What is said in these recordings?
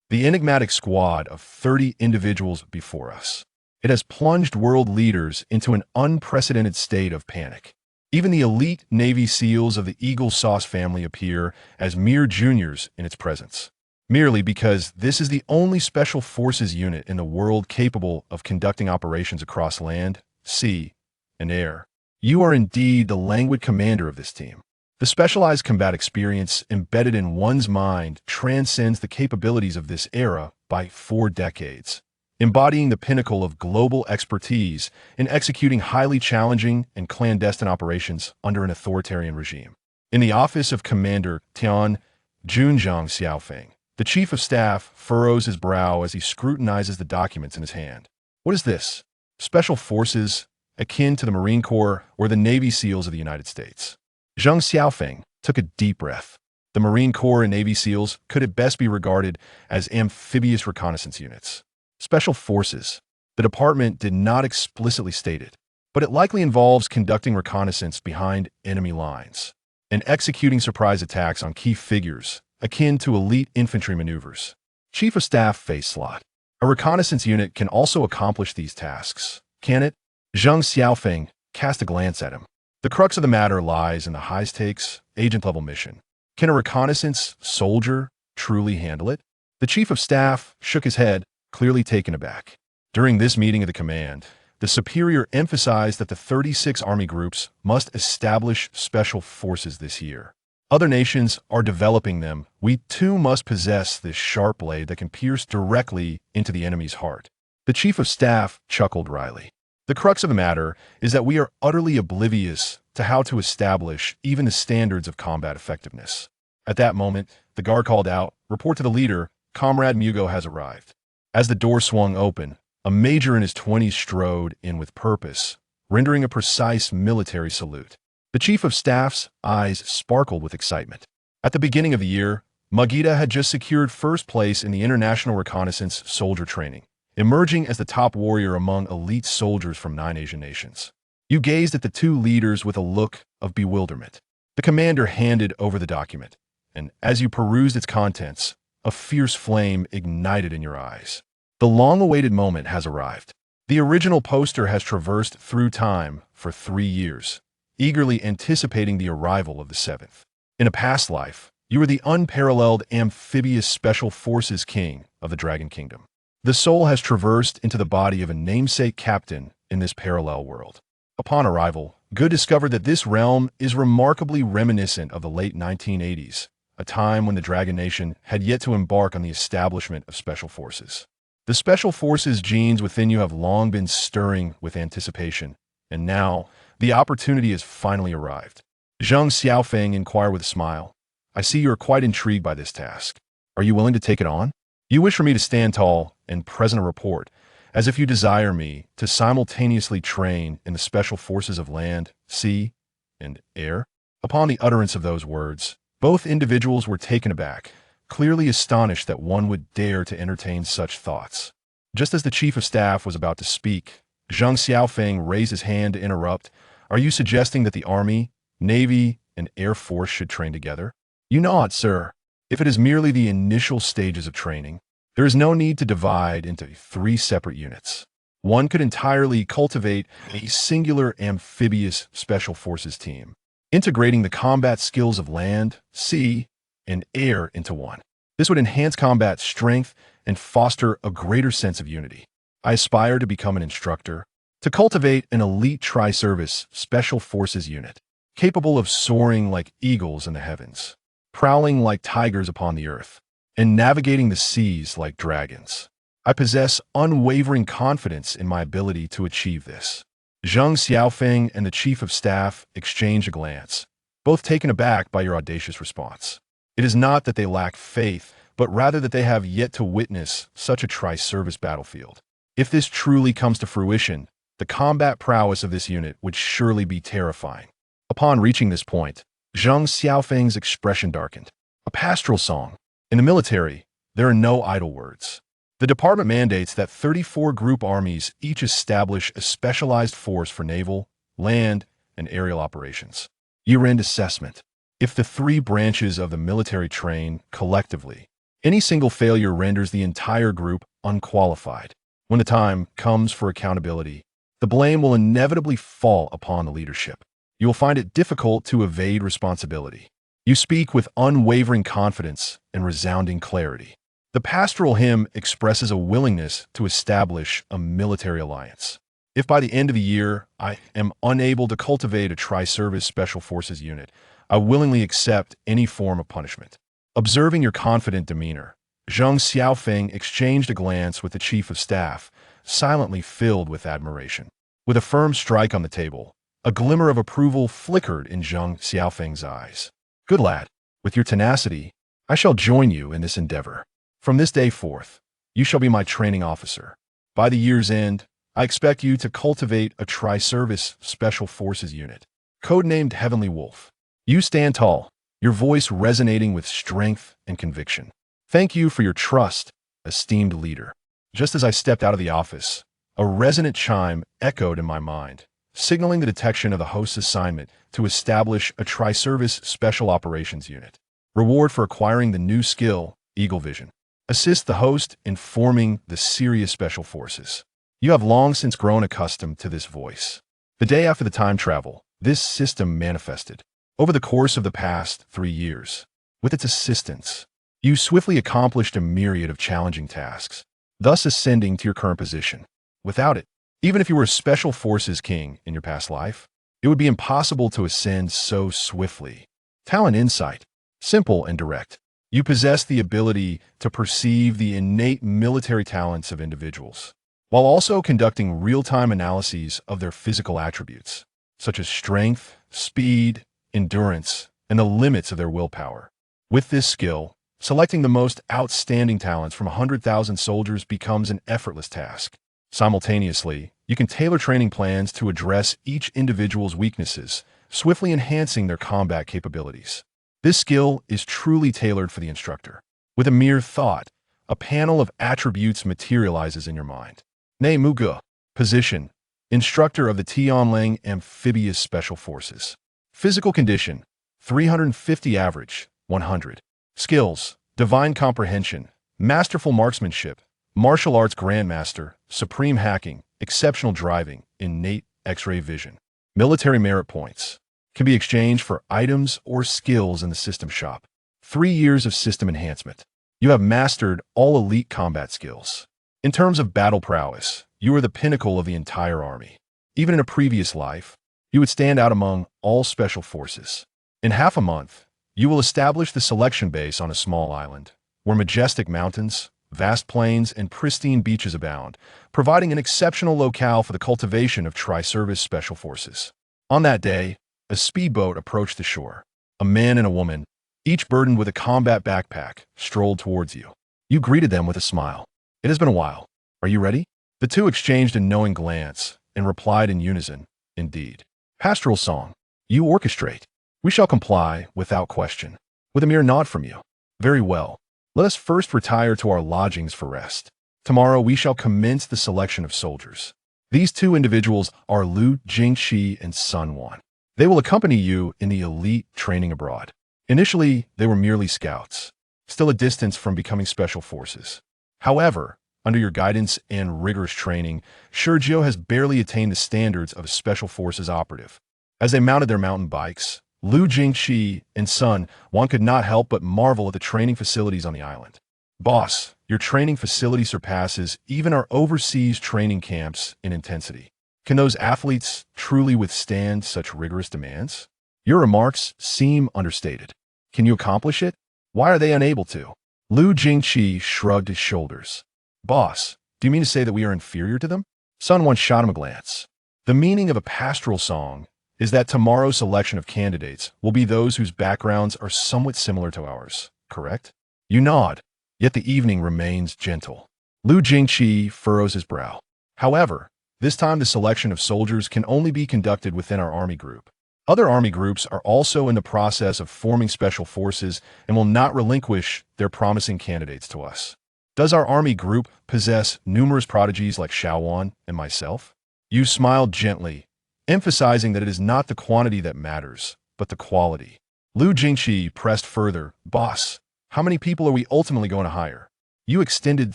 The enigmatic squad of 30 individuals before us. It has plunged world leaders into an unprecedented state of panic. Even the elite Navy SEALs of the Eagle Sauce family appear as mere juniors in its presence, merely because this is the only special forces unit in the world capable of conducting operations across land, sea, and air. You are indeed the languid commander of this team. The specialized combat experience embedded in one's mind transcends the capabilities of this era by 4 decades, embodying the pinnacle of global expertise in executing highly challenging and clandestine operations under an authoritarian regime. In the office of Commander Tian Junjiang Xiaofeng, the Chief of Staff furrows his brow as he scrutinizes the documents in his hand. What is this? Special Forces, akin to the Marine Corps or the Navy SEALs of the United States? Zhang Xiaofeng took a deep breath. The Marine Corps and Navy SEALs could at best be regarded as amphibious reconnaissance units. Special Forces. The department did not explicitly state it, but it likely involves conducting reconnaissance behind enemy lines and executing surprise attacks on key figures, akin to elite infantry maneuvers. Chief of Staff face slot. A reconnaissance unit can also accomplish these tasks, can it? Zhang Xiaofeng cast a glance at him. The crux of the matter lies in the high-stakes, agent-level mission. Can a reconnaissance soldier truly handle it? The Chief of Staff shook his head, clearly taken aback. During this meeting of the command, the superior emphasized that the 36 army groups must establish special forces this year. Other nations are developing them. We too must possess this sharp blade that can pierce directly into the enemy's heart. The Chief of Staff chuckled wryly. The crux of the matter is that we are utterly oblivious to how to establish even the standards of combat effectiveness. At that moment, the guard called out, "Report to the leader, Comrade Mugo has arrived." As the door swung open, a major in his 20s strode in with purpose, rendering a precise military salute. The Chief of Staff's eyes sparkled with excitement. At the beginning of the year, Magida had just secured first place in the International Reconnaissance Soldier Training, emerging as the top warrior among elite soldiers from 9 Asian nations. You gazed at the two leaders with a look of bewilderment. The commander handed over the document, and as you perused its contents, a fierce flame ignited in your eyes. The long-awaited moment has arrived. The original poster has traversed through time for 3 years, eagerly anticipating the arrival of the 7th. In a past life, you were the unparalleled amphibious Special Forces king of the Dragon Kingdom. The soul has traversed into the body of a namesake captain in this parallel world. Upon arrival, Good discovered that this realm is remarkably reminiscent of the late 1980s, a time when the Dragon Nation had yet to embark on the establishment of Special Forces. The Special Forces genes within you have long been stirring with anticipation, and now the opportunity has finally arrived. Zhang Xiaofeng inquired with a smile. I see you are quite intrigued by this task. Are you willing to take it on? You wish for me to stand tall and present a report, as if you desire me to simultaneously train in the Special Forces of land, sea, and air? Upon the utterance of those words, both individuals were taken aback, clearly astonished that one would dare to entertain such thoughts. Just as the Chief of Staff was about to speak, Zhang Xiaofeng raised his hand to interrupt. Are you suggesting that the Army, Navy, and Air Force should train together? You nod, sir. If it is merely the initial stages of training, there is no need to divide into 3 separate units. One could entirely cultivate a singular amphibious Special Forces team, integrating the combat skills of land, sea, and air into one. This would enhance combat strength and foster a greater sense of unity. I aspire to become an instructor, to cultivate an elite tri-service Special Forces unit, capable of soaring like eagles in the heavens, prowling like tigers upon the earth, and navigating the seas like dragons. I possess unwavering confidence in my ability to achieve this. Zhang Xiaofeng and the Chief of Staff exchanged a glance, both taken aback by your audacious response. It is not that they lack faith, but rather that they have yet to witness such a tri-service battlefield. If this truly comes to fruition, the combat prowess of this unit would surely be terrifying. Upon reaching this point, Zhang Xiaofeng's expression darkened. A pastoral song. In the military, there are no idle words. The department mandates that 34 group armies each establish a specialized force for naval, land, and aerial operations. Year-end assessment. If the 3 branches of the military train collectively, Any single failure renders the entire group unqualified. When the time comes for accountability, the blame will inevitably fall upon the leadership. You will find it difficult to evade responsibility. You speak with unwavering confidence and resounding clarity. The pastoral hymn expresses a willingness to establish a military alliance. If by the end of the year I am unable to cultivate a tri-service Special Forces unit, I willingly accept any form of punishment. Observing your confident demeanor, Zheng Xiaofeng exchanged a glance with the Chief of Staff, silently filled with admiration. With a firm strike on the table, a glimmer of approval flickered in Zheng Xiaofeng's eyes. Good lad, with your tenacity, I shall join you in this endeavor. From this day forth, you shall be my training officer. By the year's end, I expect you to cultivate a tri-service Special Forces unit, codenamed Heavenly Wolf. You stand tall, your voice resonating with strength and conviction. Thank you for your trust, esteemed leader. Just as I stepped out of the office, a resonant chime echoed in my mind, signaling the detection of the host's assignment to establish a tri-service Special Operations unit. Reward for acquiring the new skill, Eagle Vision. Assist the host in forming the Sirius Special Forces. You have long since grown accustomed to this voice. The day after the time travel, this system manifested. Over the course of the past 3 years, with its assistance, you swiftly accomplished a myriad of challenging tasks, thus ascending to your current position. Without it, even if you were a Special Forces king in your past life, it would be impossible to ascend so swiftly. Talent insight, simple and direct. You possess the ability to perceive the innate military talents of individuals, while also conducting real-time analyses of their physical attributes, such as strength, speed, endurance, and the limits of their willpower. With this skill, selecting the most outstanding talents from 100,000 soldiers becomes an effortless task. Simultaneously, you can tailor training plans to address each individual's weaknesses, swiftly enhancing their combat capabilities. This skill is truly tailored for the instructor. With a mere thought, a panel of attributes materializes in your mind. Ne Muge, position, instructor of the Tianlang Amphibious Special Forces. Physical condition, 350 average, 100. Skills, divine comprehension, masterful marksmanship, martial arts grandmaster, supreme hacking, exceptional driving, innate X-ray vision. Military merit points can be exchanged for items or skills in the system shop. 3 years of system enhancement. You have mastered all elite combat skills. In terms of battle prowess, you are the pinnacle of the entire army. Even in a previous life, you would stand out among all special forces. In half a month, you will establish the selection base on a small island, where majestic mountains, vast plains, and pristine beaches abound, providing an exceptional locale for the cultivation of tri-service special forces. On that day, a speedboat approached the shore. A man and a woman, each burdened with a combat backpack, strolled towards you. You greeted them with a smile. It has been a while. Are you ready? The two exchanged a knowing glance and replied in unison, indeed. Pastoral song. You orchestrate. We shall comply without question. With a mere nod from you. Very well. Let us first retire to our lodgings for rest. Tomorrow we shall commence the selection of soldiers. These two individuals are Lu Jingxi and Sun Wan. They will accompany you in the elite training abroad. Initially, they were merely scouts, still a distance from becoming special forces. However, under your guidance and rigorous training, Sergio has barely attained the standards of a special forces operative. As they mounted their mountain bikes, Lu Jingxi and Sun Wan could not help but marvel at the training facilities on the island. Boss, your training facility surpasses even our overseas training camps in intensity. Can those athletes truly withstand such rigorous demands? Your remarks seem understated. Can you accomplish it? Why are they unable to? Lu Jingxi shrugged his shoulders. Boss, do you mean to say that we are inferior to them? Sun Wan shot him a glance. The meaning of a pastoral song is that tomorrow's selection of candidates will be those whose backgrounds are somewhat similar to ours, correct? You nod, yet the evening remains gentle. Lu Jingxi furrows his brow. However, this time the selection of soldiers can only be conducted within our army group. Other army groups are also in the process of forming special forces and will not relinquish their promising candidates to us. Does our army group possess numerous prodigies like Xiaowan and myself? You smiled gently, emphasizing that it is not the quantity that matters, but the quality. Lu Jingxi pressed further. Boss, How many people are we ultimately going to hire? You extended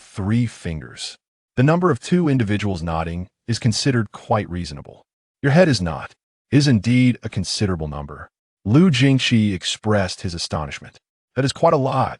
3 fingers. The number of 2 individuals nodding is considered quite reasonable. Your head is not. It is indeed a considerable number. Lu Jingqi expressed his astonishment. That is quite a lot.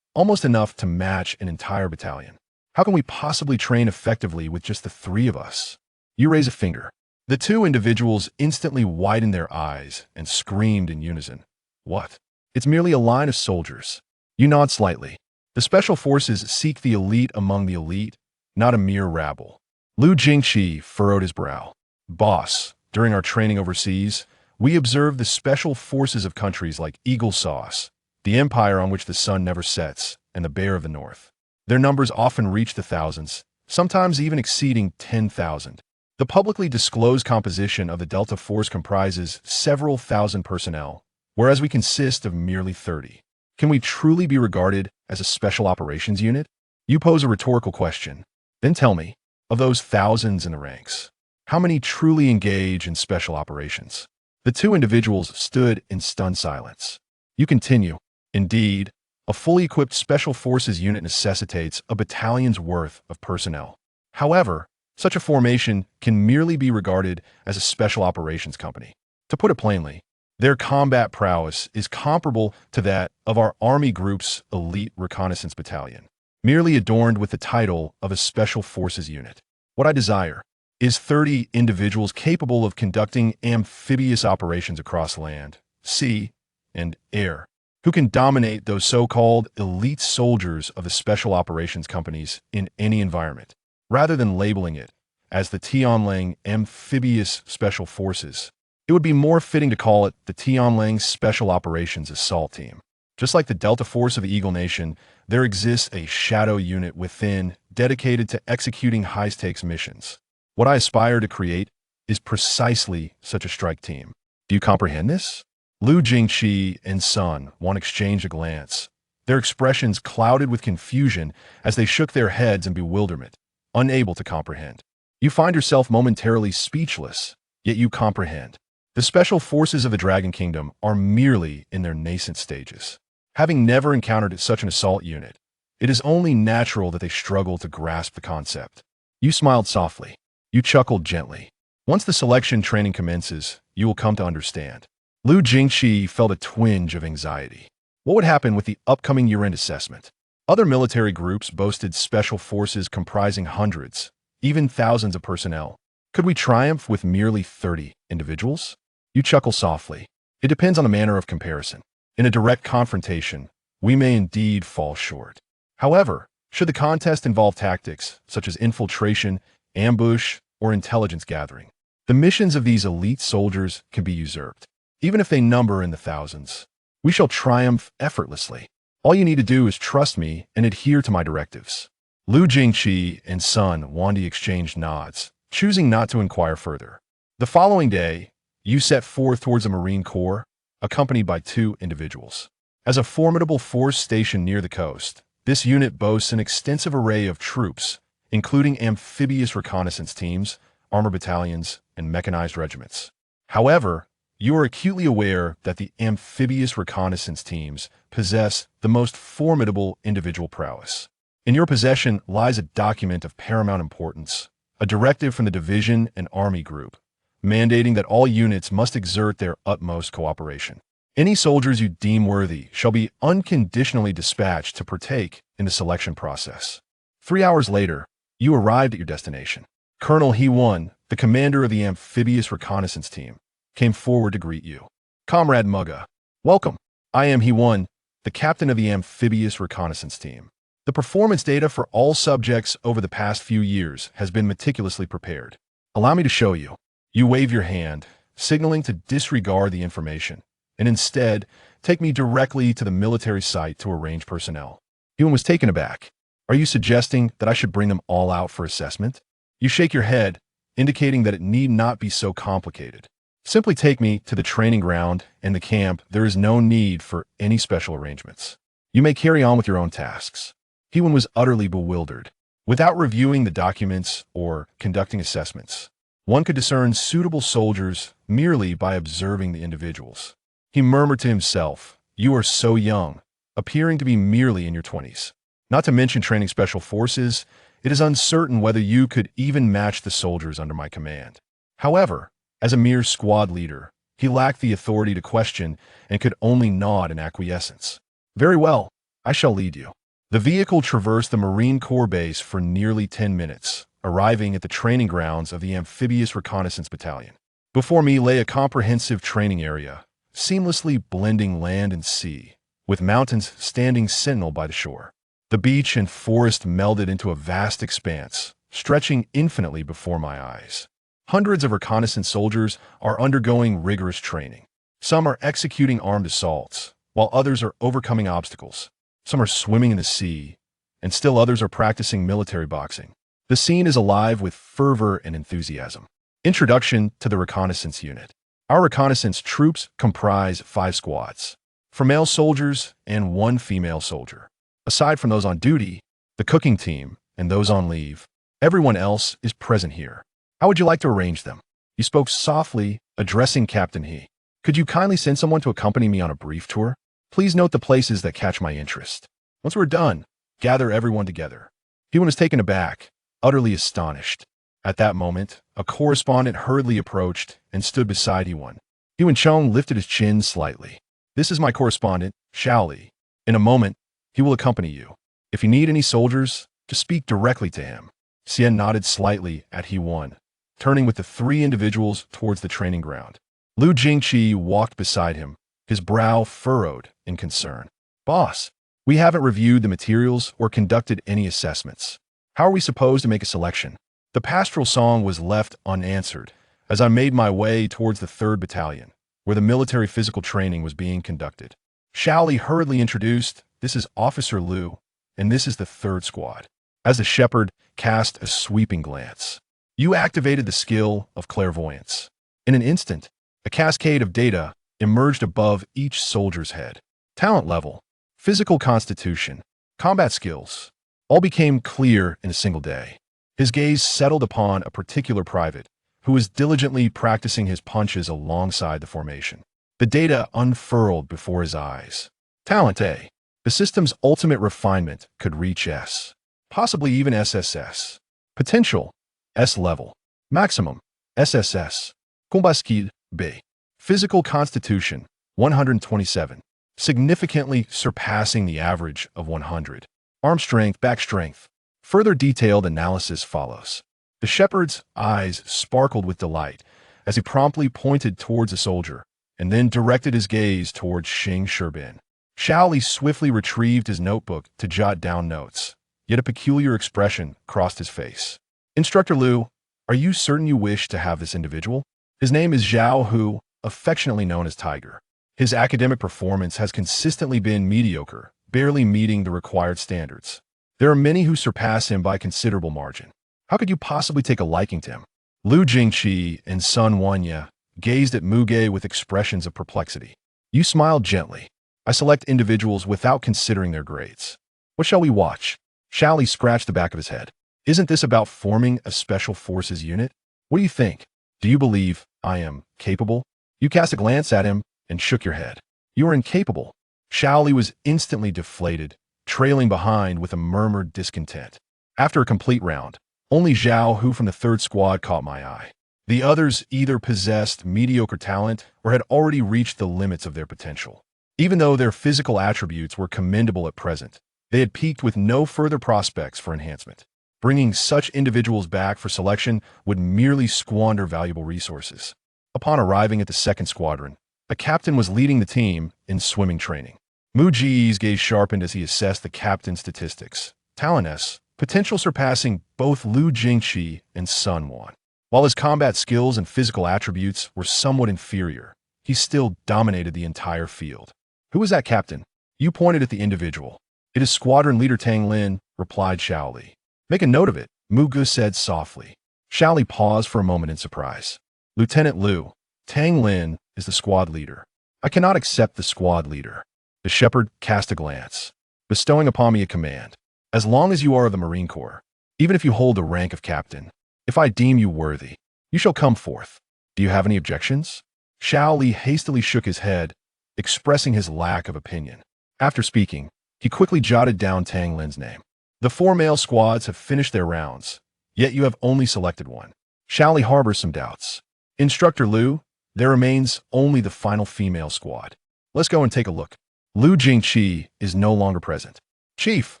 Almost enough to match an entire battalion. How can we possibly train effectively with just the 3 of us? You raise a finger. The 2 individuals instantly widened their eyes and screamed in unison. What? It's merely a line of soldiers. You nod slightly. The Special Forces seek the elite among the elite, not a mere rabble. Lu Jingqi furrowed his brow. Boss, during our training overseas, we observed the Special Forces of countries like Eagle Sauce, the empire on which the sun never sets, and the Bear of the North. Their numbers often reach the thousands, sometimes even exceeding 10,000. The publicly disclosed composition of the Delta Force comprises several thousand personnel, whereas we consist of merely 30. Can we truly be regarded as a special operations unit? You pose a rhetorical question. Then tell me, of those thousands in the ranks, how many truly engage in special operations? The 2 individuals stood in stunned silence. You continue. Indeed, a fully equipped Special Forces unit necessitates a battalion's worth of personnel. However, such a formation can merely be regarded as a special operations company. To put it plainly, their combat prowess is comparable to that of our Army Group's elite reconnaissance battalion, merely adorned with the title of a Special Forces unit. What I desire is 30 individuals capable of conducting amphibious operations across land, sea, and air, who can dominate those so-called elite soldiers of the special operations companies in any environment, rather than labeling it as the Tianlang Amphibious Special Forces. It would be more fitting to call it the Tianlang Special Operations Assault Team. Just like the Delta Force of the Eagle Nation, there exists a shadow unit within dedicated to executing high-stakes missions. What I aspire to create is precisely such a strike team. Do you comprehend this? Lu Jingqi and Sun Wan exchanged a glance, their expressions clouded with confusion as they shook their heads in bewilderment, unable to comprehend. You find yourself momentarily speechless, yet you comprehend. The Special Forces of the Dragon Kingdom are merely in their nascent stages. Having never encountered such an assault unit, it is only natural that they struggle to grasp the concept. You smiled softly. You chuckled gently. Once the selection training commences, you will come to understand. Lu Jingqi felt a twinge of anxiety. What would happen with the upcoming year-end assessment? Other military groups boasted special forces comprising hundreds, even thousands of personnel. Could we triumph with merely 30 individuals? You chuckle softly. It depends on the manner of comparison. In a direct confrontation, we may indeed fall short. However, should the contest involve tactics such as infiltration, ambush, or intelligence gathering, the missions of these elite soldiers can be usurped. Even if they number in the thousands, we shall triumph effortlessly. All you need to do is trust me and adhere to my directives. Lu Jingqi and Sun Wandi exchanged nods, choosing not to inquire further. The following day, you set forth towards the Marine Corps, accompanied by 2 individuals. As a formidable force stationed near the coast, this unit boasts an extensive array of troops, including amphibious reconnaissance teams, armor battalions, and mechanized regiments. However, you are acutely aware that the amphibious reconnaissance teams possess the most formidable individual prowess. In your possession lies a document of paramount importance, a directive from the division and army group, mandating that all units must exert their utmost cooperation. Any soldiers you deem worthy shall be unconditionally dispatched to partake in the selection process. 3 hours later, you arrived at your destination. Colonel He-Won, the commander of the amphibious reconnaissance team, came forward to greet you. Comrade Mugga, welcome. I am He-Won, the captain of the amphibious reconnaissance team. The performance data for all subjects over the past few years has been meticulously prepared. Allow me to show you. You wave your hand, signaling to disregard the information, and instead take me directly to the military site to arrange personnel. He-Won was taken aback. Are you suggesting that I should bring them all out for assessment? You shake your head, indicating that it need not be so complicated. Simply take me to the training ground and the camp. There is no need for any special arrangements. You may carry on with your own tasks. He-Won was utterly bewildered. Without reviewing the documents or conducting assessments, one could discern suitable soldiers merely by observing the individuals. He murmured to himself, "You are so young, appearing to be merely in your 20s. Not to mention training special forces, it is uncertain whether you could even match the soldiers under my command. However, as a mere squad leader, he lacked the authority to question and could only nod in acquiescence. Very well, I shall lead you. The vehicle traversed the Marine Corps base for nearly 10 minutes, arriving at the training grounds of the Amphibious Reconnaissance Battalion. Before me lay a comprehensive training area, seamlessly blending land and sea, with mountains standing sentinel by the shore. The beach and forest melded into a vast expanse, stretching infinitely before my eyes. Hundreds of reconnaissance soldiers are undergoing rigorous training. Some are executing armed assaults, while others are overcoming obstacles. Some are swimming in the sea, and still others are practicing military boxing. The scene is alive with fervor and enthusiasm. Introduction to the Reconnaissance Unit. Our reconnaissance troops comprise 5 squads, 4 male soldiers and 1 female soldier. Aside from those on duty, the cooking team, and those on leave, everyone else is present here. How would you like to arrange them? He spoke softly, addressing Captain He. Could you kindly send someone to accompany me on a brief tour? Please note the places that catch my interest. Once we're done, gather everyone together. He was taken aback, utterly astonished. At that moment, a correspondent hurriedly approached and stood beside He-Wan. He-Wan Chong lifted his chin slightly. This is my correspondent, Xiao Li. In a moment, he will accompany you. If you need any soldiers, just speak directly to him. Xian nodded slightly at He-Wan, turning with the 3 individuals towards the training ground. Lu Jingqi walked beside him, his brow furrowed in concern. Boss, we haven't reviewed the materials or conducted any assessments. How are we supposed to make a selection? The pastoral song was left unanswered as I made my way towards the 3rd Battalion, where the military physical training was being conducted. Xiao Li hurriedly introduced, "This is Officer Lu, and this is the 3rd Squad." As the shepherd cast a sweeping glance, you activated the skill of clairvoyance. In an instant, a cascade of data emerged above each soldier's head. Talent level, physical constitution, combat skills, all became clear in a single day. His gaze settled upon a particular private who was diligently practicing his punches alongside the formation. The data unfurled before his eyes. Talent A. The system's ultimate refinement could reach S, possibly even SSS. Potential, S level. Maximum, SSS. Combat skill, B. Physical constitution, 127, significantly surpassing the average of 100. Arm strength, back strength. Further detailed analysis follows. The shepherd's eyes sparkled with delight as he promptly pointed towards a soldier and then directed his gaze towards Xing Sherbin. Xiao Li swiftly retrieved his notebook to jot down notes, yet a peculiar expression crossed his face. Instructor Lu, are you certain you wish to have this individual? His name is Zhao Hu, affectionately known as Tiger. His academic performance has consistently been mediocre, barely meeting the required standards. There are many who surpass him by considerable margin. How could you possibly take a liking to him? Lu Jingqi and Sun Wanya gazed at Muge with expressions of perplexity. You smiled gently. I select individuals without considering their grades. What shall we watch? Xiao Li scratched the back of his head. Isn't this about forming a special forces unit? What do you think? Do you believe I am capable? You cast a glance at him and shook your head. You are incapable. Xiao Li was instantly deflated, trailing behind with a murmured discontent. After a complete round, only Zhao Hu from the 3rd Squad caught my eye. The others either possessed mediocre talent or had already reached the limits of their potential. Even though their physical attributes were commendable at present, they had peaked with no further prospects for enhancement. Bringing such individuals back for selection would merely squander valuable resources. Upon arriving at the 2nd Squadron, a captain was leading the team in swimming training. Mu Ji's gaze sharpened as he assessed the captain's statistics. Talent S, potential surpassing both Lu Jingqi and Sun Wan. While his combat skills and physical attributes were somewhat inferior, he still dominated the entire field. Who is that captain? You pointed at the individual. It is Squadron Leader Tang Lin, replied Xiao Li. Make a note of it, Mu Gu said softly. Xiao Li paused for a moment in surprise. Lieutenant Lu, Tang Lin is the squad leader. I cannot accept the squad leader. The shepherd cast a glance, bestowing upon me a command. As long as you are of the Marine Corps, even if you hold the rank of captain, if I deem you worthy, you shall come forth. Do you have any objections? Xiao Li hastily shook his head, expressing his lack of opinion. After speaking, he quickly jotted down Tang Lin's name. The 4 male squads have finished their rounds, yet you have only selected one. Shally harbors some doubts. Instructor Liu, there remains only the final female squad. Let's go and take a look. Liu Jingqi is no longer present. Chief,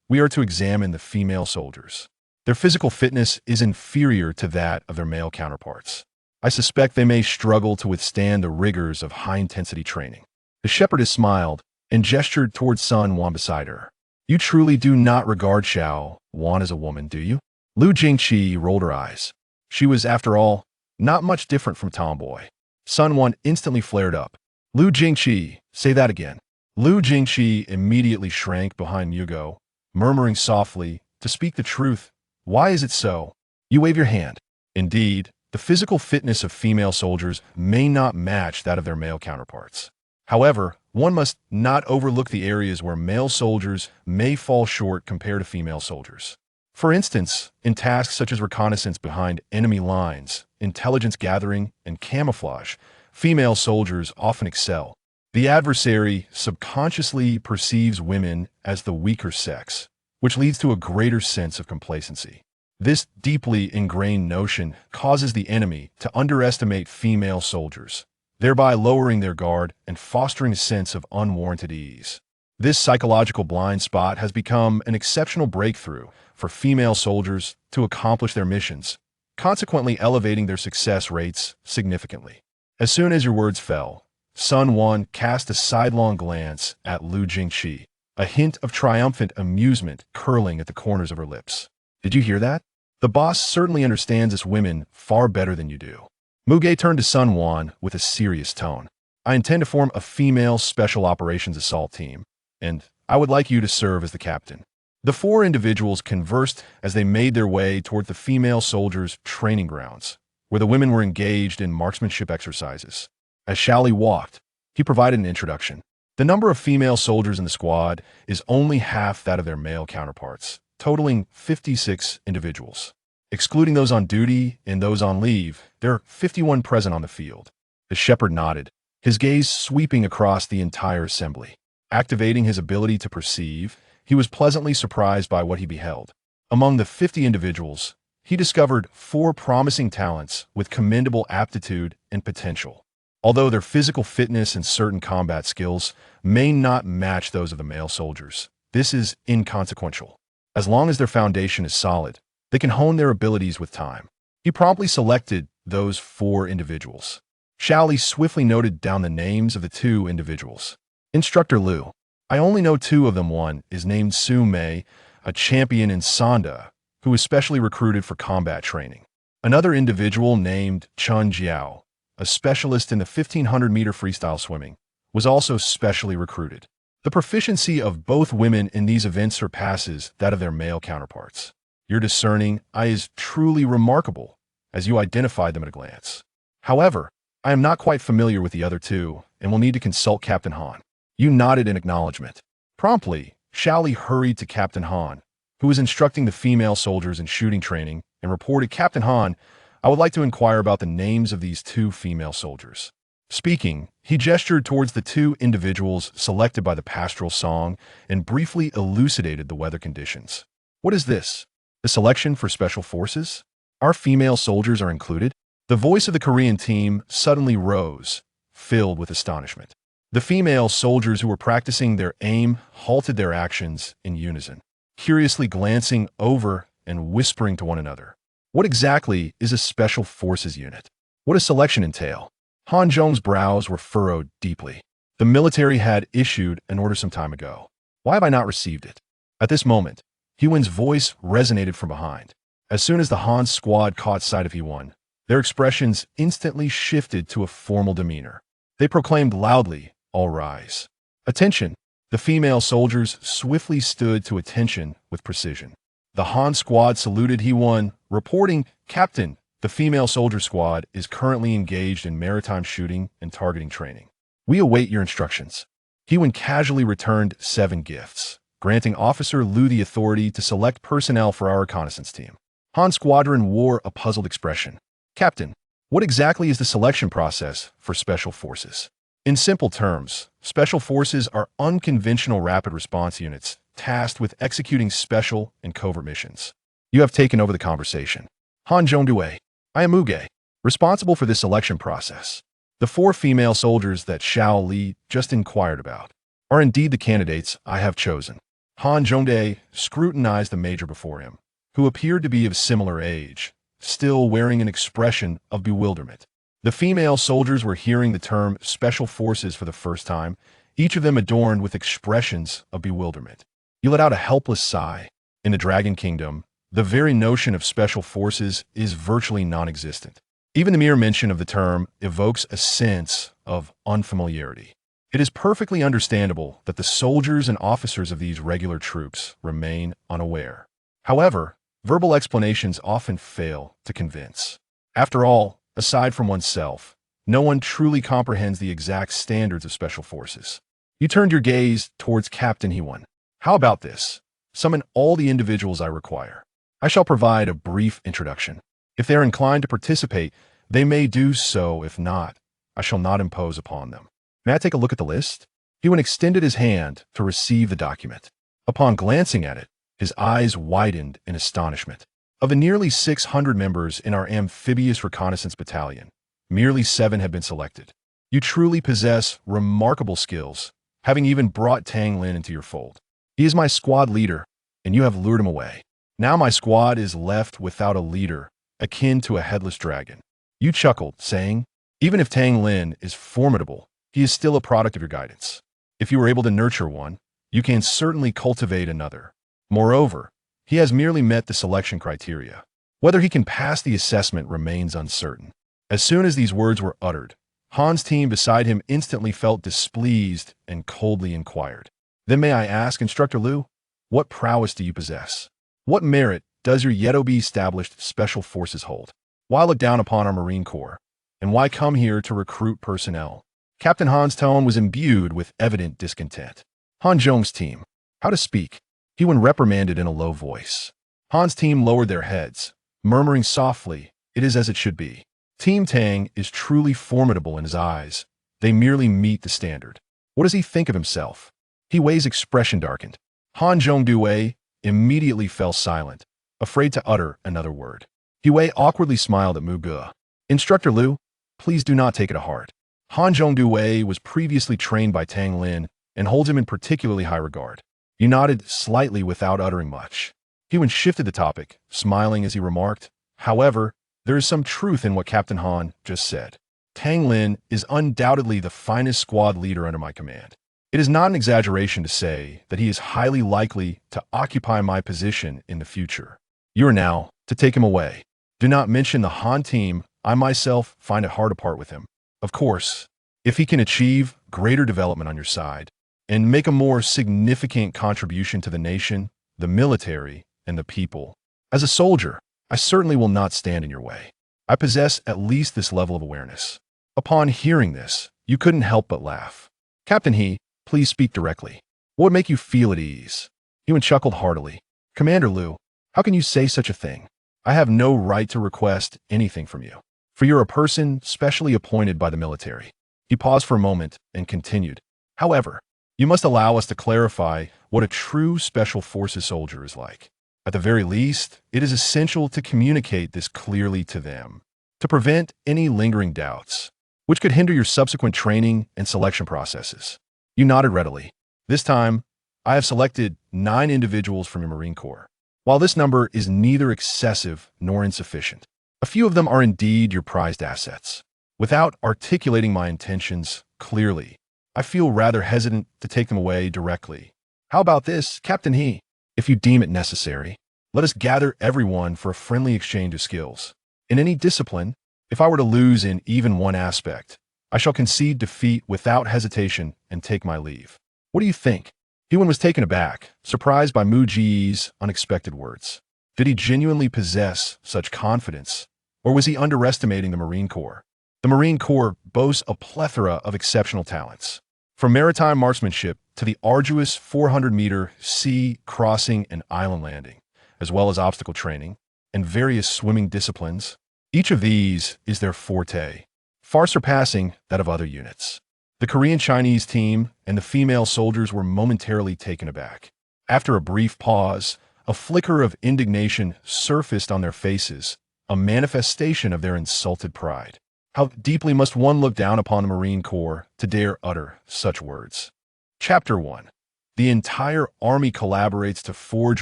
we are to examine the female soldiers. Their physical fitness is inferior to that of their male counterparts. I suspect they may struggle to withstand the rigors of high-intensity training. The shepherdess smiled and gestured towards Sun Wan beside her. You truly do not regard Xiao Wan as a woman, do you? Liu Jingqi rolled her eyes. She was, after all, not much different from Tomboy. Sun Wan instantly flared up. Liu Jingqi, say that again. Liu Jingqi immediately shrank behind Mugo, murmuring softly, to speak the truth, why is it so? You wave your hand. Indeed, the physical fitness of female soldiers may not match that of their male counterparts. However, one must not overlook the areas where male soldiers may fall short compared to female soldiers. For instance, in tasks such as reconnaissance behind enemy lines, intelligence gathering, and camouflage, female soldiers often excel. The adversary subconsciously perceives women as the weaker sex, which leads to a greater sense of complacency. This deeply ingrained notion causes the enemy to underestimate female soldiers, thereby lowering their guard and fostering a sense of unwarranted ease. This psychological blind spot has become an exceptional breakthrough for female soldiers to accomplish their missions, consequently elevating their success rates significantly. As soon as your words fell, Sun Wan cast a sidelong glance at Liu Jingqi, a hint of triumphant amusement curling at the corners of her lips. Did you hear that? The boss certainly understands us women far better than you do. Muge turned to Sun Wan with a serious tone. I intend to form a female special operations assault team, and I would like you to serve as the captain. The 4 individuals conversed as they made their way toward the female soldiers' training grounds, where the women were engaged in marksmanship exercises. As Shally walked, he provided an introduction. The number of female soldiers in the squad is only half that of their male counterparts, totaling 56 individuals. Excluding those on duty and those on leave, there are 51 present on the field. The shepherd nodded, his gaze sweeping across the entire assembly. Activating his ability to perceive, he was pleasantly surprised by what he beheld. Among the 50 individuals, he discovered 4 promising talents with commendable aptitude and potential. Although their physical fitness and certain combat skills may not match those of the male soldiers, this is inconsequential. As long as their foundation is solid, they can hone their abilities with time. He promptly selected those 4 individuals. Shally swiftly noted down the names of the 2 individuals. Instructor Liu, I only know 2 of them. One is named Su Mei, a champion in Sanda, who was specially recruited for combat training. Another individual named Chun Jiao, a specialist in the 1500-meter freestyle swimming, was also specially recruited. The proficiency of both women in these events surpasses that of their male counterparts. Your discerning eye is truly remarkable, as you identified them at a glance. However, I am not quite familiar with the other 2, and will need to consult Captain Han. You nodded in acknowledgement. Promptly, Shally hurried to Captain Han, who was instructing the female soldiers in shooting training, and reported, Captain Han, I would like to inquire about the names of these 2 female soldiers. Speaking, he gestured towards the 2 individuals selected by the pastoral song and briefly elucidated the weather conditions. What is this? The selection for special forces? Our female soldiers are included? The voice of the Korean team suddenly rose, filled with astonishment. The female soldiers who were practicing their aim halted their actions in unison, curiously glancing over and whispering to one another. What exactly is a special forces unit? What does selection entail? Han Zhong's brows were furrowed deeply. The military had issued an order some time ago. Why have I not received it? At this moment, Hewen's voice resonated from behind. As soon as the Han squad caught sight of Hewen, their expressions instantly shifted to a formal demeanor. They proclaimed loudly, all rise. Attention! The female soldiers swiftly stood to attention with precision. The Han squad saluted Hewen, reporting, Captain, the female soldier squad is currently engaged in maritime shooting and targeting training. We await your instructions. Hewen casually returned 7 gifts, granting Officer Liu the authority to select personnel for our reconnaissance team. Han Squadron wore a puzzled expression. Captain, what exactly is the selection process for special forces? In simple terms, Special Forces are unconventional rapid response units tasked with executing special and covert missions. You have taken over the conversation. Han Zhongdue, I am Muge, responsible for this selection process. The 4 female soldiers that Xiao Li just inquired about are indeed the candidates I have chosen. Han Zhongdue scrutinized the major before him, who appeared to be of similar age, still wearing an expression of bewilderment. The female soldiers were hearing the term Special Forces for the first time, each of them adorned with expressions of bewilderment. You let out a helpless sigh. In the Dragon Kingdom, the very notion of Special Forces is virtually non-existent. Even the mere mention of the term evokes a sense of unfamiliarity. It is perfectly understandable that the soldiers and officers of these regular troops remain unaware. However, verbal explanations often fail to convince. After all, aside from oneself, no one truly comprehends the exact standards of Special Forces. You turned your gaze towards Captain He-1. How about this? Summon all the individuals I require. I shall provide a brief introduction. If they are inclined to participate, they may do so. If not, I shall not impose upon them. May I take a look at the list? He-1 extended his hand to receive the document. Upon glancing at it, his eyes widened in astonishment. Of the nearly 600 members in our amphibious reconnaissance battalion, merely 7 have been selected. You truly possess remarkable skills, having even brought Tang Lin into your fold. He is my squad leader, and you have lured him away. Now my squad is left without a leader, akin to a headless dragon. You chuckled, saying, even if Tang Lin is formidable, he is still a product of your guidance. If you were able to nurture one, you can certainly cultivate another. Moreover, he has merely met the selection criteria. Whether he can pass the assessment remains uncertain. As soon as these words were uttered, Han's team beside him instantly felt displeased and coldly inquired, then may I ask, Instructor Liu, what prowess do you possess? What merit does your yet-to-be-established Special Forces hold? Why look down upon our Marine Corps? And why come here to recruit personnel? Captain Han's tone was imbued with evident discontent. Han Zhong's team. How to speak? He-1 reprimanded in a low voice. Han's team lowered their heads, murmuring softly, it is as it should be. Team Tang is truly formidable in his eyes. They merely meet the standard. What does he think of himself? He-Wei's expression darkened. Han Zhongdue immediately fell silent, afraid to utter another word. He-Wei awkwardly smiled at Muge. Instructor Liu, please do not take it to heart. Han Zhongdue was previously trained by Tang Lin and holds him in particularly high regard. You nodded slightly without uttering much. He-1 shifted the topic, smiling as he remarked, however, there is some truth in what Captain Han just said. Tang Lin is undoubtedly the finest squad leader under my command. It is not an exaggeration to say that he is highly likely to occupy my position in the future. You are now to take him away. Do not mention the Han team. I myself find it hard to part with him. Of course, if he can achieve greater development on your side and make a more significant contribution to the nation, the military, and the people. As a soldier, I certainly will not stand in your way. I possess at least this level of awareness. Upon hearing this, you couldn't help but laugh. Captain He, please speak directly. What would make you feel at ease? He-1 chuckled heartily. Commander Liu, how can you say such a thing? I have no right to request anything from you, for you're a person specially appointed by the military. He paused for a moment and continued. However, you must allow us to clarify what a true Special Forces soldier is like. At the very least, it is essential to communicate this clearly to them, to prevent any lingering doubts, which could hinder your subsequent training and selection processes. You nodded readily. This time, I have selected 9 individuals from your Marine Corps. While this number is neither excessive nor insufficient, a few of them are indeed your prized assets. Without articulating my intentions clearly, I feel rather hesitant to take them away directly. How about this, Captain He? If you deem it necessary, let us gather everyone for a friendly exchange of skills. In any discipline, if I were to lose in even one aspect, I shall concede defeat without hesitation and take my leave. What do you think? He-1 was taken aback, surprised by Mu Ji's unexpected words. Did he genuinely possess such confidence, or was he underestimating the Marine Corps? The Marine Corps boasts a plethora of exceptional talents. From maritime marksmanship to the arduous 400-meter sea crossing and island landing, as well as obstacle training and various swimming disciplines, each of these is their forte, far surpassing that of other units. The Korean-Chinese team and the female soldiers were momentarily taken aback. After a brief pause, a flicker of indignation surfaced on their faces, a manifestation of their insulted pride. How deeply must one look down upon the Marine Corps to dare utter such words? Chapter 1. The entire Army collaborates to forge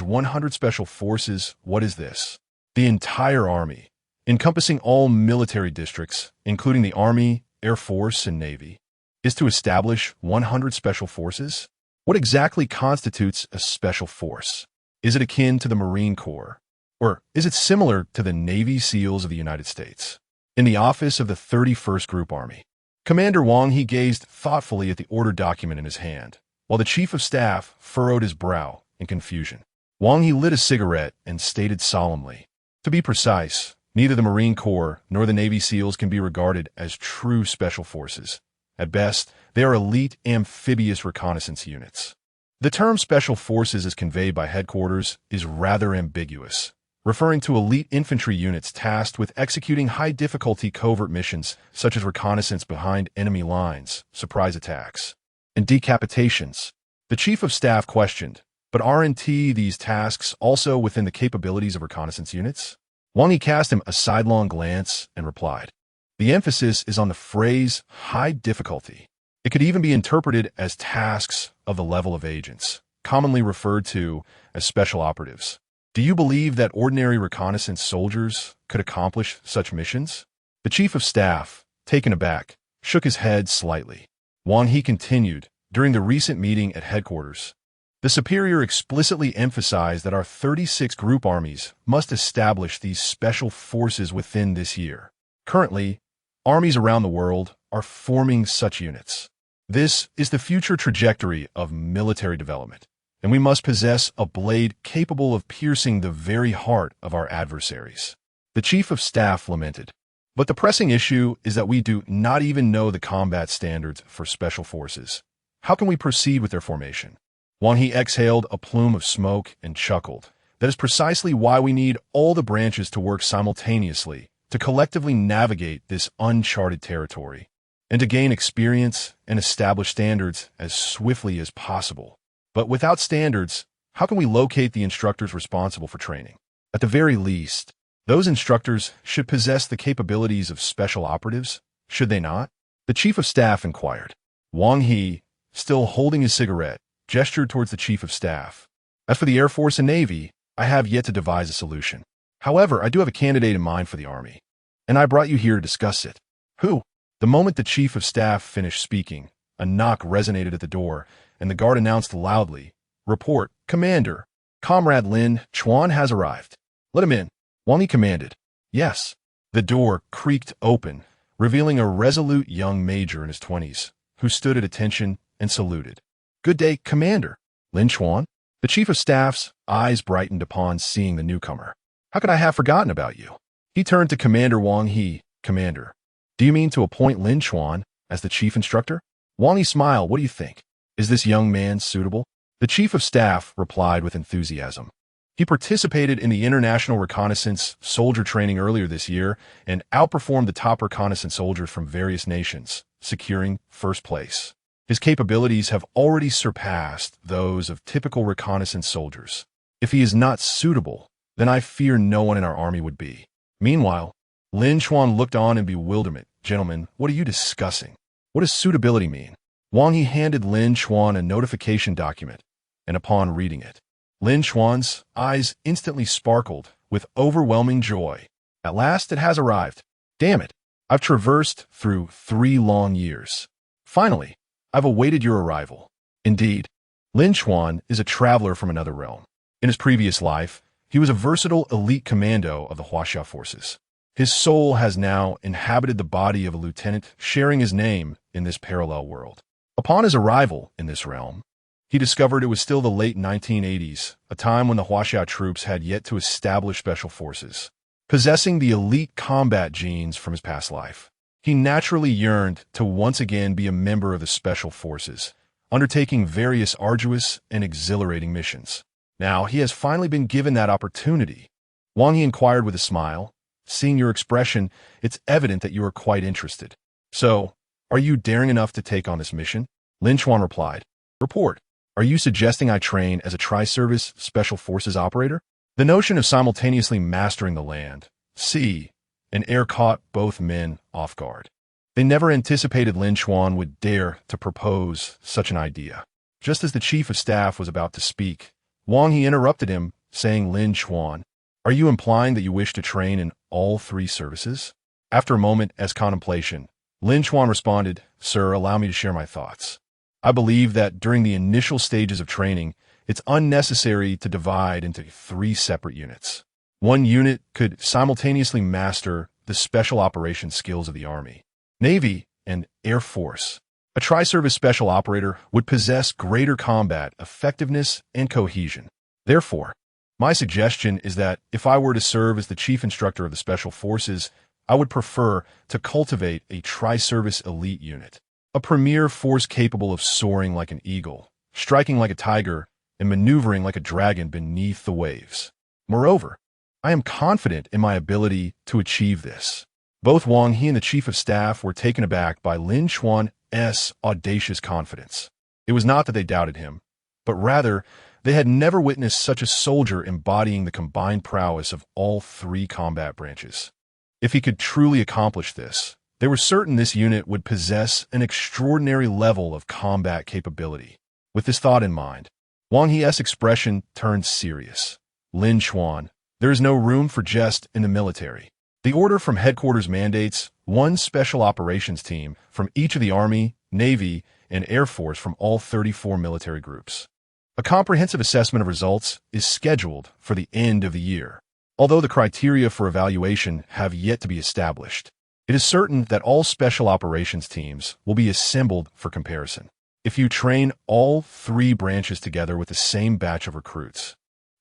100 Special Forces. What is this? The entire Army, encompassing all military districts, including the Army, Air Force, and Navy, is to establish 100 Special Forces? What exactly constitutes a Special Force? Is it akin to the Marine Corps? Or is it similar to the Navy SEALs of the United States? In the office of the 31st Group Army, Commander Wang He gazed thoughtfully at the order document in his hand, while the Chief of Staff furrowed his brow in confusion. Wang He lit a cigarette and stated solemnly, "To be precise, neither the Marine Corps nor the Navy SEALs can be regarded as true Special Forces. At best, they are elite amphibious reconnaissance units." The term Special Forces as conveyed by headquarters is rather ambiguous, referring to elite infantry units tasked with executing high-difficulty covert missions such as reconnaissance behind enemy lines, surprise attacks, and decapitations. The Chief of Staff questioned, "But aren't these tasks also within the capabilities of reconnaissance units?" Wang Yi cast him a sidelong glance and replied, "The emphasis is on the phrase high difficulty. It could even be interpreted as tasks of the level of agents, commonly referred to as special operatives. Do you believe that ordinary reconnaissance soldiers could accomplish such missions?" The Chief of Staff, taken aback, shook his head slightly. Wang He continued, "During the recent meeting at headquarters, the Superior explicitly emphasized that our 36 group armies must establish these special forces within this year. Currently, armies around the world are forming such units. This is the future trajectory of military development, and we must possess a blade capable of piercing the very heart of our adversaries." The Chief of Staff lamented, "But the pressing issue is that we do not even know the combat standards for Special Forces. How can we proceed with their formation?" Wang He exhaled a plume of smoke and chuckled. "That is precisely why we need all the branches to work simultaneously to collectively navigate this uncharted territory, and to gain experience and establish standards as swiftly as possible. But without standards, how can we locate the instructors responsible for training? At the very least, those instructors should possess the capabilities of special operatives, should they not?" The Chief of Staff inquired. Wang He, still holding his cigarette, gestured towards the Chief of Staff. "As for the Air Force and Navy, I have yet to devise a solution. However, I do have a candidate in mind for the Army, and I brought you here to discuss it." "Who?" The moment the Chief of Staff finished speaking, a knock resonated at the door, and the guard announced loudly, "Report, Commander. Comrade Lin Chuan has arrived. Let him in." Wang Yi commanded. "Yes." The door creaked open, revealing a resolute young major in his 20s, who stood at attention and saluted. "Good day, Commander." "Lin Chuan?" The Chief of Staff's eyes brightened upon seeing the newcomer. "How could I have forgotten about you?" He turned to Commander Wang He. "Commander, do you mean to appoint Lin Chuan as the Chief Instructor?" Wang Yi smiled. "What do you think? Is this young man suitable?" The Chief of Staff replied with enthusiasm. He participated in the International Reconnaissance Soldier Training earlier this year and outperformed the top reconnaissance soldiers from various nations, securing first place. His capabilities have already surpassed those of typical reconnaissance soldiers. If he is not suitable, then I fear no one in our army would be. Meanwhile, Lin Chuan looked on in bewilderment. "Gentlemen, what are you discussing? What does suitability mean?" Wang Yi handed Lin Chuan a notification document, and upon reading it, Lin Chuan's eyes instantly sparkled with overwhelming joy. "At last it has arrived. Damn it, I've traversed through 3 long years. Finally, I've awaited your arrival." Indeed, Lin Chuan is a traveler from another realm. In his previous life, he was a versatile elite commando of the Huaxia forces. His soul has now inhabited the body of a lieutenant, sharing his name in this parallel world. Upon his arrival in this realm, he discovered it was still the late 1980s, a time when the Huaxia troops had yet to establish special forces. Possessing the elite combat genes from his past life, he naturally yearned to once again be a member of the special forces, undertaking various arduous and exhilarating missions. Now he has finally been given that opportunity. Wang Yi inquired with a smile. "Seeing your expression, it's evident that you are quite interested. So, Are you daring enough to take on this mission? Lin Chuan replied. Report. Are you suggesting I train as a tri-service Special Forces operator? The notion of simultaneously mastering the land, sea, and air caught both men off guard. They never anticipated Lin Chuan would dare to propose such an idea. Just as the Chief of Staff was about to speak, Wang He interrupted him, saying, Lin Chuan, are you implying that you wish to train in all three services? After a moment as contemplation, Lin Chuan responded, Sir, allow me to share my thoughts. I believe that during the initial stages of training, it's unnecessary to divide into three separate units. One unit could simultaneously master the special operations skills of the Army, Navy, and Air Force. A tri-service special operator would possess greater combat effectiveness and cohesion. Therefore, my suggestion is that if I were to serve as the Chief Instructor of the Special Forces, I would prefer to cultivate a tri-service elite unit, a premier force capable of soaring like an eagle, striking like a tiger, and maneuvering like a dragon beneath the waves. Moreover, I am confident in my ability to achieve this. Both Wang He and the Chief of Staff were taken aback by Lin Chuan's audacious confidence. It was not that they doubted him, but rather they had never witnessed such a soldier embodying the combined prowess of all three combat branches. If he could truly accomplish this, they were certain this unit would possess an extraordinary level of combat capability. With this thought in mind, Wang He's expression turned serious. Lin Chuan, there is no room for jest in the military. The order from headquarters mandates one special operations team from each of the Army, Navy, and Air Force from all 34 military groups. A comprehensive assessment of results is scheduled for the end of the year. Although the criteria for evaluation have yet to be established, it is certain that all special operations teams will be assembled for comparison. If you train all three branches together with the same batch of recruits,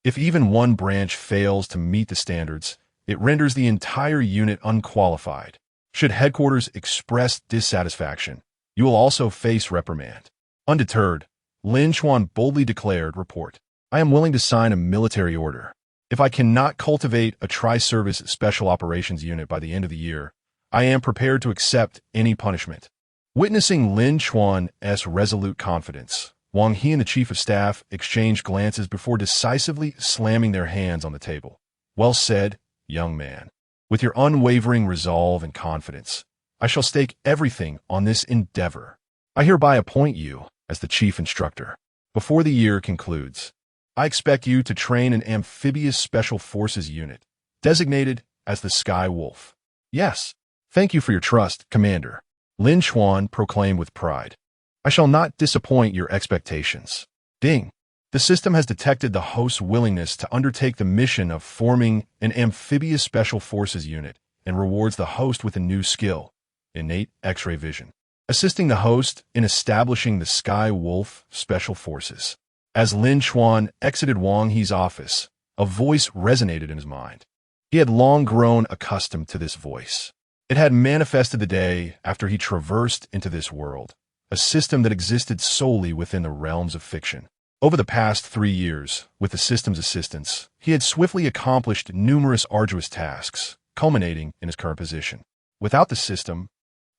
if even one branch fails to meet the standards, it renders the entire unit unqualified. Should headquarters express dissatisfaction, you will also face reprimand. Undeterred, Lin Chuan boldly declared, Report. I am willing to sign a military order. If I cannot cultivate a tri-service special operations unit by the end of the year, I am prepared to accept any punishment. Witnessing Lin Chuan's resolute confidence, Wang He and the Chief of Staff exchanged glances before decisively slamming their hands on the table. Well said, young man. With your unwavering resolve and confidence, I shall stake everything on this endeavor. I hereby appoint you as the Chief Instructor. Before the year concludes, I expect you to train an amphibious Special Forces unit, designated as the Sky Wolf. Yes, thank you for your trust, Commander. Lin Chuan proclaimed with pride. I shall not disappoint your expectations. Ding. The system has detected the host's willingness to undertake the mission of forming an amphibious Special Forces unit and rewards the host with a new skill, innate X-ray vision, assisting the host in establishing the Sky Wolf Special Forces. As Lin Chuan exited Wang He's office, a voice resonated in his mind. He had long grown accustomed to this voice. It had manifested the day after he traversed into this world, a system that existed solely within the realms of fiction. Over the past 3 years, with the system's assistance, he had swiftly accomplished numerous arduous tasks, culminating in his current position. Without the system,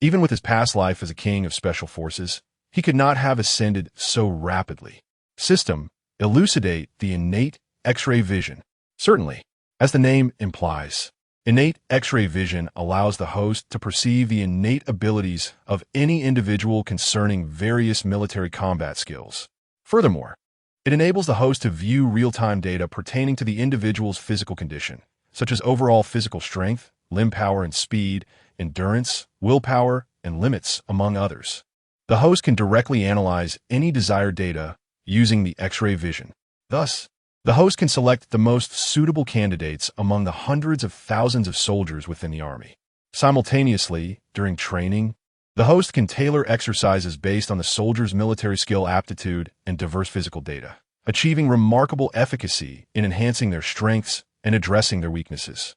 even with his past life as a king of special forces, he could not have ascended so rapidly. System, elucidate the innate X-ray vision. Certainly, as the name implies, innate X-ray vision allows the host to perceive the innate abilities of any individual concerning various military combat skills. Furthermore, it enables the host to view real-time data pertaining to the individual's physical condition, such as overall physical strength, limb power and speed, endurance, willpower, and limits, among others. The host can directly analyze any desired data using the X-ray vision. Thus, the host can select the most suitable candidates among the hundreds of thousands of soldiers within the Army. Simultaneously, during training, the host can tailor exercises based on the soldier's military skill aptitude and diverse physical data, achieving remarkable efficacy in enhancing their strengths and addressing their weaknesses.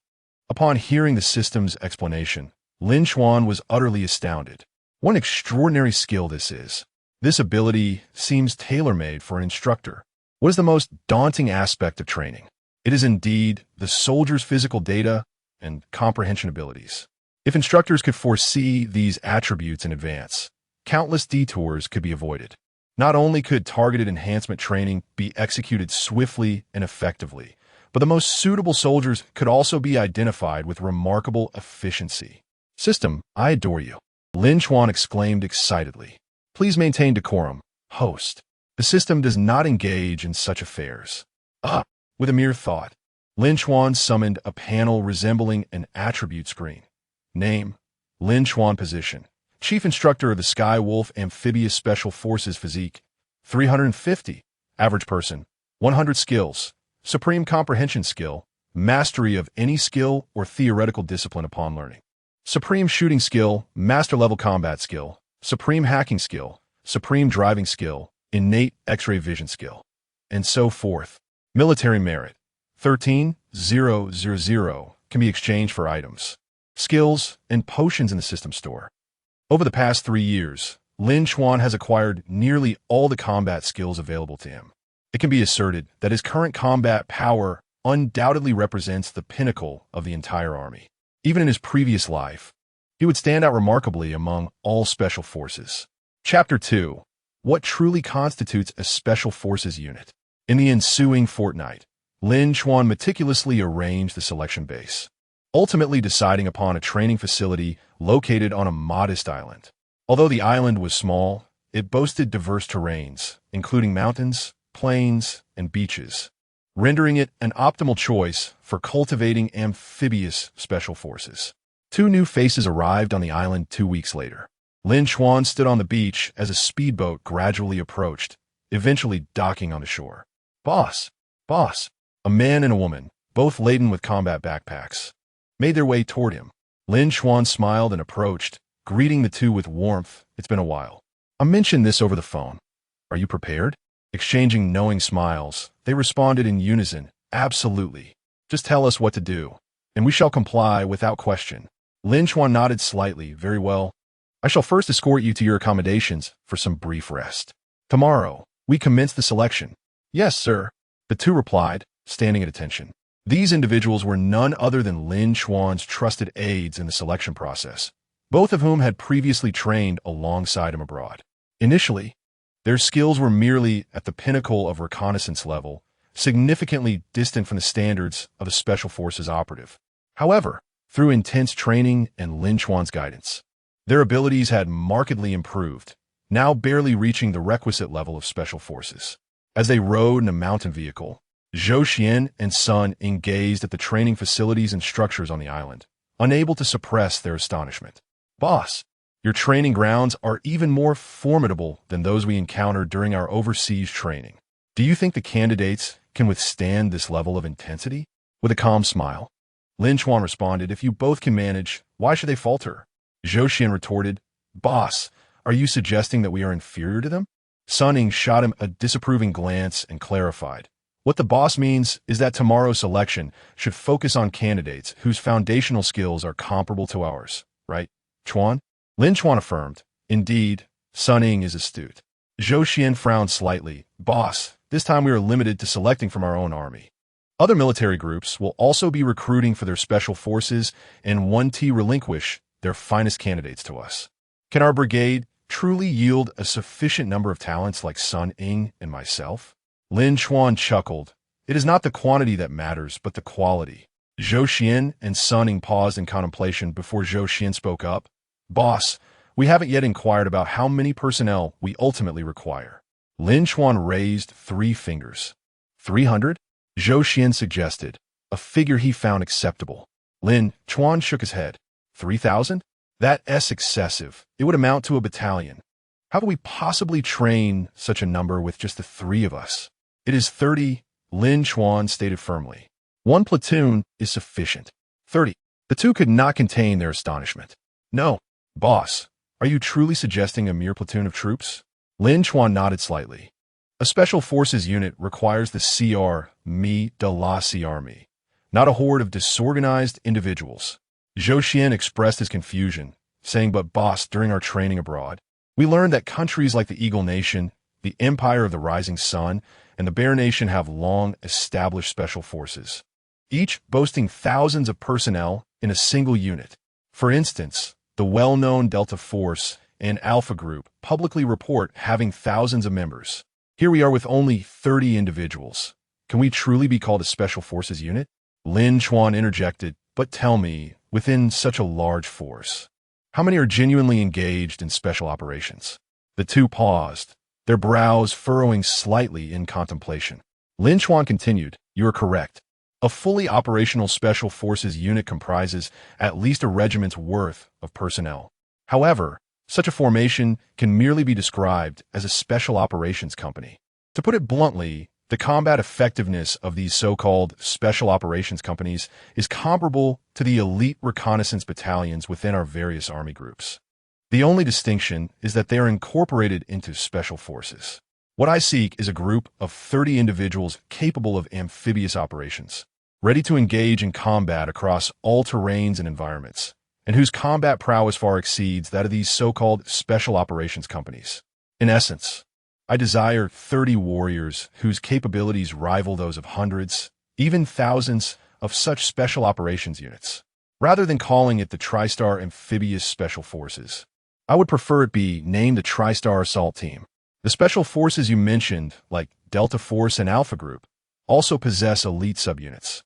Upon hearing the system's explanation, Lin Chuan was utterly astounded. What an extraordinary skill this is. This ability seems tailor-made for an instructor. What is the most daunting aspect of training? It is indeed the soldier's physical data and comprehension abilities. If instructors could foresee these attributes in advance, countless detours could be avoided. Not only could targeted enhancement training be executed swiftly and effectively, but the most suitable soldiers could also be identified with remarkable efficiency. System, I adore you. Lin Chuan exclaimed excitedly. Please maintain decorum, host. The system does not engage in such affairs. With a mere thought, Lin Chuan summoned a panel resembling an attribute screen. Name, Lin Chuan. Position, Chief Instructor of the Skywolf Amphibious Special Forces. Physique, 350. Average person, 100. Skills, Supreme Comprehension Skill, mastery of any skill or theoretical discipline upon learning. Supreme Shooting Skill, Master Level Combat Skill, Supreme Hacking Skill, Supreme Driving Skill, Innate X-ray Vision Skill, and so forth. Military Merit, 13,000, can be exchanged for items, skills, and potions in the system store. Over the past 3 years, Lin Chuan has acquired nearly all the combat skills available to him. It can be asserted that his current combat power undoubtedly represents the pinnacle of the entire army. Even in his previous life, he would stand out remarkably among all special forces. Chapter 2. What truly constitutes a special forces unit? In the ensuing fortnight, Lin Chuan meticulously arranged the selection base, ultimately deciding upon a training facility located on a modest island. Although the island was small, it boasted diverse terrains, including mountains, plains, and beaches, rendering it an optimal choice for cultivating amphibious special forces. 2 new faces arrived on the island 2 weeks later. Lin Chuan stood on the beach as a speedboat gradually approached, eventually docking on the shore. Boss! A man and a woman, both laden with combat backpacks, made their way toward him. Lin Chuan smiled and approached, greeting the two with warmth. It's been a while. I mentioned this over the phone. Are you prepared? Exchanging knowing smiles, they responded in unison. Absolutely. Just tell us what to do, and we shall comply without question. Lin Chuan nodded slightly. Very well. I shall first escort you to your accommodations for some brief rest. Tomorrow, we commence the selection. Yes, sir. The two replied, standing at attention. These individuals were none other than Lin Chuan's trusted aides in the selection process, both of whom had previously trained alongside him abroad. Initially, their skills were merely at the pinnacle of reconnaissance level, significantly distant from the standards of a Special Forces operative. However, through intense training and Lin Chuan's guidance, their abilities had markedly improved, now barely reaching the requisite level of Special Forces. As they rode in a mountain vehicle, Zhou Xian and Sun gazed at the training facilities and structures on the island, unable to suppress their astonishment. Boss, your training grounds are even more formidable than those we encountered during our overseas training. Do you think the candidates can withstand this level of intensity? With a calm smile, Lin Chuan responded, if you both can manage, why should they falter? Zhou Xian retorted, Boss, are you suggesting that we are inferior to them? Sun shot him a disapproving glance and clarified. What the boss means is that tomorrow's selection should focus on candidates whose foundational skills are comparable to ours, right, Chuan? Lin Chuan affirmed. Indeed, Sun is astute. Zhou Xian frowned slightly. Boss, this time we are limited to selecting from our own army. Other military groups will also be recruiting for their special forces and 1T relinquish their finest candidates to us. Can our brigade truly yield a sufficient number of talents like Sun and myself? Lin Chuan chuckled. It is not the quantity that matters, but the quality. Zhou Xian and Sun paused in contemplation before Zhou Xian spoke up. Boss, we haven't yet inquired about how many personnel we ultimately require. Lin Chuan raised 3 fingers. 300? Zhou Xian suggested, a figure he found acceptable. Lin Chuan shook his head. 3,000? That's excessive. It would amount to a battalion. How could we possibly train such a number with just the 3 of us? It is 30, Lin Chuan stated firmly. 1 platoon is sufficient. 30. The two could not contain their astonishment. No, boss, are you truly suggesting a mere platoon of troops? Lin Chuan nodded slightly. A special forces unit requires the CR de la army, not a horde of disorganized individuals. Zhou Xian expressed his confusion, saying, but boss, during our training abroad, we learned that countries like the Eagle Nation, the Empire of the Rising Sun, and the Bear Nation have long established special forces, each boasting thousands of personnel in a single unit. For instance, the well-known Delta Force and Alpha Group publicly report having thousands of members. Here we are with only 30 individuals. Can we truly be called a Special Forces unit? Lin Chuan interjected, but tell me, within such a large force, how many are genuinely engaged in special operations? The two paused, their brows furrowing slightly in contemplation. Lin Chuan continued, you are correct. A fully operational Special Forces unit comprises at least a regiment's worth of personnel. However, such a formation can merely be described as a special operations company. To put it bluntly, the combat effectiveness of these so-called special operations companies is comparable to the elite reconnaissance battalions within our various army groups. The only distinction is that they are incorporated into special forces. What I seek is a group of 30 individuals capable of amphibious operations, ready to engage in combat across all terrains and environments, and whose combat prowess far exceeds that of these so-called special operations companies. In essence, I desire 30 warriors whose capabilities rival those of hundreds, even thousands, of such special operations units. Rather than calling it the TriStar Amphibious Special Forces, I would prefer it be named the TriStar Assault Team. The special forces you mentioned, like Delta Force and Alpha Group, also possess elite subunits,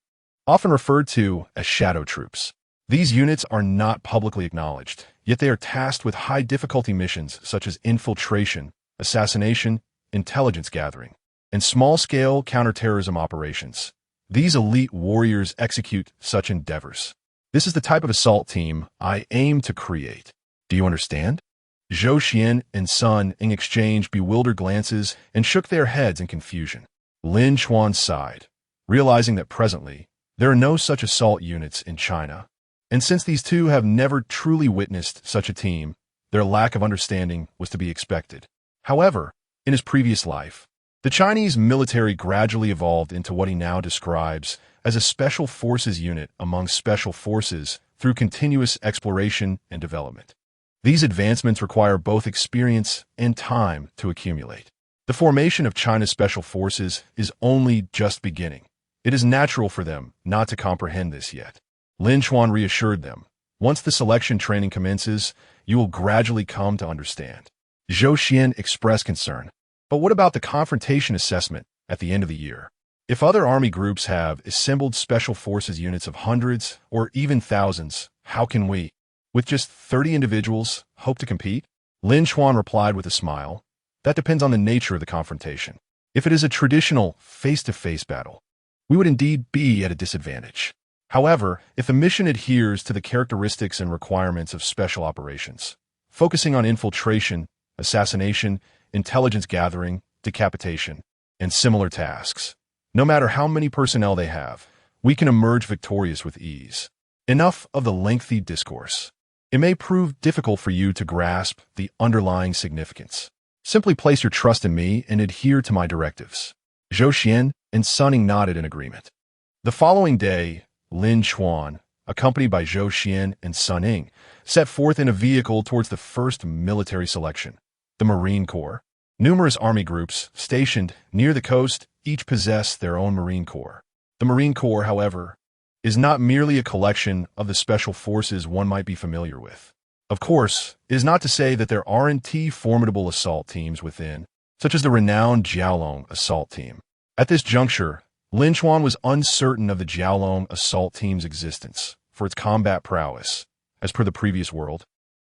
often referred to as shadow troops. These units are not publicly acknowledged, yet they are tasked with high-difficulty missions such as infiltration, assassination, intelligence gathering, and small-scale counterterrorism operations. These elite warriors execute such endeavors. This is the type of assault team I aim to create. Do you understand? Zhou Xian and Sun Ying exchanged bewildered glances and shook their heads in confusion. Lin Chuan sighed, realizing that presently there are no such assault units in China. And since these two have never truly witnessed such a team, their lack of understanding was to be expected. However, in his previous life, the Chinese military gradually evolved into what he now describes as a special forces unit among special forces through continuous exploration and development. These advancements require both experience and time to accumulate. The formation of China's special forces is only just beginning. It is natural for them not to comprehend this yet. Lin Chuan reassured them, once the selection training commences, you will gradually come to understand. Zhou Xian expressed concern. But what about the confrontation assessment at the end of the year? If other army groups have assembled special forces units of hundreds or even thousands, how can we, with just 30 individuals, hope to compete? Lin Chuan replied with a smile. That depends on the nature of the confrontation. If it is a traditional face-to-face battle, we would indeed be at a disadvantage. However, if the mission adheres to the characteristics and requirements of special operations, focusing on infiltration, assassination, intelligence gathering, decapitation, and similar tasks, no matter how many personnel they have, we can emerge victorious with ease. Enough of the lengthy discourse. It may prove difficult for you to grasp the underlying significance. Simply place your trust in me and adhere to my directives. Zhou Xian and Sun Ying nodded in agreement. The following day, Lin Chuan, accompanied by Zhou Xian and Sun Ying, set forth in a vehicle towards the first military selection, the Marine Corps. Numerous army groups stationed near the coast each possess their own Marine Corps. The Marine Corps, however, is not merely a collection of the special forces one might be familiar with. Of course, it is not to say that there aren't formidable assault teams within, such as the renowned Jiaolong assault team. At this juncture, Lin Chuan was uncertain of the Jiaolong assault team's existence, for its combat prowess, as per the previous world,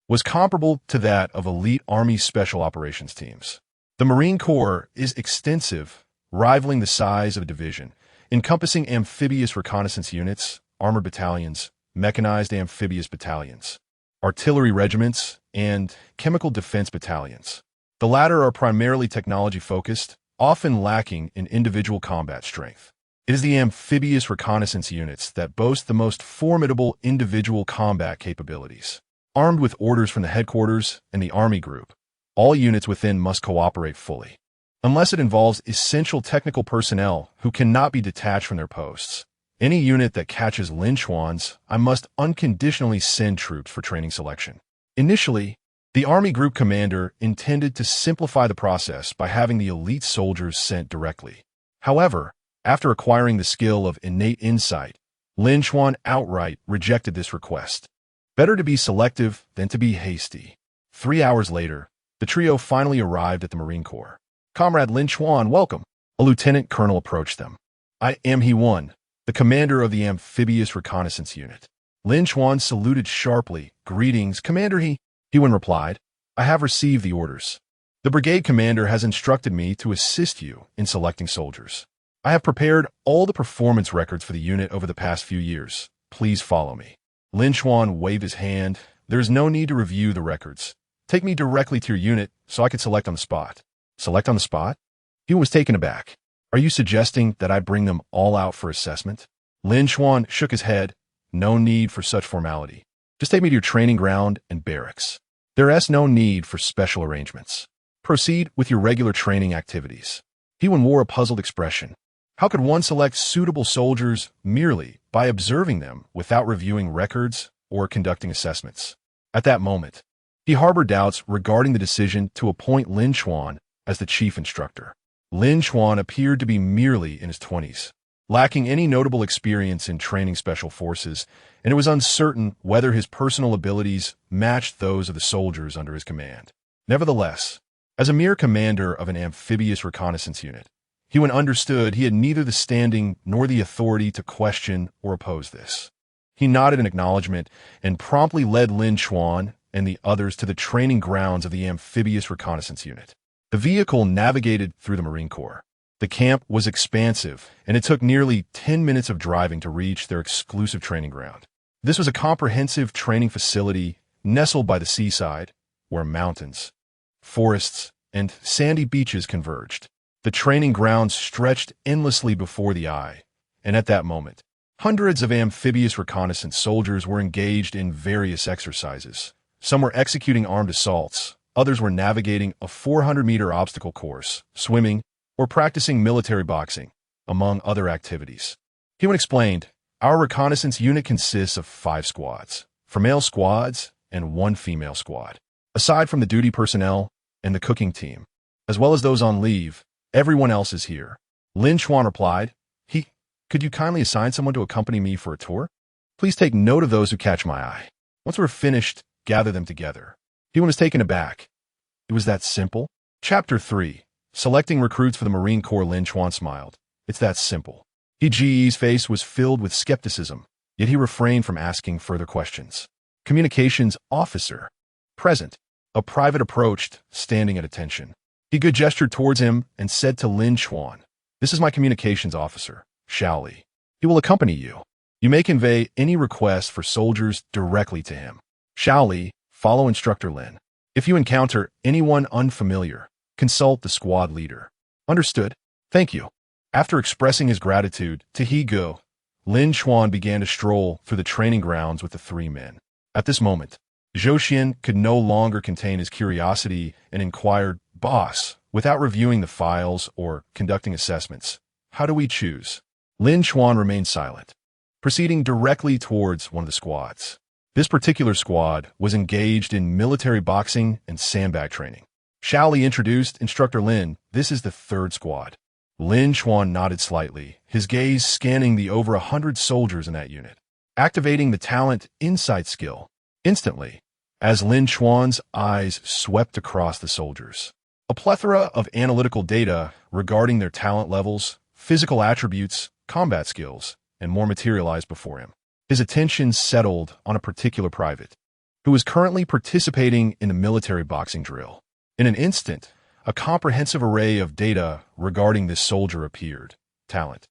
was comparable to that of elite Army special operations teams. The Marine Corps is extensive, rivaling the size of a division, encompassing amphibious reconnaissance units, armored battalions, mechanized amphibious battalions, artillery regiments, and chemical defense battalions. The latter are primarily technology-focused, often lacking in individual combat strength. It is the amphibious reconnaissance units that boast the most formidable individual combat capabilities. Armed with orders from the headquarters and the Army Group, all units within must cooperate fully, unless it involves essential technical personnel who cannot be detached from their posts. Any unit that catches Lin Chuan's, I must unconditionally send troops for training selection. Initially, the Army Group commander intended to simplify the process by having the elite soldiers sent directly. However, after acquiring the skill of innate insight, Lin Chuan outright rejected this request. Better to be selective than to be hasty. 3 hours later, the trio finally arrived at the Marine Corps. Comrade Lin Chuan, welcome. A lieutenant colonel approached them. I am He-1, the commander of the Amphibious Reconnaissance Unit. Lin Chuan saluted sharply. Greetings, Commander He-1 replied. I have received the orders. The brigade commander has instructed me to assist you in selecting soldiers. I have prepared all the performance records for the unit over the past few years. Please follow me. Lin Chuan waved his hand. There is no need to review the records. Take me directly to your unit so I can select on the spot. Select on the spot? He was taken aback. Are you suggesting that I bring them all out for assessment? Lin Chuan shook his head. No need for such formality. Just take me to your training ground and barracks. There is no need for special arrangements. Proceed with your regular training activities. He-1 wore a puzzled expression. How could one select suitable soldiers merely by observing them without reviewing records or conducting assessments? At that moment, he harbored doubts regarding the decision to appoint Lin Chuan as the chief instructor. Lin Chuan appeared to be merely in his 20s, lacking any notable experience in training special forces, and it was uncertain whether his personal abilities matched those of the soldiers under his command. Nevertheless, as a mere commander of an amphibious reconnaissance unit, He-1 understood he had neither the standing nor the authority to question or oppose this. He nodded in acknowledgement and promptly led Lin Chuan and the others to the training grounds of the amphibious reconnaissance unit. The vehicle navigated through the Marine Corps. The camp was expansive, and it took nearly 10 minutes of driving to reach their exclusive training ground. This was a comprehensive training facility nestled by the seaside, where mountains, forests, and sandy beaches converged. The training grounds stretched endlessly before the eye, and at that moment, hundreds of amphibious reconnaissance soldiers were engaged in various exercises. Some were executing armed assaults, others were navigating a 400-meter obstacle course, swimming, or practicing military boxing, among other activities. He-1 explained, our reconnaissance unit consists of 5 squads, 4 male squads and 1 female squad. Aside from the duty personnel and the cooking team, as well as those on leave, everyone else is here. Lin Chuan replied, could you kindly assign someone to accompany me for a tour? Please take note of those who catch my eye. Once we're finished, gather them together. He-1 was taken aback. It was that simple? Chapter 3. Selecting recruits for the Marine Corps. Lin Chuan smiled. It's that simple. He-G's face was filled with skepticism, yet he refrained from asking further questions. Communications officer. Present. A private approached, standing at attention. He-Ge gestured towards him and said to Lin Chuan, this is my communications officer, Xiao Li. He will accompany you. You may convey any request for soldiers directly to him. Xiao Li, follow Instructor Lin. If you encounter anyone unfamiliar, consult the squad leader. Understood? Thank you. After expressing his gratitude to He-Ge, Lin Chuan began to stroll through the training grounds with the 3 men. At this moment, Zhou Xian could no longer contain his curiosity and inquired, Boss, without reviewing the files or conducting assessments, how do we choose? Lin Chuan remained silent, proceeding directly towards one of the squads. This particular squad was engaged in military boxing and sandbag training. Xiao Li introduced Instructor Lin. This is the 3rd squad. Lin Chuan nodded slightly, his gaze scanning the over 100 soldiers in that unit, activating the talent insight skill. Instantly, as Lin Chuan's eyes swept across the soldiers, a plethora of analytical data regarding their talent levels, physical attributes, combat skills, and more materialized before him. His attention settled on a particular private, who was currently participating in a military boxing drill. In an instant, a comprehensive array of data regarding this soldier appeared. Talent.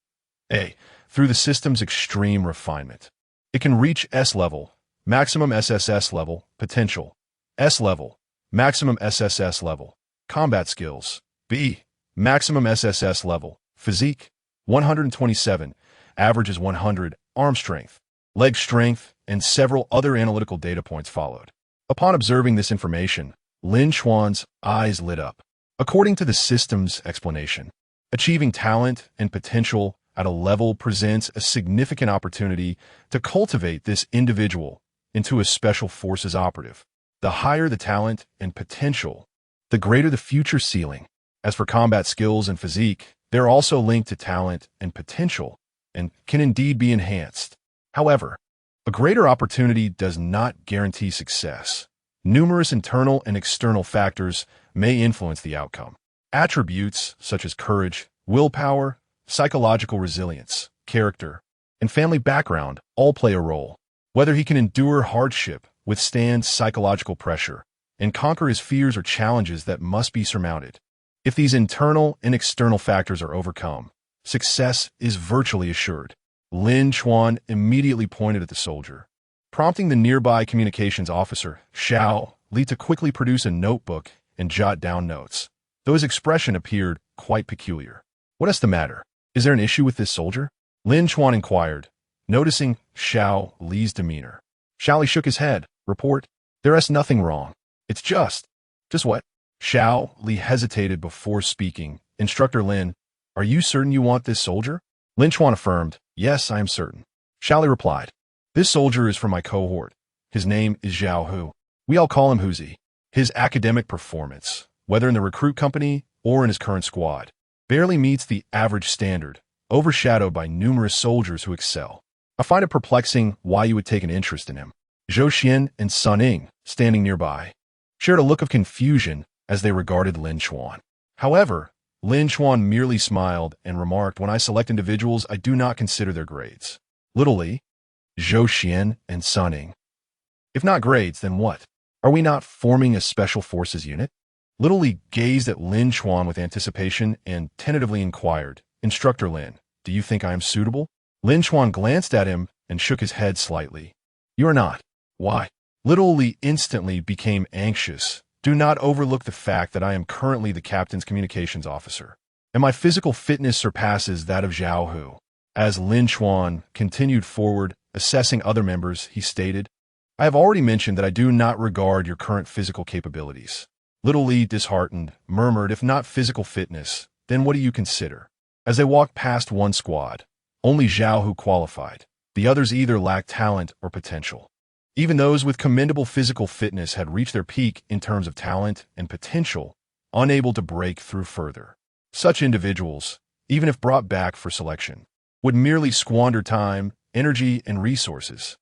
A. Through the system's extreme refinement. It can reach S level, maximum SSS level, potential. S level, maximum SSS level. Combat skills. B. Maximum SSS level. Physique. 127. Average is 100. Arm strength. Leg strength, and several other analytical data points followed. Upon observing this information, Lin Chuan's eyes lit up. According to the system's explanation, achieving talent and potential at a level presents a significant opportunity to cultivate this individual into a special forces operative. The higher the talent and potential, the greater the future ceiling. As for combat skills and physique, they're also linked to talent and potential and can indeed be enhanced. However, A greater opportunity does not guarantee success. Numerous internal and external factors may influence the outcome. Attributes such as courage, willpower, psychological resilience, character, and family background all play a role. Whether he can endure hardship, withstand psychological pressure, and conquer his fears or challenges that must be surmounted. If these internal and external factors are overcome, success is virtually assured. Lin Chuan immediately pointed at the soldier, prompting the nearby communications officer, Xiao Li, to quickly produce a notebook and jot down notes, though his expression appeared quite peculiar. "What is the matter? Is there an issue with this soldier?" Lin Chuan inquired, noticing Xiao Li's demeanor. Xiao Li shook his head. "Report, there is nothing wrong. It's just what?" Xiao Li hesitated before speaking. "Instructor Lin, are you certain you want this soldier?" Lin Chuan affirmed, "Yes, I am certain." Xiao Li replied, "This soldier is from my cohort. His name is Zhao Hu. We all call him Huzi. His academic performance, whether in the recruit company or in his current squad, barely meets the average standard, overshadowed by numerous soldiers who excel. I find it perplexing why you would take an interest in him." Zhou Xian and Sun Ying, standing nearby, shared a look of confusion as they regarded Lin Chuan. However, Lin Chuan merely smiled and remarked, "When I select individuals, I do not consider their grades." Little Li, Zhou Xian, and Sun Ying. "If not grades, then what? Are we not forming a special forces unit?" Little Li gazed at Lin Chuan with anticipation and tentatively inquired, "Instructor Lin, do you think I am suitable?" Lin Chuan glanced at him and shook his head slightly. "You are not." "Why?" Little Li instantly became anxious. "Do not overlook the fact that I am currently the captain's communications officer, and my physical fitness surpasses that of Zhao Hu." As Lin Chuan continued forward, assessing other members, he stated, "I have already mentioned that I do not regard your current physical capabilities." Little Li, disheartened, murmured, "If not physical fitness, then what do you consider?" As they walked past one squad, only Zhao Hu qualified. The others either lacked talent or potential. Even those with commendable physical fitness had reached their peak in terms of talent and potential, unable to break through further. Such individuals, even if brought back for selection, would merely squander time, energy, and resources.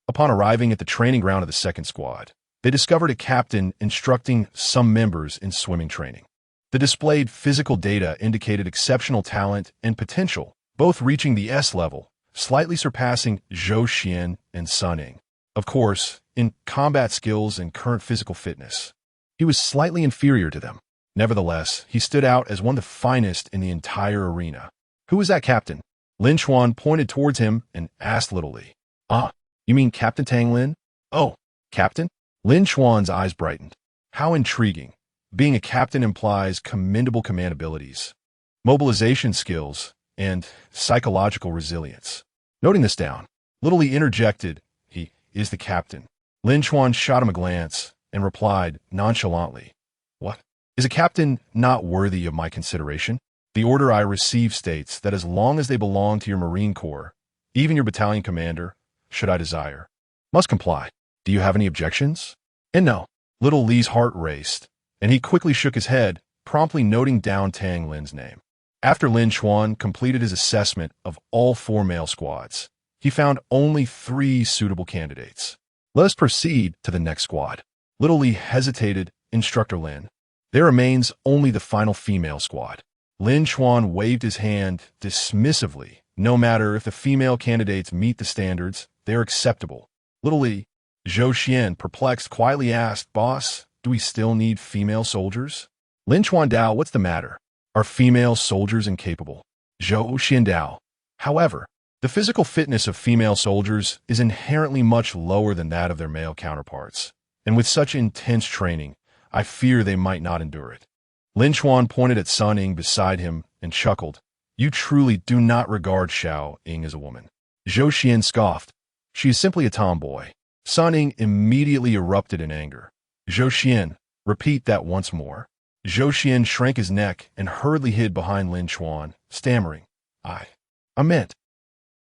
Upon arriving at the training ground of the second squad, they discovered a captain instructing some members in swimming training. The displayed physical data indicated exceptional talent and potential, both reaching the S level, slightly surpassing Zhou Xian and Sun Ying. Of course, in combat skills and current physical fitness, he was slightly inferior to them. Nevertheless, he stood out as one of the finest in the entire arena. "Who is that captain?" Lin Chuan pointed towards him and asked Little Li. "Ah, you mean Captain Tang Lin?" "Oh, captain?" Lin Chuan's eyes brightened. How intriguing. Being a captain implies commendable command abilities, mobilization skills, and psychological resilience. Noting this down, Little Li interjected, "He is the captain." Lin Chuan shot him a glance and replied nonchalantly, "What? Is a captain not worthy of my consideration? The order I receive states that as long as they belong to your Marine Corps, even your battalion commander, should I desire, must comply. Do you have any objections?" And no. Little Li's heart raced, and he quickly shook his head, promptly noting down Tang Lin's name. After Lin Chuan completed his assessment of all 4 male squads, he found only 3 suitable candidates. "Let us proceed to the next squad." Little Li hesitated. "Instructor Lin, there remains only the final female squad." Lin Chuan waved his hand dismissively. "No matter if the female candidates meet the standards, they are acceptable." Little Li, Zhou Xian, perplexed, quietly asked, "Boss, do we still need female soldiers?" Lin Chuan Dao, "What's the matter? Are female soldiers incapable?" Zhou Xian Dao, "However, the physical fitness of female soldiers is inherently much lower than that of their male counterparts, and with such intense training, I fear they might not endure it." Lin Chuan pointed at Sun Ying beside him and chuckled. "You truly do not regard Xiao Ying as a woman." Zhou Xian scoffed. "She is simply a tomboy." Sun Ying immediately erupted in anger. "Zhou Xian, repeat that once more." Zhou Xian shrank his neck and hurriedly hid behind Lin Chuan, stammering, I meant.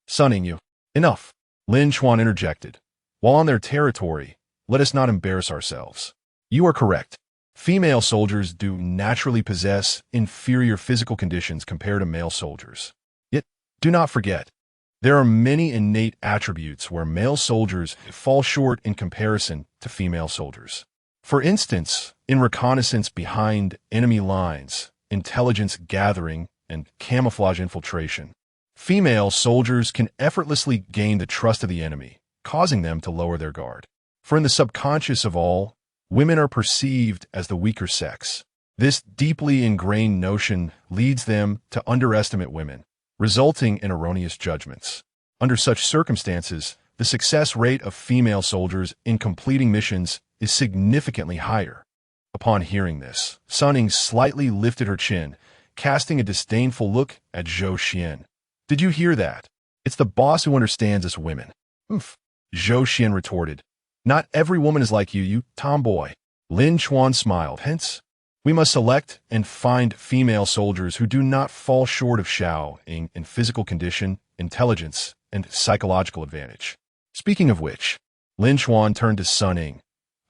Sun Ying, you. Enough." Lin Chuan interjected. "While on their territory, let us not embarrass ourselves. You are correct. Female soldiers do naturally possess inferior physical conditions compared to male soldiers. Yet, do not forget, There are many innate attributes where male soldiers fall short in comparison to female soldiers. For instance, in reconnaissance behind enemy lines, intelligence gathering, and camouflage infiltration, female soldiers can effortlessly gain the trust of the enemy, causing them to lower their guard. For in the subconscious of all, women are perceived as the weaker sex. This deeply ingrained notion leads them to underestimate women, resulting in erroneous judgments. Under such circumstances, the success rate of female soldiers in completing missions is significantly higher. Upon hearing this, Sun Ying slightly lifted her chin, casting a disdainful look at Zhou Xian. "Did you hear that? It's the boss who understands us women." "Oof," Zhou Xian retorted. "Not every woman is like you, you tomboy." Lin Chuan smiled. "Hence, we must select and find female soldiers who do not fall short of Xiao Ying in physical condition, intelligence, and psychological advantage." Speaking of which, Lin Chuan turned to Sun Ying.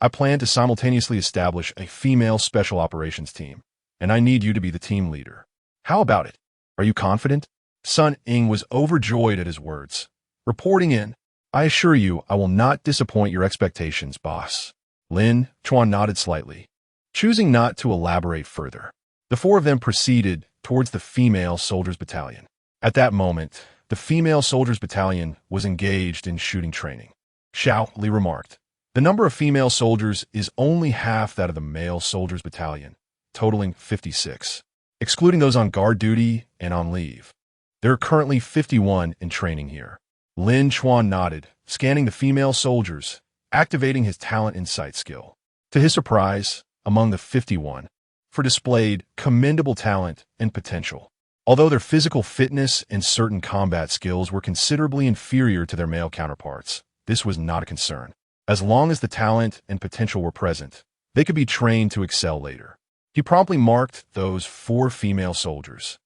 "I plan to simultaneously establish a female special operations team, and I need you to be the team leader. How about it? Are you confident?" Sun Ying was overjoyed at his words. Reporting in, "I assure you I will not disappoint your expectations, boss." Lin Chuan nodded slightly, choosing not to elaborate further. The four of them proceeded towards the female soldiers battalion. At that moment, the female soldiers battalion was engaged in shooting training. Xiao Li remarked, "The number of female soldiers is only half that of the male soldiers battalion, totaling 56, excluding those on guard duty and on leave. There are currently 51 in training here." Lin Chuan nodded, scanning the female soldiers, activating his talent insight skill. To his surprise, among the 51, for displayed commendable talent and potential. Although their physical fitness and certain combat skills were considerably inferior to their male counterparts, this was not a concern. As long as the talent and potential were present, they could be trained to excel later. He promptly marked those 4 female soldiers,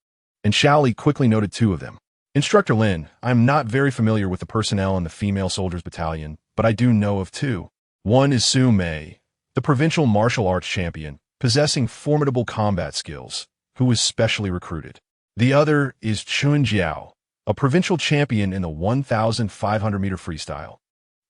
and Xiao Li quickly noted 2 of them. "Instructor Lin, I am not very familiar with the personnel in the female soldiers battalion, but I do know of 2. One is Su Mei, the provincial martial arts champion, possessing formidable combat skills, who was specially recruited. The other is Chun Jiao, a provincial champion in the 1,500-meter freestyle,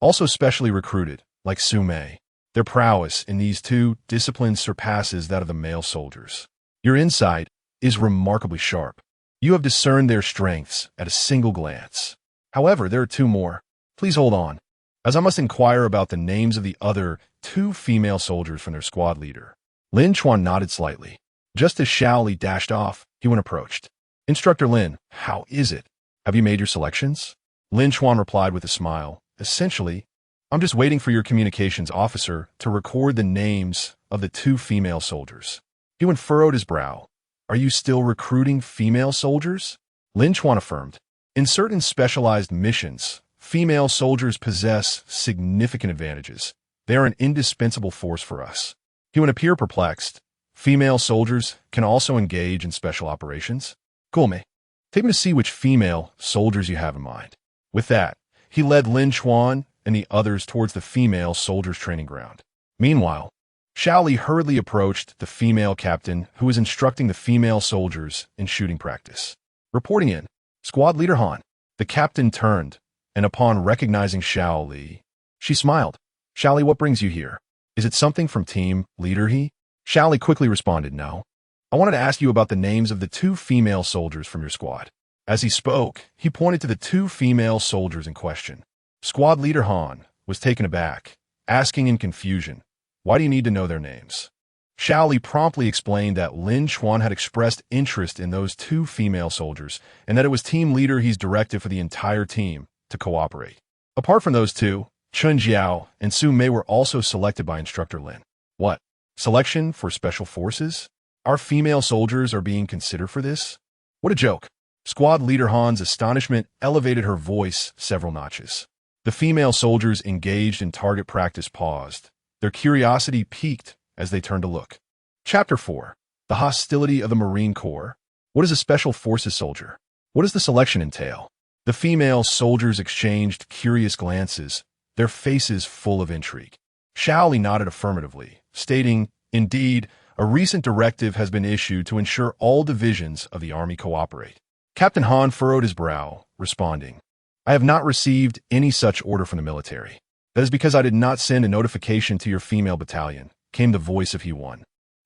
also specially recruited, like Su Mei. Their prowess in these 2 disciplines surpasses that of the male soldiers. Your insight is remarkably sharp. You have discerned their strengths at a single glance. However, there are 2 more. Please hold on, as I must inquire about the names of the other 2 female soldiers from their squad leader." Lin Chuan nodded slightly. Just as Xiao Li dashed off, he approached. "Instructor Lin, how is it? Have you made your selections?" Lin Chuan replied with a smile. "Essentially, I'm just waiting for your communications officer to record the names of the 2 female soldiers." He furrowed his brow. "Are you still recruiting female soldiers?" Lin Chuan affirmed. "In certain specialized missions, female soldiers possess significant advantages. They are an indispensable force for us." He would appear perplexed. "Female soldiers can also engage in special operations?" "Cool, mate. Take me to see which female soldiers you have in mind." With that, he led Lin Chuan and the others towards the female soldiers' training ground. Meanwhile, Xiao Li hurriedly approached the female captain who was instructing the female soldiers in shooting practice. Reporting in, "Squad Leader Han." The captain turned, and upon recognizing Xiao Li, she smiled. "Xiao Li, what brings you here? Is it something from Team Leader He?" Xiao Li quickly responded, "No. I wanted to ask you about the names of the 2 female soldiers from your squad." As he spoke, he pointed to the 2 female soldiers in question. Squad Leader Han was taken aback, asking in confusion, "Why do you need to know their names?" Xiao Li promptly explained that Lin Chuan had expressed interest in those 2 female soldiers, and that it was Team Leader He's directive for the entire team to cooperate. Apart from those 2, Chun Jiao and Su Mei were also selected by Instructor Lin. "What? Selection for Special Forces? Our female soldiers are being considered for this? What a joke." Squad Leader Han's astonishment elevated her voice several notches. The female soldiers engaged in target practice paused. Their curiosity piqued as they turned to look. Chapter 4. The Hostility of the Marine Corps. What is a Special Forces soldier? What does the selection entail? The female soldiers exchanged curious glances, their faces full of intrigue. Xiao Li nodded affirmatively, stating, "Indeed, a recent directive has been issued to ensure all divisions of the Army cooperate." Captain Han furrowed his brow, responding, I have not received any such order from the military. That is because I did not send a notification to your female battalion, came the voice of He-1.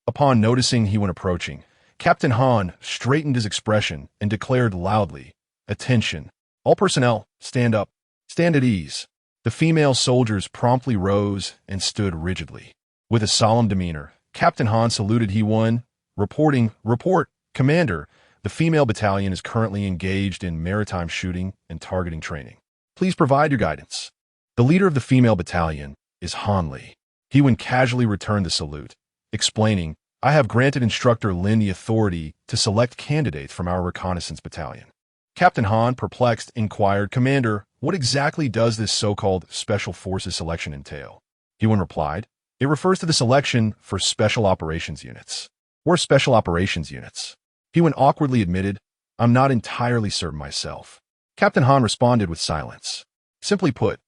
Upon noticing He-1 approaching, Captain Han straightened his expression and declared loudly, "Attention! All personnel, stand up. Stand at ease." The female soldiers promptly rose and stood rigidly. With a solemn demeanor, Captain Han saluted He-1, reporting, "Report, Commander. The female battalion is currently engaged in maritime shooting and targeting training. Please provide your guidance." The leader of the female battalion is Han Li. He-1 casually returned the salute, explaining, "I have granted Instructor Lin the authority to select candidates from our reconnaissance battalion." Captain Han, perplexed, inquired, "Commander, what exactly does this so-called Special Forces selection entail?" He-1 replied, "It refers to the selection for Special Operations Units." "We're Special Operations Units." He-1 awkwardly admitted, "I'm not entirely certain myself." Captain Han responded with silence. Simply put,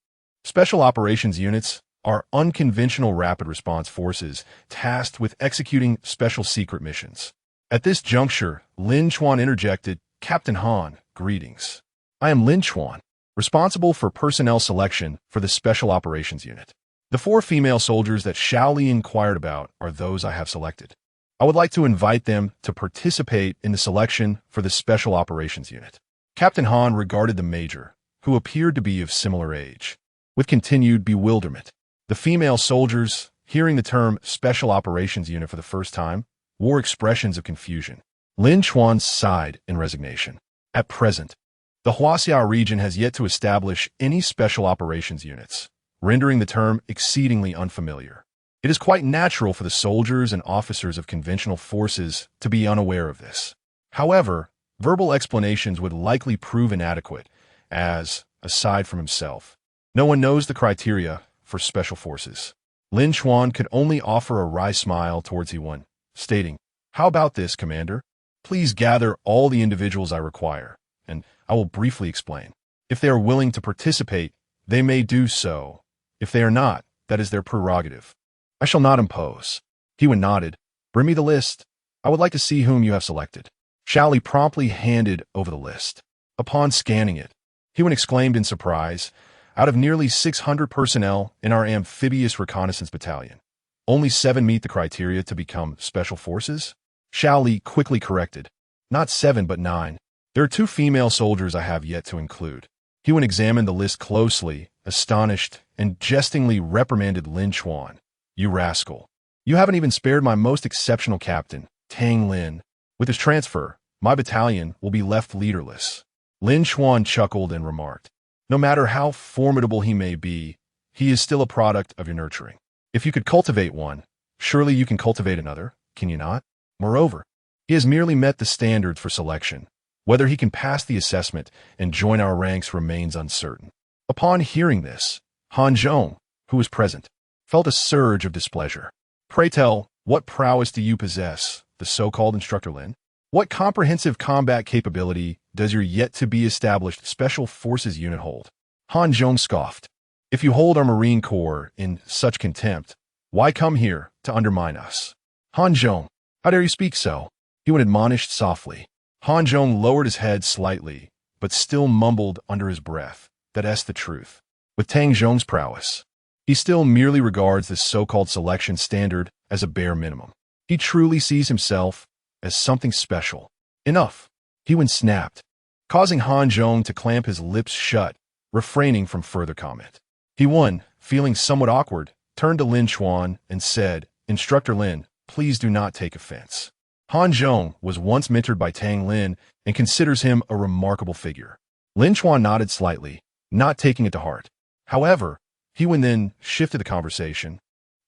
Special Operations Units are unconventional rapid response forces tasked with executing special secret missions. At this juncture, Lin Chuan interjected, "Captain Han, greetings. I am Lin Chuan, responsible for personnel selection for the Special Operations Unit. The 4 female soldiers that Xiao Li inquired about are those I have selected. I would like to invite them to participate in the selection for the Special Operations Unit." Captain Han regarded the major, who appeared to be of similar age, with continued bewilderment. The female soldiers, hearing the term Special Operations Unit for the first time, wore expressions of confusion. Lin Chuan sighed in resignation. At present, the Huaxia region has yet to establish any Special Operations Units, rendering the term exceedingly unfamiliar. It is quite natural for the soldiers and officers of conventional forces to be unaware of this. However, verbal explanations would likely prove inadequate, as, aside from himself, no one knows the criteria for special forces. Lin Chuan could only offer a wry smile towards He-1, stating, "How about this, Commander? Please gather all the individuals I require, and I will briefly explain. If they are willing to participate, they may do so. If they are not, that is their prerogative. I shall not impose." He-1 nodded. "Bring me the list. I would like to see whom you have selected." Xiao Li promptly handed over the list. Upon scanning it, He-1 exclaimed in surprise, "Out of nearly 600 personnel in our amphibious reconnaissance battalion, only 7 meet the criteria to become special forces?" Xiao Li quickly corrected, "Not 7, but 9. There are 2 female soldiers I have yet to include." He-1 examined the list closely, astonished, and jestingly reprimanded Lin Chuan. "You rascal. You haven't even spared my most exceptional captain, Tang Lin. With his transfer, my battalion will be left leaderless." Lin Chuan chuckled and remarked, "No matter how formidable he may be, he is still a product of your nurturing. If you could cultivate one, surely you can cultivate another, can you not? Moreover, he has merely met the standards for selection. Whether he can pass the assessment and join our ranks remains uncertain." Upon hearing this, Han Zhong, who was present, felt a surge of displeasure. "Pray tell, what prowess do you possess, the so-called Instructor Lin? What comprehensive combat capability does your yet-to-be-established Special Forces unit hold?" Han Zhong scoffed. "If you hold our Marine Corps in such contempt, why come here to undermine us?" "Han Zhong, how dare you speak so?" He-1 admonished softly. Han Zhong lowered his head slightly, but still mumbled under his breath, "That's the truth. With Tang Zhong's prowess, he still merely regards this so-called selection standard as a bare minimum. He truly sees himself as something special." "Enough," He-1 snapped, causing Han Zhong to clamp his lips shut, refraining from further comment. He-1, feeling somewhat awkward, turned to Lin Chuan and said, "Instructor Lin, please do not take offense. Han Zhong was once mentored by Tang Lin and considers him a remarkable figure." Lin Chuan nodded slightly, not taking it to heart. However, He-1 then shifted the conversation,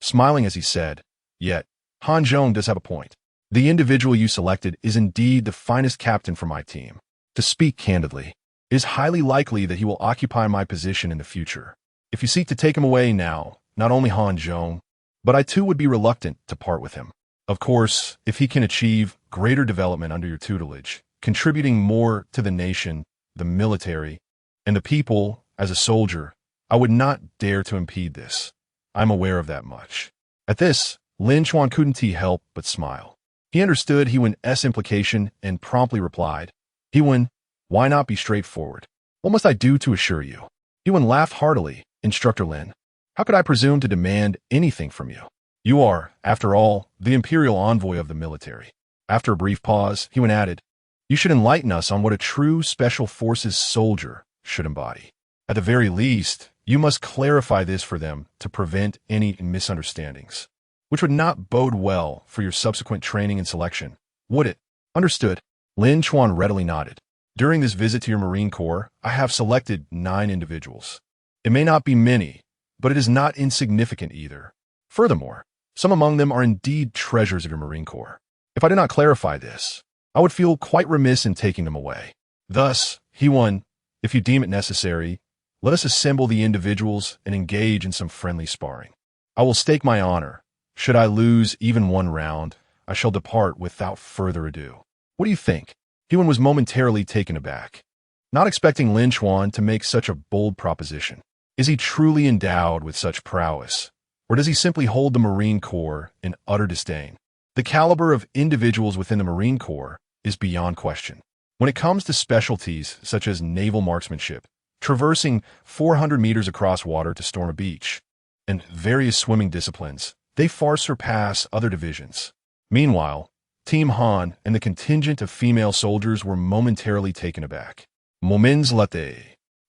smiling as he said, "Yet, Han Zhong does have a point. The individual you selected is indeed the finest captain for my team. To speak candidly, it is highly likely that he will occupy my position in the future. If you seek to take him away now, not only Han Zhong, but I too would be reluctant to part with him. Of course, if he can achieve greater development under your tutelage, contributing more to the nation, the military, and the people as a soldier, I would not dare to impede this. I'm aware of that much." At this, Lin Chuan couldn't help but smile. He understood He-1's implication and promptly replied, "He-1, why not be straightforward? What must I do to assure you? Yuan laughed heartily. Instructor Lin, how could I presume to demand anything from you? You are, after all, the imperial envoy of the military. After a brief pause, Yuan added, you should enlighten us on what a true Special Forces soldier should embody. At the very least, you must clarify this for them to prevent any misunderstandings, which would not bode well for your subsequent training and selection, would it? Understood. Lin Chuan readily nodded. During this visit to your Marine Corps, I have selected 9 individuals. It may not be many, but it is not insignificant either. Furthermore, some among them are indeed treasures of your Marine Corps. If I did not clarify this, I would feel quite remiss in taking them away. Thus, Yuan, if you deem it necessary, let us assemble the individuals and engage in some friendly sparring. I will stake my honor. Should I lose even one round, I shall depart without further ado. What do you think? Yuan was momentarily taken aback, not expecting Lin Chuan to make such a bold proposition. Is he truly endowed with such prowess, or does he simply hold the Marine Corps in utter disdain? The caliber of individuals within the Marine Corps is beyond question. When it comes to specialties such as naval marksmanship, traversing 400 meters across water to storm a beach, and various swimming disciplines, they far surpass other divisions. Meanwhile, Team Han and the contingent of female soldiers were momentarily taken aback. Moments later,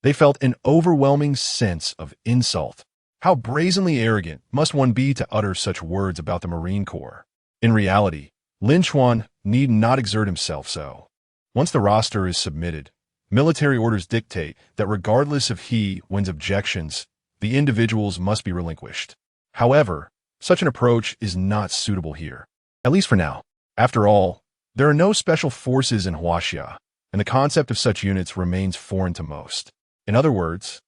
they felt an overwhelming sense of insult. How brazenly arrogant must one be to utter such words about the Marine Corps? In reality, Lin Chuan need not exert himself so. Once the roster is submitted, military orders dictate that regardless of Yuan's objections, the individuals must be relinquished. However, such an approach is not suitable here, at least for now. After all, there are no special forces in Huaxia, and the concept of such units remains foreign to most. In other words,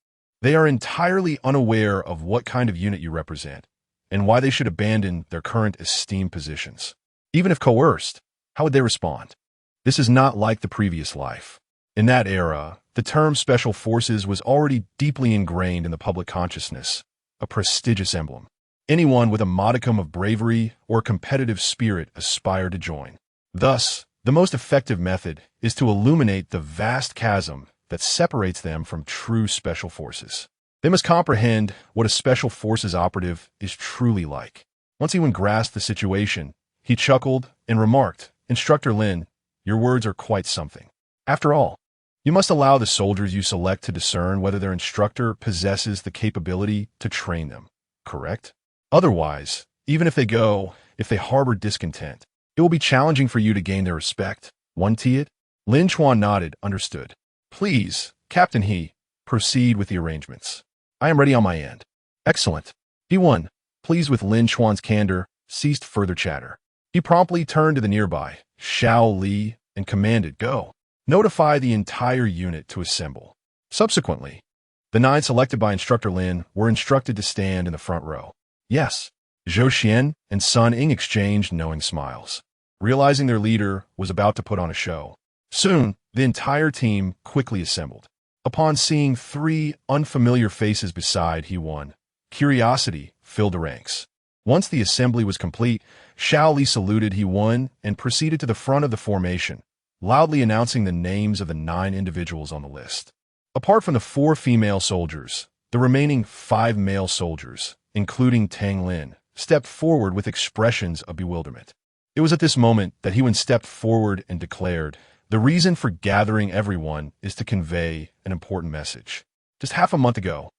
they are entirely unaware of what kind of unit you represent, and why they should abandon their current esteemed positions. Even if coerced, how would they respond? This is not like the previous life. In that era, the term Special Forces was already deeply ingrained in the public consciousness, a prestigious emblem. Anyone with a modicum of bravery or competitive spirit aspired to join. Thus, the most effective method is to illuminate the vast chasm that separates them from true Special Forces. They must comprehend what a Special Forces operative is truly like. Once Yuan grasped the situation, he chuckled and remarked, Instructor Lin, your words are quite something. After all, you must allow the soldiers you select to discern whether their instructor possesses the capability to train them, correct? Otherwise, even if they harbor discontent, it will be challenging for you to gain their respect, won't it? Lin Chuan nodded, understood. Please, Captain He, proceed with the arrangements. I am ready on my end. Excellent. Yuan, pleased with Lin Chuan's candor, ceased further chatter. He promptly turned to the nearby Xiao Li and commanded, go. Notify the entire unit to assemble. Subsequently, the 9 selected by Instructor Lin were instructed to stand in the front row. Yes, Zhou Xian and Sun Ying exchanged knowing smiles, realizing their leader was about to put on a show. Soon, the entire team quickly assembled. Upon seeing 3 unfamiliar faces beside Yuan, curiosity filled the ranks. Once the assembly was complete, Xiao Li saluted Yuan and proceeded to the front of the formation, loudly announcing the names of the 9 individuals on the list. Apart from the 4 female soldiers, the remaining 5 male soldiers, including Tang Lin, stepped forward with expressions of bewilderment. It was at this moment that Yuan stepped forward and declared, the reason for gathering everyone is to convey an important message. Just half a month ago,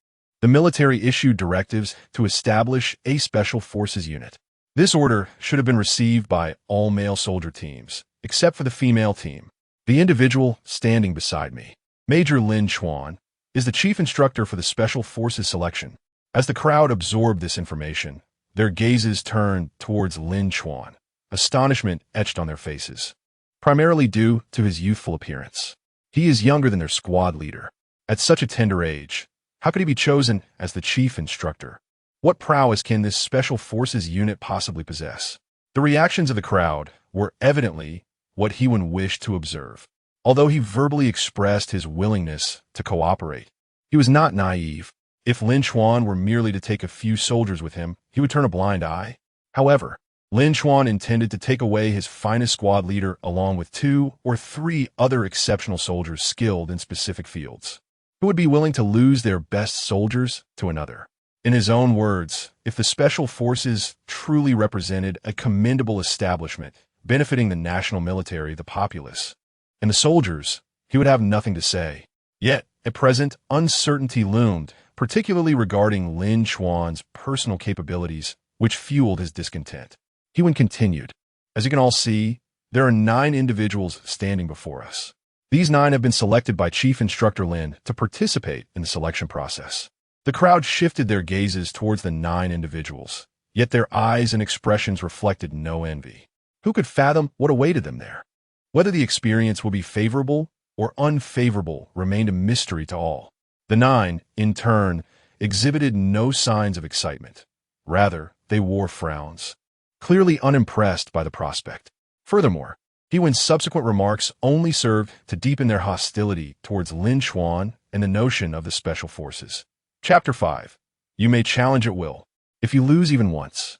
the military issued directives to establish a Special Forces unit. This order should have been received by all male soldier teams, except for the female team. The individual standing beside me, Major Lin Chuan, is the Chief Instructor for the Special Forces selection. As the crowd absorbed this information, their gazes turned towards Lin Chuan, astonishment etched on their faces, primarily due to his youthful appearance. He is younger than their squad leader. At such a tender age, how could he be chosen as the Chief Instructor? What prowess can this Special Forces unit possibly possess? The reactions of the crowd were evidently what Yuan wished to observe. Although he verbally expressed his willingness to cooperate, he was not naive. If Lin Chuan were merely to take a few soldiers with him, he would turn a blind eye. However, Lin Chuan intended to take away his finest squad leader along with 2 or 3 other exceptional soldiers skilled in specific fields. who would be willing to lose their best soldiers to another. In his own words, if the Special Forces truly represented a commendable establishment, benefiting the national military, the populace, and the soldiers, he would have nothing to say. Yet, at present, uncertainty loomed, particularly regarding Lin Chuan's personal capabilities, which fueled his discontent. He continued, "As you can all see, there are 9 individuals standing before us. These 9 have been selected by Chief Instructor Lin to participate in the selection process." The crowd shifted their gazes towards the 9 individuals, yet their eyes and expressions reflected no envy. Who could fathom what awaited them there? Whether the experience will be favorable or unfavorable remained a mystery to all. The 9, in turn, exhibited no signs of excitement. Rather, they wore frowns, clearly unimpressed by the prospect. Furthermore, Hewen's subsequent remarks only served to deepen their hostility towards Lin Chuan and the notion of the Special Forces. Chapter 5. You may challenge at will. If you lose even once,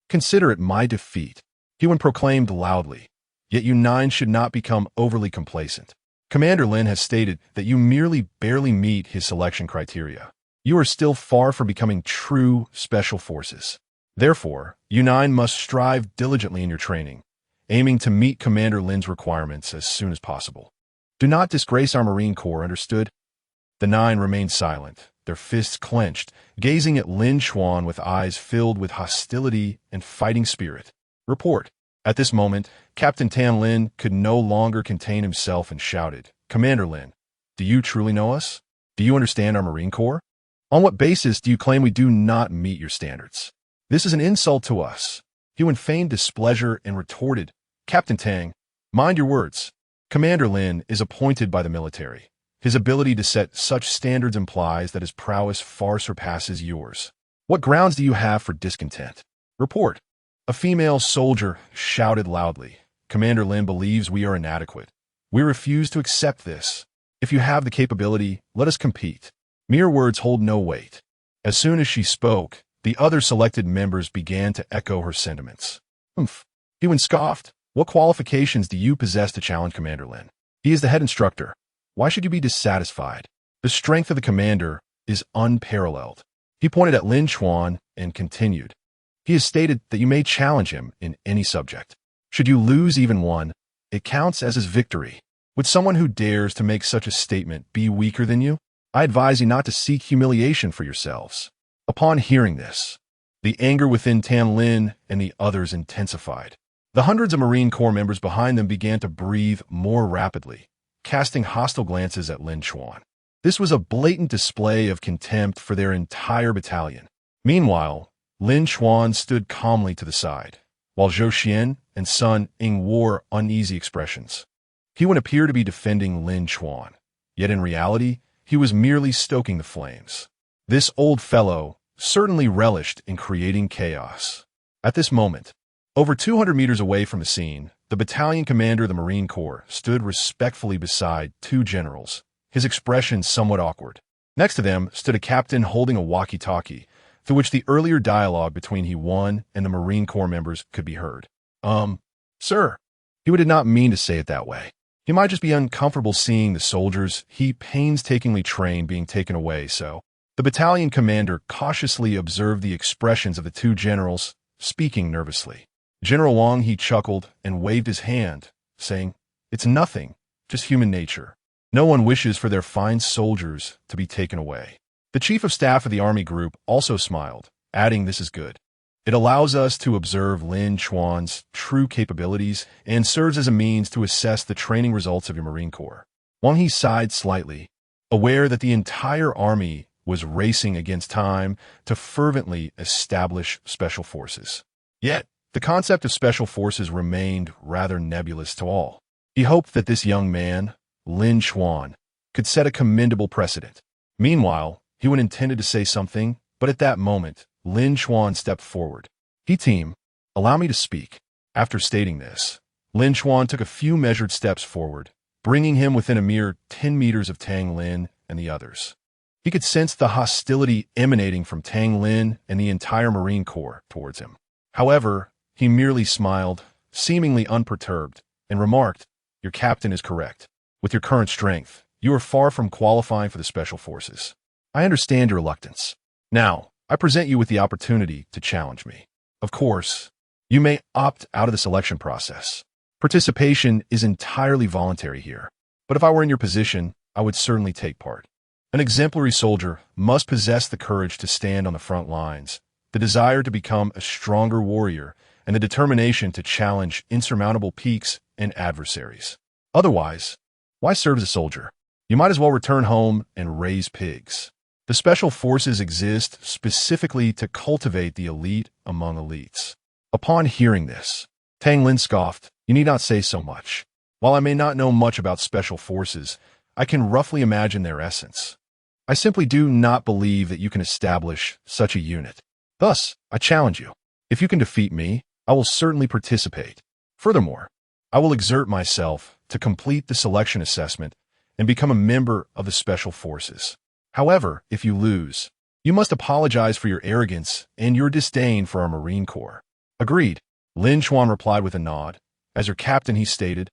consider it my defeat, Hewen proclaimed loudly. Yet you 9 should not become overly complacent. Commander Lin has stated that you merely barely meet his selection criteria. You are still far from becoming true Special Forces. Therefore, you 9 must strive diligently in your training, aiming to meet Commander Lin's requirements as soon as possible. Do not disgrace our Marine Corps, understood? The 9 remained silent, their fists clenched, gazing at Lin Chuan with eyes filled with hostility and fighting spirit. Report. At this moment, Captain Tan Lin could no longer contain himself and shouted, "Commander Lin, do you truly know us? Do you understand our Marine Corps? On what basis do you claim we do not meet your standards? This is an insult to us." Hewen feigned displeasure and retorted, "Captain Tang, mind your words. Commander Lin is appointed by the military. His ability to set such standards implies that his prowess far surpasses yours. What grounds do you have for discontent? Report." A female soldier shouted loudly, "Commander Lin believes we are inadequate. We refuse to accept this. If you have the capability, let us compete. Mere words hold no weight." As soon as she spoke, the other selected members began to echo her sentiments. "Humph." Hewen scoffed. "What qualifications do you possess to challenge Commander Lin? He is the head instructor. Why should you be dissatisfied? The strength of the commander is unparalleled." He pointed at Lin Chuan and continued, "He has stated that you may challenge him in any subject. Should you lose even one, it counts as his victory. Would someone who dares to make such a statement be weaker than you? I advise you not to seek humiliation for yourselves." Upon hearing this, the anger within Tan Lin and the others intensified. The hundreds of Marine Corps members behind them began to breathe more rapidly, casting hostile glances at Lin Chuan. This was a blatant display of contempt for their entire battalion. Meanwhile, Lin Chuan stood calmly to the side, while Zhou Xian and Sun Ying wore uneasy expressions. He would appear to be defending Lin Chuan, yet in reality, he was merely stoking the flames. This old fellow certainly relished in creating chaos. At this moment, over 200 meters away from the scene, the battalion commander of the Marine Corps stood respectfully beside 2 generals, his expression somewhat awkward. Next to them stood a captain holding a walkie-talkie, through which the earlier dialogue between He-1 and the Marine Corps members could be heard. Sir." He did not mean to say it that way. He might just be uncomfortable seeing the soldiers he painstakingly trained being taken away, so the battalion commander cautiously observed the expressions of the 2 generals, speaking nervously. General Wang, he chuckled and waved his hand, saying, "It's nothing, just human nature. No one wishes for their fine soldiers to be taken away." The Chief of Staff of the Army Group also smiled, adding, "This is good. It allows us to observe Lin Chuan's true capabilities and serves as a means to assess the training results of your Marine Corps." Wang He sighed slightly, aware that the entire army was racing against time to fervently establish Special Forces. Yet, the concept of Special Forces remained rather nebulous to all. He hoped that this young man, Lin Chuan, could set a commendable precedent. Meanwhile, he intended to say something, but at that moment, Lin Chuan stepped forward. "Team, allow me to speak." After stating this, Lin Chuan took a few measured steps forward, bringing him within a mere 10 meters of Tang Lin and the others. He could sense the hostility emanating from Tang Lin and the entire Marine Corps towards him. However, he merely smiled, seemingly unperturbed, and remarked, "Your captain is correct. With your current strength, you are far from qualifying for the Special Forces. I understand your reluctance. Now, I present you with the opportunity to challenge me. Of course, you may opt out of the selection process. Participation is entirely voluntary here. But if I were in your position, I would certainly take part. An exemplary soldier must possess the courage to stand on the front lines, the desire to become a stronger warrior, and the determination to challenge insurmountable peaks and adversaries. Otherwise, why serve as a soldier? You might as well return home and raise pigs. The Special Forces exist specifically to cultivate the elite among elites. Upon hearing this, Tang Lin scoffed, "You need not say so much. While I may not know much about Special Forces, I can roughly imagine their essence. I simply do not believe that you can establish such a unit. Thus, I challenge you. If you can defeat me, I will certainly participate. Furthermore, I will exert myself to complete the selection assessment and become a member of the Special Forces. However, if you lose, you must apologize for your arrogance and your disdain for our Marine Corps." "Agreed," Lin Chuan replied with a nod. As your captain, he stated,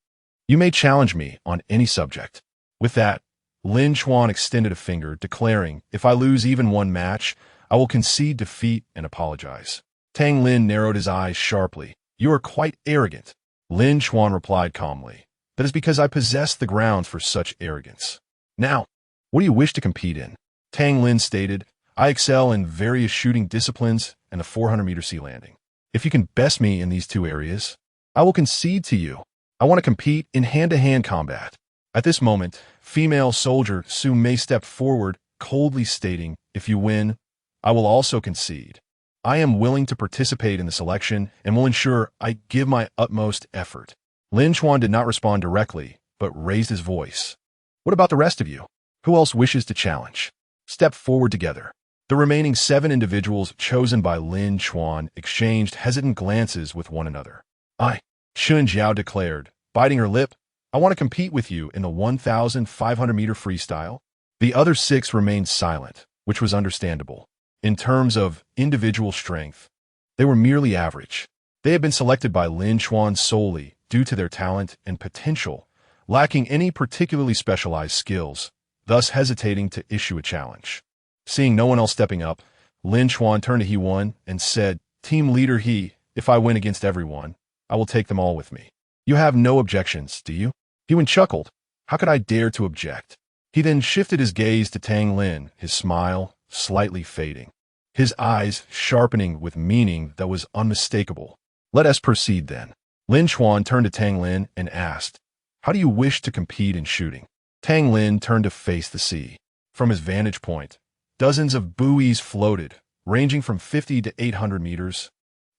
"You may challenge me on any subject." With that, Lin Chuan extended a finger, declaring, "If I lose even one match, I will concede defeat and apologize." Tang Lin narrowed his eyes sharply. "You are quite arrogant." Lin Chuan replied calmly, "That is because I possess the grounds for such arrogance." "Now, what do you wish to compete in?" Tang Lin stated, "I excel in various shooting disciplines and the 400-meter sea landing. If you can best me in these two areas, I will concede to you. I want to compete in hand-to-hand combat." At this moment, female soldier Su Mei stepped forward, coldly stating, "If you win, I will also concede. I am willing to participate in the selection and will ensure I give my utmost effort." Lin Chuan did not respond directly, but raised his voice. "What about the rest of you? Who else wishes to challenge? Step forward together." The remaining 7 individuals chosen by Lin Chuan exchanged hesitant glances with one another. "I," Chun Jiao declared, biting her lip, "I want to compete with you in the 1,500-meter freestyle." The other 6 remained silent, which was understandable. In terms of individual strength, they were merely average. They had been selected by Lin Chuan solely due to their talent and potential, lacking any particularly specialized skills, thus hesitating to issue a challenge. Seeing no one else stepping up, Lin Chuan turned to He Wen and said, "Team leader He, if I win against everyone, I will take them all with me. You have no objections, do you?" He Wen chuckled. "How could I dare to object?" He then shifted his gaze to Tang Lin, his smile slightly fading, his eyes sharpening with meaning that was unmistakable. "Let us proceed then." Lin Chuan turned to Tang Lin and asked, "How do you wish to compete in shooting?" Tang Lin turned to face the sea. From his vantage point, dozens of buoys floated, ranging from 50 to 800 meters,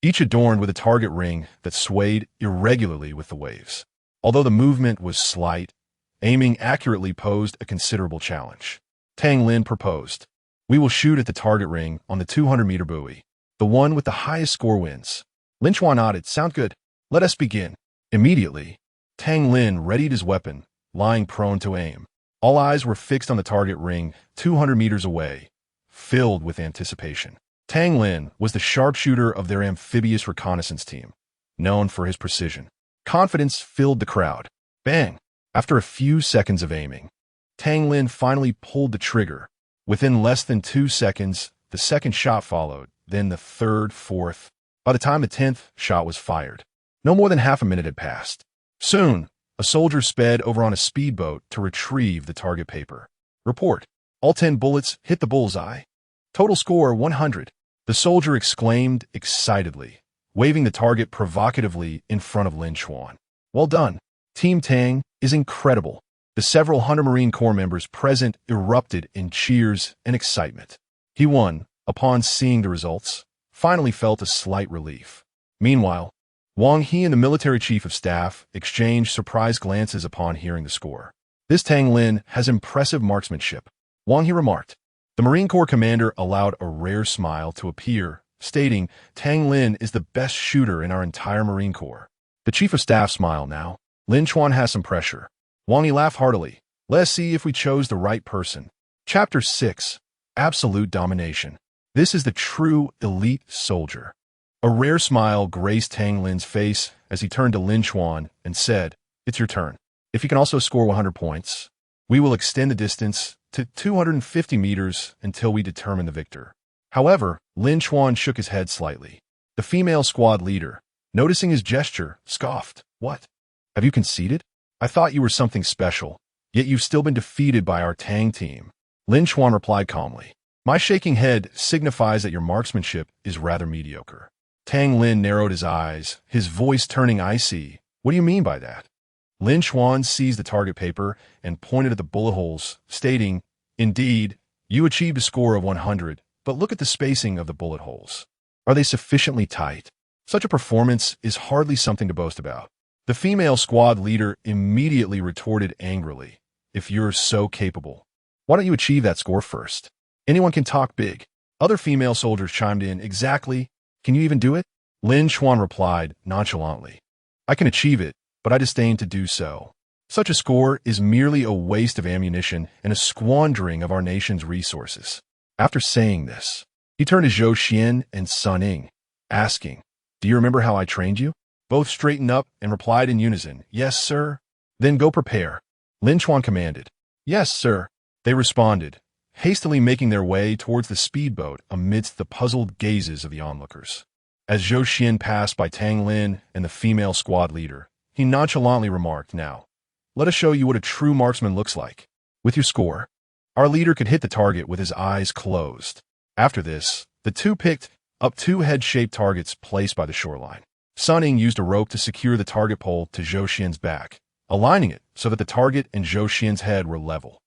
each adorned with a target ring that swayed irregularly with the waves. Although the movement was slight, aiming accurately posed a considerable challenge. Tang Lin proposed, "We will shoot at the target ring on the 200-meter buoy. The one with the highest score wins." Lin Chuan nodded. "Sound good. Let us begin." Immediately, Tang Lin readied his weapon, lying prone to aim. All eyes were fixed on the target ring 200 meters away, filled with anticipation. Tang Lin was the sharpshooter of their amphibious reconnaissance team, known for his precision. Confidence filled the crowd. Bang! After a few seconds of aiming, Tang Lin finally pulled the trigger. Within less than 2 seconds, the second shot followed, then the third, fourth. By the time the 10th shot was fired, no more than half a minute had passed. Soon, a soldier sped over on a speedboat to retrieve the target paper. "Report. All 10 bullets hit the bullseye. Total score 100. The soldier exclaimed excitedly, waving the target provocatively in front of Lin Chuan. "Well done. Team Tang is incredible." The several 100 Marine Corps members present erupted in cheers and excitement. He Wen, upon seeing the results, finally felt a slight relief. Meanwhile, Wang He and the military chief of staff exchanged surprised glances upon hearing the score. "This Tang Lin has impressive marksmanship," Wang He remarked. The Marine Corps commander allowed a rare smile to appear, stating, "Tang Lin is the best shooter in our entire Marine Corps." The chief of staff smiled now. "Lin Chuan has some pressure." Wang He laughed heartily. "Let's see if we chose the right person." Chapter 6. Absolute Domination. This is the true elite soldier. A rare smile graced Tang Lin's face as he turned to Lin Chuan and said, "It's your turn. If you can also score 100 points, We will extend the distance to 250 meters until we determine the victor. However, Lin Chuan shook his head slightly. The female squad leader, noticing his gesture, scoffed. What? Have you conceded? I thought you were something special, yet you've still been defeated by our Tang team. Lin Chuan replied calmly. My shaking head signifies that your marksmanship is rather mediocre. Tang Lin narrowed his eyes, his voice turning icy. What do you mean by that? Lin Chuan seized the target paper and pointed at the bullet holes, stating, Indeed, you achieved a score of 100, but look at the spacing of the bullet holes. Are they sufficiently tight? Such a performance is hardly something to boast about. The female squad leader immediately retorted angrily, If you're so capable, why don't you achieve that score first? Anyone can talk big. Other female soldiers chimed in, Exactly. Can you even do it? Lin Chuan replied nonchalantly. I can achieve it, but I disdain to do so. Such a score is merely a waste of ammunition and a squandering of our nation's resources. After saying this, he turned to Zhou Xian and Sun Ying, asking, Do you remember how I trained you? Both straightened up and replied in unison, Yes, sir. Then go prepare. Lin Chuan commanded. Yes, sir. They responded, hastily making their way towards the speedboat amidst the puzzled gazes of the onlookers. As Zhou Xian passed by Tang Lin and the female squad leader, he nonchalantly remarked, Now, let us show you what a true marksman looks like. With your score, our leader could hit the target with his eyes closed. After this, the two picked up two head-shaped targets placed by the shoreline. Sun Ying used a rope to secure the target pole to Zhou Xian's back, aligning it so that the target and Zhou Xian's head were level,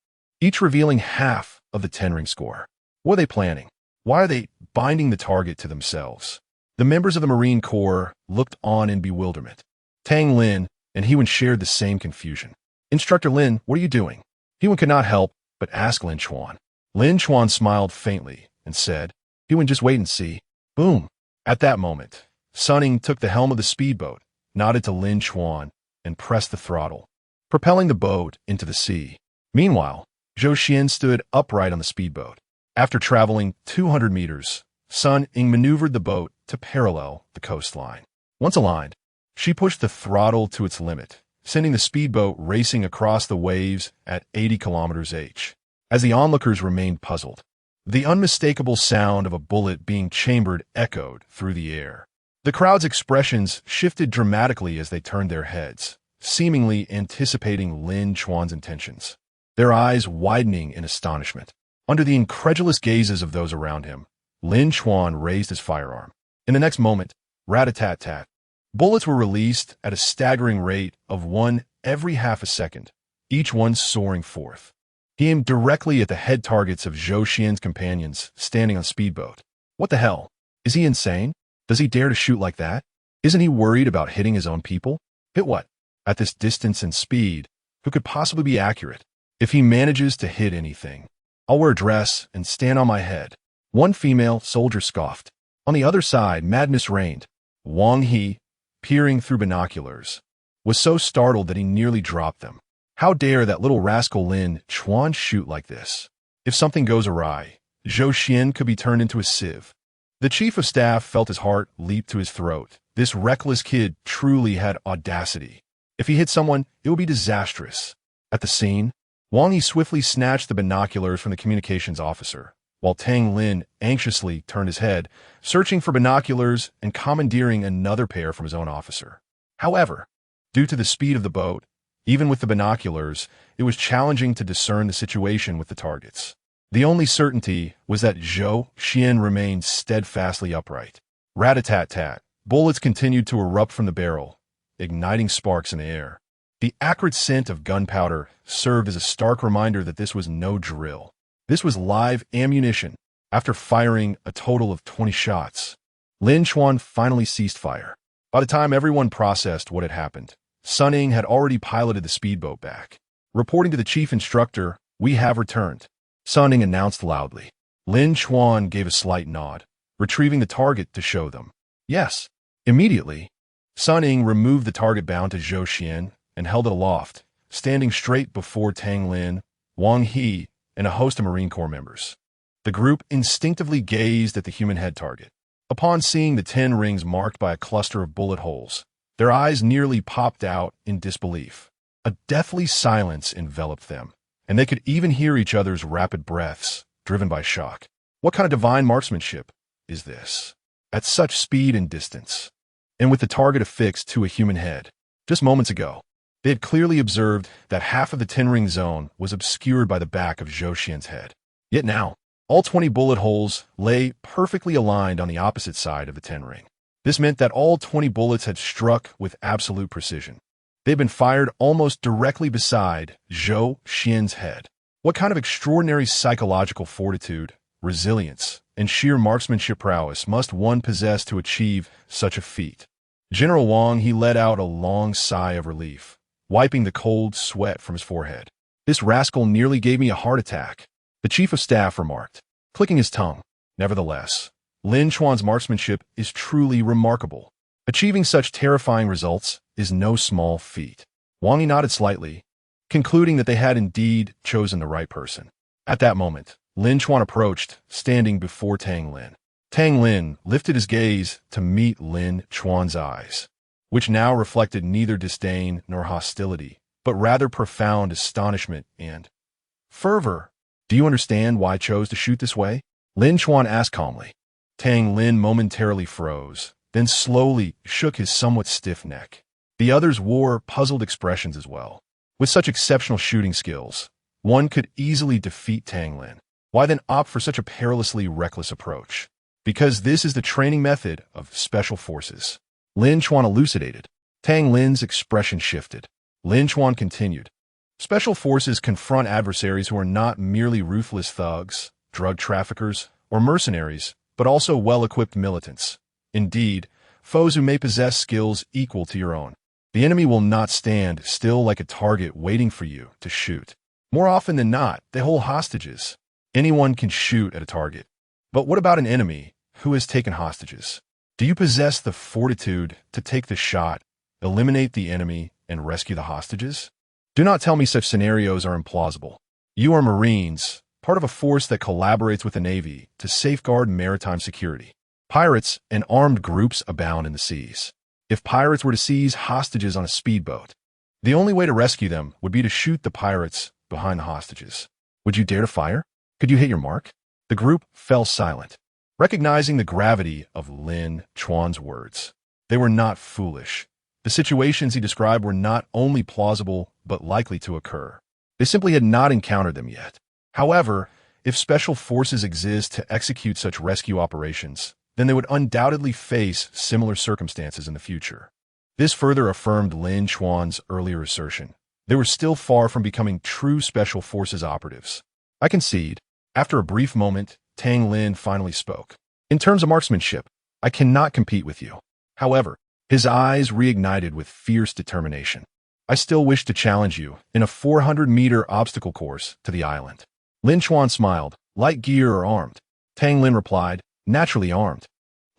each revealing half of the 10-ring score. What are they planning? Why are they binding the target to themselves? The members of the Marine Corps looked on in bewilderment. Tang Lin and Hewen shared the same confusion. Instructor Lin, what are you doing? Hewen could not help but ask Lin Chuan. Lin Chuan smiled faintly and said, Hewen, just wait and see. Boom. At that moment, Sun Ying took the helm of the speedboat, nodded to Lin Chuan, and pressed the throttle, propelling the boat into the sea. Meanwhile, Zhou Xian stood upright on the speedboat. After traveling 200 meters, Sun Ying maneuvered the boat to parallel the coastline. Once aligned, she pushed the throttle to its limit, sending the speedboat racing across the waves at 80 kilometers h. As the onlookers remained puzzled, the unmistakable sound of a bullet being chambered echoed through the air. The crowd's expressions shifted dramatically as they turned their heads, seemingly anticipating Lin Chuan's intentions, their eyes widening in astonishment. Under the incredulous gazes of those around him, Lin Chuan raised his firearm. In the next moment, rat-a-tat-tat, bullets were released at a staggering rate of one every half a second, each one soaring forth. He aimed directly at the head targets of Zhou Xian's companions standing on the speedboat. What the hell? Is he insane? Does he dare to shoot like that? Isn't he worried about hitting his own people? Hit what? At this distance and speed, who could possibly be accurate? If he manages to hit anything, I'll wear a dress and stand on my head. One female soldier scoffed. On the other side, madness reigned. Wang He, peering through binoculars, was so startled that he nearly dropped them. How dare that little rascal Lin Chuan shoot like this? If something goes awry, Zhou Xian could be turned into a sieve. The chief of staff felt his heart leap to his throat. This reckless kid truly had audacity. If he hit someone, it would be disastrous. At the scene, Wang Yi swiftly snatched the binoculars from the communications officer, while Tang Lin anxiously turned his head, searching for binoculars and commandeering another pair from his own officer. However, due to the speed of the boat, even with the binoculars, it was challenging to discern the situation with the targets. The only certainty was that Zhou Xian remained steadfastly upright. Rat-a-tat-tat, bullets continued to erupt from the barrel, igniting sparks in the air. The acrid scent of gunpowder served as a stark reminder that this was no drill. This was live ammunition. After firing a total of 20 shots, Lin Chuan finally ceased fire. By the time everyone processed what had happened, Sun Ying had already piloted the speedboat back. Reporting to the chief instructor, we have returned, Sun Ying announced loudly. Lin Chuan gave a slight nod, retrieving the target to show them. Yes. Immediately, Sun Ying removed the target bound to Zhou Xian and held it aloft, standing straight before Tang Lin, Wang He, and a host of Marine Corps members. The group instinctively gazed at the human head target. Upon seeing the 10 rings marked by a cluster of bullet holes, their eyes nearly popped out in disbelief. A deathly silence enveloped them, and they could even hear each other's rapid breaths, driven by shock. What kind of divine marksmanship is this? At such speed and distance, and with the target affixed to a human head. Just moments ago, they had clearly observed that half of the 10-ring zone was obscured by the back of Zhou Xian's head. Yet now, all 20 bullet holes lay perfectly aligned on the opposite side of the 10-ring. This meant that all 20 bullets had struck with absolute precision. They had been fired almost directly beside Zhou Xian's head. What kind of extraordinary psychological fortitude, resilience, and sheer marksmanship prowess must one possess to achieve such a feat? General Wang, he let out a long sigh of relief, wiping the cold sweat from his forehead. This rascal nearly gave me a heart attack, the Chief of Staff remarked, clicking his tongue. Nevertheless, Lin Chuan's marksmanship is truly remarkable. Achieving such terrifying results is no small feat. Wang nodded slightly, concluding that they had indeed chosen the right person. At that moment, Lin Chuan approached, standing before Tang Lin. Tang Lin lifted his gaze to meet Lin Chuan's eyes, which now reflected neither disdain nor hostility, but rather profound astonishment and fervor. Do you understand why I chose to shoot this way? Lin Chuan asked calmly. Tang Lin momentarily froze, then slowly shook his somewhat stiff neck. The others wore puzzled expressions as well. With such exceptional shooting skills, one could easily defeat Tang Lin. Why then opt for such a perilously reckless approach? Because this is the training method of Special Forces. Lin Chuan elucidated. Tang Lin's expression shifted. Lin Chuan continued. Special Forces confront adversaries who are not merely ruthless thugs, drug traffickers, or mercenaries, but also well-equipped militants. Indeed, foes who may possess skills equal to your own. The enemy will not stand still like a target waiting for you to shoot. More often than not, they hold hostages. Anyone can shoot at a target. But what about an enemy who has taken hostages? Do you possess the fortitude to take the shot, eliminate the enemy, and rescue the hostages? Do not tell me such scenarios are implausible. You are Marines, part of a force that collaborates with the Navy to safeguard maritime security. Pirates and armed groups abound in the seas. If pirates were to seize hostages on a speedboat, the only way to rescue them would be to shoot the pirates behind the hostages. Would you dare to fire? Could you hit your mark? The group fell silent, recognizing the gravity of Lin Chuan's words. They were not foolish. The situations he described were not only plausible, but likely to occur. They simply had not encountered them yet. However, if Special Forces exist to execute such rescue operations, then they would undoubtedly face similar circumstances in the future. This further affirmed Lin Chuan's earlier assertion. They were still far from becoming true Special Forces operatives. I concede. After a brief moment, Tang Lin finally spoke. In terms of marksmanship, I cannot compete with you. However, his eyes reignited with fierce determination. I still wish to challenge you in a 400-meter obstacle course to the island. Lin Chuan smiled. Light gear or armed? Tang Lin replied, naturally armed.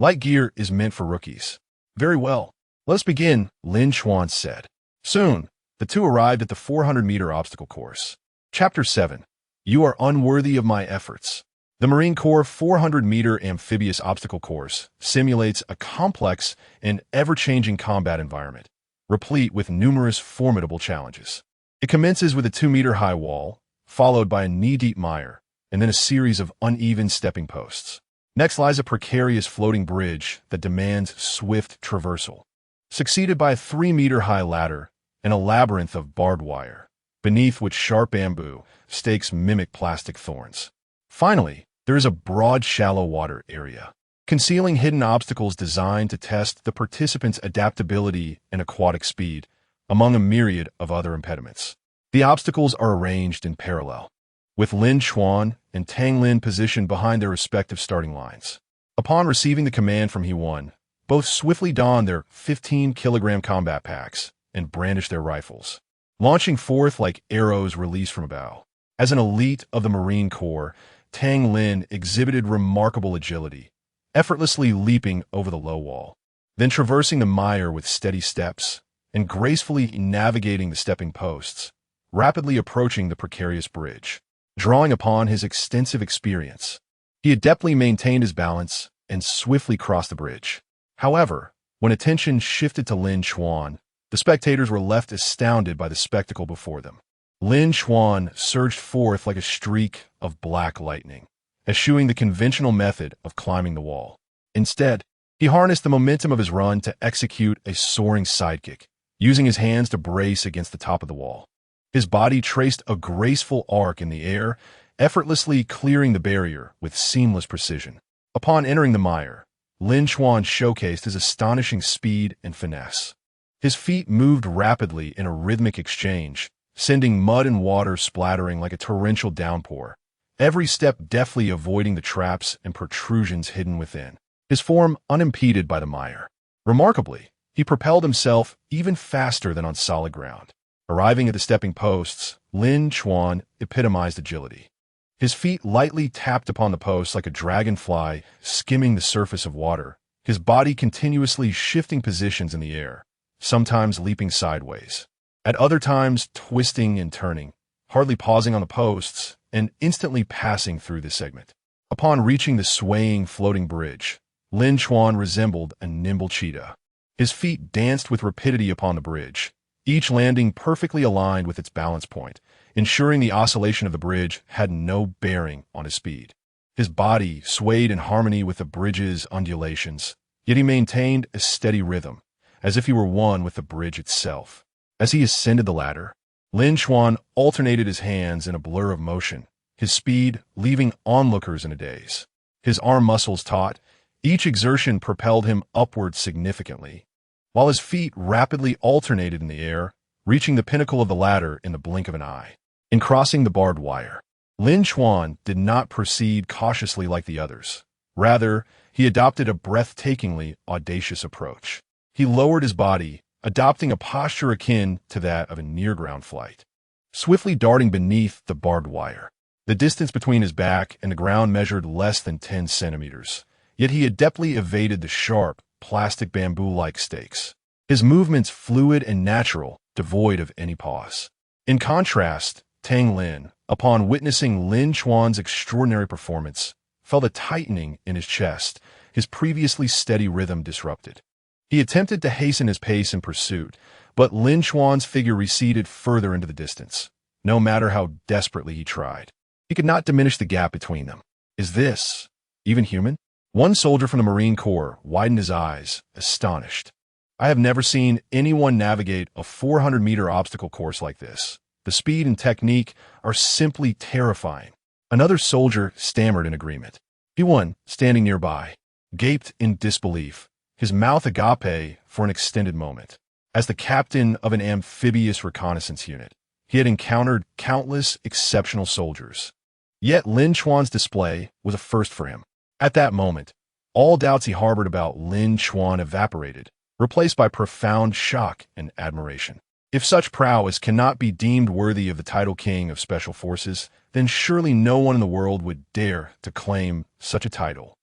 Light gear is meant for rookies. Very well. Let us begin, Lin Chuan said. Soon, the two arrived at the 400-meter obstacle course. Chapter 7. You are unworthy of my efforts. The Marine Corps 400-meter amphibious obstacle course simulates a complex and ever-changing combat environment, replete with numerous formidable challenges. It commences with a 2-meter-high wall, followed by a knee-deep mire, and then a series of uneven stepping posts. Next lies a precarious floating bridge that demands swift traversal, succeeded by a 3-meter-high ladder and a labyrinth of barbed wire, beneath which sharp bamboo stakes mimic plastic thorns. Finally, there is a broad shallow water area, concealing hidden obstacles designed to test the participants' adaptability and aquatic speed, among a myriad of other impediments. The obstacles are arranged in parallel, with Lin Chuan and Tang Lin positioned behind their respective starting lines. Upon receiving the command from He-1, both swiftly donned their 15-kilogram combat packs and brandished their rifles, launching forth like arrows released from a bow. As an elite of the Marine Corps, Tang Lin exhibited remarkable agility, effortlessly leaping over the low wall, then traversing the mire with steady steps and gracefully navigating the stepping posts, rapidly approaching the precarious bridge. Drawing upon his extensive experience, he adeptly maintained his balance and swiftly crossed the bridge. However, when attention shifted to Lin Chuan, the spectators were left astounded by the spectacle before them. Lin Chuan surged forth like a streak of black lightning, eschewing the conventional method of climbing the wall. Instead, he harnessed the momentum of his run to execute a soaring sidekick, using his hands to brace against the top of the wall. His body traced a graceful arc in the air, effortlessly clearing the barrier with seamless precision. Upon entering the mire, Lin Chuan showcased his astonishing speed and finesse. His feet moved rapidly in a rhythmic exchange, sending mud and water splattering like a torrential downpour, every step deftly avoiding the traps and protrusions hidden within, his form unimpeded by the mire. Remarkably, he propelled himself even faster than on solid ground. Arriving at the stepping posts, Lin Chuan epitomized agility. His feet lightly tapped upon the posts like a dragonfly skimming the surface of water, his body continuously shifting positions in the air, sometimes leaping sideways, at other times twisting and turning, hardly pausing on the posts, and instantly passing through the segment. Upon reaching the swaying, floating bridge, Lin Chuan resembled a nimble cheetah. His feet danced with rapidity upon the bridge, each landing perfectly aligned with its balance point, ensuring the oscillation of the bridge had no bearing on his speed. His body swayed in harmony with the bridge's undulations, yet he maintained a steady rhythm, as if he were one with the bridge itself. As he ascended the ladder, Lin Chuan alternated his hands in a blur of motion, his speed leaving onlookers in a daze. His arm muscles taut, each exertion propelled him upward significantly, while his feet rapidly alternated in the air, reaching the pinnacle of the ladder in the blink of an eye. In crossing the barbed wire, Lin Chuan did not proceed cautiously like the others. Rather, he adopted a breathtakingly audacious approach. He lowered his body, adopting a posture akin to that of a near-ground flight, swiftly darting beneath the barbed wire. The distance between his back and the ground measured less than 10 centimeters, yet he adeptly evaded the sharp, plastic bamboo-like stakes. His movements fluid and natural, devoid of any pause. In contrast, Tang Lin, upon witnessing Lin Chuan's extraordinary performance, felt a tightening in his chest, his previously steady rhythm disrupted. He attempted to hasten his pace in pursuit, but Lin Chuan's figure receded further into the distance, no matter how desperately he tried. He could not diminish the gap between them. Is this even human? One soldier from the Marine Corps widened his eyes, astonished. I have never seen anyone navigate a 400-meter obstacle course like this. The speed and technique are simply terrifying. Another soldier stammered in agreement. One, standing nearby, gaped in disbelief, his mouth agape for an extended moment. As the captain of an amphibious reconnaissance unit, he had encountered countless exceptional soldiers. Yet Lin Chuan's display was a first for him. At that moment, all doubts he harbored about Lin Chuan evaporated, replaced by profound shock and admiration. If such prowess cannot be deemed worthy of the title king of Special Forces, then surely no one in the world would dare to claim such a title.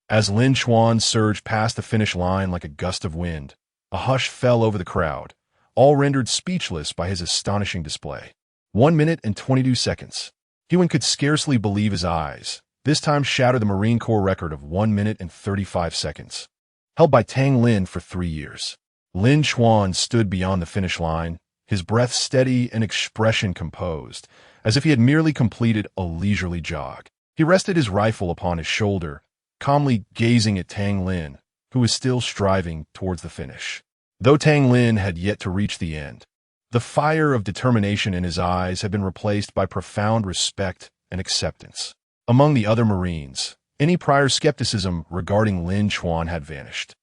As Lin Chuan surged past the finish line like a gust of wind, a hush fell over the crowd, all rendered speechless by his astonishing display. 1 minute and 22 seconds. Hewan could scarcely believe his eyes. This time shattered the Marine Corps record of 1 minute and 35 seconds, held by Tang Lin for 3 years. Lin Chuan stood beyond the finish line, his breath steady and expression composed, as if he had merely completed a leisurely jog. He rested his rifle upon his shoulder, calmly gazing at Tang Lin, who was still striving towards the finish. Though Tang Lin had yet to reach the end, the fire of determination in his eyes had been replaced by profound respect and acceptance. Among the other Marines, any prior skepticism regarding Lin Chuan had vanished.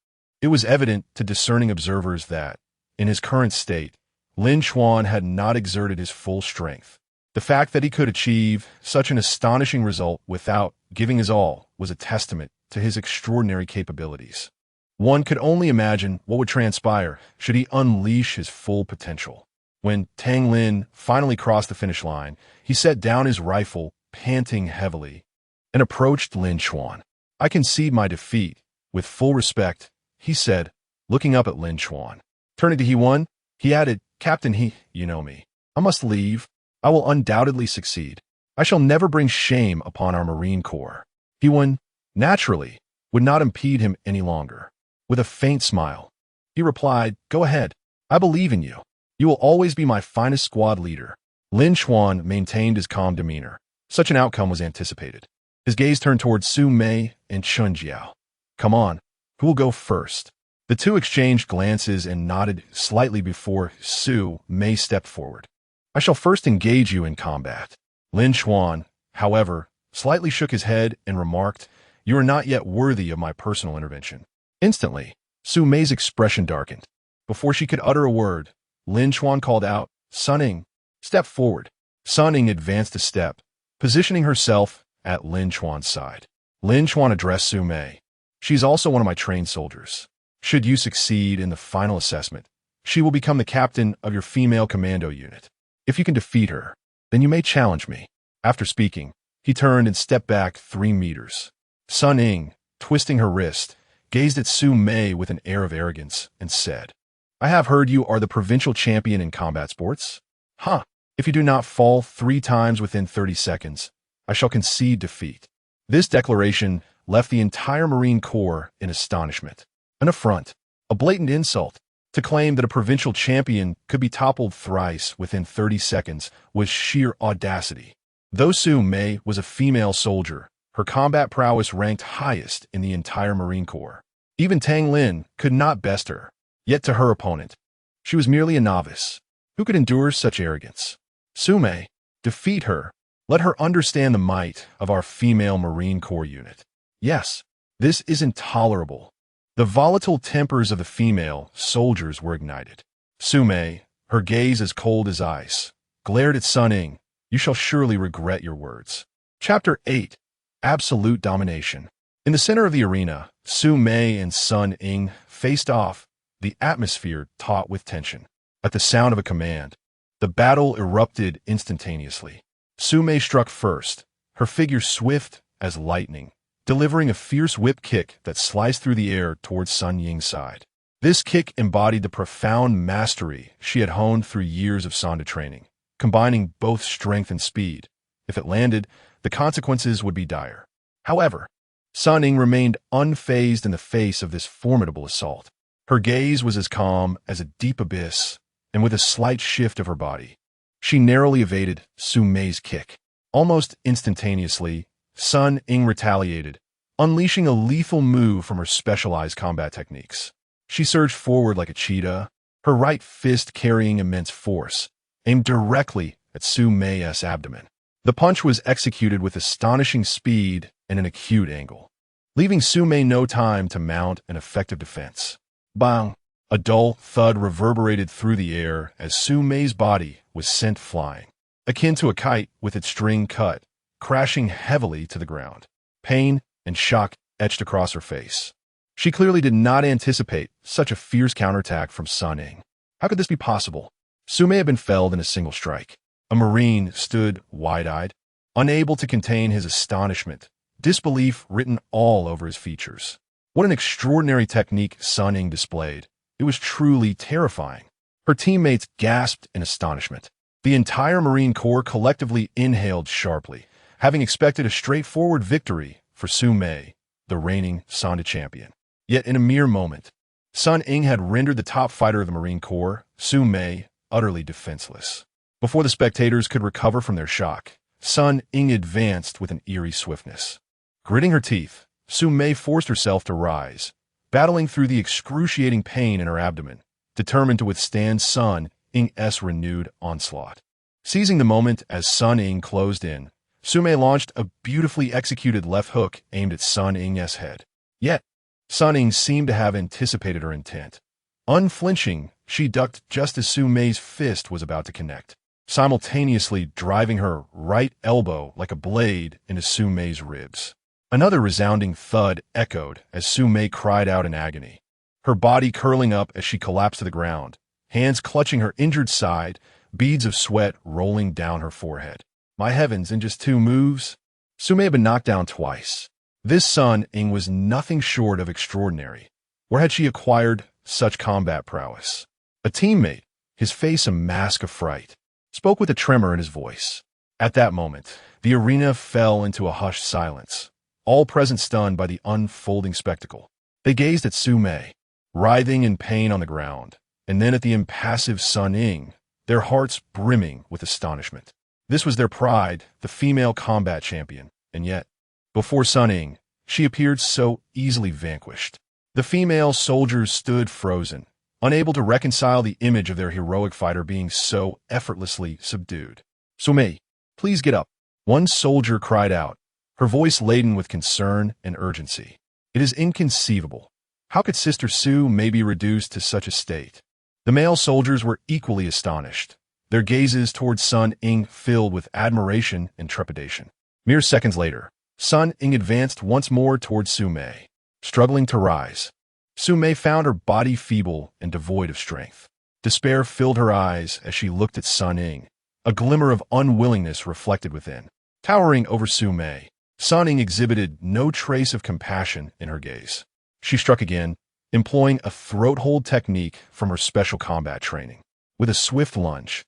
It was evident to discerning observers that, in his current state, Lin Chuan had not exerted his full strength. The fact that he could achieve such an astonishing result without giving his all was a testament to his extraordinary capabilities. One could only imagine what would transpire should he unleash his full potential. When Tang Lin finally crossed the finish line, he set down his rifle, panting heavily, and approached Lin Chuan. I concede my defeat. With full respect, he said, looking up at Lin Chuan. Turning to He-1, he added, Captain you know me. I must leave. I will undoubtedly succeed. I shall never bring shame upon our Marine Corps. He-1, naturally, would not impede him any longer. With a faint smile, he replied, Go ahead. I believe in you. You will always be my finest squad leader. Lin Chuan maintained his calm demeanor. Such an outcome was anticipated. His gaze turned towards Su Mei and Chun Jiao. Come on, who will go first? The two exchanged glances and nodded slightly before Su Mei stepped forward. I shall first engage you in combat. Lin Chuan, however, slightly shook his head and remarked, You are not yet worthy of my personal intervention. Instantly, Su Mei's expression darkened. Before she could utter a word, Lin Chuan called out, Sun Ying, step forward. Sun Ying advanced a step, positioning herself at Lin Chuan's side. Lin Chuan addressed Su Mei. She's also one of my trained soldiers. Should you succeed in the final assessment, she will become the captain of your female commando unit. If you can defeat her, then you may challenge me. After speaking, he turned and stepped back 3 meters. Sun Ying, twisting her wrist, gazed at Su Mei with an air of arrogance and said, I have heard you are the provincial champion in combat sports. Huh. If you do not fall 3 times within 30 seconds, I shall concede defeat. This declaration left the entire Marine Corps in astonishment. An affront, a blatant insult. To claim that a provincial champion could be toppled thrice within 30 seconds was sheer audacity. Though Su Mei was a female soldier, her combat prowess ranked highest in the entire Marine Corps. Even Tang Lin could not best her. Yet to her opponent, she was merely a novice. Who could endure such arrogance? Su Mei, defeat her. Let her understand the might of our female Marine Corps unit. Yes, this is intolerable. The volatile tempers of the female soldiers were ignited. Su Mei, her gaze as cold as ice, glared at Sun Ying. You shall surely regret your words. Chapter 8. Absolute Domination. In the center of the arena, Su Mei and Sun Ying faced off, the atmosphere taut with tension. At the sound of a command, the battle erupted instantaneously. Su Mei struck first, her figure swift as lightning, delivering a fierce whip kick that sliced through the air towards Sun Ying's side. This kick embodied the profound mastery she had honed through years of Sanda training, combining both strength and speed. If it landed, the consequences would be dire. However, Sun Ying remained unfazed in the face of this formidable assault. Her gaze was as calm as a deep abyss, and with a slight shift of her body, she narrowly evaded Su Mei's kick. Almost instantaneously, Sun Ying retaliated, unleashing a lethal move from her specialized combat techniques. She surged forward like a cheetah, her right fist carrying immense force, aimed directly at Su Mei's abdomen. The punch was executed with astonishing speed and an acute angle, leaving Su Mei no time to mount an effective defense. Bang! A dull thud reverberated through the air as Su Mei's body was sent flying, akin to a kite with its string cut, crashing heavily to the ground. Pain and shock etched across her face. She clearly did not anticipate such a fierce counterattack from Sun Ying. How could this be possible? Su Mei had been felled in a single strike. A Marine stood wide-eyed, unable to contain his astonishment, disbelief written all over his features. What an extraordinary technique Sun Ying displayed. It was truly terrifying. Her teammates gasped in astonishment. The entire Marine Corps collectively inhaled sharply, having expected a straightforward victory for Su Mei, the reigning Sanda champion. Yet in a mere moment, Sun Ying had rendered the top fighter of the Marine Corps, Su Mei, utterly defenseless. Before the spectators could recover from their shock, Sun Ying advanced with an eerie swiftness. Gritting her teeth, Su Mei forced herself to rise, battling through the excruciating pain in her abdomen, determined to withstand Sun Ying's renewed onslaught. Seizing the moment as Sun Ying closed in, Su Mei launched a beautifully executed left hook aimed at Sun Ying's head. Yet, Sun Ying seemed to have anticipated her intent. Unflinching, she ducked just as Su Mei's fist was about to connect, simultaneously driving her right elbow like a blade into Su Mei's ribs. Another resounding thud echoed as Su Mei cried out in agony, her body curling up as she collapsed to the ground, hands clutching her injured side, beads of sweat rolling down her forehead. My heavens, in just 2 moves? Su Mei had been knocked down twice. This Sun Ying was nothing short of extraordinary. Where had she acquired such combat prowess? A teammate, his face a mask of fright, spoke with a tremor in his voice. At that moment, the arena fell into a hushed silence, all present stunned by the unfolding spectacle. They gazed at Su Mei, writhing in pain on the ground, and then at the impassive Sun Ying, their hearts brimming with astonishment. This was their pride, the female combat champion, and yet, before Sun Ying, she appeared so easily vanquished. The female soldiers stood frozen, unable to reconcile the image of their heroic fighter being so effortlessly subdued. "Su Mei, please get up," one soldier cried out, her voice laden with concern and urgency. "It is inconceivable. How could Sister Su Mei be reduced to such a state?" The male soldiers were equally astonished, their gazes towards Sun Ying filled with admiration and trepidation. Mere seconds later, Sun Ying advanced once more towards Su Mei, struggling to rise. Su Mei found her body feeble and devoid of strength. Despair filled her eyes as she looked at Sun Ying, a glimmer of unwillingness reflected within. Towering over Su Mei, Sun Ying exhibited no trace of compassion in her gaze. She struck again, employing a throat-hold technique from her special combat training. With a swift lunge,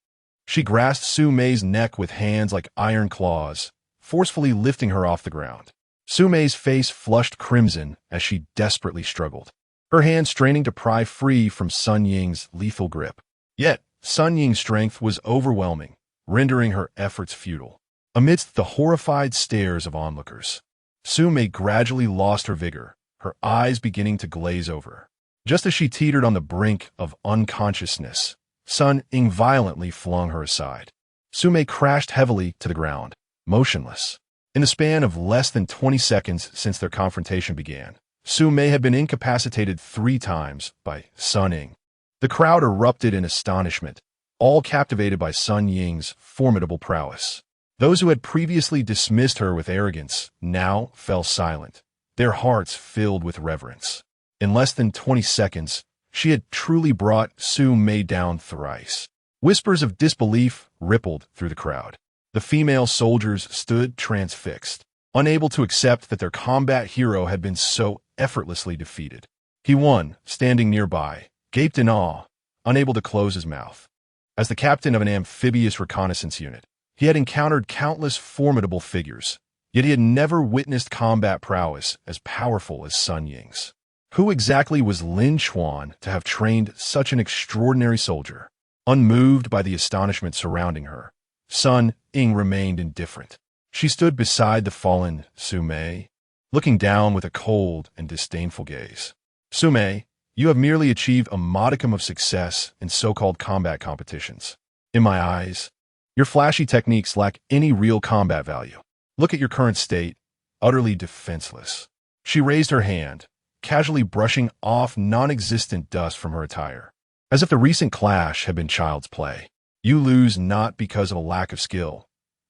she grasped Su Mei's neck with hands like iron claws, forcefully lifting her off the ground. Su Mei's face flushed crimson as she desperately struggled, her hand straining to pry free from Sun Ying's lethal grip. Yet, Sun Ying's strength was overwhelming, rendering her efforts futile. Amidst the horrified stares of onlookers, Su Mei gradually lost her vigor, her eyes beginning to glaze over. Just as she teetered on the brink of unconsciousness, Sun Ying violently flung her aside. Su Mei crashed heavily to the ground, motionless. In the span of less than 20 seconds since their confrontation began, Su Mei had been incapacitated 3 times by Sun Ying. The crowd erupted in astonishment, all captivated by Sun Ying's formidable prowess. Those who had previously dismissed her with arrogance now fell silent, their hearts filled with reverence. In less than 20 seconds, she had truly brought Su Mei down thrice. Whispers of disbelief rippled through the crowd. The female soldiers stood transfixed, unable to accept that their combat hero had been so effortlessly defeated. He won, standing nearby, gaped in awe, unable to close his mouth. As the captain of an amphibious reconnaissance unit, he had encountered countless formidable figures, yet he had never witnessed combat prowess as powerful as Sun Ying's. Who exactly was Lin Chuan to have trained such an extraordinary soldier? Unmoved by the astonishment surrounding her, Sun Ying remained indifferent. She stood beside the fallen Su Mei, looking down with a cold and disdainful gaze. "Su Mei, you have merely achieved a modicum of success in so-called combat competitions. In my eyes, your flashy techniques lack any real combat value. Look at your current state, utterly defenseless." She raised her hand, casually brushing off non-existent dust from her attire, as if the recent clash had been child's play. "You lose not because of a lack of skill.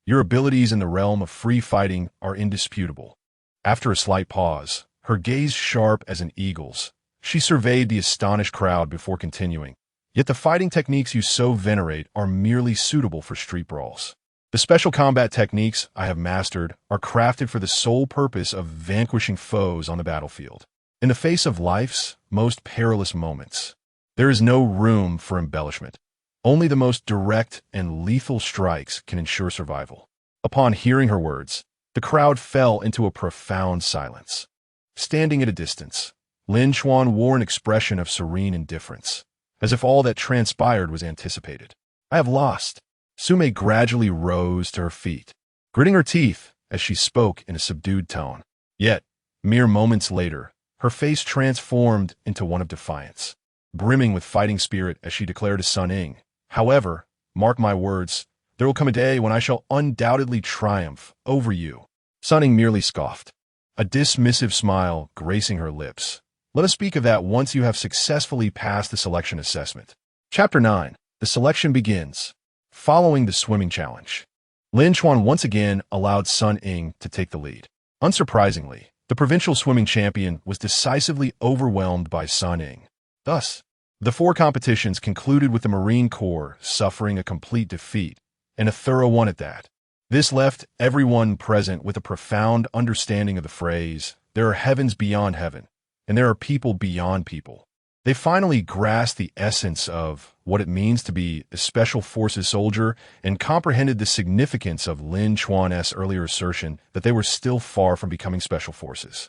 Your abilities in the realm of free fighting are indisputable." After a slight pause, her gaze sharp as an eagle's, she surveyed the astonished crowd before continuing. "Yet the fighting techniques you so venerate are merely suitable for street brawls. The special combat techniques I have mastered are crafted for the sole purpose of vanquishing foes on the battlefield. In the face of life's most perilous moments, there is no room for embellishment. Only the most direct and lethal strikes can ensure survival." Upon hearing her words, the crowd fell into a profound silence. Standing at a distance, Lin Chuan wore an expression of serene indifference, as if all that transpired was anticipated. "I have lost." Su Mei gradually rose to her feet, gritting her teeth as she spoke in a subdued tone. Yet, mere moments later, her face transformed into one of defiance, brimming with fighting spirit as she declared to Sun Ying, "However, mark my words, there will come a day when I shall undoubtedly triumph over you." Sun Ying merely scoffed, a dismissive smile gracing her lips. "Let us speak of that once you have successfully passed the selection assessment." Chapter 9. The selection begins. Following the swimming challenge, Lin Chuan once again allowed Sun Ying to take the lead. Unsurprisingly, the provincial swimming champion was decisively overwhelmed by Sun Ying. Thus, the 4 competitions concluded with the Marine Corps suffering a complete defeat, and a thorough one at that. This left everyone present with a profound understanding of the phrase, "There are heavens beyond heaven, and there are people beyond people." They finally grasped the essence of what it means to be a Special Forces soldier and comprehended the significance of Lin Chuan's earlier assertion that they were still far from becoming Special Forces.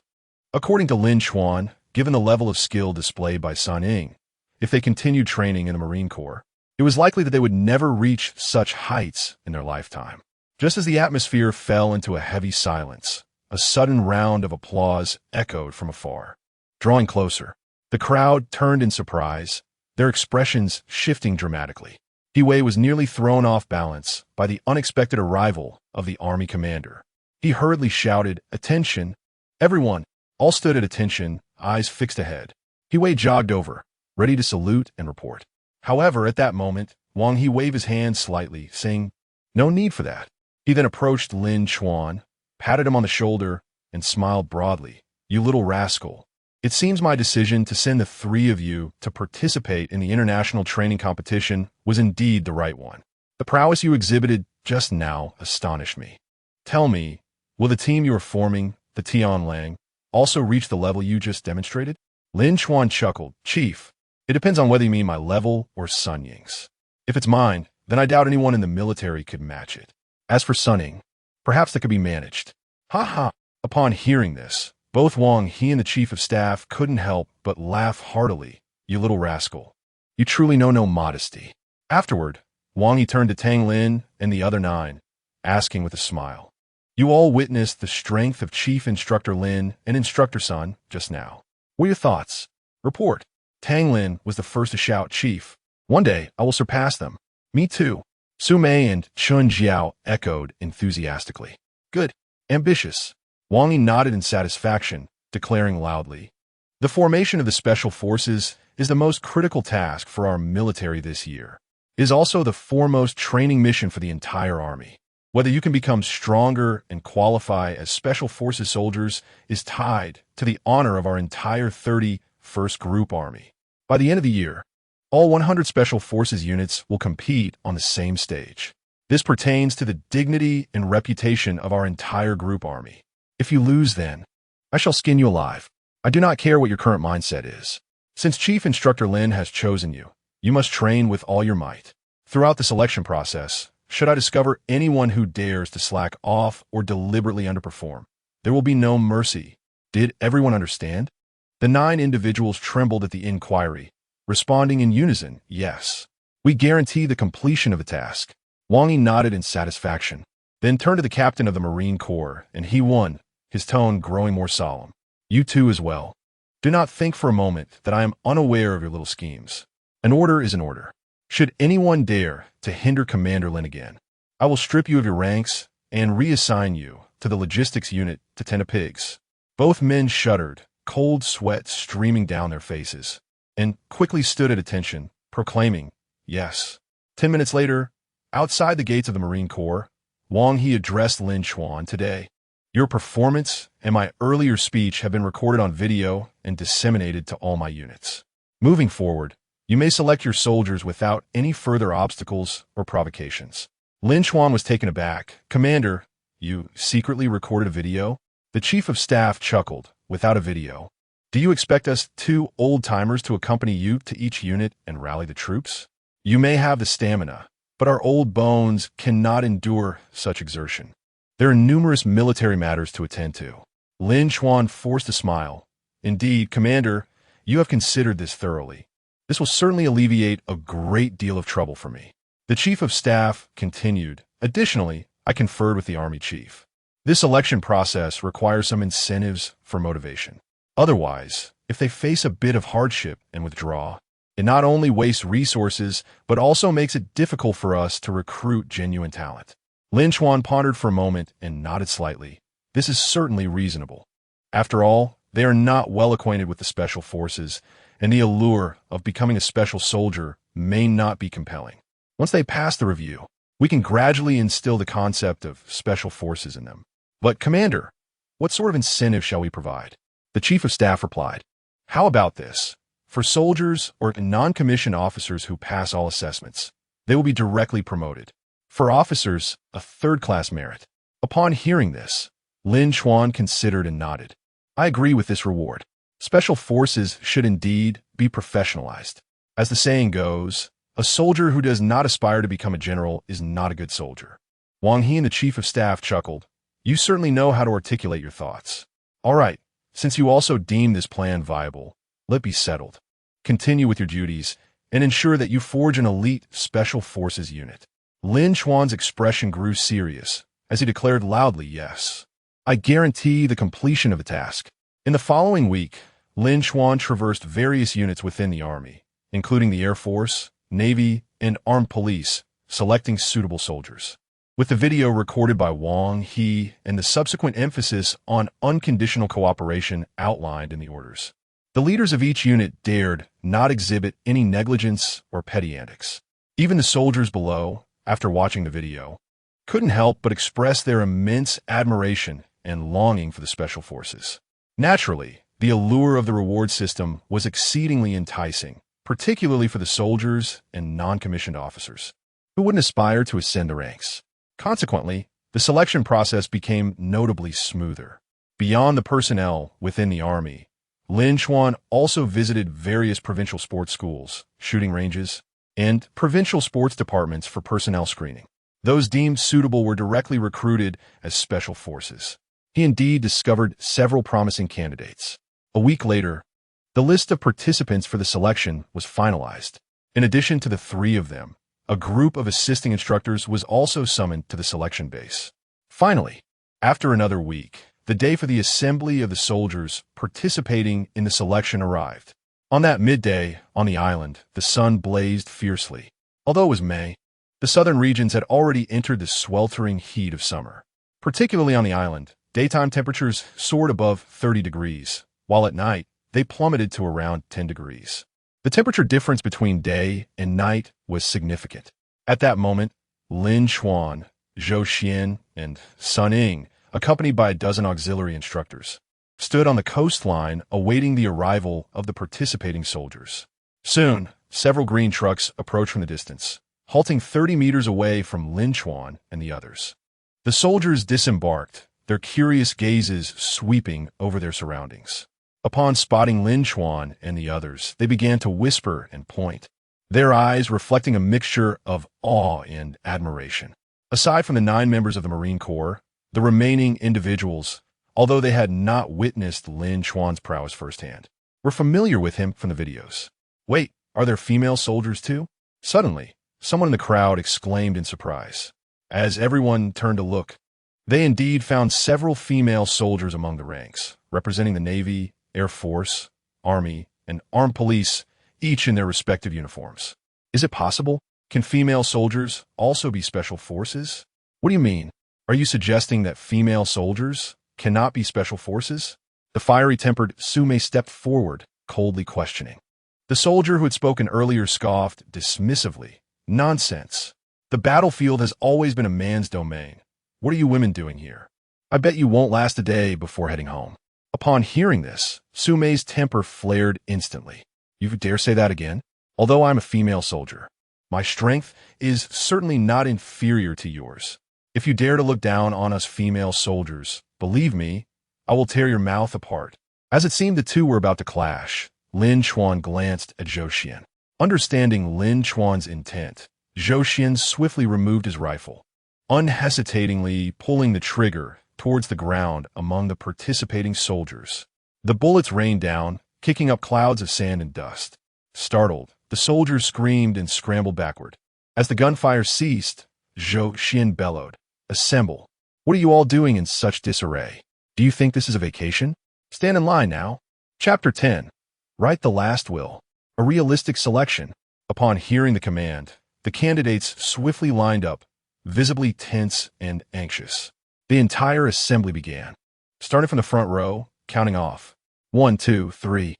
According to Lin Chuan, given the level of skill displayed by Sun Ying, if they continued training in the Marine Corps, It was likely that they would never reach such heights in their lifetime. Just as the atmosphere fell into a heavy silence, a sudden round of applause echoed from afar. Drawing closer, the crowd turned in surprise, their expressions shifting dramatically. He Wei was nearly thrown off balance by the unexpected arrival of the army commander. He hurriedly shouted, "Attention! Everyone!" All stood at attention, eyes fixed ahead. He Wei jogged over, ready to salute and report. However, at that moment, Wang He waved his hand slightly, saying, "No need for that." He then approached Lin Chuan, patted him on the shoulder, and smiled broadly. "You little rascal. It seems my decision to send the three of you to participate in the international training competition was indeed the right one. The prowess you exhibited just now astonished me. Tell me, will the team you are forming, the Tianlang, also reach the level you just demonstrated?" Lin Chuan chuckled. "Chief, it depends on whether you mean my level or Sun Ying's. If it's mine, then I doubt anyone in the military could match it. As for Sun Ying, perhaps that could be managed." "Ha ha!" Upon hearing this, both Wang He and the Chief of Staff couldn't help but laugh heartily. "You little rascal. You truly know no modesty." Afterward, Wang He turned to Tang Lin and the other 9, asking with a smile, "You all witnessed the strength of Chief Instructor Lin and Instructor Sun just now. What are your thoughts? Report." Tang Lin was the first to shout, "Chief, one day I will surpass them." "Me too." Su Mei and Chun Jiao echoed enthusiastically. "Good. Ambitious." Wang Yi nodded in satisfaction, declaring loudly, "The formation of the Special Forces is the most critical task for our military this year. It is also the foremost training mission for the entire army. Whether you can become stronger and qualify as Special Forces soldiers is tied to the honor of our entire 31st Group Army. By the end of the year, all 100 Special Forces units will compete on the same stage. This pertains to the dignity and reputation of our entire Group Army. If you lose, then I shall skin you alive. I do not care what your current mindset is. Since Chief Instructor Lin has chosen you, you must train with all your might. Throughout the selection process, should I discover anyone who dares to slack off or deliberately underperform, there will be no mercy. Did everyone understand?" The 9 individuals trembled at the inquiry, responding in unison, "Yes. We guarantee the completion of the task." Wang Yi nodded in satisfaction, then turned to the captain of the Marine Corps, and he won, his tone growing more solemn. "You too as well. Do not think for a moment that I am unaware of your little schemes. An order is an order. Should anyone dare to hinder Commander Lin again, I will strip you of your ranks and reassign you to the logistics unit to tend to pigs." Both men shuddered, cold sweat streaming down their faces, and quickly stood at attention, proclaiming, "Yes." 10 minutes later, outside the gates of the Marine Corps, Wang He addressed Lin Chuan. "Today, your performance and my earlier speech have been recorded on video and disseminated to all my units. Moving forward, you may select your soldiers without any further obstacles or provocations." Lin Chuan was taken aback. "Commander, you secretly recorded a video?" The Chief of Staff chuckled. "Without a video, do you expect us 2 old-timers to accompany you to each unit and rally the troops? You may have the stamina, but our old bones cannot endure such exertion. There are numerous military matters to attend to." Lin Chuan forced a smile. "Indeed, Commander, you have considered this thoroughly. This will certainly alleviate a great deal of trouble for me." The Chief of Staff continued, "Additionally, I conferred with the Army Chief. This election process requires some incentives for motivation. Otherwise, if they face a bit of hardship and withdraw, it not only wastes resources, but also makes it difficult for us to recruit genuine talent." Lin Chuan pondered for a moment and nodded slightly. "This is certainly reasonable. After all, they are not well acquainted with the Special Forces, and the allure of becoming a special soldier may not be compelling. Once they pass the review, we can gradually instill the concept of Special Forces in them." "But, Commander, what sort of incentive shall we provide?" The Chief of Staff replied, "How about this? For soldiers or non-commissioned officers who pass all assessments, they will be directly promoted. For officers, a 3rd-class merit." Upon hearing this, Lin Chuan considered and nodded. "I agree with this reward. Special Forces should indeed be professionalized. As the saying goes, a soldier who does not aspire to become a general is not a good soldier." Wang He and the Chief of Staff chuckled. "You certainly know how to articulate your thoughts. All right, since you also deem this plan viable, let be settled. Continue with your duties, and ensure that you forge an elite Special Forces unit. Lin Chuan's expression grew serious as he declared loudly, "Yes, I guarantee the completion of the task." In the following week, Lin Chuan traversed various units within the Army, including the Air Force, Navy, and Armed Police, selecting suitable soldiers. With the video recorded by Wang He and the subsequent emphasis on unconditional cooperation outlined in the orders, the leaders of each unit dared not exhibit any negligence or petty antics. Even the soldiers below, after watching the video, couldn't help but express their immense admiration and longing for the Special Forces. Naturally, the allure of the reward system was exceedingly enticing, particularly for the soldiers and non-commissioned officers, who wouldn't aspire to ascend the ranks. Consequently, the selection process became notably smoother. Beyond the personnel within the Army, Lin Chuan also visited various provincial sports schools, shooting ranges, and provincial sports departments for personnel screening. Those deemed suitable were directly recruited as Special Forces. He indeed discovered several promising candidates. A week later, the list of participants for the selection was finalized. In addition to the three of them, a group of assisting instructors was also summoned to the selection base. Finally, after another week, the day for the assembly of the soldiers participating in the selection arrived. On that midday, on the island, the sun blazed fiercely. Although it was May, the southern regions had already entered the sweltering heat of summer. Particularly on the island, daytime temperatures soared above 30 degrees, while at night, they plummeted to around 10 degrees. The temperature difference between day and night was significant. At that moment, Lin Chuan, Zhou Xian, and Sun Ying, accompanied by a dozen auxiliary instructors, stood on the coastline awaiting the arrival of the participating soldiers. Soon, several green trucks approached from the distance, halting 30 meters away from Lin Chuan and the others. The soldiers disembarked, their curious gazes sweeping over their surroundings. Upon spotting Lin Chuan and the others, they began to whisper and point, their eyes reflecting a mixture of awe and admiration. Aside from the 9 members of the Marine Corps, the remaining individuals, although they had not witnessed Lin Chuan's prowess firsthand, were familiar with him from the videos. Wait, are there female soldiers too? Suddenly, someone in the crowd exclaimed in surprise. As everyone turned to look, they indeed found several female soldiers among the ranks, representing the Navy, Air Force, Army, and Armed Police, each in their respective uniforms. Is it possible? Can female soldiers also be Special Forces? What do you mean? Are you suggesting that female soldiers cannot be Special Forces? The fiery-tempered Sume stepped forward, coldly questioning. The soldier who had spoken earlier scoffed dismissively. Nonsense. The battlefield has always been a man's domain. What are you women doing here? I bet you won't last a day before heading home. Upon hearing this, Sume's temper flared instantly. You dare say that again? Although I'm a female soldier, my strength is certainly not inferior to yours. If you dare to look down on us female soldiers, believe me, I will tear your mouth apart. As it seemed the two were about to clash, Lin Chuan glanced at Zhou Xian. Understanding Lin Chuan's intent, Zhou Xian swiftly removed his rifle, unhesitatingly pulling the trigger towards the ground among the participating soldiers. The bullets rained down, kicking up clouds of sand and dust. Startled, the soldiers screamed and scrambled backward. As the gunfire ceased, Zhou Xian bellowed, "Assemble! What are you all doing in such disarray? Do you think this is a vacation? Stand in line now." Chapter 10. Write the last will. A realistic selection. Upon hearing the command, the candidates swiftly lined up, visibly tense and anxious. The entire assembly began, starting from the front row, counting off. 1, 2, 3.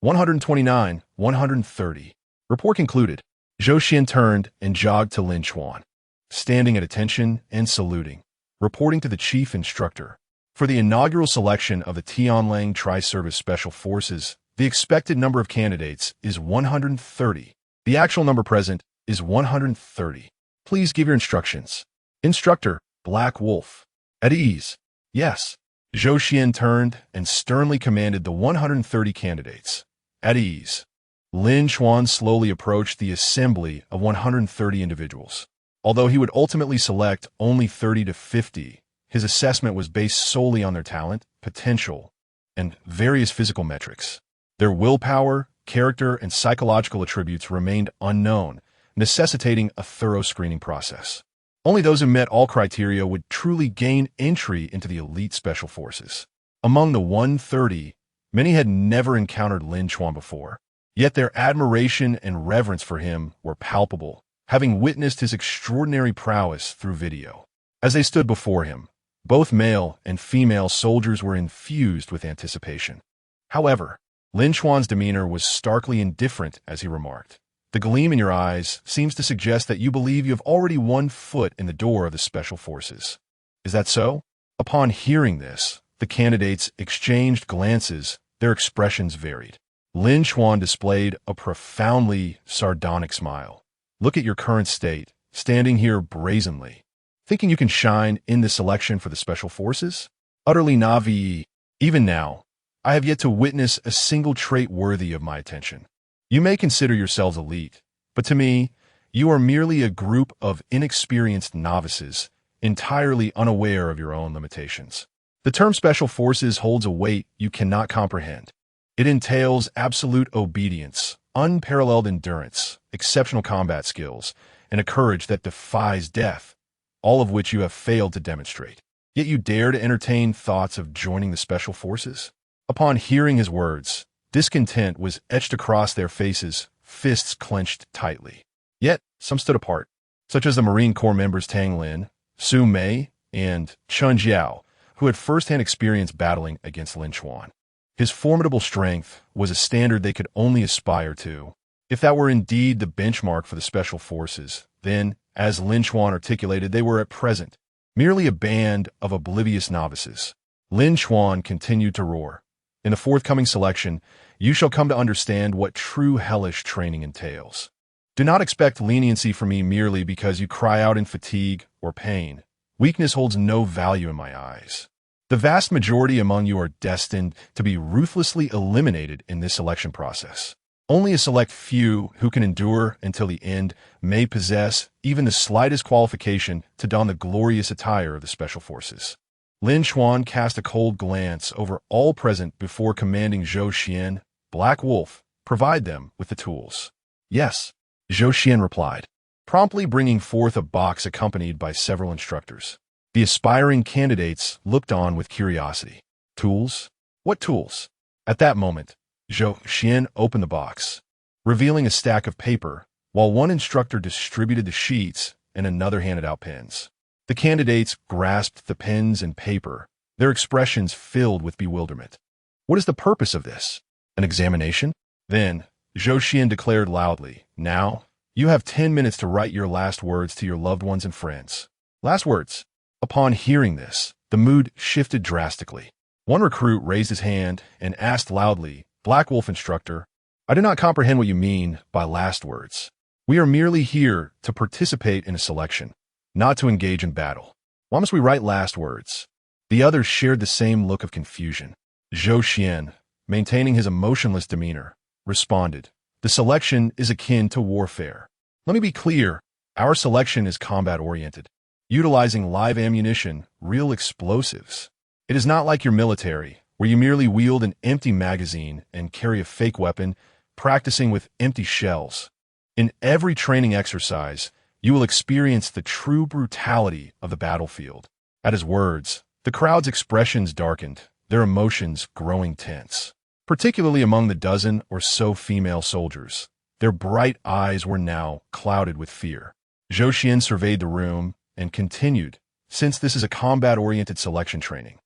129, 130. Report concluded. Zhou Xian turned and jogged to Lin Chuan, standing at attention and saluting, reporting to the Chief Instructor. For the inaugural selection of the Tianlang Tri Special Forces, the expected number of candidates is 130. The actual number present is 130. Please give your instructions. Instructor, Black Wolf. At ease. Yes. Zhou Xian turned and sternly commanded the 130 candidates. At ease. Lin Chuan slowly approached the assembly of 130 individuals. Although he would ultimately select only 30 to 50, his assessment was based solely on their talent, potential, and various physical metrics. Their willpower, character, and psychological attributes remained unknown, necessitating a thorough screening process. Only those who met all criteria would truly gain entry into the elite special forces. Among the 130, many had never encountered Lin Chuan before, yet their admiration and reverence for him were palpable, having witnessed his extraordinary prowess through video. As they stood before him, both male and female soldiers were infused with anticipation. However, Lin Chuan's demeanor was starkly indifferent as he remarked, "The gleam in your eyes seems to suggest that you believe you have already one foot in the door of the Special Forces. Is that so?" Upon hearing this, the candidates exchanged glances, their expressions varied. Lin Chuan displayed a profoundly sardonic smile. "Look at your current state, standing here brazenly, thinking you can shine in this selection for the Special Forces? Utterly naive. Even now, I have yet to witness a single trait worthy of my attention. You may consider yourselves elite, but to me, you are merely a group of inexperienced novices, entirely unaware of your own limitations. The term Special Forces holds a weight you cannot comprehend. It entails absolute obedience, unparalleled endurance, exceptional combat skills, and a courage that defies death, all of which you have failed to demonstrate. Yet you dare to entertain thoughts of joining the Special Forces?" Upon hearing his words, discontent was etched across their faces, fists clenched tightly. Yet some stood apart, such as the Marine Corps members Tang Lin, Su Mei, and Chun Jiao, who had first-hand experience battling against Lin Chuan. His formidable strength was a standard they could only aspire to. If that were indeed the benchmark for the Special Forces, then, as Lin Chuan articulated, they were at present merely a band of oblivious novices. Lin Chuan continued to roar, "In the forthcoming selection, you shall come to understand what true hellish training entails. Do not expect leniency from me merely because you cry out in fatigue or pain. Weakness holds no value in my eyes. The vast majority among you are destined to be ruthlessly eliminated in this selection process. Only a select few who can endure until the end may possess even the slightest qualification to don the glorious attire of the Special Forces." Lin Chuan cast a cold glance over all present before commanding Zhou Xian, Black Wolf, provide them with the tools. "Yes," Zhou Xian replied, promptly bringing forth a box accompanied by several instructors. The aspiring candidates looked on with curiosity. Tools? What tools? At that moment, Zhou Xian opened the box, revealing a stack of paper, while one instructor distributed the sheets and another handed out pens. The candidates grasped the pens and paper, their expressions filled with bewilderment. "What is the purpose of this? An examination?" Then, Zhou Xian declared loudly, "Now, you have 10 minutes to write your last words to your loved ones and friends." Last words. Upon hearing this, the mood shifted drastically. One recruit raised his hand and asked loudly, "Black Wolf instructor, I do not comprehend what you mean by last words. We are merely here to participate in a selection, not to engage in battle. Why must we write last words?" The others shared the same look of confusion. Zhou Xian, maintaining his emotionless demeanor, responded, "The selection is akin to warfare. Let me be clear, our selection is combat-oriented, utilizing live ammunition, real explosives. It is not like your military, where you merely wield an empty magazine and carry a fake weapon, practicing with empty shells. In every training exercise, you will experience the true brutality of the battlefield." At his words, the crowd's expressions darkened, their emotions growing tense. Particularly among the dozen or so female soldiers, their bright eyes were now clouded with fear. Zhou Xian surveyed the room and continued, "Since this is a combat-oriented selection training,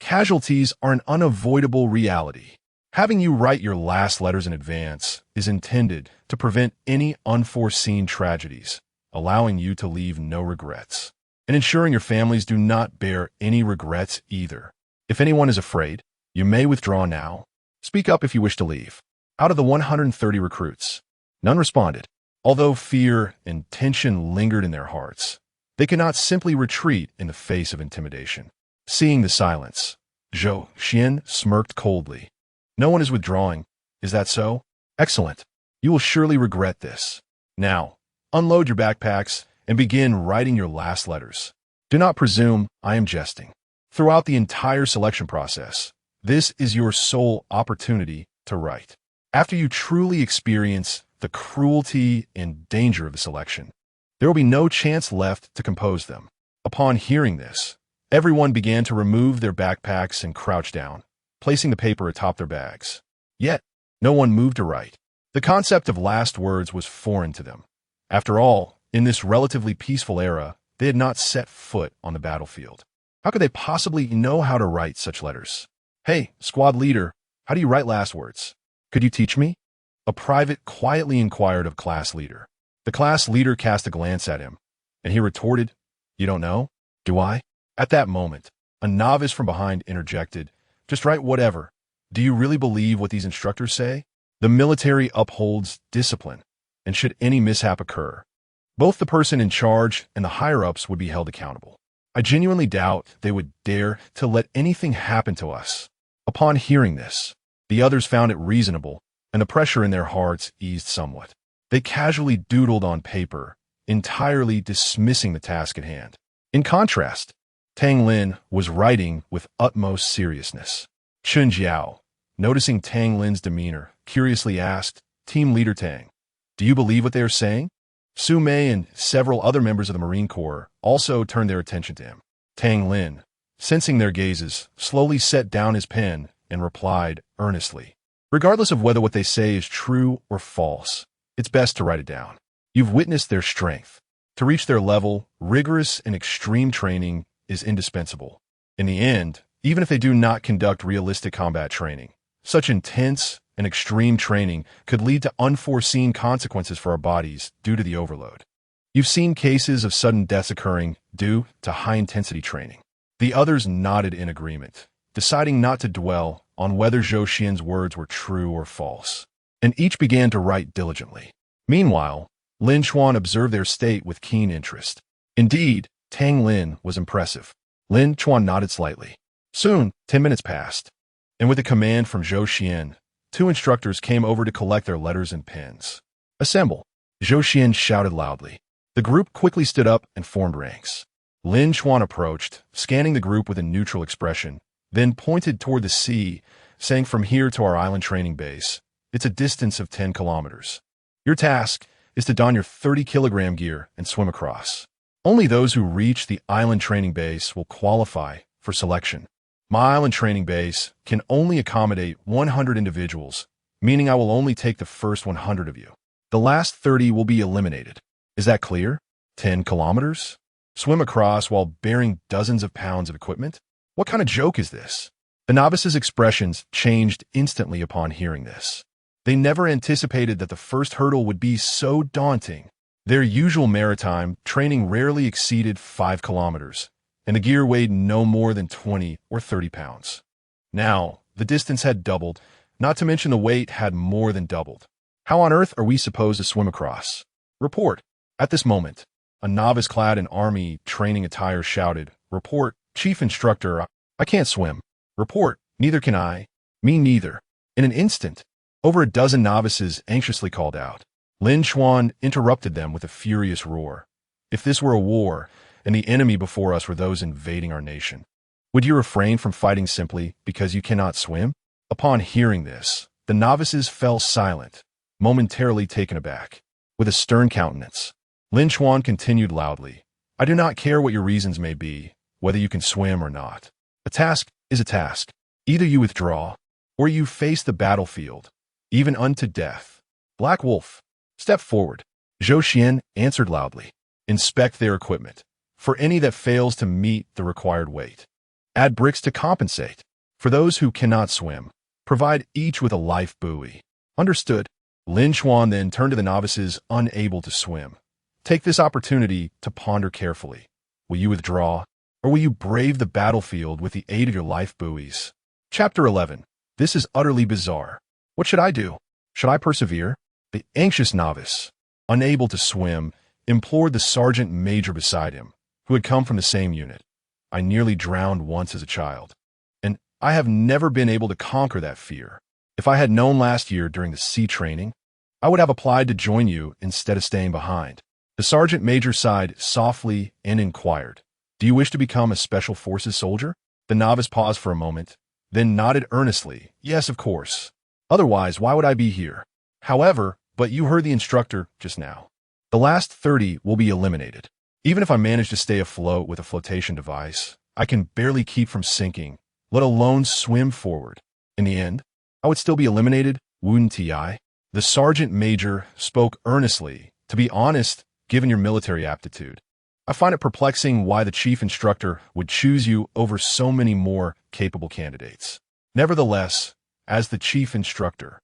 casualties are an unavoidable reality. Having you write your last letters in advance is intended to prevent any unforeseen tragedies, allowing you to leave no regrets, and ensuring your families do not bear any regrets either. If anyone is afraid, you may withdraw now. Speak up if you wish to leave." Out of the 130 recruits, none responded. Although fear and tension lingered in their hearts, they could not simply retreat in the face of intimidation. Seeing the silence, Zhou Xian smirked coldly. "No one is withdrawing. Is that so? Excellent. You will surely regret this. Now, unload your backpacks and begin writing your last letters. Do not presume I am jesting. Throughout the entire selection process, this is your sole opportunity to write. After you truly experience the cruelty and danger of the selection, there will be no chance left to compose them. Upon hearing this, everyone began to remove their backpacks and crouch down, placing the paper atop their bags. Yet, no one moved to write. The concept of last words was foreign to them. After all, in this relatively peaceful era, they had not set foot on the battlefield. How could they possibly know how to write such letters? "Hey, squad leader, how do you write last words? Could you teach me?" A private quietly inquired of class leader. The class leader cast a glance at him, and he retorted, "You don't know? Do I?" At that moment, a novice from behind interjected, "Just write whatever. Do you really believe what these instructors say? The military upholds discipline, and should any mishap occur, both the person in charge and the higher-ups would be held accountable. I genuinely doubt they would dare to let anything happen to us." Upon hearing this, the others found it reasonable, and the pressure in their hearts eased somewhat. They casually doodled on paper, entirely dismissing the task at hand. In contrast, Tang Lin was writing with utmost seriousness. Chun Jiao, noticing Tang Lin's demeanor, curiously asked, "Team Leader Tang, do you believe what they are saying?" Su Mei and several other members of the Marine Corps also turned their attention to him. Tang Lin, sensing their gazes, slowly set down his pen and replied earnestly, "Regardless of whether what they say is true or false, it's best to write it down. You've witnessed their strength. To reach their level, rigorous and extreme training is indispensable. In the end, even if they do not conduct realistic combat training, such intense and extreme training could lead to unforeseen consequences for our bodies due to the overload. You've seen cases of sudden deaths occurring due to high-intensity training." The others nodded in agreement, deciding not to dwell on whether Zhou Xian's words were true or false, and each began to write diligently. Meanwhile, Lin Chuan observed their state with keen interest. Indeed, Tang Lin was impressive. Lin Chuan nodded slightly. Soon, 10 minutes passed, and with a command from Zhou Xian, 2 instructors came over to collect their letters and pens. "Assemble!" Zhou Xian shouted loudly. The group quickly stood up and formed ranks. Lin Chuan approached, scanning the group with a neutral expression, then pointed toward the sea, saying, "From here to our island training base, it's a distance of 10 kilometers. Your task is to don your 30-kilogram gear and swim across. Only those who reach the island training base will qualify for selection. My island training base can only accommodate 100 individuals, meaning I will only take the first 100 of you. The last 30 will be eliminated. Is that clear? 10 kilometers? Swim across while bearing dozens of pounds of equipment? What kind of joke is this?" The novices' expressions changed instantly upon hearing this. They never anticipated that the first hurdle would be so daunting. Their usual maritime training rarely exceeded 5 kilometers, and the gear weighed no more than 20 or 30 pounds. Now, the distance had doubled, not to mention the weight had more than doubled. How on earth are we supposed to swim across? Report. At this moment, a novice clad in army training attire shouted, "Report, Chief Instructor, I can't swim." "Report, neither can I." "Me neither." In an instant, over a dozen novices anxiously called out. Lin Chuan interrupted them with a furious roar. "If this were a war, and the enemy before us were those invading our nation, would you refrain from fighting simply because you cannot swim?" Upon hearing this, the novices fell silent, momentarily taken aback. With a stern countenance, Lin Chuan continued loudly, "I do not care what your reasons may be, whether you can swim or not. A task is a task. Either you withdraw, or you face the battlefield, even unto death. Black Wolf, step forward." Zhou Xian answered loudly, "Inspect their equipment. For any that fails to meet the required weight, add bricks to compensate. For those who cannot swim, provide each with a life buoy." "Understood." Lin Chuan then turned to the novices unable to swim. "Take this opportunity to ponder carefully. Will you withdraw, or will you brave the battlefield with the aid of your life buoys?" Chapter 11. This is utterly bizarre. What should I do? Should I persevere? The anxious novice, unable to swim, implored the sergeant major beside him, who had come from the same unit. "I nearly drowned once as a child, and I have never been able to conquer that fear. If I had known last year during the sea training, I would have applied to join you instead of staying behind." The sergeant major sighed softly and inquired, "Do you wish to become a Special Forces soldier?" The novice paused for a moment, then nodded earnestly, "Yes, of course. Otherwise, why would I be here? However, but you heard the instructor just now. The last 30 will be eliminated. Even if I manage to stay afloat with a flotation device, I can barely keep from sinking, let alone swim forward. In the end, I would still be eliminated, wouldn't I? The sergeant major spoke earnestly. To be honest, given your military aptitude, I find it perplexing why the chief instructor would choose you over so many more capable candidates. Nevertheless, as the chief instructor,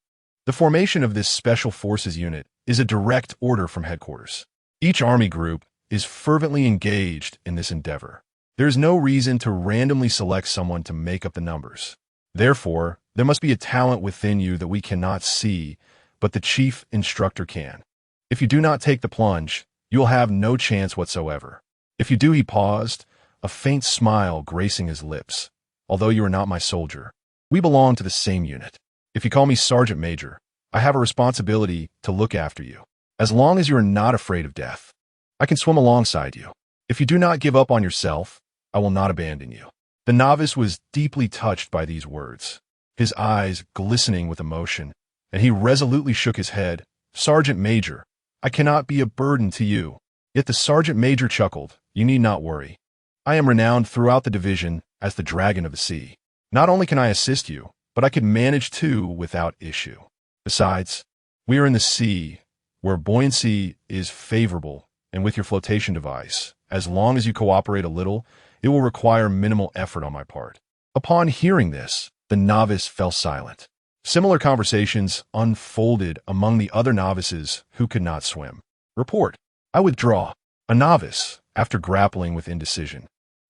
the formation of this Special Forces unit is a direct order from headquarters. Each Army group is fervently engaged in this endeavor. There is no reason to randomly select someone to make up the numbers. Therefore, there must be a talent within you that we cannot see, but the chief instructor can. If you do not take the plunge, you will have no chance whatsoever. If you do, he paused, a faint smile gracing his lips. Although you are not my soldier, we belong to the same unit. If you call me Sergeant Major, I have a responsibility to look after you. As long as you are not afraid of death, I can swim alongside you. If you do not give up on yourself, I will not abandon you. The novice was deeply touched by these words, his eyes glistening with emotion, and he resolutely shook his head. Sergeant Major, I cannot be a burden to you. Yet the Sergeant Major chuckled. You need not worry. I am renowned throughout the division as the Dragon of the Sea. Not only can I assist you, but I can manage too without issue. Besides, we are in the sea, where buoyancy is favorable, and with your flotation device, as long as you cooperate a little, it will require minimal effort on my part. Upon hearing this, the novice fell silent. Similar conversations unfolded among the other novices who could not swim. Report. I withdraw. A novice, after grappling with indecision,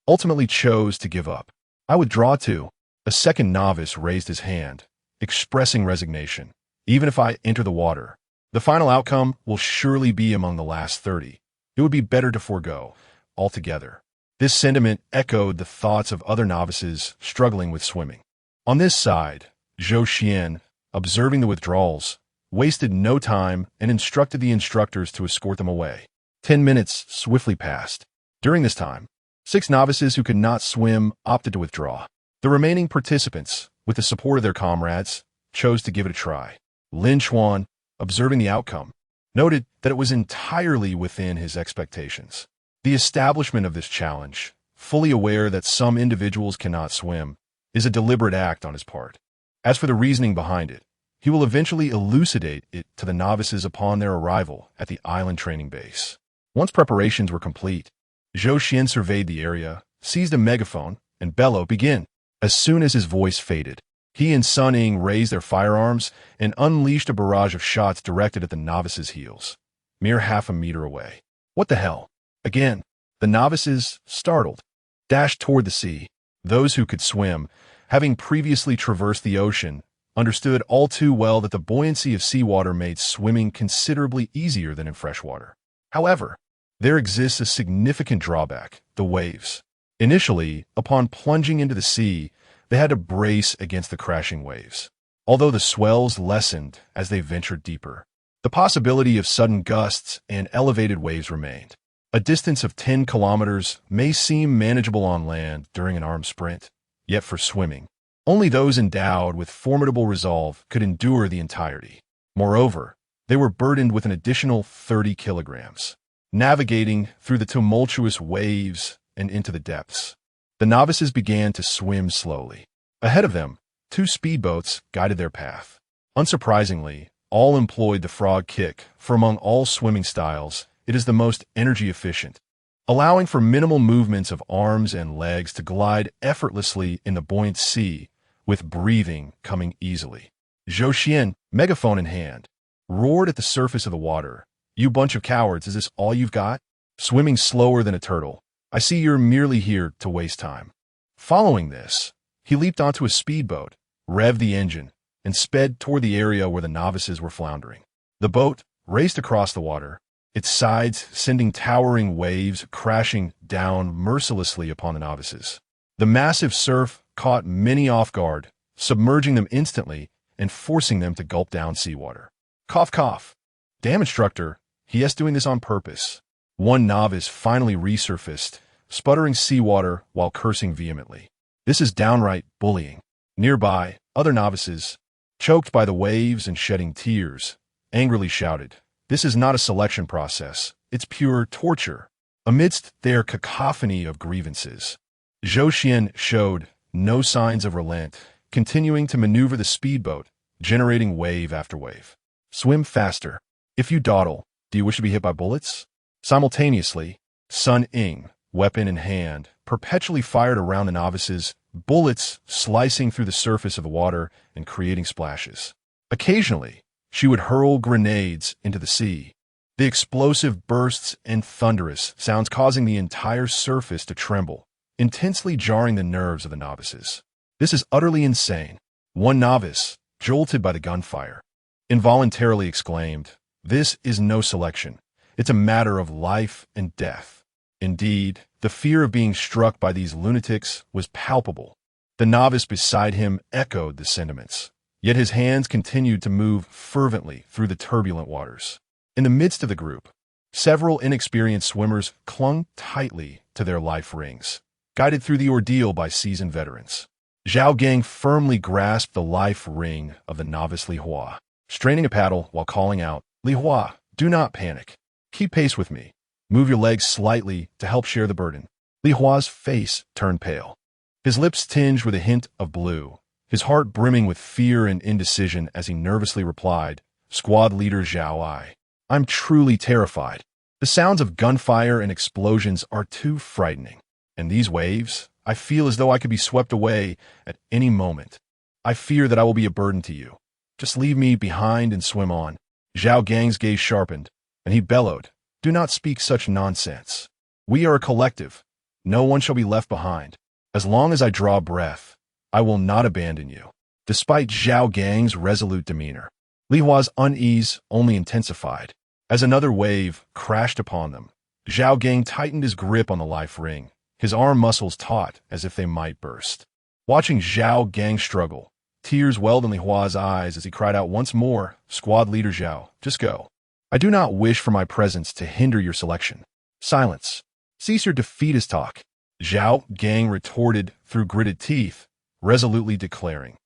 ultimately chose to give up. I withdraw too. A second novice raised his hand, expressing resignation. Even if I enter the water, the final outcome will surely be among the last 30. It would be better to forego altogether. This sentiment echoed the thoughts of other novices struggling with swimming. On this side, Zhou Xian, observing the withdrawals, wasted no time and instructed the instructors to escort them away. 10 minutes swiftly passed. During this time, 6 novices who could not swim opted to withdraw. The remaining participants, with the support of their comrades, chose to give it a try. Lin Chuan, observing the outcome, noted that it was entirely within his expectations. The establishment of this challenge, fully aware that some individuals cannot swim, is a deliberate act on his part. As for the reasoning behind it, he will eventually elucidate it to the novices upon their arrival at the island training base. Once preparations were complete, Zhou Xian surveyed the area, seized a megaphone, and bellowed, "Begin!" As soon as his voice faded, he and Sun Ying raised their firearms and unleashed a barrage of shots directed at the novices' heels, mere half a meter away. What the hell? Again, the novices, startled, dashed toward the sea. Those who could swim, having previously traversed the ocean, understood all too well that the buoyancy of seawater made swimming considerably easier than in freshwater. However, there exists a significant drawback: the waves. Initially, upon plunging into the sea, they had to brace against the crashing waves. Although the swells lessened as they ventured deeper, the possibility of sudden gusts and elevated waves remained. A distance of 10 kilometers may seem manageable on land during an armed sprint, yet for swimming, only those endowed with formidable resolve could endure the entirety. Moreover, they were burdened with an additional 30 kilograms, navigating through the tumultuous waves and into the depths. The novices began to swim slowly. Ahead of them, 2 speedboats guided their path. Unsurprisingly, all employed the frog kick, for among all swimming styles, it is the most energy efficient, allowing for minimal movements of arms and legs to glide effortlessly in the buoyant sea, with breathing coming easily. Zhou Xian, megaphone in hand, roared at the surface of the water. "You bunch of cowards, is this all you've got? Swimming slower than a turtle. I see you're merely here to waste time." Following this, he leaped onto a speedboat, revved the engine, and sped toward the area where the novices were floundering. The boat raced across the water, its sides sending towering waves crashing down mercilessly upon the novices. The massive surf caught many off guard, submerging them instantly and forcing them to gulp down seawater. Cough, cough. Damn instructor, he is doing this on purpose. One novice finally resurfaced, sputtering seawater while cursing vehemently. This is downright bullying. Nearby, other novices, choked by the waves and shedding tears, angrily shouted, "This is not a selection process, it's pure torture." Amidst their cacophony of grievances, Zhou Xian showed no signs of relent, continuing to maneuver the speedboat, generating wave after wave. "Swim faster. If you dawdle, do you wish to be hit by bullets?" Simultaneously, Sun Ying, weapon in hand, perpetually fired around the novices, bullets slicing through the surface of the water and creating splashes. Occasionally, she would hurl grenades into the sea, the explosive bursts and thunderous sounds causing the entire surface to tremble, intensely jarring the nerves of the novices. "This is utterly insane," one novice, jolted by the gunfire, involuntarily exclaimed. "This is no selection. It's a matter of life and death." Indeed, the fear of being struck by these lunatics was palpable. The novice beside him echoed the sentiments, yet his hands continued to move fervently through the turbulent waters. In the midst of the group, several inexperienced swimmers clung tightly to their life rings, guided through the ordeal by seasoned veterans. Zhao Gang firmly grasped the life ring of the novice Li Hua, straining a paddle while calling out, "Li Hua, do not panic. Keep pace with me. Move your legs slightly to help share the burden." Li Hua's face turned pale, his lips tinged with a hint of blue, his heart brimming with fear and indecision as he nervously replied, "Squad Leader Zhao Ai, I'm truly terrified. The sounds of gunfire and explosions are too frightening. And these waves, I feel as though I could be swept away at any moment. I fear that I will be a burden to you. Just leave me behind and swim on." Zhao Gang's gaze sharpened, and he bellowed, "Do not speak such nonsense. We are a collective. No one shall be left behind. As long as I draw breath, I will not abandon you." Despite Zhao Gang's resolute demeanor, Li Hua's unease only intensified. As another wave crashed upon them, Zhao Gang tightened his grip on the life ring, his arm muscles taut as if they might burst. Watching Zhao Gang struggle, tears welled in Li Hua's eyes as he cried out once more, "Squad Leader Zhao, just go. I do not wish for my presence to hinder your selection." "Silence. Cease your defeatist talk," Zhao Gang retorted through gritted teeth, resolutely declaring,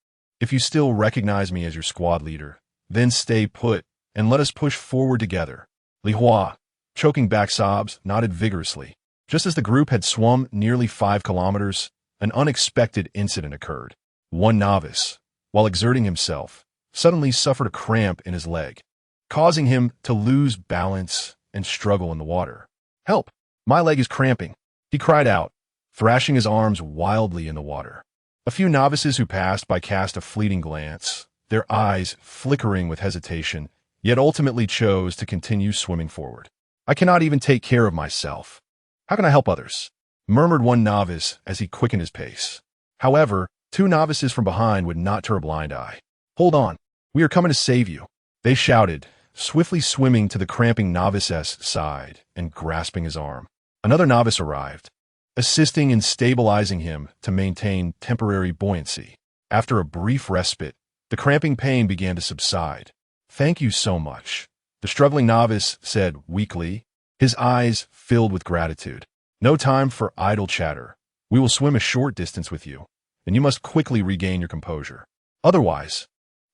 "If you still recognize me as your squad leader, then stay put and let us push forward together." Li Hua, choking back sobs, nodded vigorously. Just as the group had swum nearly 5 kilometers, an unexpected incident occurred. One novice, while exerting himself, suddenly suffered a cramp in his leg, causing him to lose balance and struggle in the water. "Help! My leg is cramping," he cried out, thrashing his arms wildly in the water. A few novices who passed by cast a fleeting glance, their eyes flickering with hesitation, yet ultimately chose to continue swimming forward. "I cannot even take care of myself. How can I help others?" murmured one novice as he quickened his pace. However, 2 novices from behind would not turn a blind eye. "Hold on, we are coming to save you," they shouted, swiftly swimming to the cramping novice's side and grasping his arm. Another novice arrived, assisting in stabilizing him to maintain temporary buoyancy. After a brief respite, the cramping pain began to subside. "Thank you so much," the struggling novice said weakly, his eyes filled with gratitude. "No time for idle chatter. We will swim a short distance with you, and you must quickly regain your composure. Otherwise,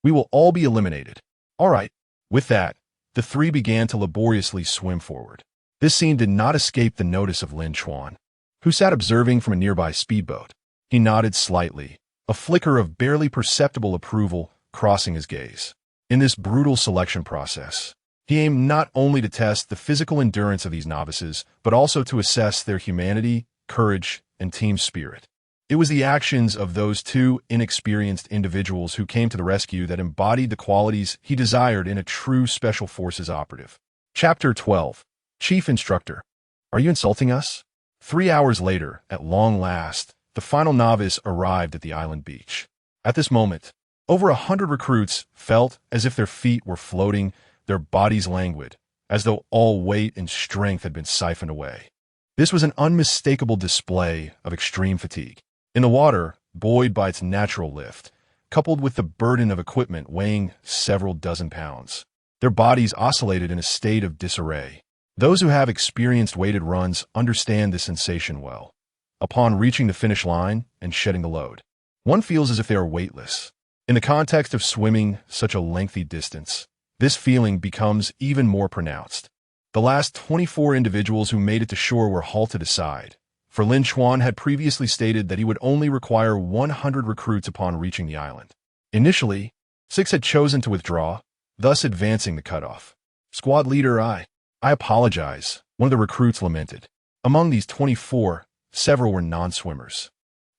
we will all be eliminated." "All right." With that, the 3 began to laboriously swim forward. This scene did not escape the notice of Lin Chuan, who sat observing from a nearby speedboat. He nodded slightly, a flicker of barely perceptible approval crossing his gaze. In this brutal selection process, he aimed not only to test the physical endurance of these novices, but also to assess their humanity, courage, and team spirit. It was the actions of those 2 inexperienced individuals who came to the rescue that embodied the qualities he desired in a true Special Forces operative. Chapter 12. Chief Instructor. Are you insulting us? 3 hours later, at long last, the final novice arrived at the island beach. At this moment, over 100 recruits felt as if their feet were floating, their bodies languid, as though all weight and strength had been siphoned away. This was an unmistakable display of extreme fatigue. In the water, buoyed by its natural lift, coupled with the burden of equipment weighing several dozen pounds, their bodies oscillated in a state of disarray. Those who have experienced weighted runs understand this sensation well. Upon reaching the finish line and shedding the load, one feels as if they are weightless, In the context of swimming such a lengthy distance, this feeling becomes even more pronounced. The last 24 individuals who made it to shore were halted aside, for Lin Chuan had previously stated that he would only require 100 recruits upon reaching the island. Initially, 6 had chosen to withdraw, thus advancing the cutoff. Squad leader, I apologize, one of the recruits lamented. Among these 24, several were non-swimmers,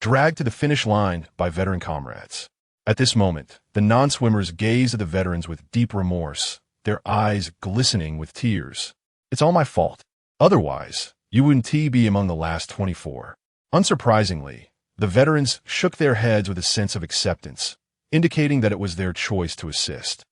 dragged to the finish line by veteran comrades. At this moment, the non-swimmers gazed at the veterans with deep remorse, their eyes glistening with tears. It's all my fault. Otherwise, you wouldn't be among the last 24. Unsurprisingly, the veterans shook their heads with a sense of acceptance, indicating that it was their choice to assist.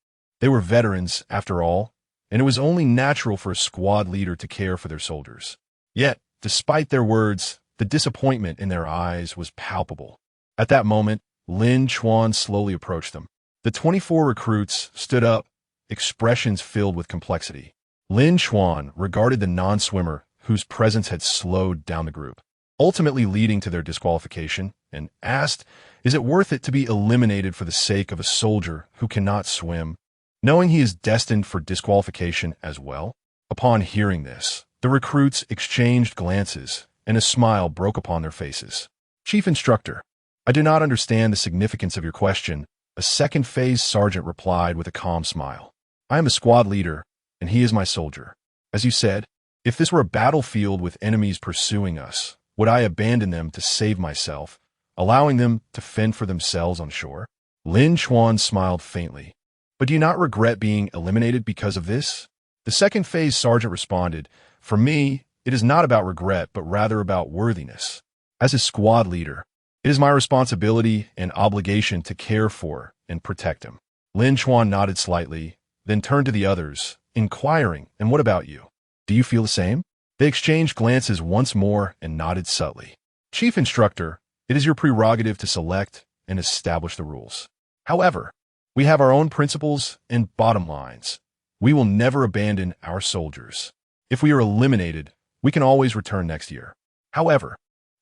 They were veterans, after all, and it was only natural for a squad leader to care for their soldiers. Yet, despite their words, the disappointment in their eyes was palpable. At that moment, Lin Chuan slowly approached them. The 24 recruits stood up, expressions filled with complexity. Lin Chuan regarded the non-swimmer whose presence had slowed down the group, ultimately leading to their disqualification, and asked, "Is it worth it to be eliminated for the sake of a soldier who cannot swim, knowing he is destined for disqualification as well?" Upon hearing this, the recruits exchanged glances, and a smile broke upon their faces. "Chief Instructor, I do not understand the significance of your question," a second-phase sergeant replied with a calm smile. "I am a squad leader, and he is my soldier. As you said, if this were a battlefield with enemies pursuing us, would I abandon them to save myself, allowing them to fend for themselves on shore?" Lin Chuan smiled faintly. "But do you not regret being eliminated because of this?" The second-phase sergeant responded, "For me, it is not about regret, but rather about worthiness. As a squad leader, it is my responsibility and obligation to care for and protect him." Lin Chuan nodded slightly, then turned to the others, inquiring, "And what about you? Do you feel the same?" They exchanged glances once more and nodded subtly. "Chief Instructor, it is your prerogative to select and establish the rules. However, we have our own principles and bottom lines. We will never abandon our soldiers. If we are eliminated, we can always return next year. However,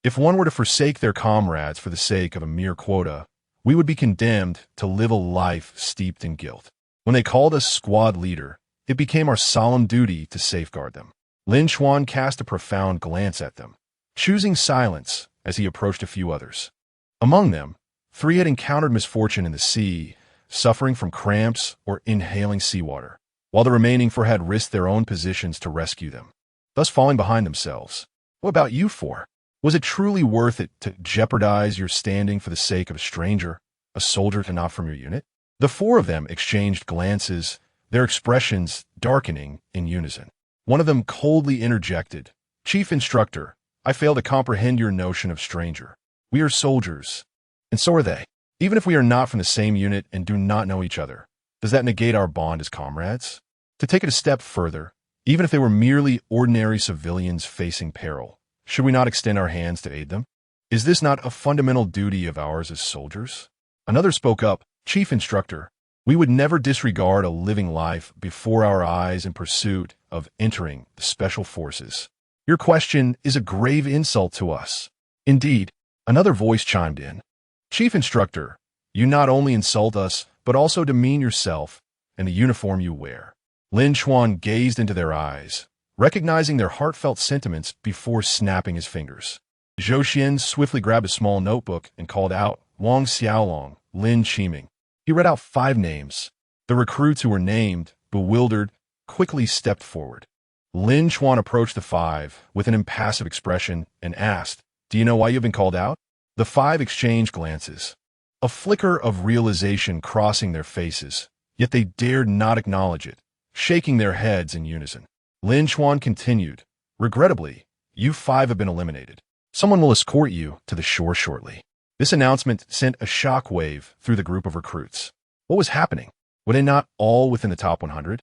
if one were to forsake their comrades for the sake of a mere quota, we would be condemned to live a life steeped in guilt. When they called us squad leader, it became our solemn duty to safeguard them." Lin Chuan cast a profound glance at them, choosing silence as he approached a few others. Among them, 3 had encountered misfortune in the sea, suffering from cramps or inhaling seawater, while the remaining 4 had risked their own positions to rescue them, thus falling behind themselves. What about you 4? Was it truly worth it to jeopardize your standing for the sake of a stranger, a soldier not from your unit? The 4 of them exchanged glances, their expressions darkening in unison. One of them coldly interjected, "Chief Instructor, I fail to comprehend your notion of stranger. We are soldiers, and so are they. Even if we are not from the same unit and do not know each other, does that negate our bond as comrades? To take it a step further, even if they were merely ordinary civilians facing peril, should we not extend our hands to aid them? Is this not a fundamental duty of ours as soldiers?" Another spoke up, "Chief Instructor, we would never disregard a living life before our eyes in pursuit of entering the Special Forces. Your question is a grave insult to us." "Indeed," another voice chimed in. "Chief Instructor, you not only insult us, but also demean yourself and the uniform you wear." Lin Chuan gazed into their eyes, recognizing their heartfelt sentiments before snapping his fingers. Zhou Xian swiftly grabbed a small notebook and called out, "Wang Xiaolong, Lin Qiming." He read out 5 names. The recruits who were named, bewildered, quickly stepped forward. Lin Chuan approached the 5 with an impassive expression and asked, "Do you know why you've been called out?" The 5 exchanged glances, a flicker of realization crossing their faces, yet they dared not acknowledge it, shaking their heads in unison. Lin Chuan continued, "Regrettably, you 5 have been eliminated. Someone will escort you to the shore shortly." This announcement sent a shockwave through the group of recruits. What was happening? Were they not all within the top 100?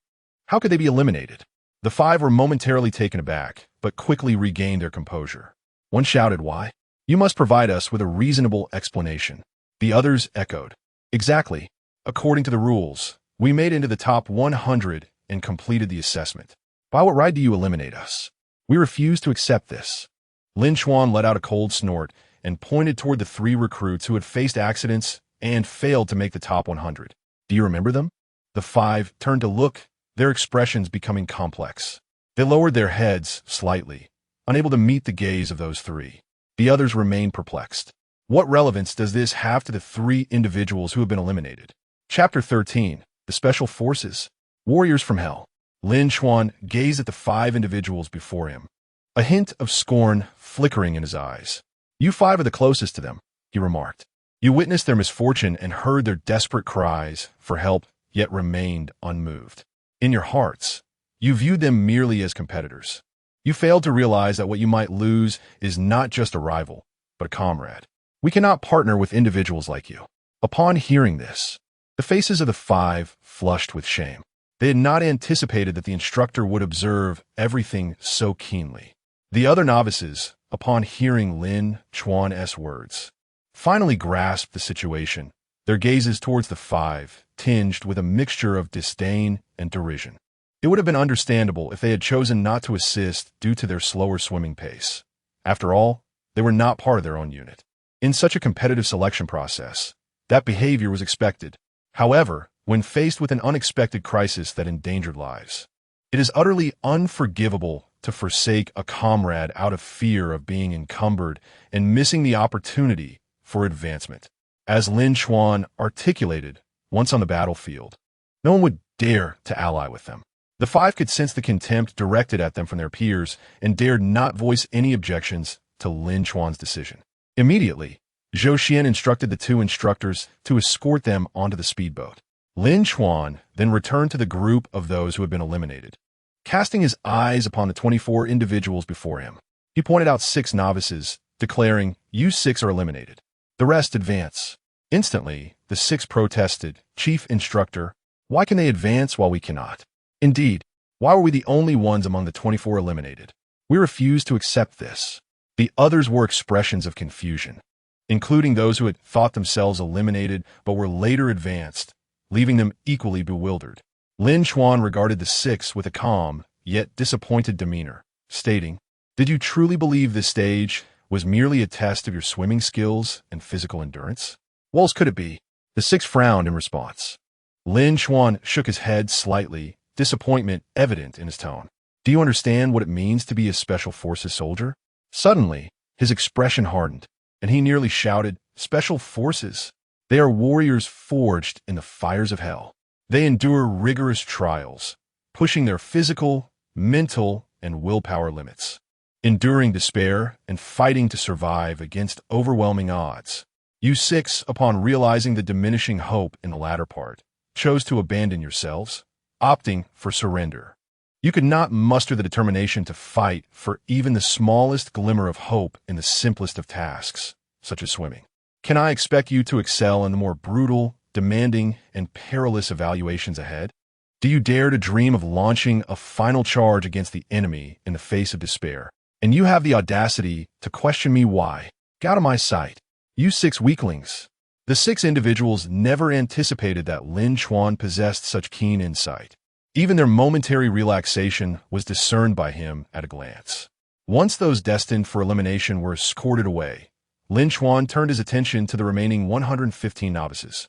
How could they be eliminated? The 5 were momentarily taken aback, but quickly regained their composure. One shouted, "Why? You must provide us with a reasonable explanation." The others echoed, "Exactly. According to the rules, we made into the top 100 and completed the assessment. By what right do you eliminate us? We refuse to accept this." Lin Chuan let out a cold snort and pointed toward the 3 recruits who had faced accidents and failed to make the top 100. Do you remember them? The 5 turned to look, their expressions becoming complex. They lowered their heads slightly, unable to meet the gaze of those 3. The others remained perplexed. What relevance does this have to the 3 individuals who have been eliminated? Chapter 13, The Special Forces, Warriors from Hell. Lin Chuan gazed at the 5 individuals before him, a hint of scorn flickering in his eyes. You 5 are the closest to them, he remarked. You witnessed their misfortune and heard their desperate cries for help, yet remained unmoved. In your hearts, you viewed them merely as competitors. You failed to realize that what you might lose is not just a rival, but a comrade. We cannot partner with individuals like you. Upon hearing this, the faces of the 5 flushed with shame. They had not anticipated that the instructor would observe everything so keenly. The other novices, upon hearing Lin Chuan's words, finally grasped the situation, their gazes towards the 5 tinged with a mixture of disdain and derision. It would have been understandable if they had chosen not to assist due to their slower swimming pace. After all, they were not part of their own unit. In such a competitive selection process, that behavior was expected. However, when faced with an unexpected crisis that endangered lives, it is utterly unforgivable to forsake a comrade out of fear of being encumbered and missing the opportunity for advancement. As Lin Chuan articulated once on the battlefield, no one would dare to ally with them. The 5 could sense the contempt directed at them from their peers and dared not voice any objections to Lin Chuan's decision. Immediately, Zhou Xian instructed the 2 instructors to escort them onto the speedboat. Lin Chuan then returned to the group of those who had been eliminated. Casting his eyes upon the 24 individuals before him, he pointed out 6 novices, declaring, "You 6 are eliminated. The rest advance." Instantly, the 6 protested, "Chief Instructor, why can they advance while we cannot? Indeed, why were we the only ones among the 24 eliminated? We refuse to accept this." The others were expressions of confusion, including those who had thought themselves eliminated but were later advanced, leaving them equally bewildered. Lin Chuan regarded the 6 with a calm, yet disappointed demeanor, stating, "Did you truly believe this stage was merely a test of your swimming skills and physical endurance? What else could it be?" The 6 frowned in response. Lin Chuan shook his head slightly, disappointment evident in his tone. "Do you understand what it means to be a Special Forces soldier?" Suddenly, his expression hardened, and he nearly shouted, "Special Forces! They are warriors forged in the fires of hell. They endure rigorous trials, pushing their physical, mental, and willpower limits, enduring despair and fighting to survive against overwhelming odds. You 6, upon realizing the diminishing hope in the latter part, chose to abandon yourselves, opting for surrender. You could not muster the determination to fight for even the smallest glimmer of hope in the simplest of tasks, such as swimming. Can I expect you to excel in the more brutal, demanding, and perilous evaluations ahead? Do you dare to dream of launching a final charge against the enemy in the face of despair? And you have the audacity to question me why? Get out of my sight. You 6 weaklings." The 6 individuals never anticipated that Lin Chuan possessed such keen insight. Even their momentary relaxation was discerned by him at a glance. Once those destined for elimination were escorted away, Lin Chuan turned his attention to the remaining 115 novices.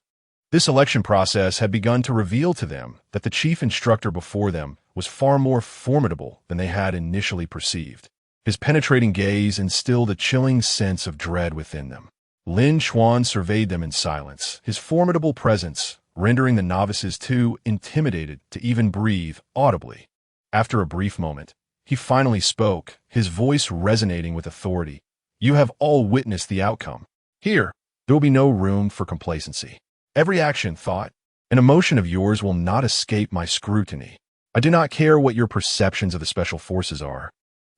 This selection process had begun to reveal to them that the chief instructor before them was far more formidable than they had initially perceived. His penetrating gaze instilled a chilling sense of dread within them. Lin Chuan surveyed them in silence, his formidable presence rendering the novices too intimidated to even breathe audibly. After a brief moment, he finally spoke, his voice resonating with authority. "You have all witnessed the outcome. Here, there will be no room for complacency. Every action, thought, and emotion of yours will not escape my scrutiny. I do not care what your perceptions of the Special Forces are,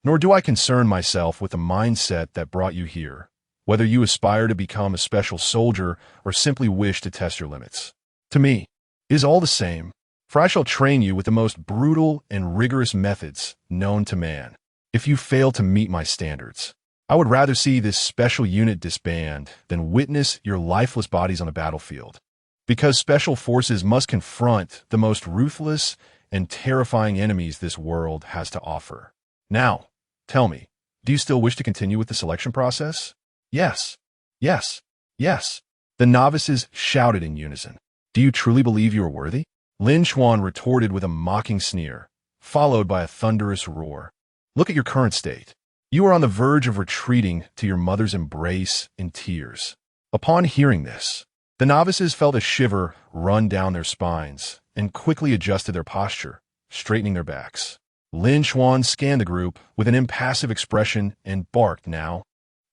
nor do I concern myself with the mindset that brought you here, whether you aspire to become a special soldier or simply wish to test your limits. To me, it is all the same, for I shall train you with the most brutal and rigorous methods known to man. If you fail to meet my standards, I would rather see this special unit disband than witness your lifeless bodies on the battlefield, because Special Forces must confront the most ruthless and terrifying enemies this world has to offer. Now, tell me, do you still wish to continue with the selection process?" "Yes, yes, yes," The novices shouted in unison. Do you truly believe you are worthy? Lin Chuan retorted with a mocking sneer, followed by a thunderous roar. Look at your current state. You are on the verge of retreating to your mother's embrace in tears. Upon hearing this, the novices felt a shiver run down their spines and quickly adjusted their posture, straightening their backs. Lin Chuan scanned the group with an impassive expression and barked, now,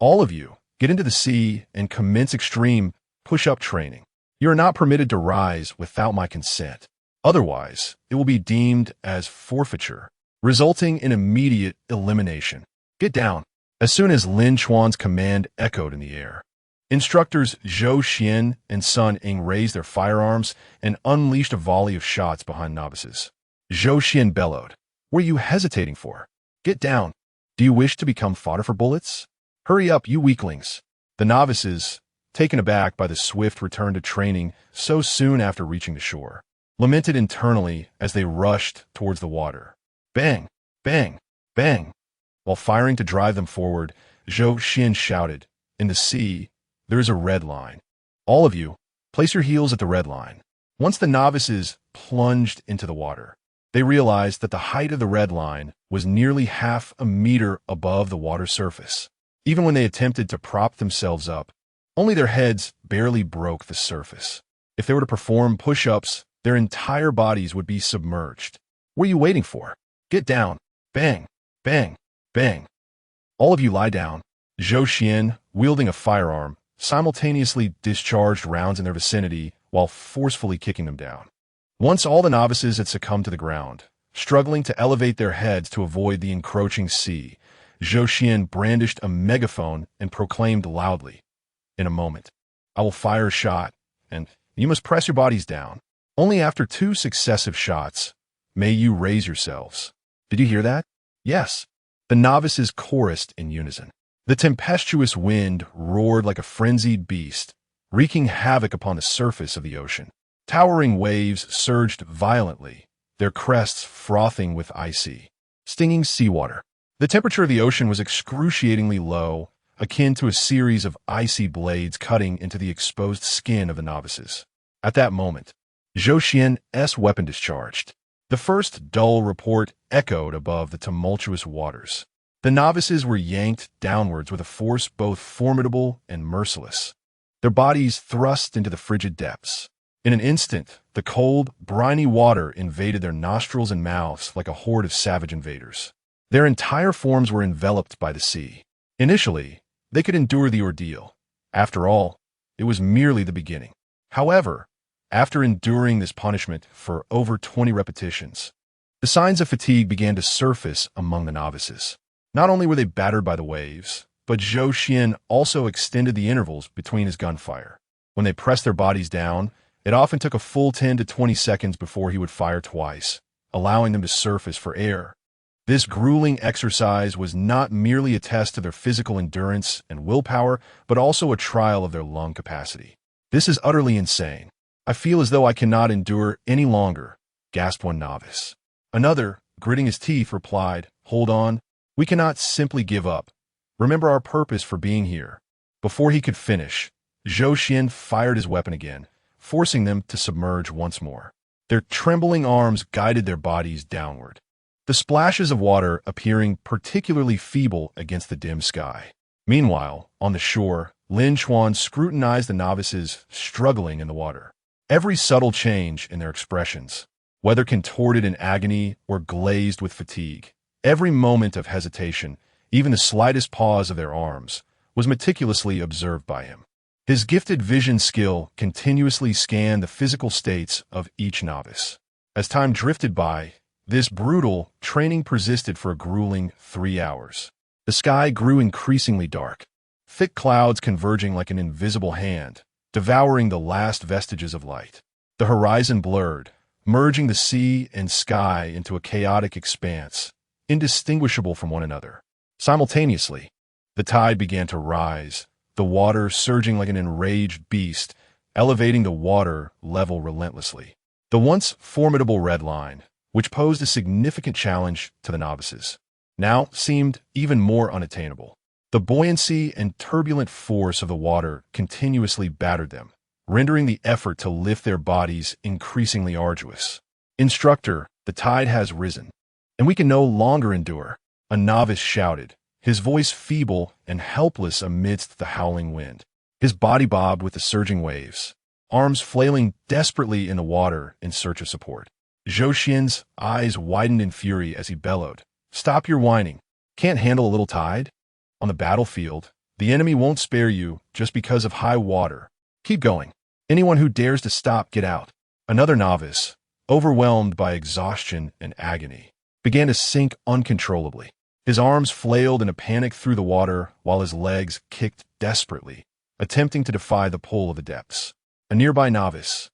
all of you, get into the sea and commence extreme push-up training. You are not permitted to rise without my consent. Otherwise, it will be deemed as forfeiture, resulting in immediate elimination. Get down. As soon as Lin Chuan's command echoed in the air, instructors Zhou Xian and Sun Ying raised their firearms and unleashed a volley of shots behind novices. Zhou Xian bellowed, "What are you hesitating for? Get down. Do you wish to become fodder for bullets? Hurry up, you weaklings." The novices, taken aback by the swift return to training so soon after reaching the shore, lamented internally as they rushed towards the water. Bang! Bang! Bang! While firing to drive them forward, Zhou Xian shouted, "In the sea, there is a red line. All of you, place your heels at the red line." Once the novices plunged into the water, they realized that the height of the red line was nearly half a meter above the water surface. Even when they attempted to prop themselves up, only their heads barely broke the surface. If they were to perform push-ups, their entire bodies would be submerged. What are you waiting for? Get down. Bang, bang, bang. All of you lie down. Zhou Xian, wielding a firearm, simultaneously discharged rounds in their vicinity while forcefully kicking them down. Once all the novices had succumbed to the ground, struggling to elevate their heads to avoid the encroaching sea, Zhou Xian brandished a megaphone and proclaimed loudly, "In a moment, I will fire a shot, and you must press your bodies down. Only after 2 successive shots may you raise yourselves." Did you hear that? Yes. The novices chorused in unison. The tempestuous wind roared like a frenzied beast, wreaking havoc upon the surface of the ocean. Towering waves surged violently, their crests frothing with icy, stinging seawater. The temperature of the ocean was excruciatingly low, akin to a series of icy blades cutting into the exposed skin of the novices. At that moment, Zhou Xian's weapon discharged. The first dull report echoed above the tumultuous waters. The novices were yanked downwards with a force both formidable and merciless, their bodies thrust into the frigid depths. In an instant, the cold, briny water invaded their nostrils and mouths like a horde of savage invaders. Their entire forms were enveloped by the sea. Initially, they could endure the ordeal. After all, it was merely the beginning. However, after enduring this punishment for over 20 repetitions, the signs of fatigue began to surface among the novices. Not only were they battered by the waves, but Zhou Xian also extended the intervals between his gunfire. When they pressed their bodies down, it often took a full 10 to 20 seconds before he would fire twice, allowing them to surface for air. This grueling exercise was not merely a test of their physical endurance and willpower, but also a trial of their lung capacity. "This is utterly insane. I feel as though I cannot endure any longer," gasped one novice. Another, gritting his teeth, replied, "Hold on. We cannot simply give up. Remember our purpose for being here." Before he could finish, Zhou Xian fired his weapon again, forcing them to submerge once more. Their trembling arms guided their bodies downward, the splashes of water appearing particularly feeble against the dim sky. Meanwhile, on the shore, Lin Chuan scrutinized the novices struggling in the water. Every subtle change in their expressions, whether contorted in agony or glazed with fatigue, every moment of hesitation, even the slightest pause of their arms, was meticulously observed by him. His gifted vision skill continuously scanned the physical states of each novice. As time drifted by, this brutal training persisted for a grueling 3 hours. The sky grew increasingly dark, thick clouds converging like an invisible hand, devouring the last vestiges of light. The horizon blurred, merging the sea and sky into a chaotic expanse, indistinguishable from one another. Simultaneously, the tide began to rise, the water surging like an enraged beast, elevating the water level relentlessly. The once formidable red line, which posed a significant challenge to the novices, now seemed even more unattainable. The buoyancy and turbulent force of the water continuously battered them, rendering the effort to lift their bodies increasingly arduous. "Instructor, the tide has risen, and we can no longer endure," a novice shouted, his voice feeble and helpless amidst the howling wind. His body bobbed with the surging waves, arms flailing desperately in the water in search of support. Zhou Xian's eyes widened in fury as he bellowed, "Stop your whining. Can't handle a little tide?" On the battlefield, the enemy won't spare you just because of high water. Keep going. Anyone who dares to stop, get out. Another novice, overwhelmed by exhaustion and agony, began to sink uncontrollably. His arms flailed in a panic through the water while his legs kicked desperately, attempting to defy the pull of the depths. A nearby novice,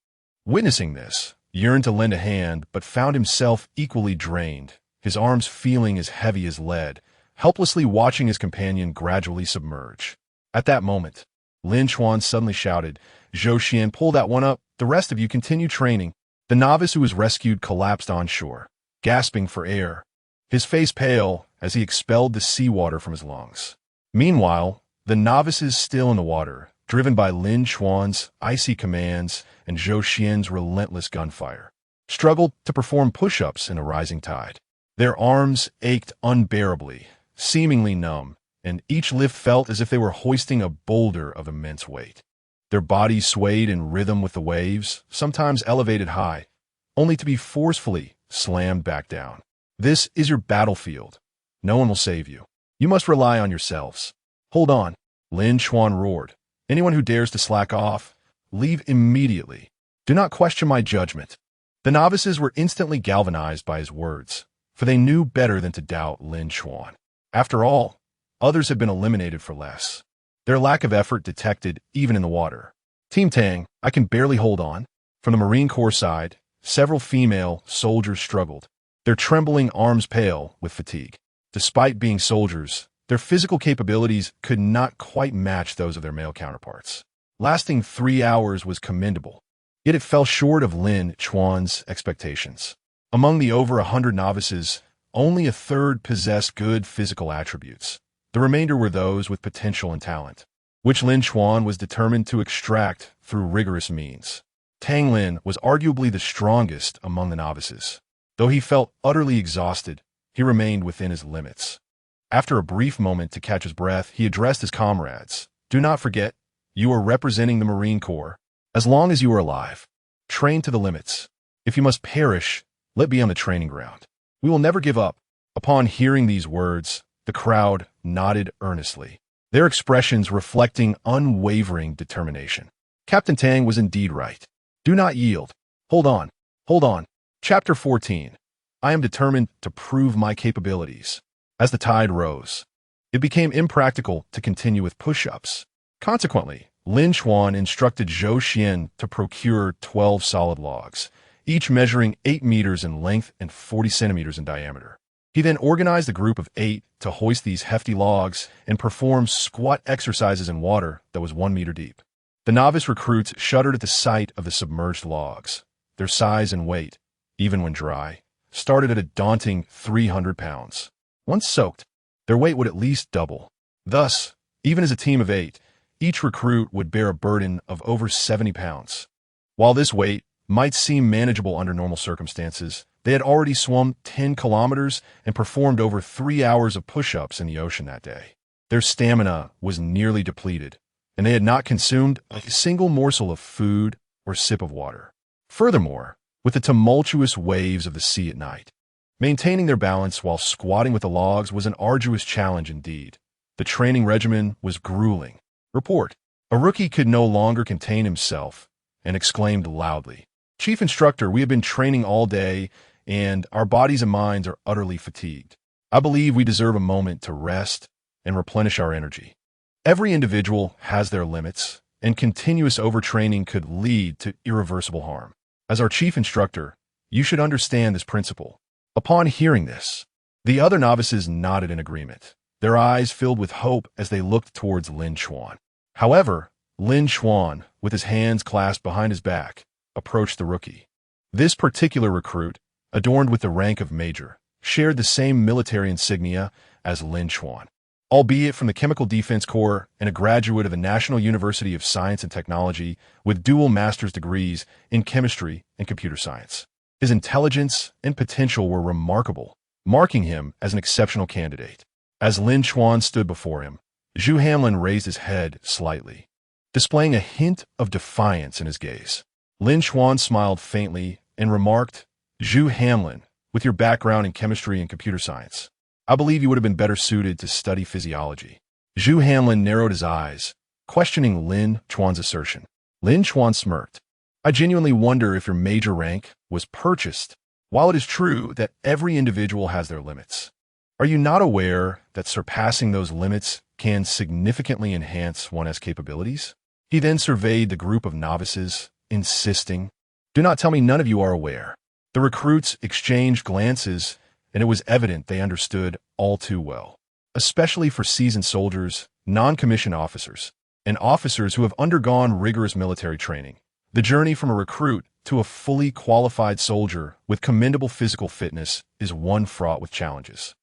witnessing this, yearned to lend a hand but found himself equally drained, his arms feeling as heavy as lead, helplessly watching his companion gradually submerge. At that moment, Lin Chuan suddenly shouted, "Zhou Xian, pull that one up. The rest of you continue training." The novice who was rescued collapsed on shore, gasping for air, his face pale as he expelled the seawater from his lungs. Meanwhile, the novices still in the water, driven by Lin Chuan's icy commands and Zhou Xian's relentless gunfire, struggled to perform push-ups in a rising tide. Their arms ached unbearably, seemingly numb, and each lift felt as if they were hoisting a boulder of immense weight. Their bodies swayed in rhythm with the waves, sometimes elevated high, only to be forcefully slammed back down. "This is your battlefield. No one will save you. You must rely on yourselves. Hold on," Lin Chuan roared. "Anyone who dares to slack off, leave immediately. Do not question my judgment." The novices were instantly galvanized by his words, for they knew better than to doubt Lin Chuan. After all, others had been eliminated for less. Their lack of effort detected even in the water. "Team Tang, I can barely hold on." From the Marine Corps side, several female soldiers struggled, their trembling arms pale with fatigue. Despite being soldiers, their physical capabilities could not quite match those of their male counterparts. Lasting 3 hours was commendable, yet it fell short of Lin Chuan's expectations. Among the over 100 novices, only a third possessed good physical attributes. The remainder were those with potential and talent, which Lin Chuan was determined to extract through rigorous means. Tang Lin was arguably the strongest among the novices. Though he felt utterly exhausted, he remained within his limits. After a brief moment to catch his breath, he addressed his comrades. "Do not forget, you are representing the Marine Corps. As long as you are alive, train to the limits. If you must perish, let be on the training ground. We will never give up." Upon hearing these words, the crowd nodded earnestly, their expressions reflecting unwavering determination. Captain Tang was indeed right. Do not yield. Hold on. Hold on. Chapter 14. I am determined to prove my capabilities. As the tide rose, it became impractical to continue with push-ups. Consequently, Lin Chuan instructed Zhou Xian to procure 12 solid logs, each measuring 8 meters in length and 40 centimeters in diameter. He then organized a group of 8 to hoist these hefty logs and perform squat exercises in water that was 1 meter deep. The novice recruits shuddered at the sight of the submerged logs. Their size and weight, even when dry, started at a daunting 300 pounds. Once soaked, their weight would at least double. Thus, even as a team of 8, each recruit would bear a burden of over 70 pounds. While this weight might seem manageable under normal circumstances, they had already swum 10 kilometers and performed over 3 hours of push-ups in the ocean that day. Their stamina was nearly depleted, and they had not consumed a single morsel of food or sip of water. Furthermore, with the tumultuous waves of the sea at night, maintaining their balance while squatting with the logs was an arduous challenge indeed. The training regimen was grueling. Report. A rookie could no longer contain himself and exclaimed loudly, "Chief Instructor, we have been training all day, and our bodies and minds are utterly fatigued. I believe we deserve a moment to rest and replenish our energy." Every individual has their limits, and continuous overtraining could lead to irreversible harm. As our Chief Instructor, you should understand this principle. Upon hearing this, the other novices nodded in agreement, their eyes filled with hope as they looked towards Lin Chuan. However, Lin Chuan, with his hands clasped behind his back, approached the rookie. This particular recruit, adorned with the rank of major, shared the same military insignia as Lin Chuan. albeit from the Chemical Defense Corps and a graduate of the National University of Science and Technology with dual master's degrees in chemistry and computer science. His intelligence and potential were remarkable, marking him as an exceptional candidate. As Lin Chuan stood before him, Zhu Hamlin raised his head slightly, displaying a hint of defiance in his gaze. Lin Chuan smiled faintly and remarked, "Zhu Hamlin, with your background in chemistry and computer science, I believe you would have been better suited to study physiology." Zhu Hamlin narrowed his eyes, questioning Lin Chuan's assertion. Lin Chuan smirked. "I genuinely wonder if your major rank was purchased. While it is true that every individual has their limits, are you not aware that surpassing those limits can significantly enhance one's capabilities?" He then surveyed the group of novices, insisting, "Do not tell me none of you are aware." The recruits exchanged glances, and it was evident they understood all too well, especially for seasoned soldiers, non-commissioned officers, and officers who have undergone rigorous military training. The journey from a recruit to a fully qualified soldier with commendable physical fitness is one fraught with challenges.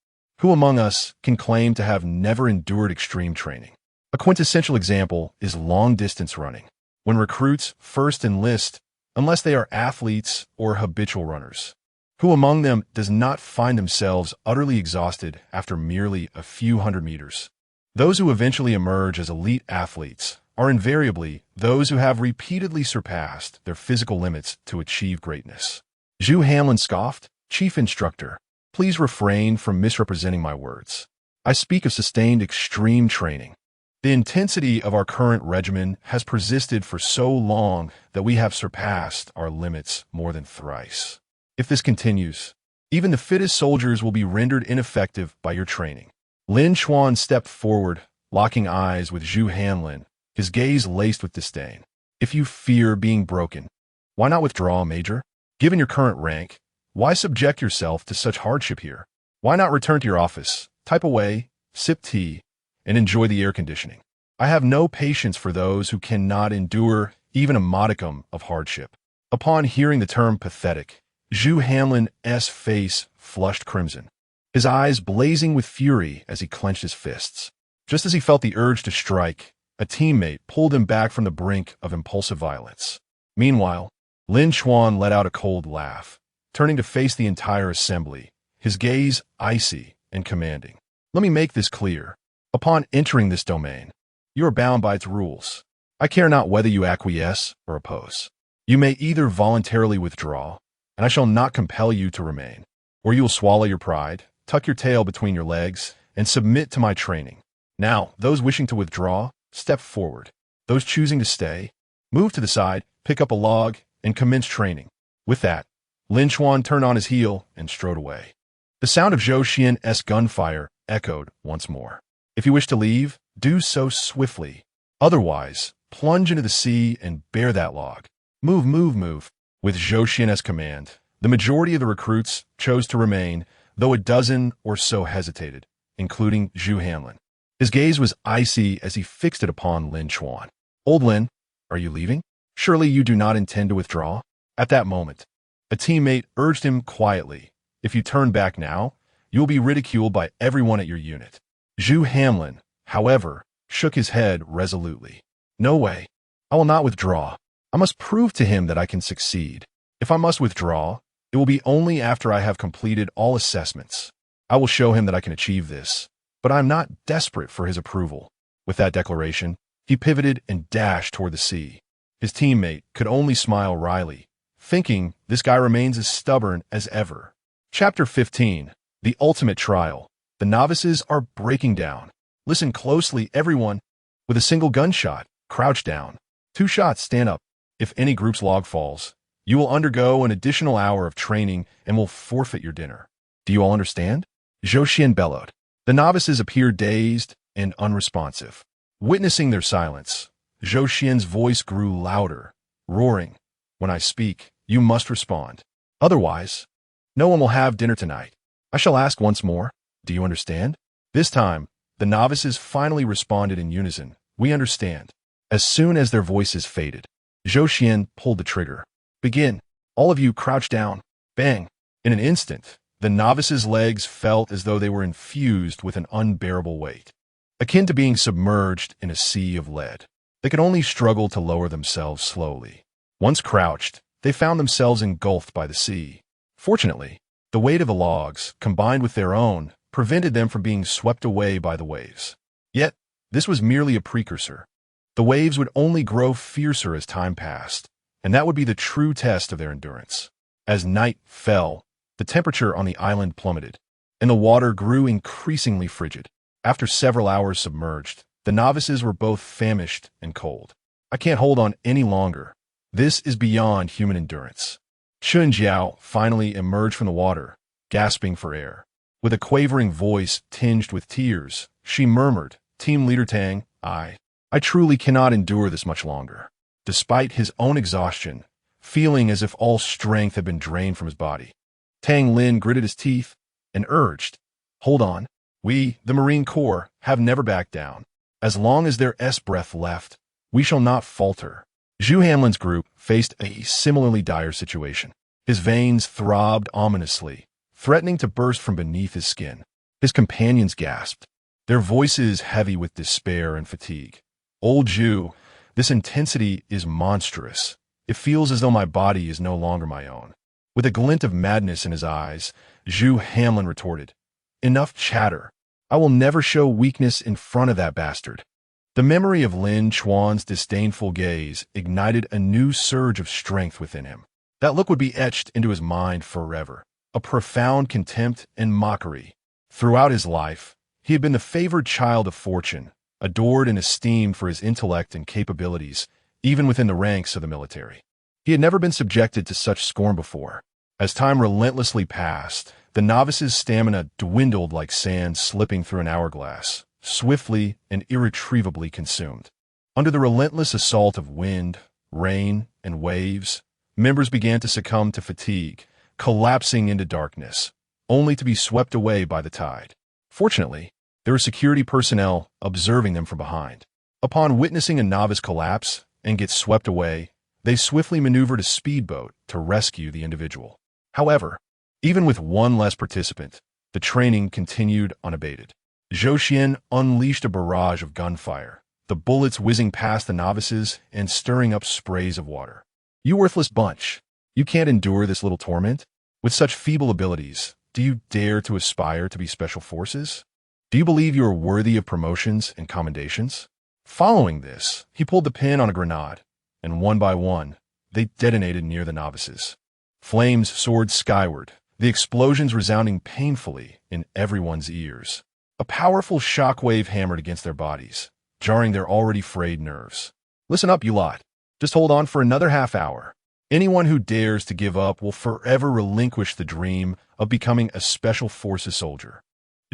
Who among us can claim to have never endured extreme training? A quintessential example is long-distance running. When recruits first enlist, unless they are athletes or habitual runners, who among them does not find themselves utterly exhausted after merely a few hundred meters? Those who eventually emerge as elite athletes are invariably those who have repeatedly surpassed their physical limits to achieve greatness. Zhu Hamlin scoffed, "Chief Instructor, please refrain from misrepresenting my words. I speak of sustained extreme training. The intensity of our current regimen has persisted for so long that we have surpassed our limits more than thrice. If this continues, even the fittest soldiers will be rendered ineffective by your training." Lin Chuan stepped forward, locking eyes with Zhu Hamlin, his gaze laced with disdain. "If you fear being broken, why not withdraw, Major? Given your current rank, why subject yourself to such hardship here? Why not return to your office, type away, sip tea, and enjoy the air conditioning? I have no patience for those who cannot endure even a modicum of hardship." Upon hearing the term pathetic, Zhu Hamlin's face flushed crimson, his eyes blazing with fury as he clenched his fists. Just as he felt the urge to strike, a teammate pulled him back from the brink of impulsive violence. Meanwhile, Lin Chuan let out a cold laugh, turning to face the entire assembly, his gaze icy and commanding. "Let me make this clear. Upon entering this domain, you are bound by its rules. I care not whether you acquiesce or oppose. You may either voluntarily withdraw, and I shall not compel you to remain, or you will swallow your pride, tuck your tail between your legs, and submit to my training. Now, those wishing to withdraw, step forward. Those choosing to stay, move to the side, pick up a log, and commence training." With that, Lin Chuan turned on his heel and strode away. The sound of Zhou Xian's gunfire echoed once more. "If you wish to leave, do so swiftly. Otherwise, plunge into the sea and bear that log. Move, move, move." With Zhou Xian's command, the majority of the recruits chose to remain, though a dozen or so hesitated, including Zhu Hamlin. His gaze was icy as he fixed it upon Lin Chuan. "Old Lin, are you leaving? Surely you do not intend to withdraw?" At that moment, a teammate urged him quietly, "If you turn back now, you will be ridiculed by everyone at your unit." Zhu Hamlin, however, shook his head resolutely. "No way. I will not withdraw. I must prove to him that I can succeed. If I must withdraw, it will be only after I have completed all assessments. I will show him that I can achieve this, but I am not desperate for his approval." With that declaration, he pivoted and dashed toward the sea. His teammate could only smile wryly, thinking this guy remains as stubborn as ever. Chapter 15. The Ultimate Trial. The novices are breaking down. Listen closely, everyone. With a single gunshot, crouch down. 2 shots, stand up. If any group's log falls, you will undergo an additional hour of training and will forfeit your dinner. Do you all understand? Zhou Xian bellowed. The novices appeared dazed and unresponsive. Witnessing their silence, Zhou Xian's voice grew louder, roaring, "When I speak, you must respond. Otherwise, no one will have dinner tonight. I shall ask once more. Do you understand?" This time, the novices finally responded in unison. "We understand." As soon as their voices faded, Zhou Xian pulled the trigger. "Begin. All of you crouch down." Bang! In an instant, the novices' legs felt as though they were infused with an unbearable weight. akin to being submerged in a sea of lead. They could only struggle to lower themselves slowly. Once crouched, they found themselves engulfed by the sea. Fortunately, the weight of the logs, combined with their own, prevented them from being swept away by the waves. Yet, this was merely a precursor. The waves would only grow fiercer as time passed, and that would be the true test of their endurance. As night fell, the temperature on the island plummeted, and the water grew increasingly frigid. After several hours submerged, the novices were both famished and cold. "I can't hold on any longer. This is beyond human endurance." Chun Jiao finally emerged from the water, gasping for air. With a quavering voice tinged with tears, she murmured, "Team Leader Tang, I truly cannot endure this much longer." Despite his own exhaustion, feeling as if all strength had been drained from his body, Tang Lin gritted his teeth and urged, "Hold on. We, the Marine Corps, have never backed down. As long as there's breath left, we shall not falter." Zhu Hanlin's group faced a similarly dire situation. His veins throbbed ominously, threatening to burst from beneath his skin. His companions gasped, their voices heavy with despair and fatigue. "Old Zhu, this intensity is monstrous. It feels as though my body is no longer my own." With a glint of madness in his eyes, Zhu Hanlin retorted, "Enough chatter. I will never show weakness in front of that bastard." The memory of Lin Chuan's disdainful gaze ignited a new surge of strength within him. That look would be etched into his mind forever, a profound contempt and mockery. Throughout his life, he had been the favored child of fortune, adored and esteemed for his intellect and capabilities, even within the ranks of the military. He had never been subjected to such scorn before. As time relentlessly passed, the novice's stamina dwindled like sand slipping through an hourglass, swiftly and irretrievably consumed. Under the relentless assault of wind, rain, and waves, members began to succumb to fatigue, collapsing into darkness, only to be swept away by the tide. Fortunately, there were security personnel observing them from behind. Upon witnessing a novice collapse and get swept away, they swiftly maneuvered a speedboat to rescue the individual. However, even with one less participant, the training continued unabated. Zhou Xian unleashed a barrage of gunfire, the bullets whizzing past the novices and stirring up sprays of water. "You worthless bunch! You can't endure this little torment? With such feeble abilities, do you dare to aspire to be Special Forces? Do you believe you are worthy of promotions and commendations?" Following this, he pulled the pin on a grenade, and one by one, they detonated near the novices. Flames soared skyward, the explosions resounding painfully in everyone's ears. A powerful shockwave hammered against their bodies, jarring their already frayed nerves. "Listen up, you lot. Just hold on for another half hour. Anyone who dares to give up will forever relinquish the dream of becoming a Special Forces soldier."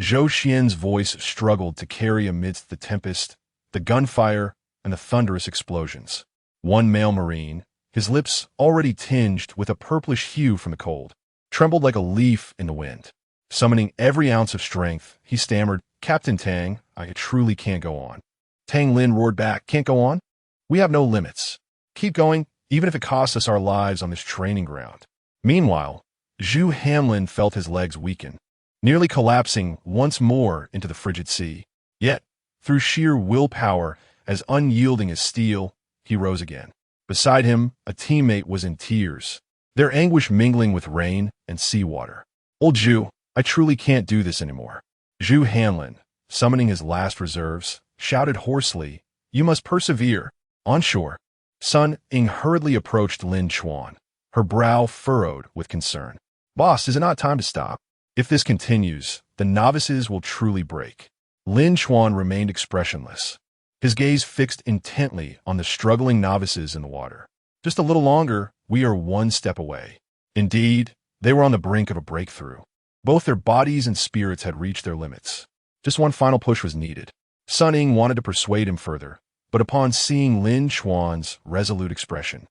Zhou Xian's voice struggled to carry amidst the tempest, the gunfire, and the thunderous explosions. One male Marine, his lips already tinged with a purplish hue from the cold, trembled like a leaf in the wind. Summoning every ounce of strength, he stammered, "Captain Tang, I truly can't go on." Tang Lin roared back, "Can't go on? We have no limits. Keep going, even if it costs us our lives on this training ground." Meanwhile, Zhu Hanlin felt his legs weaken, nearly collapsing once more into the frigid sea. Yet, through sheer willpower, as unyielding as steel, he rose again. Beside him, a teammate was in tears, their anguish mingling with rain and seawater. "Old Zhu, I truly can't do this anymore." Zhu Hanlin, summoning his last reserves, shouted hoarsely, "You must persevere." On shore, Sun Ying hurriedly approached Lin Chuan, her brow furrowed with concern. "Boss, is it not time to stop? If this continues, the novices will truly break." Lin Chuan remained expressionless, his gaze fixed intently on the struggling novices in the water. "Just a little longer, we are one step away." Indeed, they were on the brink of a breakthrough. Both their bodies and spirits had reached their limits. Just one final push was needed. Sun Ying wanted to persuade him further, but upon seeing Lin Chuan's resolute expression,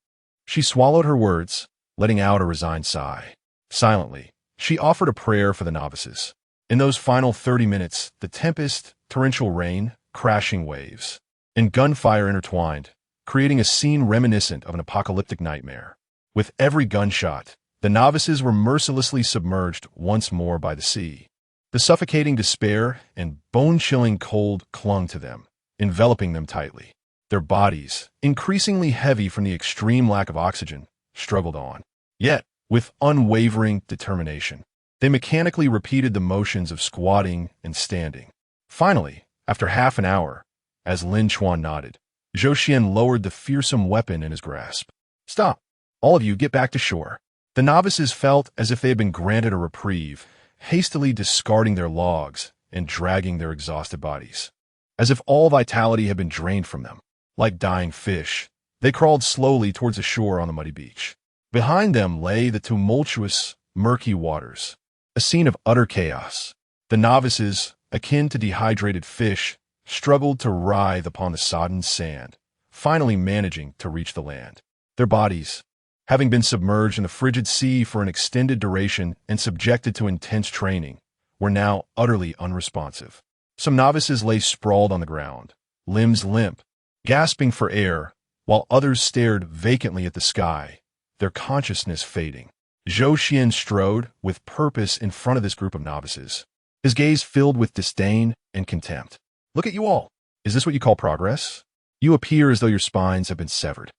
she swallowed her words, letting out a resigned sigh. Silently, she offered a prayer for the novices. In those final 30 minutes, the tempest, torrential rain, crashing waves, and gunfire intertwined, creating a scene reminiscent of an apocalyptic nightmare. With every gunshot, the novices were mercilessly submerged once more by the sea. The suffocating despair and bone-chilling cold clung to them, enveloping them tightly. Their bodies, increasingly heavy from the extreme lack of oxygen, struggled on. Yet, with unwavering determination, they mechanically repeated the motions of squatting and standing. Finally, after half an hour, as Lin Chuan nodded, Zhou Xian lowered the fearsome weapon in his grasp. "Stop! All of you get back to shore." The novices felt as if they had been granted a reprieve, hastily discarding their logs and dragging their exhausted bodies. As if all vitality had been drained from them. Like dying fish, they crawled slowly towards the shore on the muddy beach. Behind them lay the tumultuous, murky waters, a scene of utter chaos. The novices, akin to dehydrated fish, struggled to writhe upon the sodden sand, finally managing to reach the land. Their bodies, having been submerged in the frigid sea for an extended duration and subjected to intense training, were now utterly unresponsive. Some novices lay sprawled on the ground, limbs limp, gasping for air, while others stared vacantly at the sky, their consciousness fading. Zhou Xian strode with purpose in front of this group of novices, his gaze filled with disdain and contempt. "Look at you all. Is this what you call progress? You appear as though your spines have been severed.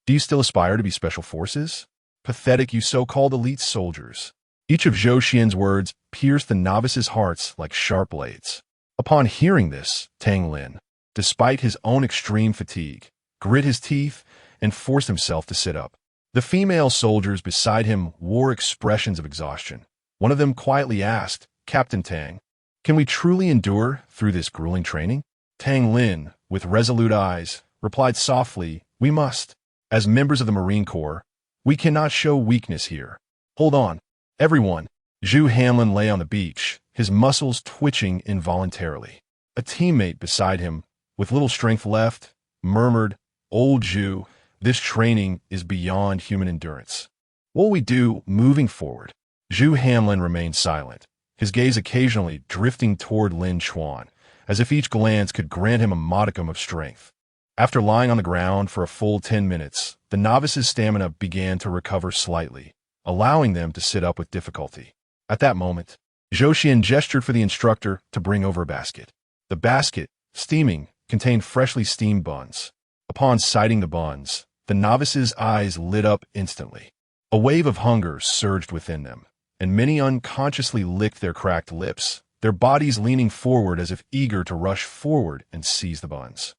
Do you still aspire to be special forces? Pathetic, you so-called elite soldiers." Each of Zhou Xian's words pierced the novices' hearts like sharp blades. Upon hearing this, Tang Lin, despite his own extreme fatigue, grit his teeth and forced himself to sit up. The female soldiers beside him wore expressions of exhaustion. One of them quietly asked, "Captain Tang, can we truly endure through this grueling training?" Tang Lin, with resolute eyes, replied softly, "We must. As members of the Marine Corps, we cannot show weakness here. Hold on, everyone." Zhu Hanlin lay on the beach, his muscles twitching involuntarily. A teammate beside him, with little strength left, murmured, "Old Zhu, this training is beyond human endurance. What will we do moving forward?" Zhu Hanlin remained silent, his gaze occasionally drifting toward Lin Chuan, as if each glance could grant him a modicum of strength. After lying on the ground for a full 10 minutes, the novices' stamina began to recover slightly, allowing them to sit up with difficulty. At that moment, Zhou Xian gestured for the instructor to bring over a basket. The basket, steaming, contained freshly steamed buns. Upon sighting the buns, the novices' eyes lit up instantly. A wave of hunger surged within them, and many unconsciously licked their cracked lips, their bodies leaning forward as if eager to rush forward and seize the buns.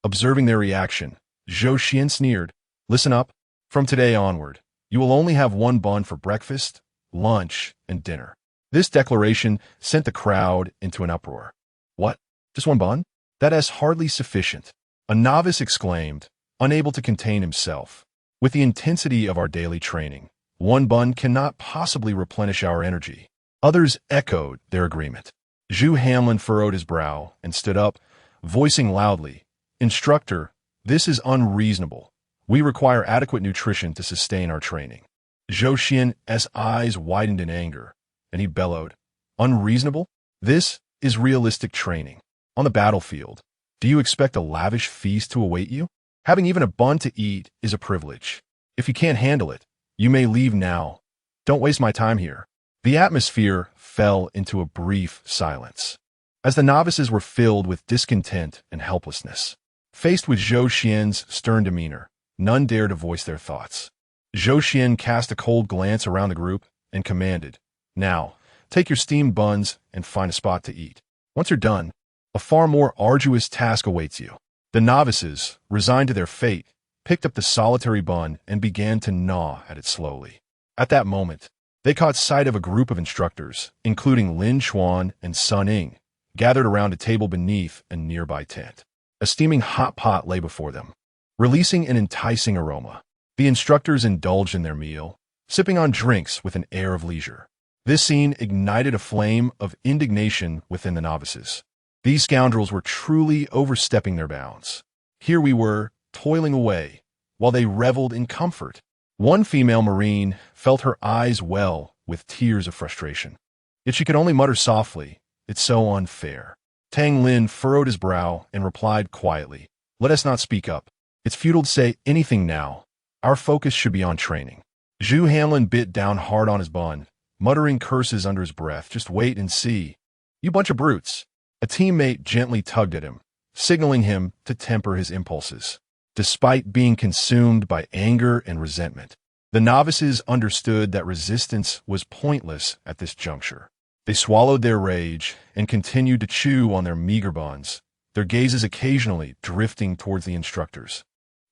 Observing their reaction, Zhou Xian sneered, "Listen up. From today onward, you will only have one bun for breakfast, lunch, and dinner." This declaration sent the crowd into an uproar. "What? Just one bun? That is hardly sufficient," a novice exclaimed, unable to contain himself. "With the intensity of our daily training, one bun cannot possibly replenish our energy." Others echoed their agreement. Zhu Hanlin furrowed his brow and stood up, voicing loudly, "Instructor, this is unreasonable. We require adequate nutrition to sustain our training." Zhou Xian's eyes widened in anger, and he bellowed, "Unreasonable? This is realistic training. On the battlefield, do you expect a lavish feast to await you? Having even a bun to eat is a privilege. If you can't handle it, you may leave now. Don't waste my time here." The atmosphere fell into a brief silence, as the novices were filled with discontent and helplessness. Faced with Zhou Xian's stern demeanor, none dared to voice their thoughts. Zhou Xian cast a cold glance around the group and commanded, "Now, take your steamed buns and find a spot to eat. Once you're done, a far more arduous task awaits you." The novices, resigned to their fate, picked up the solitary bun and began to gnaw at it slowly. At that moment, they caught sight of a group of instructors, including Lin Chuan and Sun Ying, gathered around a table beneath a nearby tent. A steaming hot pot lay before them, releasing an enticing aroma. The instructors indulged in their meal, sipping on drinks with an air of leisure. This scene ignited a flame of indignation within the novices. These scoundrels were truly overstepping their bounds. Here we were, toiling away, while they reveled in comfort. One female Marine felt her eyes well with tears of frustration. Yet she could only mutter softly, "It's so unfair." Tang Lin furrowed his brow and replied quietly, "Let us not speak up. It's futile to say anything now. Our focus should be on training." Zhu Hanlin bit down hard on his bun, muttering curses under his breath. "Just wait and see. "You bunch of brutes." A teammate gently tugged at him, signaling him to temper his impulses. Despite being consumed by anger and resentment, the novices understood that resistance was pointless at this juncture. They swallowed their rage and continued to chew on their meager buns, their gazes occasionally drifting towards the instructors,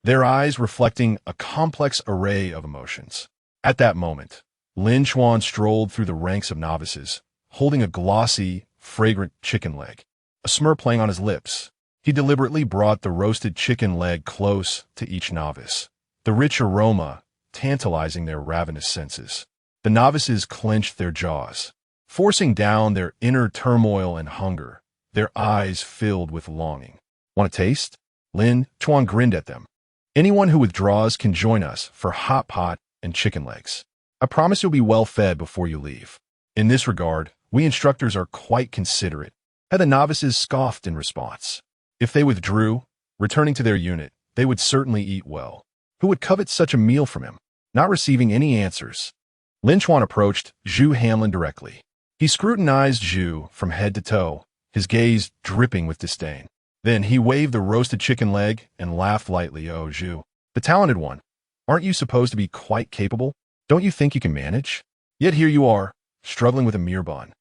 their eyes reflecting a complex array of emotions. At that moment, Lin Chuan strolled through the ranks of novices, holding a glossy, fragrant chicken leg, a smirk playing on his lips. He deliberately brought the roasted chicken leg close to each novice, the rich aroma tantalizing their ravenous senses. The novices clenched their jaws, forcing down their inner turmoil and hunger, their eyes filled with longing. "Want a taste?" Lin Chuan grinned at them. "Anyone who withdraws can join us for hot pot and chicken legs. I promise you'll be well fed before you leave." In this regard, we instructors are quite considerate, and the novices scoffed in response. If they withdrew, returning to their unit, they would certainly eat well. Who would covet such a meal from him? Not receiving any answers, Lin Chuan approached Zhu Hanlin directly. He scrutinized Zhu from head to toe, his gaze dripping with disdain. Then he waved the roasted chicken leg and laughed lightly. "Oh, Zhu, the talented one. Aren't you supposed to be quite capable? Don't you think you can manage? Yet here you are, struggling with a mere bun.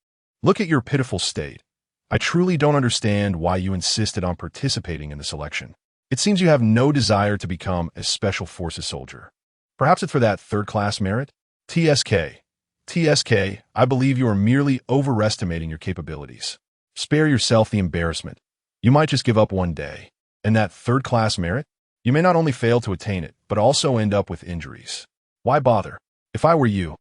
Look at your pitiful state. I truly don't understand why you insisted on participating in the selection. It seems you have no desire to become a Special Forces soldier. Perhaps it's for that third-class merit? TSK, I believe you are merely overestimating your capabilities. Spare yourself the embarrassment. You might just give up one day. And that third-class merit? You may not only fail to attain it, but also end up with injuries. Why bother? If I were you,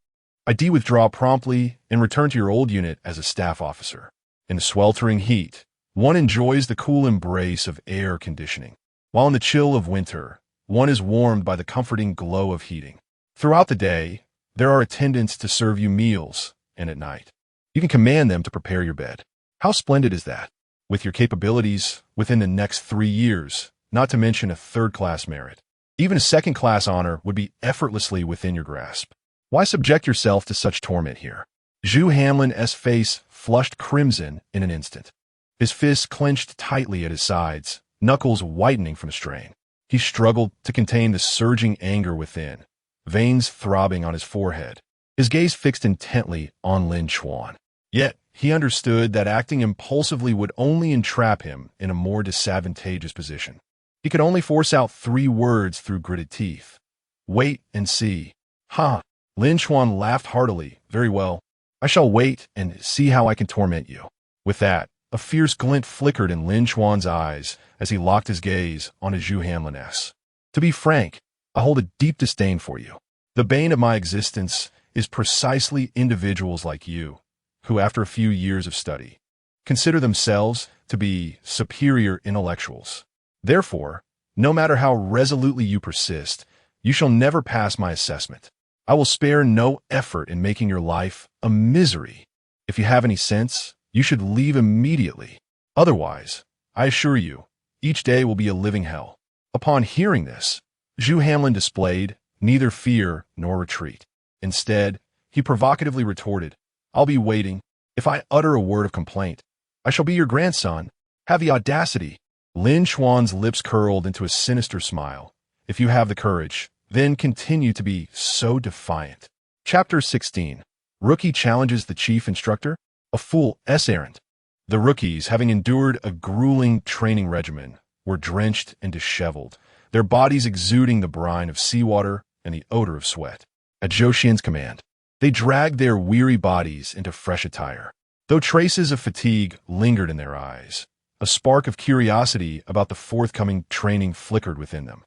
I'd withdraw promptly and return to your old unit as a staff officer. In the sweltering heat, one enjoys the cool embrace of air conditioning, while in the chill of winter, one is warmed by the comforting glow of heating. Throughout the day, there are attendants to serve you meals, and at night, you can command them to prepare your bed. How splendid is that? With your capabilities within the next 3 years, not to mention a third-class merit, even a second-class honor would be effortlessly within your grasp. Why subject yourself to such torment here? Zhu Hanlin's face flushed crimson in an instant. His fists clenched tightly at his sides, knuckles whitening from strain. He struggled to contain the surging anger within, veins throbbing on his forehead, his gaze fixed intently on Lin Chuan. Yet, he understood that acting impulsively would only entrap him in a more disadvantageous position. He could only force out 3 words through gritted teeth. "Wait and see." "Ha!" Lin Chuan laughed heartily. "Very well. I shall wait and see how I can torment you." With that, a fierce glint flickered in Lin Chuan's eyes as he locked his gaze on his Zhu Hanlin's. "To be frank, I hold a deep disdain for you. The bane of my existence is precisely individuals like you, who after a few years of study, consider themselves to be superior intellectuals. Therefore, no matter how resolutely you persist, you shall never pass my assessment. I will spare no effort in making your life a misery. If you have any sense, you should leave immediately. Otherwise, I assure you, each day will be a living hell." Upon hearing this, Zhu Hanlin displayed neither fear nor retreat. Instead, he provocatively retorted, "I'll be waiting. If I utter a word of complaint, I shall be your grandson. Have the audacity." Lin Chuan's lips curled into a sinister smile. "If you have the courage, then continue to be so defiant." Chapter 16. Rookie challenges the Chief Instructor? A fool's errand. The rookies, having endured a grueling training regimen, were drenched and disheveled, their bodies exuding the brine of seawater and the odor of sweat. At Zhou Xian's command, they dragged their weary bodies into fresh attire. Though traces of fatigue lingered in their eyes, a spark of curiosity about the forthcoming training flickered within them.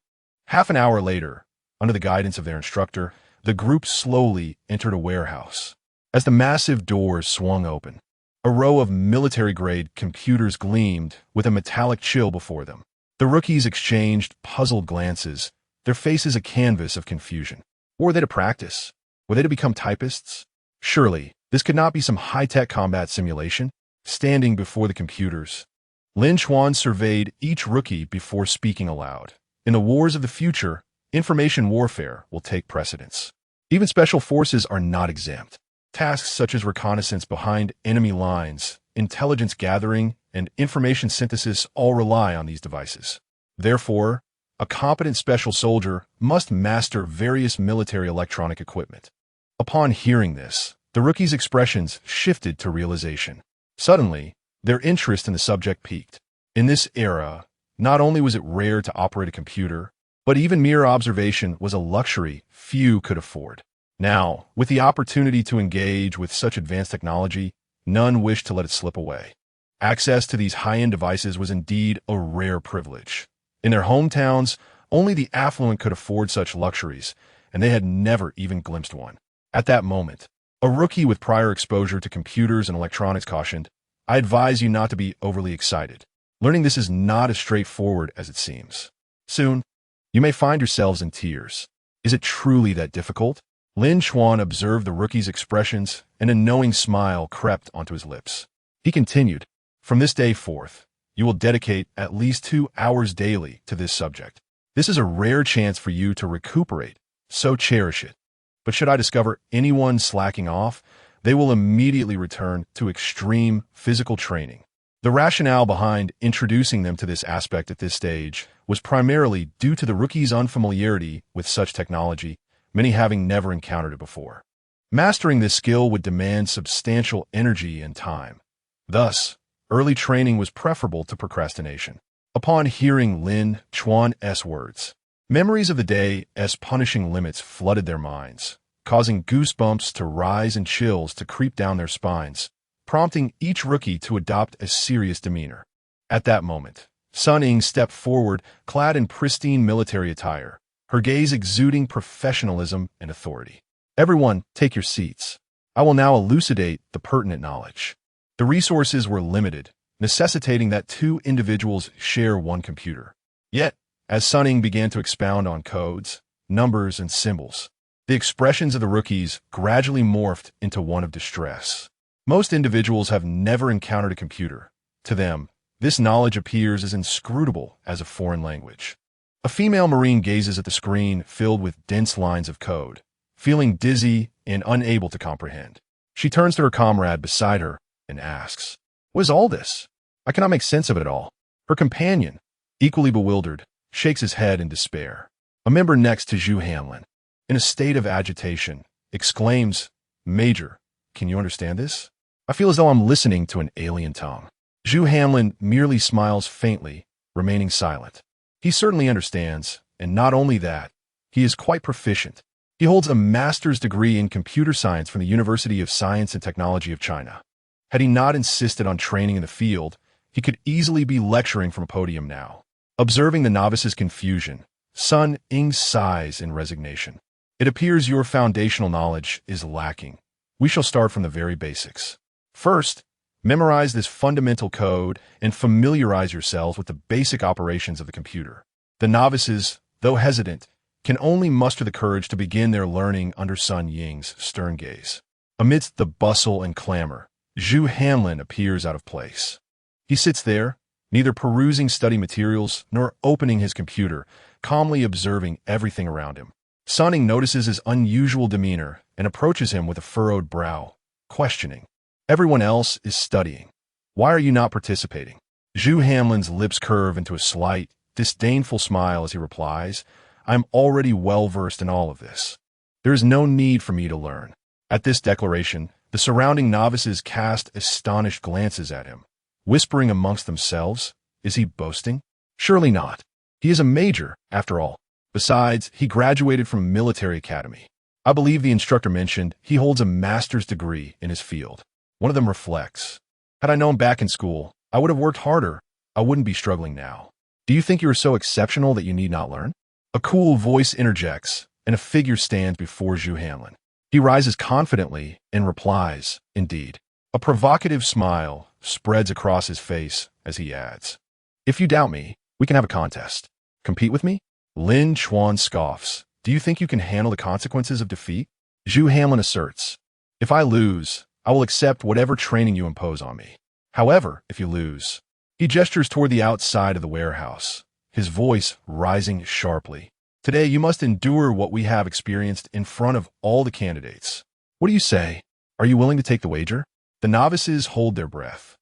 Half an hour later, under the guidance of their instructor, the group slowly entered a warehouse. As the massive doors swung open, a row of military-grade computers gleamed with a metallic chill before them. The rookies exchanged puzzled glances, their faces a canvas of confusion. Were they to practice? Were they to become typists? Surely, this could not be some high-tech combat simulation. Standing before the computers, Lin Chuan surveyed each rookie before speaking aloud. In the wars of the future, information warfare will take precedence. Even special forces are not exempt. Tasks such as reconnaissance behind enemy lines, intelligence gathering, and information synthesis all rely on these devices. Therefore, a competent special soldier must master various military electronic equipment. Upon hearing this, the rookies' expressions shifted to realization. Suddenly, their interest in the subject peaked. In this era, not only was it rare to operate a computer, but even mere observation was a luxury few could afford. Now, with the opportunity to engage with such advanced technology, none wished to let it slip away. Access to these high-end devices was indeed a rare privilege. In their hometowns, only the affluent could afford such luxuries, and they had never even glimpsed one. At that moment, a rookie with prior exposure to computers and electronics cautioned, "I advise you not to be overly excited. Learning this is not as straightforward as it seems. Soon, you may find yourselves in tears. Is it truly that difficult?" Lin Chuan observed the rookie's expressions, and a knowing smile crept onto his lips. He continued, "From this day forth, you will dedicate at least 2 hours daily to this subject. This is a rare chance for you to recuperate, so cherish it. But should I discover anyone slacking off, they will immediately return to extreme physical training." The rationale behind introducing them to this aspect at this stage was primarily due to the rookie's unfamiliarity with such technology, many having never encountered it before. Mastering this skill would demand substantial energy and time. Thus, early training was preferable to procrastination. Upon hearing Lin Chuan's words, memories of the day's punishing limits flooded their minds, causing goosebumps to rise and chills to creep down their spines, prompting each rookie to adopt a serious demeanor. At that moment, Sun Ying stepped forward, clad in pristine military attire, her gaze exuding professionalism and authority. "Everyone, take your seats. I will now elucidate the pertinent knowledge." The resources were limited, necessitating that 2 individuals share one computer. Yet, as Sun Ying began to expound on codes, numbers, and symbols, the expressions of the rookies gradually morphed into one of distress. Most individuals have never encountered a computer. To them, this knowledge appears as inscrutable as a foreign language. A female Marine gazes at the screen filled with dense lines of code, feeling dizzy and unable to comprehend. She turns to her comrade beside her and asks, "What is all this? I cannot make sense of it at all." Her companion, equally bewildered, shakes his head in despair. A member next to Zhu Hanlin, in a state of agitation, exclaims, "Major, can you understand this? I feel as though I'm listening to an alien tongue." Zhu Hanlin merely smiles faintly, remaining silent. He certainly understands, and not only that, he is quite proficient. He holds a master's degree in computer science from the University of Science and Technology of China. Had he not insisted on training in the field, he could easily be lecturing from a podium now. Observing the novice's confusion, Sun Ying sighs in resignation. "It appears your foundational knowledge is lacking. We shall start from the very basics. First, memorize this fundamental code and familiarize yourselves with the basic operations of the computer." The novices, though hesitant, can only muster the courage to begin their learning under Sun Ying's stern gaze. Amidst the bustle and clamor, Zhu Hanlin appears out of place. He sits there, neither perusing study materials nor opening his computer, calmly observing everything around him. Sun Ying notices his unusual demeanor and approaches him with a furrowed brow, questioning. "Everyone else is studying. Why are you not participating?" Zhu Hanlin's lips curve into a slight, disdainful smile as he replies, "I'm already well-versed in all of this. There is no need for me to learn." At this declaration, the surrounding novices cast astonished glances at him, whispering amongst themselves, "Is he boasting? Surely not. He is a major, after all. Besides, he graduated from a military academy. I believe the instructor mentioned he holds a master's degree in his field." One of them reflects, "Had I known back in school, I would have worked harder. I wouldn't be struggling now. Do you think you are so exceptional that you need not learn?" A cool voice interjects, and a figure stands before Zhu Hanlin. He rises confidently and replies, "Indeed." A provocative smile spreads across his face as he adds, "If you doubt me, we can have a contest. Compete with me?" Lin Chuan scoffs, "Do you think you can handle the consequences of defeat?" Zhu Hanlin asserts, "If I lose, I will accept whatever training you impose on me. However, if you lose..." He gestures toward the outside of the warehouse, his voice rising sharply. "Today you must endure what we have experienced in front of all the candidates. What do you say? Are you willing to take the wager?" The novices hold their breath.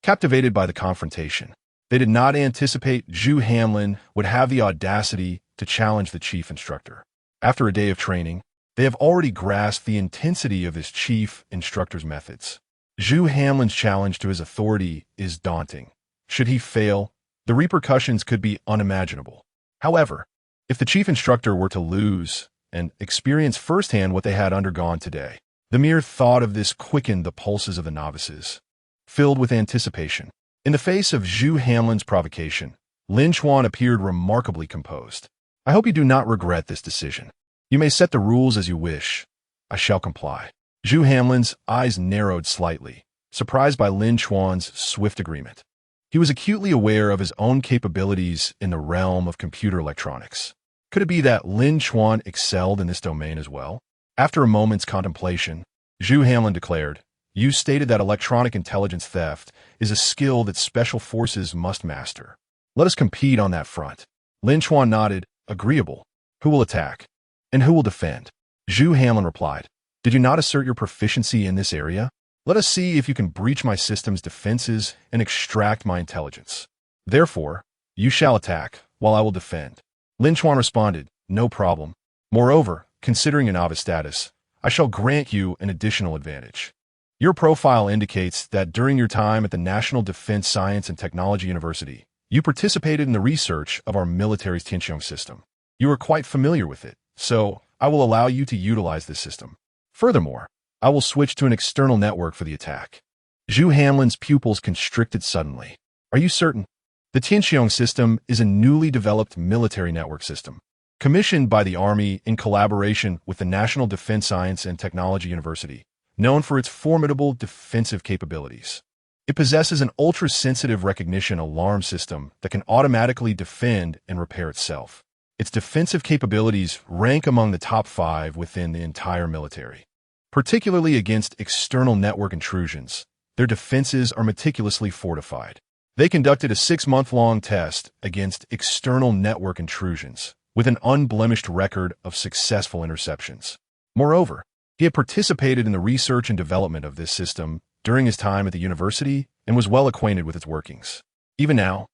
captivated by the confrontation. They did not anticipate Zhu Hanlin would have the audacity to challenge the chief instructor. After a day of training, they have already grasped the intensity of this chief instructor's methods. Zhu Hanlin's challenge to his authority is daunting. Should he fail, the repercussions could be unimaginable. However, if the chief instructor were to lose and experience firsthand what they had undergone today, the mere thought of this quickened the pulses of the novices. Filled with anticipation, in the face of Zhu Hanlin's provocation, Lin Chuan appeared remarkably composed. I hope you do not regret this decision. You may set the rules as you wish. I shall comply. Zhu Hanlin's eyes narrowed slightly, surprised by Lin Chuan's swift agreement. He was acutely aware of his own capabilities in the realm of computer electronics. Could it be that Lin Chuan excelled in this domain as well? After a moment's contemplation, Zhu Hanlin declared, "You stated that electronic intelligence theft is a skill that special forces must master. Let us compete on that front." Lin Chuan nodded, agreeable. Who will attack? And who will defend? Zhu Hanlin replied, "Did you not assert your proficiency in this area? Let us see if you can breach my system's defenses and extract my intelligence. Therefore, you shall attack, while I will defend." Lin Chuan responded, "No problem. Moreover, considering your novice status, I shall grant you an additional advantage. Your profile indicates that during your time at the National Defense Science and Technology University, you participated in the research of our military's Tianlang system. You are quite familiar with it, so I will allow you to utilize this system. Furthermore, I will switch to an external network for the attack." Zhu Hanlin's pupils constricted suddenly. "Are you certain?" The Tianlang system is a newly developed military network system, commissioned by the Army in collaboration with the National Defense Science and Technology University, known for its formidable defensive capabilities. It possesses an ultra-sensitive recognition alarm system that can automatically defend and repair itself. Its defensive capabilities rank among the top 5 within the entire military. Particularly against external network intrusions, their defenses are meticulously fortified. They conducted a 6-month-long test against external network intrusions, with an unblemished record of successful interceptions. Moreover, he had participated in the research and development of this system during his time at the university and was well acquainted with its workings. Even now,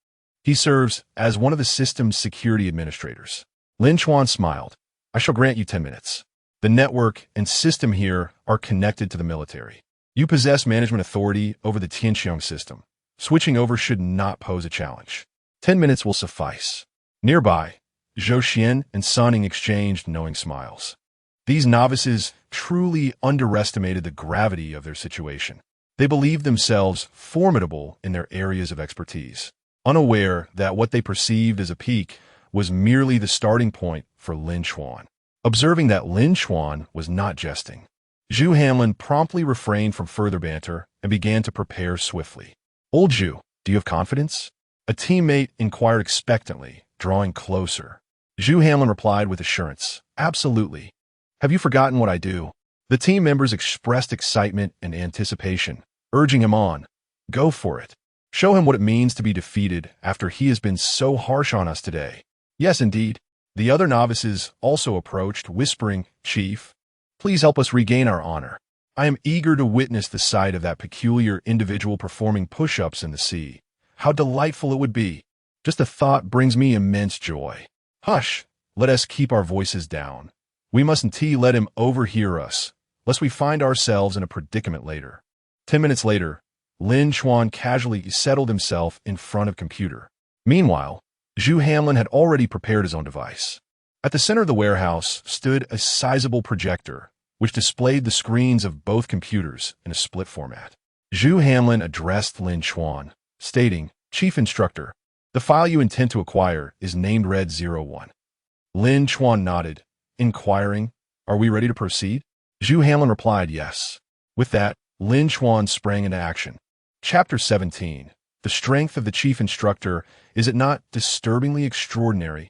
he serves as one of the system's security administrators. Lin Chuan smiled. "I shall grant you 10 minutes. The network and system here are connected to the military. You possess management authority over the Tianlang system. Switching over should not pose a challenge. 10 minutes will suffice." Nearby, Zhou Xian and Sunning exchanged knowing smiles. These novices truly underestimated the gravity of their situation. They believed themselves formidable in their areas of expertise, unaware that what they perceived as a peak was merely the starting point for Lin Chuan. Observing that Lin Chuan was not jesting, Zhu Hanlin promptly refrained from further banter and began to prepare swiftly. "Old Zhu, do you have confidence?" A teammate inquired expectantly, drawing closer. Zhu Hanlin replied with assurance, "Absolutely. Have you forgotten what I do?" The team members expressed excitement and anticipation, urging him on. "Go for it. Show him what it means to be defeated after he has been so harsh on us today." "Yes, indeed." The other novices also approached, whispering, "Chief, please help us regain our honor. I am eager to witness the sight of that peculiar individual performing push-ups in the sea. How delightful it would be. Just the thought brings me immense joy." "Hush, let us keep our voices down. We mustn't let him overhear us, lest we find ourselves in a predicament later." 10 minutes later, Lin Chuan casually settled himself in front of computer. Meanwhile, Zhu Hanlin had already prepared his own device. At the center of the warehouse stood a sizable projector, which displayed the screens of both computers in a split format. Zhu Hanlin addressed Lin Chuan, stating, "Chief Instructor, the file you intend to acquire is named Red 01. Lin Chuan nodded, inquiring, "Are we ready to proceed?" Zhu Hanlin replied, "Yes." With that, Lin Chuan sprang into action. Chapter 17. The strength of the Chief Instructor, is it not disturbingly extraordinary?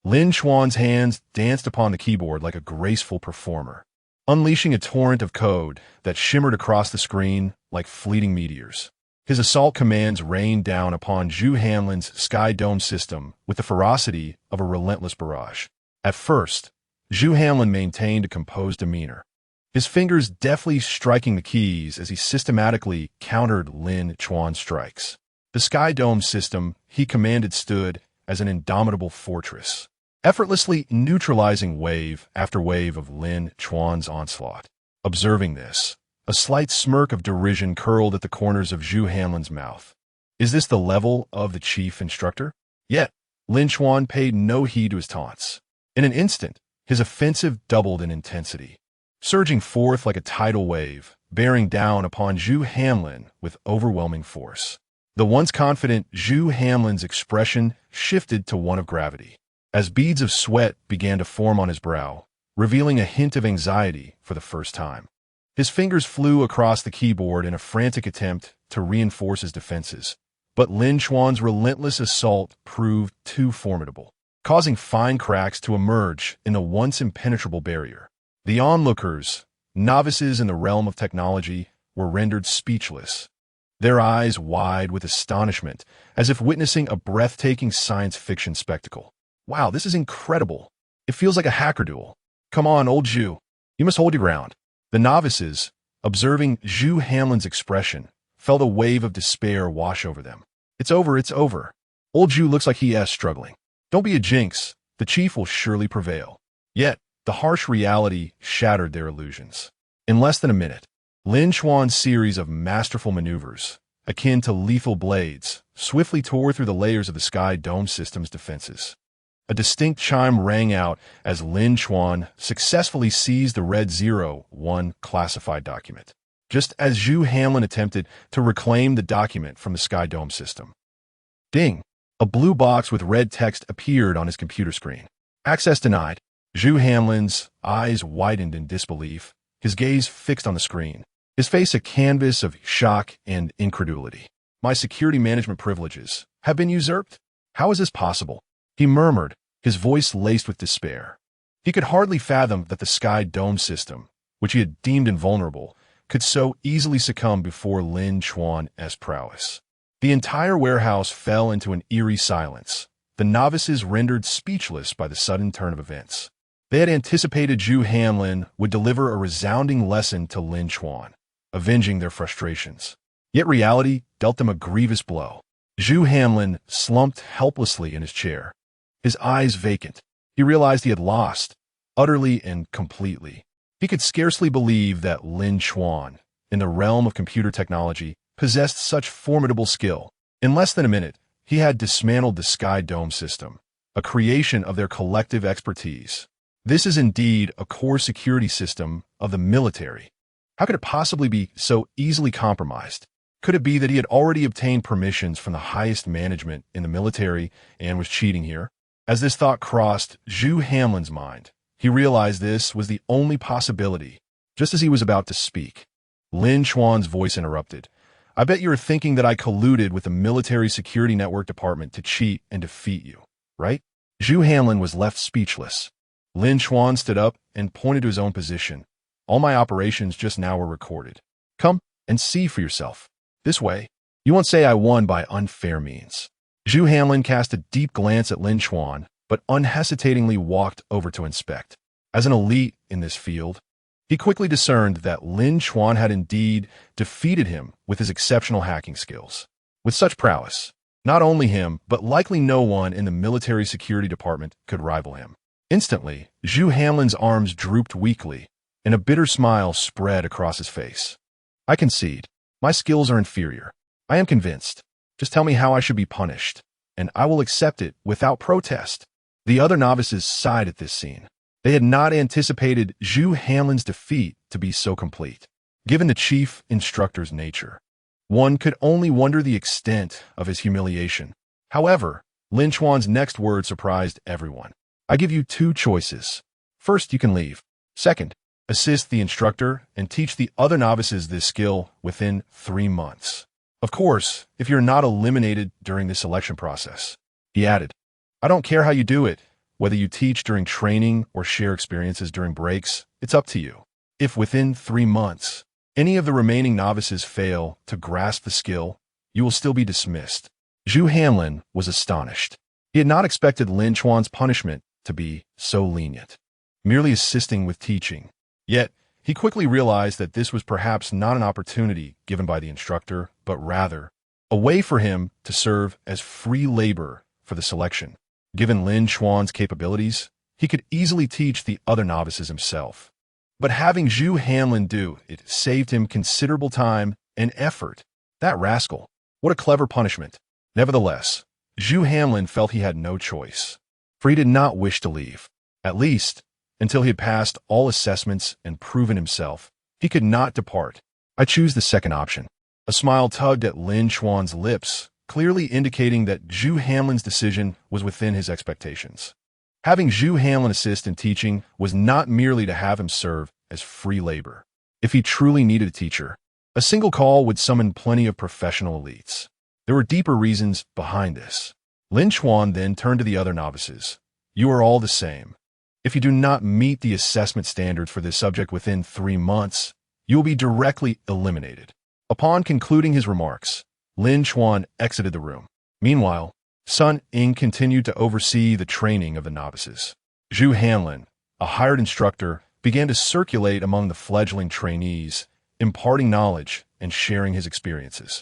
Lin Chuan's hands danced upon the keyboard like a graceful performer, unleashing a torrent of code that shimmered across the screen like fleeting meteors. His assault commands rained down upon Zhu Hanlin's Sky Dome system with the ferocity of a relentless barrage. At first, Zhu Hanlin maintained a composed demeanor. his fingers deftly striking the keys as he systematically countered Lin Chuan's strikes. The Sky Dome system he commanded stood as an indomitable fortress, effortlessly neutralizing wave after wave of Lin Chuan's onslaught. Observing this, a slight smirk of derision curled at the corners of Zhu Hanlin's mouth. Is this the level of the Chief Instructor? Yet, Lin Chuan paid no heed to his taunts. In an instant, his offensive doubled in intensity, surging forth like a tidal wave, bearing down upon Zhu Hanlin with overwhelming force. The once confident Zhu Hanlin's expression shifted to one of gravity, as beads of sweat began to form on his brow, revealing a hint of anxiety for the first time. His fingers flew across the keyboard in a frantic attempt to reinforce his defenses, but Lin Chuan's relentless assault proved too formidable, causing fine cracks to emerge in the once impenetrable barrier. The onlookers, novices in the realm of technology, were rendered speechless, their eyes wide with astonishment, as if witnessing a breathtaking science fiction spectacle. Wow, this is incredible. It feels like a hacker duel. Come on, old Zhu. You must hold your ground. The novices, observing Zhu Hanlin's expression, felt a wave of despair wash over them. It's over, it's over. Old Zhu looks like he is struggling. Don't be a jinx. The chief will surely prevail. Yet, the harsh reality shattered their illusions. In less than a minute, Lin Chuan's series of masterful maneuvers, akin to lethal blades, swiftly tore through the layers of the Sky Dome system's defenses. A distinct chime rang out as Lin Chuan successfully seized the Red 01 classified document, just as Zhu Hanlin attempted to reclaim the document from the Sky Dome system. Ding! A blue box with red text appeared on his computer screen. Access denied. Zhu Hanlin's eyes widened in disbelief, his gaze fixed on the screen, his face a canvas of shock and incredulity. My security management privileges have been usurped? How is this possible? He murmured, his voice laced with despair. He could hardly fathom that the Sky Dome system, which he had deemed invulnerable, could so easily succumb before Lin Chuan's prowess. The entire warehouse fell into an eerie silence, the novices rendered speechless by the sudden turn of events. They had anticipated Zhu Hanlin would deliver a resounding lesson to Lin Chuan, avenging their frustrations. Yet reality dealt them a grievous blow. Zhu Hanlin slumped helplessly in his chair, his eyes vacant. He realized he had lost, utterly and completely. He could scarcely believe that Lin Chuan, in the realm of computer technology, possessed such formidable skill. In less than a minute, he had dismantled the Sky Dome system, a creation of their collective expertise. This is indeed a core security system of the military. How could it possibly be so easily compromised? Could it be that he had already obtained permissions from the highest management in the military and was cheating here? As this thought crossed Zhu Hanlin's mind, he realized this was the only possibility. Just as he was about to speak, Lin Chuan's voice interrupted. I bet you are thinking that I colluded with the military security network department to cheat and defeat you, right? Zhu Hanlin was left speechless. Lin Chuan stood up and pointed to his own position. All my operations just now were recorded. Come and see for yourself. This way, you won't say I won by unfair means. Zhu Hanlin cast a deep glance at Lin Chuan, but unhesitatingly walked over to inspect. As an elite in this field, he quickly discerned that Lin Chuan had indeed defeated him with his exceptional hacking skills. With such prowess, not only him, but likely no one in the military security department could rival him. Instantly, Zhu Hanlin's arms drooped weakly, and a bitter smile spread across his face. I concede. My skills are inferior. I am convinced. Just tell me how I should be punished, and I will accept it without protest. The other novices sighed at this scene. They had not anticipated Zhu Hanlin's defeat to be so complete. Given the Chief Instructor's nature, one could only wonder the extent of his humiliation. However, Lin Chuan's next word surprised everyone. I give you two choices. First, you can leave. Second, assist the instructor and teach the other novices this skill within 3 months. Of course, if you're not eliminated during the selection process. He added, I don't care how you do it, whether you teach during training or share experiences during breaks, it's up to you. If within 3 months, any of the remaining novices fail to grasp the skill, you will still be dismissed. Zhu Hanlin was astonished. He had not expected Lin Chuan's punishment to be so lenient, merely assisting with teaching. Yet, He quickly realized that this was perhaps not an opportunity given by the instructor, but rather a way for him to serve as free labor for the selection. Given Lin Chuan's capabilities, he could easily teach the other novices himself. But having Zhu Hanlin do it saved him considerable time and effort. That rascal. What a clever punishment. Nevertheless, Zhu Hanlin felt he had no choice, for he did not wish to leave. At least, until he had passed all assessments and proven himself, he could not depart. I choose the second option. A smile tugged at Lin Chuan's lips, clearly indicating that Zhu Hanlin's decision was within his expectations. Having Zhu Hanlin assist in teaching was not merely to have him serve as free labor. If he truly needed a teacher, a single call would summon plenty of professional elites. There were deeper reasons behind this. Lin Chuan then turned to the other novices. You are all the same. If you do not meet the assessment standards for this subject within 3 months, you will be directly eliminated. Upon concluding his remarks, Lin Chuan exited the room. Meanwhile, Sun Ying continued to oversee the training of the novices. Zhu Hanlin, a hired instructor, began to circulate among the fledgling trainees, imparting knowledge and sharing his experiences.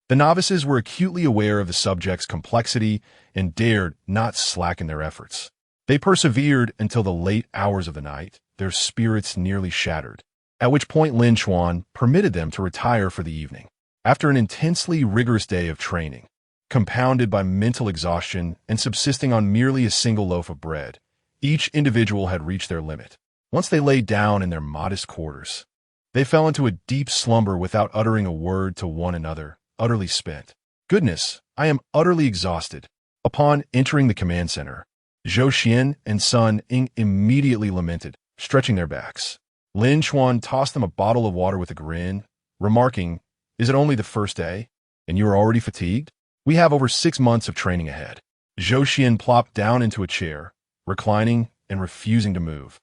The novices were acutely aware of the subject's complexity and dared not slacken their efforts. They persevered until the late hours of the night, their spirits nearly shattered, at which point Lin Chuan permitted them to retire for the evening. After an intensely rigorous day of training, compounded by mental exhaustion and subsisting on merely a single loaf of bread, each individual had reached their limit. Once they lay down in their modest quarters, they fell into a deep slumber without uttering a word to one another, utterly spent. Goodness, I am utterly exhausted. Upon entering the command center, Zhou Xian and Sun Ying immediately lamented, stretching their backs. Lin Chuan tossed them a bottle of water with a grin, remarking, "Is it only the first day, and you are already fatigued? We have over 6 months of training ahead." Zhou Xian plopped down into a chair, reclining and refusing to move.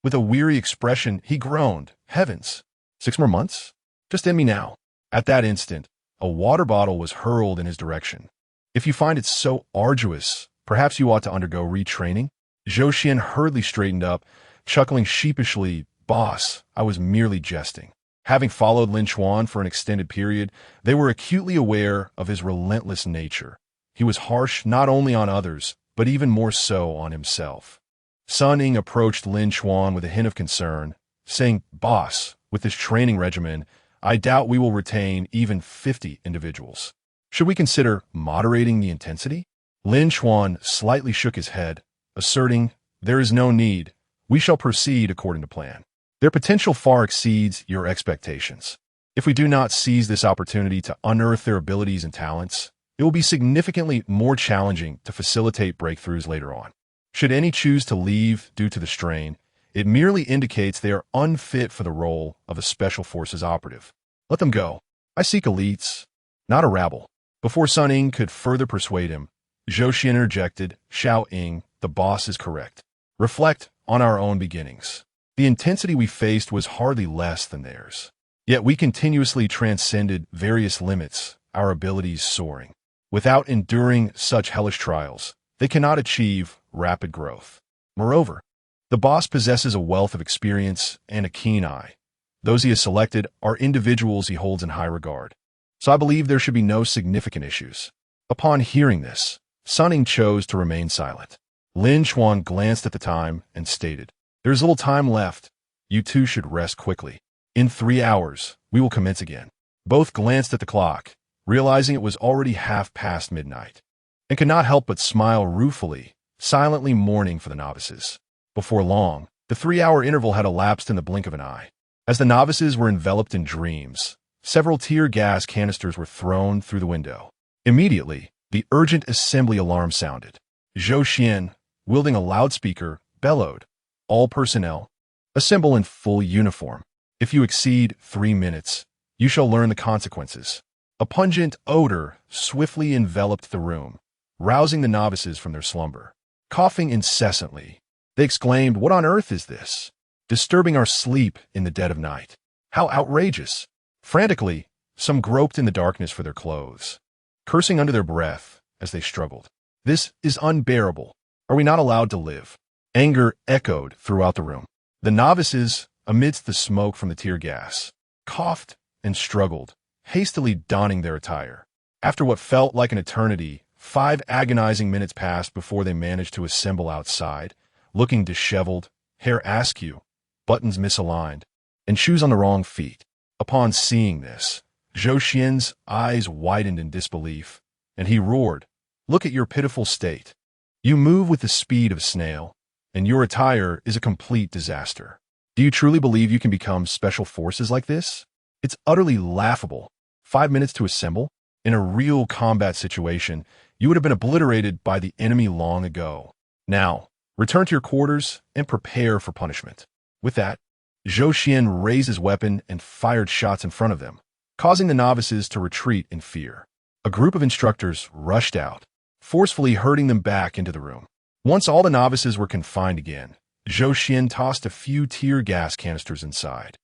With a weary expression, he groaned, "Heavens, 6 more months? Just end me now." At that instant, a water bottle was hurled in his direction. "If you find it so arduous, perhaps you ought to undergo retraining?" Zhou Xian hurriedly straightened up, chuckling sheepishly, "Boss, I was merely jesting." Having followed Lin Chuan for an extended period, they were acutely aware of his relentless nature. He was harsh not only on others, but even more so on himself. Sun Ying approached Lin Chuan with a hint of concern, saying, "Boss, with this training regimen, I doubt we will retain even 50 individuals. Should we consider moderating the intensity?" Lin Chuan slightly shook his head, asserting, "There is no need. We shall proceed according to plan. Their potential far exceeds your expectations. If we do not seize this opportunity to unearth their abilities and talents, it will be significantly more challenging to facilitate breakthroughs later on. Should any choose to leave due to the strain, it merely indicates they are unfit for the role of a Special Forces operative. Let them go. I seek elites, not a rabble." Before Sun Ying could further persuade him, Zhou Xian interjected, "Xiao Ying, the boss is correct. Reflect on our own beginnings. The intensity we faced was hardly less than theirs. Yet we continuously transcended various limits, our abilities soaring. Without enduring such hellish trials, they cannot achieve rapid growth. Moreover, the boss possesses a wealth of experience and a keen eye. Those he has selected are individuals he holds in high regard. So I believe there should be no significant issues." Upon hearing this, Sun Ying chose to remain silent. Lin Chuan glanced at the time and stated, "There is little time left. You two should rest quickly. In 3 hours, we will commence again." Both glanced at the clock, realizing it was already past midnight, and could not help but smile ruefully, silently mourning for the novices. Before long, the 3-hour interval had elapsed in the blink of an eye. As the novices were enveloped in dreams, several tear gas canisters were thrown through the window. Immediately, the urgent assembly alarm sounded. Zhou Xian, wielding a loudspeaker, bellowed, "All personnel, assemble in full uniform. If you exceed 3 minutes, you shall learn the consequences." A pungent odor swiftly enveloped the room, rousing the novices from their slumber. Coughing incessantly, they exclaimed, "What on earth is this? Disturbing our sleep in the dead of night. How outrageous!" Frantically, some groped in the darkness for their clothes, cursing under their breath as they struggled. "This is unbearable. Are we not allowed to live?" Anger echoed throughout the room. The novices, amidst the smoke from the tear gas, coughed and struggled, hastily donning their attire. After what felt like an eternity, 5 agonizing minutes passed before they managed to assemble outside, looking disheveled, hair askew, buttons misaligned, and shoes on the wrong feet. Upon seeing this, Zhou Xian's eyes widened in disbelief, and he roared, "Look at your pitiful state. You move with the speed of a snail, and your attire is a complete disaster. Do you truly believe you can become special forces like this? It's utterly laughable. 5 minutes to assemble? In a real combat situation, you would have been obliterated by the enemy long ago. Now, return to your quarters and prepare for punishment." With that, Zhou Xian raised his weapon and fired shots in front of them, causing the novices to retreat in fear. A group of instructors rushed out, forcefully herding them back into the room. Once all the novices were confined again, Zhou Xian tossed a few tear gas canisters inside,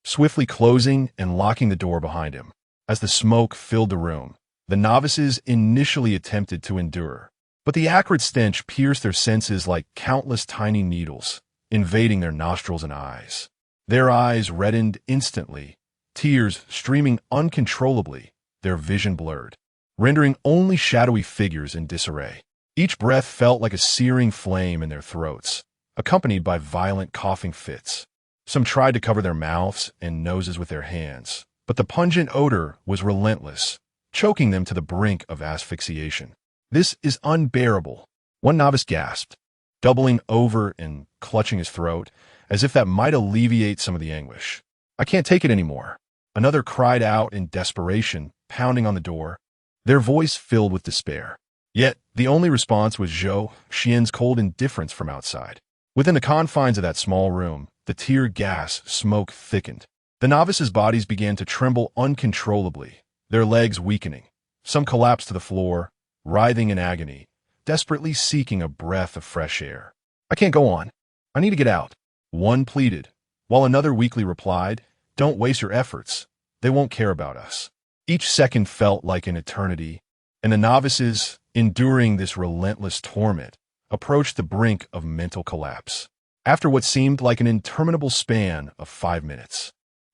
swiftly closing and locking the door behind him. As the smoke filled the room, the novices initially attempted to endure, but the acrid stench pierced their senses like countless tiny needles, invading their nostrils and eyes. Their eyes reddened instantly, tears streaming uncontrollably, their vision blurred, rendering only shadowy figures in disarray. Each breath felt like a searing flame in their throats, accompanied by violent coughing fits. Some tried to cover their mouths and noses with their hands, but the pungent odor was relentless, choking them to the brink of asphyxiation. "This is unbearable," one novice gasped, doubling over and clutching his throat, as if that might alleviate some of the anguish. "I can't take it anymore," another cried out in desperation, pounding on the door, their voice filled with despair. Yet, the only response was Zhou Xian's cold indifference from outside. Within the confines of that small room, the tear gas smoke thickened. The novices' bodies began to tremble uncontrollably, their legs weakening. Some collapsed to the floor, writhing in agony, desperately seeking a breath of fresh air. "I can't go on. I need to get out," one pleaded, while another weakly replied, "Don't waste your efforts. They won't care about us." Each second felt like an eternity, and the novices, enduring this relentless torment, approached the brink of mental collapse. After what seemed like an interminable span of 5 minutes,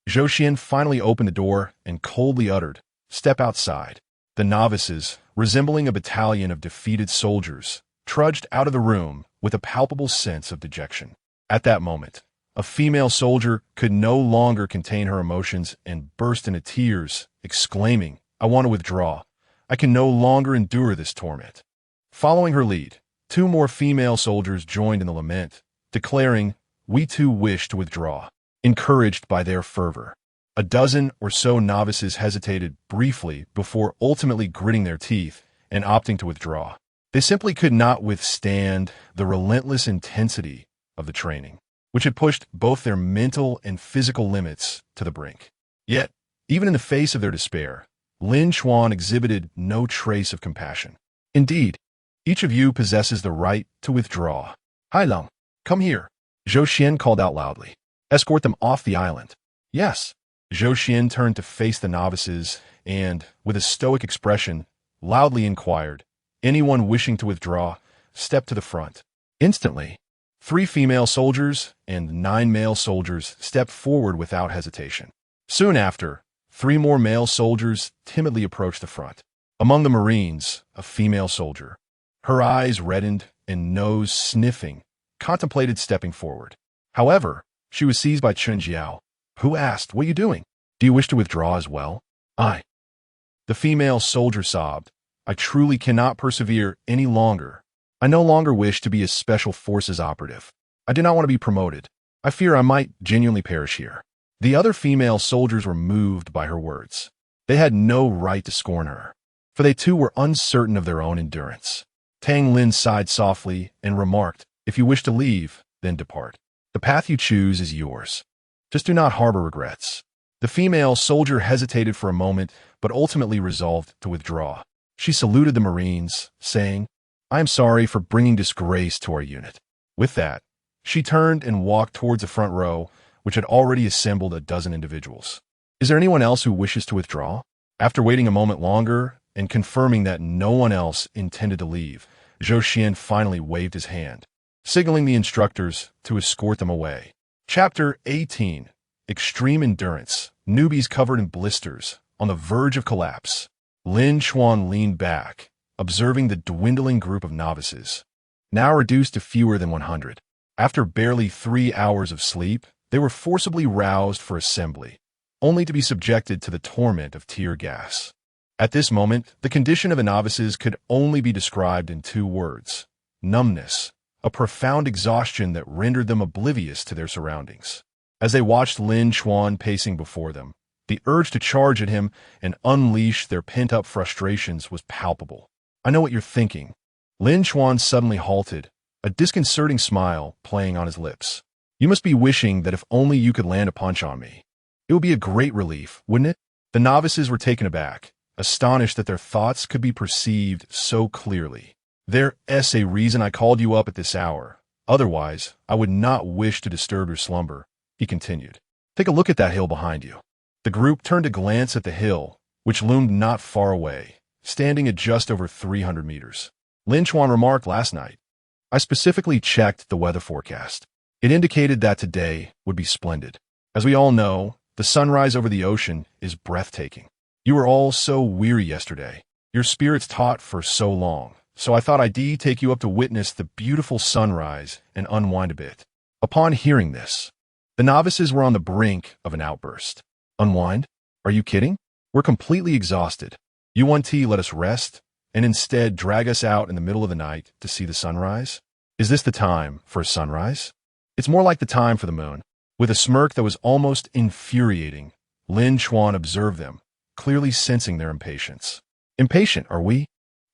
Zhou Xian finally opened the door and coldly uttered, "Step outside." The novices, resembling a battalion of defeated soldiers, trudged out of the room with a palpable sense of dejection. At that moment, a female soldier could no longer contain her emotions and burst into tears, exclaiming, "I want to withdraw. I can no longer endure this torment." Following her lead, 2 more female soldiers joined in the lament, declaring, "We too wish to withdraw." Encouraged by their fervor, a dozen or so novices hesitated briefly before ultimately gritting their teeth and opting to withdraw. They simply could not withstand the relentless intensity of the training, which had pushed both their mental and physical limits to the brink. Yet, even in the face of their despair, Lin Chuan exhibited no trace of compassion. "Indeed, each of you possesses the right to withdraw. Hailong, come here," Zhou Xian called out loudly. "Escort them off the island." "Yes." Zhou Xian turned to face the novices and, with a stoic expression, loudly inquired, "Anyone wishing to withdraw, step to the front." Instantly, 3 female soldiers and 9 male soldiers stepped forward without hesitation. Soon after, 3 more male soldiers timidly approached the front. Among the Marines, a female soldier, her eyes reddened and nose sniffing, contemplated stepping forward. However, she was seized by Chen Jiao, who asked, "What are you doing? Do you wish to withdraw as well?" "I." The female soldier sobbed, "I truly cannot persevere any longer. I no longer wish to be a special forces operative. I do not want to be promoted. I fear I might genuinely perish here." The other female soldiers were moved by her words. They had no right to scorn her, for they too were uncertain of their own endurance. Tang Lin sighed softly and remarked, "If you wish to leave, then depart. The path you choose is yours. Just do not harbor regrets." The female soldier hesitated for a moment, but ultimately resolved to withdraw. She saluted the Marines, saying, "I am sorry for bringing disgrace to our unit." With that, she turned and walked towards the front row, which had already assembled a dozen individuals. "Is there anyone else who wishes to withdraw?" After waiting a moment longer and confirming that no one else intended to leave, Zhou Xian finally waved his hand, signaling the instructors to escort them away. Chapter 18. Extreme Endurance. Newbies covered in blisters, on the verge of collapse. Lin Chuan leaned back, observing the dwindling group of novices, now reduced to fewer than 100. After barely 3 hours of sleep, they were forcibly roused for assembly, only to be subjected to the torment of tear gas. At this moment, the condition of the novices could only be described in 2 words: numbness, a profound exhaustion that rendered them oblivious to their surroundings. As they watched Lin Chuan pacing before them, the urge to charge at him and unleash their pent-up frustrations was palpable. "I know what you're thinking." Lin Chuan suddenly halted, a disconcerting smile playing on his lips. "You must be wishing that if only you could land a punch on me. It would be a great relief, wouldn't it?" The novices were taken aback, astonished that their thoughts could be perceived so clearly. "There's a reason I called you up at this hour. Otherwise, I would not wish to disturb your slumber," he continued. "Take a look at that hill behind you." The group turned to glance at the hill, which loomed not far away, standing at just over 300 meters. Lin Chuan remarked last night, "I specifically checked the weather forecast. It indicated that today would be splendid. As we all know, the sunrise over the ocean is breathtaking. You were all so weary yesterday, your spirits taut for so long, so I thought I'd take you up to witness the beautiful sunrise and unwind a bit." Upon hearing this, the novices were on the brink of an outburst. "Unwind? Are you kidding? We're completely exhausted. You want to let us rest, and instead drag us out in the middle of the night to see the sunrise? Is this the time for a sunrise? It's more like the time for the moon." With a smirk that was almost infuriating, Lin Chuan observed them, clearly sensing their impatience. "Impatient, are we?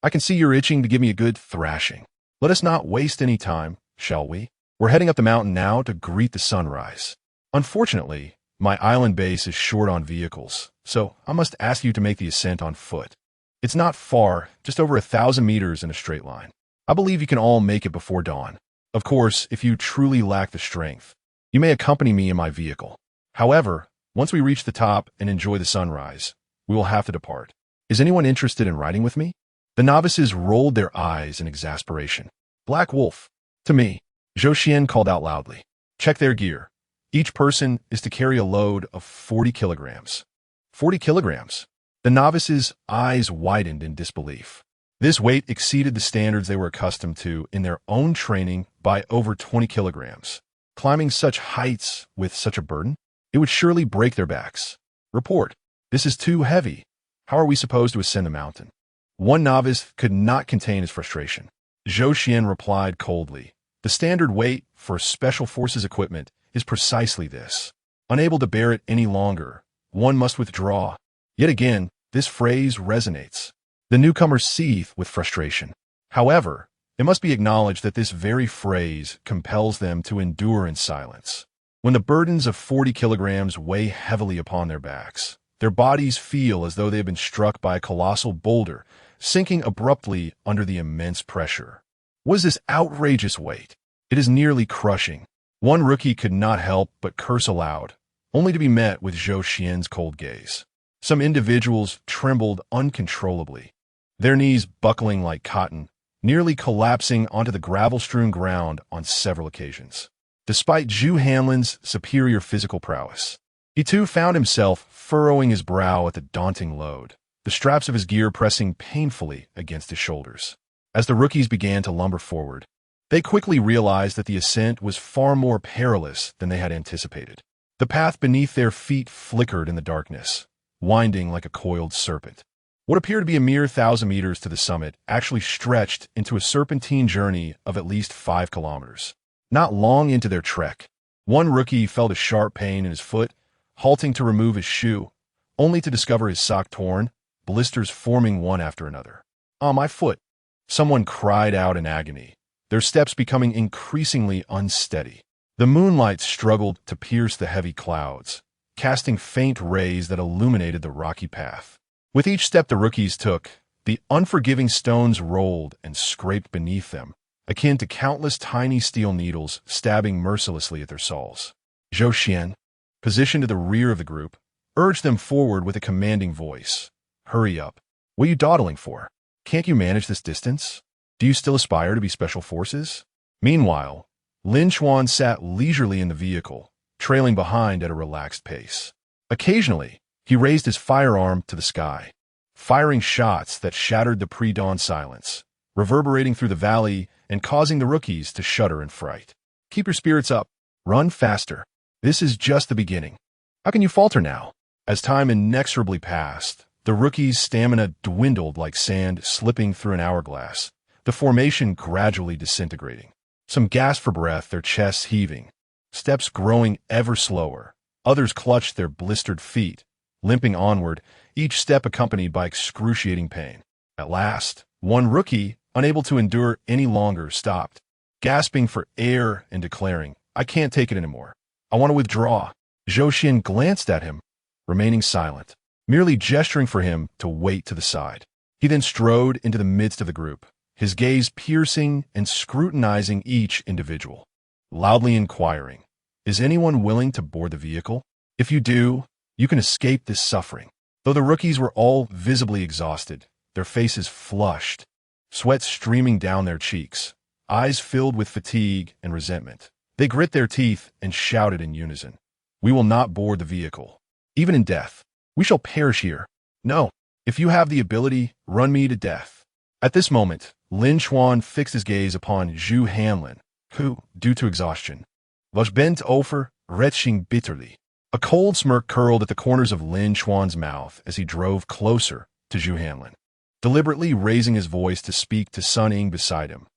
I can see you're itching to give me a good thrashing. Let us not waste any time, shall we? We're heading up the mountain now to greet the sunrise. Unfortunately, my island base is short on vehicles, so I must ask you to make the ascent on foot. It's not far, just over 1,000 meters in a straight line. I believe you can all make it before dawn. Of course, if you truly lack the strength, you may accompany me in my vehicle. However, once we reach the top and enjoy the sunrise, we will have to depart. Is anyone interested in riding with me?" The novices rolled their eyes in exasperation. "Black Wolf." "To me," Zhou Xian called out loudly. "Check their gear. Each person is to carry a load of 40 kilograms. 40 kilograms? The novices' eyes widened in disbelief. This weight exceeded the standards they were accustomed to in their own training by over 20 kilograms. Climbing such heights with such a burden? It would surely break their backs. "Report. This is too heavy. How are we supposed to ascend the mountain?" One novice could not contain his frustration. Zhou Xian replied coldly, "The standard weight for Special Forces equipment is precisely this. Unable to bear it any longer, one must withdraw." Yet again, this phrase resonates. The newcomers seethe with frustration. However, it must be acknowledged that this very phrase compels them to endure in silence. When the burdens of 40 kilograms weigh heavily upon their backs, their bodies feel as though they have been struck by a colossal boulder, sinking abruptly under the immense pressure. What is this outrageous weight? It is nearly crushing. One rookie could not help but curse aloud, only to be met with Zhou Xian's cold gaze. Some individuals trembled uncontrollably, their knees buckling like cotton, nearly collapsing onto the gravel-strewn ground on several occasions. Despite Zhu Hanlin's superior physical prowess, he too found himself furrowing his brow at the daunting load, the straps of his gear pressing painfully against his shoulders. As the rookies began to lumber forward, they quickly realized that the ascent was far more perilous than they had anticipated. The path beneath their feet flickered in the darkness, winding like a coiled serpent. What appeared to be a mere 1,000 meters to the summit actually stretched into a serpentine journey of at least 5 kilometers. Not long into their trek, one rookie felt a sharp pain in his foot, halting to remove his shoe, only to discover his sock torn, blisters forming one after another. "Ah, my foot!" Someone cried out in agony, their steps becoming increasingly unsteady. The moonlight struggled to pierce the heavy clouds, casting faint rays that illuminated the rocky path. With each step the rookies took, the unforgiving stones rolled and scraped beneath them, akin to countless tiny steel needles stabbing mercilessly at their soles. Zhou Xian, positioned to the rear of the group, urged them forward with a commanding voice. "Hurry up. What are you dawdling for? Can't you manage this distance? Do you still aspire to be Special Forces?" Meanwhile, Lin Chuan sat leisurely in the vehicle, trailing behind at a relaxed pace. Occasionally, he raised his firearm to the sky, firing shots that shattered the pre-dawn silence, reverberating through the valley and causing the rookies to shudder in fright. Keep your spirits up. Run faster. This is just the beginning. How can you falter now? As time inexorably passed, the rookies' stamina dwindled like sand slipping through an hourglass, the formation gradually disintegrating. Some gasped for breath, their chests heaving, steps growing ever slower. Others clutched their blistered feet, limping onward, each step accompanied by excruciating pain. At last, one rookie, unable to endure any longer, stopped, gasping for air and declaring, "I can't take it anymore. I want to withdraw." Zhou Xian glanced at him, remaining silent, merely gesturing for him to wait to the side. He then strode into the midst of the group, his gaze piercing and scrutinizing each individual, loudly inquiring, "Is anyone willing to board the vehicle? If you do, you can escape this suffering." Though the rookies were all visibly exhausted, their faces flushed, sweat streaming down their cheeks, eyes filled with fatigue and resentment, they grit their teeth and shouted in unison, "We will not board the vehicle. Even in death, we shall perish here. No, if you have the ability, run me to death." At this moment, Lin Chuan fixed his gaze upon Zhu Hanlin, who, due to exhaustion, was bent over, retching bitterly. A cold smirk curled at the corners of Lin Chuan's mouth as he drove closer to Zhu Hanlin, deliberately raising his voice to speak to Sun Ying beside him.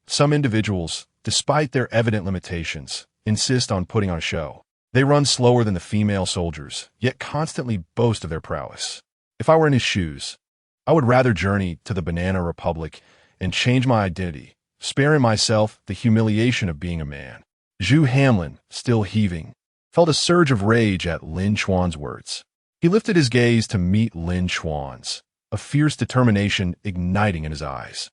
Some individuals, despite their evident limitations, insist on putting on a show. They run slower than the female soldiers, yet constantly boast of their prowess. If I were in his shoes, I would rather journey to the Banana Republic and change my identity, sparing myself the humiliation of being a man. Zhu Hanlin, still heaving, felt a surge of rage at Lin Chuan's words. He lifted his gaze to meet Lin Chuan's, a fierce determination igniting in his eyes.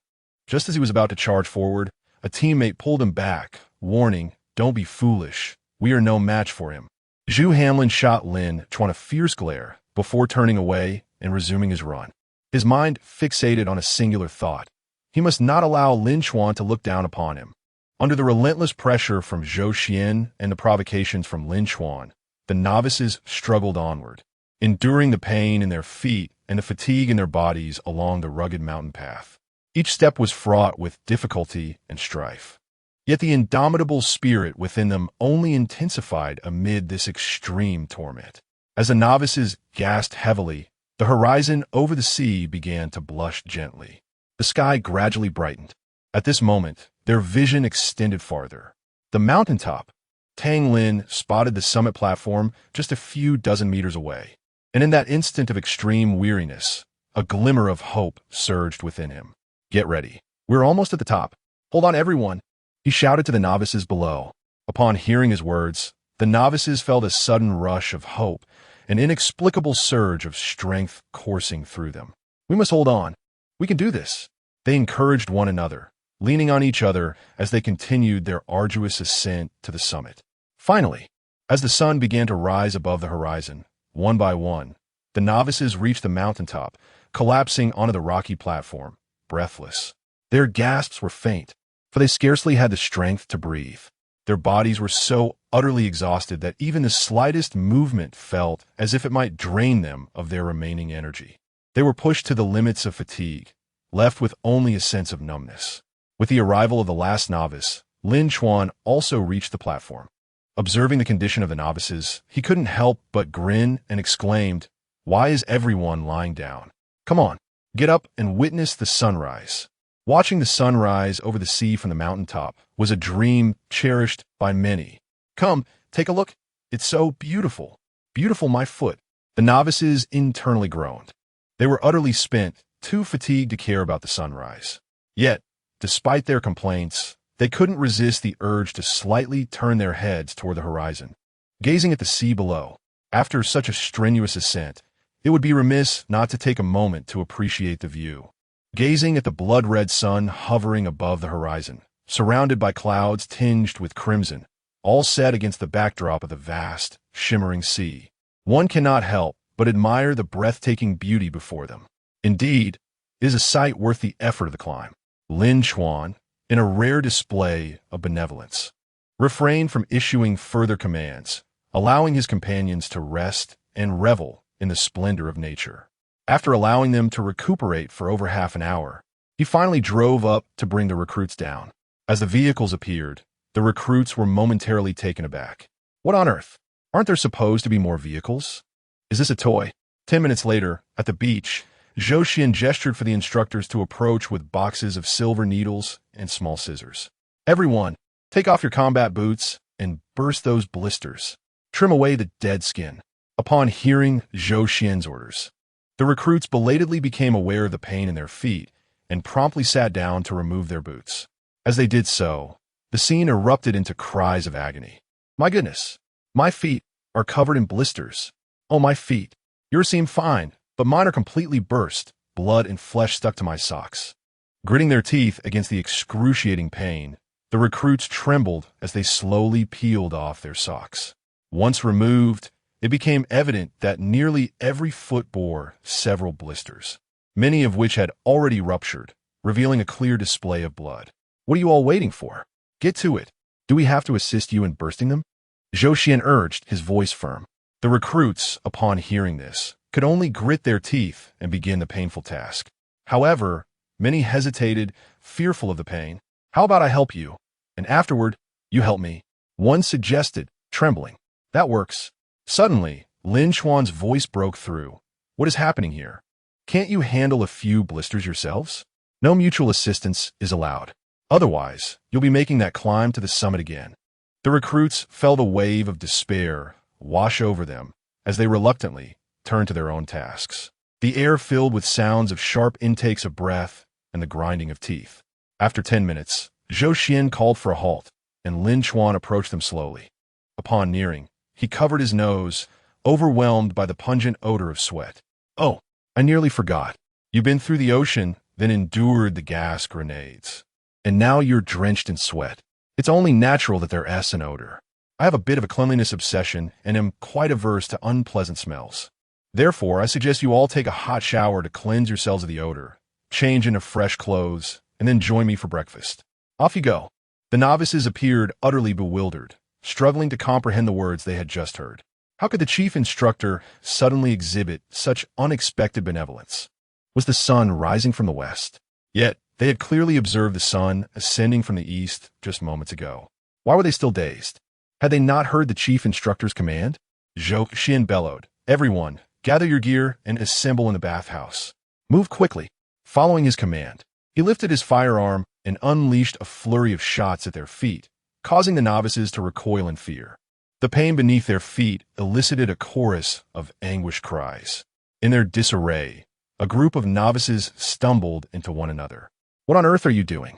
Just as he was about to charge forward, a teammate pulled him back, warning, "Don't be foolish. We are no match for him." Zhu Hanlin shot Lin Chuan a fierce glare before turning away and resuming his run. His mind fixated on a singular thought. He must not allow Lin Chuan to look down upon him. Under the relentless pressure from Zhou Xian and the provocations from Lin Chuan, the novices struggled onward, enduring the pain in their feet and the fatigue in their bodies along the rugged mountain path. Each step was fraught with difficulty and strife. Yet the indomitable spirit within them only intensified amid this extreme torment. As the novices gasped heavily, the horizon over the sea began to blush gently. The sky gradually brightened. At this moment, their vision extended farther. The mountaintop. Tang Lin spotted the summit platform just a few dozen meters away. And in that instant of extreme weariness, a glimmer of hope surged within him. "Get ready. We're almost at the top. Hold on, everyone," he shouted to the novices below. Upon hearing his words, the novices felt a sudden rush of hope, an inexplicable surge of strength coursing through them. "We must hold on. We can do this." They encouraged one another, leaning on each other as they continued their arduous ascent to the summit. Finally, as the sun began to rise above the horizon, one by one, the novices reached the mountaintop, collapsing onto the rocky platform, breathless. Their gasps were faint, for they scarcely had the strength to breathe. Their bodies were so utterly exhausted that even the slightest movement felt as if it might drain them of their remaining energy. They were pushed to the limits of fatigue, left with only a sense of numbness. With the arrival of the last novice, Lin Chuan also reached the platform. Observing the condition of the novices, he couldn't help but grin and exclaimed, "Why is everyone lying down? Come on, get up and witness the sunrise." Watching the sunrise over the sea from the mountaintop was a dream cherished by many. "Come, take a look. It's so beautiful. Beautiful, my foot." The novices internally groaned. They were utterly spent, too fatigued to care about the sunrise. Yet, despite their complaints, they couldn't resist the urge to slightly turn their heads toward the horizon. Gazing at the sea below, after such a strenuous ascent, it would be remiss not to take a moment to appreciate the view. Gazing at the blood-red sun hovering above the horizon, surrounded by clouds tinged with crimson, all set against the backdrop of the vast, shimmering sea, one cannot help but admire the breathtaking beauty before them. Indeed, it is a sight worth the effort of the climb. Lin Chuan, in a rare display of benevolence, refrained from issuing further commands, allowing his companions to rest and revel in the splendor of nature. After allowing them to recuperate for over half an hour, he finally drove up to bring the recruits down. As the vehicles appeared, the recruits were momentarily taken aback. What on earth? Aren't there supposed to be more vehicles? Is this a toy? 10 minutes later, at the beach, Zhou Xian gestured for the instructors to approach with boxes of silver needles and small scissors. Everyone, take off your combat boots and burst those blisters. Trim away the dead skin. Upon hearing Zhou Xian's orders, the recruits belatedly became aware of the pain in their feet and promptly sat down to remove their boots. As they did so, the scene erupted into cries of agony. My goodness, my feet are covered in blisters. Oh, my feet. Yours seem fine, but mine are completely burst, blood and flesh stuck to my socks. Gritting their teeth against the excruciating pain, the recruits trembled as they slowly peeled off their socks. Once removed, it became evident that nearly every foot bore several blisters, many of which had already ruptured, revealing a clear display of blood. What are you all waiting for? Get to it. Do we have to assist you in bursting them? Zhou Xian urged, his voice firm. The recruits, upon hearing this, could only grit their teeth and begin the painful task. However, many hesitated, fearful of the pain. How about I help you, and afterward, you help me? One suggested, trembling. That works. Suddenly, Lin Chuan's voice broke through. What is happening here? Can't you handle a few blisters yourselves? No mutual assistance is allowed. Otherwise, you'll be making that climb to the summit again. The recruits felt a wave of despair wash over them as they reluctantly turned to their own tasks. The air filled with sounds of sharp intakes of breath and the grinding of teeth. After 10 minutes, Zhou Xian called for a halt, and Lin Chuan approached them slowly. Upon nearing, he covered his nose, overwhelmed by the pungent odor of sweat. Oh, I nearly forgot. You've been through the ocean, then endured the gas grenades. And now you're drenched in sweat. It's only natural that there is an odor. I have a bit of a cleanliness obsession and am quite averse to unpleasant smells. Therefore, I suggest you all take a hot shower to cleanse yourselves of the odor, change into fresh clothes, and then join me for breakfast. Off you go. The novices appeared utterly bewildered, struggling to comprehend the words they had just heard. How could the chief instructor suddenly exhibit such unexpected benevolence? Was the sun rising from the west? Yet, they had clearly observed the sun ascending from the east just moments ago. Why were they still dazed? Had they not heard the chief instructor's command? Zhou Xian bellowed. Everyone, gather your gear and assemble in the bathhouse. Move quickly. Following his command, he lifted his firearm and unleashed a flurry of shots at their feet, causing the novices to recoil in fear. The pain beneath their feet elicited a chorus of anguished cries. In their disarray, a group of novices stumbled into one another. What on earth are you doing?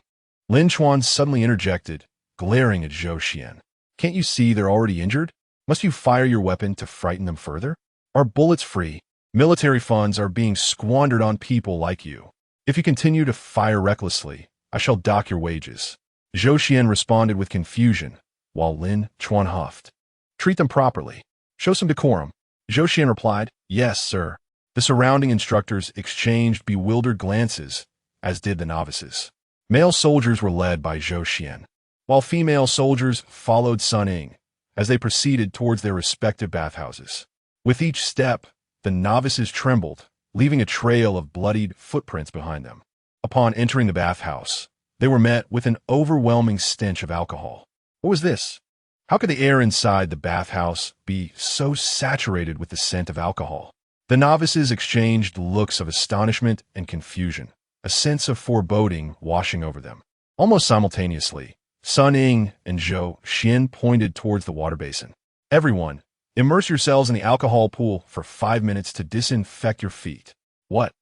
Lin Chuan suddenly interjected, glaring at Zhou Xian. Can't you see they're already injured? Must you fire your weapon to frighten them further? Are bullets free? Military funds are being squandered on people like you. If you continue to fire recklessly, I shall dock your wages. Zhou Xian responded with confusion, while Lin Chuan huffed. Treat them properly. Show some decorum. Zhou Xian replied, Yes, sir. The surrounding instructors exchanged bewildered glances, as did the novices. Male soldiers were led by Zhou Xian, while female soldiers followed Sun Ying as they proceeded towards their respective bathhouses. With each step, the novices trembled, leaving a trail of bloodied footprints behind them. Upon entering the bathhouse, they were met with an overwhelming stench of alcohol. What was this? How could the air inside the bathhouse be so saturated with the scent of alcohol? The novices exchanged looks of astonishment and confusion, a sense of foreboding washing over them. Almost simultaneously, Sun Ying and Zhou Xian pointed towards the water basin. Everyone, immerse yourselves in the alcohol pool for 5 minutes to disinfect your feet. What?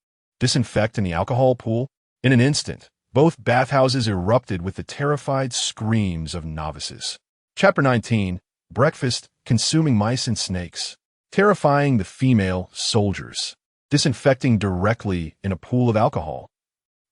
Disinfect in the alcohol pool? In an instant, both bathhouses erupted with the terrified screams of novices. Chapter 19, Breakfast, Consuming Mice and Snakes. Terrifying the female soldiers. Disinfecting directly in a pool of alcohol.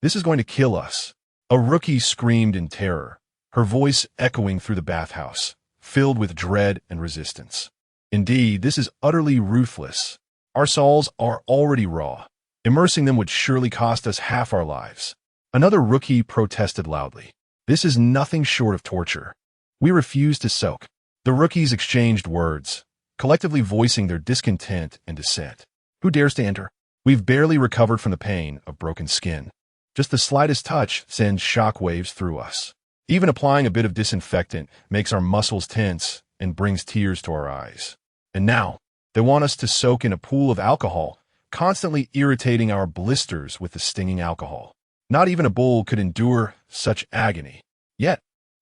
This is going to kill us. A rookie screamed in terror, her voice echoing through the bathhouse, filled with dread and resistance. Indeed, this is utterly ruthless. Our souls are already raw. Immersing them would surely cost us half our lives. Another rookie protested loudly. This is nothing short of torture. We refuse to soak. The rookies exchanged words, collectively voicing their discontent and dissent. Who dares to enter? We've barely recovered from the pain of broken skin. Just the slightest touch sends shock waves through us. Even applying a bit of disinfectant makes our muscles tense and brings tears to our eyes. And now, they want us to soak in a pool of alcohol, constantly irritating our blisters with the stinging alcohol. Not even a bull could endure such agony. Yet,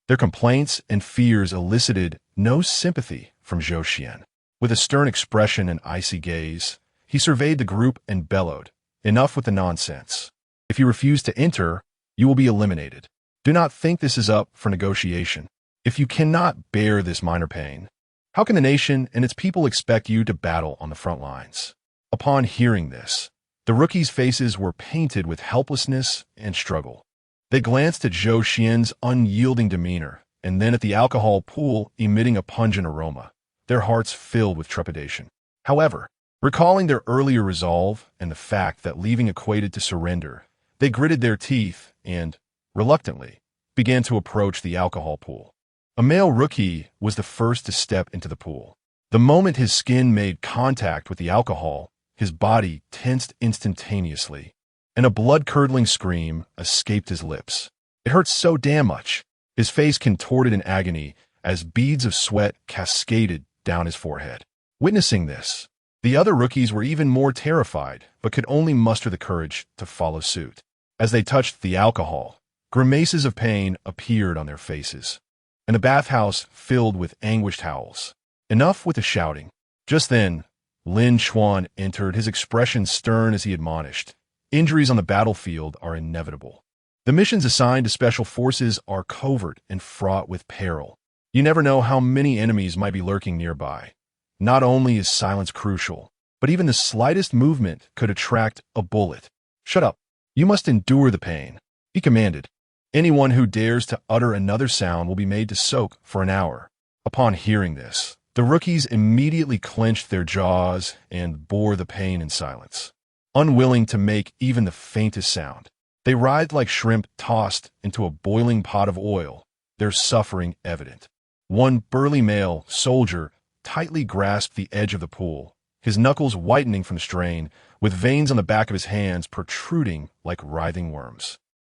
their complaints and fears elicited no sympathy from Zhou Xian. With a stern expression and icy gaze, he surveyed the group and bellowed, "Enough with the nonsense. If you refuse to enter, you will be eliminated. Do not think this is up for negotiation. If you cannot bear this minor pain, how can the nation and its people expect you to battle on the front lines?" Upon hearing this, the rookies' faces were painted with helplessness and struggle. They glanced at Zhou Xian's unyielding demeanor, and then at the alcohol pool emitting a pungent aroma, their hearts filled with trepidation. However, recalling their earlier resolve and the fact that leaving equated to surrender, they gritted their teeth and, reluctantly, began to approach the alcohol pool. A male rookie was the first to step into the pool. The moment his skin made contact with the alcohol, his body tensed instantaneously, and a blood-curdling scream escaped his lips. It hurt so damn much. His face contorted in agony as beads of sweat cascaded down his forehead. Witnessing this, the other rookies were even more terrified, but could only muster the courage to follow suit. As they touched the alcohol, grimaces of pain appeared on their faces, and the bathhouse filled with anguished howls. Enough with the shouting. Just then, Lin Chuan entered, his expression stern as he admonished, "Injuries on the battlefield are inevitable. The missions assigned to special forces are covert and fraught with peril. You never know how many enemies might be lurking nearby. Not only is silence crucial, but even the slightest movement could attract a bullet. Shut up. You must endure the pain," he commanded. "Anyone who dares to utter another sound will be made to soak for an hour." Upon hearing this, the rookies immediately clenched their jaws and bore the pain in silence. Unwilling to make even the faintest sound, they writhed like shrimp tossed into a boiling pot of oil, their suffering evident. One burly male soldier tightly grasped the edge of the pool, his knuckles whitening from the strain, with veins on the back of his hands protruding like writhing worms.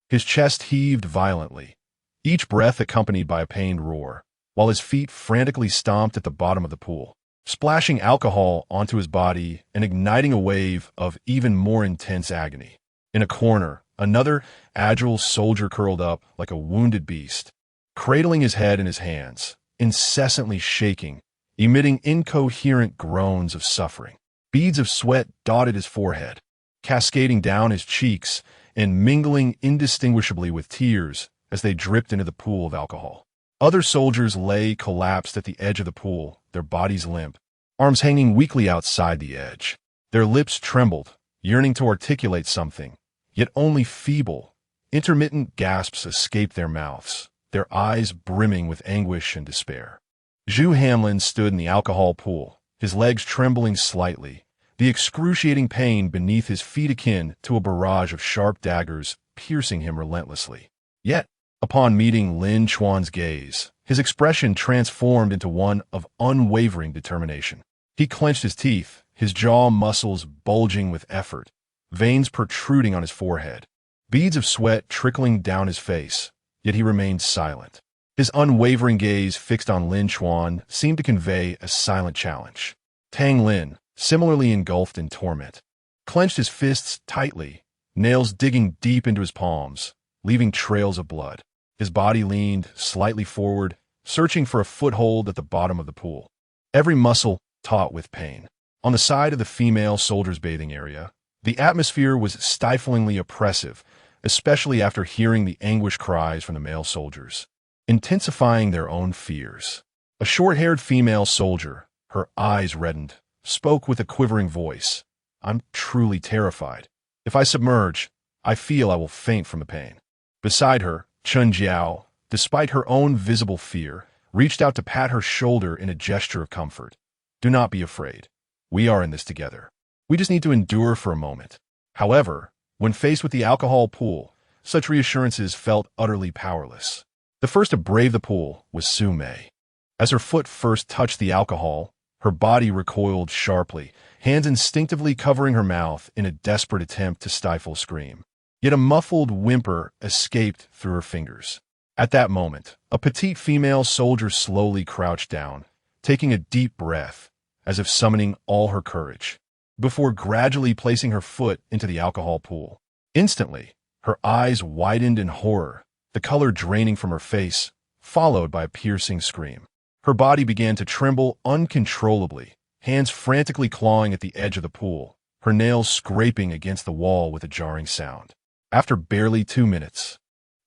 His chest heaved violently, each breath accompanied by a pained roar, while his feet frantically stomped at the bottom of the pool, splashing alcohol onto his body and igniting a wave of even more intense agony. In a corner, another agile soldier curled up like a wounded beast, cradling his head in his hands, incessantly shaking, emitting incoherent groans of suffering. Beads of sweat dotted his forehead, cascading down his cheeks and mingling indistinguishably with tears as they dripped into the pool of alcohol. Other soldiers lay collapsed at the edge of the pool, their bodies limp, arms hanging weakly outside the edge. Their lips trembled, yearning to articulate something, yet only feeble, intermittent gasps escaped their mouths, their eyes brimming with anguish and despair. Zhu Hanlin stood in the alcohol pool, his legs trembling slightly, the excruciating pain beneath his feet akin to a barrage of sharp daggers piercing him relentlessly. Yet, upon meeting Lin Chuan's gaze, his expression transformed into one of unwavering determination. He clenched his teeth, his jaw muscles bulging with effort, veins protruding on his forehead, beads of sweat trickling down his face, yet he remained silent. His unwavering gaze fixed on Lin Chuan seemed to convey a silent challenge. Tang Lin, similarly engulfed in torment, clenched his fists tightly, nails digging deep into his palms, leaving trails of blood. His body leaned slightly forward, searching for a foothold at the bottom of the pool, every muscle taut with pain. On the side of the female soldiers' bathing area, the atmosphere was stiflingly oppressive, especially after hearing the anguished cries from the male soldiers, intensifying their own fears. A short-haired female soldier, her eyes reddened, spoke with a quivering voice. "I'm truly terrified. If I submerge, I feel I will faint from the pain." Beside her, Chun Jiao, despite her own visible fear, reached out to pat her shoulder in a gesture of comfort. "Do not be afraid. We are in this together. We just need to endure for a moment." However, when faced with the alcohol pool, such reassurances felt utterly powerless. The first to brave the pool was Su Mei. As her foot first touched the alcohol, her body recoiled sharply, hands instinctively covering her mouth in a desperate attempt to stifle a scream. Yet a muffled whimper escaped through her fingers. At that moment, a petite female soldier slowly crouched down, taking a deep breath, as if summoning all her courage, before gradually placing her foot into the alcohol pool. Instantly, her eyes widened in horror, the color draining from her face, followed by a piercing scream. Her body began to tremble uncontrollably, hands frantically clawing at the edge of the pool, her nails scraping against the wall with a jarring sound. After barely 2 minutes,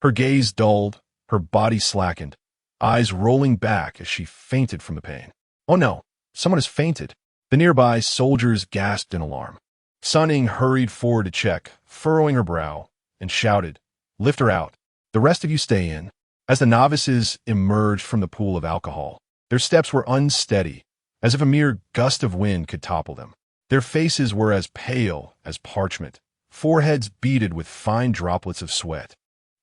her gaze dulled, her body slackened, eyes rolling back as she fainted from the pain. "Oh no, someone has fainted." The nearby soldiers gasped in alarm. Sun Ying hurried forward to check, furrowing her brow, and shouted, "Lift her out. The rest of you stay in." As the novices emerged from the pool of alcohol, their steps were unsteady, as if a mere gust of wind could topple them. Their faces were as pale as parchment, foreheads beaded with fine droplets of sweat,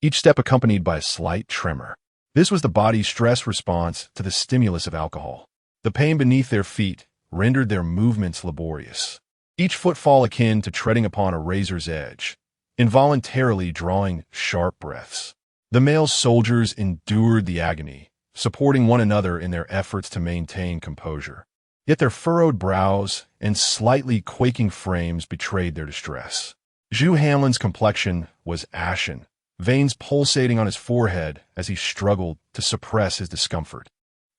each step accompanied by a slight tremor. This was the body's stress response to the stimulus of alcohol. The pain beneath their feet rendered their movements laborious, each footfall akin to treading upon a razor's edge, involuntarily drawing sharp breaths. The male soldiers endured the agony, supporting one another in their efforts to maintain composure. Yet their furrowed brows and slightly quaking frames betrayed their distress. Zhu Hanlin's complexion was ashen, veins pulsating on his forehead as he struggled to suppress his discomfort,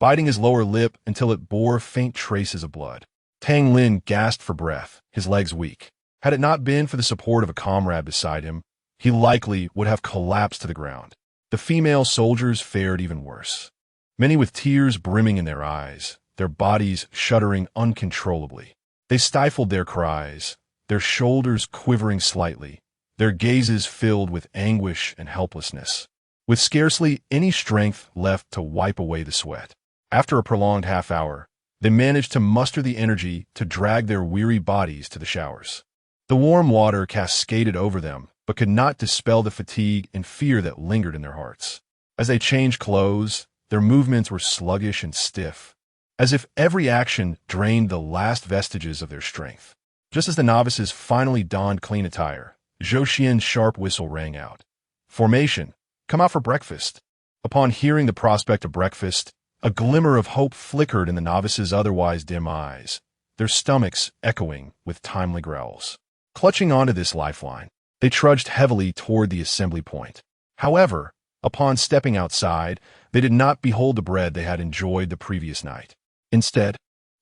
biting his lower lip until it bore faint traces of blood. Tang Lin gasped for breath, his legs weak. Had it not been for the support of a comrade beside him, he likely would have collapsed to the ground. The female soldiers fared even worse, many with tears brimming in their eyes, their bodies shuddering uncontrollably. They stifled their cries, their shoulders quivering slightly, their gazes filled with anguish and helplessness, with scarcely any strength left to wipe away the sweat. After a prolonged half-hour, they managed to muster the energy to drag their weary bodies to the showers. The warm water cascaded over them, but could not dispel the fatigue and fear that lingered in their hearts. As they changed clothes, their movements were sluggish and stiff, as if every action drained the last vestiges of their strength. Just as the novices finally donned clean attire, Zhou Xian's sharp whistle rang out. "Formation, come out for breakfast." Upon hearing the prospect of breakfast, a glimmer of hope flickered in the novices' otherwise dim eyes, their stomachs echoing with timely growls. Clutching onto this lifeline, they trudged heavily toward the assembly point. However, upon stepping outside, they did not behold the bread they had enjoyed the previous night. Instead,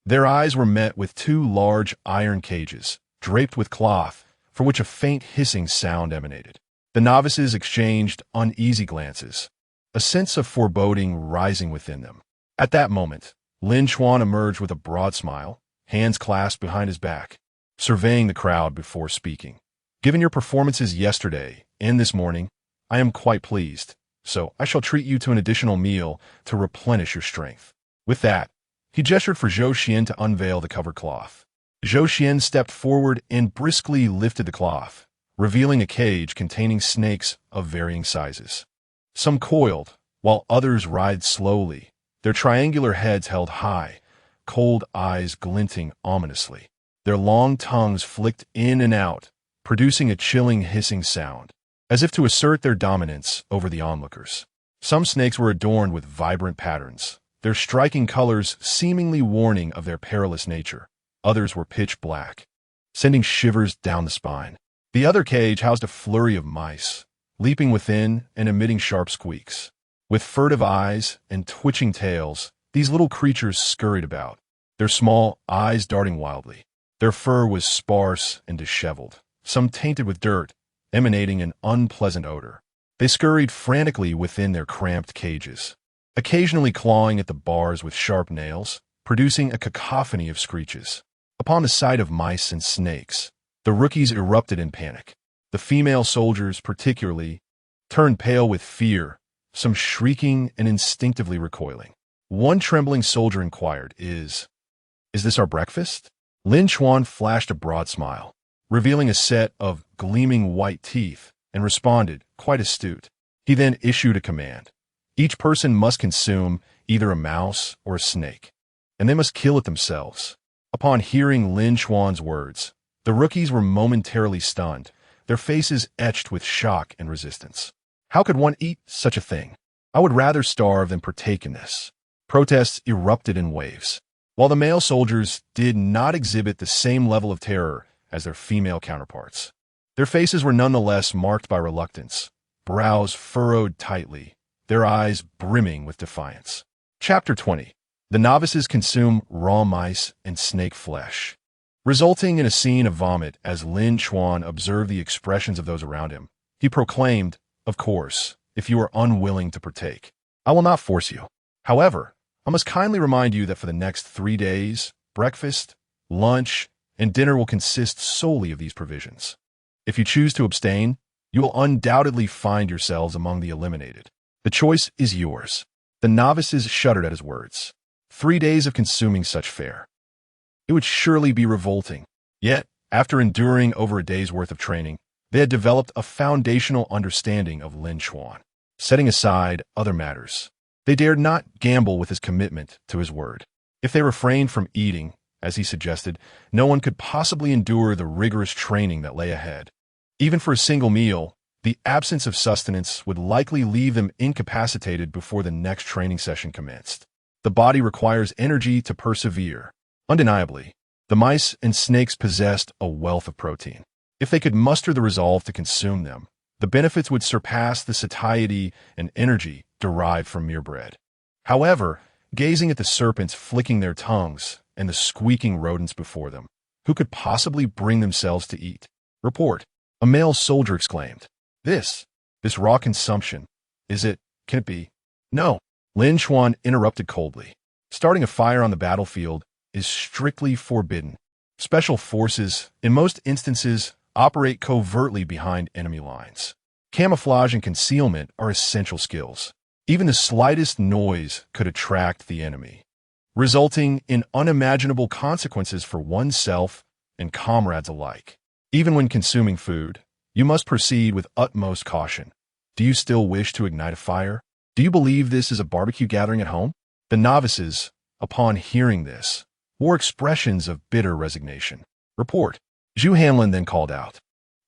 their eyes were met with 2 large iron cages, draped with cloth, from which a faint hissing sound emanated. The novices exchanged uneasy glances, a sense of foreboding rising within them. At that moment, Lin Chuan emerged with a broad smile, hands clasped behind his back, surveying the crowd before speaking. "Given your performances yesterday and this morning, I am quite pleased, so I shall treat you to an additional meal to replenish your strength." With that, he gestured for Zhou Xian to unveil the covered cloth. Zhou Xian stepped forward and briskly lifted the cloth, revealing a cage containing snakes of varying sizes. Some coiled, while others writhed slowly, their triangular heads held high, cold eyes glinting ominously. Their long tongues flicked in and out, producing a chilling hissing sound, as if to assert their dominance over the onlookers. Some snakes were adorned with vibrant patterns, their striking colors seemingly warning of their perilous nature. Others were pitch black, sending shivers down the spine. The other cage housed a flurry of mice, leaping within and emitting sharp squeaks. With furtive eyes and twitching tails, these little creatures scurried about, their small eyes darting wildly. Their fur was sparse and disheveled, some tainted with dirt, emanating an unpleasant odor. They scurried frantically within their cramped cages, occasionally clawing at the bars with sharp nails, producing a cacophony of screeches. Upon the sight of mice and snakes, the rookies erupted in panic. The female soldiers, particularly, turned pale with fear, some shrieking and instinctively recoiling. One trembling soldier inquired, Is this our breakfast?" Lin Chuan flashed a broad smile, revealing a set of gleaming white teeth, and responded, quite astute. He then issued a command. Each person must consume either a mouse or a snake, and they must kill it themselves. Upon hearing Lin Chuan's words, the rookies were momentarily stunned, their faces etched with shock and resistance. How could one eat such a thing? I would rather starve than partake in this. Protests erupted in waves. While the male soldiers did not exhibit the same level of terror as their female counterparts, their faces were nonetheless marked by reluctance, brows furrowed tightly, their eyes brimming with defiance. Chapter 20. The novices consume raw mice and snake flesh, resulting in a scene of vomit as Lin Chuan observed the expressions of those around him. He proclaimed, "Of course, if you are unwilling to partake, I will not force you. However, I must kindly remind you that for the next 3 days, breakfast, lunch, and dinner will consist solely of these provisions. If you choose to abstain, you will undoubtedly find yourselves among the eliminated. The choice is yours." The novices shuddered at his words. 3 days of consuming such fare. It would surely be revolting. Yet, after enduring over a day's worth of training, they had developed a foundational understanding of Lin Chuan. Setting aside other matters, they dared not gamble with his commitment to his word. If they refrained from eating, as he suggested, no one could possibly endure the rigorous training that lay ahead. Even for a single meal, the absence of sustenance would likely leave them incapacitated before the next training session commenced. The body requires energy to persevere. Undeniably, the mice and snakes possessed a wealth of protein. If they could muster the resolve to consume them, the benefits would surpass the satiety and energy derived from mere bread. However, gazing at the serpents flicking their tongues and the squeaking rodents before them, who could possibly bring themselves to eat? "Report," a male soldier exclaimed. This raw consumption, can it be? "No," Lin Chuan interrupted coldly. "Starting a fire on the battlefield is strictly forbidden. Special forces, in most instances, operate covertly behind enemy lines. Camouflage and concealment are essential skills. Even the slightest noise could attract the enemy, resulting in unimaginable consequences for oneself and comrades alike. Even when consuming food, you must proceed with utmost caution. Do you still wish to ignite a fire? Do you believe this is a barbecue gathering at home?" The novices, upon hearing this, wore expressions of bitter resignation. "Report," Zhu Hanlin then called out.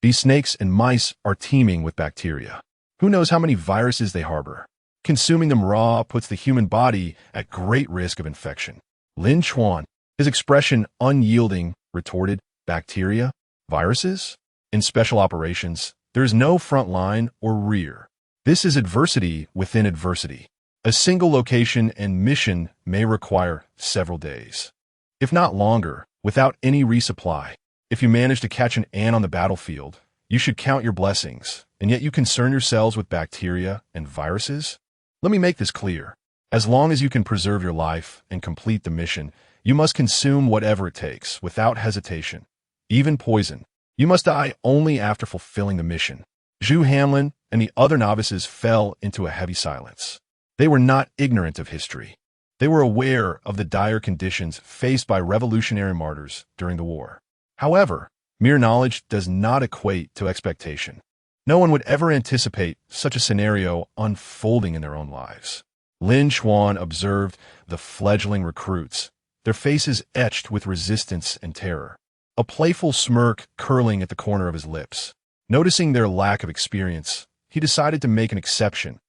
"These snakes and mice are teeming with bacteria. Who knows how many viruses they harbor? Consuming them raw puts the human body at great risk of infection." Lin Chuan, his expression unyielding, retorted, "Bacteria? Viruses? In special operations, there is no front line or rear. This is adversity within adversity. A single location and mission may require several days, if not longer, without any resupply. If you manage to catch an ant on the battlefield, you should count your blessings, and yet you concern yourselves with bacteria and viruses? Let me make this clear. As long as you can preserve your life and complete the mission, you must consume whatever it takes, without hesitation. Even poison. You must die only after fulfilling the mission." Zhu Hanlin and the other novices fell into a heavy silence. They were not ignorant of history. They were aware of the dire conditions faced by revolutionary martyrs during the war. However, mere knowledge does not equate to expectation. No one would ever anticipate such a scenario unfolding in their own lives. Lin Chuan observed the fledgling recruits, their faces etched with resistance and terror, a playful smirk curling at the corner of his lips. Noticing their lack of experience, he decided to make an exception.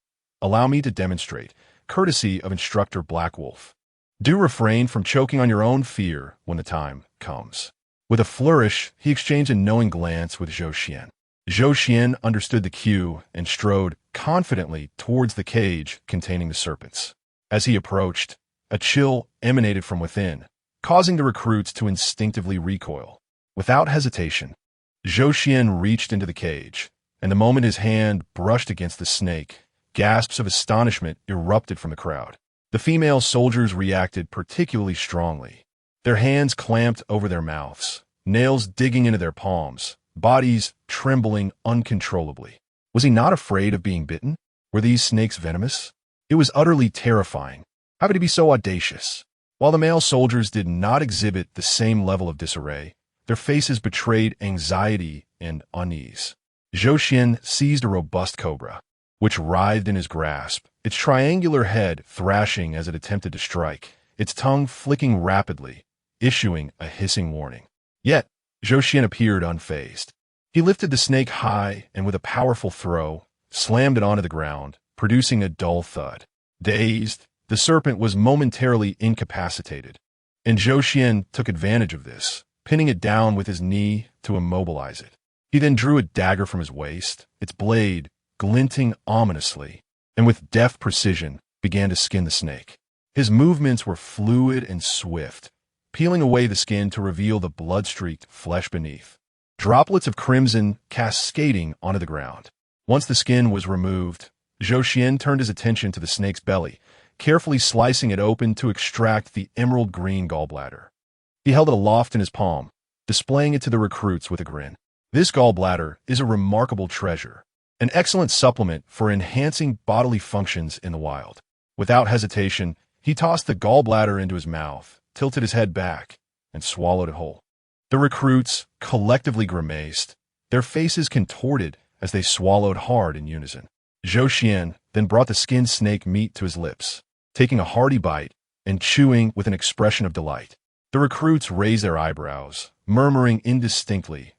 "Allow me to demonstrate, courtesy of Instructor Blackwolf. Do refrain from choking on your own fear when the time comes." With a flourish, he exchanged a knowing glance with Zhou Xian. Zhou Xian understood the cue and strode confidently towards the cage containing the serpents. As he approached, a chill emanated from within, causing the recruits to instinctively recoil. Without hesitation, Zhou Xian reached into the cage, and the moment his hand brushed against the snake, gasps of astonishment erupted from the crowd. The female soldiers reacted particularly strongly. Their hands clamped over their mouths, nails digging into their palms, bodies trembling uncontrollably. Was he not afraid of being bitten? Were these snakes venomous? It was utterly terrifying. How could he be so audacious? While the male soldiers did not exhibit the same level of disarray, their faces betrayed anxiety and unease. Zhou Xian seized a robust cobra. which writhed in his grasp, its triangular head thrashing as it attempted to strike, its tongue flicking rapidly, issuing a hissing warning. Yet, Zhou Xian appeared unfazed. He lifted the snake high and with a powerful throw, slammed it onto the ground, producing a dull thud. Dazed, the serpent was momentarily incapacitated, and Zhou Xian took advantage of this, pinning it down with his knee to immobilize it. He then drew a dagger from his waist, its blade glinting ominously, and with deft precision began to skin the snake. His movements were fluid and swift, peeling away the skin to reveal the blood-streaked flesh beneath. Droplets of crimson cascading onto the ground. Once the skin was removed, Zhou Xian turned his attention to the snake's belly, carefully slicing it open to extract the emerald-green gallbladder. He held it aloft in his palm, displaying it to the recruits with a grin. This gallbladder is a remarkable treasure, an excellent supplement for enhancing bodily functions in the wild. Without hesitation, he tossed the gallbladder into his mouth, tilted his head back, and swallowed it whole. The recruits collectively grimaced, their faces contorted as they swallowed hard in unison. Zhou Xian then brought the skinned snake meat to his lips, taking a hearty bite and chewing with an expression of delight. The recruits raised their eyebrows, murmuring indistinctly,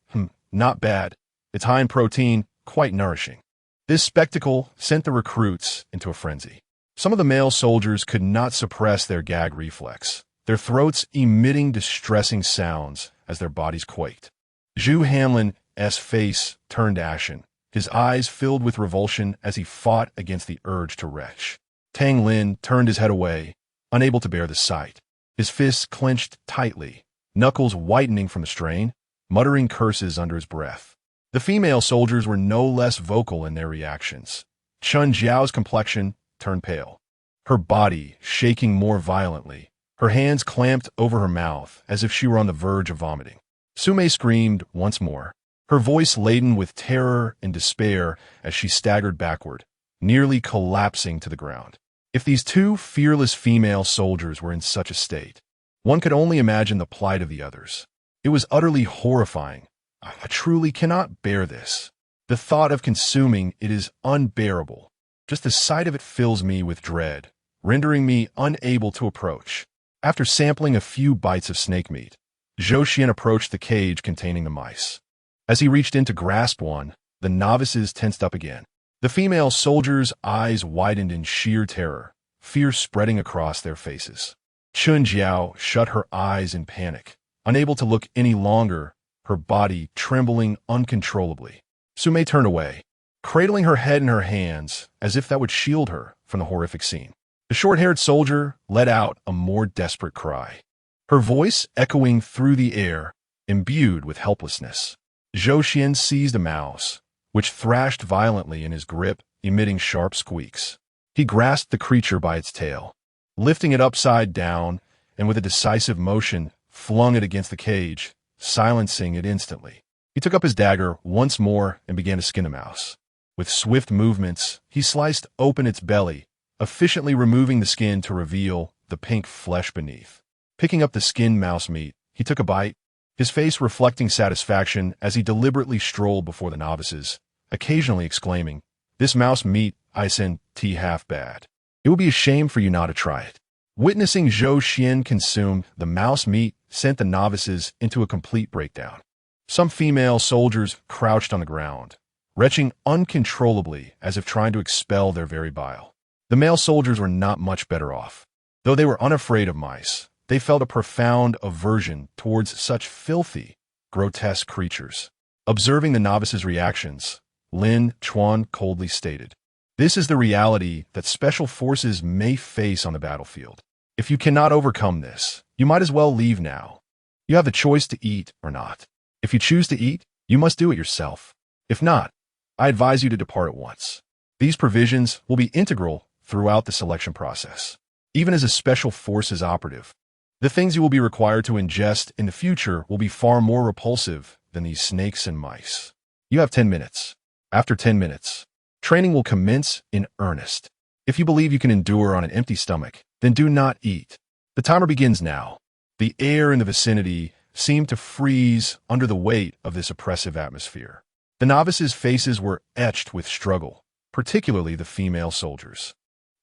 not bad. It's high in protein, quite nourishing. This spectacle sent the recruits into a frenzy. Some of the male soldiers could not suppress their gag reflex, their throats emitting distressing sounds as their bodies quaked. Zhu Hanlin's face turned ashen, his eyes filled with revulsion as he fought against the urge to retch. Tang Lin turned his head away, unable to bear the sight. His fists clenched tightly, knuckles whitening from the strain, muttering curses under his breath. The female soldiers were no less vocal in their reactions. Chun Jiao's complexion turned pale, her body shaking more violently, her hands clamped over her mouth as if she were on the verge of vomiting. Sumei screamed once more, her voice laden with terror and despair as she staggered backward, nearly collapsing to the ground. If these two fearless female soldiers were in such a state, one could only imagine the plight of the others. It was utterly horrifying. I truly cannot bear this. The thought of consuming it is unbearable. Just the sight of it fills me with dread, rendering me unable to approach. After sampling a few bites of snake meat, Zhou Xian approached the cage containing the mice. As he reached in to grasp one, the novices tensed up again. The female soldiers' eyes widened in sheer terror, fear spreading across their faces. Chun Jiao shut her eyes in panic, unable to look any longer, her body trembling uncontrollably. Sumei turned away, cradling her head in her hands as if that would shield her from the horrific scene. The short-haired soldier let out a more desperate cry, her voice echoing through the air, imbued with helplessness. Zhou Xian seized a mouse, which thrashed violently in his grip, emitting sharp squeaks. He grasped the creature by its tail, lifting it upside down, and with a decisive motion, flung it against the cage, silencing it instantly. He took up his dagger once more and began to skin the mouse. With swift movements, he sliced open its belly, efficiently removing the skin to reveal the pink flesh beneath. Picking up the skinned mouse meat, he took a bite, his face reflecting satisfaction as he deliberately strolled before the novices, occasionally exclaiming, "This mouse meat isn't half bad. It would be a shame for you not to try it." Witnessing Zhou Xian consume the mouse meat sent the novices into a complete breakdown. Some female soldiers crouched on the ground, retching uncontrollably as if trying to expel their very bile. The male soldiers were not much better off. Though they were unafraid of mice, they felt a profound aversion towards such filthy, grotesque creatures. Observing the novices' reactions, Lin Chuan coldly stated, "This is the reality that special forces may face on the battlefield. If you cannot overcome this, you might as well leave now. You have the choice to eat or not. If you choose to eat, you must do it yourself. If not, I advise you to depart at once." These provisions will be integral throughout the selection process. Even as a special forces operative, the things you will be required to ingest in the future will be far more repulsive than these snakes and mice. You have 10 minutes. After 10 minutes, training will commence in earnest. If you believe you can endure on an empty stomach, then do not eat. The timer begins now. The air in the vicinity seemed to freeze under the weight of this oppressive atmosphere. The novices' faces were etched with struggle, particularly the female soldiers.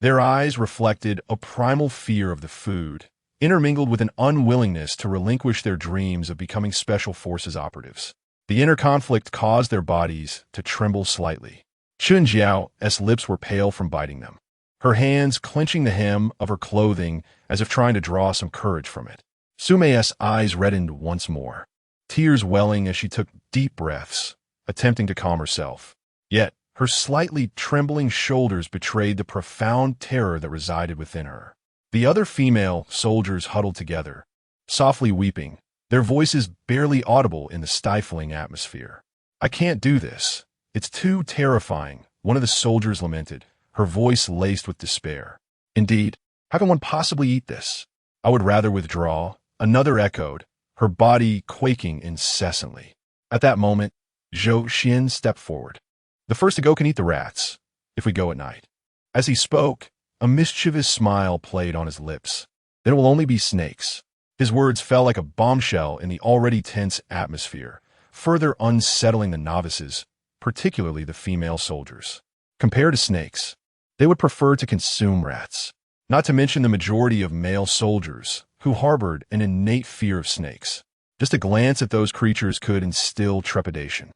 Their eyes reflected a primal fear of the food, intermingled with an unwillingness to relinquish their dreams of becoming Special Forces operatives. The inner conflict caused their bodies to tremble slightly. Chun Jiao's lips were pale from biting them, her hands clenching the hem of her clothing as if trying to draw some courage from it. Su Mei's eyes reddened once more, tears welling as she took deep breaths, attempting to calm herself. Yet, her slightly trembling shoulders betrayed the profound terror that resided within her. The other female soldiers huddled together, softly weeping, their voices barely audible in the stifling atmosphere. "I can't do this. It's too terrifying," one of the soldiers lamented, her voice laced with despair. "Indeed, how can one possibly eat this? I would rather withdraw," another echoed, her body quaking incessantly. At that moment, Zhou Xian stepped forward. "The first to go can eat the rats, if we go at night." As he spoke, a mischievous smile played on his lips. "Then it will only be snakes." His words fell like a bombshell in the already tense atmosphere, further unsettling the novices, particularly the female soldiers. Compared to snakes, they would prefer to consume rats, not to mention the majority of male soldiers who harbored an innate fear of snakes. Just a glance at those creatures could instill trepidation,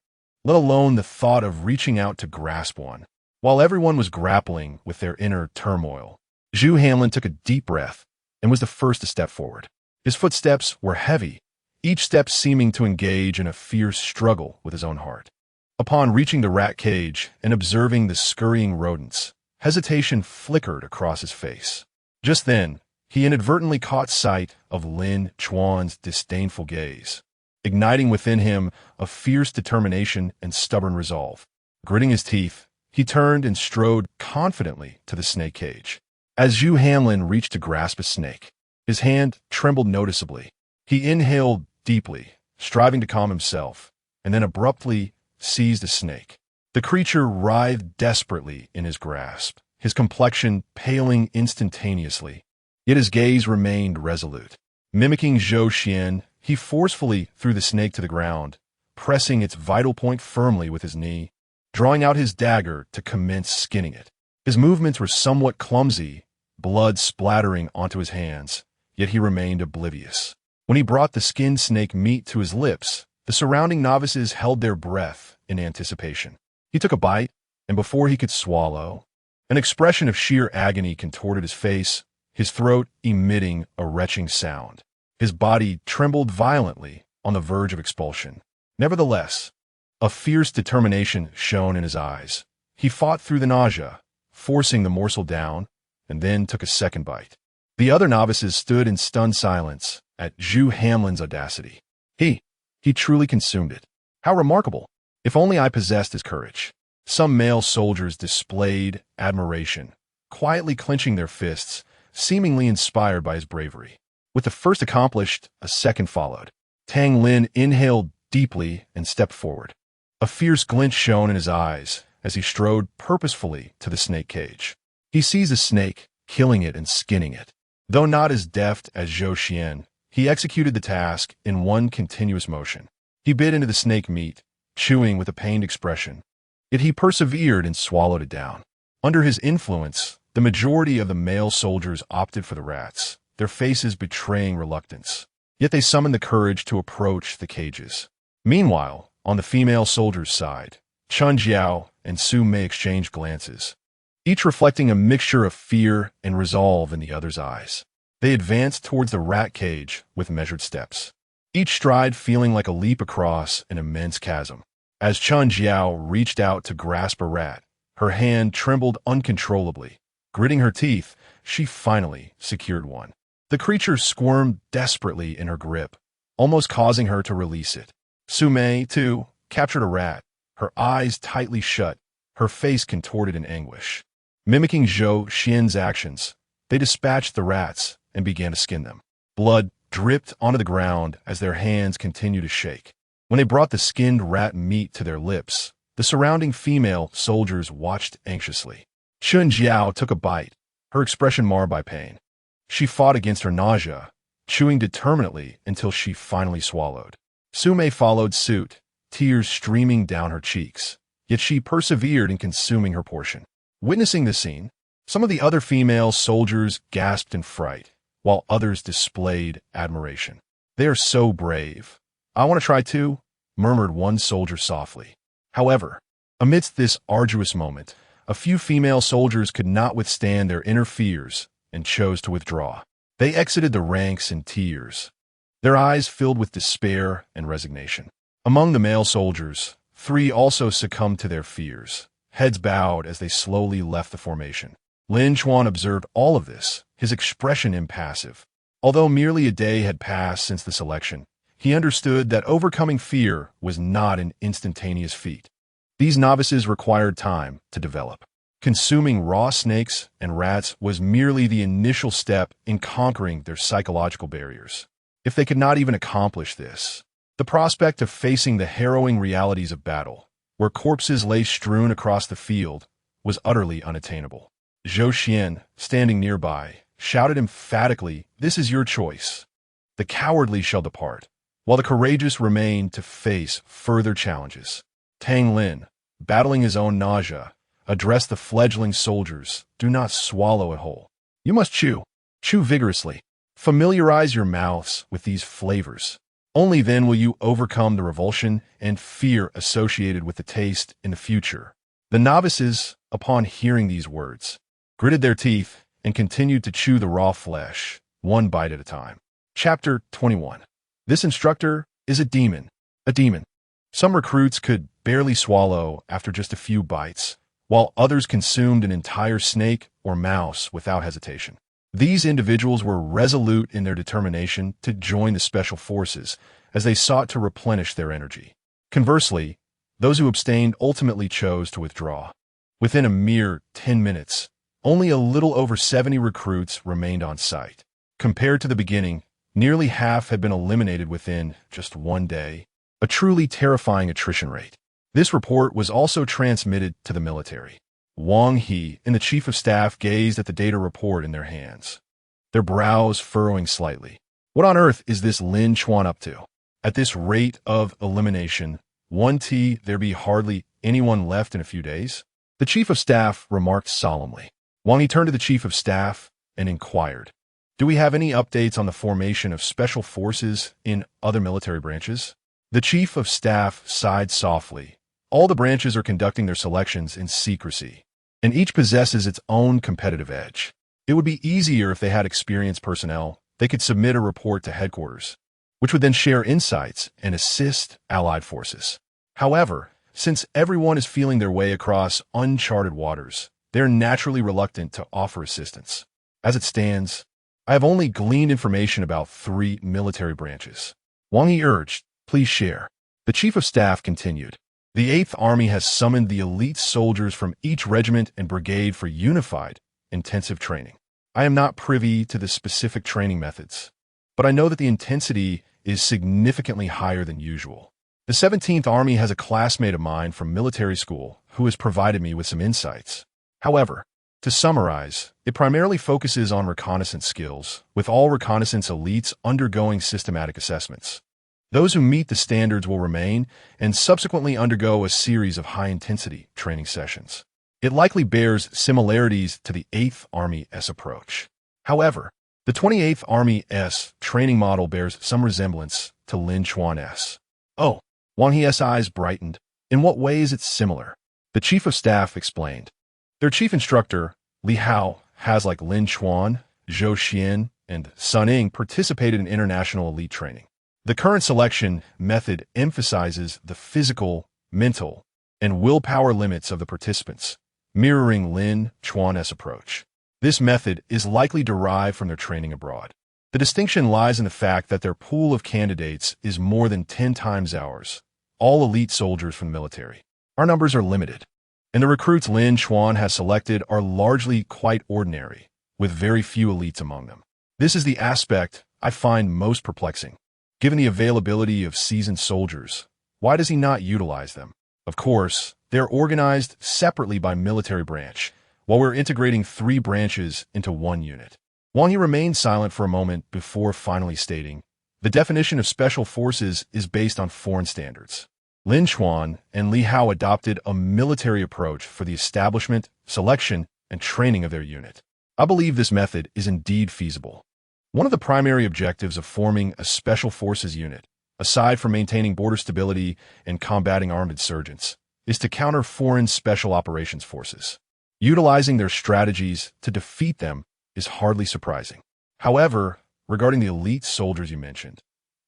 let alone the thought of reaching out to grasp one. While everyone was grappling with their inner turmoil, Zhu Hanlin took a deep breath and was the first to step forward. His footsteps were heavy, each step seeming to engage in a fierce struggle with his own heart. Upon reaching the rat cage and observing the scurrying rodents, hesitation flickered across his face. Just then, he inadvertently caught sight of Lin Chuan's disdainful gaze, igniting within him a fierce determination and stubborn resolve. Gritting his teeth, he turned and strode confidently to the snake cage. As Zhu Hanlin reached to grasp a snake, his hand trembled noticeably. He inhaled deeply, striving to calm himself, and then abruptly seized a snake. The creature writhed desperately in his grasp, his complexion paling instantaneously, yet his gaze remained resolute. Mimicking Zhou Xian, he forcefully threw the snake to the ground, pressing its vital point firmly with his knee, drawing out his dagger to commence skinning it. His movements were somewhat clumsy, blood splattering onto his hands, yet he remained oblivious. When he brought the skinned snake meat to his lips, the surrounding novices held their breath in anticipation. He took a bite, and before he could swallow, an expression of sheer agony contorted his face, his throat emitting a retching sound. His body trembled violently on the verge of expulsion. Nevertheless, a fierce determination shone in his eyes. He fought through the nausea, forcing the morsel down, and then took a second bite. The other novices stood in stunned silence at Zhu Hanlin's audacity. He truly consumed it. How remarkable! If only I possessed his courage. Some male soldiers displayed admiration, quietly clenching their fists, seemingly inspired by his bravery. With the first accomplished, a second followed. Tang Lin inhaled deeply and stepped forward. A fierce glint shone in his eyes as he strode purposefully to the snake cage. He seized a snake, killing it and skinning it. Though not as deft as Zhou Xian, he executed the task in one continuous motion. He bit into the snake meat, chewing with a pained expression. Yet he persevered and swallowed it down. Under his influence, the majority of the male soldiers opted for the rats, their faces betraying reluctance. Yet they summoned the courage to approach the cages. Meanwhile, on the female soldiers' side, Chun Jiao and Su Mei exchanged glances, each reflecting a mixture of fear and resolve in the other's eyes. They advanced towards the rat cage with measured steps, each stride feeling like a leap across an immense chasm. As Chun Jiao reached out to grasp a rat, her hand trembled uncontrollably. Gritting her teeth, she finally secured one. The creature squirmed desperately in her grip, almost causing her to release it. Su Mei, too, captured a rat, her eyes tightly shut, her face contorted in anguish. Mimicking Zhou Xian's actions, they dispatched the rats and began to skin them. Blood dripped onto the ground as their hands continued to shake. When they brought the skinned rat meat to their lips, the surrounding female soldiers watched anxiously. Chun Jiao took a bite, her expression marred by pain. She fought against her nausea, chewing determinedly until she finally swallowed. Su Mei followed suit, tears streaming down her cheeks. yet she persevered in consuming her portion. Witnessing the scene, some of the other female soldiers gasped in fright, while others displayed admiration. "They are so brave. I want to try too," murmured one soldier softly. However, amidst this arduous moment, a few female soldiers could not withstand their inner fears and chose to withdraw. They exited the ranks in tears, their eyes filled with despair and resignation. Among the male soldiers, 3 also succumbed to their fears, heads bowed as they slowly left the formation. Lin Chuan observed all of this, his expression impassive. Although merely a day had passed since the selection, he understood that overcoming fear was not an instantaneous feat. These novices required time to develop. Consuming raw snakes and rats was merely the initial step in conquering their psychological barriers. If they could not even accomplish this, the prospect of facing the harrowing realities of battle, where corpses lay strewn across the field, was utterly unattainable. Zhou Xian, standing nearby, shouted emphatically, "This is your choice. The cowardly shall depart, while the courageous remain to face further challenges." Tang Lin, battling his own nausea, addressed the fledgling soldiers, "Do not swallow it whole. You must chew. Chew vigorously. Familiarize your mouths with these flavors. Only then will you overcome the revulsion and fear associated with the taste in the future." The novices, upon hearing these words, gritted their teeth and continued to chew the raw flesh, one bite at a time. Chapter 21. This instructor is a demon. A demon. Some recruits could barely swallow after just a few bites, while others consumed an entire snake or mouse without hesitation. These individuals were resolute in their determination to join the Special Forces as they sought to replenish their energy. Conversely, those who abstained ultimately chose to withdraw. Within a mere 10 minutes, only a little over 70 recruits remained on site. Compared to the beginning, nearly half had been eliminated within just one day, a truly terrifying attrition rate. This report was also transmitted to the military. Wang He and the Chief of Staff gazed at the data report in their hands, their brows furrowing slightly. What on earth is this Lin Chuan up to? At this rate of elimination, there be hardly anyone left in a few days? The Chief of Staff remarked solemnly. Wang He turned to the Chief of Staff and inquired, "Do we have any updates on the formation of special forces in other military branches?" The Chief of Staff sighed softly. All the branches are conducting their selections in secrecy, and each possesses its own competitive edge. It would be easier if they had experienced personnel. They could submit a report to headquarters, which would then share insights and assist allied forces. However, since everyone is feeling their way across uncharted waters, they're naturally reluctant to offer assistance. As it stands, I have only gleaned information about 3 military branches. Wang Yi urged, "Please share." The Chief of Staff continued, "The 8th Army has summoned the elite soldiers from each regiment and brigade for unified, intensive training. I am not privy to the specific training methods, but I know that the intensity is significantly higher than usual. The 17th Army has a classmate of mine from military school who has provided me with some insights. However, to summarize, it primarily focuses on reconnaissance skills, with all reconnaissance elites undergoing systematic assessments. Those who meet the standards will remain and subsequently undergo a series of high-intensity training sessions. It likely bears similarities to the 8th Army's approach. However, the 28th Army's training model bears some resemblance to Lin Chuan's." "Oh," Wang He's eyes brightened. "In what way is it similar?" The Chief of Staff explained. "Their Chief Instructor, Li Hao, has, like Lin Chuan, Zhou Xian, and Sun Ying, participated in international elite training. The current selection method emphasizes the physical, mental, and willpower limits of the participants, mirroring Lin Chuan's approach. This method is likely derived from their training abroad. The distinction lies in the fact that their pool of candidates is more than 10 times ours, all elite soldiers from the military. Our numbers are limited, and the recruits Lin Chuan has selected are largely quite ordinary, with very few elites among them. This is the aspect I find most perplexing. Given the availability of seasoned soldiers, why does he not utilize them? Of course, they're organized separately by military branch, while we're integrating 3 branches into one unit." Wang Yi remained silent for a moment before finally stating, "The definition of special forces is based on foreign standards. Lin Chuan and Li Hao adopted a military approach for the establishment, selection, and training of their unit. I believe this method is indeed feasible. One of the primary objectives of forming a special forces unit, aside from maintaining border stability and combating armed insurgents, is to counter foreign special operations forces. Utilizing their strategies to defeat them is hardly surprising. However, regarding the elite soldiers you mentioned,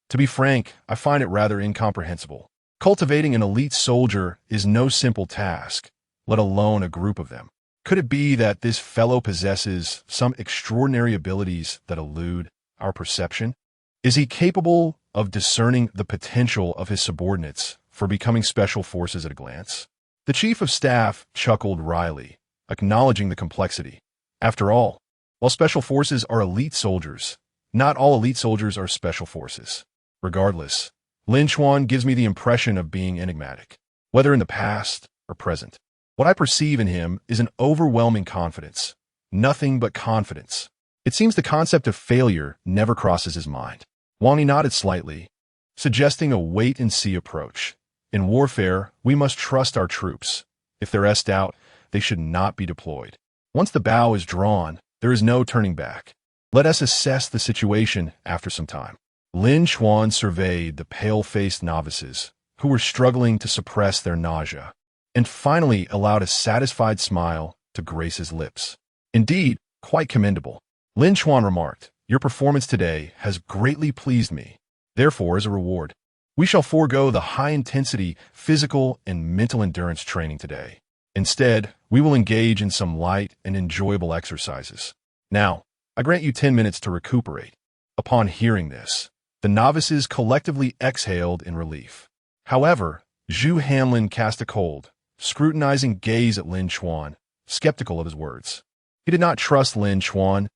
to be frank, I find it rather incomprehensible. Cultivating an elite soldier is no simple task, let alone a group of them. Could it be that this fellow possesses some extraordinary abilities that elude our perception? Is he capable of discerning the potential of his subordinates for becoming special forces at a glance? The chief of staff chuckled wryly, acknowledging the complexity. After all, while special forces are elite soldiers, not all elite soldiers are special forces. Regardless, Lin Chuan gives me the impression of being enigmatic, whether in the past or present. What I perceive in him is an overwhelming confidence, nothing but confidence. It seems the concept of failure never crosses his mind. Wang Yi nodded slightly, suggesting a wait-and-see approach. In warfare, we must trust our troops. If there is doubt, they should not be deployed. Once the bow is drawn, there is no turning back. Let us assess the situation after some time. Lin Chuan surveyed the pale-faced novices, who were struggling to suppress their nausea, and finally allowed a satisfied smile to grace his lips. Indeed, quite commendable. Lin Chuan remarked, "Your performance today has greatly pleased me. Therefore, as a reward, we shall forego the high-intensity physical and mental endurance training today. Instead, we will engage in some light and enjoyable exercises. Now, I grant you 10 minutes to recuperate." Upon hearing this, the novices collectively exhaled in relief. However, Zhu Hanlin cast a cold, scrutinizing gaze at Lin Chuan, skeptical of his words. He did not trust Lin Chuan's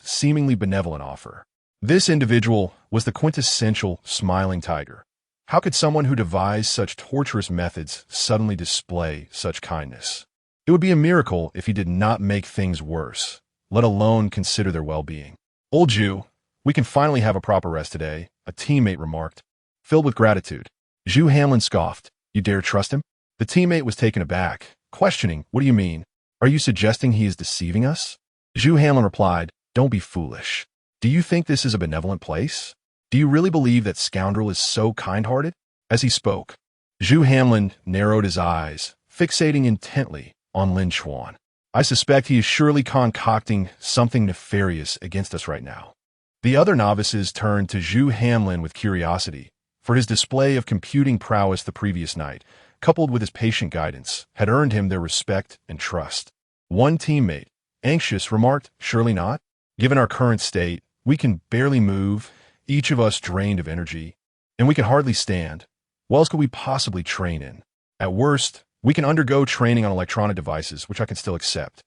seemingly benevolent offer. This individual was the quintessential smiling tiger. How could someone who devised such torturous methods suddenly display such kindness? It would be a miracle if he did not make things worse, let alone consider their well-being. "Old Zhu, we can finally have a proper rest today," a teammate remarked, filled with gratitude. Zhu Hanlin scoffed. "You dare trust him?" The teammate was taken aback, questioning, "What do you mean? Are you suggesting he is deceiving us?" Zhu Hanlin replied, "Don't be foolish. Do you think this is a benevolent place? Do you really believe that scoundrel is so kind-hearted?" As he spoke, Zhu Hanlin narrowed his eyes, fixating intently on Lin Chuan. "I suspect he is surely concocting something nefarious against us right now." The other novices turned to Zhu Hanlin with curiosity, for his display of computing prowess the previous night, coupled with his patient guidance, had earned him their respect and trust. One teammate, anxious, remarked, "Surely not. Given our current state, we can barely move, each of us drained of energy, and we can hardly stand. What else could we possibly train in? At worst, we can undergo training on electronic devices, which I can still accept."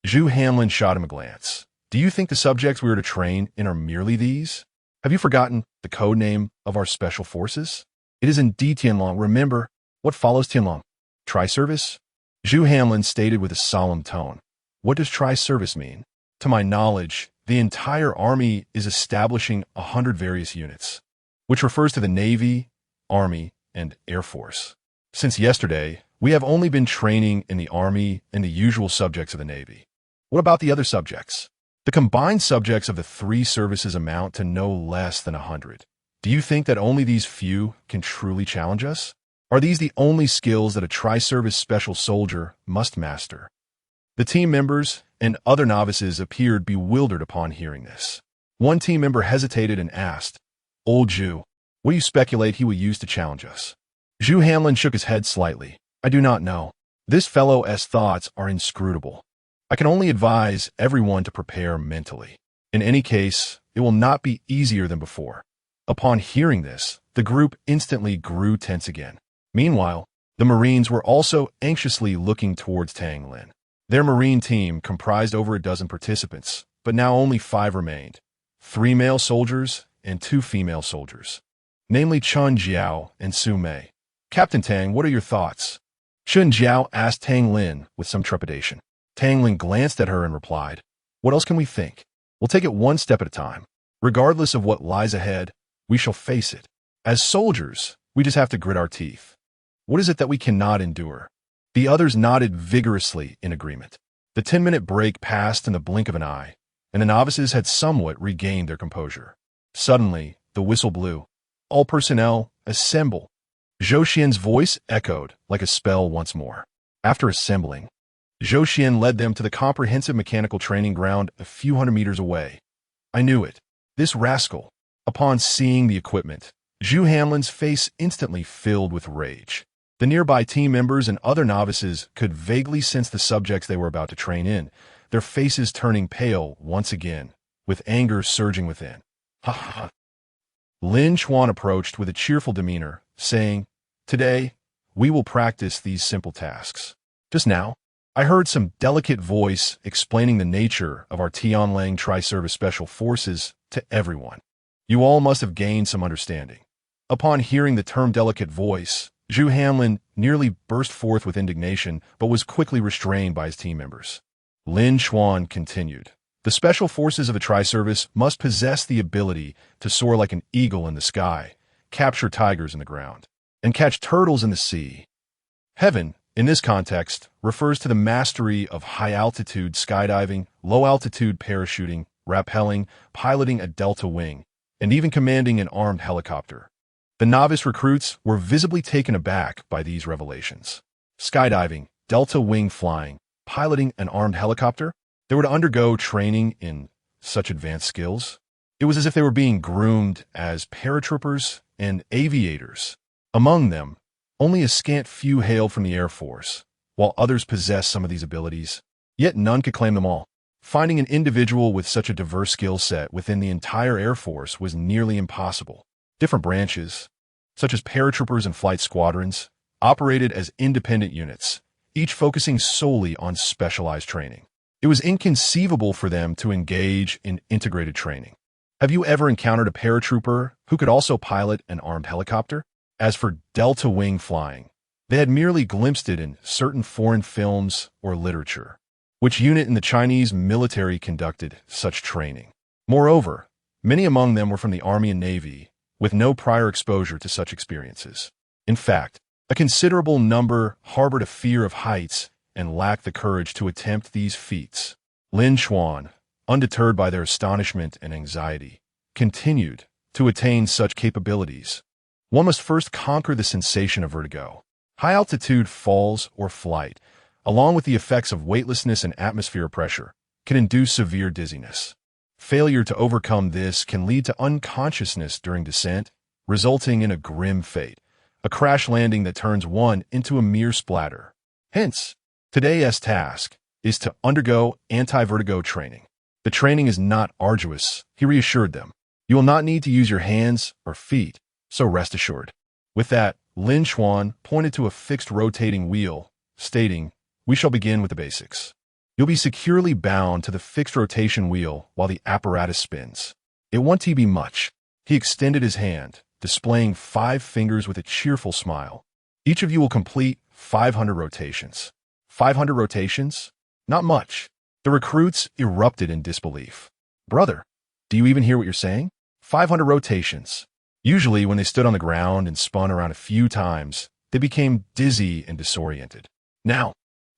Zhu Hanlin shot him a glance. "Do you think the subjects we are to train in are merely these? Have you forgotten the code name of our special forces? It is indeed Tianlang. Remember, what follows Tianlang? Tri-service?" Zhu Hanlin stated with a solemn tone. "What does tri-service mean? To my knowledge, the entire army is establishing 100 various units, which refers to the Navy, Army, and Air Force. Since yesterday, we have only been training in the Army and the usual subjects of the Navy. What about the other subjects? The combined subjects of the three services amount to no less than 100. Do you think that only these few can truly challenge us? Are these the only skills that a tri-service special soldier must master?" The team members and other novices appeared bewildered upon hearing this. One team member hesitated and asked, "Old Zhu, what do you speculate he will use to challenge us?" Zhu Hanlin shook his head slightly. "I do not know. This fellow's thoughts are inscrutable. I can only advise everyone to prepare mentally. In any case, it will not be easier than before." Upon hearing this, the group instantly grew tense again. Meanwhile, the Marines were also anxiously looking towards Tang Lin. Their Marine team comprised over a dozen participants, but now only 5 remained, 3 male soldiers and 2 female soldiers, namely Chun Jiao and Su Mei. "Captain Tang, what are your thoughts?" Chun Jiao asked Tang Lin with some trepidation. Tang Lin glanced at her and replied, "What else can we think? We'll take it one step at a time. Regardless of what lies ahead, we shall face it. As soldiers, we just have to grit our teeth." What is it that we cannot endure? The others nodded vigorously in agreement. The 10-minute break passed in the blink of an eye, and the novices had somewhat regained their composure. Suddenly, the whistle blew. All personnel, assemble. Zhou Xian's voice echoed like a spell once more. After assembling, Zhou Xian led them to the comprehensive mechanical training ground a few hundred meters away. I knew it. This rascal. Upon seeing the equipment, Zhu Hanlin's face instantly filled with rage. The nearby team members and other novices could vaguely sense the subjects they were about to train in, their faces turning pale once again, with anger surging within. Ha ha. Lin Chuan approached with a cheerful demeanor, saying, "Today, we will practice these simple tasks." Just now, I heard some delicate voice explaining the nature of our Tianlang Tri Special Forces to everyone. You all must have gained some understanding. Upon hearing the term delicate voice, Zhu Hanlin nearly burst forth with indignation, but was quickly restrained by his team members. Lin Chuan continued, "The Special Forces of the Tri-Service must possess the ability to soar like an eagle in the sky, capture tigers in the ground, and catch turtles in the sea. Heaven, in this context, refers to the mastery of high-altitude skydiving, low-altitude parachuting, rappelling, piloting a delta wing, and even commanding an armed helicopter." The novice recruits were visibly taken aback by these revelations. Skydiving, delta wing flying, piloting an armed helicopter? They were to undergo training in such advanced skills? It was as if they were being groomed as paratroopers and aviators. Among them, only a scant few hailed from the Air Force, while others possessed some of these abilities. Yet none could claim them all. Finding an individual with such a diverse skill set within the entire Air Force was nearly impossible. Different branches, such as paratroopers and flight squadrons, operated as independent units, each focusing solely on specialized training. It was inconceivable for them to engage in integrated training. Have you ever encountered a paratrooper who could also pilot an armed helicopter? As for delta wing flying, they had merely glimpsed it in certain foreign films or literature. Which unit in the Chinese military conducted such training? Moreover, many among them were from the Army and Navy, with no prior exposure to such experiences. In fact, a considerable number harbored a fear of heights and lacked the courage to attempt these feats. Lin Chuan, undeterred by their astonishment and anxiety, continued to attain such capabilities. One must first conquer the sensation of vertigo. High-altitude falls or flight, along with the effects of weightlessness and atmosphere pressure, can induce severe dizziness. Failure to overcome this can lead to unconsciousness during descent, resulting in a grim fate, a crash landing that turns one into a mere splatter. Hence, today's task is to undergo anti-vertigo training. The training is not arduous, he reassured them. You will not need to use your hands or feet, so rest assured. With that, Lin Chuan pointed to a fixed rotating wheel, stating, "We shall begin with the basics. You'll be securely bound to the fixed rotation wheel while the apparatus spins. It won't be much." He extended his hand, displaying 5 fingers with a cheerful smile. "Each of you will complete 500 rotations." 500 rotations? Not much. The recruits erupted in disbelief. "Brother, do you even hear what you're saying? 500 rotations." Usually, when they stood on the ground and spun around a few times, they became dizzy and disoriented. Now,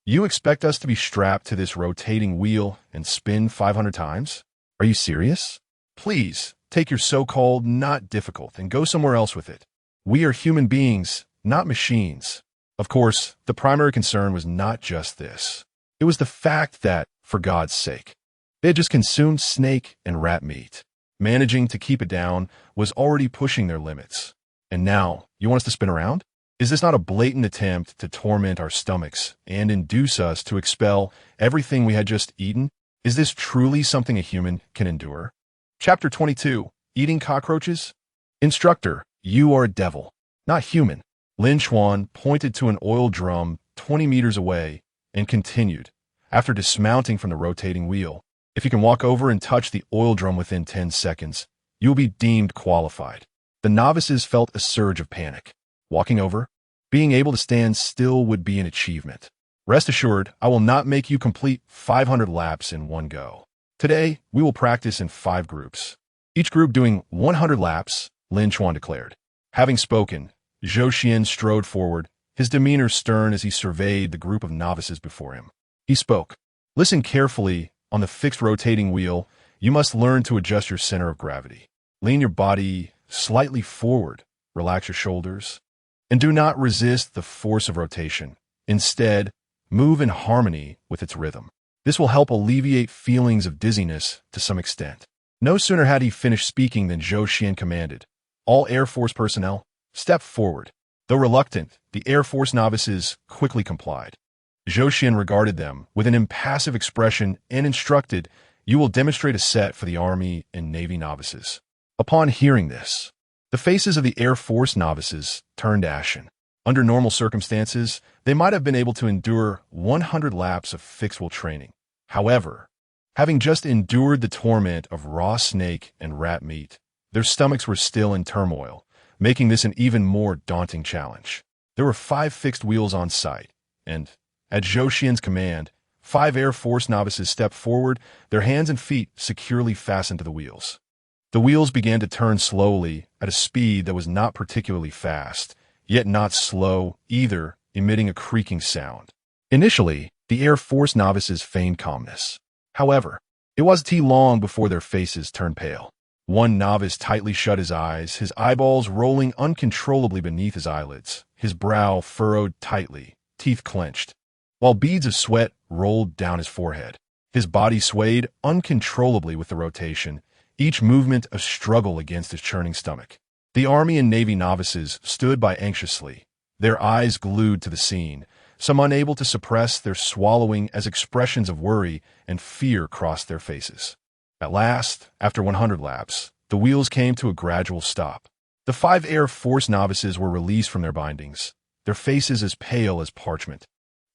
you expect us to be strapped to this rotating wheel and spin 500 times? Are you serious? Please, take your so-called not difficult and go somewhere else with it. We are human beings, not machines. Of course, the primary concern was not just this. It was the fact that, for God's sake, they had just consumed snake and rat meat. Managing to keep it down was already pushing their limits. And now, you want us to spin around? Is this not a blatant attempt to torment our stomachs and induce us to expel everything we had just eaten? Is this truly something a human can endure? Chapter 22. Eating cockroaches? Instructor, you are a devil, not human. Lin Chuan pointed to an oil drum 20 meters away and continued, after dismounting from the rotating wheel. If you can walk over and touch the oil drum within 10 seconds, you will be deemed qualified. The novices felt a surge of panic. Walking over? Being able to stand still would be an achievement. Rest assured, I will not make you complete 500 laps in one go. Today, we will practice in 5 groups. Each group doing 100 laps, Lin Chuan declared. Having spoken, Zhou Xian strode forward, his demeanor stern as he surveyed the group of novices before him. He spoke. "Listen carefully. On the fixed rotating wheel, you must learn to adjust your center of gravity. Lean your body slightly forward, relax your shoulders, and do not resist the force of rotation. Instead, move in harmony with its rhythm. This will help alleviate feelings of dizziness to some extent." No sooner had he finished speaking than Zhou Xian commanded, "All Air Force personnel, step forward." Though reluctant, the Air Force novices quickly complied. Zhou Xian regarded them with an impassive expression and instructed, "You will demonstrate a set for the Army and Navy novices." Upon hearing this, the faces of the Air Force novices turned ashen. Under normal circumstances, they might have been able to endure 100 laps of fixed-wheel training. However, having just endured the torment of raw snake and rat meat, their stomachs were still in turmoil, making this an even more daunting challenge. There were 5 fixed wheels on site, and, at Zhou Xian's command, 5 Air Force novices stepped forward, their hands and feet securely fastened to the wheels. The wheels began to turn slowly at a speed that was not particularly fast, yet not slow either, emitting a creaking sound. Initially, the Air Force novices feigned calmness. However, it wasn't too long before their faces turned pale. One novice tightly shut his eyes, his eyeballs rolling uncontrollably beneath his eyelids, his brow furrowed tightly, teeth clenched, while beads of sweat rolled down his forehead. His body swayed uncontrollably with the rotation, each movement a struggle against his churning stomach. The Army and Navy novices stood by anxiously, their eyes glued to the scene, some unable to suppress their swallowing as expressions of worry and fear crossed their faces. At last, after 100 laps, the wheels came to a gradual stop. The 5 Air Force novices were released from their bindings, their faces as pale as parchment,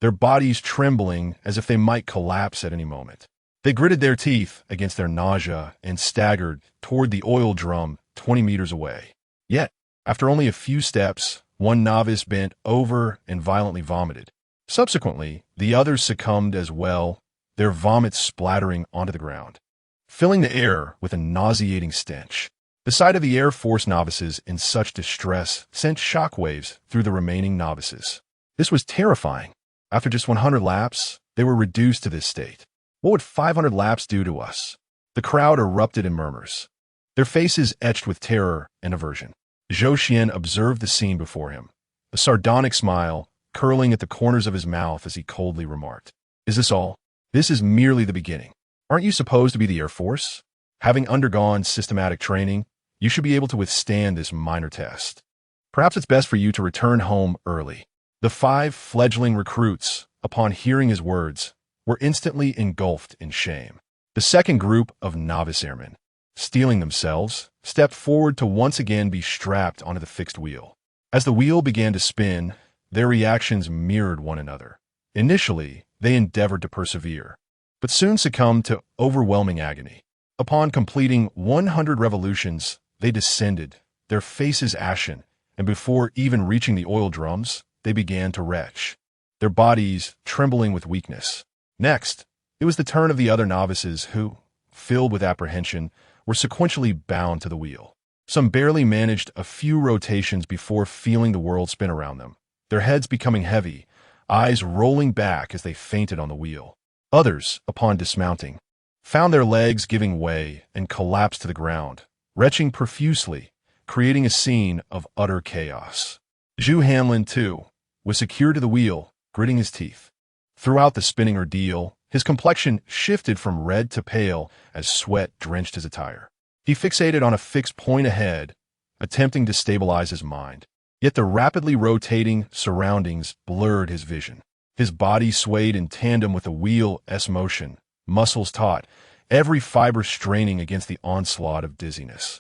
their bodies trembling as if they might collapse at any moment. They gritted their teeth against their nausea and staggered toward the oil drum 20 meters away. Yet, after only a few steps, one novice bent over and violently vomited. Subsequently, the others succumbed as well, their vomits splattering onto the ground, filling the air with a nauseating stench. The sight of the Air Force novices in such distress sent shockwaves through the remaining novices. This was terrifying. After just 100 laps, they were reduced to this state. What would 500 laps do to us? The crowd erupted in murmurs, their faces etched with terror and aversion. Zhou Xian observed the scene before him, a sardonic smile curling at the corners of his mouth as he coldly remarked, "Is this all? This is merely the beginning. Aren't you supposed to be the Air Force? Having undergone systematic training, you should be able to withstand this minor test. Perhaps it's best for you to return home early." The 5 fledgling recruits, upon hearing his words, were instantly engulfed in shame. The second group of novice airmen, steeling themselves, stepped forward to once again be strapped onto the fixed wheel. As the wheel began to spin, their reactions mirrored one another. Initially, they endeavored to persevere, but soon succumbed to overwhelming agony. Upon completing 100 revolutions, they descended, their faces ashen, and before even reaching the oil drums, they began to retch, their bodies trembling with weakness. Next, it was the turn of the other novices who, filled with apprehension, were sequentially bound to the wheel. Some barely managed a few rotations before feeling the world spin around them, their heads becoming heavy, eyes rolling back as they fainted on the wheel. Others, upon dismounting, found their legs giving way and collapsed to the ground, retching profusely, creating a scene of utter chaos. Zhu Hanlin, too, was secured to the wheel, gritting his teeth. Throughout the spinning ordeal, his complexion shifted from red to pale as sweat drenched his attire. He fixated on a fixed point ahead, attempting to stabilize his mind. Yet the rapidly rotating surroundings blurred his vision. His body swayed in tandem with the wheel's motion, muscles taut, every fiber straining against the onslaught of dizziness.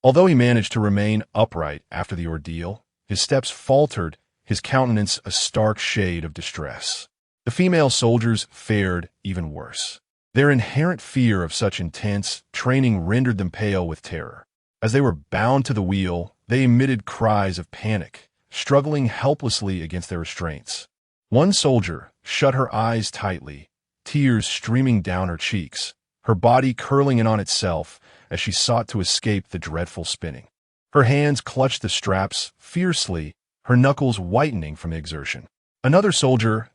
Although he managed to remain upright after the ordeal, his steps faltered, his countenance a stark shade of distress. The female soldiers fared even worse. Their inherent fear of such intense training rendered them pale with terror. As they were bound to the wheel, they emitted cries of panic, struggling helplessly against their restraints. One soldier shut her eyes tightly, tears streaming down her cheeks, her body curling in on itself as she sought to escape the dreadful spinning. Her hands clutched the straps fiercely, her knuckles whitening from the exertion. Another soldier's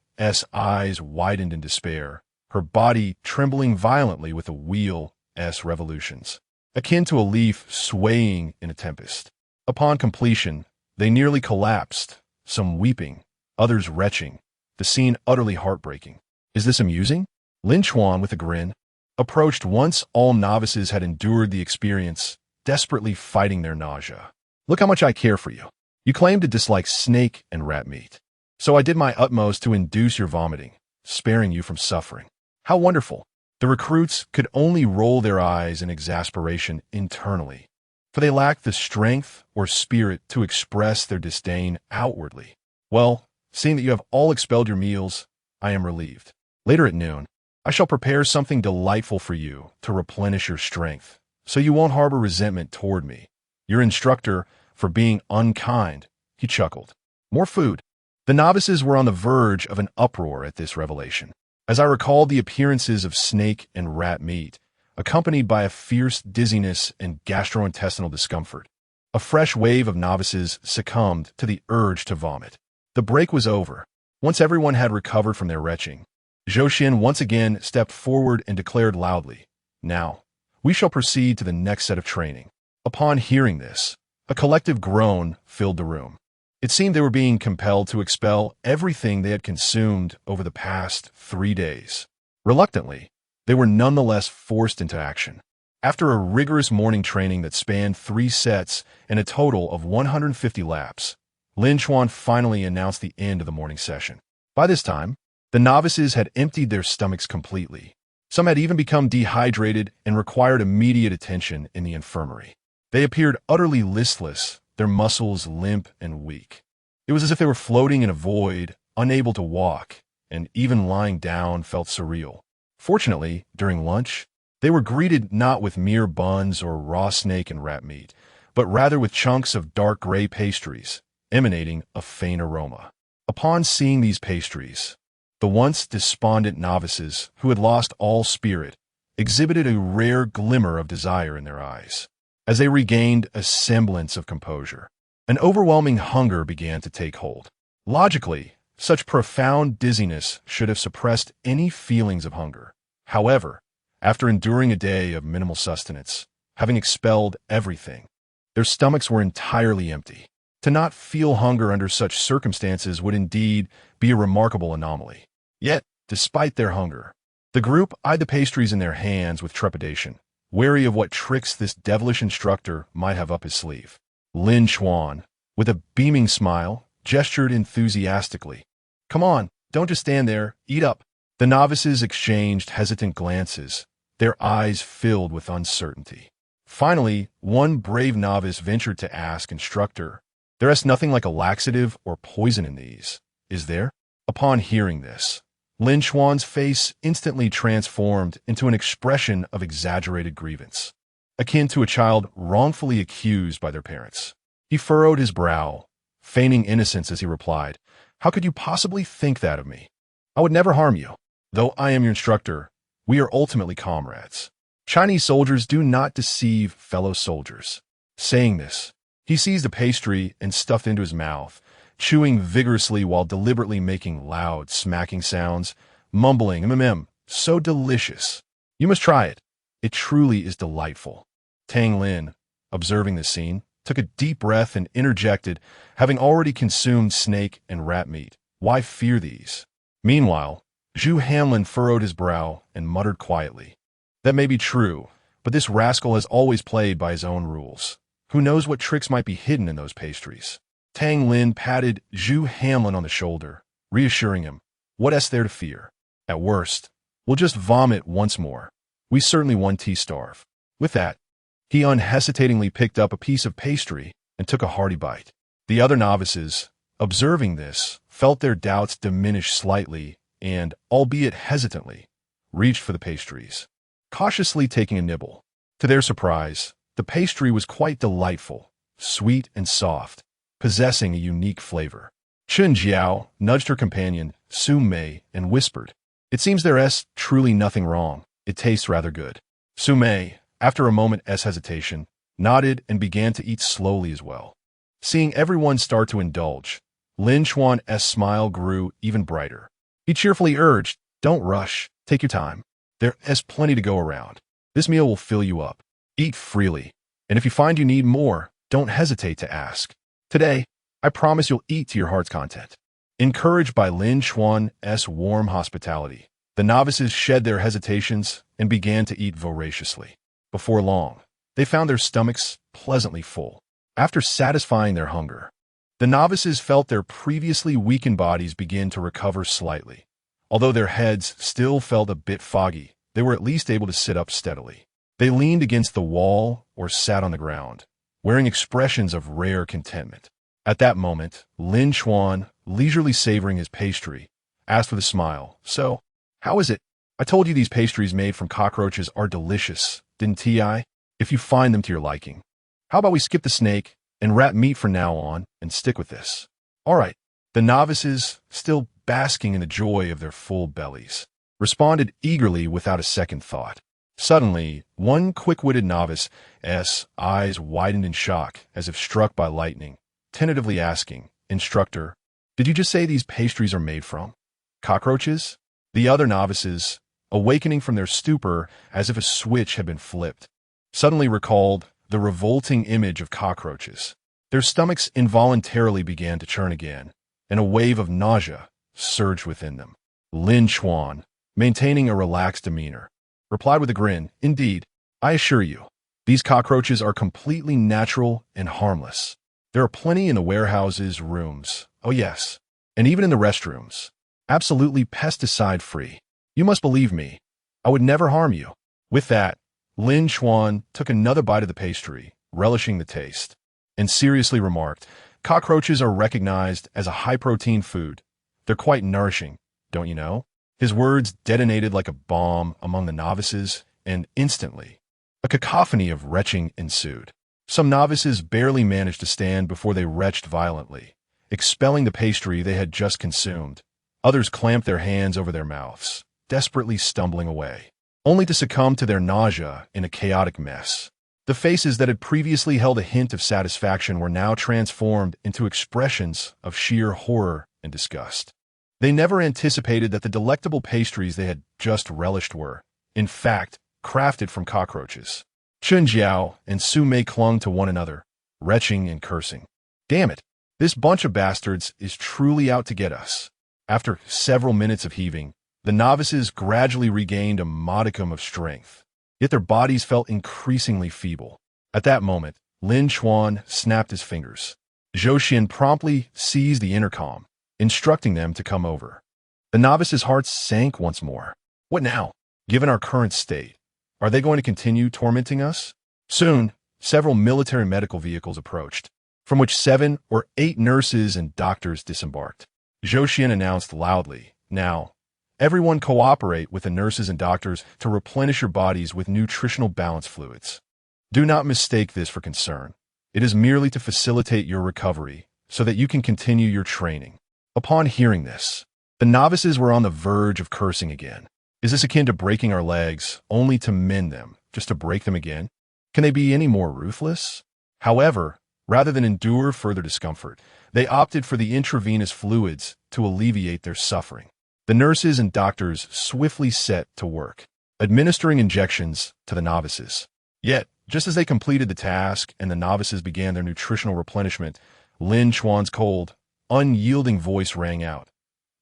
eyes widened in despair, her body trembling violently with the wheel's revolutions, akin to a leaf swaying in a tempest. Upon completion, they nearly collapsed, some weeping, others retching, the scene utterly heartbreaking. "Is this amusing?" Lin Chuan, with a grin, approached once all novices had endured the experience, desperately fighting their nausea. "Look how much I care for you. You claim to dislike snake and rat meat. So I did my utmost to induce your vomiting, sparing you from suffering. How wonderful!" The recruits could only roll their eyes in exasperation internally, for they lacked the strength or spirit to express their disdain outwardly. "Well, seeing that you have all expelled your meals, I am relieved. Later at noon, I shall prepare something delightful for you to replenish your strength, so you won't harbor resentment toward me, your instructor, for being unkind," he chuckled. More food. The novices were on the verge of an uproar at this revelation. As I recalled the appearances of snake and rat meat, accompanied by a fierce dizziness and gastrointestinal discomfort, a fresh wave of novices succumbed to the urge to vomit. The break was over. Once everyone had recovered from their retching, Zhou Xin once again stepped forward and declared loudly, "Now, we shall proceed to the next set of training." Upon hearing this, a collective groan filled the room. It seemed they were being compelled to expel everything they had consumed over the past 3 days. Reluctantly, they were nonetheless forced into action. After a rigorous morning training that spanned 3 sets and a total of 150 laps, Lin Chuan finally announced the end of the morning session. By this time, the novices had emptied their stomachs completely. Some had even become dehydrated and required immediate attention in the infirmary. They appeared utterly listless, their muscles limp and weak. It was as if they were floating in a void, unable to walk, and even lying down felt surreal. Fortunately, during lunch, they were greeted not with mere buns or raw snake and rat meat, but rather with chunks of dark gray pastries, emanating a faint aroma. Upon seeing these pastries, the once despondent novices, who had lost all spirit, exhibited a rare glimmer of desire in their eyes. As they regained a semblance of composure, an overwhelming hunger began to take hold. Logically, such profound dizziness should have suppressed any feelings of hunger. However, after enduring a day of minimal sustenance, having expelled everything, their stomachs were entirely empty. To not feel hunger under such circumstances would indeed be a remarkable anomaly. Yet, despite their hunger, the group eyed the pastries in their hands with trepidation, wary of what tricks this devilish instructor might have up his sleeve. Lin Chuan, with a beaming smile, gestured enthusiastically. "Come on, don't just stand there, eat up." The novices exchanged hesitant glances, their eyes filled with uncertainty. Finally, one brave novice ventured to ask instructor, "There's nothing like a laxative or poison in these, is there?" Upon hearing this, Lin Chuan's face instantly transformed into an expression of exaggerated grievance, akin to a child wrongfully accused by their parents. He furrowed his brow, feigning innocence as he replied, "How could you possibly think that of me? I would never harm you. Though I am your instructor, we are ultimately comrades. Chinese soldiers do not deceive fellow soldiers." Saying this, he seized a pastry and stuffed it into his mouth, chewing vigorously while deliberately making loud, smacking sounds, mumbling, so delicious. "You must try it. It truly is delightful." Tang Lin, observing this scene, took a deep breath and interjected, having already consumed snake and rat meat, "Why fear these?" Meanwhile, Zhu Hanlin furrowed his brow and muttered quietly, "That may be true, but this rascal has always played by his own rules. Who knows what tricks might be hidden in those pastries?" Tang Lin patted Zhu Hanlin on the shoulder, reassuring him, "What's there to fear? At worst, we'll just vomit once more. We certainly won't starve." With that, he unhesitatingly picked up a piece of pastry and took a hearty bite. The other novices, observing this, felt their doubts diminish slightly and, albeit hesitantly, reached for the pastries, cautiously taking a nibble. To their surprise, the pastry was quite delightful, sweet and soft, possessing a unique flavor. Chun Jiao nudged her companion, Su Mei, and whispered, "It seems there's truly nothing wrong. It tastes rather good." Su Mei, after a moment's hesitation, nodded and began to eat slowly as well. Seeing everyone start to indulge, Lin Chuan's smile grew even brighter. He cheerfully urged, "Don't rush, take your time. There is plenty to go around. This meal will fill you up. Eat freely, and if you find you need more, don't hesitate to ask. Today, I promise you'll eat to your heart's content." Encouraged by Lin Chuan's warm hospitality, the novices shed their hesitations and began to eat voraciously. Before long, they found their stomachs pleasantly full. After satisfying their hunger, the novices felt their previously weakened bodies begin to recover slightly. Although their heads still felt a bit foggy, they were at least able to sit up steadily. They leaned against the wall or sat on the ground, wearing expressions of rare contentment. At that moment, Lin Chuan, leisurely savoring his pastry, asked with a smile, "So, how is it? I told you these pastries made from cockroaches are delicious, didn't I? If you find them to your liking. How about we skip the snake and rat meat from now on and stick with this?" "All right." The novices, still basking in the joy of their full bellies, responded eagerly without a second thought. Suddenly, one quick-witted novice's eyes widened in shock as if struck by lightning, tentatively asking, "Instructor, did you just say these pastries are made from cockroaches?" The other novices, awakening from their stupor as if a switch had been flipped, suddenly recalled the revolting image of cockroaches. Their stomachs involuntarily began to churn again, and a wave of nausea surged within them. Lin Chuan, maintaining a relaxed demeanor, replied with a grin, "Indeed, I assure you, these cockroaches are completely natural and harmless. There are plenty in the warehouses, rooms, oh yes, and even in the restrooms. Absolutely pesticide-free. You must believe me. I would never harm you." With that, Lin Chuan took another bite of the pastry, relishing the taste, and seriously remarked, "Cockroaches are recognized as a high-protein food. They're quite nourishing, don't you know?" His words detonated like a bomb among the novices, and instantly, a cacophony of retching ensued. Some novices barely managed to stand before they retched violently, expelling the pastry they had just consumed. Others clamped their hands over their mouths, desperately stumbling away, only to succumb to their nausea in a chaotic mess. The faces that had previously held a hint of satisfaction were now transformed into expressions of sheer horror and disgust. They never anticipated that the delectable pastries they had just relished were, in fact, crafted from cockroaches. Chun Jiao and Su Mei clung to one another, retching and cursing. "Damn it, this bunch of bastards is truly out to get us." After several minutes of heaving, the novices gradually regained a modicum of strength, yet their bodies felt increasingly feeble. At that moment, Lin Chuan snapped his fingers. Zhou Xian promptly seized the intercom, instructing them to come over. The novices' hearts sank once more. What now? Given our current state, are they going to continue tormenting us? Soon, several military medical vehicles approached, from which 7 or 8 nurses and doctors disembarked. Zhou Xian announced loudly, "Now, everyone cooperate with the nurses and doctors to replenish your bodies with nutritional balance fluids. Do not mistake this for concern. It is merely to facilitate your recovery so that you can continue your training." Upon hearing this, the novices were on the verge of cursing again. Is this akin to breaking our legs only to mend them, just to break them again? Can they be any more ruthless? However, rather than endure further discomfort, they opted for the intravenous fluids to alleviate their suffering. The nurses and doctors swiftly set to work, administering injections to the novices. Yet, just as they completed the task and the novices began their nutritional replenishment, Lin Chuan's cold, unyielding voice rang out.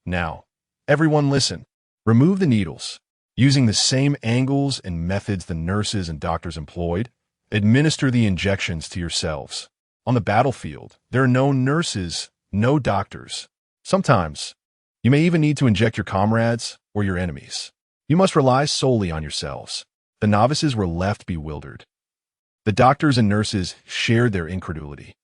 "Now, everyone listen. Remove the needles. Using the same angles and methods the nurses and doctors employed, administer the injections to yourselves. On the battlefield, there are no nurses, no doctors. Sometimes, you may even need to inject your comrades or your enemies. You must rely solely on yourselves." The novices were left bewildered. The doctors and nurses shared their incredulity.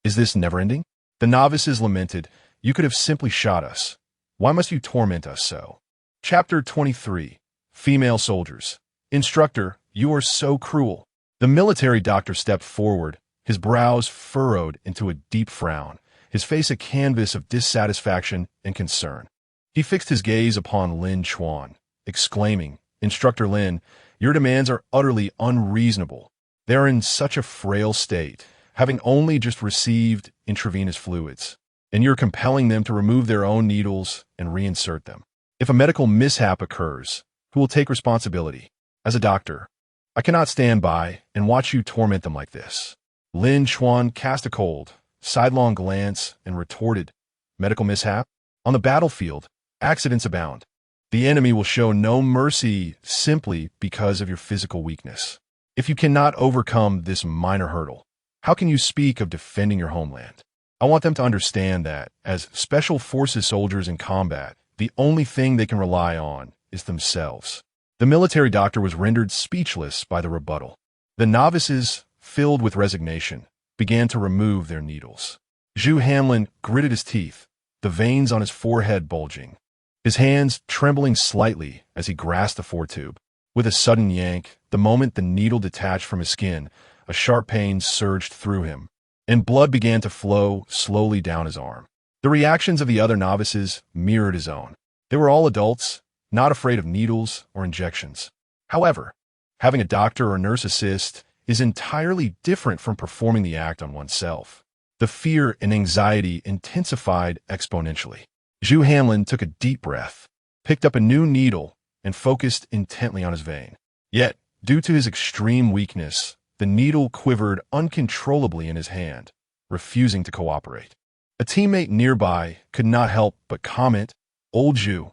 "Is this never-ending?" The novices lamented, "You could have simply shot us. Why must you torment us so?" Chapter 23. Female Soldiers. "Instructor, you are so cruel." The military doctor stepped forward, his brows furrowed into a deep frown, his face a canvas of dissatisfaction and concern. He fixed his gaze upon Lin Chuan, exclaiming, "Instructor Lin, your demands are utterly unreasonable. They are in such a frail state. having only just received intravenous fluids, and you're compelling them to remove their own needles and reinsert them. If a medical mishap occurs, who will take responsibility? As a doctor, I cannot stand by and watch you torment them like this. Lin Chuan cast a cold, sidelong glance and retorted, medical mishap? On the battlefield, accidents abound. The enemy will show no mercy simply because of your physical weakness. If you cannot overcome this minor hurdle, how can you speak of defending your homeland? I want them to understand that, as Special Forces soldiers in combat, the only thing they can rely on is themselves. The military doctor was rendered speechless by the rebuttal. The novices, filled with resignation, began to remove their needles. Zhu Hanlin gritted his teeth, the veins on his forehead bulging, his hands trembling slightly as he grasped the foretube. With a sudden yank, the moment the needle detached from his skin, a sharp pain surged through him, and blood began to flow slowly down his arm. The reactions of the other novices mirrored his own. They were all adults, not afraid of needles or injections. However, having a doctor or nurse assist is entirely different from performing the act on oneself. The fear and anxiety intensified exponentially. Zhu Hanlin took a deep breath, picked up a new needle, and focused intently on his vein. Yet, due to his extreme weakness, the needle quivered uncontrollably in his hand, refusing to cooperate. A teammate nearby could not help but comment, "Old Zhu,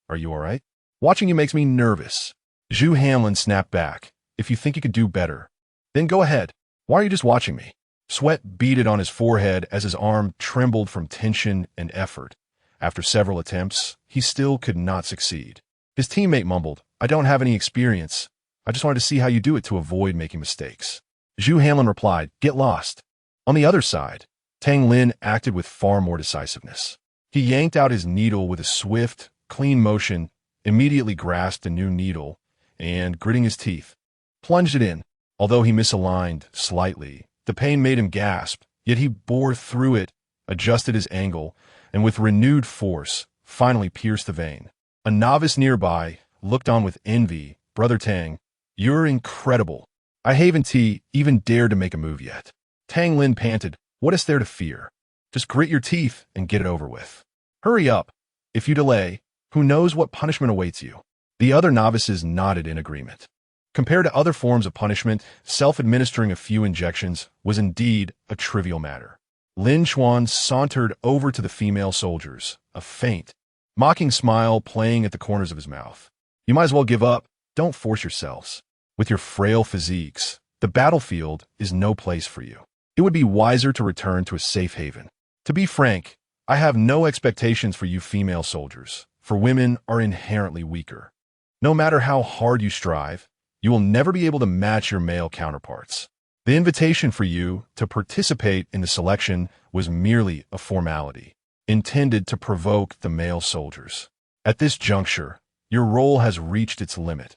are you all right? Watching you makes me nervous." Zhu Hanlin snapped back, "If you think you could do better, then go ahead. Why are you just watching me?" Sweat beaded on his forehead as his arm trembled from tension and effort. After several attempts, he still could not succeed. His teammate mumbled, "I don't have any experience. I just wanted to see how you do it to avoid making mistakes." Zhu Hanlin replied, "Get lost." On the other side, Tang Lin acted with far more decisiveness. He yanked out his needle with a swift, clean motion, immediately grasped a new needle, and, gritting his teeth, plunged it in. Although he misaligned slightly, the pain made him gasp, yet he bore through it, adjusted his angle, and with renewed force, finally pierced the vein. A novice nearby looked on with envy. "Brother Tang, you're incredible. I haven't even dared to make a move yet." Tang Lin panted, "What is there to fear? Just grit your teeth and get it over with. Hurry up. If you delay, who knows what punishment awaits you?" The other novices nodded in agreement. Compared to other forms of punishment, self-administering a few injections was indeed a trivial matter. Lin Chuan sauntered over to the female soldiers, a faint, mocking smile playing at the corners of his mouth. "You might as well give up. Don't force yourselves. With your frail physiques, the battlefield is no place for you. It would be wiser to return to a safe haven. To be frank, I have no expectations for you female soldiers, for women are inherently weaker. No matter how hard you strive, you will never be able to match your male counterparts. The invitation for you to participate in the selection was merely a formality, intended to provoke the male soldiers. At this juncture, your role has reached its limit.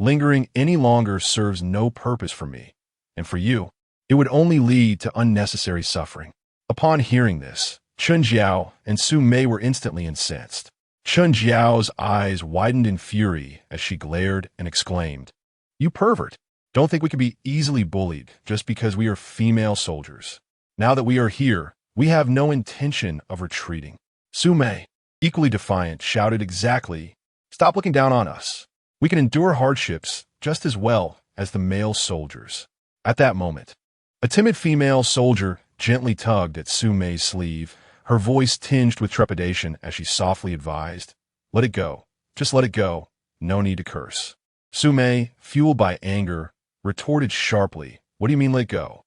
Lingering any longer serves no purpose for me, and for you, it would only lead to unnecessary suffering." Upon hearing this, Chun Jiao and Su Mei were instantly incensed. Chun Jiao's eyes widened in fury as she glared and exclaimed, "You pervert! Don't think we could be easily bullied just because we are female soldiers. Now that we are here, we have no intention of retreating." Su Mei, equally defiant, shouted, "Exactly. Stop looking down on us. We can endure hardships just as well as the male soldiers." At that moment, a timid female soldier gently tugged at Su Mei's sleeve, her voice tinged with trepidation as she softly advised, "Let it go. Just let it go. No need to curse." Su Mei, fueled by anger, retorted sharply, "What do you mean let go?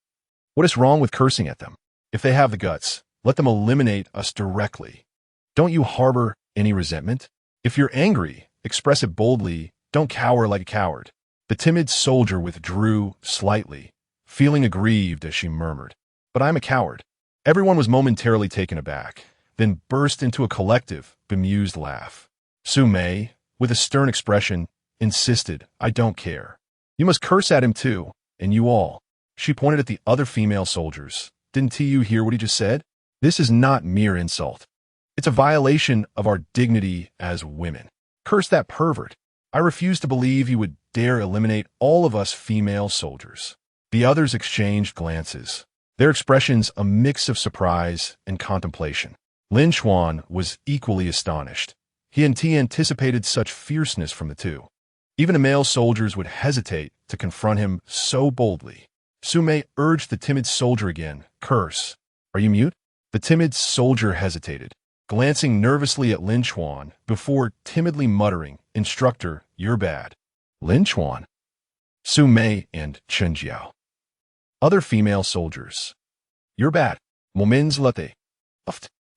What is wrong with cursing at them? If they have the guts, let them eliminate us directly. Don't you harbor any resentment? If you're angry, express it boldly. Don't cower like a coward." The timid soldier withdrew slightly, feeling aggrieved as she murmured, "But I'm a coward." Everyone was momentarily taken aback, then burst into a collective, bemused laugh. Su Mei, with a stern expression, insisted, "I don't care. You must curse at him too, and you all." She pointed at the other female soldiers. "Didn't you hear what he just said? This is not mere insult. It's a violation of our dignity as women. Curse that pervert. I refuse to believe he would dare eliminate all of us female soldiers." The others exchanged glances. their expressions a mix of surprise and contemplation. Lin Chuan was equally astonished. He hadn't anticipated such fierceness from the two. Even the male soldiers would hesitate to confront him so boldly. Su Mei urged the timid soldier again, "Curse. Are you mute?" The timid soldier hesitated, glancing nervously at Lin Chuan before timidly muttering, "Instructor, you're bad." Lin Chuan, Su Mei, and Chen Jiao. Other female soldiers. "You're bad. Momins late."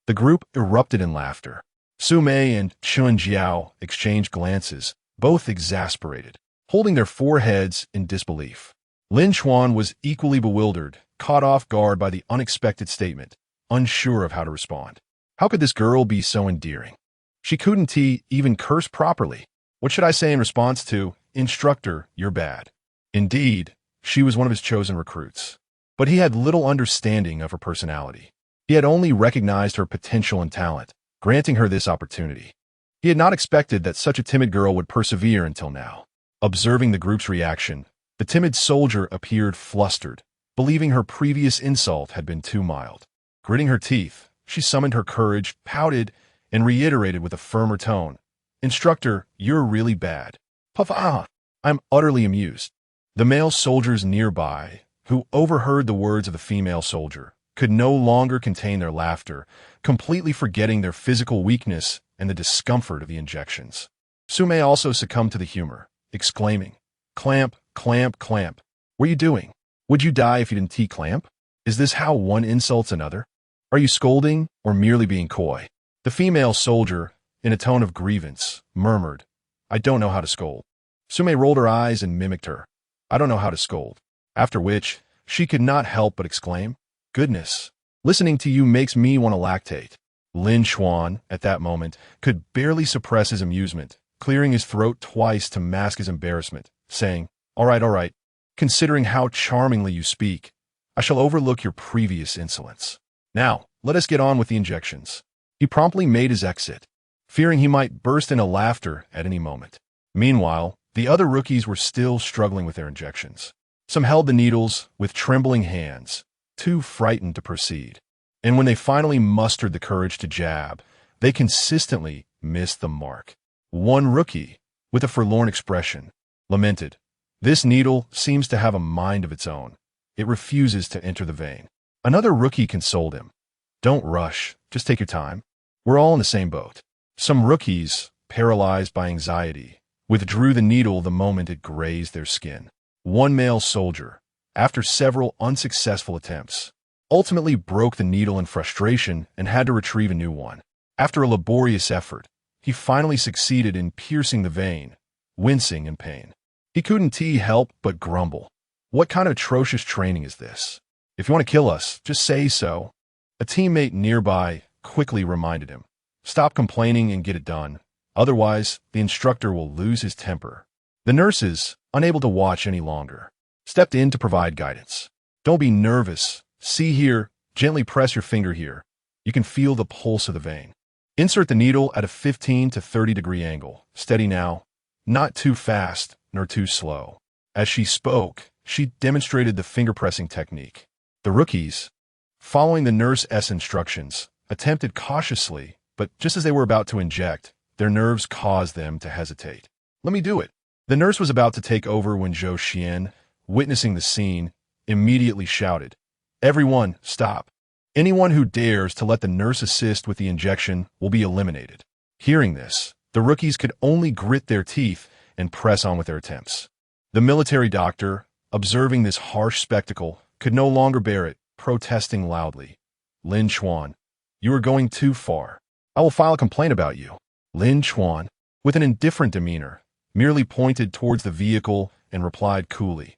The group erupted in laughter. Su Mei and Chen Jiao exchanged glances, both exasperated, holding their foreheads in disbelief. Lin Chuan was equally bewildered, caught off guard by the unexpected statement, unsure of how to respond. How could this girl be so endearing? She couldn't even curse properly. What should I say in response to, "Instructor, you're bad"? Indeed, she was one of his chosen recruits. But he had little understanding of her personality. He had only recognized her potential and talent, granting her this opportunity. He had not expected that such a timid girl would persevere until now. Observing the group's reaction, the timid soldier appeared flustered, believing her previous insult had been too mild. Gritting her teeth, she summoned her courage, pouted, and reiterated with a firmer tone, "Instructor, you're really bad." I'm utterly amused. The male soldiers nearby, who overheard the words of the female soldier, could no longer contain their laughter, completely forgetting their physical weakness and the discomfort of the injections. Su Mei also succumbed to the humor, exclaiming, "Clamp, clamp, clamp. What are you doing? Would you die if you didn't clamp? Is this how one insults another? Are you scolding or merely being coy?" The female soldier, in a tone of grievance, murmured, "I don't know how to scold." Su Mei rolled her eyes and mimicked her, "I don't know how to scold." After which, she could not help but exclaim, "Goodness, listening to you makes me want to lactate." Lin Chuan, at that moment, could barely suppress his amusement, clearing his throat twice to mask his embarrassment, saying, all right, considering how charmingly you speak, I shall overlook your previous insolence. Now, let us get on with the injections." He promptly made his exit, fearing he might burst into laughter at any moment. Meanwhile, the other rookies were still struggling with their injections. Some held the needles with trembling hands, too frightened to proceed. And when they finally mustered the courage to jab, they consistently missed the mark. One rookie, with a forlorn expression, lamented, "This needle seems to have a mind of its own. It refuses to enter the vein." Another rookie consoled him, "Don't rush, just take your time. We're all in the same boat." Some rookies, paralyzed by anxiety, withdrew the needle the moment it grazed their skin. One male soldier, after several unsuccessful attempts, ultimately broke the needle in frustration and had to retrieve a new one. After a laborious effort, he finally succeeded in piercing the vein, wincing in pain. He couldn't help but grumble. What kind of atrocious training is this? If you want to kill us, just say so. A teammate nearby quickly reminded him, "Stop complaining and get it done. Otherwise, the instructor will lose his temper." The nurses, unable to watch any longer, stepped in to provide guidance. "Don't be nervous. See here, gently press your finger here. You can feel the pulse of the vein. Insert the needle at a 15 to 30-degree angle. Steady now. Not too fast, nor too slow." As she spoke, she demonstrated the finger-pressing technique. The rookies, following the nurse's instructions, attempted cautiously, but just as they were about to inject, their nerves caused them to hesitate. "Let me do it." The nurse was about to take over when Zhou Xian, witnessing the scene, immediately shouted, "Everyone, stop. Anyone who dares to let the nurse assist with the injection will be eliminated." Hearing this, the rookies could only grit their teeth and press on with their attempts. The military doctor, observing this harsh spectacle, could no longer bear it, protesting loudly, "Lin Chuan, you are going too far. I will file a complaint about you." Lin Chuan, with an indifferent demeanor, merely pointed towards the vehicle and replied coolly,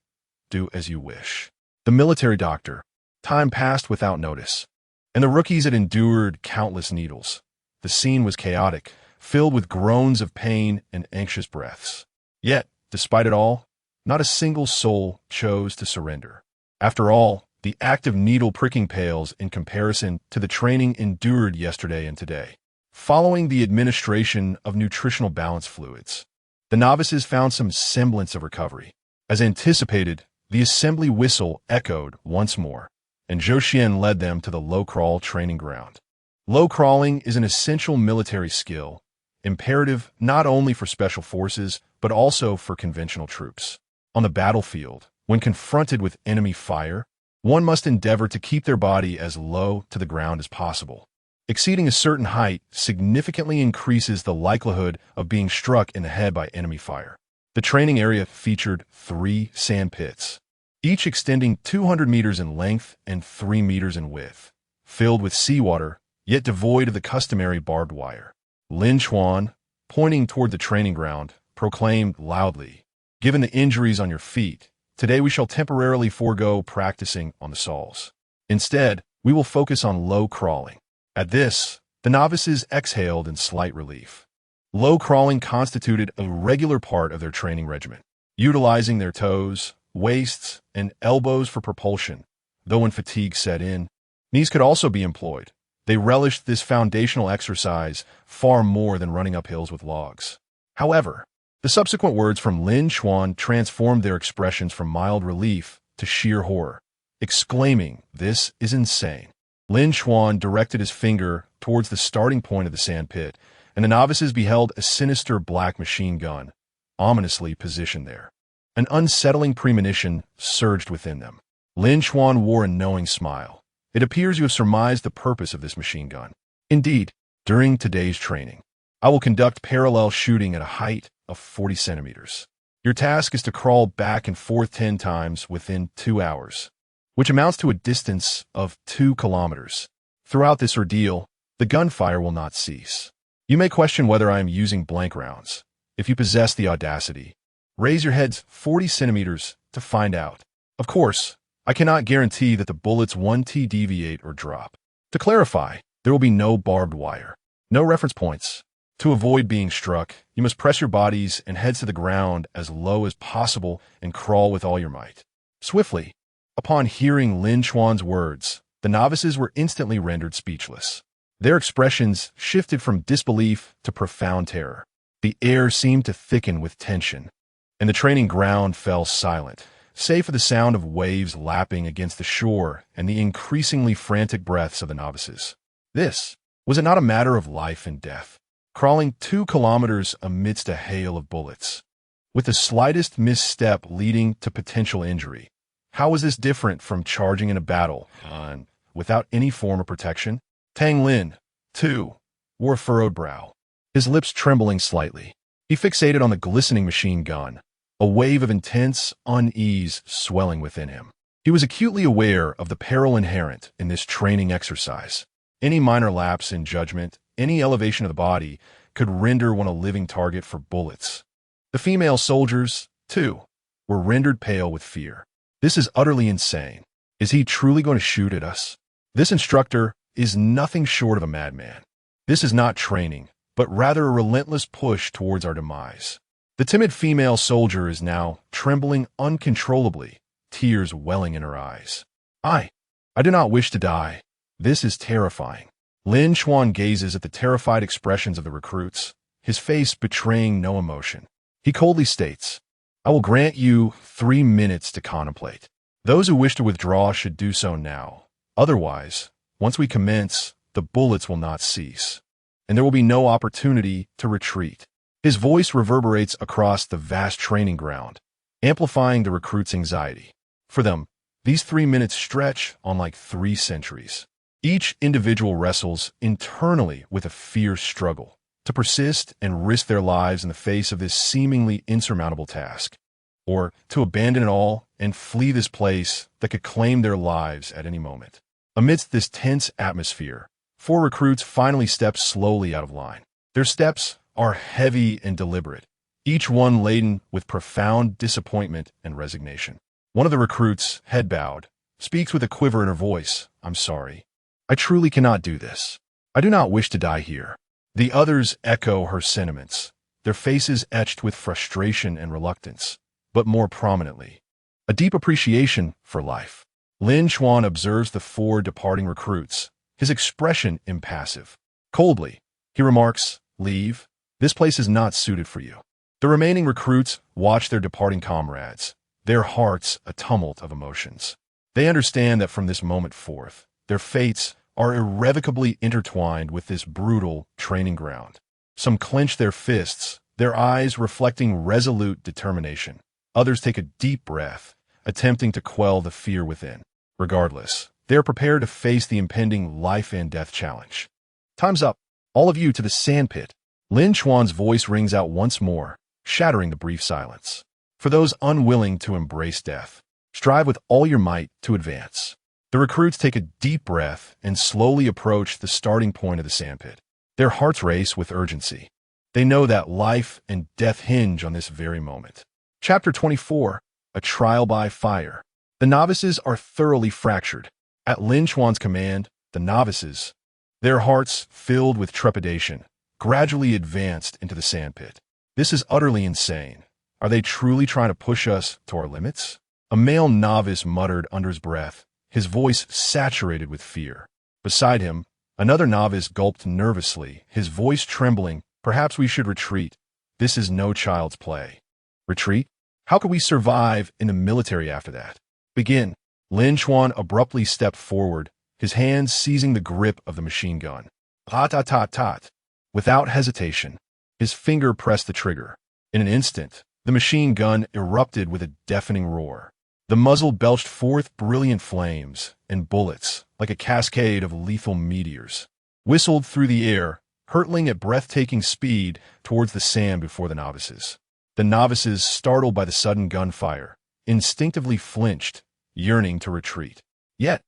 "Do as you wish." The military doctor. Time passed without notice, and the rookies had endured countless needles. The scene was chaotic, filled with groans of pain and anxious breaths. Yet, despite it all, not a single soul chose to surrender. After all, the act of needle pricking pales in comparison to the training endured yesterday and today. Following the administration of nutritional balance fluids, the novices found some semblance of recovery. As anticipated, the assembly whistle echoed once more, and Zhou Xian led them to the low-crawl training ground. Low crawling is an essential military skill, imperative not only for special forces, but also for conventional troops. On the battlefield, when confronted with enemy fire, one must endeavor to keep their body as low to the ground as possible. Exceeding a certain height significantly increases the likelihood of being struck in the head by enemy fire. The training area featured 3 sand pits, each extending 200 meters in length and 3 meters in width, filled with seawater, yet devoid of the customary barbed wire. Lin Chuan, pointing toward the training ground, proclaimed loudly, "Given the injuries on your feet, today we shall temporarily forego practicing on the soles. Instead, we will focus on low crawling." At this, the novices exhaled in slight relief. Low crawling constituted a regular part of their training regimen, utilizing their toes, waists, and elbows for propulsion, though when fatigue set in, knees could also be employed. They relished this foundational exercise far more than running up hills with logs. However, the subsequent words from Lin Chuan transformed their expressions from mild relief to sheer horror, exclaiming, "This is insane." Lin Chuan directed his finger towards the starting point of the sand pit, and the novices beheld a sinister black machine gun, ominously positioned there. An unsettling premonition surged within them. Lin Chuan wore a knowing smile. "It appears you have surmised the purpose of this machine gun. Indeed, during today's training, I will conduct parallel shooting at a height of 40 centimeters. Your task is to crawl back and forth 10 times within 2 hours, which amounts to a distance of 2 kilometers. Throughout this ordeal, the gunfire will not cease. You may question whether I am using blank rounds. If you possess the audacity, raise your heads 40 centimeters to find out. Of course, I cannot guarantee that the bullets 1T deviate or drop. To clarify, there will be no barbed wire, no reference points. To avoid being struck, you must press your bodies and heads to the ground as low as possible and crawl with all your might." Swiftly, upon hearing Lin Chuan's words, the novices were instantly rendered speechless. Their expressions shifted from disbelief to profound terror. The air seemed to thicken with tension, and the training ground fell silent, save for the sound of waves lapping against the shore and the increasingly frantic breaths of the novices. Was it not a matter of life and death? Crawling 2 kilometers amidst a hail of bullets, with the slightest misstep leading to potential injury. How was this different from charging in a battle without any form of protection? Tang Lin, too, wore a furrowed brow, his lips trembling slightly. He fixated on the glistening machine gun, a wave of intense unease swelling within him. He was acutely aware of the peril inherent in this training exercise. Any minor lapse in judgment, any elevation of the body, could render one a living target for bullets. The female soldiers, too, were rendered pale with fear. "This is utterly insane. Is he truly going to shoot at us? This instructor is nothing short of a madman. This is not training, but rather a relentless push towards our demise." The timid female soldier is now trembling uncontrollably, tears welling in her eyes. I do not wish to die. This is terrifying." Lin Chuan gazes at the terrified expressions of the recruits, his face betraying no emotion. He coldly states, "I will grant you 3 minutes to contemplate. Those who wish to withdraw should do so now. Otherwise, once we commence, the bullets will not cease, and there will be no opportunity to retreat." His voice reverberates across the vast training ground, amplifying the recruits' anxiety. For them, these 3 minutes stretch on like 3 centuries. Each individual wrestles internally with a fierce struggle to persist and risk their lives in the face of this seemingly insurmountable task, or to abandon it all and flee this place that could claim their lives at any moment. Amidst this tense atmosphere, 4 recruits finally step slowly out of line. Their steps are heavy and deliberate, each one laden with profound disappointment and resignation. One of the recruits, head bowed, speaks with a quiver in her voice, "I'm sorry. I truly cannot do this. I do not wish to die here." The others echo her sentiments, their faces etched with frustration and reluctance, but more prominently, a deep appreciation for life. Lin Chuan observes the 4 departing recruits, his expression impassive. Coldly, he remarks, "Leave. This place is not suited for you." The remaining recruits watch their departing comrades, their hearts a tumult of emotions. They understand that from this moment forth, their fates are irrevocably intertwined with this brutal training ground. Some clench their fists, their eyes reflecting resolute determination. Others take a deep breath, attempting to quell the fear within. Regardless, they are prepared to face the impending life and death challenge. Time's up. All of you to the sandpit. Lin Chuan's voice rings out once more, shattering the brief silence. For those unwilling to embrace death, strive with all your might to advance. The recruits take a deep breath and slowly approach the starting point of the sandpit. Their hearts race with urgency. They know that life and death hinge on this very moment. Chapter 24, A Trial by Fire. The novices are thoroughly fractured. At Lin Chuan's command, the novices, their hearts filled with trepidation, gradually advanced into the sandpit. This is utterly insane. Are they truly trying to push us to our limits? A male novice muttered under his breath, his voice saturated with fear. Beside him, another novice gulped nervously, his voice trembling. Perhaps we should retreat. This is no child's play. Retreat? How could we survive in the military after that? Begin. Lin Chuan abruptly stepped forward, his hands seizing the grip of the machine gun. Tat-tat-tat-tat. Without hesitation, his finger pressed the trigger. In an instant, the machine gun erupted with a deafening roar. The muzzle belched forth brilliant flames, and bullets, like a cascade of lethal meteors, whistled through the air, hurtling at breathtaking speed towards the sand before the novices. The novices, startled by the sudden gunfire, instinctively flinched, yearning to retreat. Yet,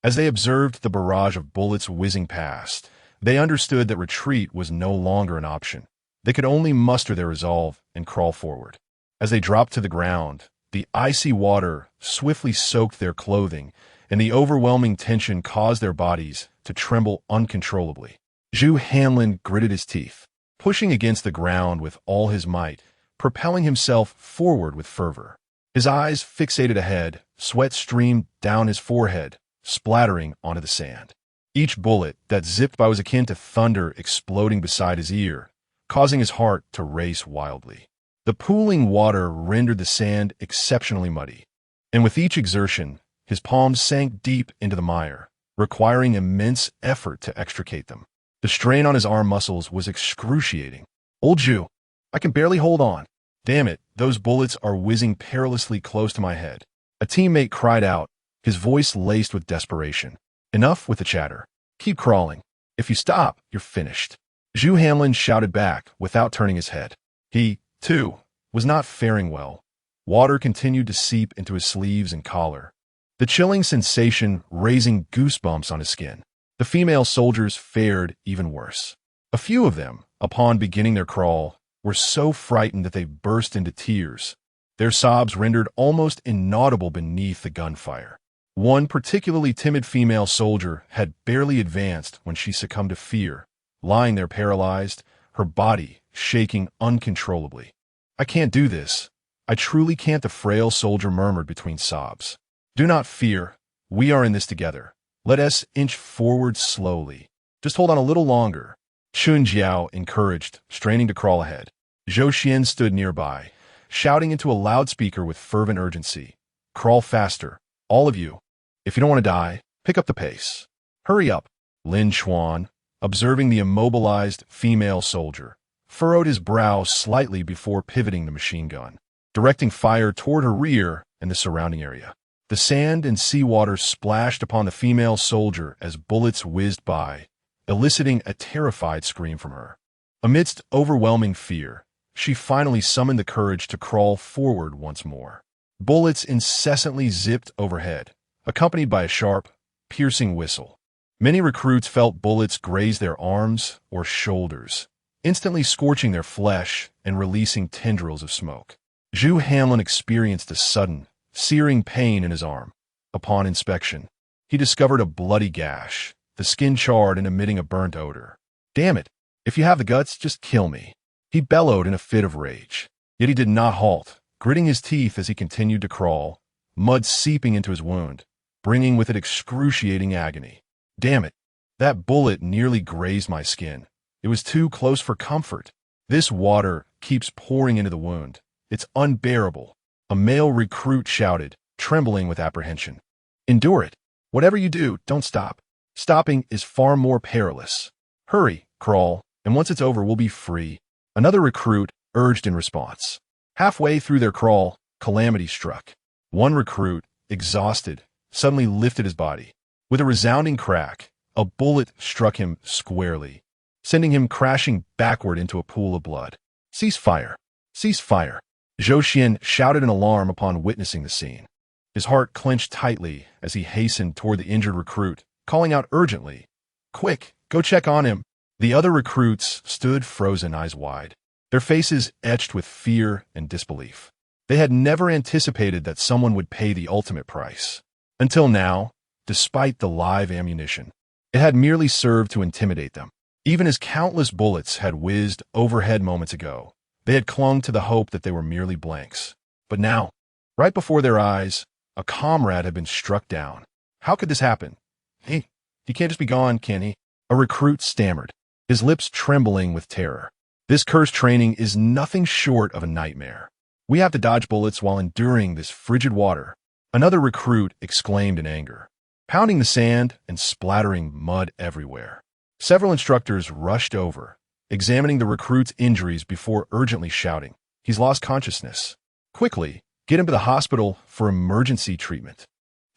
as they observed the barrage of bullets whizzing past, they understood that retreat was no longer an option. They could only muster their resolve and crawl forward. As they dropped to the ground, the icy water swiftly soaked their clothing, and the overwhelming tension caused their bodies to tremble uncontrollably. Zhu Hanlin gritted his teeth, pushing against the ground with all his might, propelling himself forward with fervor. His eyes fixated ahead, sweat streamed down his forehead, splattering onto the sand. Each bullet that zipped by was akin to thunder exploding beside his ear, causing his heart to race wildly. The pooling water rendered the sand exceptionally muddy, and with each exertion, his palms sank deep into the mire, requiring immense effort to extricate them. The strain on his arm muscles was excruciating. "Old Zhu, I can barely hold on. Damn it, those bullets are whizzing perilously close to my head." A teammate cried out, his voice laced with desperation. "Enough with the chatter. Keep crawling. If you stop, you're finished." Zhu Hanlin shouted back without turning his head. He, too, was not faring well. Water continued to seep into his sleeves and collar, the chilling sensation raising goosebumps on his skin. The female soldiers fared even worse. A few of them, upon beginning their crawl, were so frightened that they burst into tears, their sobs rendered almost inaudible beneath the gunfire. One particularly timid female soldier had barely advanced when she succumbed to fear, lying there paralyzed, her body shaking uncontrollably. "I can't do this. I truly can't," the frail soldier murmured between sobs. "Do not fear. We are in this together. Let us inch forward slowly. Just hold on a little longer." Chun Jiao encouraged, straining to crawl ahead. Zhou Xian stood nearby, shouting into a loudspeaker with fervent urgency. "Crawl faster, all of you. If you don't want to die, pick up the pace. Hurry up." Lin Chuan, observing the immobilized female soldier, furrowed his brow slightly before pivoting the machine gun, directing fire toward her rear and the surrounding area. The sand and seawater splashed upon the female soldier as bullets whizzed by, eliciting a terrified scream from her. Amidst overwhelming fear, she finally summoned the courage to crawl forward once more. Bullets incessantly zipped overhead, accompanied by a sharp, piercing whistle. Many recruits felt bullets graze their arms or shoulders, instantly scorching their flesh and releasing tendrils of smoke. Zhu Hanlin experienced a sudden, searing pain in his arm. Upon inspection, he discovered a bloody gash, the skin charred and emitting a burnt odor. "Damn it! If you have the guts, just kill me," he bellowed in a fit of rage. Yet he did not halt, gritting his teeth as he continued to crawl, mud seeping into his wound, bringing with it excruciating agony. "Damn it! That bullet nearly grazed my skin. It was too close for comfort. This water keeps pouring into the wound. It's unbearable," a male recruit shouted, trembling with apprehension. Endure it. Whatever you do, don't stop. Stopping is far more perilous. Hurry, crawl, and once it's over, we'll be free. Another recruit urged in response. Halfway through their crawl, calamity struck. One recruit, exhausted, suddenly lifted his body. With a resounding crack, a bullet struck him squarely, sending him crashing backward into a pool of blood. Cease fire! Cease fire! Zhou Xian shouted in alarm upon witnessing the scene. His heart clenched tightly as he hastened toward the injured recruit, calling out urgently, "Quick, go check on him!" The other recruits stood frozen, eyes wide, their faces etched with fear and disbelief. They had never anticipated that someone would pay the ultimate price. Until now, despite the live ammunition, it had merely served to intimidate them. Even as countless bullets had whizzed overhead moments ago, they had clung to the hope that they were merely blanks. But now, right before their eyes, a comrade had been struck down. How could this happen? He can't just be gone, can he? A recruit stammered, his lips trembling with terror. This cursed training is nothing short of a nightmare. We have to dodge bullets while enduring this frigid water. Another recruit exclaimed in anger, pounding the sand and splattering mud everywhere. Several instructors rushed over, examining the recruit's injuries before urgently shouting, "He's lost consciousness. Quickly, get him to the hospital for emergency treatment."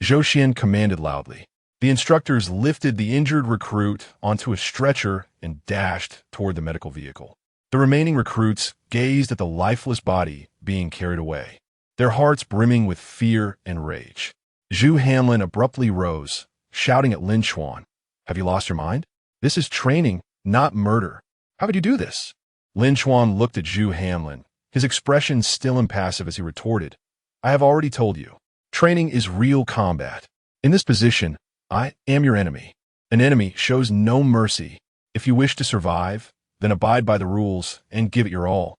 Zhou Xian commanded loudly. The instructors lifted the injured recruit onto a stretcher and dashed toward the medical vehicle. The remaining recruits gazed at the lifeless body being carried away, their hearts brimming with fear and rage. Zhu Hanlin abruptly rose, shouting at Lin Chuan, "Have you lost your mind? This is training, not murder. How could you do this?" Lin Chuan looked at Zhu Hanlin, his expression still impassive as he retorted, "I have already told you. Training is real combat. In this position, I am your enemy. An enemy shows no mercy. If you wish to survive, then abide by the rules and give it your all.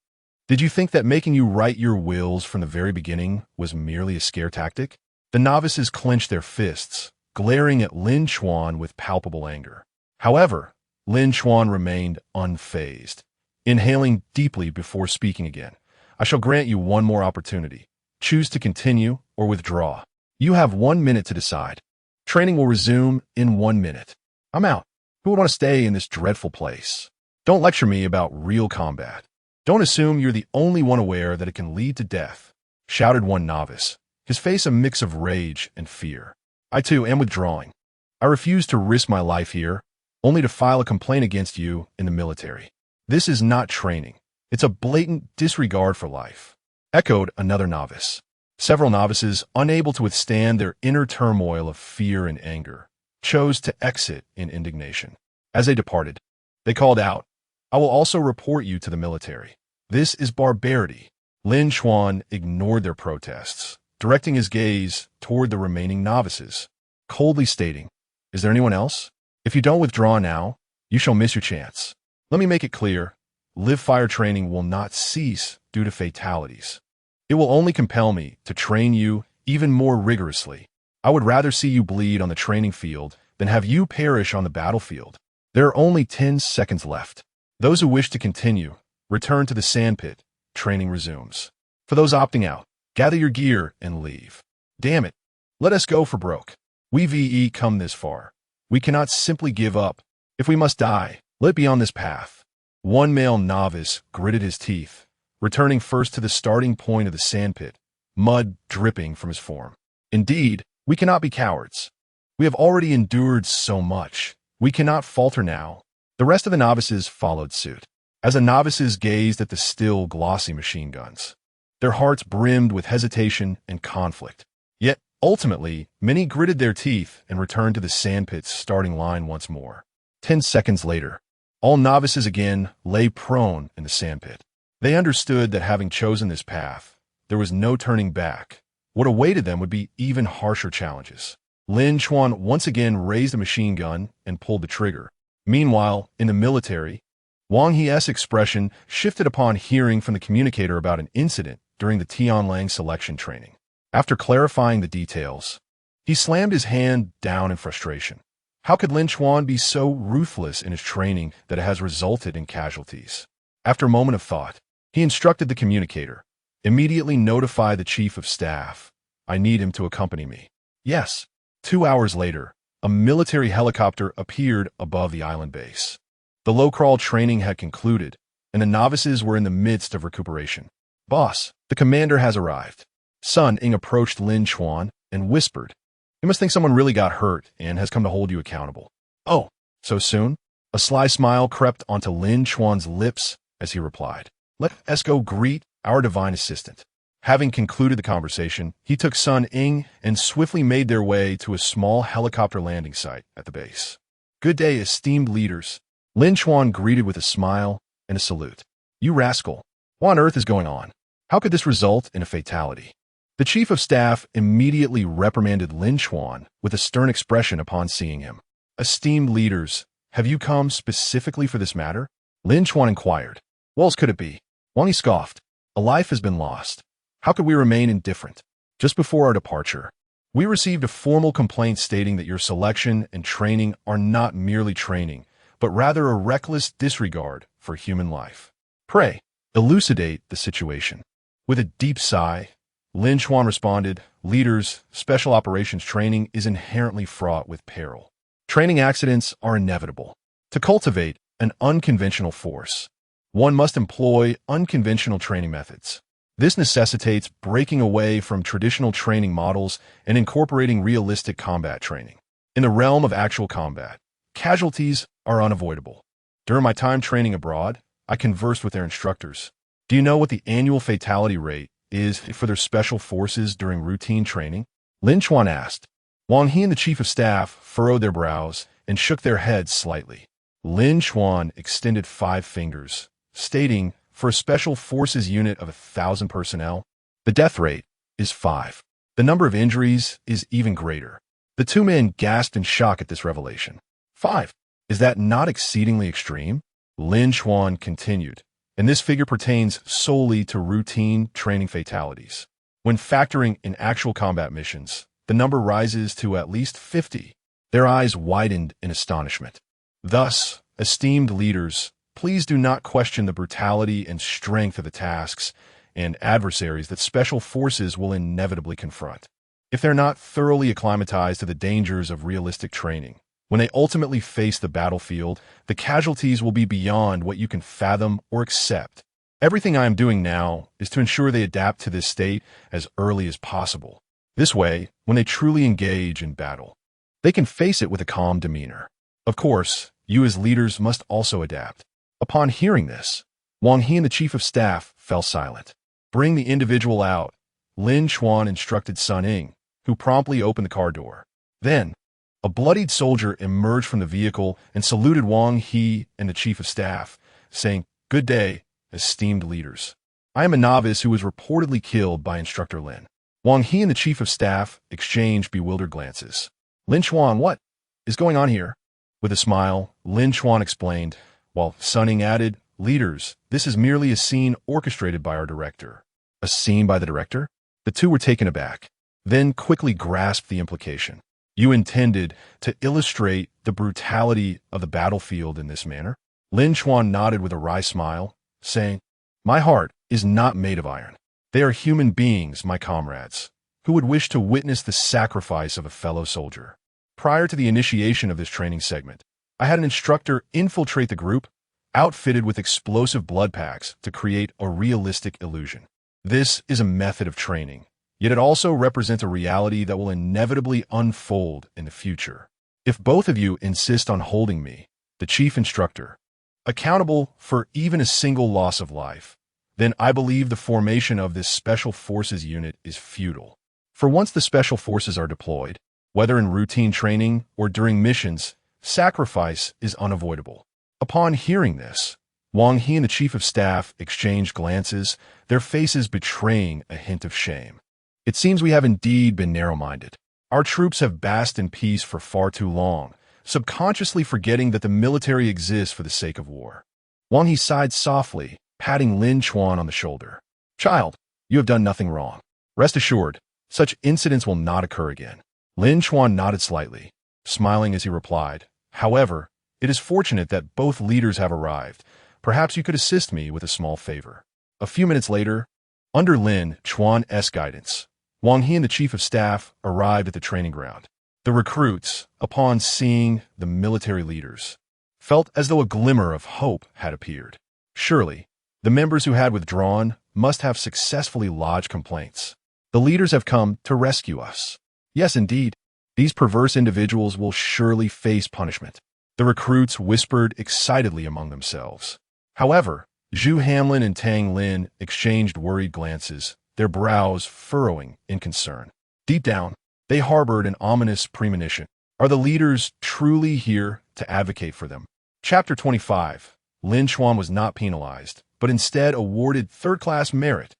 Did you think that making you write your wills from the very beginning was merely a scare tactic?" The novices clenched their fists, glaring at Lin Chuan with palpable anger. However, Lin Chuan remained unfazed, inhaling deeply before speaking again. "I shall grant you one more opportunity. Choose to continue or withdraw. You have 1 minute to decide. Training will resume in 1 minute. I'm out. Who would want to stay in this dreadful place? Don't lecture me about real combat. Don't assume you're the only one aware that it can lead to death," shouted one novice, his face a mix of rage and fear. "I too am withdrawing. I refuse to risk my life here, only to file a complaint against you in the military. This is not training. It's a blatant disregard for life," echoed another novice. Several novices, unable to withstand their inner turmoil of fear and anger, chose to exit in indignation. As they departed, they called out, "I will also report you to the military. This is barbarity." Lin Chuan ignored their protests, directing his gaze toward the remaining novices, coldly stating, "Is there anyone else? If you don't withdraw now, you shall miss your chance. Let me make it clear, live fire training will not cease due to fatalities. It will only compel me to train you even more rigorously. I would rather see you bleed on the training field than have you perish on the battlefield. There are only 10 seconds left. Those who wish to continue, return to the sandpit. Training resumes. For those opting out, gather your gear and leave. Damn it, let us go for broke. We've come this far. We cannot simply give up. If we must die, let it be on this path." One male novice gritted his teeth, returning first to the starting point of the sandpit, mud dripping from his form. "Indeed, we cannot be cowards. We have already endured so much. We cannot falter now." The rest of the novices followed suit. As the novices gazed at the still glossy machine guns, their hearts brimmed with hesitation and conflict. Yet, ultimately, many gritted their teeth and returned to the sandpit's starting line once more. 10 seconds later, all novices again lay prone in the sandpit. They understood that having chosen this path, there was no turning back. What awaited them would be even harsher challenges. Lin Chuan once again raised a machine gun and pulled the trigger. Meanwhile, in the military, Wang He's expression shifted upon hearing from the communicator about an incident during the Tianlang selection training. After clarifying the details, he slammed his hand down in frustration. How could Lin Chuan be so ruthless in his training that it has resulted in casualties? After a moment of thought, he instructed the communicator, "Immediately notify the Chief of Staff. I need him to accompany me." "Yes." 2 hours later, a military helicopter appeared above the island base. The low-crawl training had concluded, and the novices were in the midst of recuperation. "Boss, the commander has arrived." Sun Ying approached Lin Chuan and whispered, "You must think someone really got hurt and has come to hold you accountable." "Oh, so soon?" A sly smile crept onto Lin Chuan's lips as he replied, "Let us go greet our divine assistant." Having concluded the conversation, he took Sun Ying and swiftly made their way to a small helicopter landing site at the base. "Good day, esteemed leaders." Lin Chuan greeted with a smile and a salute. "You rascal, what on earth is going on? How could this result in a fatality?" The Chief of Staff immediately reprimanded Lin Chuan with a stern expression upon seeing him. "Esteemed leaders, have you come specifically for this matter?" Lin Chuan inquired. "What else could it be?" Wang Yi scoffed. "A life has been lost. How could we remain indifferent?" Just before our departure, we received a formal complaint stating that your selection and training are not merely training, but rather a reckless disregard for human life. Pray, elucidate the situation. With a deep sigh, Lin Chuan responded, "Leaders, special operations training is inherently fraught with peril. Training accidents are inevitable. To cultivate an unconventional force, one must employ unconventional training methods. This necessitates breaking away from traditional training models and incorporating realistic combat training. In the realm of actual combat, casualties are unavoidable. During my time training abroad, I conversed with their instructors. Do you know what the annual fatality rate is for their special forces during routine training?" Lin Chuan asked. Wang Yi and the Chief of Staff furrowed their brows and shook their heads slightly. Lin Chuan extended 5 fingers, stating, "For a special forces unit of 1,000 personnel, the death rate is 5. The number of injuries is even greater." The two men gasped in shock at this revelation. 5. Is that not exceedingly extreme? Lin Chuan continued, "And this figure pertains solely to routine training fatalities. When factoring in actual combat missions, the number rises to at least 50. Their eyes widened in astonishment. "Thus, esteemed leaders, please do not question the brutality and strength of the tasks and adversaries that special forces will inevitably confront. If they're not thoroughly acclimatized to the dangers of realistic training, when they ultimately face the battlefield, the casualties will be beyond what you can fathom or accept. Everything I am doing now is to ensure they adapt to this state as early as possible. This way, when they truly engage in battle, they can face it with a calm demeanor. Of course, you as leaders must also adapt." Upon hearing this, Wang Yi and the Chief of Staff fell silent. "Bring the individual out," Lin Chuan instructed Sun Ying, who promptly opened the car door. Then, a bloodied soldier emerged from the vehicle and saluted Wang Yi and the Chief of Staff, saying, "Good day, esteemed leaders. I am a novice who was reportedly killed by Instructor Lin." Wang Yi and the Chief of Staff exchanged bewildered glances. "Lin Chuan, what is going on here?" With a smile, Lin Chuan explained, while Sun Ying added, "Leaders, this is merely a scene orchestrated by our director." "A scene by the director?" The two were taken aback, then quickly grasped the implication. "You intended to illustrate the brutality of the battlefield in this manner?" Lin Chuan nodded with a wry smile, saying, "My heart is not made of iron. They are human beings, my comrades, who would wish to witness the sacrifice of a fellow soldier. Prior to the initiation of this training segment, I had an instructor infiltrate the group, outfitted with explosive blood packs to create a realistic illusion. This is a method of training, yet it also represents a reality that will inevitably unfold in the future. If both of you insist on holding me, the Chief Instructor, accountable for even a single loss of life, then I believe the formation of this Special Forces unit is futile. For once the Special Forces are deployed, whether in routine training or during missions, sacrifice is unavoidable." Upon hearing this, Wang Yi and the Chief of Staff exchanged glances, their faces betraying a hint of shame. "It seems we have indeed been narrow-minded. Our troops have basked in peace for far too long, subconsciously forgetting that the military exists for the sake of war." Wang Yi sighed softly, patting Lin Chuan on the shoulder. "Child, you have done nothing wrong. Rest assured, such incidents will not occur again." Lin Chuan nodded slightly, smiling as he replied, "However, it is fortunate that both leaders have arrived. Perhaps you could assist me with a small favor." A few minutes later, under Lin Chuan's guidance, Wang Yi and the Chief of Staff arrived at the training ground. The recruits, upon seeing the military leaders, felt as though a glimmer of hope had appeared. Surely, the members who had withdrawn must have successfully lodged complaints. The leaders have come to rescue us. Yes, indeed, these perverse individuals will surely face punishment. The recruits whispered excitedly among themselves. However, Zhu Hamlin and Tang Lin exchanged worried glances, their brows furrowing in concern. Deep down, they harbored an ominous premonition. Are the leaders truly here to advocate for them? Chapter 25. Lin Chuan was not penalized, but instead awarded third-class merit.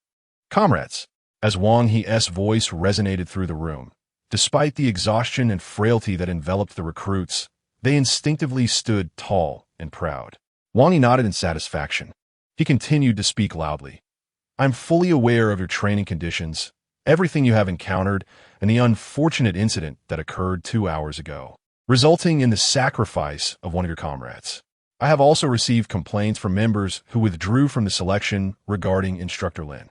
Comrades, as Wang He's voice resonated through the room, despite the exhaustion and frailty that enveloped the recruits, they instinctively stood tall and proud. Wang He nodded in satisfaction. He continued to speak loudly. I'm fully aware of your training conditions, everything you have encountered, and the unfortunate incident that occurred 2 hours ago, resulting in the sacrifice of one of your comrades. I have also received complaints from members who withdrew from the selection regarding Instructor Lin.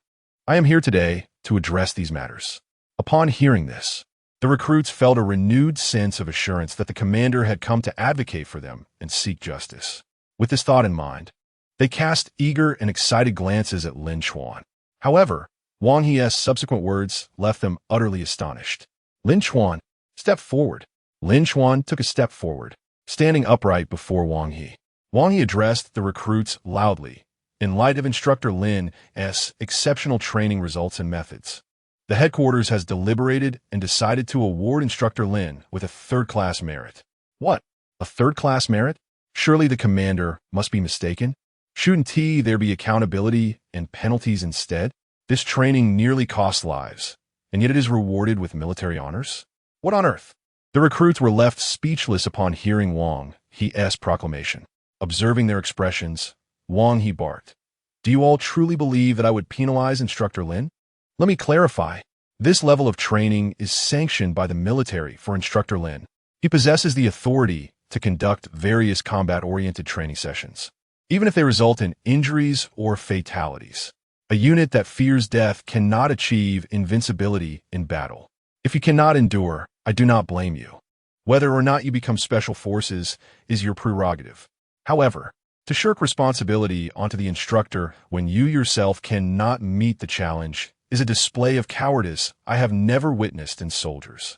I am here today to address these matters. Upon hearing this, the recruits felt a renewed sense of assurance that the commander had come to advocate for them and seek justice. With this thought in mind, they cast eager and excited glances at Lin Chuan. However, Wang He's subsequent words left them utterly astonished. Lin Chuan, step forward. Lin Chuan took a step forward, standing upright before Wang He. Wang He addressed the recruits loudly, in light of Instructor Lin's exceptional training results and methods. The headquarters has deliberated and decided to award Instructor Lin with a third-class merit. What? A third-class merit? Surely the commander must be mistaken? Shouldn't there be accountability and penalties instead? This training nearly cost lives, and yet it is rewarded with military honors? What on earth? The recruits were left speechless upon hearing Wang He's proclamation. Observing their expressions, Wang He barked. Do you all truly believe that I would penalize Instructor Lin? Let me clarify. This level of training is sanctioned by the military for Instructor Lin. He possesses the authority to conduct various combat-oriented training sessions, even if they result in injuries or fatalities. A unit that fears death cannot achieve invincibility in battle. If you cannot endure, I do not blame you. Whether or not you become Special Forces is your prerogative. However, to shirk responsibility onto the instructor when you yourself cannot meet the challenge is a display of cowardice I have never witnessed in soldiers.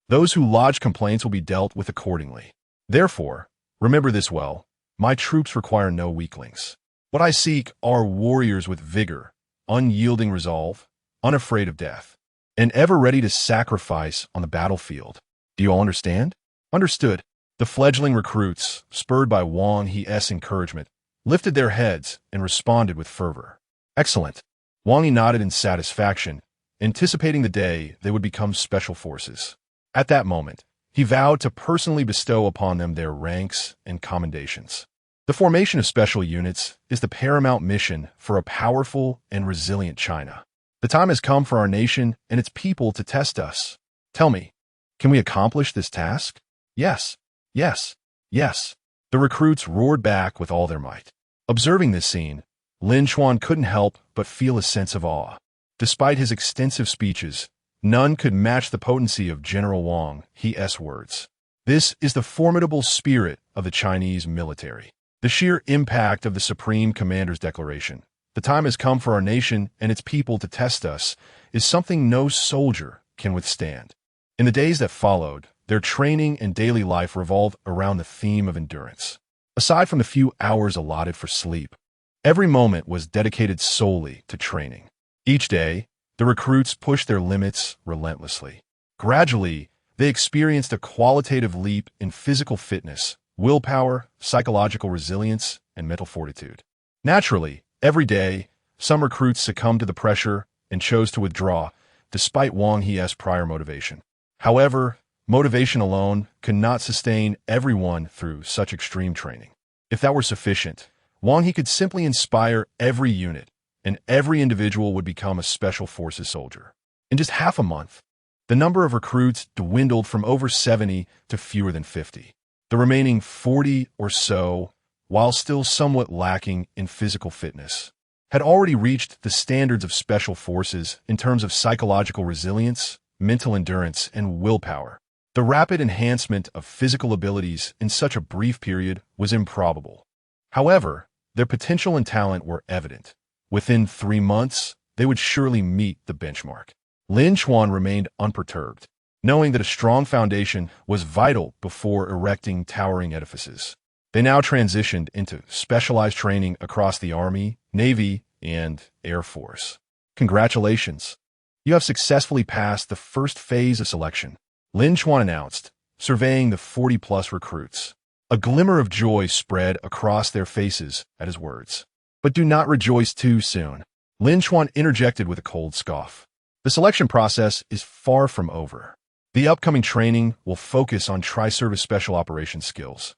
Those who lodge complaints will be dealt with accordingly. Therefore, remember this well, my troops require no weaklings. What I seek are warriors with vigor, unyielding resolve, unafraid of death, and ever ready to sacrifice on the battlefield. Do you all understand? Understood. The fledgling recruits, spurred by Wang He's encouragement, lifted their heads and responded with fervor. Excellent. Wang He nodded in satisfaction, anticipating the day they would become Special Forces. At that moment, he vowed to personally bestow upon them their ranks and commendations. The formation of special units is the paramount mission for a powerful and resilient China. The time has come for our nation and its people to test us. Tell me, can we accomplish this task? Yes, yes, yes. The recruits roared back with all their might. Observing this scene, Lin Chuan couldn't help but feel a sense of awe. Despite his extensive speeches, none could match the potency of General Wang He's words. This is the formidable spirit of the Chinese military. The sheer impact of the Supreme Commander's declaration, the time has come for our nation and its people to test us, is something no soldier can withstand. In the days that followed, their training and daily life revolved around the theme of endurance. Aside from the few hours allotted for sleep, every moment was dedicated solely to training. Each day, the recruits pushed their limits relentlessly. Gradually, they experienced a qualitative leap in physical fitness, willpower, psychological resilience, and mental fortitude. Naturally, every day, some recruits succumbed to the pressure and chose to withdraw, despite Wang He's prior motivation. However, motivation alone could not sustain everyone through such extreme training. If that were sufficient, Wang He could simply inspire every unit, and every individual would become a Special Forces soldier. In just half a month, the number of recruits dwindled from over 70 to fewer than 50. The remaining 40 or so, while still somewhat lacking in physical fitness, had already reached the standards of Special Forces in terms of psychological resilience, mental endurance, and willpower. The rapid enhancement of physical abilities in such a brief period was improbable. However, their potential and talent were evident. Within 3 months, they would surely meet the benchmark. Lin Chuan remained unperturbed, knowing that a strong foundation was vital before erecting towering edifices. They now transitioned into specialized training across the Army, Navy, and Air Force. Congratulations! You have successfully passed the first phase of selection, Lin Chuan announced, surveying the 40-plus recruits. A glimmer of joy spread across their faces at his words. But do not rejoice too soon, Lin Chuan interjected with a cold scoff. The selection process is far from over. The upcoming training will focus on tri-service special operations skills,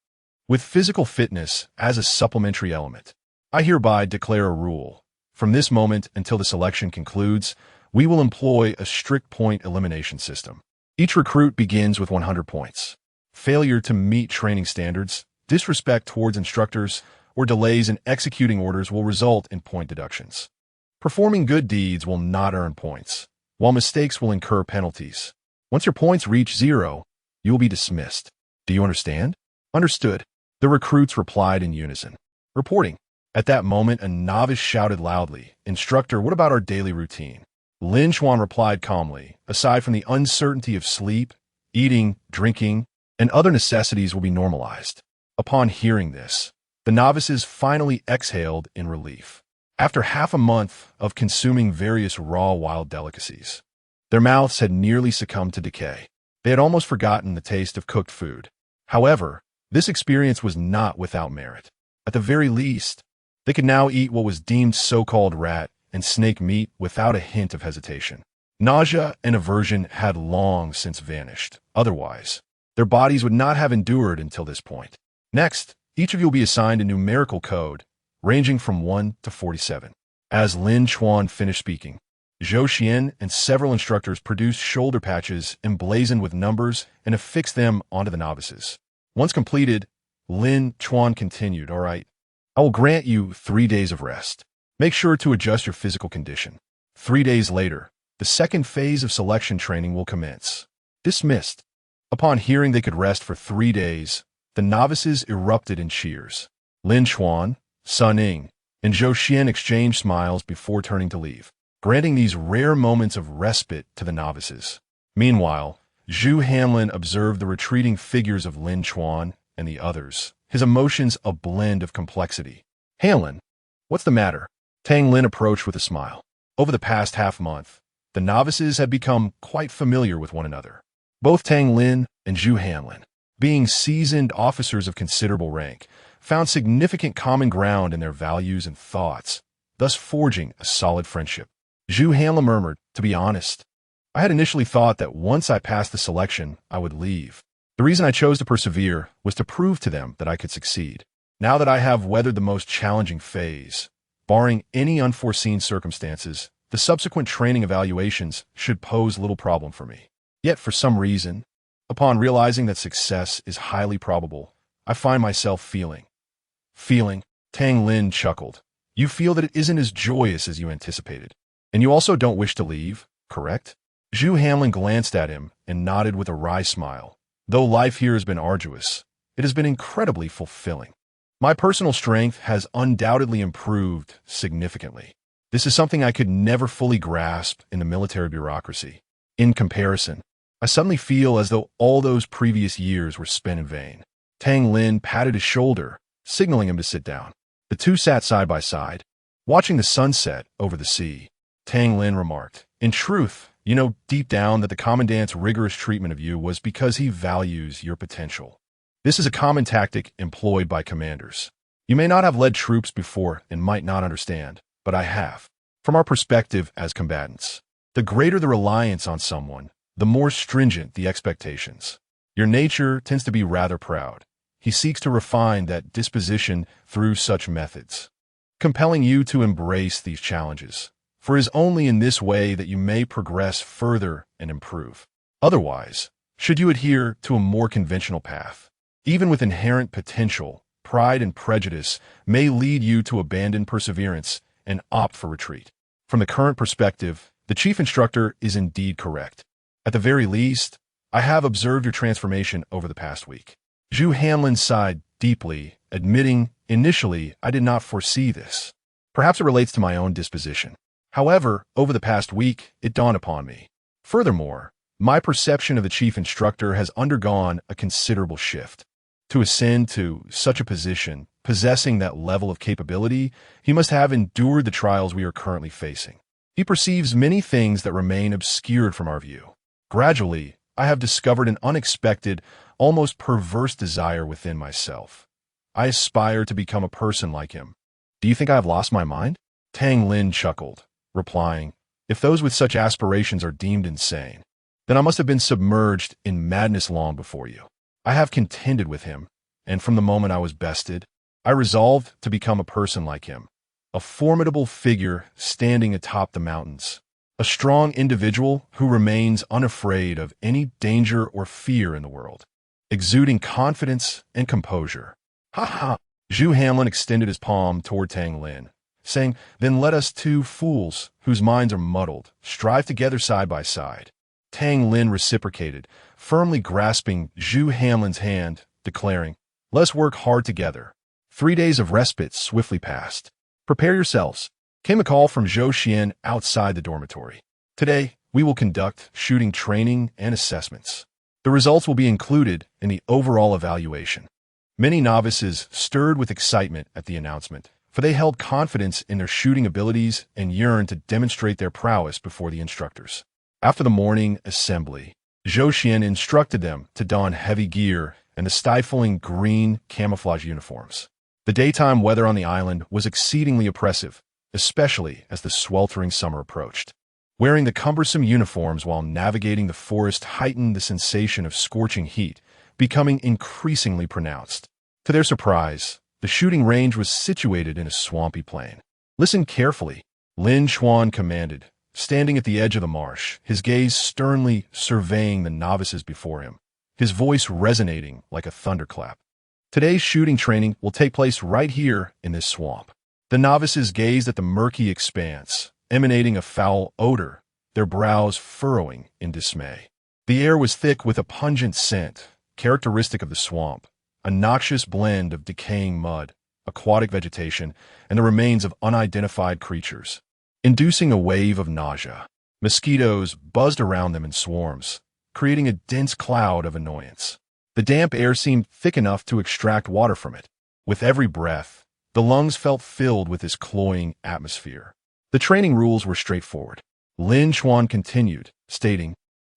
with physical fitness as a supplementary element. I hereby declare a rule. From this moment until the selection concludes, we will employ a strict point elimination system. Each recruit begins with 100 points. Failure to meet training standards, disrespect towards instructors, or delays in executing orders will result in point deductions. Performing good deeds will not earn points, while mistakes will incur penalties. Once your points reach 0, you will be dismissed. Do you understand? Understood. The recruits replied in unison, reporting. At that moment, a novice shouted loudly, "Instructor, what about our daily routine?" Lin Chuan replied calmly, "Aside from the uncertainty of sleep, eating, drinking, and other necessities will be normalized." Upon hearing this, the novices finally exhaled in relief. After half a month of consuming various raw wild delicacies, their mouths had nearly succumbed to decay. They had almost forgotten the taste of cooked food. However, this experience was not without merit. At the very least, they could now eat what was deemed so-called rat and snake meat without a hint of hesitation. Nausea and aversion had long since vanished. Otherwise, their bodies would not have endured until this point. Next, each of you will be assigned a numerical code, ranging from 1 to 47. As Lin Chuan finished speaking, Zhou Xian and several instructors produced shoulder patches emblazoned with numbers and affixed them onto the novices. Once completed, Lin Chuan continued, "All right, I will grant you 3 days of rest. Make sure to adjust your physical condition. 3 days later, the second phase of selection training will commence." Dismissed. Upon hearing they could rest for 3 days, the novices erupted in cheers. Lin Chuan, Sun Ying, and Zhou Xian exchanged smiles before turning to leave, granting these rare moments of respite to the novices. Meanwhile, Zhu Hanlin observed the retreating figures of Lin Chuan and the others, his emotions a blend of complexity. "Hanlin, what's the matter?" Tang Lin approached with a smile. Over the past half-month, the novices had become quite familiar with one another. Both Tang Lin and Zhu Hanlin, being seasoned officers of considerable rank, found significant common ground in their values and thoughts, thus forging a solid friendship. Zhu Hanlin murmured, "To be honest, I had initially thought that once I passed the selection, I would leave. The reason I chose to persevere was to prove to them that I could succeed. Now that I have weathered the most challenging phase, barring any unforeseen circumstances, the subsequent training evaluations should pose little problem for me. Yet for some reason, upon realizing that success is highly probable, I find myself feeling. Tang Lin chuckled. "You feel that it isn't as joyous as you anticipated. And you also don't wish to leave, correct?" Zhu Hanlin glanced at him and nodded with a wry smile. "Though life here has been arduous, it has been incredibly fulfilling. My personal strength has undoubtedly improved significantly. This is something I could never fully grasp in the military bureaucracy. In comparison, I suddenly feel as though all those previous years were spent in vain." Tang Lin patted his shoulder, signaling him to sit down. The two sat side by side, watching the sunset over the sea. Tang Lin remarked, "In truth, you know deep down that the Commandant's rigorous treatment of you was because he values your potential. This is a common tactic employed by commanders. You may not have led troops before and might not understand, but I have. From our perspective as combatants, the greater the reliance on someone, the more stringent the expectations. Your nature tends to be rather proud. He seeks to refine that disposition through such methods, compelling you to embrace these challenges. For it is only in this way that you may progress further and improve. Otherwise, should you adhere to a more conventional path, even with inherent potential, pride and prejudice may lead you to abandon perseverance and opt for retreat. From the current perspective, the Chief Instructor is indeed correct. At the very least, I have observed your transformation over the past week. Zhu Hanlin sighed deeply, admitting, initially, I did not foresee this. Perhaps it relates to my own disposition. However, over the past week, it dawned upon me. Furthermore, my perception of the Chief Instructor has undergone a considerable shift. To ascend to such a position, possessing that level of capability, he must have endured the trials we are currently facing. He perceives many things that remain obscured from our view. Gradually, I have discovered an unexpected, almost perverse desire within myself. I aspire to become a person like him. Do you think I have lost my mind? Tang Lin chuckled, replying, if those with such aspirations are deemed insane, then I must have been submerged in madness long before you. I have contended with him, and from the moment I was bested, I resolved to become a person like him, a formidable figure standing atop the mountains, a strong individual who remains unafraid of any danger or fear in the world, exuding confidence and composure. Ha ha! Zhu Hanlin extended his palm toward Tang Lin, saying, then let us two fools, whose minds are muddled, strive together side by side. Tang Lin reciprocated, firmly grasping Zhu Hanlin's hand, declaring, let's work hard together. 3 days of respite swiftly passed. Prepare yourselves, came a call from Zhou Xian outside the dormitory. Today, we will conduct shooting training and assessments. The results will be included in the overall evaluation. Many novices stirred with excitement at the announcement, for they held confidence in their shooting abilities and yearned to demonstrate their prowess before the instructors. After the morning assembly, Zhou Xian instructed them to don heavy gear and the stifling green camouflage uniforms. The daytime weather on the island was exceedingly oppressive, especially as the sweltering summer approached. Wearing the cumbersome uniforms while navigating the forest heightened the sensation of scorching heat, becoming increasingly pronounced. To their surprise, the shooting range was situated in a swampy plain. Listen carefully, Lin Chuan commanded, standing at the edge of the marsh, his gaze sternly surveying the novices before him, his voice resonating like a thunderclap. Today's shooting training will take place right here in this swamp. The novices gazed at the murky expanse, emanating a foul odor, their brows furrowing in dismay. The air was thick with a pungent scent, characteristic of the swamp, a noxious blend of decaying mud, aquatic vegetation, and the remains of unidentified creatures, inducing a wave of nausea. Mosquitoes buzzed around them in swarms, creating a dense cloud of annoyance. The damp air seemed thick enough to extract water from it. With every breath, the lungs felt filled with this cloying atmosphere. The training rules were straightforward. Lin Chuan continued, stating,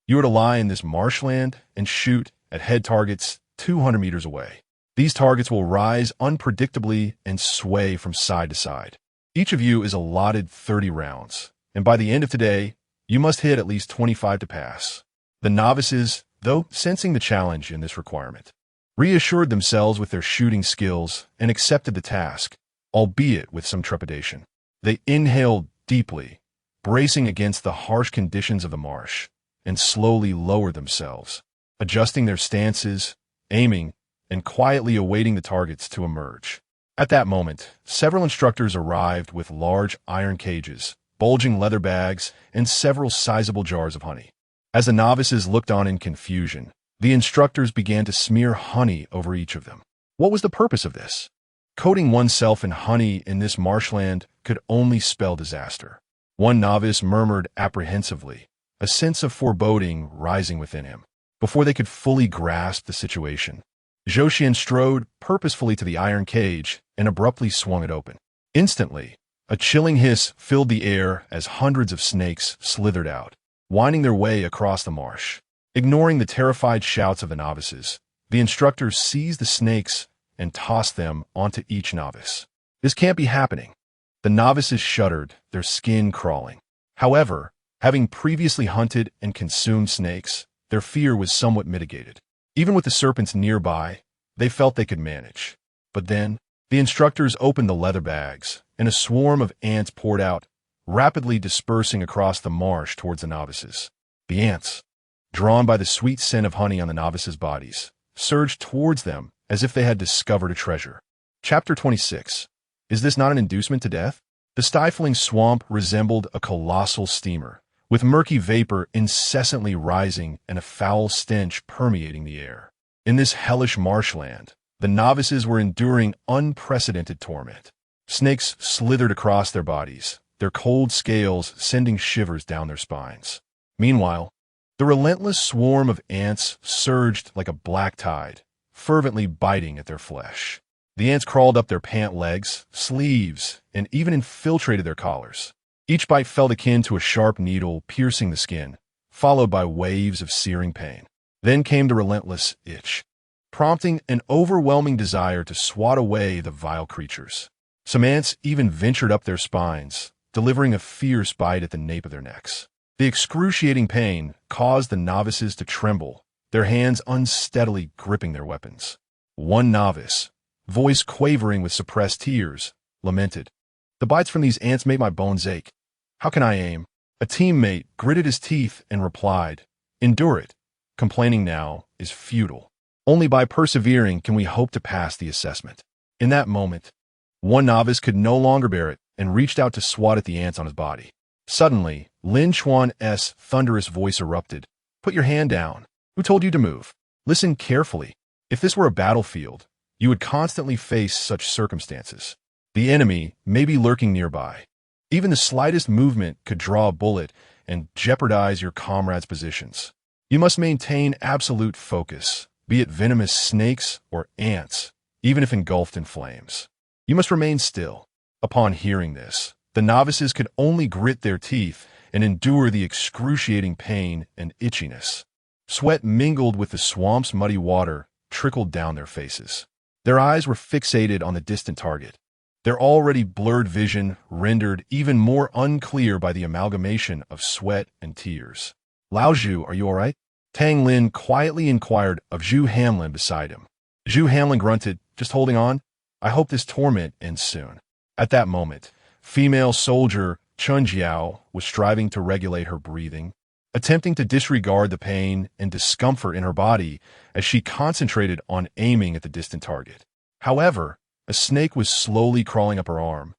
you are to lie in this marshland and shoot at head targets 200 meters away. These targets will rise unpredictably and sway from side to side. Each of you is allotted 30 rounds, and by the end of today, you must hit at least 25 to pass. The novices, though sensing the challenge in this requirement, reassured themselves with their shooting skills and accepted the task, albeit with some trepidation. They inhaled deeply, bracing against the harsh conditions of the marsh, and slowly lowered themselves, adjusting their stances, aiming, and quietly awaiting the targets to emerge. At that moment, several instructors arrived with large iron cages, bulging leather bags, and several sizable jars of honey. As the novices looked on in confusion, the instructors began to smear honey over each of them. What was the purpose of this? Coating oneself in honey in this marshland could only spell disaster. One novice murmured apprehensively, a sense of foreboding rising within him. Before they could fully grasp the situation, Zhou Xian strode purposefully to the iron cage and abruptly swung it open. Instantly, a chilling hiss filled the air as hundreds of snakes slithered out, winding their way across the marsh. Ignoring the terrified shouts of the novices, the instructors seized the snakes and tossed them onto each novice. This can't be happening. The novices shuddered, their skin crawling. However, having previously hunted and consumed snakes, their fear was somewhat mitigated. Even with the serpents nearby, they felt they could manage. But then, the instructors opened the leather bags, and a swarm of ants poured out, rapidly dispersing across the marsh towards the novices. The ants, drawn by the sweet scent of honey on the novices' bodies, surged towards them as if they had discovered a treasure. Chapter 26. Is this not an inducement to death? The stifling swamp resembled a colossal steamer, with murky vapor incessantly rising and a foul stench permeating the air. In this hellish marshland, the novices were enduring unprecedented torment. Snakes slithered across their bodies, their cold scales sending shivers down their spines. Meanwhile, the relentless swarm of ants surged like a black tide, fervently biting at their flesh. The ants crawled up their pant legs, sleeves, and even infiltrated their collars. Each bite felt akin to a sharp needle piercing the skin, followed by waves of searing pain. Then came the relentless itch, prompting an overwhelming desire to swat away the vile creatures. Some ants even ventured up their spines, delivering a fierce bite at the nape of their necks. The excruciating pain caused the novices to tremble, their hands unsteadily gripping their weapons. One novice, voice quavering with suppressed tears, lamented, "The bites from these ants make my bones ache. How can I aim?" A teammate gritted his teeth and replied, "Endure it. Complaining now is futile. Only by persevering can we hope to pass the assessment." In that moment, one novice could no longer bear it and reached out to swat at the ants on his body. Suddenly, Lin Chuan's thunderous voice erupted. "Put your hand down. Who told you to move? Listen carefully. If this were a battlefield, you would constantly face such circumstances. The enemy may be lurking nearby. Even the slightest movement could draw a bullet and jeopardize your comrades' positions. You must maintain absolute focus, be it venomous snakes or ants, even if engulfed in flames. You must remain still." Upon hearing this, the novices could only grit their teeth and endure the excruciating pain and itchiness. Sweat mingled with the swamp's muddy water trickled down their faces. Their eyes were fixated on the distant target, their already blurred vision rendered even more unclear by the amalgamation of sweat and tears. "Lao Zhu, are you all right?" Tang Lin quietly inquired of Zhu Hanlin beside him. Zhu Hanlin grunted, "Just holding on. I hope this torment ends soon." At that moment, female soldier Chun Jiao was striving to regulate her breathing, attempting to disregard the pain and discomfort in her body as she concentrated on aiming at the distant target. However, a snake was slowly crawling up her arm,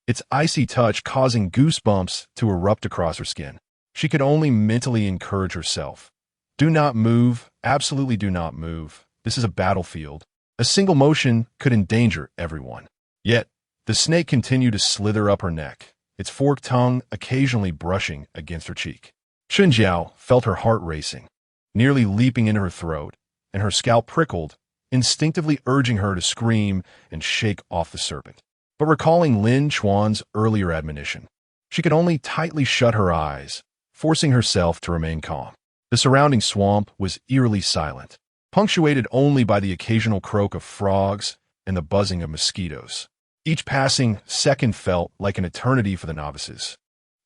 its icy touch causing goosebumps to erupt across her skin. She could only mentally encourage herself. "Do not move, absolutely do not move. This is a battlefield. A single motion could endanger everyone." Yet, the snake continued to slither up her neck, its forked tongue occasionally brushing against her cheek. Chun Jiao felt her heart racing, nearly leaping into her throat, and her scalp prickled, instinctively urging her to scream and shake off the serpent. But recalling Lin Chuan's earlier admonition, she could only tightly shut her eyes, forcing herself to remain calm. The surrounding swamp was eerily silent, punctuated only by the occasional croak of frogs and the buzzing of mosquitoes. Each passing second felt like an eternity for the novices,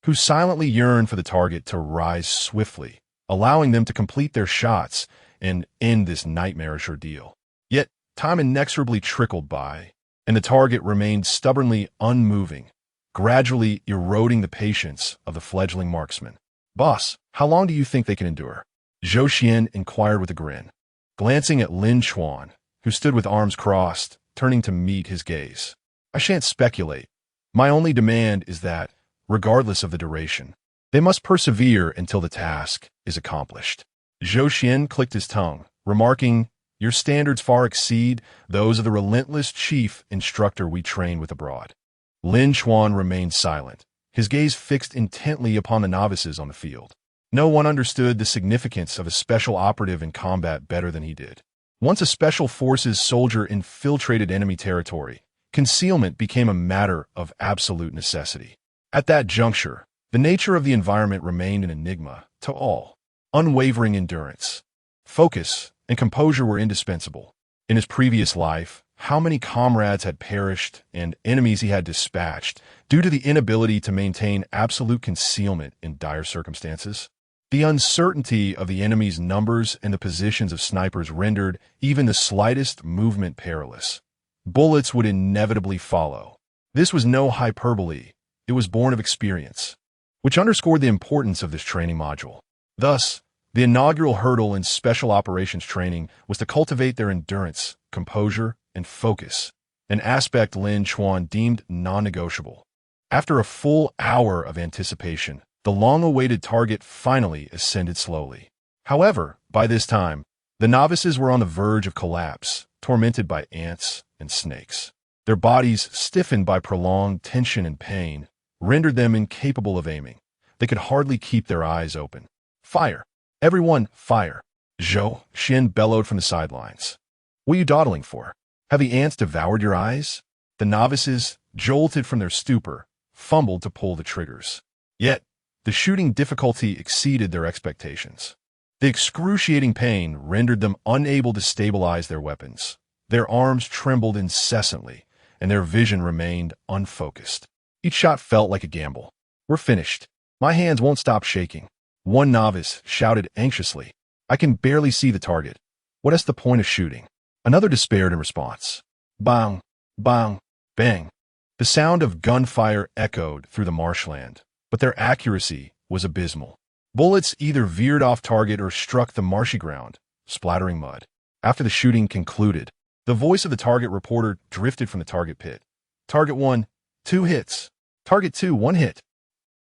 who silently yearned for the target to rise swiftly, allowing them to complete their shots and end this nightmarish ordeal. Yet, time inexorably trickled by, and the target remained stubbornly unmoving, gradually eroding the patience of the fledgling marksman. "Boss, how long do you think they can endure?" Zhou Xian inquired with a grin, glancing at Lin Chuan, who stood with arms crossed, turning to meet his gaze. "I shan't speculate. My only demand is that, regardless of the duration, they must persevere until the task is accomplished." Zhou Xian clicked his tongue, remarking, "Your standards far exceed those of the relentless chief instructor we train with abroad." Lin Chuan remained silent, his gaze fixed intently upon the novices on the field. No one understood the significance of a special operative in combat better than he did. Once a special forces soldier infiltrated enemy territory, concealment became a matter of absolute necessity. At that juncture, the nature of the environment remained an enigma to all. Unwavering endurance, focus, and composure were indispensable. In his previous life, how many comrades had perished and enemies he had dispatched due to the inability to maintain absolute concealment in dire circumstances? The uncertainty of the enemy's numbers and the positions of snipers rendered even the slightest movement perilous. Bullets would inevitably follow. This was no hyperbole. It was born of experience, which underscored the importance of this training module. Thus, the inaugural hurdle in special operations training was to cultivate their endurance, composure, and focus, an aspect Lin Chuan deemed non-negotiable. After a full hour of anticipation, The long-awaited target finally ascended slowly. However, by this time, the novices were on the verge of collapse, tormented by ants and snakes. Their bodies, stiffened by prolonged tension and pain, rendered them incapable of aiming. They could hardly keep their eyes open. "Fire! Everyone, fire!" Zhou Xian bellowed from the sidelines. "What are you dawdling for? Have the ants devoured your eyes?" The novices, jolted from their stupor, fumbled to pull the triggers. Yet, the shooting difficulty exceeded their expectations. The excruciating pain rendered them unable to stabilize their weapons. Their arms trembled incessantly, and their vision remained unfocused. Each shot felt like a gamble. "We're finished. My hands won't stop shaking." One novice shouted anxiously. "I can barely see the target. What is the point of shooting?" Another despaired in response. Bang, bang, bang. The sound of gunfire echoed through the marshland, but their accuracy was abysmal. Bullets either veered off target or struck the marshy ground, splattering mud. After the shooting concluded, the voice of the target reporter drifted from the target pit. "Target 1, 2 hits. Target 2, 1 hit.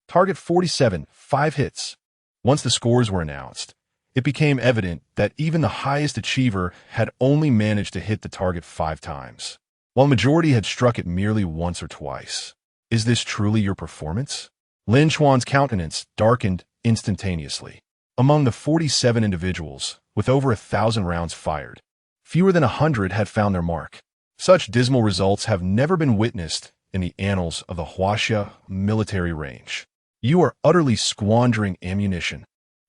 Target 47, 5 hits." Once the scores were announced, it became evident that even the highest achiever had only managed to hit the target 5 times, while the majority had struck it merely once or twice. "Is this truly your performance?" Lin Chuan's countenance darkened instantaneously. Among the 47 individuals, with over 1,000 rounds fired, fewer than 100 had found their mark. Such dismal results have never been witnessed in the annals of the Huaxia military range. You are utterly squandering ammunition.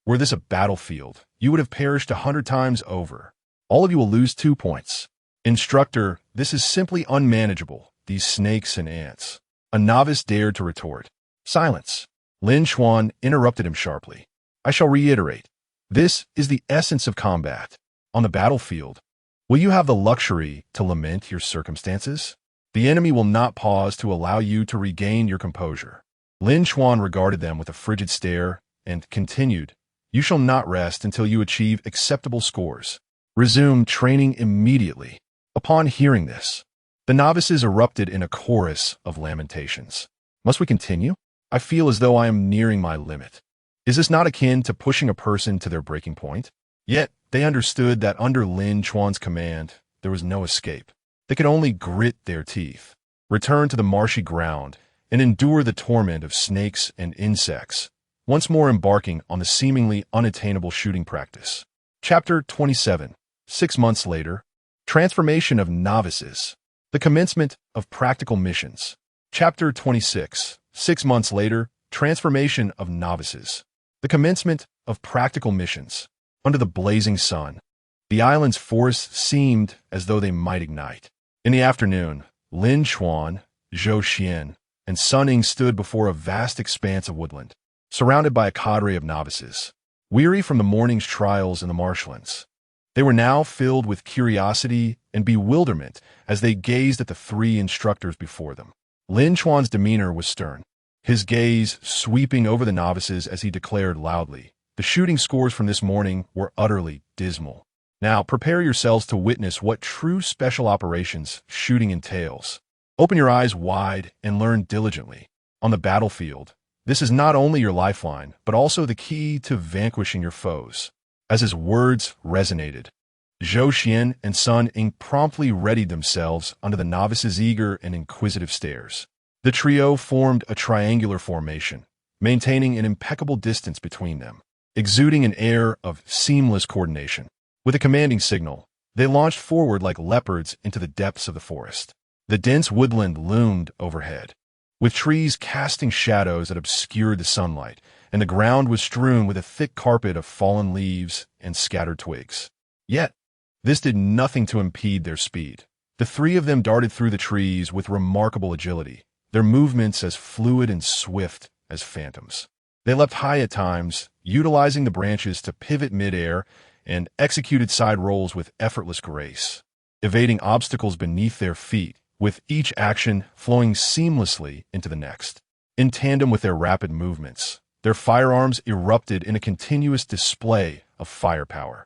Were this a battlefield, you would have perished 100 times over. All of you will lose 2 points. Instructor, this is simply unmanageable, these snakes and ants. A novice dared to retort. Silence. Lin Chuan interrupted him sharply. I shall reiterate. This is the essence of combat. On the battlefield, will you have the luxury to lament your circumstances? The enemy will not pause to allow you to regain your composure. Lin Chuan regarded them with a frigid stare and continued, You shall not rest until you achieve acceptable scores. Resume training immediately. Upon hearing this, the novices erupted in a chorus of lamentations. Must we continue? I feel as though I am nearing my limit. Is this not akin to pushing a person to their breaking point? Yet, they understood that under Lin Chuan's command, there was no escape. They could only grit their teeth, return to the marshy ground, and endure the torment of snakes and insects, once more embarking on the seemingly unattainable shooting practice. Chapter 27. 6 months later, Transformation of Novices. The Commencement of Practical Missions. Chapter 26. 6 months later, Transformation of Novices. The Commencement of Practical Missions. Under the blazing sun, the island's forests seemed as though they might ignite. In the afternoon, Lin Chuan, Zhou Xian, and Sun Ying stood before a vast expanse of woodland, surrounded by a cadre of novices. Weary from the morning's trials in the marshlands, they were now filled with curiosity and bewilderment as they gazed at the 3 instructors before them. Lin Chuan's demeanor was stern, his gaze sweeping over the novices as he declared loudly, The shooting scores from this morning were utterly dismal. Now prepare yourselves to witness what true special operations shooting entails. Open your eyes wide and learn diligently. On the battlefield, this is not only your lifeline, but also the key to vanquishing your foes. As his words resonated, Zhou Xian and Sun Ying promptly readied themselves under the novices' eager and inquisitive stares. The trio formed a triangular formation, maintaining an impeccable distance between them, exuding an air of seamless coordination. With a commanding signal, they launched forward like leopards into the depths of the forest. The dense woodland loomed overhead, with trees casting shadows that obscured the sunlight, and the ground was strewn with a thick carpet of fallen leaves and scattered twigs. Yet, this did nothing to impede their speed. The 3 of them darted through the trees with remarkable agility, their movements as fluid and swift as phantoms. They leapt high at times, utilizing the branches to pivot midair, and executed side rolls with effortless grace, evading obstacles beneath their feet, with each action flowing seamlessly into the next. In tandem with their rapid movements, their firearms erupted in a continuous display of firepower.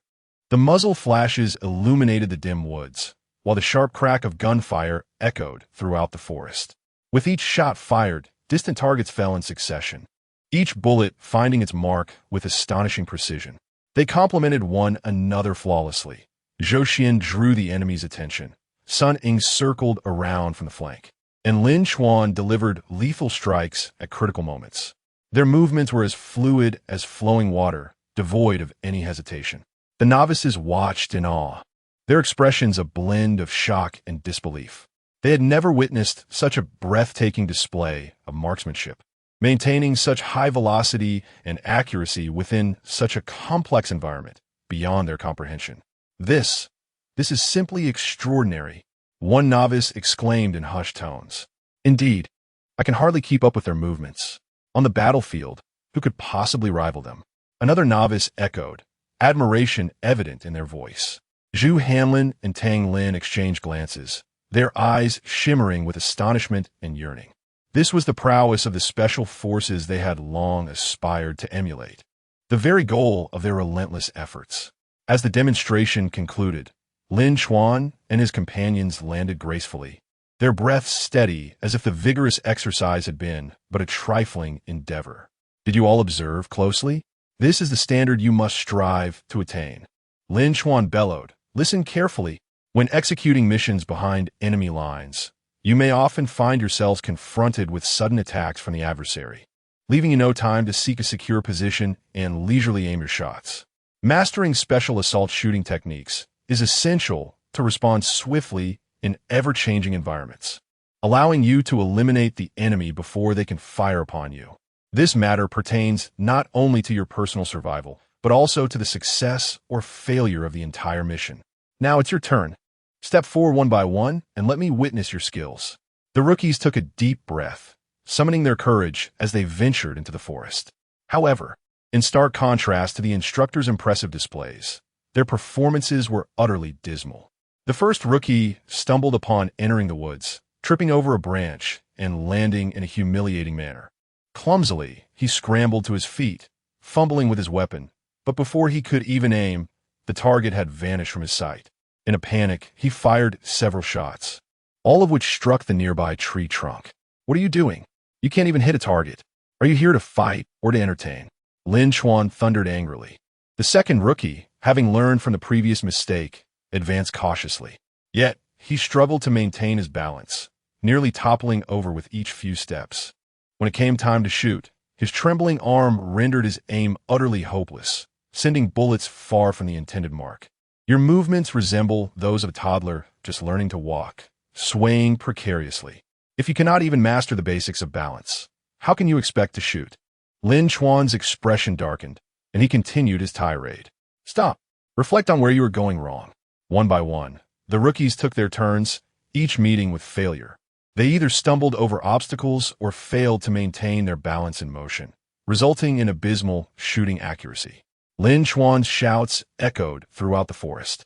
The muzzle flashes illuminated the dim woods, while the sharp crack of gunfire echoed throughout the forest. With each shot fired, distant targets fell in succession, each bullet finding its mark with astonishing precision. They complemented one another flawlessly. Zhou Xian drew the enemy's attention. Sun Ying circled around from the flank, and Lin Chuan delivered lethal strikes at critical moments. Their movements were as fluid as flowing water, devoid of any hesitation. The novices watched in awe, their expressions a blend of shock and disbelief. They had never witnessed such a breathtaking display of marksmanship, maintaining such high velocity and accuracy within such a complex environment beyond their comprehension. This is simply extraordinary, one novice exclaimed in hushed tones. Indeed, I can hardly keep up with their movements. On the battlefield, who could possibly rival them? Another novice echoed, admiration evident in their voice. Zhu Hanlin and Tang Lin exchanged glances, their eyes shimmering with astonishment and yearning. This was the prowess of the special forces they had long aspired to emulate, the very goal of their relentless efforts. As the demonstration concluded, Lin Chuan and his companions landed gracefully, their breaths steady as if the vigorous exercise had been but a trifling endeavor. Did you all observe closely? This is the standard you must strive to attain. Lin Chuan bellowed. Listen carefully. When executing missions behind enemy lines, you may often find yourselves confronted with sudden attacks from the adversary, leaving you no time to seek a secure position and leisurely aim your shots. Mastering special assault shooting techniques is essential to respond swiftly in ever-changing environments, allowing you to eliminate the enemy before they can fire upon you. This matter pertains not only to your personal survival, but also to the success or failure of the entire mission. Now it's your turn. Step forward one by one and let me witness your skills. The rookies took a deep breath, summoning their courage as they ventured into the forest. However, in stark contrast to the instructor's impressive displays, their performances were utterly dismal. The first rookie stumbled upon entering the woods, tripping over a branch and landing in a humiliating manner. Clumsily, he scrambled to his feet, fumbling with his weapon, but before he could even aim, the target had vanished from his sight. In a panic, he fired several shots, all of which struck the nearby tree trunk. What are you doing? You can't even hit a target. Are you here to fight or to entertain? Lin Chuan thundered angrily. The second rookie, having learned from the previous mistake, advanced cautiously. Yet, he struggled to maintain his balance, nearly toppling over with each few steps. When it came time to shoot, his trembling arm rendered his aim utterly hopeless, sending bullets far from the intended mark. Your movements resemble those of a toddler just learning to walk, swaying precariously. If you cannot even master the basics of balance, how can you expect to shoot? Lin Chuan's expression darkened, and he continued his tirade. Stop. Reflect on where you are going wrong. One by one, the rookies took their turns, each meeting with failure. They either stumbled over obstacles or failed to maintain their balance in motion, resulting in abysmal shooting accuracy. Lin Chuan's shouts echoed throughout the forest,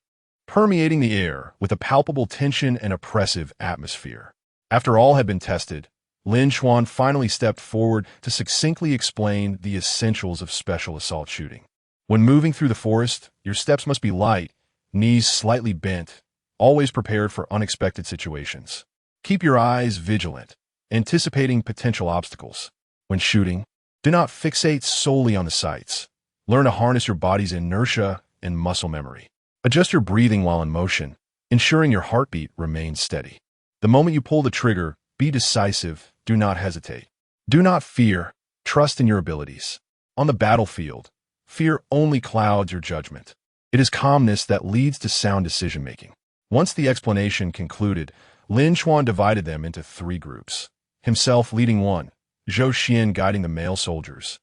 permeating the air with a palpable tension and oppressive atmosphere. After all had been tested, Lin Chuan finally stepped forward to succinctly explain the essentials of special assault shooting. When moving through the forest, your steps must be light, knees slightly bent, always prepared for unexpected situations. Keep your eyes vigilant, anticipating potential obstacles. When shooting, do not fixate solely on the sights. Learn to harness your body's inertia and muscle memory. Adjust your breathing while in motion, ensuring your heartbeat remains steady. The moment you pull the trigger, be decisive, do not hesitate. Do not fear, trust in your abilities. On the battlefield, fear only clouds your judgment. It is calmness that leads to sound decision-making. Once the explanation concluded, Lin Chuan divided them into 3 groups, himself leading one, Zhou Xian guiding the male soldiers,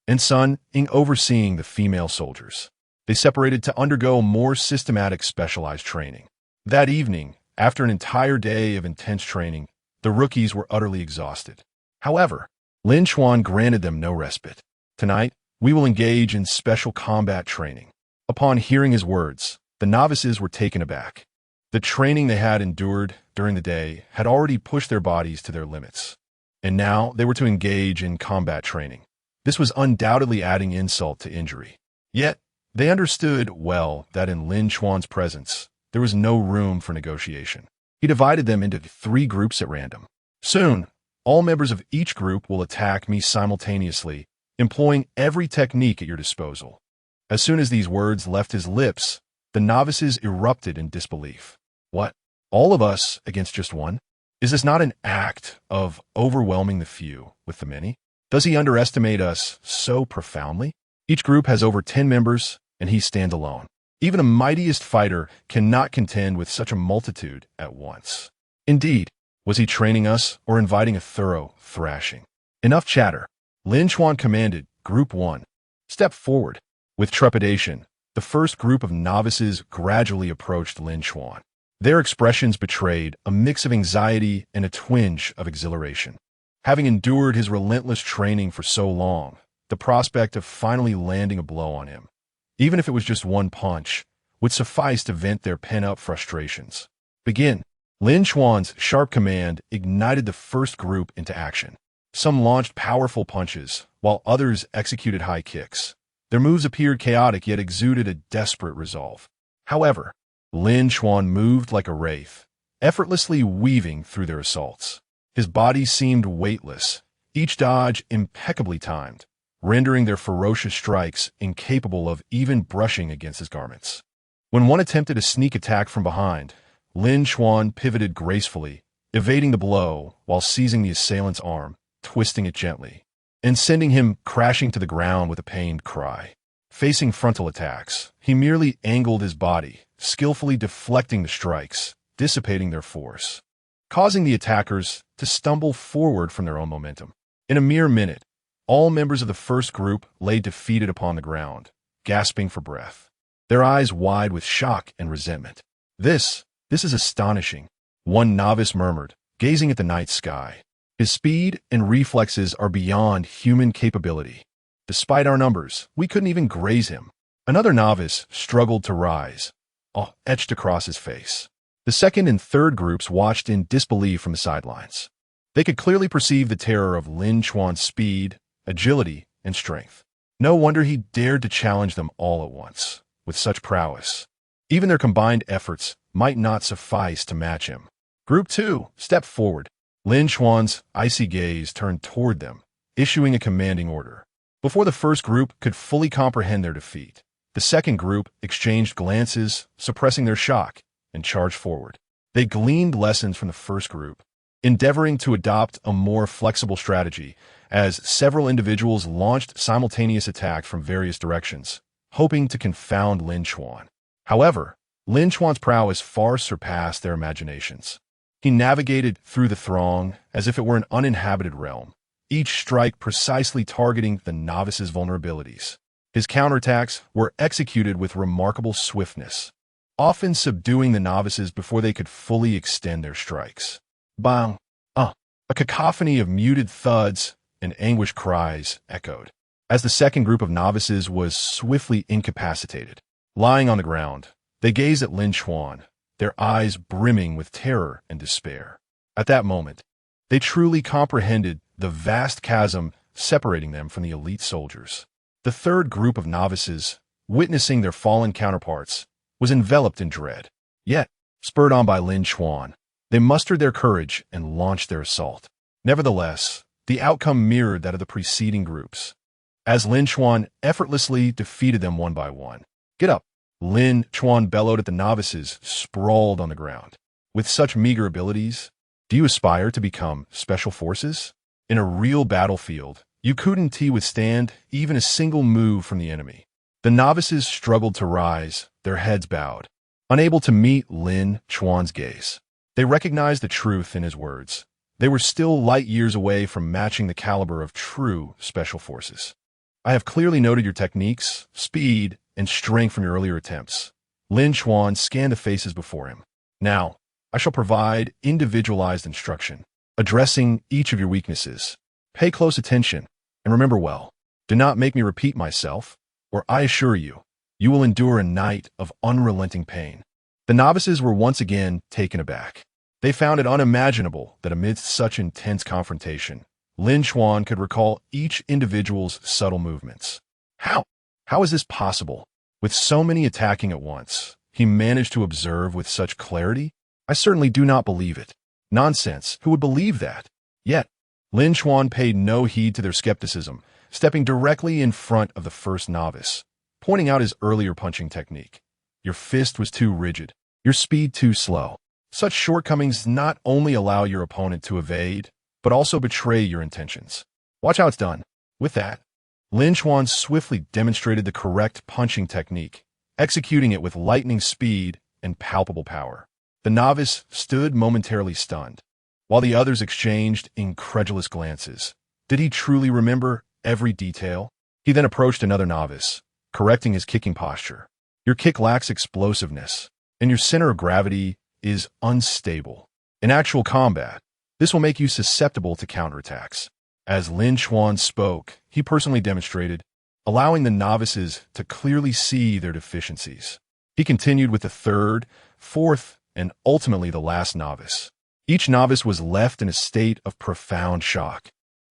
and Sun Ying overseeing the female soldiers. They separated to undergo more systematic specialized training. That evening, after an entire day of intense training, the rookies were utterly exhausted. However, Lin Chuan granted them no respite. Tonight, we will engage in special combat training. Upon hearing his words, the novices were taken aback. The training they had endured during the day had already pushed their bodies to their limits, and now they were to engage in combat training. This was undoubtedly adding insult to injury. Yet, they understood well that in Lin Chuan's presence, there was no room for negotiation. He divided them into 3 groups at random. Soon, all members of each group will attack me simultaneously employing every technique at your disposal. As soon as these words left his lips, the novices erupted in disbelief. What? All of us against just one? Is this not an act of overwhelming the few with the many? Does he underestimate us so profoundly? Each group has over 10 members, and he stands alone. Even the mightiest fighter cannot contend with such a multitude at once. Indeed, was he training us or inviting a thorough thrashing? Enough chatter. Lin Chuan commanded, Group 1. Step forward. With trepidation, the first group of novices gradually approached Lin Chuan. Their expressions betrayed a mix of anxiety and a twinge of exhilaration. Having endured his relentless training for so long, the prospect of finally landing a blow on him, even if it was just one punch, would suffice to vent their pent-up frustrations. Begin. Lin Chuan's sharp command ignited the first group into action. Some launched powerful punches, while others executed high kicks. Their moves appeared chaotic yet exuded a desperate resolve. However, Lin Chuan moved like a wraith, effortlessly weaving through their assaults. His body seemed weightless, each dodge impeccably timed, rendering their ferocious strikes incapable of even brushing against his garments. When one attempted a sneak attack from behind, Lin Chuan pivoted gracefully, evading the blow while seizing the assailant's arm, twisting it gently, and sending him crashing to the ground with a pained cry. Facing frontal attacks, he merely angled his body, skillfully deflecting the strikes, dissipating their force, causing the attackers to stumble forward from their own momentum. In a mere minute, all members of the first group lay defeated upon the ground, gasping for breath, their eyes wide with shock and resentment. This is astonishing, one novice murmured, gazing at the night sky. His speed and reflexes are beyond human capability. Despite our numbers, we couldn't even graze him. Another novice struggled to rise, etched across his face. The second and third groups watched in disbelief from the sidelines. They could clearly perceive the terror of Lin Chuan's speed, agility, and strength. No wonder he dared to challenge them all at once, with such prowess. Even their combined efforts might not suffice to match him. Group 2, step forward. Lin Chuan's icy gaze turned toward them, issuing a commanding order. Before the first group could fully comprehend their defeat, the second group exchanged glances, suppressing their shock, and charged forward. They gleaned lessons from the first group, endeavoring to adopt a more flexible strategy as several individuals launched simultaneous attacks from various directions, hoping to confound Lin Chuan. However, Lin Chuan's prowess far surpassed their imaginations. He navigated through the throng as if it were an uninhabited realm, each strike precisely targeting the novice's vulnerabilities. His counterattacks were executed with remarkable swiftness, often subduing the novices before they could fully extend their strikes. Bang! A cacophony of muted thuds and anguished cries echoed, as the second group of novices was swiftly incapacitated. Lying on the ground, they gazed at Lin Chuan, their eyes brimming with terror and despair. At that moment, they truly comprehended the vast chasm separating them from the elite soldiers. The third group of novices, witnessing their fallen counterparts, was enveloped in dread. Yet, spurred on by Lin Chuan, they mustered their courage and launched their assault. Nevertheless, the outcome mirrored that of the preceding groups, as Lin Chuan effortlessly defeated them one by one. Get up! Lin Chuan bellowed at the novices sprawled on the ground. With such meager abilities, do you aspire to become Special Forces? In a real battlefield, you couldn't withstand even a single move from the enemy. The novices struggled to rise, their heads bowed, unable to meet Lin Chuan's gaze. They recognized the truth in his words. They were still light years away from matching the caliber of true Special Forces. I have clearly noted your techniques, speed, and strength from your earlier attempts. Lin Chuan scanned the faces before him. Now, I shall provide individualized instruction, addressing each of your weaknesses. Pay close attention, and remember well, do not make me repeat myself, or I assure you, you will endure a night of unrelenting pain. The novices were once again taken aback. They found it unimaginable that amidst such intense confrontation, Lin Chuan could recall each individual's subtle movements. How is this possible? With so many attacking at once, he managed to observe with such clarity? I certainly do not believe it. Nonsense, who would believe that? Yet, Lin Chuan paid no heed to their skepticism, stepping directly in front of the first novice, pointing out his earlier punching technique. Your fist was too rigid, your speed too slow. Such shortcomings not only allow your opponent to evade, but also betray your intentions. Watch how it's done. With that, Lin Chuan swiftly demonstrated the correct punching technique, executing it with lightning speed and palpable power. The novice stood momentarily stunned, while the others exchanged incredulous glances. Did he truly remember every detail? He then approached another novice, correcting his kicking posture. Your kick lacks explosiveness, and your center of gravity is unstable. In actual combat, this will make you susceptible to counterattacks. As Lin Chuan spoke, he personally demonstrated, allowing the novices to clearly see their deficiencies. He continued with the third, fourth, and ultimately the last novice. Each novice was left in a state of profound shock,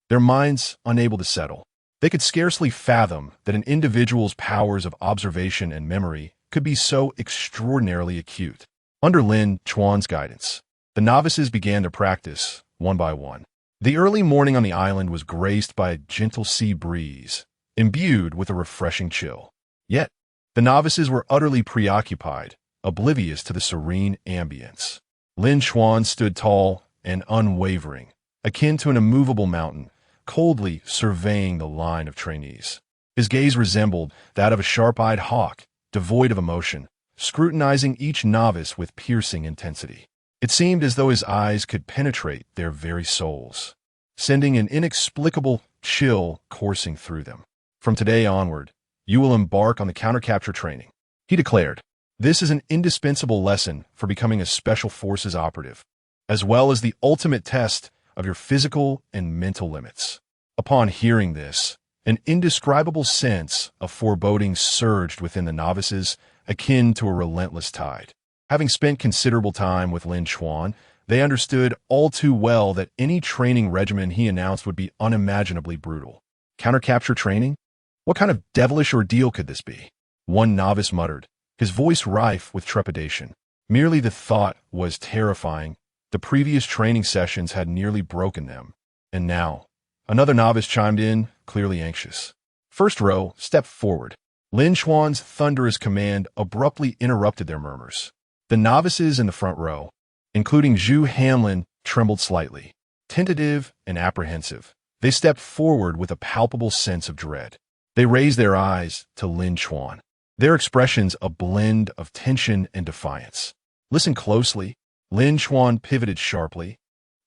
their minds unable to settle. They could scarcely fathom that an individual's powers of observation and memory could be so extraordinarily acute. Under Lin Chuan's guidance, the novices began their practice, one by one. The early morning on the island was graced by a gentle sea breeze, imbued with a refreshing chill. Yet, the novices were utterly preoccupied, oblivious to the serene ambience. Lin Chuan stood tall and unwavering, akin to an immovable mountain, coldly surveying the line of trainees. His gaze resembled that of a sharp-eyed hawk, devoid of emotion, scrutinizing each novice with piercing intensity. It seemed as though his eyes could penetrate their very souls, sending an inexplicable chill coursing through them. From today onward, you will embark on the counter-capture training, he declared. This is an indispensable lesson for becoming a Special Forces operative, as well as the ultimate test of your physical and mental limits. Upon hearing this, an indescribable sense of foreboding surged within the novices, akin to a relentless tide. Having spent considerable time with Lin Chuan, they understood all too well that any training regimen he announced would be unimaginably brutal. Counter-capture training? What kind of devilish ordeal could this be? One novice muttered, his voice rife with trepidation. Merely the thought was terrifying. The previous training sessions had nearly broken them. And now, another novice chimed in, clearly anxious. First row, step forward. Lin Chuan's thunderous command abruptly interrupted their murmurs. The novices in the front row, including Zhu Hanlin, trembled slightly. Tentative and apprehensive, they stepped forward with a palpable sense of dread. They raised their eyes to Lin Chuan, their expressions a blend of tension and defiance. Listen closely. Lin Chuan pivoted sharply,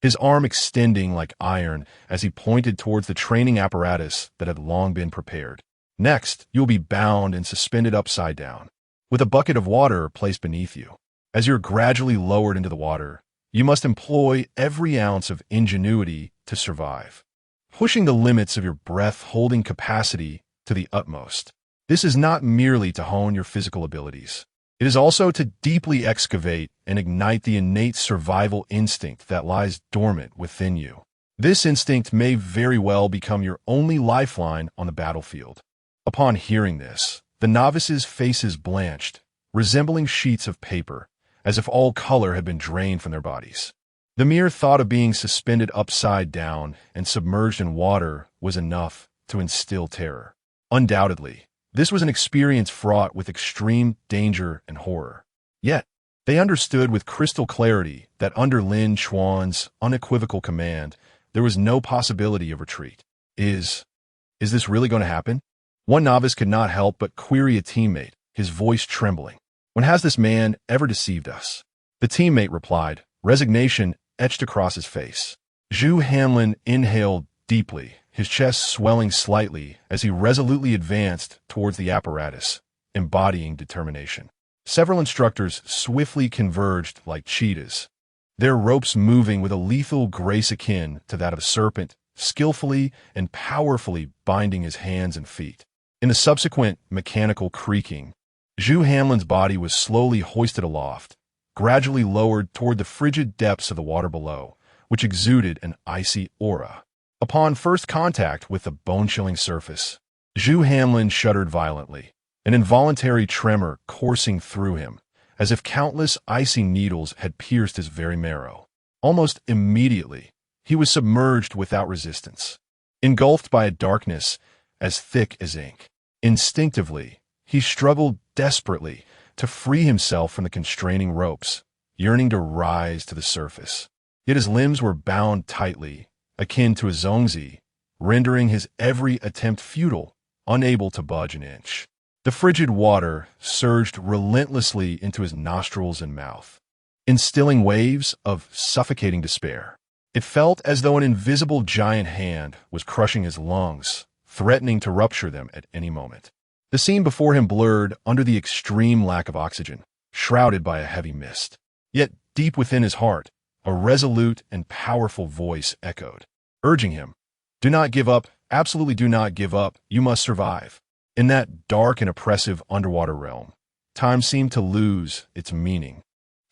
his arm extending like iron as he pointed towards the training apparatus that had long been prepared. Next, you'll be bound and suspended upside down, with a bucket of water placed beneath you. As you're gradually lowered into the water, you must employ every ounce of ingenuity to survive, pushing the limits of your breath-holding capacity to the utmost. This is not merely to hone your physical abilities. It is also to deeply excavate and ignite the innate survival instinct that lies dormant within you. This instinct may very well become your only lifeline on the battlefield. Upon hearing this, the novices' faces blanched, resembling sheets of paper, as if all color had been drained from their bodies. The mere thought of being suspended upside down and submerged in water was enough to instill terror. Undoubtedly, this was an experience fraught with extreme danger and horror. Yet, they understood with crystal clarity that under Lin Chuan's unequivocal command, there was no possibility of retreat. Is this really going to happen? One novice could not help but query a teammate, his voice trembling. When has this man ever deceived us? The teammate replied, resignation etched across his face. Zhu Hanlin inhaled deeply, his chest swelling slightly as he resolutely advanced towards the apparatus, embodying determination. Several instructors swiftly converged like cheetahs, their ropes moving with a lethal grace akin to that of a serpent, skillfully and powerfully binding his hands and feet. In the subsequent mechanical creaking, Zhu Hanlin's body was slowly hoisted aloft, gradually lowered toward the frigid depths of the water below, which exuded an icy aura. Upon first contact with the bone-chilling surface, Zhu Hanlin shuddered violently, an involuntary tremor coursing through him, as if countless icy needles had pierced his very marrow. Almost immediately, he was submerged without resistance. Engulfed by a darkness as thick as ink. Instinctively, he struggled desperately to free himself from the constraining ropes, yearning to rise to the surface. Yet his limbs were bound tightly, akin to a zongzi, rendering his every attempt futile, unable to budge an inch. The frigid water surged relentlessly into his nostrils and mouth, instilling waves of suffocating despair. It felt as though an invisible giant hand was crushing his lungs, threatening to rupture them at any moment. The scene before him blurred under the extreme lack of oxygen, shrouded by a heavy mist. Yet deep within his heart, a resolute and powerful voice echoed, urging him, "Do not give up, absolutely do not give up, you must survive." In that dark and oppressive underwater realm, time seemed to lose its meaning,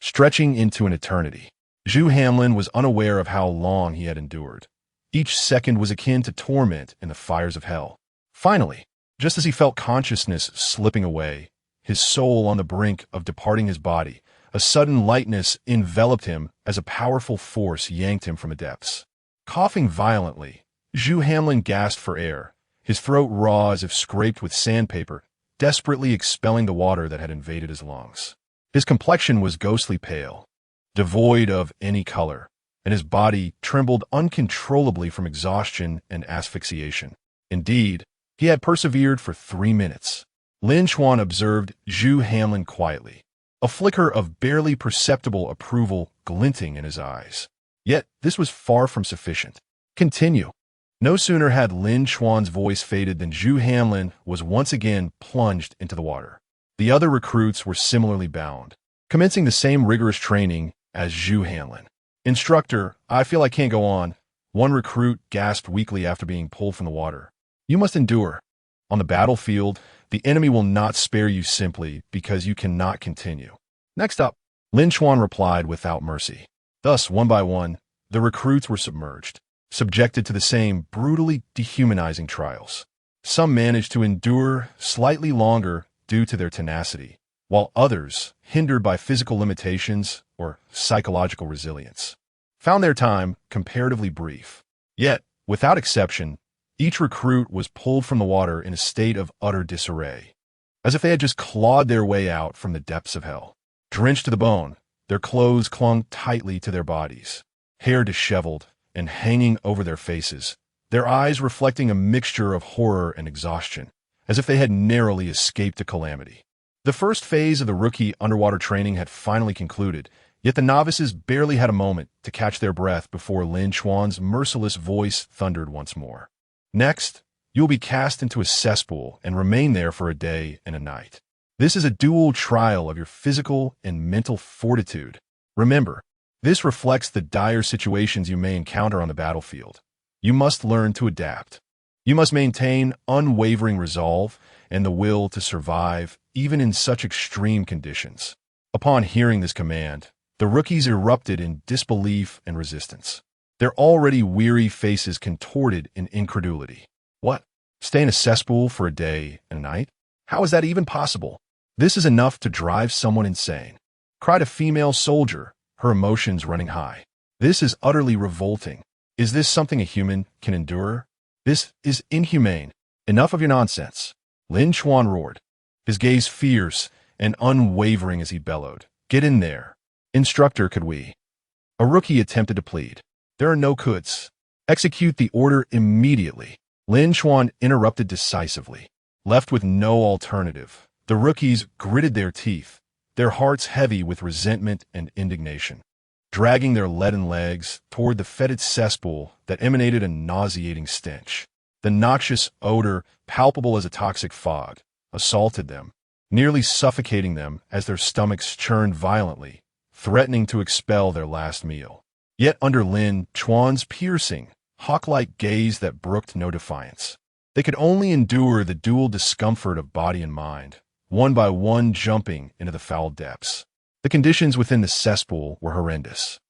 stretching into an eternity. Zhu Hanlin was unaware of how long he had endured. Each second was akin to torment in the fires of hell. Finally, just as he felt consciousness slipping away, his soul on the brink of departing his body, a sudden lightness enveloped him as a powerful force yanked him from the depths. Coughing violently, Zhu Hanlin gasped for air, his throat raw as if scraped with sandpaper, desperately expelling the water that had invaded his lungs. His complexion was ghostly pale, devoid of any color, and his body trembled uncontrollably from exhaustion and asphyxiation. Indeed, he had persevered for 3 minutes. Lin Chuan observed Zhu Hanlin quietly, a flicker of barely perceptible approval glinting in his eyes. Yet this was far from sufficient. "Continue." No sooner had Lin Chuan's voice faded than Zhu Hanlin was once again plunged into the water. The other recruits were similarly bound, commencing the same rigorous training as Zhu Hanlin. "Instructor, I feel I can't go on," one recruit gasped weakly after being pulled from the water. "You must endure. On the battlefield, the enemy will not spare you simply because you cannot continue." "Next up," Lin Chuan replied without mercy. Thus, one by one, the recruits were submerged, subjected to the same brutally dehumanizing trials. Some managed to endure slightly longer due to their tenacity, while others, hindered by physical limitations or psychological resilience, found their time comparatively brief. Yet, without exception, each recruit was pulled from the water in a state of utter disarray, as if they had just clawed their way out from the depths of hell. Drenched to the bone, their clothes clung tightly to their bodies, hair disheveled and hanging over their faces, their eyes reflecting a mixture of horror and exhaustion, as if they had narrowly escaped a calamity. The first phase of the rookie underwater training had finally concluded, yet the novices barely had a moment to catch their breath before Lin Chuan's merciless voice thundered once more. "Next, you will be cast into a cesspool and remain there for a day and a night. This is a dual trial of your physical and mental fortitude. Remember, this reflects the dire situations you may encounter on the battlefield. You must learn to adapt. You must maintain unwavering resolve and the will to survive even in such extreme conditions." Upon hearing this command, the rookies erupted in disbelief and resistance, their already weary faces contorted in incredulity. "What? Stay in a cesspool for a day and a night? How is that even possible? This is enough to drive someone insane," cried a female soldier, her emotions running high. "This is utterly revolting. Is this something a human can endure? This is inhumane. Enough of your nonsense." Lin Chuan roared, his gaze fierce and unwavering as he bellowed, "Get in there. Instructor, could we?" A rookie attempted to plead. "There are no coulds. Execute the order immediately." Lin Chuan interrupted decisively. Left with no alternative, the rookies gritted their teeth, their hearts heavy with resentment and indignation, dragging their leaden legs toward the fetid cesspool that emanated a nauseating stench. The noxious odor, palpable as a toxic fog, assaulted them, nearly suffocating them as their stomachs churned violently, threatening to expel their last meal. Yet under Lin Chuan's piercing, hawk-like gaze that brooked no defiance, they could only endure the dual discomfort of body and mind, one by one jumping into the foul depths. The conditions within the cesspool were horrendous.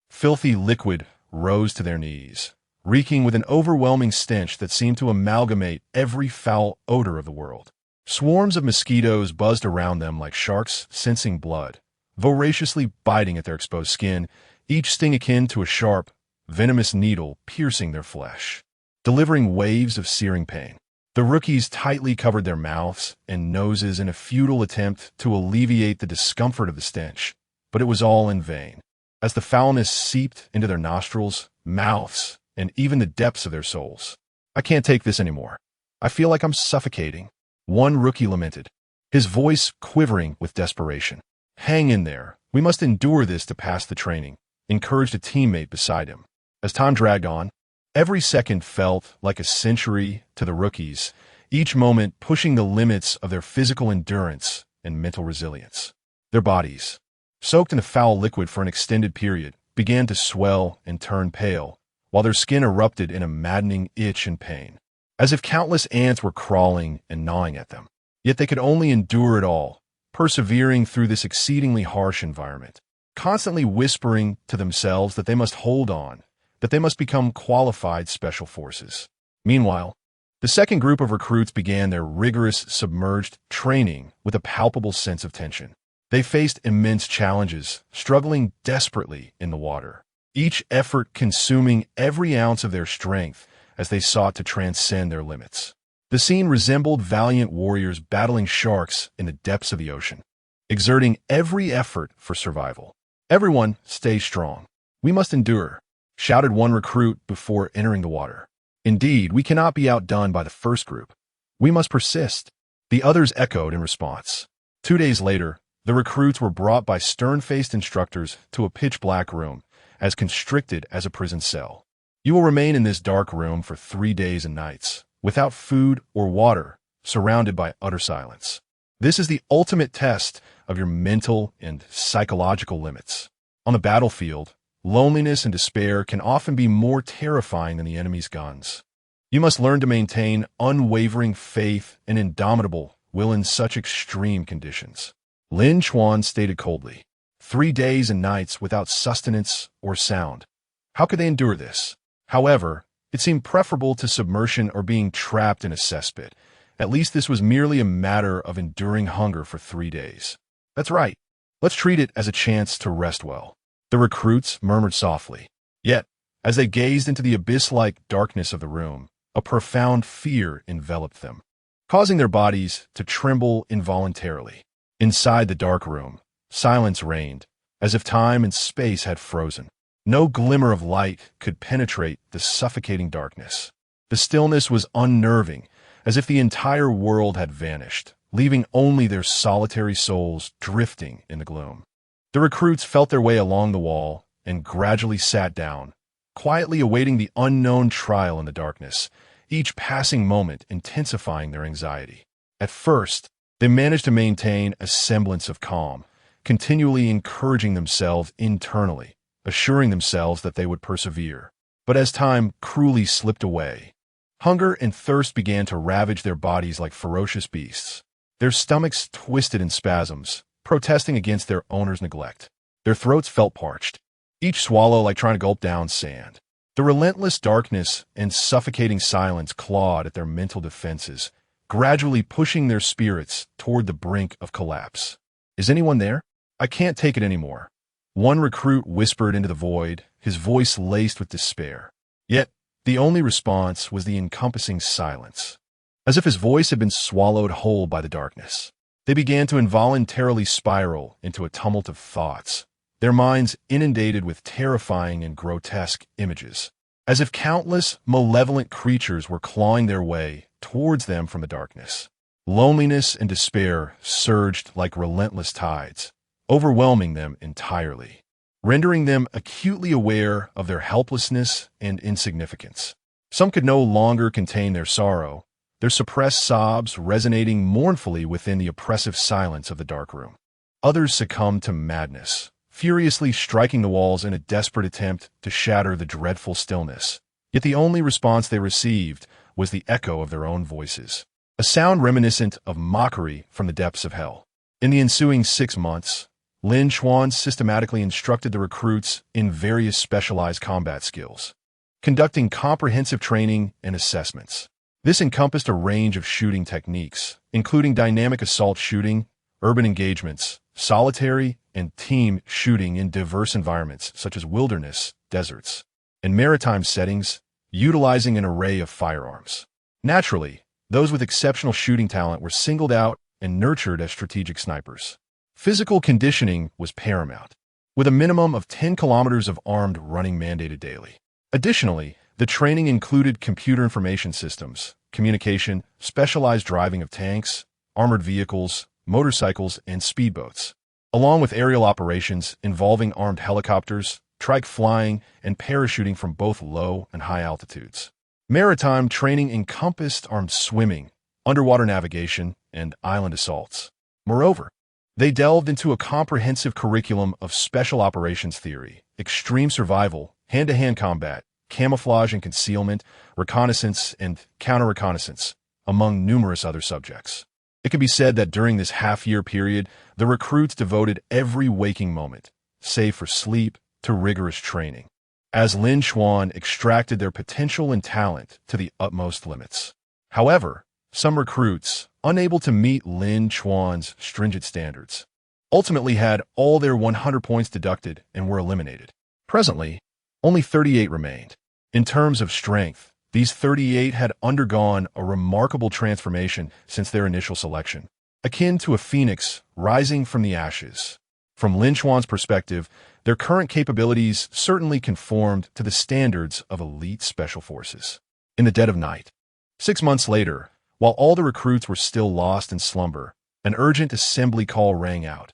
Filthy liquid rose to their knees, reeking with an overwhelming stench that seemed to amalgamate every foul odor of the world. Swarms of mosquitoes buzzed around them like sharks sensing blood, voraciously biting at their exposed skin, each sting akin to a sharp, venomous needle piercing their flesh, delivering waves of searing pain. The rookies tightly covered their mouths and noses in a futile attempt to alleviate the discomfort of the stench, but it was all in vain. As the foulness seeped into their nostrils, mouths, and even the depths of their souls. "I can't take this anymore. I feel like I'm suffocating," one rookie lamented, his voice quivering with desperation. "Hang in there. We must endure this to pass the training," encouraged a teammate beside him. As time dragged on, every second felt like a century to the rookies, each moment pushing the limits of their physical endurance and mental resilience. Their bodies, soaked in a foul liquid for an extended period, began to swell and turn pale, while their skin erupted in a maddening itch and pain, as if countless ants were crawling and gnawing at them. Yet they could only endure it all, persevering through this exceedingly harsh environment, constantly whispering to themselves that they must hold on, that they must become qualified special forces. Meanwhile, the second group of recruits began their rigorous submerged training with a palpable sense of tension. They faced immense challenges, struggling desperately in the water, each effort consuming every ounce of their strength as they sought to transcend their limits. The scene resembled valiant warriors battling sharks in the depths of the ocean, exerting every effort for survival. "Everyone, stay strong. We must endure," shouted one recruit before entering the water. "Indeed, we cannot be outdone by the first group. We must persist," the others echoed in response. 2 days later, the recruits were brought by stern-faced instructors to a pitch-black room, as constricted as a prison cell. "You will remain in this dark room for 3 days and nights, without food or water, surrounded by utter silence. This is the ultimate test of your mental and psychological limits." On the battlefield, loneliness and despair can often be more terrifying than the enemy's guns. You must learn to maintain unwavering faith and indomitable will in such extreme conditions. Lin Chuan stated coldly, 3 days and nights without sustenance or sound. How could they endure this? However, it seemed preferable to submersion or being trapped in a cesspit. At least this was merely a matter of enduring hunger for 3 days. "That's right. Let's treat it as a chance to rest well," the recruits murmured softly. Yet, as they gazed into the abyss-like darkness of the room, a profound fear enveloped them, causing their bodies to tremble involuntarily. Inside the dark room, silence reigned, as if time and space had frozen. No glimmer of light could penetrate the suffocating darkness. The stillness was unnerving, as if the entire world had vanished, leaving only their solitary souls drifting in the gloom. The recruits felt their way along the wall and gradually sat down, quietly awaiting the unknown trial in the darkness, each passing moment intensifying their anxiety. At first, they managed to maintain a semblance of calm, continually encouraging themselves internally, assuring themselves that they would persevere. But as time cruelly slipped away, hunger and thirst began to ravage their bodies like ferocious beasts. Their stomachs twisted in spasms, protesting against their owner's neglect. Their throats felt parched, each swallow like trying to gulp down sand. The relentless darkness and suffocating silence clawed at their mental defenses, gradually pushing their spirits toward the brink of collapse. "Is anyone there? I can't take it anymore," one recruit whispered into the void, his voice laced with despair. Yet, the only response was the encompassing silence, as if his voice had been swallowed whole by the darkness. They began to involuntarily spiral into a tumult of thoughts, their minds inundated with terrifying and grotesque images, as if countless malevolent creatures were clawing their way towards them from the darkness. Loneliness and despair surged like relentless tides, overwhelming them entirely, rendering them acutely aware of their helplessness and insignificance. Some could no longer contain their sorrow, their suppressed sobs resonating mournfully within the oppressive silence of the dark room. Others succumbed to madness, furiously striking the walls in a desperate attempt to shatter the dreadful stillness. Yet the only response they received was the echo of their own voices, a sound reminiscent of mockery from the depths of hell. In the ensuing 6 months, Lin Chuan systematically instructed the recruits in various specialized combat skills, conducting comprehensive training and assessments. This encompassed a range of shooting techniques, including dynamic assault shooting, urban engagements, solitary and team shooting in diverse environments such as wilderness, deserts, and maritime settings, utilizing an array of firearms. Naturally, Those with exceptional shooting talent were singled out and nurtured as strategic snipers. Physical conditioning was paramount, with a minimum of 10 kilometers of armed running mandated daily. Additionally, the training included computer information systems, communication, specialized driving of tanks, armored vehicles, motorcycles, and speedboats, along with aerial operations involving armed helicopters, trike flying, and parachuting from both low and high altitudes. Maritime training encompassed armed swimming, underwater navigation, and island assaults. Moreover, they delved into a comprehensive curriculum of special operations theory, extreme survival, hand-to-hand combat, camouflage and concealment, reconnaissance, and counter-reconnaissance, among numerous other subjects. It can be said that during this half-year period, the recruits devoted every waking moment, save for sleep, to rigorous training, as Lin Chuan extracted their potential and talent to the utmost limits. However, some recruits, unable to meet Lin Chuan's stringent standards, ultimately had all their 100 points deducted and were eliminated. Presently, only 38 remained. In terms of strength, these 38 had undergone a remarkable transformation since their initial selection, akin to a phoenix rising from the ashes. From Lin Chuan's perspective, their current capabilities certainly conformed to the standards of elite special forces. In the dead of night, 6 months later, while all the recruits were still lost in slumber, an urgent assembly call rang out.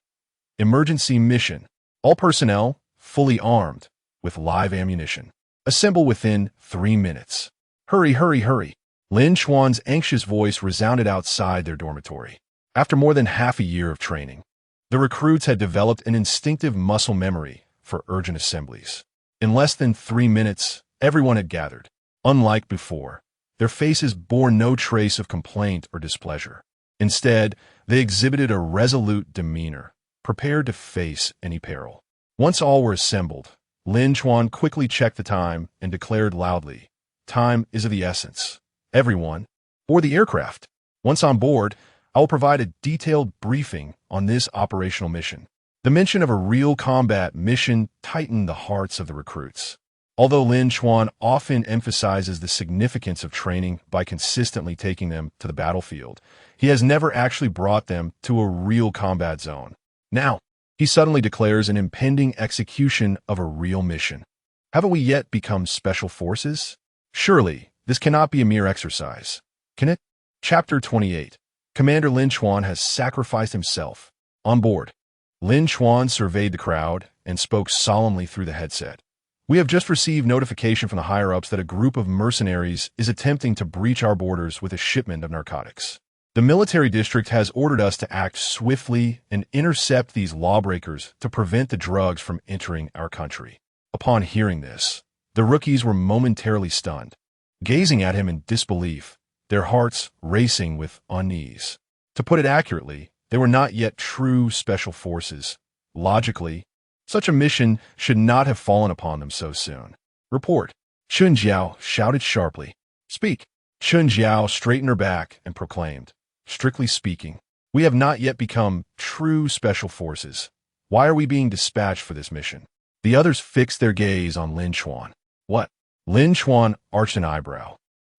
Emergency mission. All personnel, fully armed, with live ammunition. Assemble within 3 minutes. Hurry, hurry, hurry. Lin Chuan's anxious voice resounded outside their dormitory. After more than half a year of training, the recruits had developed an instinctive muscle memory for urgent assemblies. In less than 3 minutes, everyone had gathered. Unlike before, their faces bore no trace of complaint or displeasure. Instead, they exhibited a resolute demeanor, prepared to face any peril. Once all were assembled, Lin Chuan quickly checked the time and declared loudly, "Time is of the essence. Everyone, or the aircraft. Once on board, I will provide a detailed briefing on this operational mission." The mention of a real combat mission tightened the hearts of the recruits. Although Lin Chuan often emphasizes the significance of training by consistently taking them to the battlefield, he has never actually brought them to a real combat zone. Now, he suddenly declares an impending execution of a real mission. Haven't we yet become special forces? Surely, this cannot be a mere exercise, can it? Chapter 28. Commander Lin Chuan has sacrificed himself. On board, Lin Chuan surveyed the crowd and spoke solemnly through the headset. "We have just received notification from the higher-ups that a group of mercenaries is attempting to breach our borders with a shipment of narcotics. The military district has ordered us to act swiftly and intercept these lawbreakers to prevent the drugs from entering our country." Upon hearing this, the rookies were momentarily stunned, gazing at him in disbelief, their hearts racing with unease. To put it accurately, they were not yet true special forces. Logically, such a mission should not have fallen upon them so soon. "Report." Chun Jiao shouted sharply. "Speak." Chun Jiao straightened her back and proclaimed, "Strictly speaking, we have not yet become true special forces. Why are we being dispatched for this mission?" The others fixed their gaze on Lin Chuan. "What?" Lin Chuan arched an eyebrow,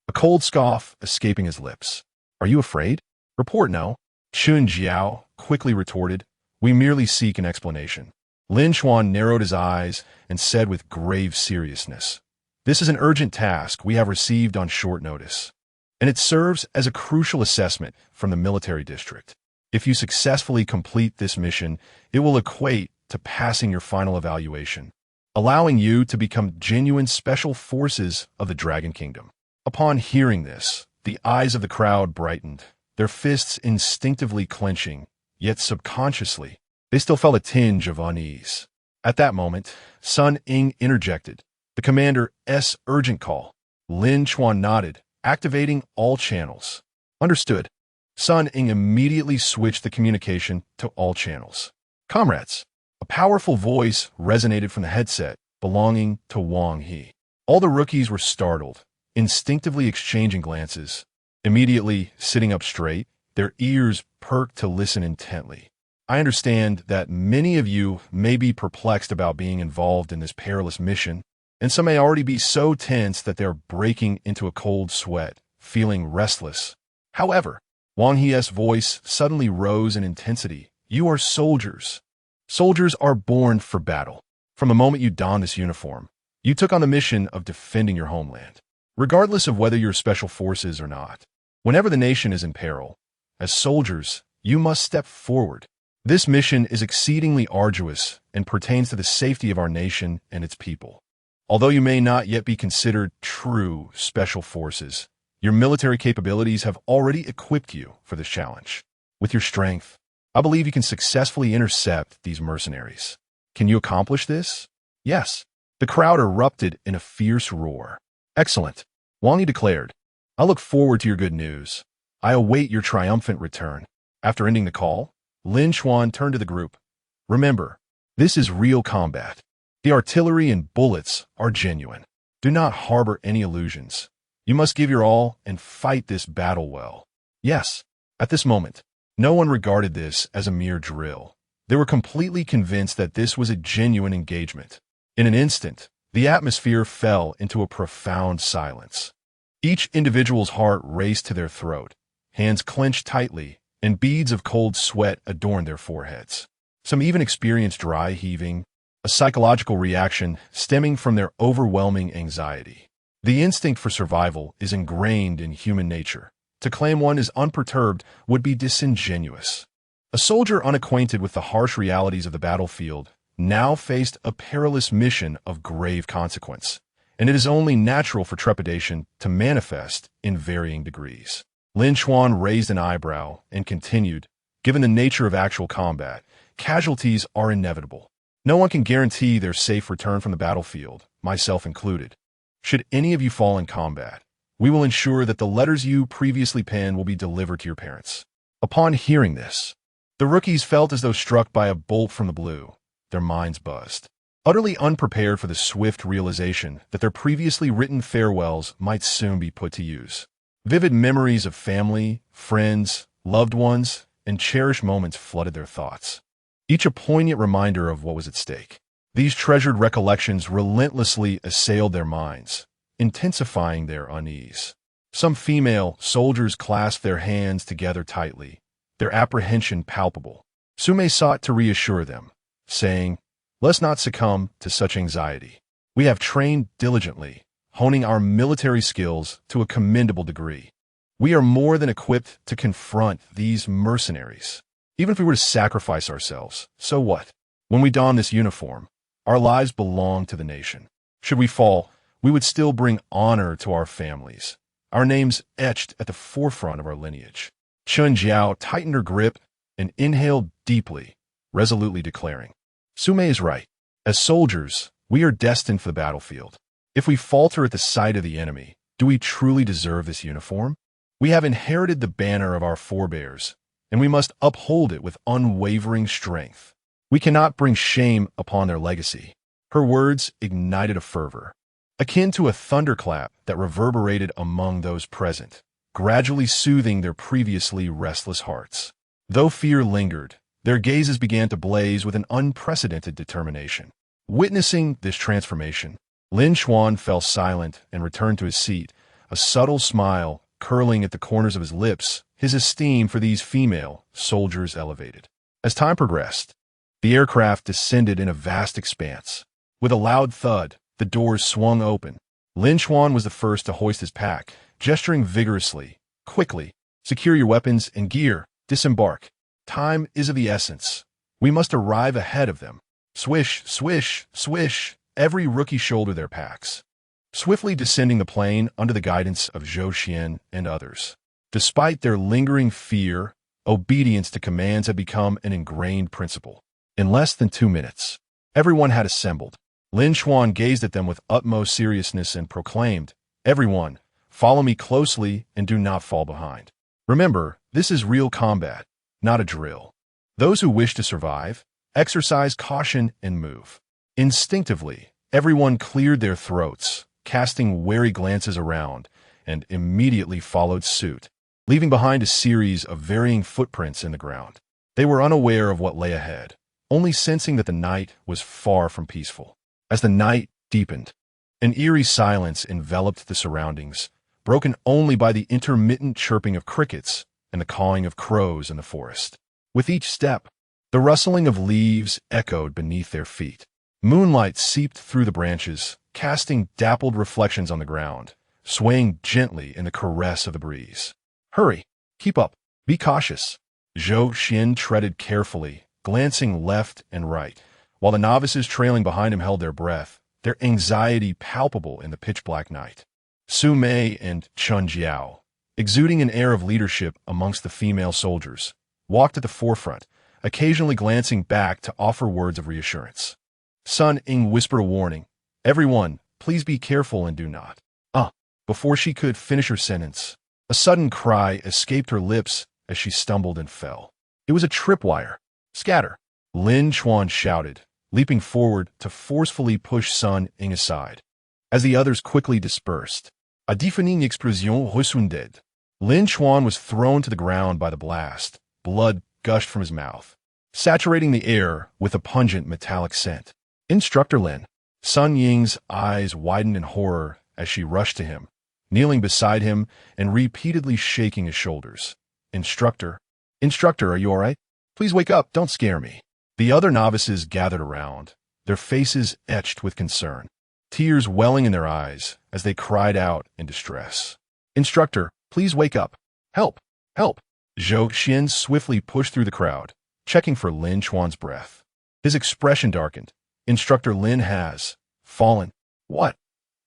a cold scoff escaping his lips. "Are you afraid?" "Report no." Chun Jiao quickly retorted, "We merely seek an explanation." Lin Chuan narrowed his eyes and said with grave seriousness, "This is an urgent task we have received on short notice, and it serves as a crucial assessment from the military district. If you successfully complete this mission, it will equate to passing your final evaluation, allowing you to become genuine special forces of the Dragon Kingdom." Upon hearing this, the eyes of the crowd brightened, their fists instinctively clenching, yet subconsciously, they still felt a tinge of unease. At that moment, Sun Ying interjected, "The commander's urgent call." Lin Chuan nodded, activating all channels. "Understood." Sun Ying immediately switched the communication to all channels. "Comrades." A powerful voice resonated from the headset belonging to Wang He. All the rookies were startled, instinctively exchanging glances. Immediately sitting up straight, their ears perked to listen intently. "I understand that many of you may be perplexed about being involved in this perilous mission, and some may already be so tense that they're breaking into a cold sweat, feeling restless. However, Wang He's voice suddenly rose in intensity. You are soldiers. Soldiers are born for battle. From the moment you donned this uniform, you took on the mission of defending your homeland, regardless of whether you're special forces or not. Whenever the nation is in peril, as soldiers, you must step forward. This mission is exceedingly arduous and pertains to the safety of our nation and its people. Although you may not yet be considered true special forces, your military capabilities have already equipped you for this challenge. With your strength, I believe you can successfully intercept these mercenaries. Can you accomplish this? Yes. The crowd erupted in a fierce roar. Excellent, Wang He declared. I look forward to your good news. I await your triumphant return. After ending the call, Lin Chuan turned to the group. Remember, this is real combat. The artillery and bullets are genuine. Do not harbor any illusions. You must give your all and fight this battle well. Yes, at this moment, no one regarded this as a mere drill. They were completely convinced that this was a genuine engagement. In an instant, the atmosphere fell into a profound silence. Each individual's heart raced to their throat, hands clenched tightly, and beads of cold sweat adorned their foreheads. Some even experienced dry heaving, a psychological reaction stemming from their overwhelming anxiety. The instinct for survival is ingrained in human nature. To claim one is unperturbed would be disingenuous. A soldier unacquainted with the harsh realities of the battlefield now faced a perilous mission of grave consequence, and it is only natural for trepidation to manifest in varying degrees. Lin Chuan raised an eyebrow and continued, given the nature of actual combat, casualties are inevitable. No one can guarantee their safe return from the battlefield, myself included. Should any of you fall in combat, we will ensure that the letters you previously penned will be delivered to your parents. Upon hearing this, the rookies felt as though struck by a bolt from the blue. Their minds buzzed, utterly unprepared for the swift realization that their previously written farewells might soon be put to use. Vivid memories of family, friends, loved ones, and cherished moments flooded their thoughts, each a poignant reminder of what was at stake. These treasured recollections relentlessly assailed their minds, intensifying their unease. Some female soldiers clasped their hands together tightly, their apprehension palpable. Sume sought to reassure them, saying, "Let's not succumb to such anxiety. We have trained diligently, honing our military skills to a commendable degree. We are more than equipped to confront these mercenaries. Even if we were to sacrifice ourselves, so what? When we don this uniform, our lives belong to the nation. Should we fall, we would still bring honor to our families, our names etched at the forefront of our lineage." Chun Jiao tightened her grip and inhaled deeply, resolutely declaring, "Sume is right. As soldiers, we are destined for the battlefield. If we falter at the sight of the enemy, do we truly deserve this uniform? We have inherited the banner of our forebears, and we must uphold it with unwavering strength. We cannot bring shame upon their legacy." Her words ignited a fervor, akin to a thunderclap that reverberated among those present, gradually soothing their previously restless hearts. Though fear lingered, their gazes began to blaze with an unprecedented determination. Witnessing this transformation, Lin Chuan fell silent and returned to his seat, a subtle smile curling at the corners of his lips, his esteem for these female soldiers elevated. As time progressed, the aircraft descended in a vast expanse. With a loud thud, the doors swung open. Lin Chuan was the first to hoist his pack, gesturing vigorously. "Quickly, secure your weapons and gear. Disembark. Time is of the essence. We must arrive ahead of them." Swish, swish, swish, every rookie shouldered their packs, swiftly descending the plane under the guidance of Zhou Xian and others. Despite their lingering fear, obedience to commands had become an ingrained principle. In less than 2 minutes, everyone had assembled. Lin Chuan gazed at them with utmost seriousness and proclaimed, "Everyone, follow me closely and do not fall behind. Remember, this is real combat, not a drill. Those who wish to survive, exercise caution and move." Instinctively, everyone cleared their throats, casting wary glances around, and immediately followed suit, leaving behind a series of varying footprints in the ground. They were unaware of what lay ahead, only sensing that the night was far from peaceful. As the night deepened, an eerie silence enveloped the surroundings, broken only by the intermittent chirping of crickets and the cawing of crows in the forest. With each step, the rustling of leaves echoed beneath their feet. Moonlight seeped through the branches, casting dappled reflections on the ground, swaying gently in the caress of the breeze. Hurry, keep up, be cautious. Zhou Xian treaded carefully, glancing left and right, while the novices trailing behind him held their breath, their anxiety palpable in the pitch-black night. Su Mei and Chun Jiao, exuding an air of leadership amongst the female soldiers, walked at the forefront, occasionally glancing back to offer words of reassurance. Sun Ying whispered a warning, "Everyone, please be careful and do not." Before she could finish her sentence, a sudden cry escaped her lips as she stumbled and fell. It was a tripwire. "Scatter!" Lin Chuan shouted, leaping forward to forcefully push Sun Ying aside. As the others quickly dispersed, a deafening explosion resounded. Lin Chuan was thrown to the ground by the blast. Blood gushed from his mouth, saturating the air with a pungent metallic scent. "Instructor Lin." Sun Ying's eyes widened in horror as she rushed to him, kneeling beside him and repeatedly shaking his shoulders. Instructor, are you all right? Please wake up, don't scare me." The other novices gathered around, their faces etched with concern, tears welling in their eyes as they cried out in distress. "Instructor, please wake up. Help, help." Zhou Xian swiftly pushed through the crowd, checking for Lin Chuan's breath. His expression darkened. "Instructor Lin has fallen." What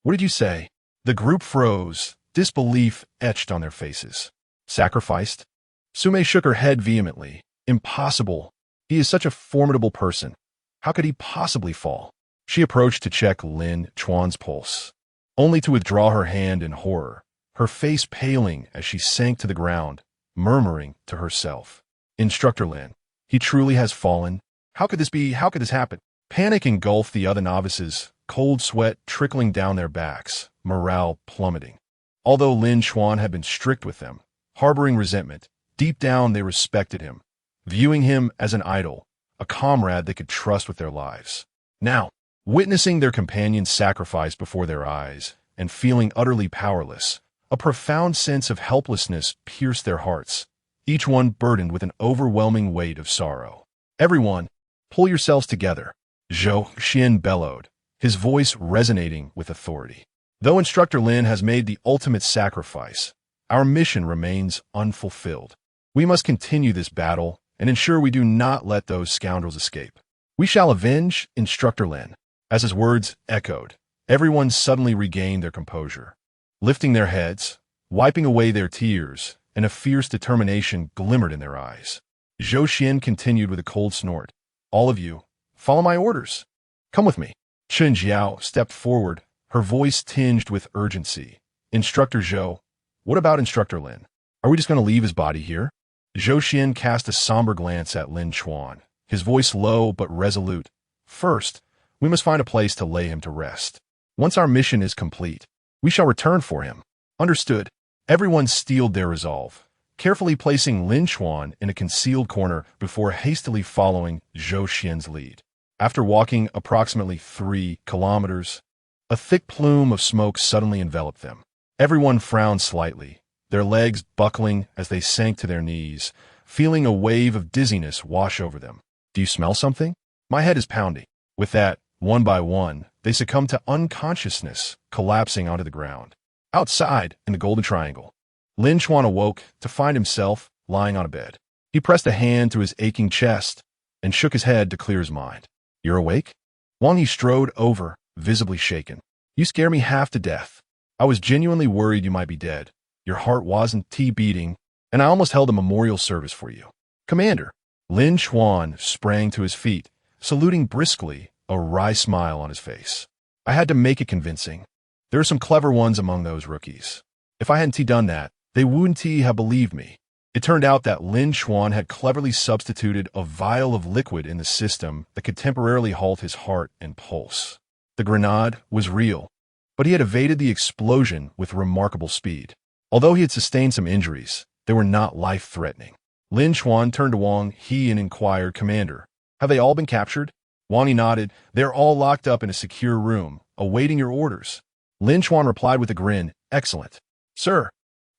did you say?" The group froze, disbelief etched on their faces. "Sacrificed?" Su Mei shook her head vehemently. "Impossible. He is such a formidable person. How could he possibly fall?" She approached to check Lin Chuan's pulse, only to withdraw her hand in horror, her face paling as she sank to the ground, murmuring to herself, "Instructor Lin, he truly has fallen. How could this be? How could this happen?" Panic engulfed the other novices, cold sweat trickling down their backs, morale plummeting. Although Lin Chuan had been strict with them, harboring resentment, deep down they respected him, viewing him as an idol, a comrade they could trust with their lives. Now, witnessing their companion's sacrifice before their eyes and feeling utterly powerless, a profound sense of helplessness pierced their hearts, each one burdened with an overwhelming weight of sorrow. "Everyone, pull yourselves together," Zhou Xian bellowed, his voice resonating with authority. "Though Instructor Lin has made the ultimate sacrifice, our mission remains unfulfilled. We must continue this battle and ensure we do not let those scoundrels escape. We shall avenge Instructor Lin." As his words echoed, everyone suddenly regained their composure. Lifting their heads, wiping away their tears, and a fierce determination glimmered in their eyes. Zhou Xian continued with a cold snort, "All of you, follow my orders. Come with me." Chun Jiao stepped forward, her voice tinged with urgency. "Instructor Zhou, what about Instructor Lin? Are we just going to leave his body here?" Zhou Xian cast a somber glance at Lin Chuan, his voice low but resolute. "First, we must find a place to lay him to rest. Once our mission is complete, we shall return for him." "Understood." Everyone steeled their resolve, carefully placing Lin Chuan in a concealed corner before hastily following Zhou Xian's lead. After walking approximately 3 kilometers, a thick plume of smoke suddenly enveloped them. Everyone frowned slightly, their legs buckling as they sank to their knees, feeling a wave of dizziness wash over them. "Do you smell something?" "My head is pounding." With that, one by one, they succumbed to unconsciousness, collapsing onto the ground. Outside, in the Golden Triangle, Lin Chuan awoke to find himself lying on a bed. He pressed a hand to his aching chest and shook his head to clear his mind. "You're awake?" Wang Yi strode over, visibly shaken. "You scare me half to death. I was genuinely worried you might be dead. Your heart wasn't beating, and I almost held a memorial service for you." "Commander!" Lin Chuan sprang to his feet, saluting briskly, a wry smile on his face. "I had to make it convincing. There are some clever ones among those rookies. If I hadn't done that, they wouldn't have believed me." It turned out that Lin Chuan had cleverly substituted a vial of liquid in the system that could temporarily halt his heart and pulse. The grenade was real, but he had evaded the explosion with remarkable speed. Although he had sustained some injuries, they were not life-threatening. Lin Chuan turned to Wang He and inquired, "Commander, have they all been captured?" Wang He nodded. "They're all locked up in a secure room, awaiting your orders." Lin Chuan replied with a grin, "Excellent. Sir,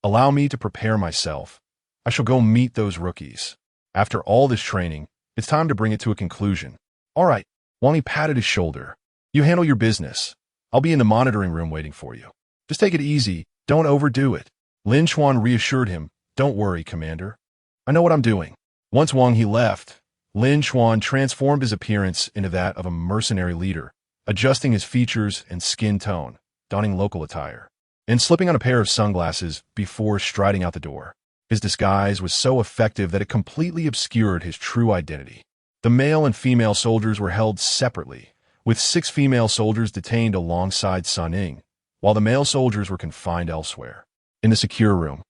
allow me to prepare myself. I shall go meet those rookies. After all this training, it's time to bring it to a conclusion. All right, Wang Yi patted his shoulder. You handle your business. I'll be in the monitoring room waiting for you. Just take it easy. Don't overdo it. Lin Chuan reassured him. Don't worry, Commander. I know what I'm doing. Once Wang Yi left, Lin Chuan transformed his appearance into that of a mercenary leader, adjusting his features and skin tone, donning local attire, and slipping on a pair of sunglasses before striding out the door. His disguise was so effective that it completely obscured his true identity. The male and female soldiers were held separately, with 6 female soldiers detained alongside Sun Ying, while the male soldiers were confined elsewhere. In the secure room,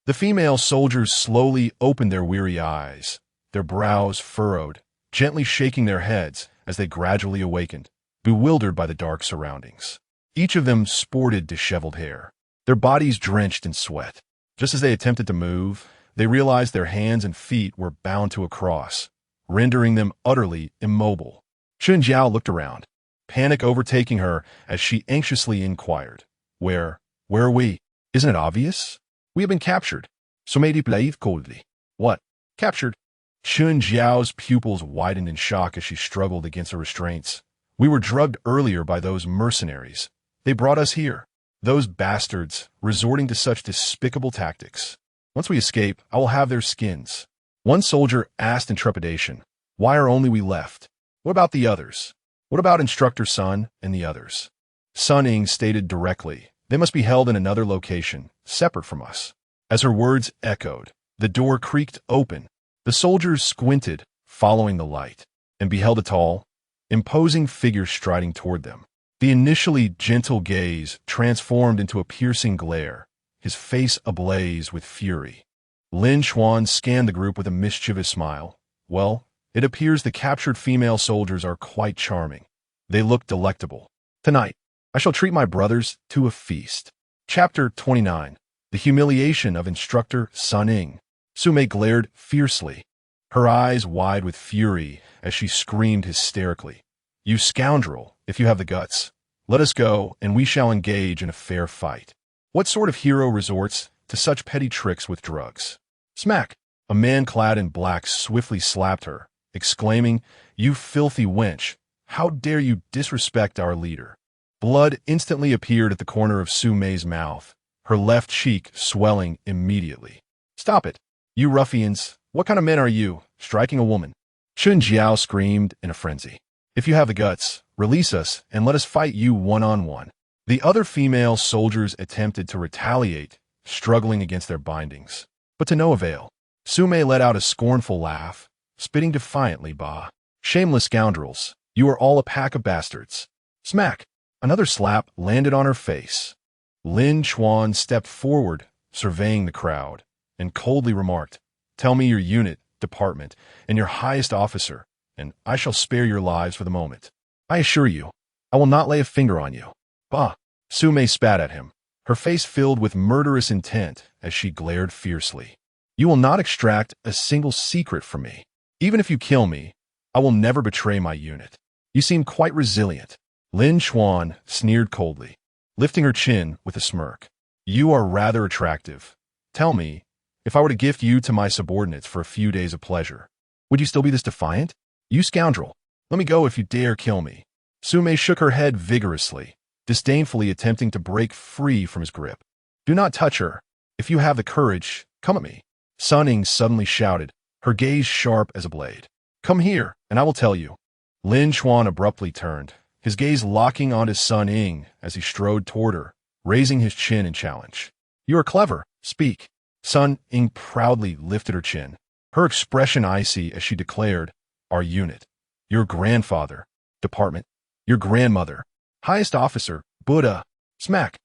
the female soldiers slowly opened their weary eyes, their brows furrowed, gently shaking their heads as they gradually awakened, bewildered by the dark surroundings. Each of them sported disheveled hair, their bodies drenched in sweat. Just as they attempted to move, they realized their hands and feet were bound to a cross, rendering them utterly immobile. Chun Jiao looked around, panic overtaking her as she anxiously inquired, Where are we? Isn't it obvious? We have been captured. Sommeil Blaive coldly. What? Captured? Chun Jiao's pupils widened in shock as she struggled against her restraints. We were drugged earlier by those mercenaries. They brought us here. Those bastards, resorting to such despicable tactics. Once we escape, I will have their skins. One soldier asked in trepidation, Why are only we left? What about the others? What about Instructor Sun and the others? Sun Ying stated directly, They must be held in another location, separate from us. As her words echoed, the door creaked open. The soldiers squinted, following the light, and beheld a tall, imposing figure striding toward them. The initially gentle gaze transformed into a piercing glare, his face ablaze with fury. Lin Chuan scanned the group with a mischievous smile. Well, it appears the captured female soldiers are quite charming. They look delectable. Tonight, I shall treat my brothers to a feast. Chapter 29. The Humiliation of Instructor Sun Ying. Sumei glared fiercely, her eyes wide with fury as she screamed hysterically. You scoundrel, if you have the guts. Let us go, and we shall engage in a fair fight. What sort of hero resorts to such petty tricks with drugs? Smack! A man clad in black swiftly slapped her, exclaiming, You filthy wench! How dare you disrespect our leader? Blood instantly appeared at the corner of Su Mei's mouth, her left cheek swelling immediately. Stop it! You ruffians! What kind of men are you, striking a woman? Chun Jiao screamed in a frenzy. If you have the guts, release us and let us fight you one-on-one. The other female soldiers attempted to retaliate, struggling against their bindings. But to no avail. Sumei let out a scornful laugh, spitting defiantly, Bah. Shameless scoundrels, you are all a pack of bastards. Smack! Another slap landed on her face. Lin Chuan stepped forward, surveying the crowd, and coldly remarked, Tell me your unit, department, and your highest officer, and I shall spare your lives for the moment. I assure you, I will not lay a finger on you. Bah! Sumei spat at him, her face filled with murderous intent as she glared fiercely. You will not extract a single secret from me. Even if you kill me, I will never betray my unit. You seem quite resilient. Lin Chuan sneered coldly, lifting her chin with a smirk. You are rather attractive. Tell me, if I were to gift you to my subordinates for a few days of pleasure, would you still be this defiant? You scoundrel, let me go if you dare kill me. Sumei shook her head vigorously, disdainfully attempting to break free from his grip. Do not touch her. If you have the courage, come at me. Sun Ying suddenly shouted, her gaze sharp as a blade. Come here, and I will tell you. Lin Chuan abruptly turned, his gaze locking onto Sun Ying as he strode toward her, raising his chin in challenge. You are clever. Speak. Sun Ying proudly lifted her chin, her expression icy as she declared, Our unit, your grandfather, department, your grandmother, highest officer, Buddha, smack.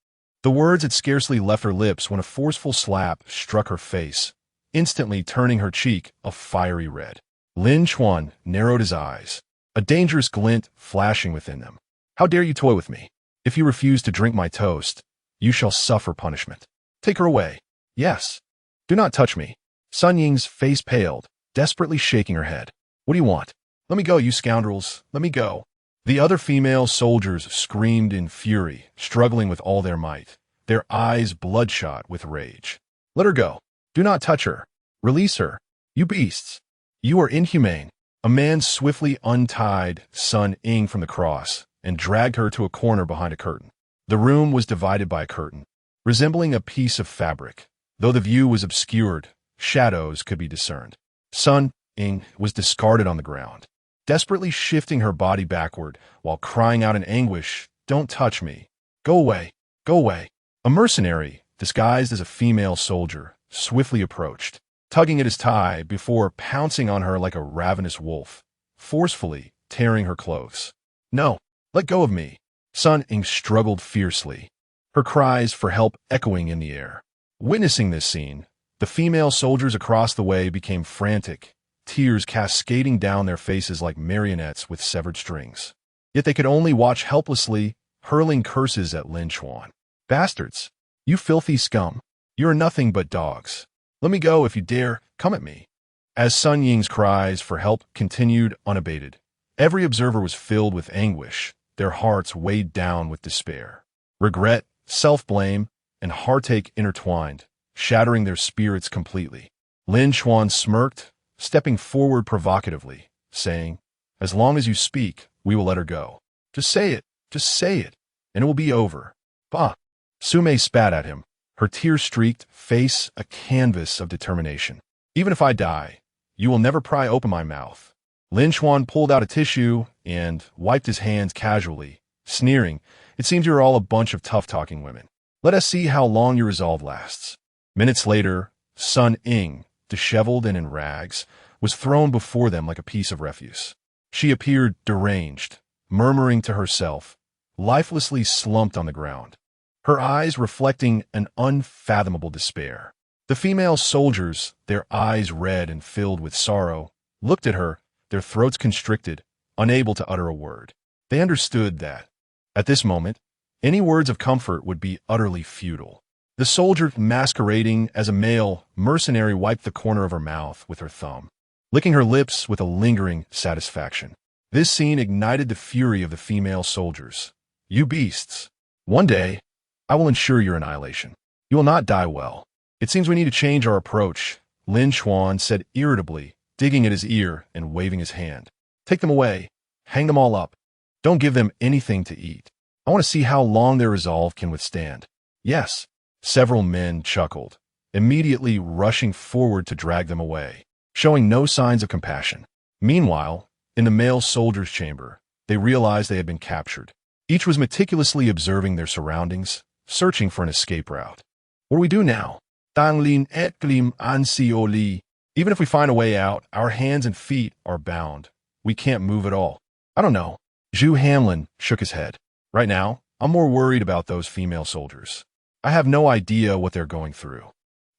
The words had scarcely left her lips when a forceful slap struck her face, instantly turning her cheek a fiery red. Lin Chuan narrowed his eyes, a dangerous glint flashing within them. How dare you toy with me? If you refuse to drink my toast, you shall suffer punishment. Take her away. Yes. Do not touch me. Sun Ying's face paled, desperately shaking her head. What do you want? Let me go, you scoundrels. Let me go. The other female soldiers screamed in fury, struggling with all their might, their eyes bloodshot with rage. "Let her go. Do not touch her. Release her. You beasts. You are inhumane." A man swiftly untied Sun Ying from the cross and dragged her to a corner behind a curtain. The room was divided by a curtain, resembling a piece of fabric. Though the view was obscured, shadows could be discerned. Sun Ying was discarded on the ground, desperately shifting her body backward while crying out in anguish, "Don't touch me. Go away. Go away." A mercenary, disguised as a female soldier, swiftly approached, tugging at his tie before pouncing on her like a ravenous wolf, forcefully tearing her clothes. "No, let go of me." Sun Ying struggled fiercely, her cries for help echoing in the air. Witnessing this scene, the female soldiers across the way became frantic, tears cascading down their faces like marionettes with severed strings. Yet they could only watch helplessly, hurling curses at Lin Chuan. "Bastards! You filthy scum! You are nothing but dogs. Let me go if you dare come at me." As Sun Ying's cries for help continued unabated, every observer was filled with anguish, their hearts weighed down with despair. Regret, self-blame, and heartache intertwined, shattering their spirits completely. Lin Chuan smirked, stepping forward provocatively, saying, "As long as you speak, we will let her go. Just say it, and it will be over." "Bah!" Sume spat at him, her tear-streaked face a canvas of determination. "Even if I die, you will never pry open my mouth." Lin Chuan pulled out a tissue and wiped his hands casually, sneering, "It seems you're all a bunch of tough-talking women. Let us see how long your resolve lasts." Minutes later, Sun Ying, disheveled and in rags, was thrown before them like a piece of refuse. She appeared deranged, murmuring to herself, lifelessly slumped on the ground, her eyes reflecting an unfathomable despair. The female soldiers, their eyes red and filled with sorrow, looked at her, their throats constricted, unable to utter a word. They understood that, at this moment, any words of comfort would be utterly futile. The soldier masquerading as a male mercenary wiped the corner of her mouth with her thumb, licking her lips with a lingering satisfaction. This scene ignited the fury of the female soldiers. "You beasts! One day, I will ensure your annihilation. You will not die well. It seems we need to change our approach," Lin Chuan said irritably, digging at his ear and waving his hand. "Take them away. Hang them all up. Don't give them anything to eat. I want to see how long their resolve can withstand." "Yes." Several men chuckled, immediately rushing forward to drag them away, showing no signs of compassion. Meanwhile, in the male soldiers' chamber, they realized they had been captured. Each was meticulously observing their surroundings, searching for an escape route. "What do we do now?" "Tanglin et glim ansioli." "Even if we find a way out, our hands and feet are bound. We can't move at all." "I don't know." Zhu Hanlin shook his head. "Right now, I'm more worried about those female soldiers. I have no idea what they're going through."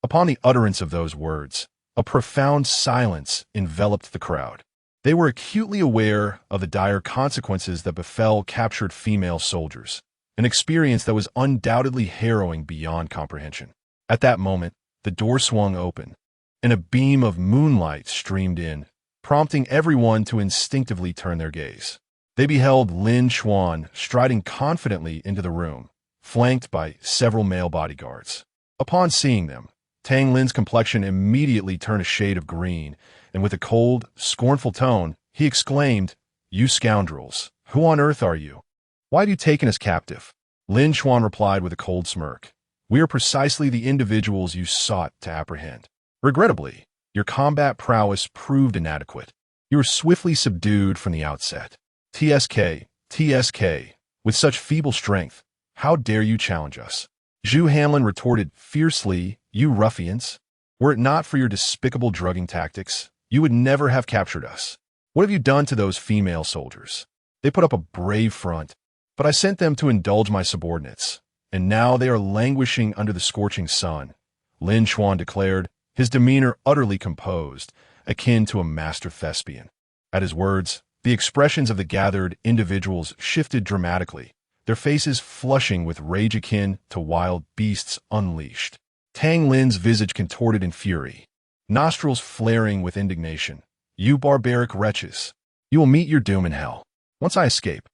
Upon the utterance of those words, a profound silence enveloped the crowd. They were acutely aware of the dire consequences that befell captured female soldiers, an experience that was undoubtedly harrowing beyond comprehension. At that moment, the door swung open, and a beam of moonlight streamed in, prompting everyone to instinctively turn their gaze. They beheld Lin Chuan striding confidently into the room, flanked by several male bodyguards. Upon seeing them, Tang Lin's complexion immediately turned a shade of green, and with a cold, scornful tone, he exclaimed, "You scoundrels, who on earth are you? Why have you taken us captive?" Lin Chuan replied with a cold smirk, "We are precisely the individuals you sought to apprehend. Regrettably, your combat prowess proved inadequate. You were swiftly subdued from the outset. TSK, with such feeble strength, how dare you challenge us?" Zhu Hanlin retorted fiercely, "You ruffians! Were it not for your despicable drugging tactics, you would never have captured us. What have you done to those female soldiers? They put up a brave front, but I sent them to indulge my subordinates, and now they are languishing under the scorching sun," Lin Chuan declared, his demeanor utterly composed, akin to a master thespian. At his words, the expressions of the gathered individuals shifted dramatically, their faces flushing with rage akin to wild beasts unleashed. Tang Lin's visage contorted in fury, nostrils flaring with indignation. "You barbaric wretches! You will meet your doom in hell. Once I escape,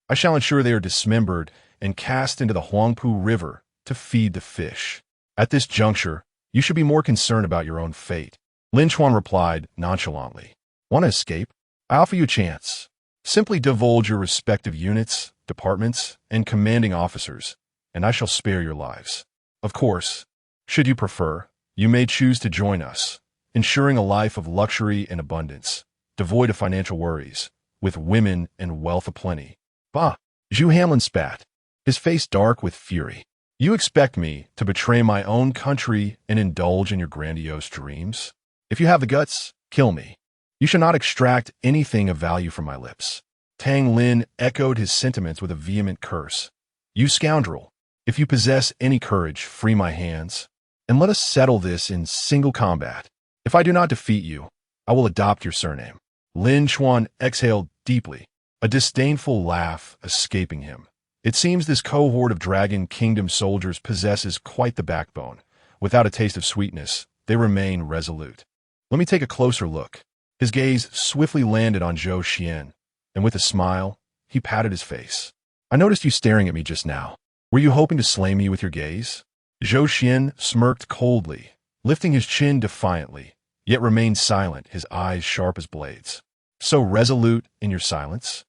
I shall ensure they are dismembered and cast into the Huangpu River to feed the fish. At this juncture, you should be more concerned about your own fate. Lin Chuan replied nonchalantly. Want to escape? I offer you a chance. Simply divulge your respective units, departments, and commanding officers, and I shall spare your lives. Of course, should you prefer, you may choose to join us, ensuring a life of luxury and abundance, devoid of financial worries, with women and wealth aplenty. Bah! Zhu Hanlin spat, his face dark with fury. You expect me to betray my own country and indulge in your grandiose dreams? If you have the guts, kill me. You shall not extract anything of value from my lips. Tang Lin echoed his sentiments with a vehement curse. You scoundrel! If you possess any courage, free my hands, and let us settle this in single combat. If I do not defeat you, I will adopt your surname. Lin Chuan exhaled deeply, a disdainful laugh escaping him. It seems this cohort of Dragon Kingdom soldiers possesses quite the backbone. Without a taste of sweetness, they remain resolute. Let me take a closer look. His gaze swiftly landed on Zhou Xian, and with a smile, he patted his face. I noticed you staring at me just now. Were you hoping to slay me with your gaze? Zhou Xian smirked coldly, lifting his chin defiantly, yet remained silent, his eyes sharp as blades. So resolute in your silence?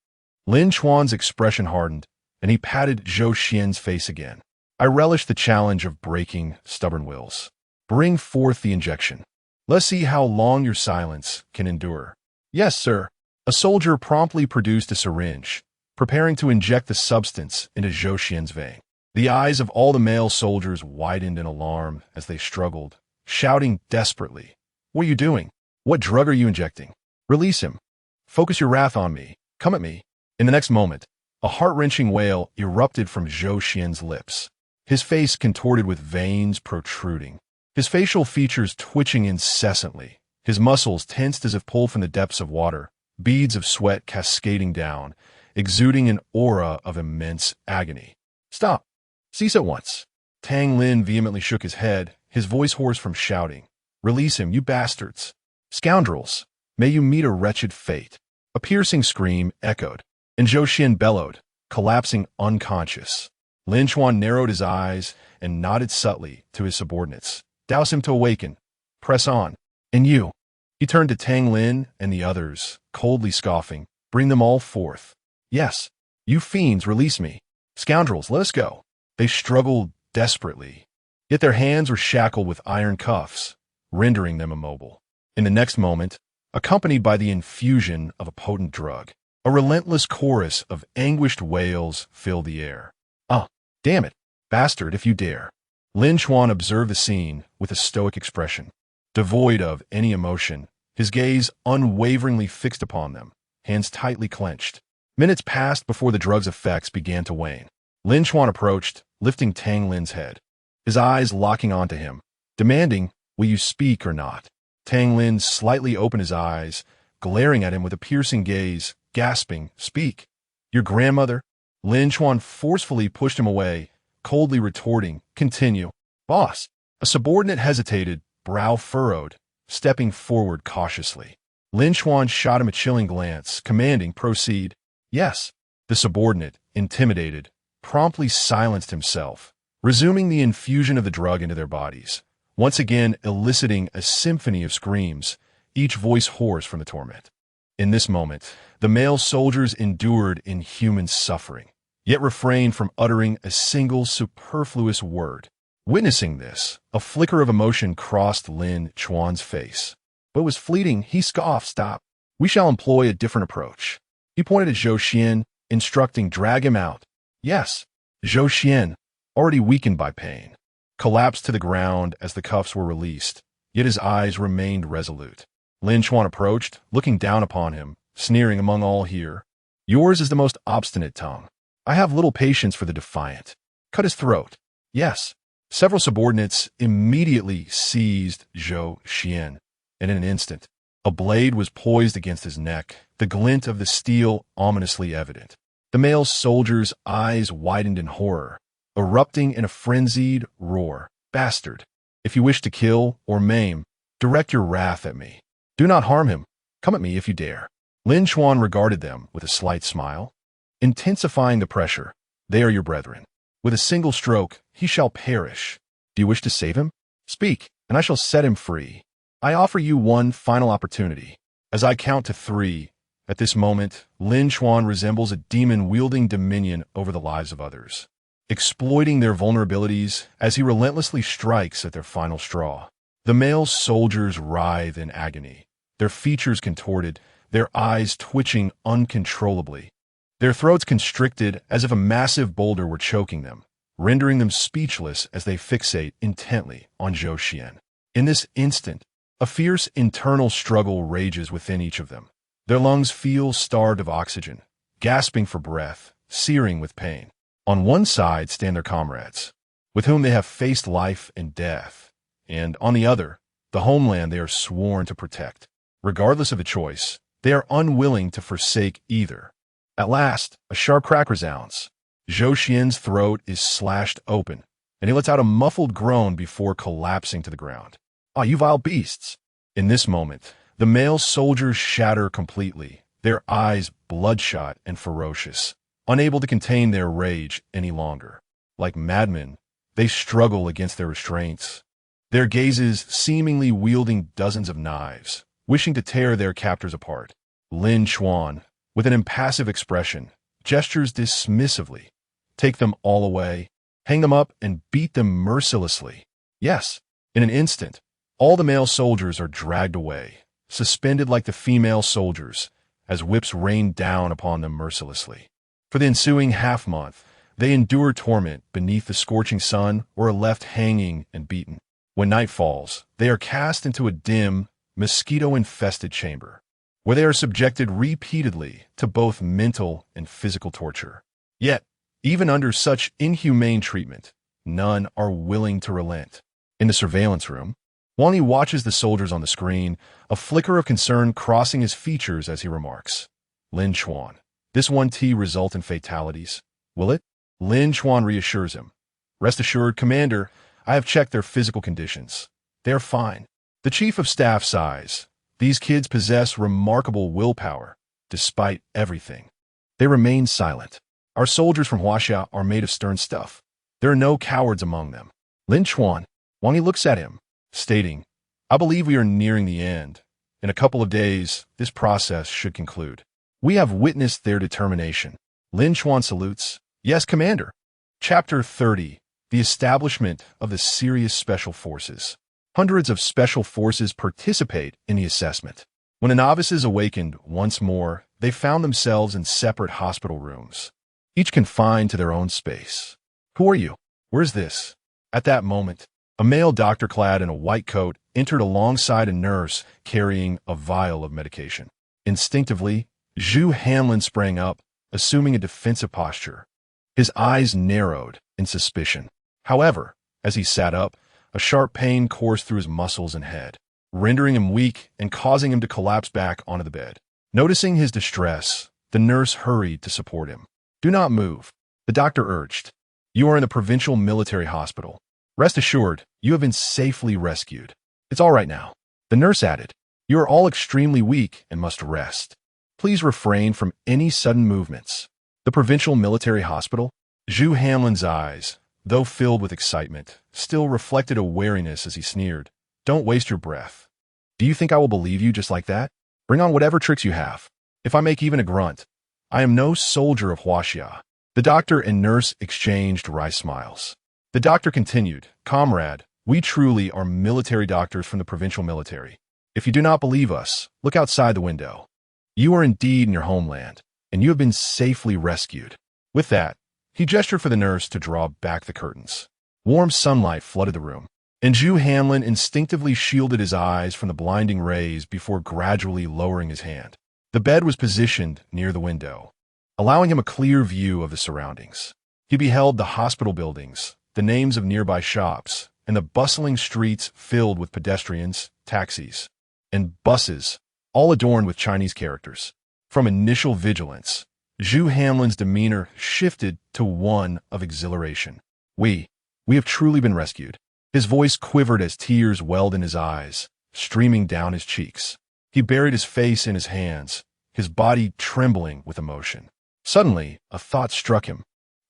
Lin Chuan's expression hardened, and he patted Zhou Xian's face again. I relish the challenge of breaking stubborn wills. Bring forth the injection. Let's see how long your silence can endure. Yes, sir. A soldier promptly produced a syringe, preparing to inject the substance into Zhou Xian's vein. The eyes of all the male soldiers widened in alarm as they struggled, shouting desperately, What are you doing? What drug are you injecting? Release him. Focus your wrath on me. Come at me. In the next moment, a heart-wrenching wail erupted from Zhou Xian's lips, his face contorted with veins protruding, his facial features twitching incessantly, his muscles tensed as if pulled from the depths of water, beads of sweat cascading down, exuding an aura of immense agony. Stop! Cease at once! Tang Lin vehemently shook his head, his voice hoarse from shouting. Release him, you bastards! Scoundrels! May you meet a wretched fate! A piercing scream echoed, and Zhou Xian bellowed, collapsing unconscious. Lin Chuan narrowed his eyes and nodded subtly to his subordinates. Douse him to awaken. Press on. And you. He turned to Tang Lin and the others, coldly scoffing. Bring them all forth. Yes. You fiends, release me. Scoundrels, let us go. They struggled desperately, yet their hands were shackled with iron cuffs, rendering them immobile. In the next moment, accompanied by the infusion of a potent drug, a relentless chorus of anguished wails filled the air. Ah, damn it, bastard, if you dare. Lin Chuan observed the scene with a stoic expression, devoid of any emotion, his gaze unwaveringly fixed upon them, hands tightly clenched. Minutes passed before the drug's effects began to wane. Lin Chuan approached, lifting Tang Lin's head, his eyes locking onto him, demanding, will you speak or not? Tang Lin slightly opened his eyes, glaring at him with a piercing gaze, gasping, speak. Your grandmother? Lin Chuan forcefully pushed him away, coldly retorting, continue. Boss. A subordinate hesitated, brow furrowed, stepping forward cautiously. Lin Chuan shot him a chilling glance, commanding, proceed. Yes. The subordinate, intimidated, promptly silenced himself, resuming the infusion of the drug into their bodies, once again eliciting a symphony of screams, each voice hoarse from the torment. In this moment, the male soldiers endured inhuman suffering, yet refrained from uttering a single superfluous word. Witnessing this, a flicker of emotion crossed Lin Chuan's face. But it was fleeting. He scoffed. Stop. We shall employ a different approach. He pointed at Zhou Xian, instructing, drag him out. Yes. Zhou Xian, already weakened by pain, collapsed to the ground as the cuffs were released, yet his eyes remained resolute. Lin Chuan approached, looking down upon him, sneering among all here. Yours is the most obstinate tongue. I have little patience for the defiant. Cut his throat. Yes. Several subordinates immediately seized Zhou Xian, and in an instant, a blade was poised against his neck, the glint of the steel ominously evident. The male soldier's eyes widened in horror, erupting in a frenzied roar. Bastard! If you wish to kill or maim, direct your wrath at me. Do not harm him. Come at me if you dare. Lin Chuan regarded them with a slight smile. Intensifying the pressure, they are your brethren. With a single stroke, he shall perish. Do you wish to save him? Speak, and I shall set him free. I offer you one final opportunity. As I count to 3, at this moment, Lin Chuan resembles a demon wielding dominion over the lives of others, exploiting their vulnerabilities as he relentlessly strikes at their final straw. The male soldiers writhe in agony, their features contorted, their eyes twitching uncontrollably, their throats constricted as if a massive boulder were choking them, rendering them speechless as they fixate intently on Zhou Xian. In this instant, a fierce internal struggle rages within each of them. Their lungs feel starved of oxygen, gasping for breath, searing with pain. On one side stand their comrades, with whom they have faced life and death, and on the other, the homeland they are sworn to protect. Regardless of the choice, they are unwilling to forsake either. At last, a sharp crack resounds. Zhou Xian's throat is slashed open, and he lets out a muffled groan before collapsing to the ground. Ah, you vile beasts! In this moment, the male soldiers shatter completely, their eyes bloodshot and ferocious, unable to contain their rage any longer. Like madmen, they struggle against their restraints, their gazes seemingly wielding dozens of knives, wishing to tear their captors apart. Lin Chuan, with an impassive expression, gestures dismissively. Take them all away, hang them up, and beat them mercilessly. Yes, in an instant, all the male soldiers are dragged away, suspended like the female soldiers, as whips rain down upon them mercilessly. For the ensuing half-month, they endure torment beneath the scorching sun or are left hanging and beaten. When night falls, they are cast into a dim, mosquito-infested chamber, where they are subjected repeatedly to both mental and physical torture. Yet, even under such inhumane treatment, none are willing to relent. In the surveillance room, while he watches the soldiers on the screen, a flicker of concern crossing his features as he remarks, Lin Chuan, this 1T result in fatalities, will it? Lin Chuan reassures him. Rest assured, Commander, I have checked their physical conditions. They are fine. The Chief of Staff sighs. These kids possess remarkable willpower, despite everything. They remain silent. Our soldiers from Huaxia are made of stern stuff. There are no cowards among them. Lin Chuan, Wang Yi looks at him, stating, I believe we are nearing the end. In a couple of days, this process should conclude. We have witnessed their determination. Lin Chuan salutes. Yes, Commander. Chapter 30. The establishment of the Sirius Special Forces. Hundreds of special forces participate in the assessment. When the novices awakened once more, they found themselves in separate hospital rooms, each confined to their own space. Who are you? Where's this? At that moment, a male doctor clad in a white coat entered alongside a nurse carrying a vial of medication. Instinctively, Zhu Hanlin sprang up, assuming a defensive posture. His eyes narrowed in suspicion. However, as he sat up, a sharp pain coursed through his muscles and head, rendering him weak and causing him to collapse back onto the bed. Noticing his distress, the nurse hurried to support him. Do not move, the doctor urged. You are in the provincial military hospital. Rest assured, you have been safely rescued. It's all right now. The nurse added, you are all extremely weak and must rest. Please refrain from any sudden movements. The provincial military hospital? Zhu Hanlin's eyes, though filled with excitement, still reflected a wariness as he sneered. Don't waste your breath. Do you think I will believe you just like that? Bring on whatever tricks you have. If I make even a grunt, I am no soldier of Huaxia. The doctor and nurse exchanged wry smiles. The doctor continued, Comrade, we truly are military doctors from the provincial military. If you do not believe us, look outside the window. You are indeed in your homeland, and you have been safely rescued. With that, he gestured for the nurse to draw back the curtains. Warm sunlight flooded the room, and Zhu Hanlin instinctively shielded his eyes from the blinding rays before gradually lowering his hand. The bed was positioned near the window, allowing him a clear view of the surroundings. He beheld the hospital buildings, the names of nearby shops, and the bustling streets filled with pedestrians, taxis, and buses, all adorned with Chinese characters. From initial vigilance, Zhu Hanlin's demeanor shifted to one of exhilaration. We have truly been rescued. His voice quivered as tears welled in his eyes, streaming down his cheeks. He buried his face in his hands, his body trembling with emotion. Suddenly, a thought struck him.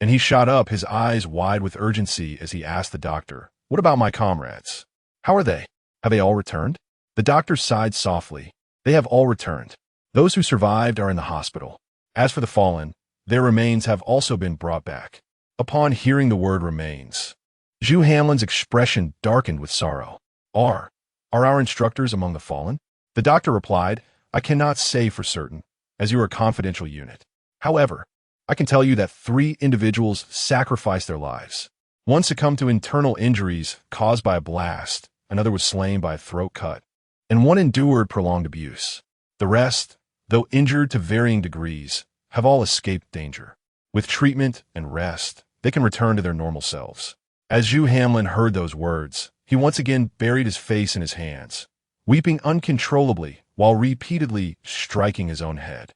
and he shot up, his eyes wide with urgency as he asked the doctor, "What about my comrades? How are they? Have they all returned?" The doctor sighed softly. "They have all returned. Those who survived are in the hospital. As for the fallen, their remains have also been brought back." Upon hearing the word remains, Zhu Hanlin's expression darkened with sorrow. Are our instructors among the fallen?" The doctor replied, "I cannot say for certain, as you are a confidential unit. However, I can tell you that 3 individuals sacrificed their lives. One succumbed to internal injuries caused by a blast, another was slain by a throat cut, and one endured prolonged abuse. The rest, though injured to varying degrees, have all escaped danger. With treatment and rest, they can return to their normal selves." As Zhu Hanlin heard those words, he once again buried his face in his hands, weeping uncontrollably while repeatedly striking his own head.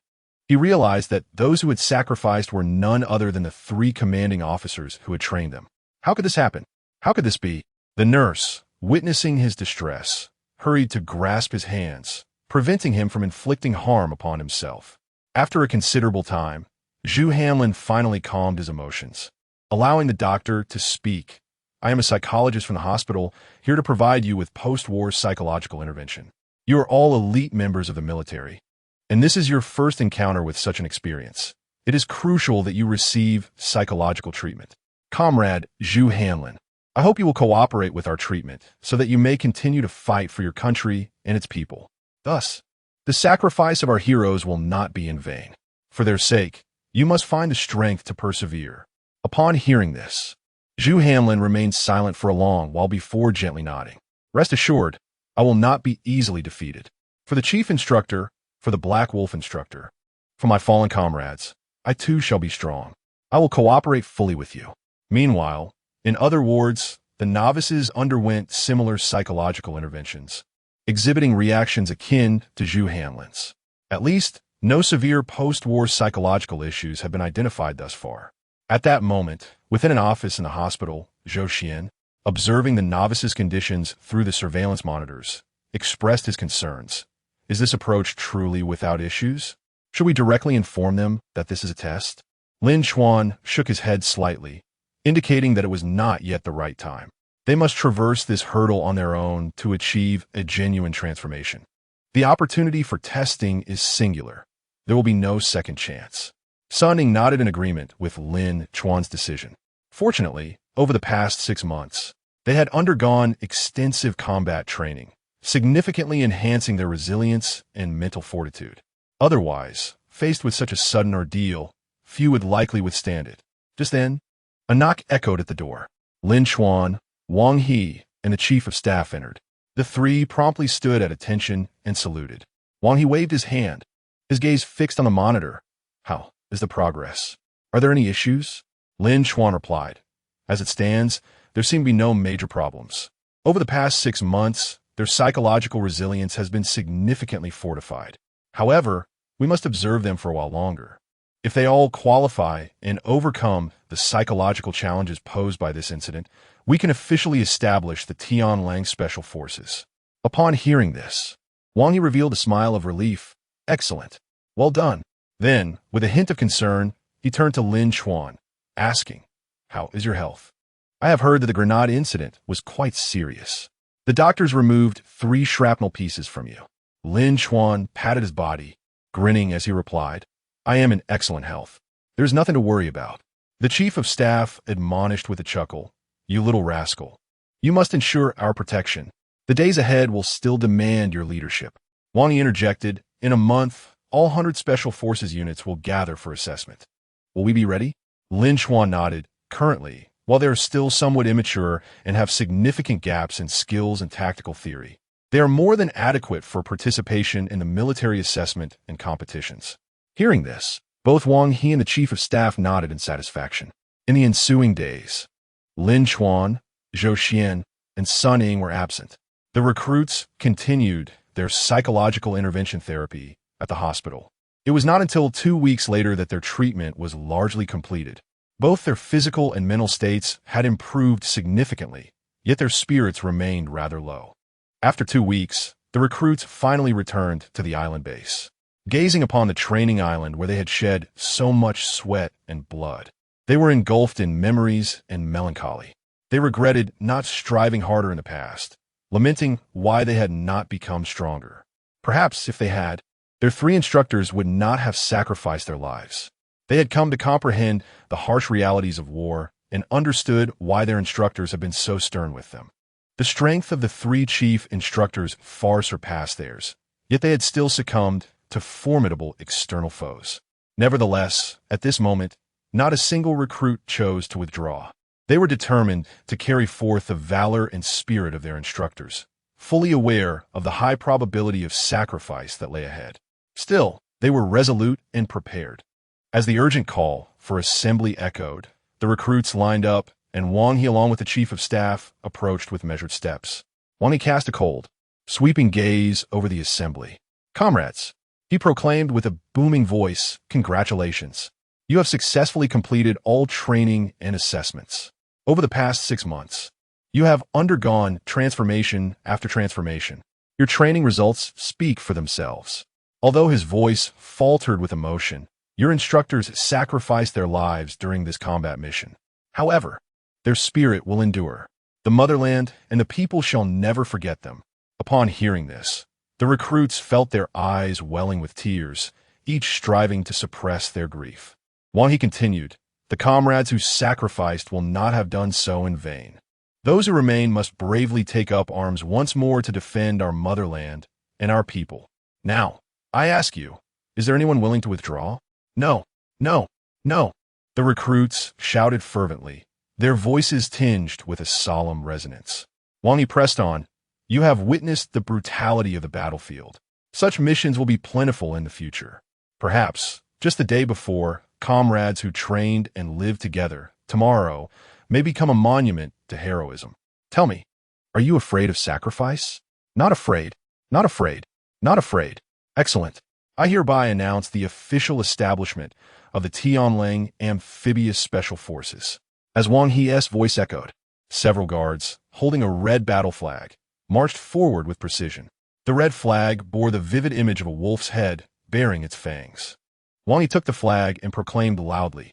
He realized that those who had sacrificed were none other than the 3 commanding officers who had trained them. How could this happen? How could this be? The nurse, witnessing his distress, hurried to grasp his hands, preventing him from inflicting harm upon himself. After a considerable time, Zhu Hanlin finally calmed his emotions, allowing the doctor to speak. "I am a psychologist from the hospital, here to provide you with post-war psychological intervention. You are all elite members of the military, and this is your first encounter with such an experience. It is crucial that you receive psychological treatment. Comrade Zhu Hanlin, I hope you will cooperate with our treatment so that you may continue to fight for your country and its people. Thus, the sacrifice of our heroes will not be in vain. For their sake, you must find the strength to persevere." Upon hearing this, Zhu Hanlin remained silent for a long while before gently nodding. "Rest assured, I will not be easily defeated. For the Chief Instructor, for the Black Wolf Instructor, for my fallen comrades, I too shall be strong. I will cooperate fully with you." Meanwhile, in other wards, the novices underwent similar psychological interventions, exhibiting reactions akin to Zhu Hanlin's. At least, no severe post-war psychological issues have been identified thus far. At that moment, within an office in the hospital, Zhou Xian, observing the novices' conditions through the surveillance monitors, expressed his concerns. "Is this approach truly without issues? Should we directly inform them that this is a test?" Lin Chuan shook his head slightly, indicating that it was not yet the right time. They must traverse this hurdle on their own to achieve a genuine transformation. The opportunity for testing is singular. There will be no second chance. Sun Ning nodded in agreement with Lin Chuan's decision. Fortunately, over the past 6 months, they had undergone extensive combat training, significantly enhancing their resilience and mental fortitude. Otherwise, faced with such a sudden ordeal, few would likely withstand it. Just then, a knock echoed at the door. Lin Chuan, Wang He, and the Chief of Staff entered. The 3 promptly stood at attention and saluted. Wang He waved his hand, his gaze fixed on the monitor. "How is the progress? Are there any issues?" Lin Chuan replied. "As it stands, there seem to be no major problems. Over the past 6 months, their psychological resilience has been significantly fortified. However, we must observe them for a while longer. If they all qualify and overcome the psychological challenges posed by this incident, we can officially establish the Tianlang Special Forces." Upon hearing this, Wang Yi revealed a smile of relief. "Excellent. Well done." Then, with a hint of concern, he turned to Lin Chuan, asking, "How is your health? I have heard that the grenade incident was quite serious. The doctors removed 3 shrapnel pieces from you." Lin Chuan patted his body, grinning as he replied, "I am in excellent health. There's nothing to worry about." The Chief of Staff admonished with a chuckle, "You little rascal. You must ensure our protection. The days ahead will still demand your leadership." Wang Yi interjected, "In a month, all 100 Special Forces units will gather for assessment. Will we be ready?" Lin Chuan nodded. "Currently, while they are still somewhat immature and have significant gaps in skills and tactical theory, they are more than adequate for participation in the military assessment and competitions." Hearing this, both Wang He and the Chief of Staff nodded in satisfaction. In the ensuing days, Lin Chuan, Zhou Xian, and Sun Ning were absent. The recruits continued their psychological intervention therapy at the hospital. It was not until 2 weeks later that their treatment was largely completed. Both their physical and mental states had improved significantly, yet their spirits remained rather low. After 2 weeks, the recruits finally returned to the island base. Gazing upon the training island where they had shed so much sweat and blood, They were engulfed in memories and melancholy. They regretted not striving harder in the past, lamenting why they had not become stronger. Perhaps if they had, their three instructors would not have sacrificed their lives. They had come to comprehend the harsh realities of war and understood why their instructors had been so stern with them. The strength of the three chief instructors far surpassed theirs, yet they had still succumbed to formidable external foes. Nevertheless, at this moment, not a single recruit chose to withdraw. They were determined to carry forth the valor and spirit of their instructors, fully aware of the high probability of sacrifice that lay ahead. Still, they were resolute and prepared. As the urgent call for assembly echoed, the recruits lined up, and Wang He, along with the chief of staff, approached with measured steps. Wang He cast a cold, sweeping gaze over the assembly. "Comrades," he proclaimed with a booming voice, "congratulations. You have successfully completed all training and assessments. Over the past 6 months, you have undergone transformation after transformation. Your training results speak for themselves." Although his voice faltered with emotion, your instructors sacrificed their lives during this combat mission. However, their spirit will endure. The motherland and the people shall never forget them. Upon hearing this, the recruits felt their eyes welling with tears, each striving to suppress their grief. While he continued, "The comrades who sacrificed will not have done so in vain. Those who remain must bravely take up arms once more to defend our motherland and our people. Now, I ask you, is there anyone willing to withdraw?" "No, no, no," the recruits shouted fervently, their voices tinged with a solemn resonance. While he pressed on, "You have witnessed the brutality of the battlefield. Such missions will be plentiful in the future. Perhaps, just the day before, comrades who trained and lived together, tomorrow, may become a monument to heroism. Tell me, are you afraid of sacrifice?" "Not afraid, not afraid, not afraid." "Excellent. I hereby announce the official establishment of the Tianlang Amphibious Special Forces." As Wang He's voice echoed, several guards, holding a red battle flag, marched forward with precision. The red flag bore the vivid image of a wolf's head bearing its fangs. Wang He took the flag and proclaimed loudly,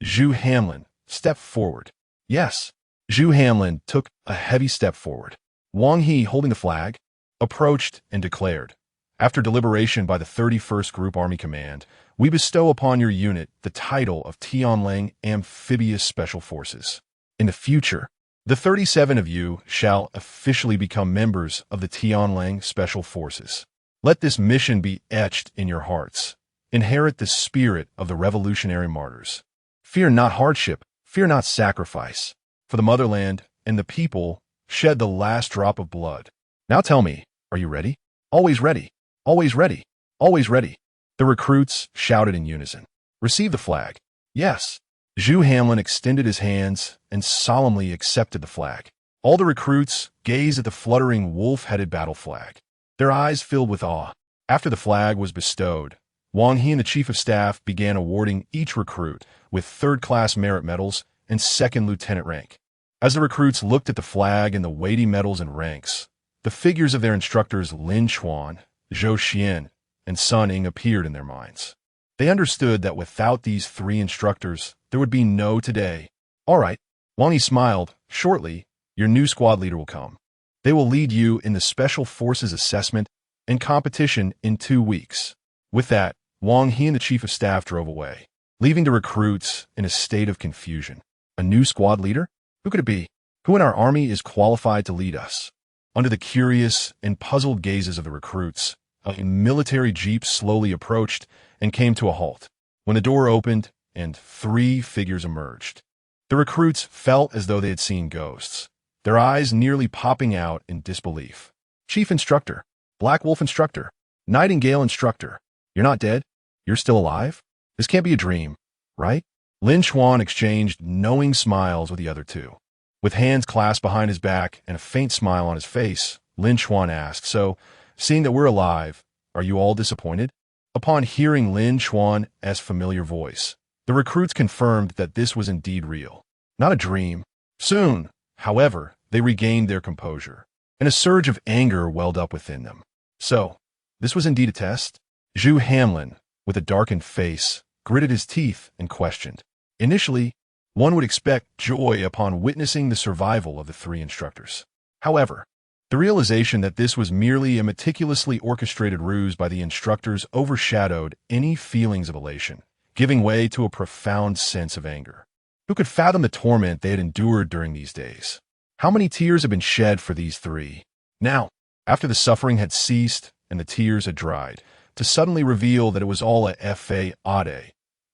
"Zhu Hanlin, step forward." Yes, Zhu Hanlin took a heavy step forward. Wang He, holding the flag, approached and declared, "After deliberation by the 31st Group Army Command, we bestow upon your unit the title of Tianlang Amphibious Special Forces. In the future, the 37 of you shall officially become members of the Tianlang Special Forces. Let this mission be etched in your hearts. Inherit the spirit of the revolutionary martyrs. Fear not hardship, fear not sacrifice. For the motherland and the people, shed the last drop of blood. Now tell me, are you ready?" "Always ready, always ready, always ready," the recruits shouted in unison. "Receive the flag." "Yes." Zhu Hanlin extended his hands and solemnly accepted the flag. All the recruits gazed at the fluttering wolf-headed battle flag. Their eyes filled with awe. After the flag was bestowed, Wang He and the Chief of Staff began awarding each recruit with third-class merit medals and second lieutenant rank. As the recruits looked at the flag and the weighty medals and ranks, the figures of their instructors Lin Chuan, Zhou Xian, and Sun Ying appeared in their minds. They understood that without these three instructors, there would be no today. "All right," Wang He smiled. "Shortly, your new squad leader will come. They will lead you in the Special Forces assessment and competition in 2 weeks." With that, Wang He and the Chief of Staff drove away, leaving the recruits in a state of confusion. A new squad leader? Who could it be? Who in our army is qualified to lead us? Under the curious and puzzled gazes of the recruits, a military jeep slowly approached and came to a halt. When the door opened and 3 figures emerged, the recruits felt as though they had seen ghosts, their eyes nearly popping out in disbelief. "Chief Instructor, Black Wolf Instructor, Nightingale Instructor, you're not dead? You're still alive? This can't be a dream, right?" Lin Chuan exchanged knowing smiles with the other two. With hands clasped behind his back and a faint smile on his face, Lin Chuan asked, "So, seeing that we're alive, are you all disappointed?" Upon hearing Lin Chuan's familiar voice, the recruits confirmed that this was indeed real, not a dream. Soon, however, they regained their composure, and a surge of anger welled up within them. So, this was indeed a test? Zhu Hanlin, with a darkened face, gritted his teeth and questioned. Initially, One would expect joy upon witnessing the survival of the three instructors. However, the realization that this was merely a meticulously orchestrated ruse by the instructors overshadowed any feelings of elation, giving way to a profound sense of anger. Who could fathom the torment they had endured during these days? How many tears had been shed for these three? Now, after the suffering had ceased and the tears had dried, to suddenly reveal that it was all a fade.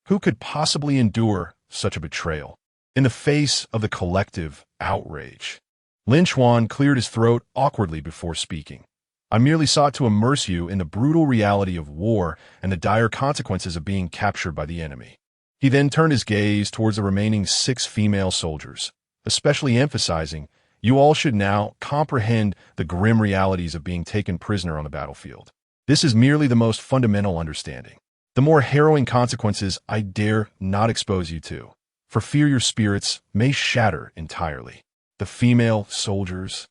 Who could possibly endure such a betrayal? In the face of the collective outrage, Lin Chuan cleared his throat awkwardly before speaking. I merely sought to immerse you in the brutal reality of war and the dire consequences of being captured by the enemy. He then turned his gaze towards the remaining 6 female soldiers, especially emphasizing, you all should now comprehend the grim realities of being taken prisoner on the battlefield. This is merely the most fundamental understanding. The more harrowing consequences I dare not expose you to, for fear your spirits may shatter entirely. The female soldiers,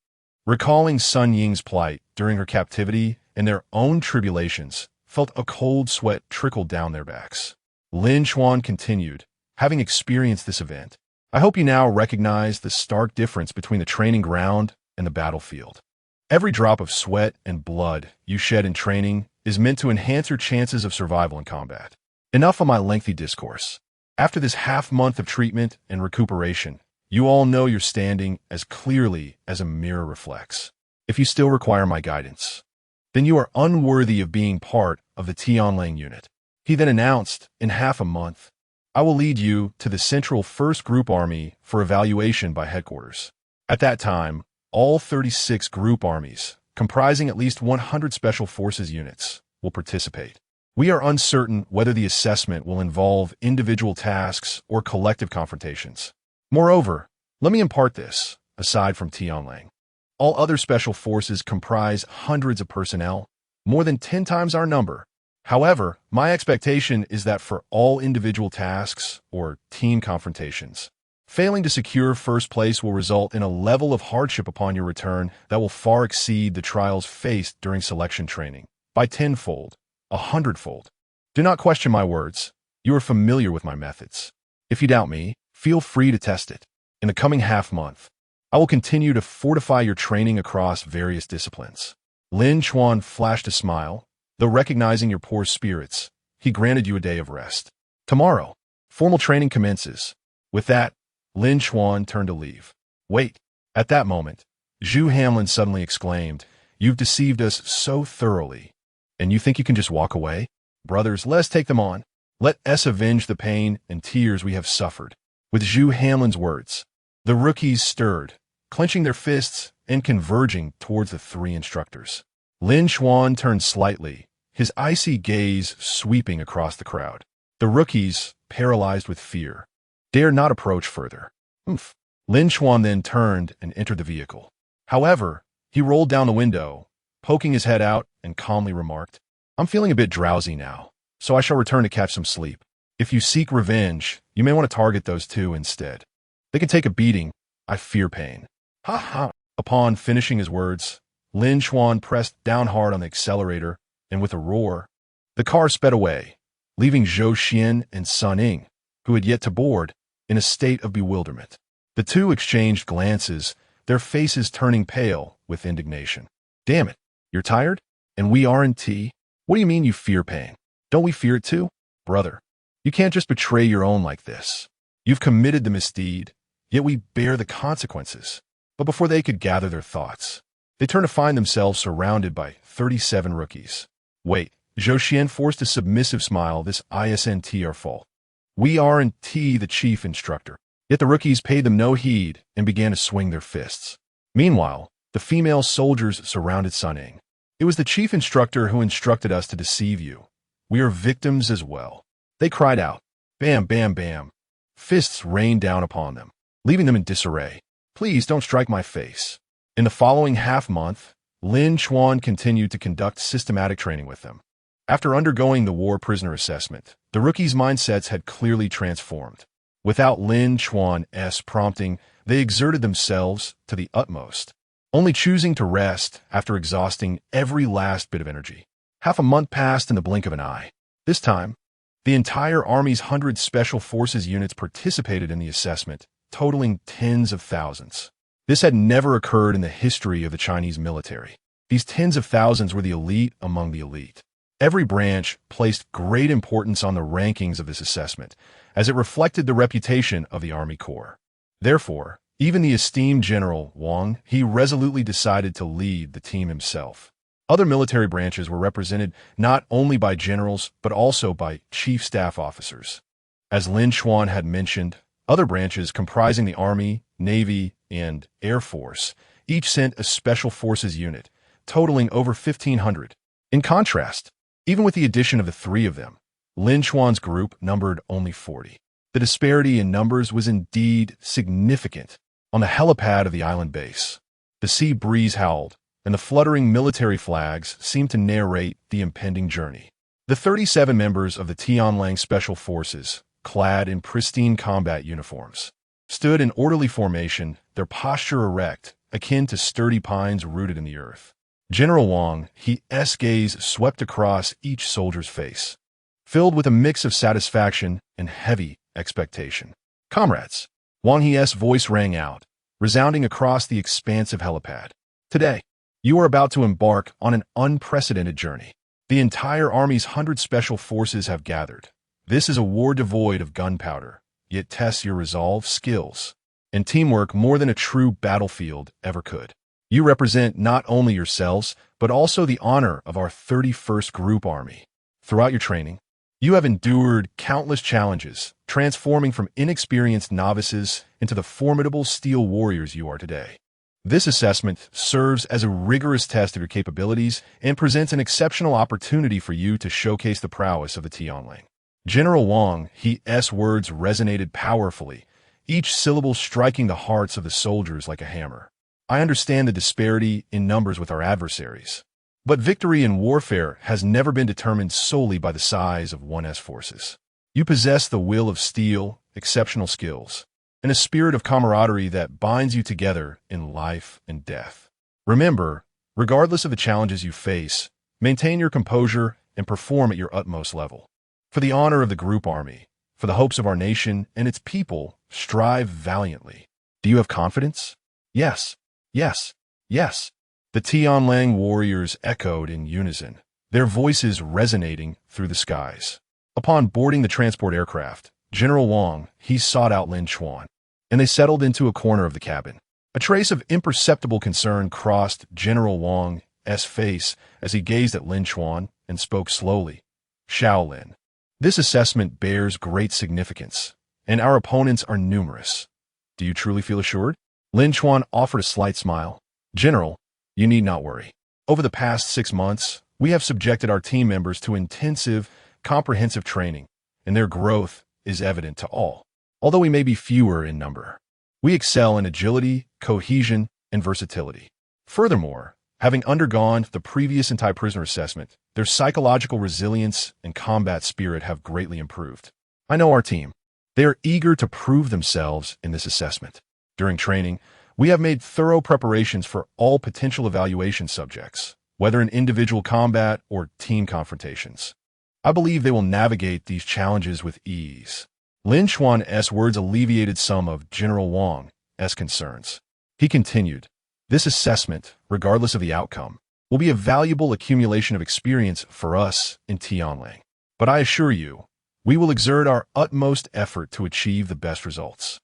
recalling Sun Ying's plight during her captivity and their own tribulations, felt a cold sweat trickle down their backs. Lin Chuan continued, having experienced this event, I hope you now recognize the stark difference between the training ground and the battlefield. Every drop of sweat and blood you shed in training is meant to enhance your chances of survival in combat. Enough of my lengthy discourse. After this half-month of treatment and recuperation, you all know you're standing as clearly as a mirror reflects. If you still require my guidance, then you are unworthy of being part of the Tianlang unit. He then announced, in half a month, I will lead you to the Central 1st Group Army for evaluation by headquarters. At that time, all 36 group armies, comprising at least 100 Special Forces units, will participate. We are uncertain whether the assessment will involve individual tasks or collective confrontations. Moreover, let me impart this, aside from Tianlang. All other special forces comprise hundreds of personnel, more than 10 times our number. However, my expectation is that for all individual tasks or team confrontations, failing to secure first place will result in a level of hardship upon your return that will far exceed the trials faced during selection training, by 10-fold, 100-fold. Do not question my words. You are familiar with my methods. If you doubt me, feel free to test it. In the coming half-month, I will continue to fortify your training across various disciplines. Lin Chuan flashed a smile. Though recognizing your poor spirits, he granted you a day of rest. Tomorrow, formal training commences. With that, Lin Chuan turned to leave. Wait. At that moment, Zhu Hamlin suddenly exclaimed, You've deceived us so thoroughly. And you think you can just walk away? Brothers, let's take them on. Let us avenge the pain and tears we have suffered. With Zhu Hamlin's words, the rookies stirred, clenching their fists and converging towards the 3 instructors. Lin Chuan turned slightly, his icy gaze sweeping across the crowd. The rookies, paralyzed with fear, dared not approach further. Lin Chuan then turned and entered the vehicle. However, he rolled down the window, poking his head out, and calmly remarked, I'm feeling a bit drowsy now, so I shall return to catch some sleep. If you seek revenge, you may want to target those 2 instead. They can take a beating. I fear pain. Ha ha. Upon finishing his words, Lin Chuan pressed down hard on the accelerator, and with a roar, the car sped away, leaving Zhou Xian and Sun Ying, who had yet to board, in a state of bewilderment. The 2 exchanged glances, their faces turning pale with indignation. Damn it, you're tired? And we aren't? What do you mean you fear pain? Don't we fear it too? Brother, you can't just betray your own like this. You've committed the misdeed, yet we bear the consequences. But before they could gather their thoughts, they turned to find themselves surrounded by 37 rookies. Wait, Zhou Xian forced a submissive smile. This isn't our fault. We aren't the chief instructor. Yet the rookies paid them no heed and began to swing their fists. Meanwhile, the female soldiers surrounded Sun Ying. It was the chief instructor who instructed us to deceive you. We are victims as well. They cried out. Bam, bam, bam. Fists rained down upon them, leaving them in disarray. Please don't strike my face. In the following half-month, Lin Chuan continued to conduct systematic training with them. After undergoing the war prisoner assessment, the rookies' mindsets had clearly transformed. Without Lin Chuan's prompting, they exerted themselves to the utmost, only choosing to rest after exhausting every last bit of energy. Half a month passed in the blink of an eye. This time, The entire Army's 100 Special Forces units participated in the assessment, totaling tens of thousands. This had never occurred in the history of the Chinese military. These tens of thousands were the elite among the elite. Every branch placed great importance on the rankings of this assessment, as it reflected the reputation of the Army Corps. Therefore, even the esteemed General Wang, he resolutely decided to lead the team himself. Other military branches were represented not only by generals, but also by chief staff officers. As Lin Chuan had mentioned, other branches comprising the Army, Navy, and Air Force each sent a Special Forces unit, totaling over 1,500. In contrast, even with the addition of the three of them, Lin Chuan's group numbered only 40. The disparity in numbers was indeed significant. On the helipad of the island base, the sea breeze howled, and the fluttering military flags seemed to narrate the impending journey. The 37 members of the Tianlang Special Forces, clad in pristine combat uniforms, stood in orderly formation, their posture erect, akin to sturdy pines rooted in the earth. General Wang, his gaze swept across each soldier's face, filled with a mix of satisfaction and heavy expectation. "Comrades," Wang He's voice rang out, resounding across the expansive helipad. "Today, you are about to embark on an unprecedented journey. The entire Army's 100 Special Forces have gathered. This is a war devoid of gunpowder, yet tests your resolve, skills, and teamwork more than a true battlefield ever could. You represent not only yourselves, but also the honor of our 31st Group Army. Throughout your training, you have endured countless challenges, transforming from inexperienced novices into the formidable steel warriors you are today. This assessment serves as a rigorous test of your capabilities and presents an exceptional opportunity for you to showcase the prowess of the Tianlang." General Wang, his words resonated powerfully, each syllable striking the hearts of the soldiers like a hammer. "I understand the disparity in numbers with our adversaries, but victory in warfare has never been determined solely by the size of one's forces. You possess the will of steel, exceptional skills, and a spirit of camaraderie that binds you together in life and death. Remember, regardless of the challenges you face, maintain your composure and perform at your utmost level. For the honor of the Group Army, for the hopes of our nation and its people, strive valiantly. Do you have confidence?" "Yes, yes, yes." The Tianlang warriors echoed in unison, their voices resonating through the skies. Upon boarding the transport aircraft, General Wang, he sought out Lin Chuan, and they settled into a corner of the cabin. A trace of imperceptible concern crossed General Wang's face as he gazed at Lin Chuan and spoke slowly. "Shaolin, this assessment bears great significance, and our opponents are numerous. Do you truly feel assured?" Lin Chuan offered a slight smile. "General, you need not worry. Over the past 6 months, we have subjected our team members to intensive, comprehensive training, and their growth is evident to all. Although we may be fewer in number, we excel in agility, cohesion, and versatility. Furthermore, having undergone the previous anti-prisoner assessment, their psychological resilience and combat spirit have greatly improved. I know our team. They are eager to prove themselves in this assessment. During training, we have made thorough preparations for all potential evaluation subjects, whether in individual combat or team confrontations. I believe they will navigate these challenges with ease." Lin Chuan's words alleviated some of General Wang's concerns. He continued, "This assessment, regardless of the outcome, will be a valuable accumulation of experience for us in Tianlang. But I assure you, we will exert our utmost effort to achieve the best results."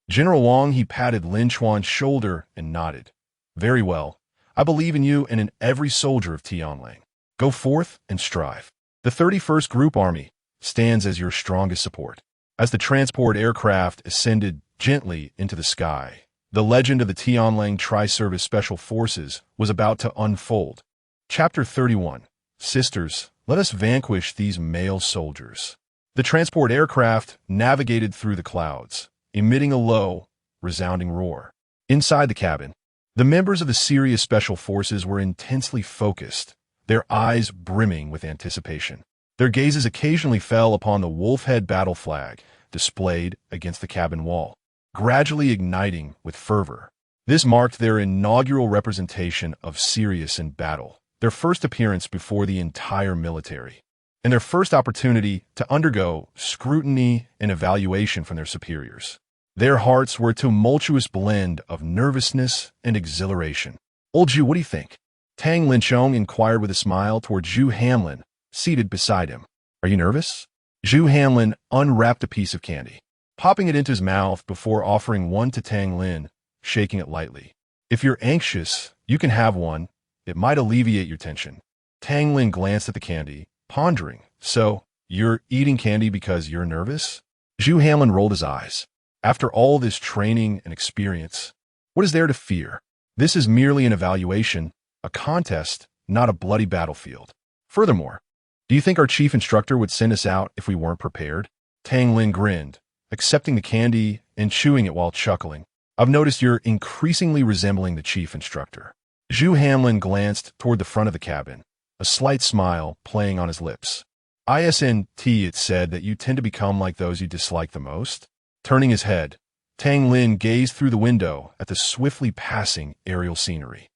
General Wang, he patted Lin Chuan's shoulder and nodded. "Very well. I believe in you and in every soldier of Tianlang. Go forth and strive. The 31st Group Army stands as your strongest support." As the transport aircraft ascended gently into the sky, the legend of the Tianlang Tri Special Forces was about to unfold. Chapter 31. Sisters, let us vanquish these male soldiers. The transport aircraft navigated through the clouds, emitting a low, resounding roar. Inside the cabin, the members of the Sirius Special Forces were intensely focused, their eyes brimming with anticipation. Their gazes occasionally fell upon the wolf-head battle flag displayed against the cabin wall, gradually igniting with fervor. This marked their inaugural representation of Sirius in battle, their first appearance before the entire military. and their first opportunity to undergo scrutiny and evaluation from their superiors. Their hearts were a tumultuous blend of nervousness and exhilaration. "Old Zhu, what do you think?" Lin Chuan inquired with a smile toward Zhu Hanlin, seated beside him. "Are you nervous?" Zhu Hanlin unwrapped a piece of candy, popping it into his mouth before offering one to Tang Lin, shaking it lightly. "If you're anxious, you can have one. It might alleviate your tension." Tang Lin glanced at the candy, pondering. "So, you're eating candy because you're nervous?" Zhu Hanlin rolled his eyes. "After all this training and experience, what is there to fear? This is merely an evaluation, a contest, not a bloody battlefield. Furthermore, do you think our chief instructor would send us out if we weren't prepared?" Tang Lin grinned, accepting the candy and chewing it while chuckling. "I've noticed you're increasingly resembling the chief instructor." Zhu Hanlin glanced toward the front of the cabin, a slight smile playing on his lips. "Isn't it said that you tend to become like those you dislike the most?" Turning his head, Tang Lin gazed through the window at the swiftly passing aerial scenery.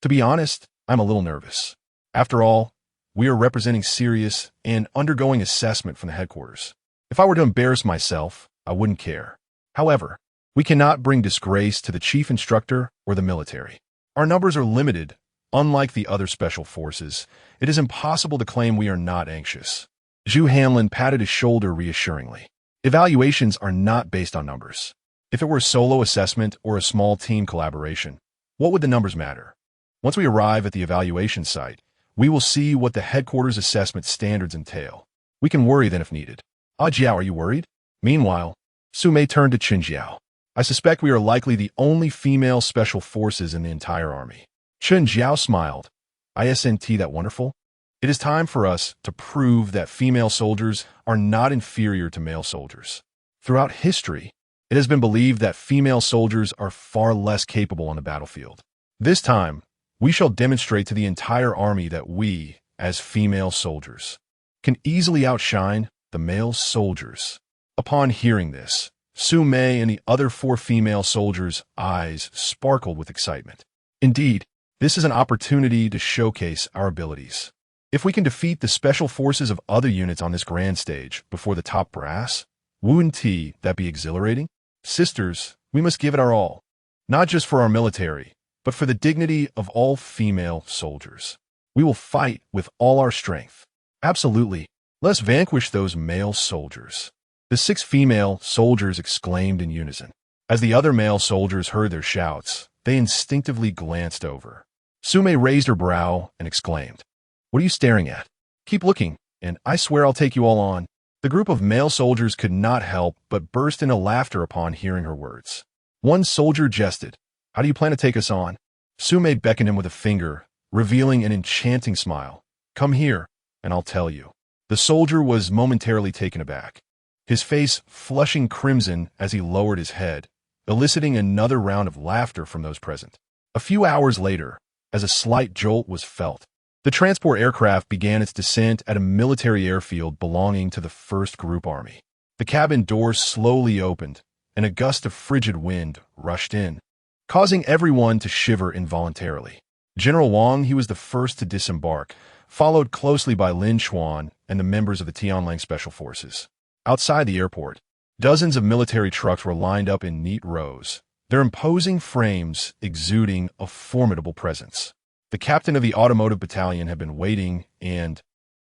"To be honest, I'm a little nervous. After all, we are representing Sirius and undergoing assessment from the headquarters. If I were to embarrass myself, I wouldn't care. However, we cannot bring disgrace to the chief instructor or the military. Our numbers are limited. Unlike the other special forces, it is impossible to claim we are not anxious." Zhu Hanlin patted his shoulder reassuringly. "Evaluations are not based on numbers. If it were a solo assessment or a small team collaboration, what would the numbers matter? Once we arrive at the evaluation site, we will see what the headquarters assessment standards entail. We can worry then if needed." "Ah Jiao, are you worried?" Meanwhile, Su Mei turned to Chen Jiao. "I suspect we are likely the only female special forces in the entire army." Chen Jiao smiled. "Isn't that wonderful? It is time for us to prove that female soldiers are not inferior to male soldiers. Throughout history, it has been believed that female soldiers are far less capable on the battlefield. This time, we shall demonstrate to the entire army that we, as female soldiers, can easily outshine the male soldiers." Upon hearing this, Su Mei and the other 4 female soldiers' eyes sparkled with excitement. "Indeed, this is an opportunity to showcase our abilities. If we can defeat the special forces of other units on this grand stage before the top brass, wouldn't that be exhilarating? Sisters, we must give it our all, not just for our military, but for the dignity of all female soldiers. We will fight with all our strength." "Absolutely. Let's vanquish those male soldiers," the 6 female soldiers exclaimed in unison. As the other male soldiers heard their shouts, they instinctively glanced over. Su Mei raised her brow and exclaimed, "What are you staring at? Keep looking, and I swear I'll take you all on." The group of male soldiers could not help but burst into laughter upon hearing her words. One soldier jested, "How do you plan to take us on?" Su Mei beckoned him with a finger, revealing an enchanting smile. "Come here, and I'll tell you." The soldier was momentarily taken aback, his face flushing crimson as he lowered his head, eliciting another round of laughter from those present. A few hours later, as a slight jolt was felt, the transport aircraft began its descent at a military airfield belonging to the 1st Group Army. The cabin doors slowly opened, and a gust of frigid wind rushed in, causing everyone to shiver involuntarily. General Wang, he was the first to disembark, followed closely by Lin Chuan and the members of the Tianlang Special Forces. Outside the airport, dozens of military trucks were lined up in neat rows, their imposing frames exuding a formidable presence. The captain of the automotive battalion had been waiting and,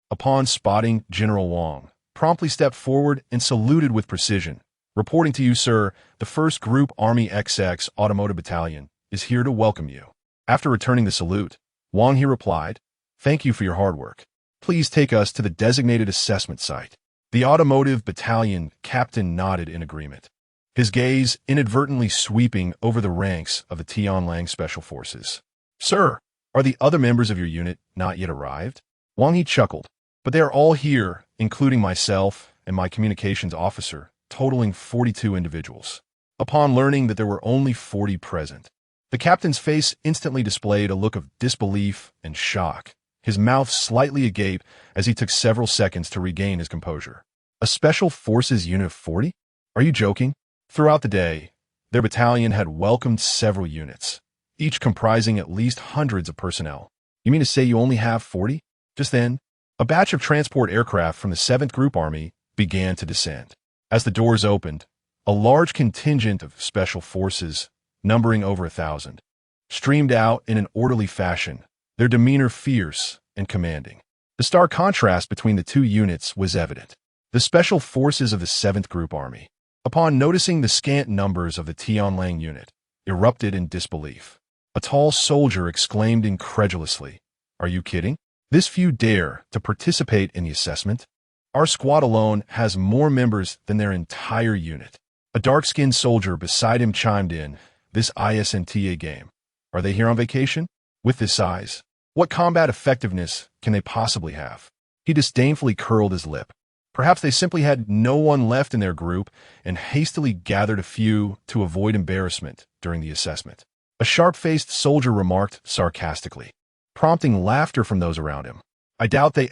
upon spotting General Wang, promptly stepped forward and saluted with precision. "Reporting to you, sir, the 1st Group Army XX Automotive Battalion is here to welcome you." After returning the salute, Wang he replied, "Thank you for your hard work. Please take us to the designated assessment site." The automotive battalion captain nodded in agreement, his gaze inadvertently sweeping over the ranks of the Tianlang Special Forces. "Sir, are the other members of your unit not yet arrived?" Wang he chuckled, "But they are all here, including myself and my communications officer, totaling 42 individuals." Upon learning that there were only 40 present, the captain's face instantly displayed a look of disbelief and shock, his mouth slightly agape as he took several seconds to regain his composure. "A special forces unit of 40? Are you joking?" Throughout the day, their battalion had welcomed several units, each comprising at least hundreds of personnel. "You mean to say you only have 40? Just then, A batch of transport aircraft from the 7th Group Army began to descend. As the doors opened, a large contingent of special forces, numbering over 1,000, streamed out in an orderly fashion, their demeanor fierce and commanding. The stark contrast between the two units was evident. The special forces of the 7th Group Army, upon noticing the scant numbers of the Tianlang unit, erupted in disbelief. A tall soldier exclaimed incredulously, "Are you kidding? This few dare to participate in the assessment? Our squad alone has more members than their entire unit." A dark-skinned soldier beside him chimed in, "This ISNTA game. Are they here on vacation? With this size, what combat effectiveness can they possibly have?" He disdainfully curled his lip. Perhaps they simply had no one left in their group and hastily gathered a few to avoid embarrassment during the assessment. A sharp-faced soldier remarked sarcastically, prompting laughter from those around him. "I doubt they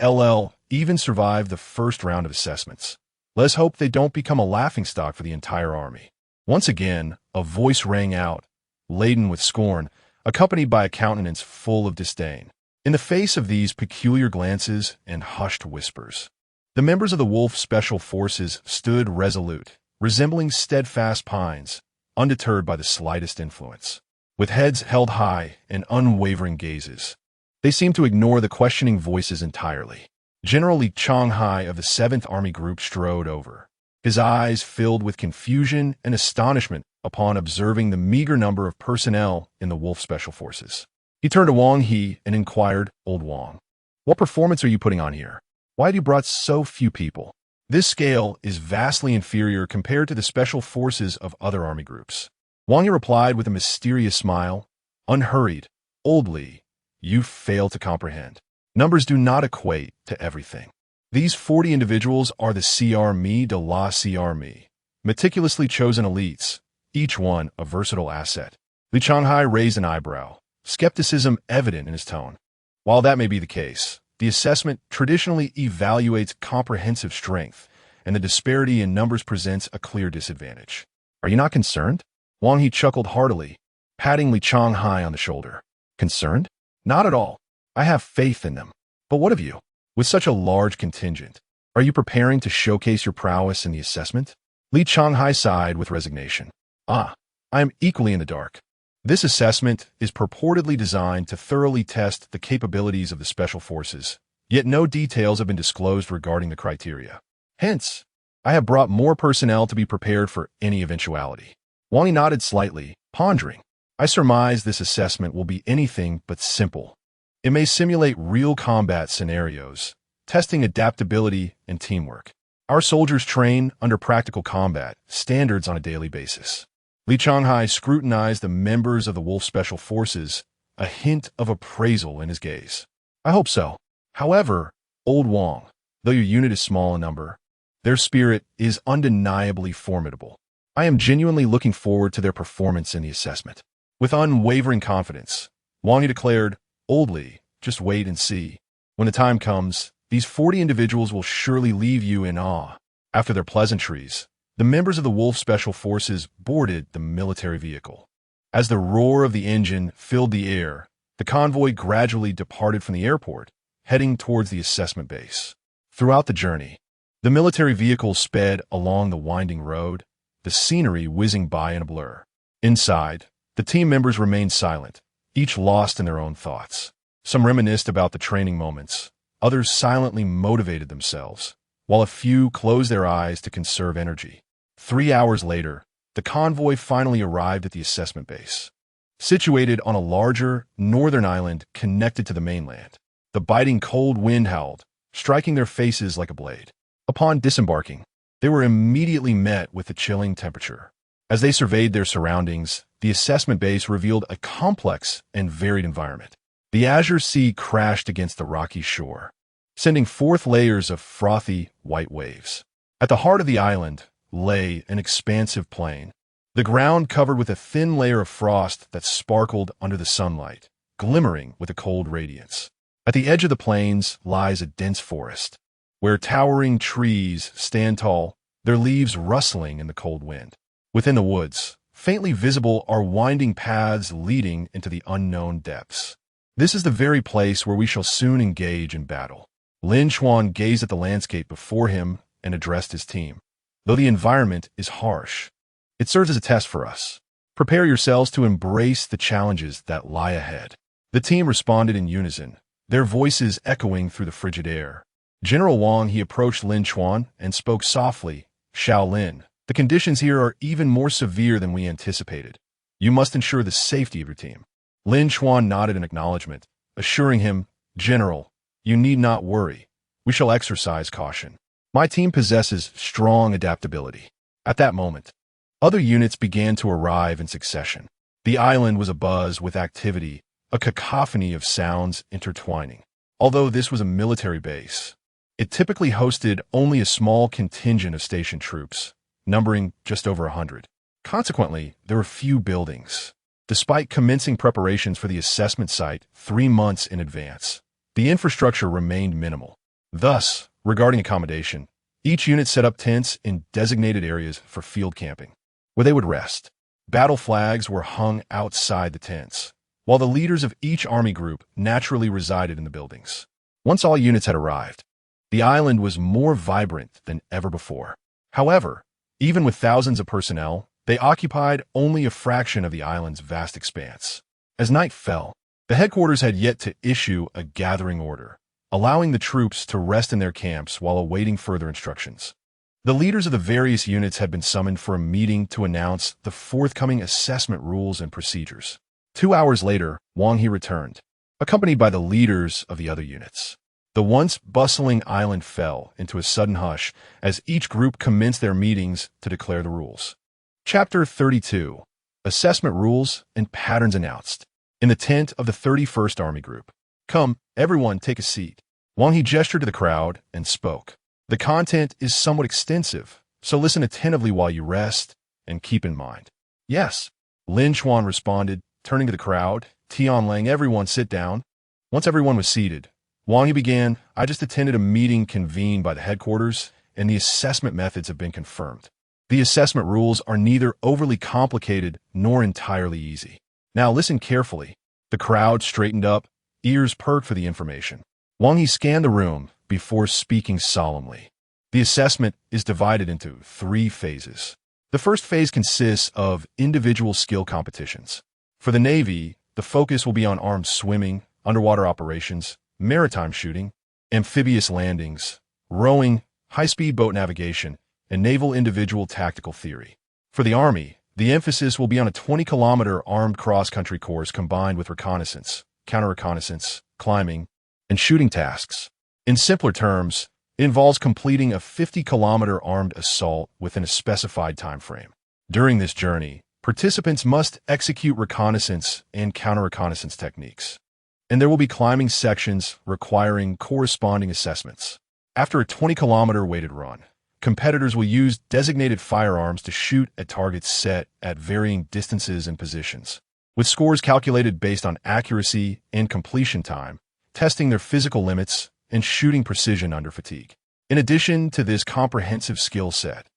even survive the first round of assessments. Let's hope they don't become a laughingstock for the entire army." Once again, a voice rang out, laden with scorn, accompanied by a countenance full of disdain. In the face of these peculiar glances and hushed whispers, the members of the Wolf Special Forces stood resolute, resembling steadfast pines, undeterred by the slightest influence. With heads held high and unwavering gazes, they seemed to ignore the questioning voices entirely. General Li Chuan of the 7th Army Group strode over, his eyes filled with confusion and astonishment upon observing the meager number of personnel in the Wolf Special Forces. He turned to Wang He and inquired, "Old Wang, what performance are you putting on here? Why have you brought so few people? This scale is vastly inferior compared to the special forces of other army groups." Wang He replied with a mysterious smile, "Unhurried, Old Li, you fail to comprehend. Numbers do not equate to everything. These 40 individuals are the CRME de la CRME, meticulously chosen elites, each one a versatile asset." Li Changhai raised an eyebrow, skepticism evident in his tone. While that may be the case, the assessment traditionally evaluates comprehensive strength, and the disparity in numbers presents a clear disadvantage. "Are you not concerned?" Wang He chuckled heartily, patting Li Changhai on the shoulder. "Concerned? Not at all. I have faith in them. But what of you? With such a large contingent, are you preparing to showcase your prowess in the assessment?" Li Changhai sighed with resignation. "I am equally in the dark. This assessment is purportedly designed to thoroughly test the capabilities of the special forces, yet no details have been disclosed regarding the criteria. Hence, I have brought more personnel to be prepared for any eventuality." Wang He nodded slightly, pondering. "I surmise this assessment will be anything but simple. It may simulate real combat scenarios, testing adaptability and teamwork. Our soldiers train under practical combat standards on a daily basis." Li Changhai scrutinized the members of the Wolf Special Forces, a hint of appraisal in his gaze. "I hope so. However, Old Wang, though your unit is small in number, their spirit is undeniably formidable. I am genuinely looking forward to their performance in the assessment." With unwavering confidence, Wang He declared, "Old Li, just wait and see. When the time comes, these 40 individuals will surely leave you in awe." After their pleasantries, the members of the Wolf Special Forces boarded the military vehicle. As the roar of the engine filled the air, the convoy gradually departed from the airport, heading towards the assessment base. Throughout the journey, the military vehicle sped along the winding road, the scenery whizzing by in a blur. Inside, the team members remained silent, each lost in their own thoughts. Some reminisced about the training moments, others silently motivated themselves, while a few closed their eyes to conserve energy. 3 hours later, the convoy finally arrived at the assessment base. Situated on a larger, northern island connected to the mainland, the biting cold wind howled, striking their faces like a blade. Upon disembarking, they were immediately met with the chilling temperature. As they surveyed their surroundings, the assessment base revealed a complex and varied environment. The azure sea crashed against the rocky shore, sending forth layers of frothy, white waves. At the heart of the island lay an expansive plain, the ground covered with a thin layer of frost that sparkled under the sunlight, glimmering with a cold radiance. At the edge of the plains lies a dense forest, where towering trees stand tall, their leaves rustling in the cold wind. Within the woods, faintly visible are winding paths leading into the unknown depths. This is the very place where we shall soon engage in battle. Lin Chuan gazed at the landscape before him and addressed his team. Though the environment is harsh, it serves as a test for us. Prepare yourselves to embrace the challenges that lie ahead. The team responded in unison, their voices echoing through the frigid air. General Wang he approached Lin Chuan and spoke softly, "Shaolin, the conditions here are even more severe than we anticipated. You must ensure the safety of your team." Lin Chuan nodded in acknowledgement, assuring him, "General, you need not worry. We shall exercise caution. My team possesses strong adaptability." At that moment, other units began to arrive in succession. The island was abuzz with activity, a cacophony of sounds intertwining. Although this was a military base, it typically hosted only a small contingent of stationed troops, numbering just over 100. Consequently, there were few buildings. Despite commencing preparations for the assessment site 3 months in advance, the infrastructure remained minimal. Thus, regarding accommodation, each unit set up tents in designated areas for field camping, where they would rest. Battle flags were hung outside the tents, while the leaders of each army group naturally resided in the buildings. Once all units had arrived, the island was more vibrant than ever before. However, even with thousands of personnel, they occupied only a fraction of the island's vast expanse. As night fell, the headquarters had yet to issue a gathering order, allowing the troops to rest in their camps while awaiting further instructions. The leaders of the various units had been summoned for a meeting to announce the forthcoming assessment rules and procedures. 2 hours later, Wang He returned, accompanied by the leaders of the other units. The once bustling island fell into a sudden hush as each group commenced their meetings to declare the rules. Chapter 32. Assessment Rules and Patterns Announced. In the tent of the 31st Army Group. "Come, everyone, take a seat." Wang He gestured to the crowd and spoke. "The content is somewhat extensive, so listen attentively while you rest and keep in mind." "Yes," Lin Chuan responded, turning to the crowd. "Tianlang, everyone sit down." Once everyone was seated, Wang He began, "I just attended a meeting convened by the headquarters, and the assessment methods have been confirmed. The assessment rules are neither overly complicated nor entirely easy. Now listen carefully." The crowd straightened up, ears perked for the information. Wang He scanned the room before speaking solemnly. The assessment is divided into 3 phases. The first phase consists of individual skill competitions. For the Navy, the focus will be on armed swimming, underwater operations, maritime shooting, amphibious landings, rowing, high-speed boat navigation, and naval individual tactical theory. For the Army, the emphasis will be on a 20-kilometer armed cross-country course combined with reconnaissance, counter-reconnaissance, climbing, and shooting tasks. In simpler terms, it involves completing a 50-kilometer armed assault within a specified time frame. During this journey, participants must execute reconnaissance and counter-reconnaissance techniques, and there will be climbing sections requiring corresponding assessments. After a 20-kilometer weighted run, competitors will use designated firearms to shoot at targets set at varying distances and positions, with scores calculated based on accuracy and completion time, testing their physical limits and shooting precision under fatigue. In addition to this comprehensive skill set,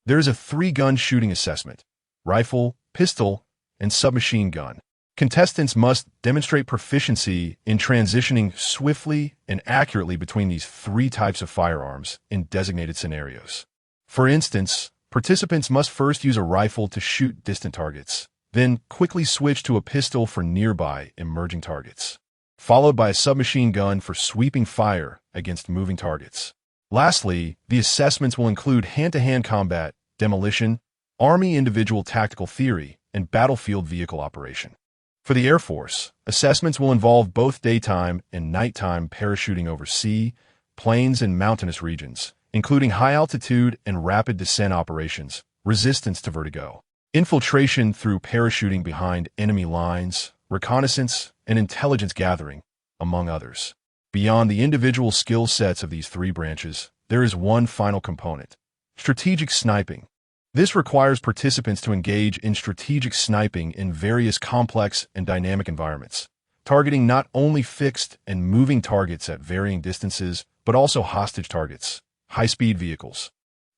there is a 3-gun shooting assessment: rifle, pistol, and submachine gun. Contestants must demonstrate proficiency in transitioning swiftly and accurately between these 3 types of firearms in designated scenarios. For instance, participants must first use a rifle to shoot distant targets, then quickly switch to a pistol for nearby emerging targets, followed by a submachine gun for sweeping fire against moving targets. Lastly, the assessments will include hand-to-hand combat, demolition, Army individual tactical theory, and battlefield vehicle operation. For the Air Force, assessments will involve both daytime and nighttime parachuting over sea, plains, and mountainous regions, including high-altitude and rapid descent operations, resistance to vertigo, infiltration through parachuting behind enemy lines, reconnaissance, and intelligence gathering, among others. Beyond the individual skill sets of these 3 branches, there is one final component: strategic sniping. This requires participants to engage in strategic sniping in various complex and dynamic environments, targeting not only fixed and moving targets at varying distances, but also hostage targets, high-speed vehicles,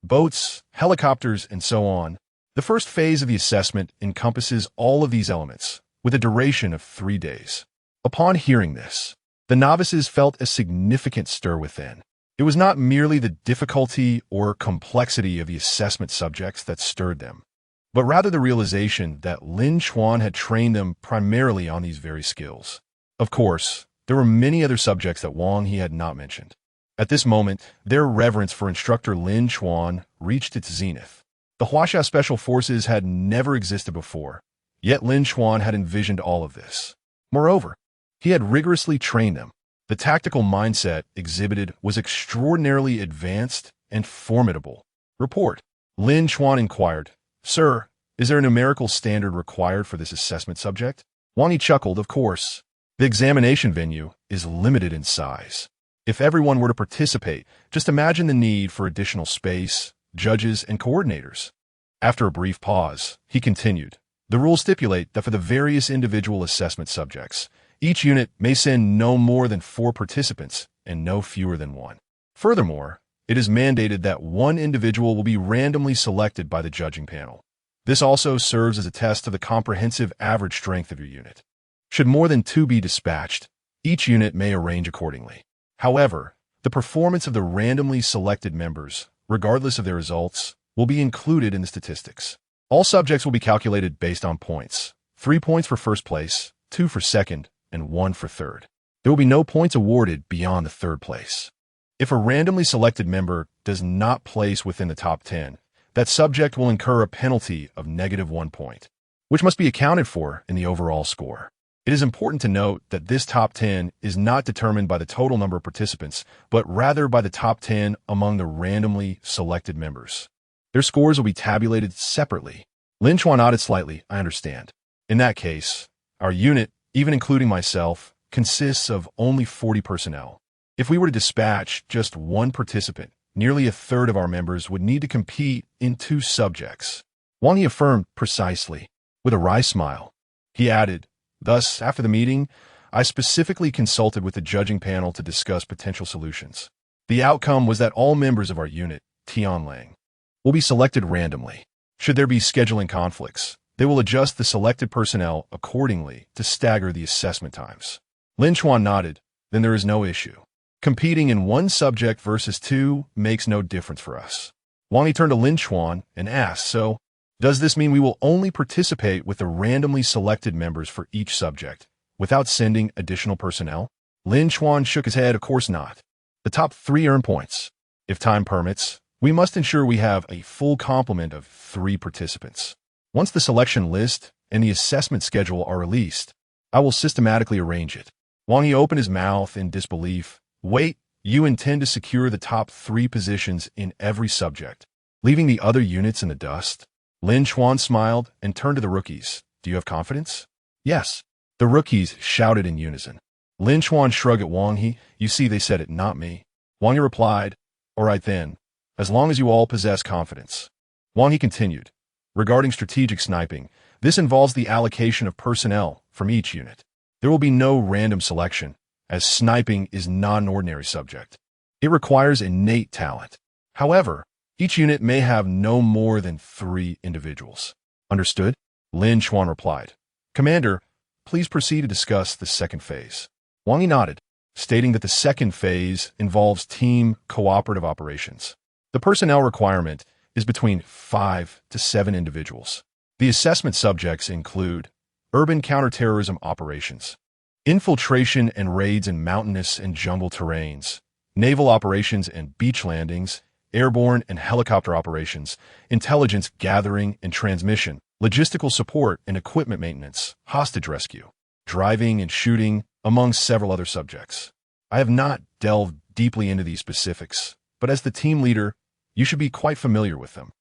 boats, helicopters, and so on. The first phase of the assessment encompasses all of these elements, with a duration of 3 days. Upon hearing this, The novices felt a significant stir within. It was not merely the difficulty or complexity of the assessment subjects that stirred them, but rather the realization that Lin Chuan had trained them primarily on these very skills. Of course, there were many other subjects that Wang He had not mentioned. At this moment, their reverence for instructor Lin Chuan reached its zenith. The Huaxia Special Forces had never existed before, yet Lin Chuan had envisioned all of this. Moreover, he had rigorously trained them. The tactical mindset exhibited was extraordinarily advanced and formidable. Report. Lin Chuan inquired, "Sir, is there a numerical standard required for this assessment subject?" Wang Yi chuckled, "Of course. The examination venue is limited in size. If everyone were to participate, just imagine the need for additional space, judges, and coordinators." After a brief pause, he continued, "The rules stipulate that for the various individual assessment subjects, each unit may send no more than 4 participants and no fewer than 1. Furthermore, it is mandated that 1 individual will be randomly selected by the judging panel. This also serves as a test of the comprehensive average strength of your unit. Should more than 2 be dispatched, each unit may arrange accordingly. However, the performance of the randomly selected members, regardless of their results, will be included in the statistics. All subjects will be calculated based on points. 3 points for first place, 2 for second, and 1 for third. There will be no points awarded beyond the third place. If a randomly selected member does not place within the top 10, that subject will incur a penalty of -1 point, which must be accounted for in the overall score. It is important to note that this top 10 is not determined by the total number of participants, but rather by the top 10 among the randomly selected members. Their scores will be tabulated separately." Lin Chuan nodded slightly. "I understand. In that case, our unit, even including myself, consists of only 40 personnel. If we were to dispatch just 1 participant, nearly a third of our members would need to compete in 2 subjects." Wang Yi affirmed precisely. With a wry smile, he added, "Thus, after the meeting, I specifically consulted with the judging panel to discuss potential solutions. The outcome was that all members of our unit, Tianlang, will be selected randomly. Should there be scheduling conflicts, they will adjust the selected personnel accordingly to stagger the assessment times." Lin Chuan nodded. "Then there is no issue. Competing in 1 subject versus 2 makes no difference for us." Wang Yi turned to Lin Chuan and asked, "So, does this mean we will only participate with the randomly selected members for each subject, without sending additional personnel?" Lin Chuan shook his head. "Of course not. The top 3 earn points. If time permits, we must ensure we have a full complement of 3 participants. Once the selection list and the assessment schedule are released, I will systematically arrange it." Wang Yi opened his mouth in disbelief. "Wait, you intend to secure the top 3 positions in every subject, leaving the other units in the dust?" Lin Chuan smiled and turned to the rookies. "Do you have confidence?" "Yes," the rookies shouted in unison. Lin Chuan shrugged at Wang Yi. "You see, they said it, not me." Wang Yi replied, "All right then, as long as you all possess confidence." Wang Yi continued, "Regarding strategic sniping, this involves the allocation of personnel from each unit. There will be no random selection, as sniping is not an ordinary subject. It requires innate talent. However, each unit may have no more than 3 individuals." "Understood?" Lin Chuan replied. "Commander, please proceed to discuss the second phase." Wang Yi nodded, stating that the second phase involves team cooperative operations. The personnel requirement is between 5 to 7 individuals. The assessment subjects include urban counterterrorism operations, infiltration and raids in mountainous and jungle terrains, naval operations and beach landings, airborne and helicopter operations, intelligence gathering and transmission, logistical support and equipment maintenance, hostage rescue, driving and shooting, among several other subjects. I have not delved deeply into these specifics, but as the team leader, you should be quite familiar with them.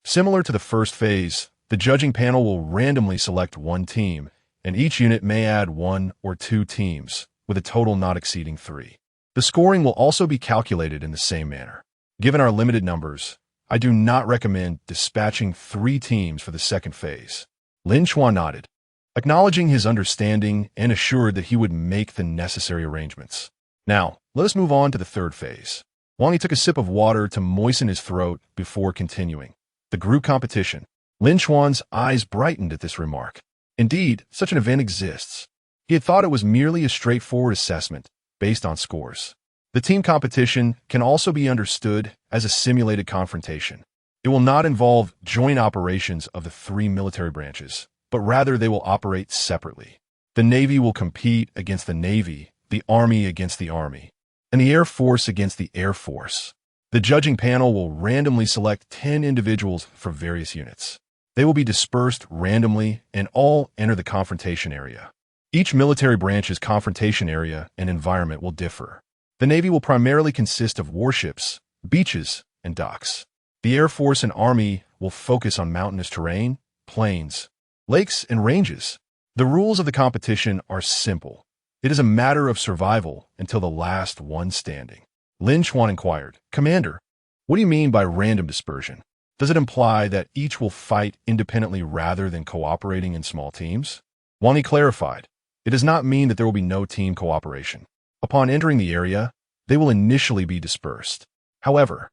Similar to the first phase, the judging panel will randomly select 1 team, and each unit may add 1 or 2 teams, with a total not exceeding 3. The scoring will also be calculated in the same manner. Given our limited numbers, I do not recommend dispatching 3 teams for the second phase." Lin Chuan nodded, acknowledging his understanding and assured that he would make the necessary arrangements. "Now, let us move on to the third phase." Wang Yi took a sip of water to moisten his throat before continuing. "The group competition." Lin Chuan's eyes brightened at this remark. Indeed, such an event exists. He had thought it was merely a straightforward assessment, based on scores. The team competition can also be understood as a simulated confrontation. It will not involve joint operations of the three military branches, but rather they will operate separately. The Navy will compete against the Navy, the Army against the Army, and the Air Force against the Air Force. The judging panel will randomly select 10 individuals from various units. They will be dispersed randomly and all enter the confrontation area. Each military branch's confrontation area and environment will differ. The Navy will primarily consist of warships, beaches, and docks. The Air Force and Army will focus on mountainous terrain, plains, lakes, and ranges. The rules of the competition are simple. It is a matter of survival until the last one standing. Lin Chuan inquired, "Commander, what do you mean by random dispersion? Does it imply that each will fight independently rather than cooperating in small teams?" Wang Yi clarified, "It does not mean that there will be no team cooperation. Upon entering the area, they will initially be dispersed. However,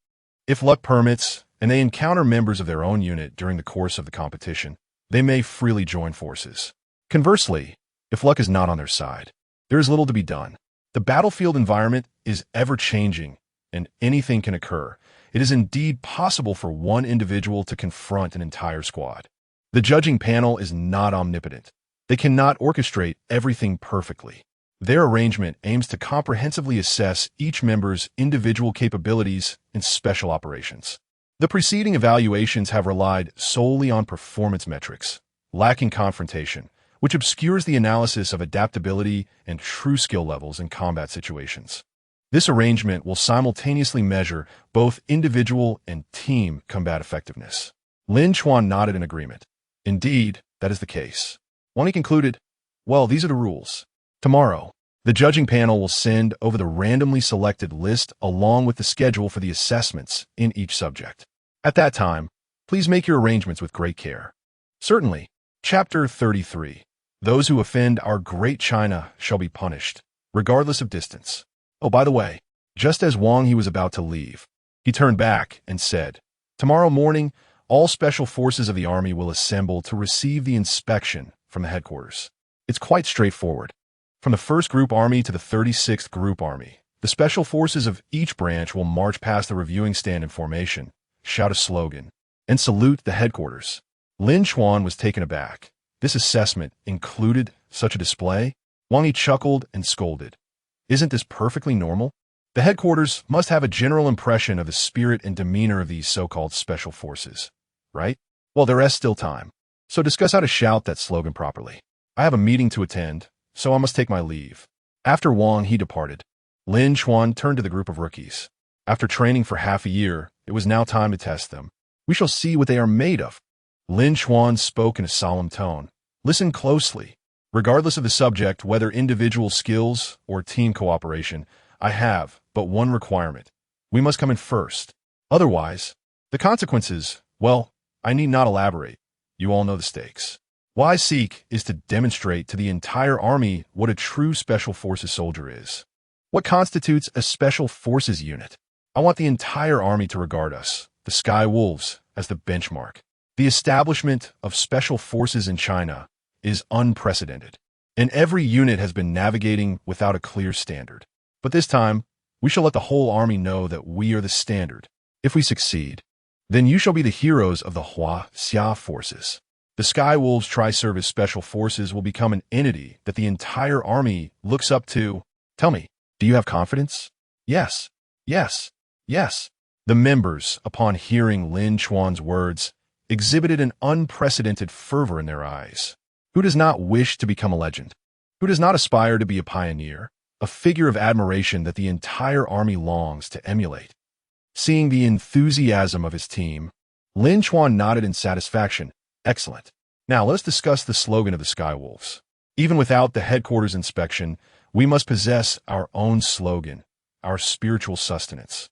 if luck permits and they encounter members of their own unit during the course of the competition, they may freely join forces. Conversely, if luck is not on their side, there is little to be done. The battlefield environment is ever-changing, and anything can occur. It is indeed possible for one individual to confront an entire squad. The judging panel is not omnipotent. They cannot orchestrate everything perfectly. Their arrangement aims to comprehensively assess each member's individual capabilities in special operations. The preceding evaluations have relied solely on performance metrics, lacking confrontation, which obscures the analysis of adaptability and true skill levels in combat situations. This arrangement will simultaneously measure both individual and team combat effectiveness. Lin Chuan nodded in agreement. Indeed, that is the case. Wang Yi concluded, "Well, these are the rules. Tomorrow, the judging panel will send over the randomly selected list along with the schedule for the assessments in each subject. At that time, please make your arrangements with great care." "Certainly." Chapter 33. Those who offend our great China shall be punished, regardless of distance. Oh, by the way, just as Wang He was about to leave, he turned back and said, "Tomorrow morning, all special forces of the Army will assemble to receive the inspection from the headquarters. It's quite straightforward. From the 1st Group Army to the 36th Group Army, the special forces of each branch will march past the reviewing stand in formation, shout a slogan, and salute the headquarters." Lin Chuan was taken aback. This assessment included such a display? Wang Yi chuckled and scolded. "Isn't this perfectly normal? The headquarters must have a general impression of the spirit and demeanor of these so-called special forces, right? Well, there is still time. So discuss how to shout that slogan properly. I have a meeting to attend, so I must take my leave." After Wang He departed, Lin Chuan turned to the group of rookies. After training for half a year, it was now time to test them. "We shall see what they are made of." Lin Chuan spoke in a solemn tone. "Listen closely. Regardless of the subject, whether individual skills or team cooperation, I have but one requirement. We must come in first. Otherwise, the consequences, well, I need not elaborate. You all know the stakes. What I seek is to demonstrate to the entire Army what a true Special Forces soldier is. What constitutes a Special Forces unit? I want the entire Army to regard us, the Sky Wolves, as the benchmark. The establishment of Special Forces in China is unprecedented, and every unit has been navigating without a clear standard. But this time, we shall let the whole Army know that we are the standard. If we succeed, then you shall be the heroes of the Xia forces. The Sky Wolves Tri-Service Special Forces will become an entity that the entire Army looks up to. Tell me, do you have confidence?" "Yes, yes, yes." The members, upon hearing Lin Chuan's words, exhibited an unprecedented fervor in their eyes. Who does not wish to become a legend? Who does not aspire to be a pioneer, a figure of admiration that the entire Army longs to emulate? Seeing the enthusiasm of his team, Lin Chuan nodded in satisfaction. "Excellent. Now let us discuss the slogan of the Sky Wolves. Even without the headquarters inspection, we must possess our own slogan, our spiritual sustenance."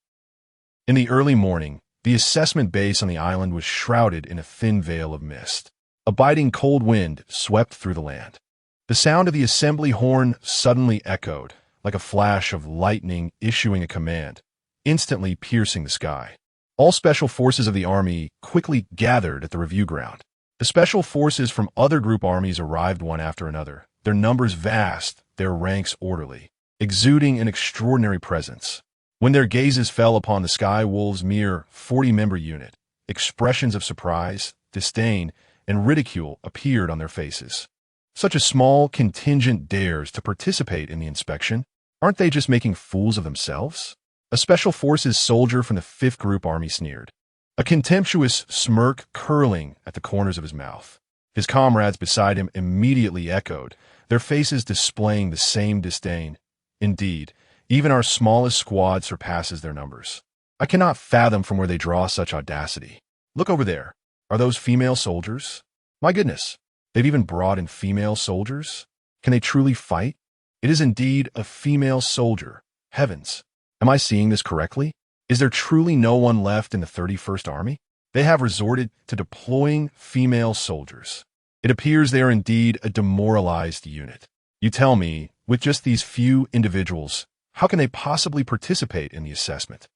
In the early morning, the assessment base on the island was shrouded in a thin veil of mist. A biting cold wind swept through the land. The sound of the assembly horn suddenly echoed, like a flash of lightning issuing a command, instantly piercing the sky. All special forces of the Army quickly gathered at the review ground. The special forces from other group armies arrived one after another, their numbers vast, their ranks orderly. exuding an extraordinary presence. When their gazes fell upon the Sky Wolves' mere 40-member unit, expressions of surprise, disdain, and ridicule appeared on their faces. Such a small contingent dares to participate in the inspection. Aren't they just making fools of themselves? A Special Forces soldier from the 5th Group Army sneered, a contemptuous smirk curling at the corners of his mouth. His comrades beside him immediately echoed, their faces displaying the same disdain. Indeed, even our smallest squad surpasses their numbers. I cannot fathom from where they draw such audacity. Look over there. Are those female soldiers? My goodness, they've even brought in female soldiers? Can they truly fight? It is indeed a female soldier. Heavens, am I seeing this correctly? Is there truly no one left in the 31st Army? They have resorted to deploying female soldiers. It appears they are indeed a demoralized unit. You tell me, with just these few individuals, how can they possibly participate in the assessment?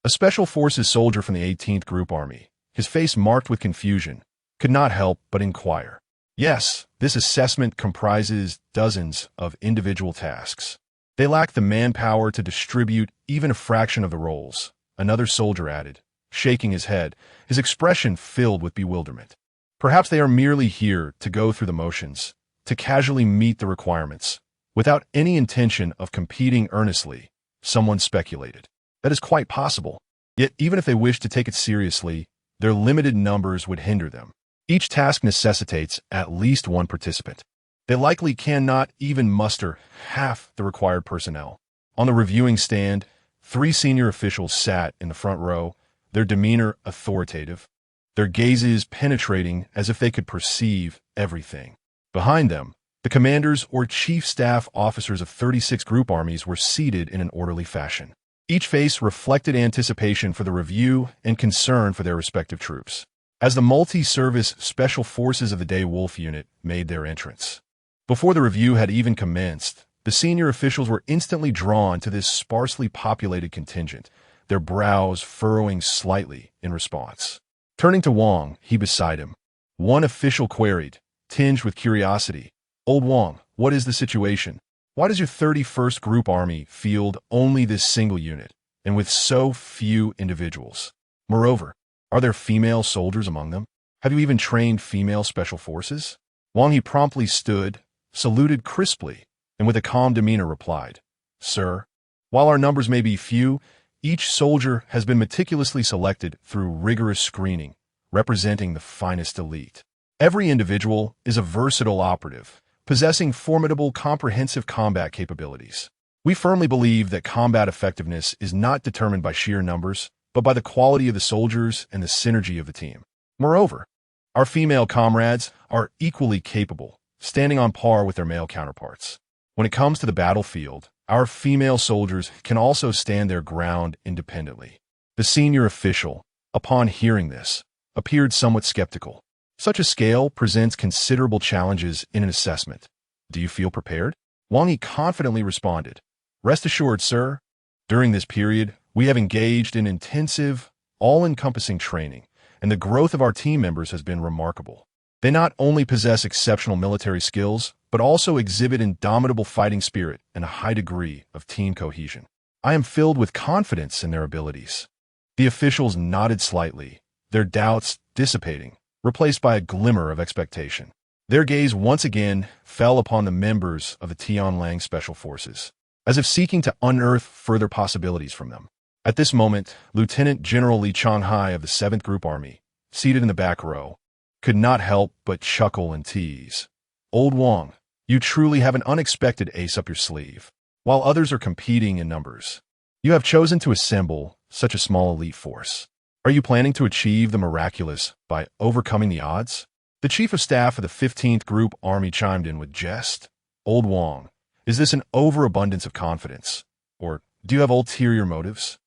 A Special Forces soldier from the 18th Group Army, his face marked with confusion, could not help but inquire. Yes, this assessment comprises dozens of individual tasks. They lack the manpower to distribute even a fraction of the roles, another soldier added, shaking his head, his expression filled with bewilderment. Perhaps they are merely here to go through the motions, to casually meet the requirements, without any intention of competing earnestly, someone speculated. That is quite possible. Yet even if they wished to take it seriously, their limited numbers would hinder them. Each task necessitates at least one participant. They likely cannot even muster half the required personnel. On the reviewing stand, 3 senior officials sat in the front row, their demeanor authoritative, their gazes penetrating as if they could perceive everything. Behind them, the commanders or chief staff officers of 36 group armies were seated in an orderly fashion. Each face reflected anticipation for the review and concern for their respective troops. As the multi-service Special Forces of the Day Wolf Unit made their entrance. Before the review had even commenced, the senior officials were instantly drawn to this sparsely populated contingent, their brows furrowing slightly in response. Turning to Wang, he beside him, one official queried, tinged with curiosity, "Old Wang, what is the situation? Why does your 31st Group Army field only this single unit, and with so few individuals? Moreover, are there female soldiers among them? Have you even trained female Special Forces?" Wang He promptly stood, saluted crisply, and with a calm demeanor replied, "Sir, while our numbers may be few, each soldier has been meticulously selected through rigorous screening, representing the finest elite. Every individual is a versatile operative, possessing formidable comprehensive combat capabilities. We firmly believe that combat effectiveness is not determined by sheer numbers, but by the quality of the soldiers and the synergy of the team. Moreover, our female comrades are equally capable, standing on par with their male counterparts. When it comes to the battlefield, our female soldiers can also stand their ground independently." The senior official, upon hearing this, appeared somewhat skeptical. Such a scale presents considerable challenges in an assessment. Do you feel prepared? Wang Yi confidently responded, "Rest assured, sir. During this period, we have engaged in intensive, all-encompassing training, and the growth of our team members has been remarkable. They not only possess exceptional military skills, but also exhibit indomitable fighting spirit and a high degree of team cohesion. I am filled with confidence in their abilities." The officials nodded slightly, their doubts dissipating, replaced by a glimmer of expectation. Their gaze once again fell upon the members of the Tianlang Special Forces, as if seeking to unearth further possibilities from them. At this moment, Lieutenant General Li Chuan of the 7th Group Army, seated in the back row, could not help but chuckle and tease. "Old Wang, you truly have an unexpected ace up your sleeve. While others are competing in numbers, you have chosen to assemble such a small elite force. Are you planning to achieve the miraculous by overcoming the odds?" The Chief of Staff of the 15th Group Army chimed in with jest. "Old Wang, is this an overabundance of confidence? Or do you have ulterior motives?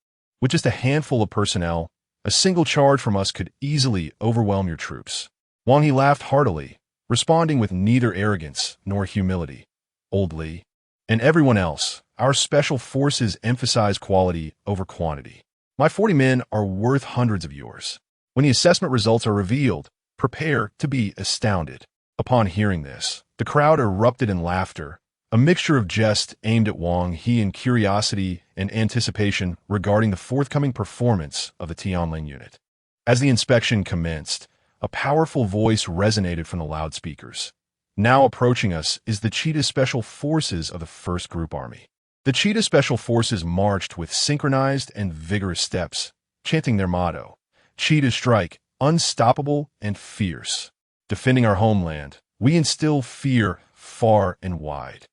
With just a handful of personnel, a single charge from us could easily overwhelm your troops." Wang He laughed heartily, responding with neither arrogance nor humility. "Old Li, and everyone else, our Special Forces emphasize quality over quantity. My 40 men are worth hundreds of yours. When the assessment results are revealed, prepare to be astounded." Upon hearing this, the crowd erupted in laughter, a mixture of jest aimed at Wang He and curiosity and anticipation regarding the forthcoming performance of the Tianlang unit. As the inspection commenced, a powerful voice resonated from the loudspeakers. Now approaching us is the Cheetah Special Forces of the 1st Group Army. The Cheetah Special Forces marched with synchronized and vigorous steps, chanting their motto, "Cheetah strike, unstoppable and fierce." Defending our homeland, we instill fear far and wide.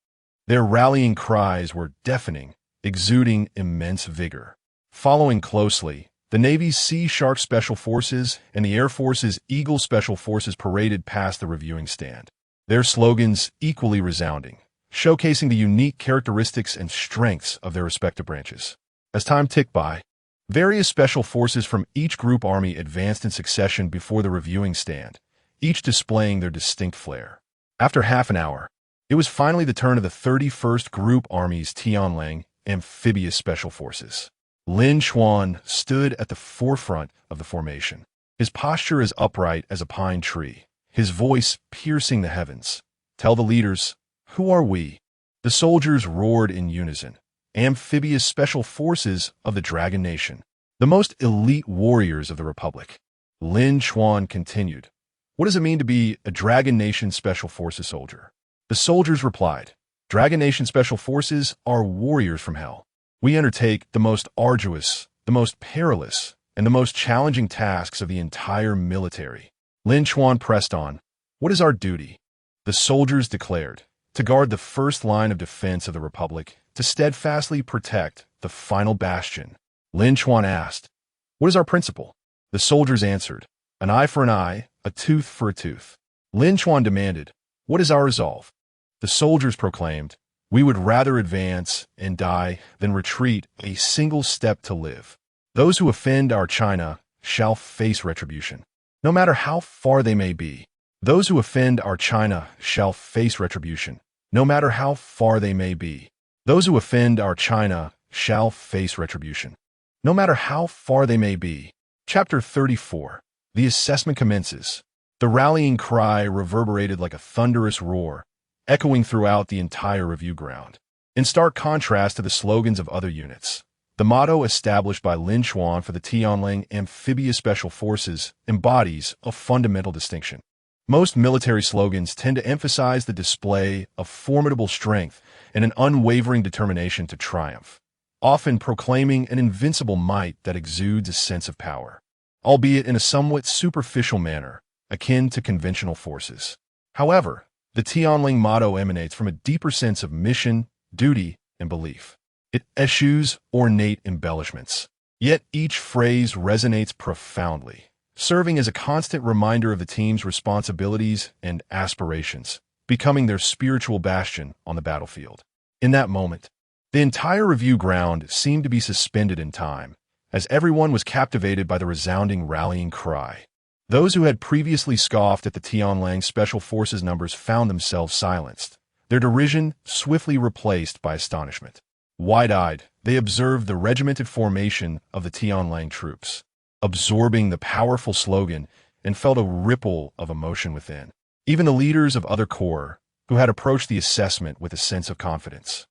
Their rallying cries were deafening, exuding immense vigor. Following closely, the Navy's Sea Shark Special Forces and the Air Force's Eagle Special Forces paraded past the reviewing stand, their slogans equally resounding, showcasing the unique characteristics and strengths of their respective branches. As time ticked by, various special forces from each group army advanced in succession before the reviewing stand, each displaying their distinct flair. After half an hour, it was finally the turn of the 31st Group Army's Tianlang Amphibious Special Forces. Lin Chuan stood at the forefront of the formation, his posture as upright as a pine tree, his voice piercing the heavens. "Tell the leaders, who are we?" The soldiers roared in unison. "Amphibious Special Forces of the Dragon Nation, the most elite warriors of the Republic." Lin Chuan continued, "What does it mean to be a Dragon Nation Special Forces soldier?" The soldiers replied, "Dragon Nation Special Forces are warriors from hell. We undertake the most arduous, the most perilous, and the most challenging tasks of the entire military." Lin Chuan pressed on, "What is our duty?" The soldiers declared, "To guard the first line of defense of the Republic, to steadfastly protect the final bastion." Lin Chuan asked, "What is our principle?" The soldiers answered, "An eye for an eye, a tooth for a tooth." Lin Chuan demanded, "What is our resolve?" The soldiers proclaimed, "We would rather advance and die than retreat a single step to live. Those who offend our China shall face retribution, no matter how far they may be. Those who offend our China shall face retribution, no matter how far they may be. Those who offend our China shall face retribution, no matter how far they may be." Chapter 34. The assessment commences. The rallying cry reverberated like a thunderous roar, echoing throughout the entire review ground. In stark contrast to the slogans of other units, the motto established by Lin Chuan for the Tianlang Amphibious Special Forces embodies a fundamental distinction. Most military slogans tend to emphasize the display of formidable strength and an unwavering determination to triumph, often proclaiming an invincible might that exudes a sense of power, albeit in a somewhat superficial manner, akin to conventional forces. However, the Tianlang motto emanates from a deeper sense of mission, duty, and belief. It eschews ornate embellishments, yet each phrase resonates profoundly, serving as a constant reminder of the team's responsibilities and aspirations, becoming their spiritual bastion on the battlefield. In that moment, the entire review ground seemed to be suspended in time, as everyone was captivated by the resounding rallying cry. Those who had previously scoffed at the Tianlang Special Forces numbers found themselves silenced, their derision swiftly replaced by astonishment. Wide-eyed, they observed the regimented formation of the Tianlang troops, absorbing the powerful slogan, and felt a ripple of emotion within. Even the leaders of other corps, who had approached the assessment with a sense of confidence,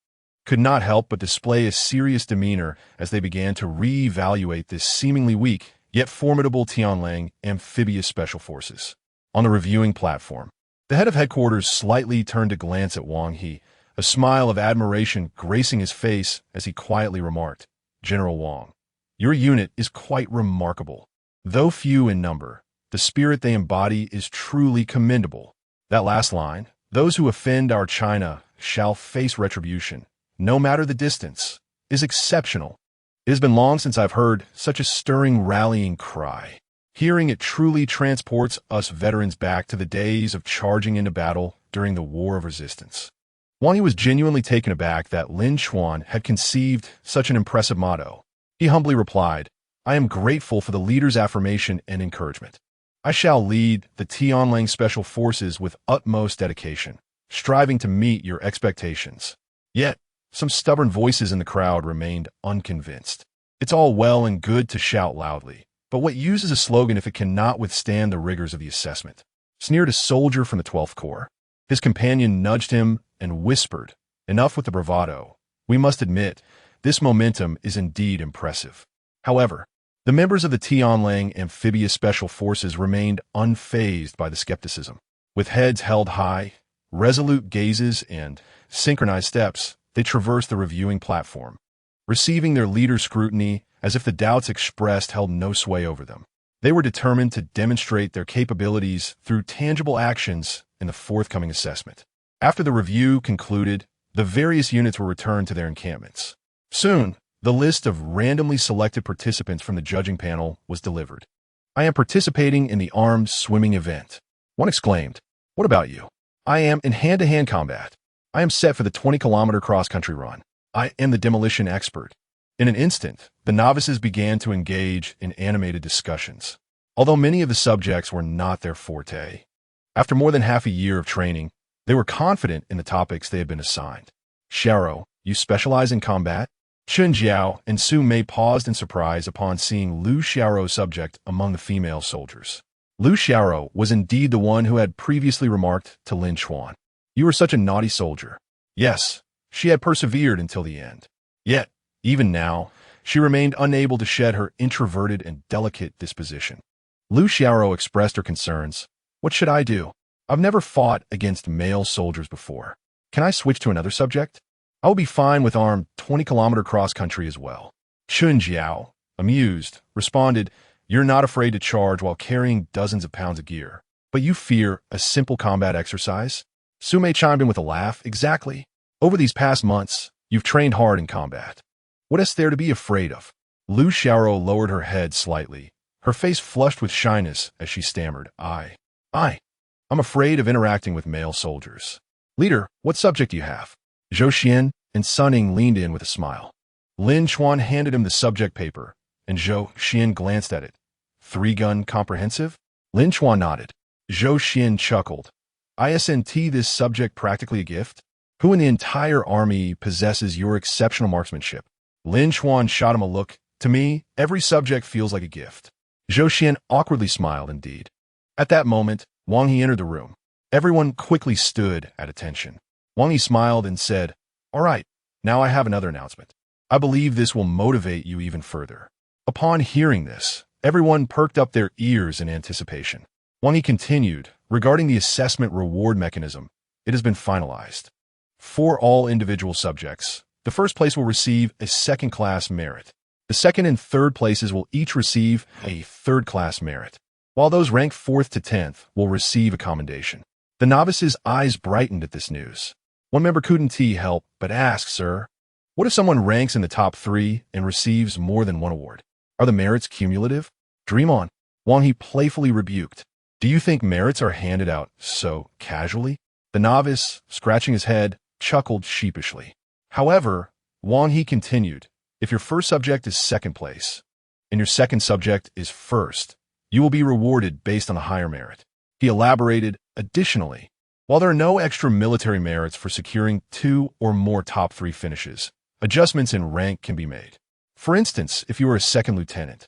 could not help but display a serious demeanor as they began to re-evaluate this seemingly weak yet formidable Tianlang Amphibious Special Forces. On the reviewing platform, the head of headquarters slightly turned to glance at Wang He, a smile of admiration gracing his face as he quietly remarked, "General Wang, your unit is quite remarkable. Though few in number, the spirit they embody is truly commendable. That last line, 'Those who offend our China shall face retribution, no matter the distance,' is exceptional. It has been long since I've heard such a stirring rallying cry. Hearing it truly transports us veterans back to the days of charging into battle during the War of Resistance." Wang He was genuinely taken aback that Lin Chuan had conceived such an impressive motto. He humbly replied, "I am grateful for the leader's affirmation and encouragement. I shall lead the Tianlang Special Forces with utmost dedication, striving to meet your expectations." Yet, some stubborn voices in the crowd remained unconvinced. It's all well and good to shout loudly, but what use is a slogan if it cannot withstand the rigors of the assessment? Sneered a soldier from the 12th Corps. His companion nudged him and whispered, Enough with the bravado. We must admit, this momentum is indeed impressive. However, the members of the Tianlang Amphibious Special Forces remained unfazed by the skepticism. With heads held high, resolute gazes, and synchronized steps, they traversed the reviewing platform, receiving their leader's scrutiny as if the doubts expressed held no sway over them. They were determined to demonstrate their capabilities through tangible actions in the forthcoming assessment. After the review concluded, the various units were returned to their encampments. Soon, the list of randomly selected participants from the judging panel was delivered. "I am participating in the armed swimming event," one exclaimed. "What about you?" "I am in hand-to-hand combat. I am set for the 20-kilometer cross-country run. I am the demolition expert." In an instant, the novices began to engage in animated discussions, although many of the subjects were not their forte. After more than half a year of training, they were confident in the topics they had been assigned. "Xiao, you specialize in combat?" Chun Jiao and Su Mei paused in surprise upon seeing Lu Xiao's subject among the female soldiers. Lu Xiao was indeed the one who had previously remarked to Lin Chuan, "You were such a naughty soldier." Yes, she had persevered until the end. Yet, even now, she remained unable to shed her introverted and delicate disposition. Lu Xiao expressed her concerns. "What should I do? I've never fought against male soldiers before. Can I switch to another subject? I will be fine with armed 20-kilometer cross-country as well." Chun Jiao, amused, responded, "You're not afraid to charge while carrying dozens of pounds of gear, but you fear a simple combat exercise?" Su Mei chimed in with a laugh. "Exactly. Over these past months, you've trained hard in combat. What is there to be afraid of?" Lu Xiao lowered her head slightly, her face flushed with shyness as she stammered, I'm afraid of interacting with male soldiers." "Leader, what subject do you have?" Zhou Xian and Sun Ying leaned in with a smile. Lin Chuan handed him the subject paper, and Zhou Xian glanced at it. "Three-gun comprehensive?" Lin Chuan nodded. Zhou Xian chuckled. "Isn't this subject practically a gift? Who in the entire army possesses your exceptional marksmanship?" Lin Chuan shot him a look. "To me, every subject feels like a gift." Zhou Xian awkwardly smiled indeed. At that moment, Wang He entered the room. Everyone quickly stood at attention. Wang He smiled and said, "All right, now I have another announcement. I believe this will motivate you even further." Upon hearing this, everyone perked up their ears in anticipation. Wang He continued, "Regarding the assessment reward mechanism, it has been finalized. For all individual subjects, the first place will receive a second-class merit. The second and third places will each receive a third-class merit, while those ranked 4th to 10th will receive a commendation." The novices' eyes brightened at this news. One member couldn't help but ask, "Sir, what if someone ranks in the top 3 and receives more than one award? Are the merits cumulative?" "Dream on," Wang He playfully rebuked. "Do you think merits are handed out so casually?" The novice, scratching his head, chuckled sheepishly. However, Wang He continued, "If your first subject is second place, and your second subject is first, you will be rewarded based on a higher merit." He elaborated, "Additionally, while there are no extra military merits for securing 2 or more top 3 finishes, adjustments in rank can be made. For instance, if you are a second lieutenant,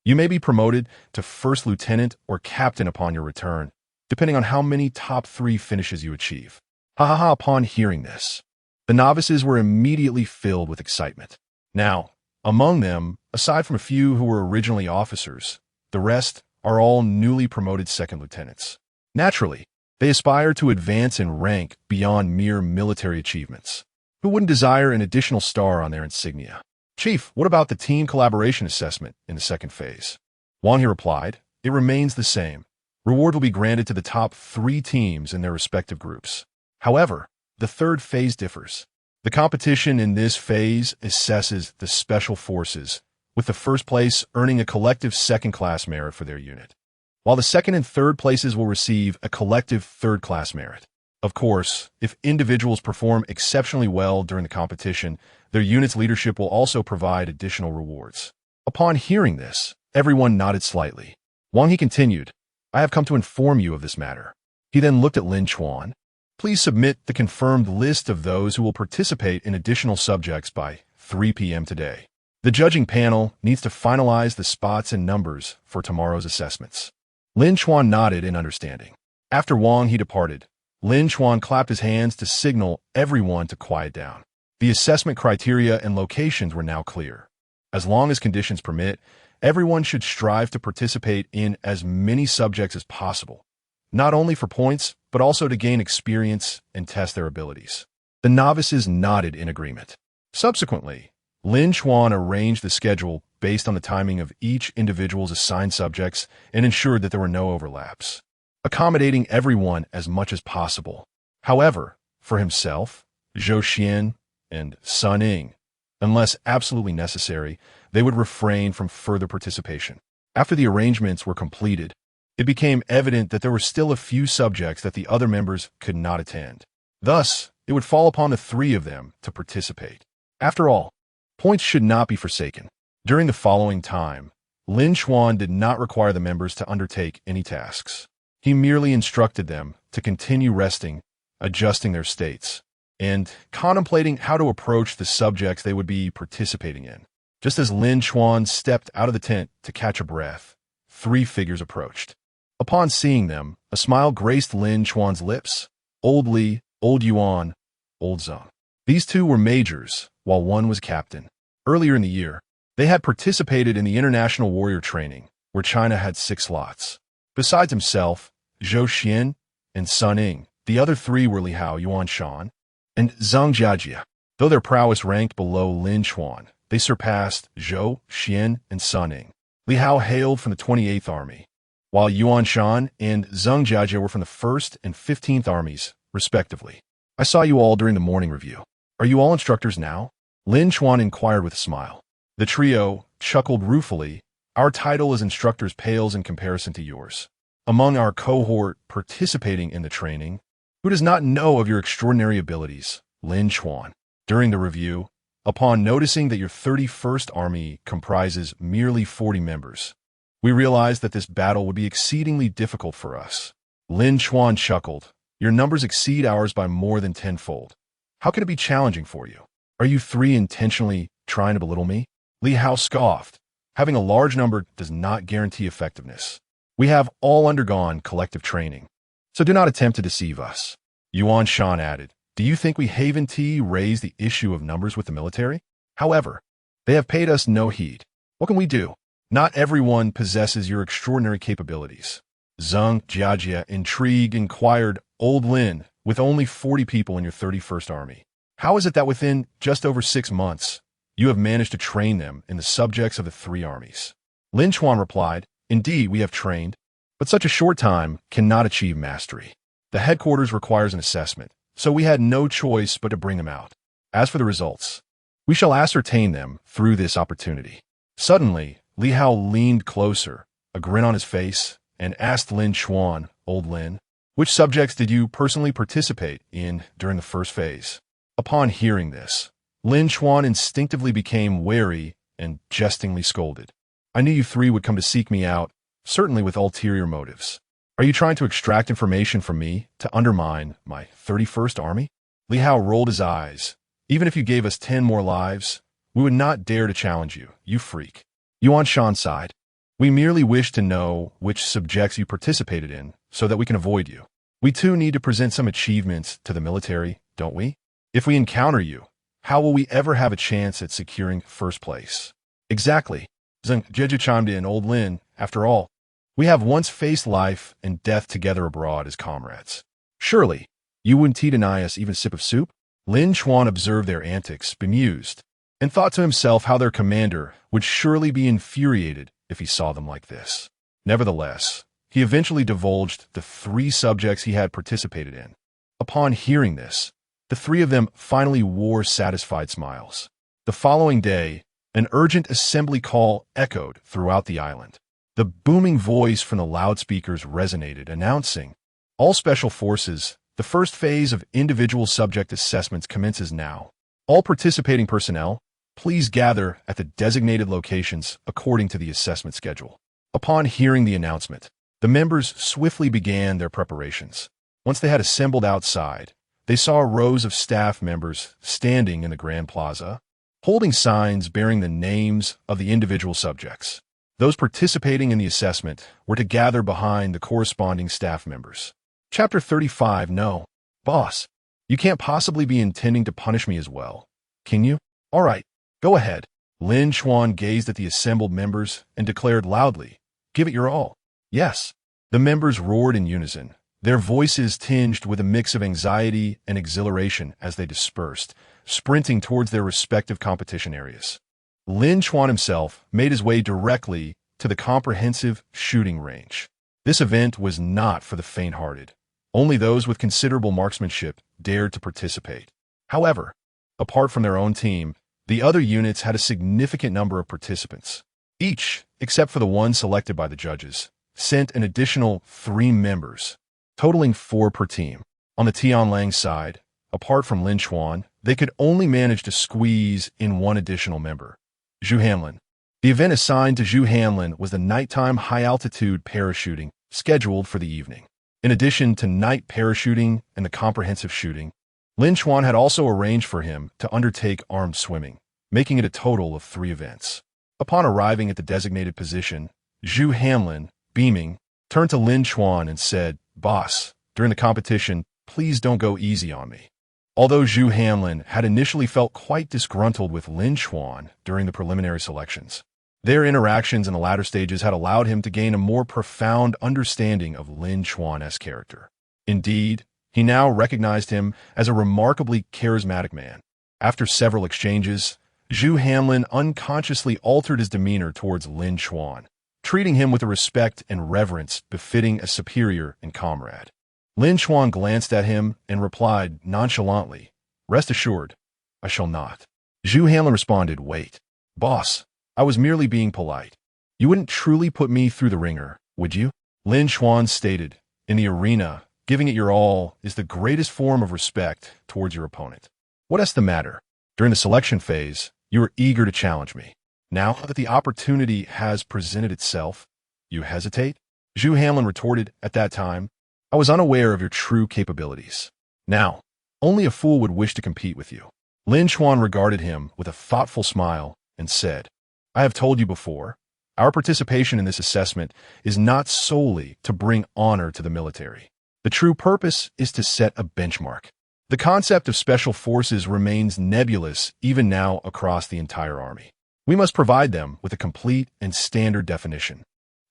you may be promoted to first lieutenant or captain upon your return, depending on how many top 3 finishes you achieve." Upon hearing this, the novices were immediately filled with excitement. Now, among them, aside from a few who were originally officers, the rest are all newly promoted second lieutenants. Naturally, they aspire to advance in rank beyond mere military achievements. Who wouldn't desire an additional star on their insignia? "Chief, what about the team collaboration assessment in the second phase?" Wang He replied, "It remains the same. Reward will be granted to the top 3 teams in their respective groups. However, the third phase differs. The competition in this phase assesses the special forces, with the first place earning a collective second-class merit for their unit, while the second and third places will receive a collective third-class merit. Of course, if individuals perform exceptionally well during the competition, their unit's leadership will also provide additional rewards." Upon hearing this, everyone nodded slightly. Wang He continued, "I have come to inform you of this matter." He then looked at Lin Chuan. "Please submit the confirmed list of those who will participate in additional subjects by 3 p.m. today. The judging panel needs to finalize the spots and numbers for tomorrow's assessments." Lin Chuan nodded in understanding. After Wang He departed, Lin Chuan clapped his hands to signal everyone to quiet down. The assessment criteria and locations were now clear. As long as conditions permit, everyone should strive to participate in as many subjects as possible, not only for points, but also to gain experience and test their abilities. The novices nodded in agreement. Subsequently, Lin Chuan arranged the schedule based on the timing of each individual's assigned subjects and ensured that there were no overlaps, accommodating everyone as much as possible. However, for himself, Zhou Xian, and Sun Ying, unless absolutely necessary, they would refrain from further participation. After the arrangements were completed, it became evident that there were still a few subjects that the other members could not attend. Thus, it would fall upon the three of them to participate. After all, points should not be forsaken. During the following time, Lin Chuan did not require the members to undertake any tasks. He merely instructed them to continue resting, adjusting their states, and contemplating how to approach the subjects they would be participating in. Just as Lin Chuan stepped out of the tent to catch a breath, three figures approached. Upon seeing them, a smile graced Lin Chuan's lips. Old Li, Old Yuan, Old Zheng. These two were majors, while one was captain. Earlier in the year, they had participated in the international warrior training, where China had 6 slots. Besides himself, Zhou Xian, and Sun Ying, the other three were Li Hao Yuan Shan and Zhang Jiajia. Though their prowess ranked below Lin Chuan, they surpassed Zhou, Xian, and Sun Ying. Li Hao hailed from the 28th Army, while Yuan Shan and Zhang Jiajia were from the 1st and 15th Armies, respectively. I saw you all during the morning review. Are you all instructors now? Lin Chuan inquired with a smile. The trio chuckled ruefully. Our title as instructors pales in comparison to yours. Among our cohort participating in the training, who does not know of your extraordinary abilities? Lin Chuan. During the review, upon noticing that your 31st Army comprises merely 40 members, we realized that this battle would be exceedingly difficult for us. Lin Chuan chuckled. Your numbers exceed ours by more than tenfold. How can it be challenging for you? Are you three intentionally trying to belittle me? Li Hao scoffed. Having a large number does not guarantee effectiveness. We have all undergone collective training, so do not attempt to deceive us. Yuan Shan added, do you think we Haven T raised the issue of numbers with the military? However, they have paid us no heed. What can we do? Not everyone possesses your extraordinary capabilities. Zhang Jiajia, intrigued, inquired, Old Lin, with only 40 people in your 31st Army, how is it that within just over 6 months, you have managed to train them in the subjects of the 3 armies? Lin Chuan replied, indeed, we have trained, but such a short time cannot achieve mastery. The headquarters requires an assessment, so we had no choice but to bring them out. As for the results, we shall ascertain them through this opportunity. Suddenly, Li Hao leaned closer, a grin on his face, and asked Lin Chuan, Old Lin, which subjects did you personally participate in during the first phase? Upon hearing this, Lin Chuan instinctively became wary and jestingly scolded. I knew you three would come to seek me out, certainly with ulterior motives. Are you trying to extract information from me to undermine my 31st Army? Li Hao rolled his eyes. Even if you gave us 10 more lives, we would not dare to challenge you, you freak. Yuan Shan sighed. We merely wish to know which subjects you participated in, so that we can avoid you. We too need to present some achievements to the military, don't we? If we encounter you, how will we ever have a chance at securing first place? Exactly. Zhang Jiajia chimed in, Old Lin, after all, we have once faced life and death together abroad as comrades. Surely, you wouldn't deny us even a sip of soup? Lin Chuan observed their antics, bemused, and thought to himself how their commander would surely be infuriated if he saw them like this. Nevertheless, he eventually divulged the 3 subjects he had participated in. Upon hearing this, the 3 of them finally wore satisfied smiles. The following day, an urgent assembly call echoed throughout the island. The booming voice from the loudspeakers resonated, announcing, all special forces, the first phase of individual subject assessments commences now. All participating personnel, please gather at the designated locations according to the assessment schedule. Upon hearing the announcement, the members swiftly began their preparations. Once they had assembled outside, they saw rows of staff members standing in the Grand Plaza, holding signs bearing the names of the individual subjects. Those participating in the assessment were to gather behind the corresponding staff members. Chapter 35 No. Boss, you can't possibly be intending to punish me as well, can you? All right, go ahead. Lin Chuan gazed at the assembled members and declared loudly, "Give it your all." Yes. The members roared in unison, their voices tinged with a mix of anxiety and exhilaration as they dispersed, sprinting towards their respective competition areas. Lin Chuan himself made his way directly to the comprehensive shooting range. This event was not for the faint-hearted. Only those with considerable marksmanship dared to participate. However, apart from their own team, the other units had a significant number of participants. Each, except for the one selected by the judges, sent an additional 3 members, totaling 4 per team. On the Tianlang side, apart from Lin Chuan, they could only manage to squeeze in 1 additional member, Zhu Hanlin. The event assigned to Zhu Hanlin was the nighttime high-altitude parachuting, scheduled for the evening. In addition to night parachuting and the comprehensive shooting, Lin Chuan had also arranged for him to undertake armed swimming, making it a total of 3 events. Upon arriving at the designated position, Zhu Hanlin, beaming, turned to Lin Chuan and said, "Boss, during the competition, please don't go easy on me." Although Zhu Hanlin had initially felt quite disgruntled with Lin Chuan during the preliminary selections, their interactions in the latter stages had allowed him to gain a more profound understanding of Lin Chuan's character. Indeed, he now recognized him as a remarkably charismatic man. After several exchanges, Zhu Hanlin unconsciously altered his demeanor towards Lin Chuan, treating him with a respect and reverence befitting a superior and comrade. Lin Chuan glanced at him and replied nonchalantly, "Rest assured, I shall not." Zhu Hanlin responded, "Wait, boss, I was merely being polite. You wouldn't truly put me through the ringer, would you?" Lin Chuan stated, "In the arena, giving it your all is the greatest form of respect towards your opponent. What is the matter? During the selection phase, you were eager to challenge me. Now that the opportunity has presented itself, you hesitate?" Zhu Hanlin retorted at that time, "I was unaware of your true capabilities. Now, only a fool would wish to compete with you." Lin Chuan regarded him with a thoughtful smile and said, "I have told you before, our participation in this assessment is not solely to bring honor to the military. The true purpose is to set a benchmark. The concept of special forces remains nebulous even now across the entire army. We must provide them with a complete and standard definition.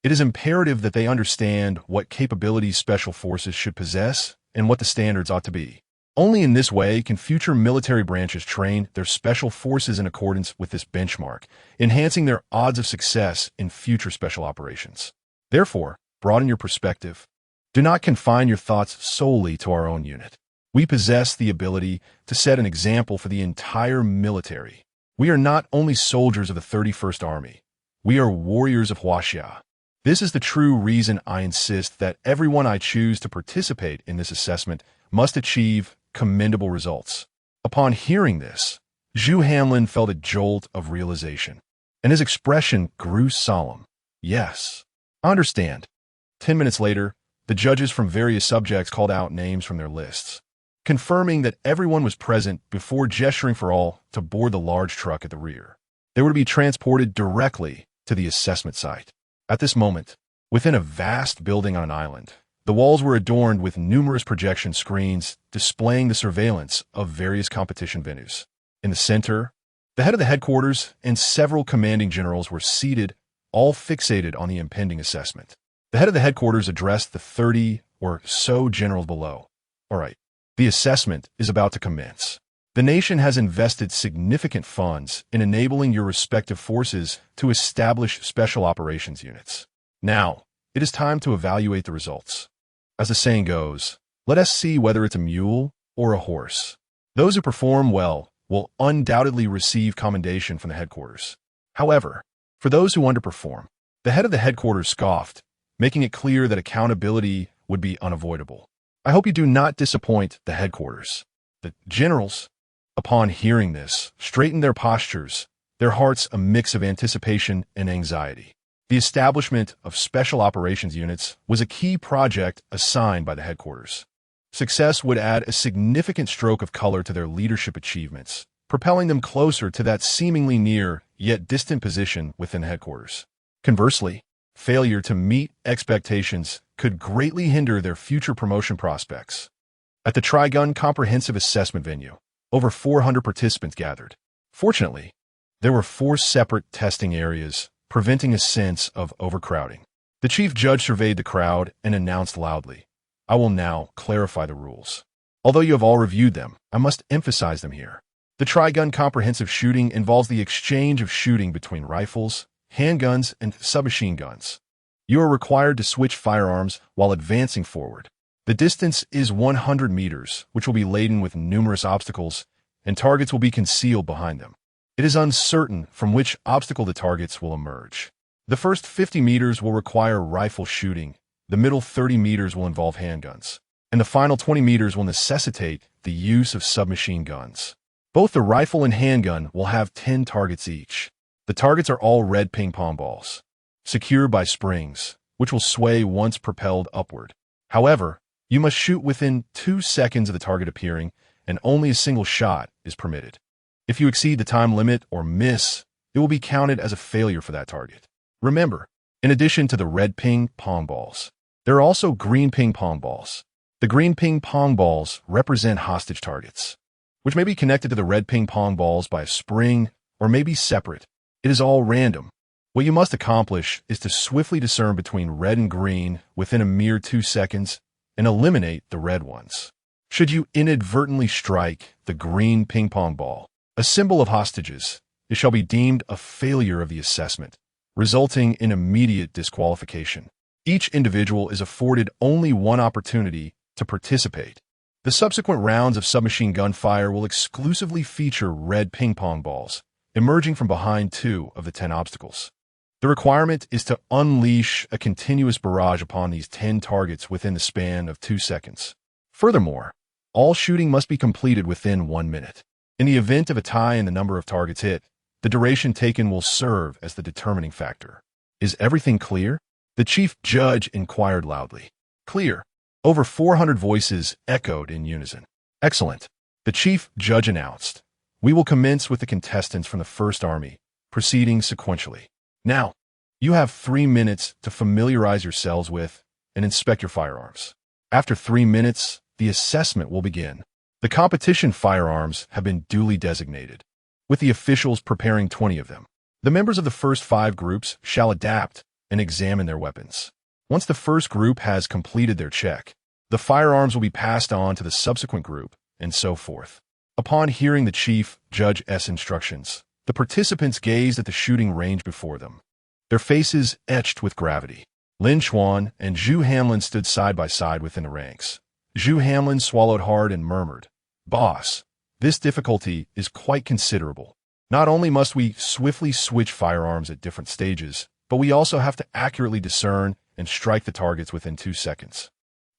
It is imperative that they understand what capabilities special forces should possess and what the standards ought to be. Only in this way can future military branches train their special forces in accordance with this benchmark, enhancing their odds of success in future special operations. Therefore, broaden your perspective. Do not confine your thoughts solely to our own unit. We possess the ability to set an example for the entire military. We are not only soldiers of the 31st Army. We are warriors of Huaxia. This is the true reason I insist that everyone I choose to participate in this assessment must achieve commendable results." Upon hearing this, Zhu Hanlin felt a jolt of realization, and his expression grew solemn. "Yes, I understand." 10 minutes later, the judges from various subjects called out names from their lists, confirming that everyone was present before gesturing for all to board the large truck at the rear. They were to be transported directly to the assessment site. At this moment, within a vast building on an island, the walls were adorned with numerous projection screens displaying the surveillance of various competition venues. In the center, the head of the headquarters and several commanding generals were seated, all fixated on the impending assessment. The head of the headquarters addressed the 30 or so generals below. "All right, the assessment is about to commence. The nation has invested significant funds in enabling your respective forces to establish special operations units. Now, it is time to evaluate the results. As the saying goes, let us see whether it's a mule or a horse. Those who perform well will undoubtedly receive commendation from the headquarters. However, for those who underperform, the head of the headquarters scoffed, making it clear that accountability would be unavoidable. I hope you do not disappoint the headquarters." The generals, upon hearing this, straightened their postures, their hearts a mix of anticipation and anxiety. The establishment of special operations units was a key project assigned by the headquarters. Success would add a significant stroke of color to their leadership achievements, propelling them closer to that seemingly near yet distant position within headquarters. Conversely, failure to meet expectations could greatly hinder their future promotion prospects. At the Tri-Gun Comprehensive Assessment venue, over 400 participants gathered. Fortunately, there were 4 separate testing areas, preventing a sense of overcrowding. The chief judge surveyed the crowd and announced loudly, "I will now clarify the rules. Although you have all reviewed them, I must emphasize them here. The Tri-Gun Comprehensive Shooting involves the exchange of shooting between rifles, handguns, and submachine guns. You are required to switch firearms while advancing forward. The distance is 100 meters, which will be laden with numerous obstacles, and targets will be concealed behind them. It is uncertain from which obstacle the targets will emerge. The first 50 meters will require rifle shooting, the middle 30 meters will involve handguns, and the final 20 meters will necessitate the use of submachine guns. Both the rifle and handgun will have 10 targets each. The targets are all red ping pong balls, secured by springs, which will sway once propelled upward. However, you must shoot within 2 seconds of the target appearing, and only a single shot is permitted. If you exceed the time limit or miss, it will be counted as a failure for that target. Remember, in addition to the red ping pong balls, there are also green ping pong balls. The green ping pong balls represent hostage targets, which may be connected to the red ping pong balls by a spring or may be separate. It is all random. What you must accomplish is to swiftly discern between red and green within a mere 2 seconds and eliminate the red ones. Should you inadvertently strike the green ping pong ball, a symbol of hostages, it shall be deemed a failure of the assessment, resulting in immediate disqualification. Each individual is afforded only one opportunity to participate. The subsequent rounds of submachine gun fire will exclusively feature red ping pong balls, emerging from behind 2 of the 10 obstacles. The requirement is to unleash a continuous barrage upon these 10 targets within the span of 2 seconds. Furthermore, all shooting must be completed within 1 minute. In the event of a tie in the number of targets hit, the duration taken will serve as the determining factor. Is everything clear? The chief judge inquired loudly. Clear. Over 400 voices echoed in unison. Excellent. The chief judge announced. We will commence with the contestants from the First Army, proceeding sequentially. Now, you have 3 minutes to familiarize yourselves with and inspect your firearms. After 3 minutes, the assessment will begin. The competition firearms have been duly designated, with the officials preparing 20 of them. The members of the first 5 groups shall adapt and examine their weapons. Once the first group has completed their check, the firearms will be passed on to the subsequent group, and so forth. Upon hearing the chief judge's instructions, the participants gazed at the shooting range before them, their faces etched with gravity. Lin Chuan and Zhu Hanlin stood side by side within the ranks. Zhu Hanlin swallowed hard and murmured, "Boss, this difficulty is quite considerable. Not only must we swiftly switch firearms at different stages, but we also have to accurately discern and strike the targets within 2 seconds.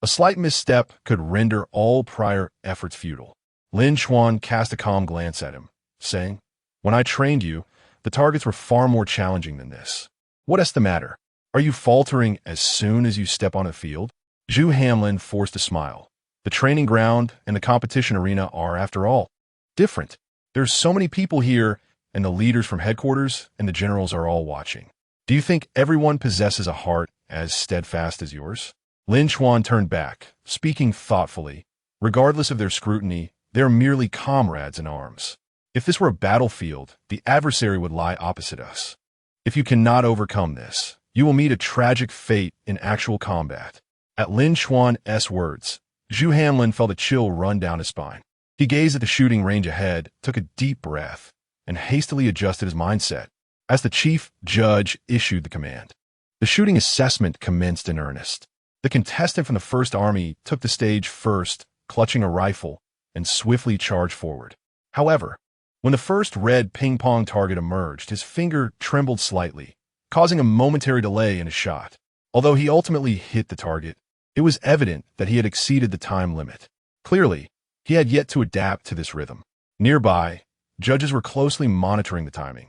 A slight misstep could render all prior efforts futile." Lin Chuan cast a calm glance at him, saying, "When I trained you, the targets were far more challenging than this. What is the matter? Are you faltering as soon as you step on the field?" Zhu Hanlin forced a smile. The training ground and the competition arena are, after all, different. There's so many people here, and the leaders from headquarters and the generals are all watching. Do you think everyone possesses a heart as steadfast as yours? Lin Chuan turned back, speaking thoughtfully. Regardless of their scrutiny, they are merely comrades in arms. If this were a battlefield, the adversary would lie opposite us. If you cannot overcome this, you will meet a tragic fate in actual combat. At Lin Chuan's words, Zhu Hanlin felt a chill run down his spine. He gazed at the shooting range ahead, took a deep breath, and hastily adjusted his mindset as the chief judge issued the command. The shooting assessment commenced in earnest. The contestant from the First Army took the stage first, clutching a rifle, and swiftly charged forward. However, when the first red ping-pong target emerged, his finger trembled slightly, causing a momentary delay in his shot. Although he ultimately hit the target, it was evident that he had exceeded the time limit. Clearly, he had yet to adapt to this rhythm. Nearby, judges were closely monitoring the timing,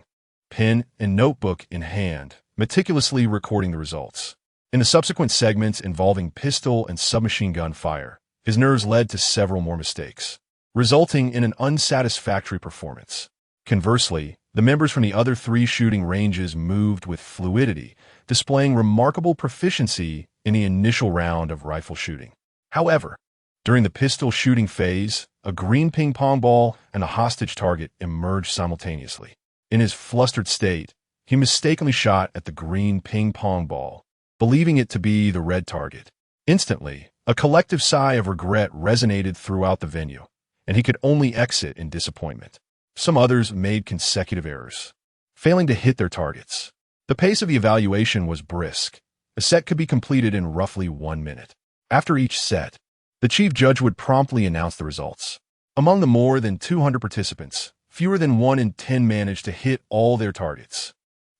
pen and notebook in hand, meticulously recording the results. In the subsequent segments involving pistol and submachine gun fire, his nerves led to several more mistakes, resulting in an unsatisfactory performance. Conversely, the members from the other 3 shooting ranges moved with fluidity, displaying remarkable proficiency in the initial round of rifle shooting. However, During the pistol shooting phase, a green ping pong ball and a hostage target emerged simultaneously. In his flustered state, he mistakenly shot at the green ping pong ball, believing it to be the red target. Instantly, a collective sigh of regret resonated throughout the venue, and he could only exit in disappointment. Some others made consecutive errors, failing to hit their targets. The pace of the evaluation was brisk. A set could be completed in roughly 1 minute. After each set, the chief judge would promptly announce the results. Among the more than 200 participants, fewer than 1 in 10 managed to hit all their targets.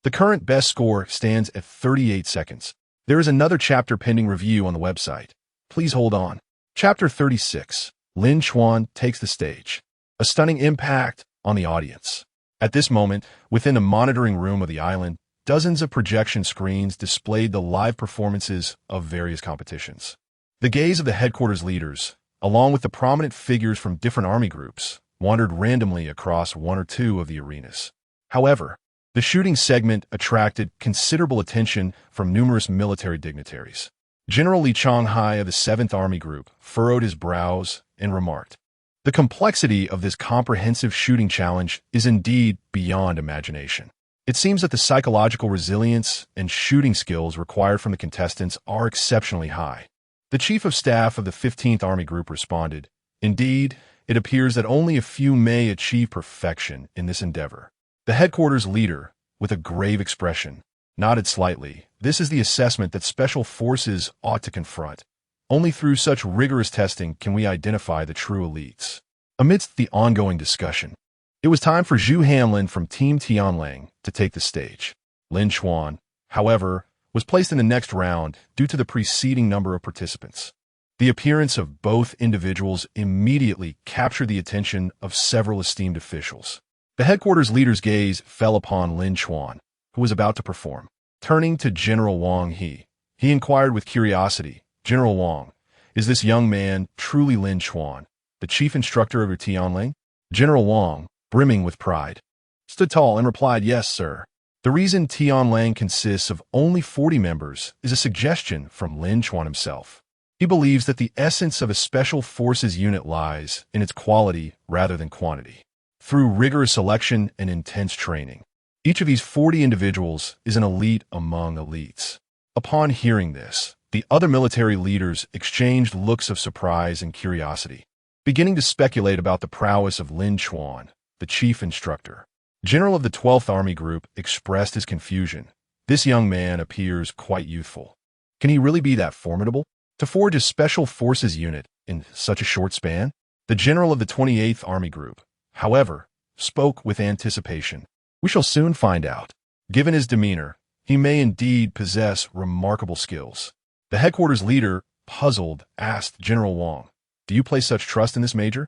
The current best score stands at 38 seconds. There is another chapter pending review on the website. Please hold on. Chapter 36. Lin Chuan takes the stage. A stunning impact on the audience. At this moment, within the monitoring room of the island, dozens of projection screens displayed the live performances of various competitions. The gaze of the headquarters leaders, along with the prominent figures from different army groups, wandered randomly across one or two of the arenas. However, the shooting segment attracted considerable attention from numerous military dignitaries. General Li Chuan of the 7th Army Group furrowed his brows and remarked, "The complexity of this comprehensive shooting challenge is indeed beyond imagination. It seems that the psychological resilience and shooting skills required from the contestants are exceptionally high." The Chief of Staff of the 15th Army Group responded, "Indeed, it appears that only a few may achieve perfection in this endeavor." The headquarters leader, with a grave expression, nodded slightly. "This is the assessment that Special Forces ought to confront. Only through such rigorous testing can we identify the true elites." Amidst the ongoing discussion, it was time for Zhu Hanlin from Team Tianlang to take the stage. Lin Chuan, however, was placed in the next round due to the preceding number of participants. The appearance of both individuals immediately captured the attention of several esteemed officials. The headquarters leader's gaze fell upon Lin Chuan, who was about to perform. Turning to General Wang he inquired with curiosity, "General Wang, is this young man truly Lin Chuan, the chief instructor of your Tianlang?" General Wang, brimming with pride, stood tall and replied, "Yes, sir. The reason Tianlang consists of only 40 members is a suggestion from Lin Chuan himself. He believes that the essence of a special forces unit lies in its quality rather than quantity. Through rigorous selection and intense training, each of these 40 individuals is an elite among elites." Upon hearing this, the other military leaders exchanged looks of surprise and curiosity, beginning to speculate about the prowess of Lin Chuan, the chief instructor. General of the 12th Army Group expressed his confusion. "This young man appears quite youthful. Can he really be that formidable? To forge a special forces unit in such a short span?" The general of the 28th Army Group, however, spoke with anticipation. "We shall soon find out. Given his demeanor, he may indeed possess remarkable skills." The headquarters leader, puzzled, asked General Wang, "Do you place such trust in this major?"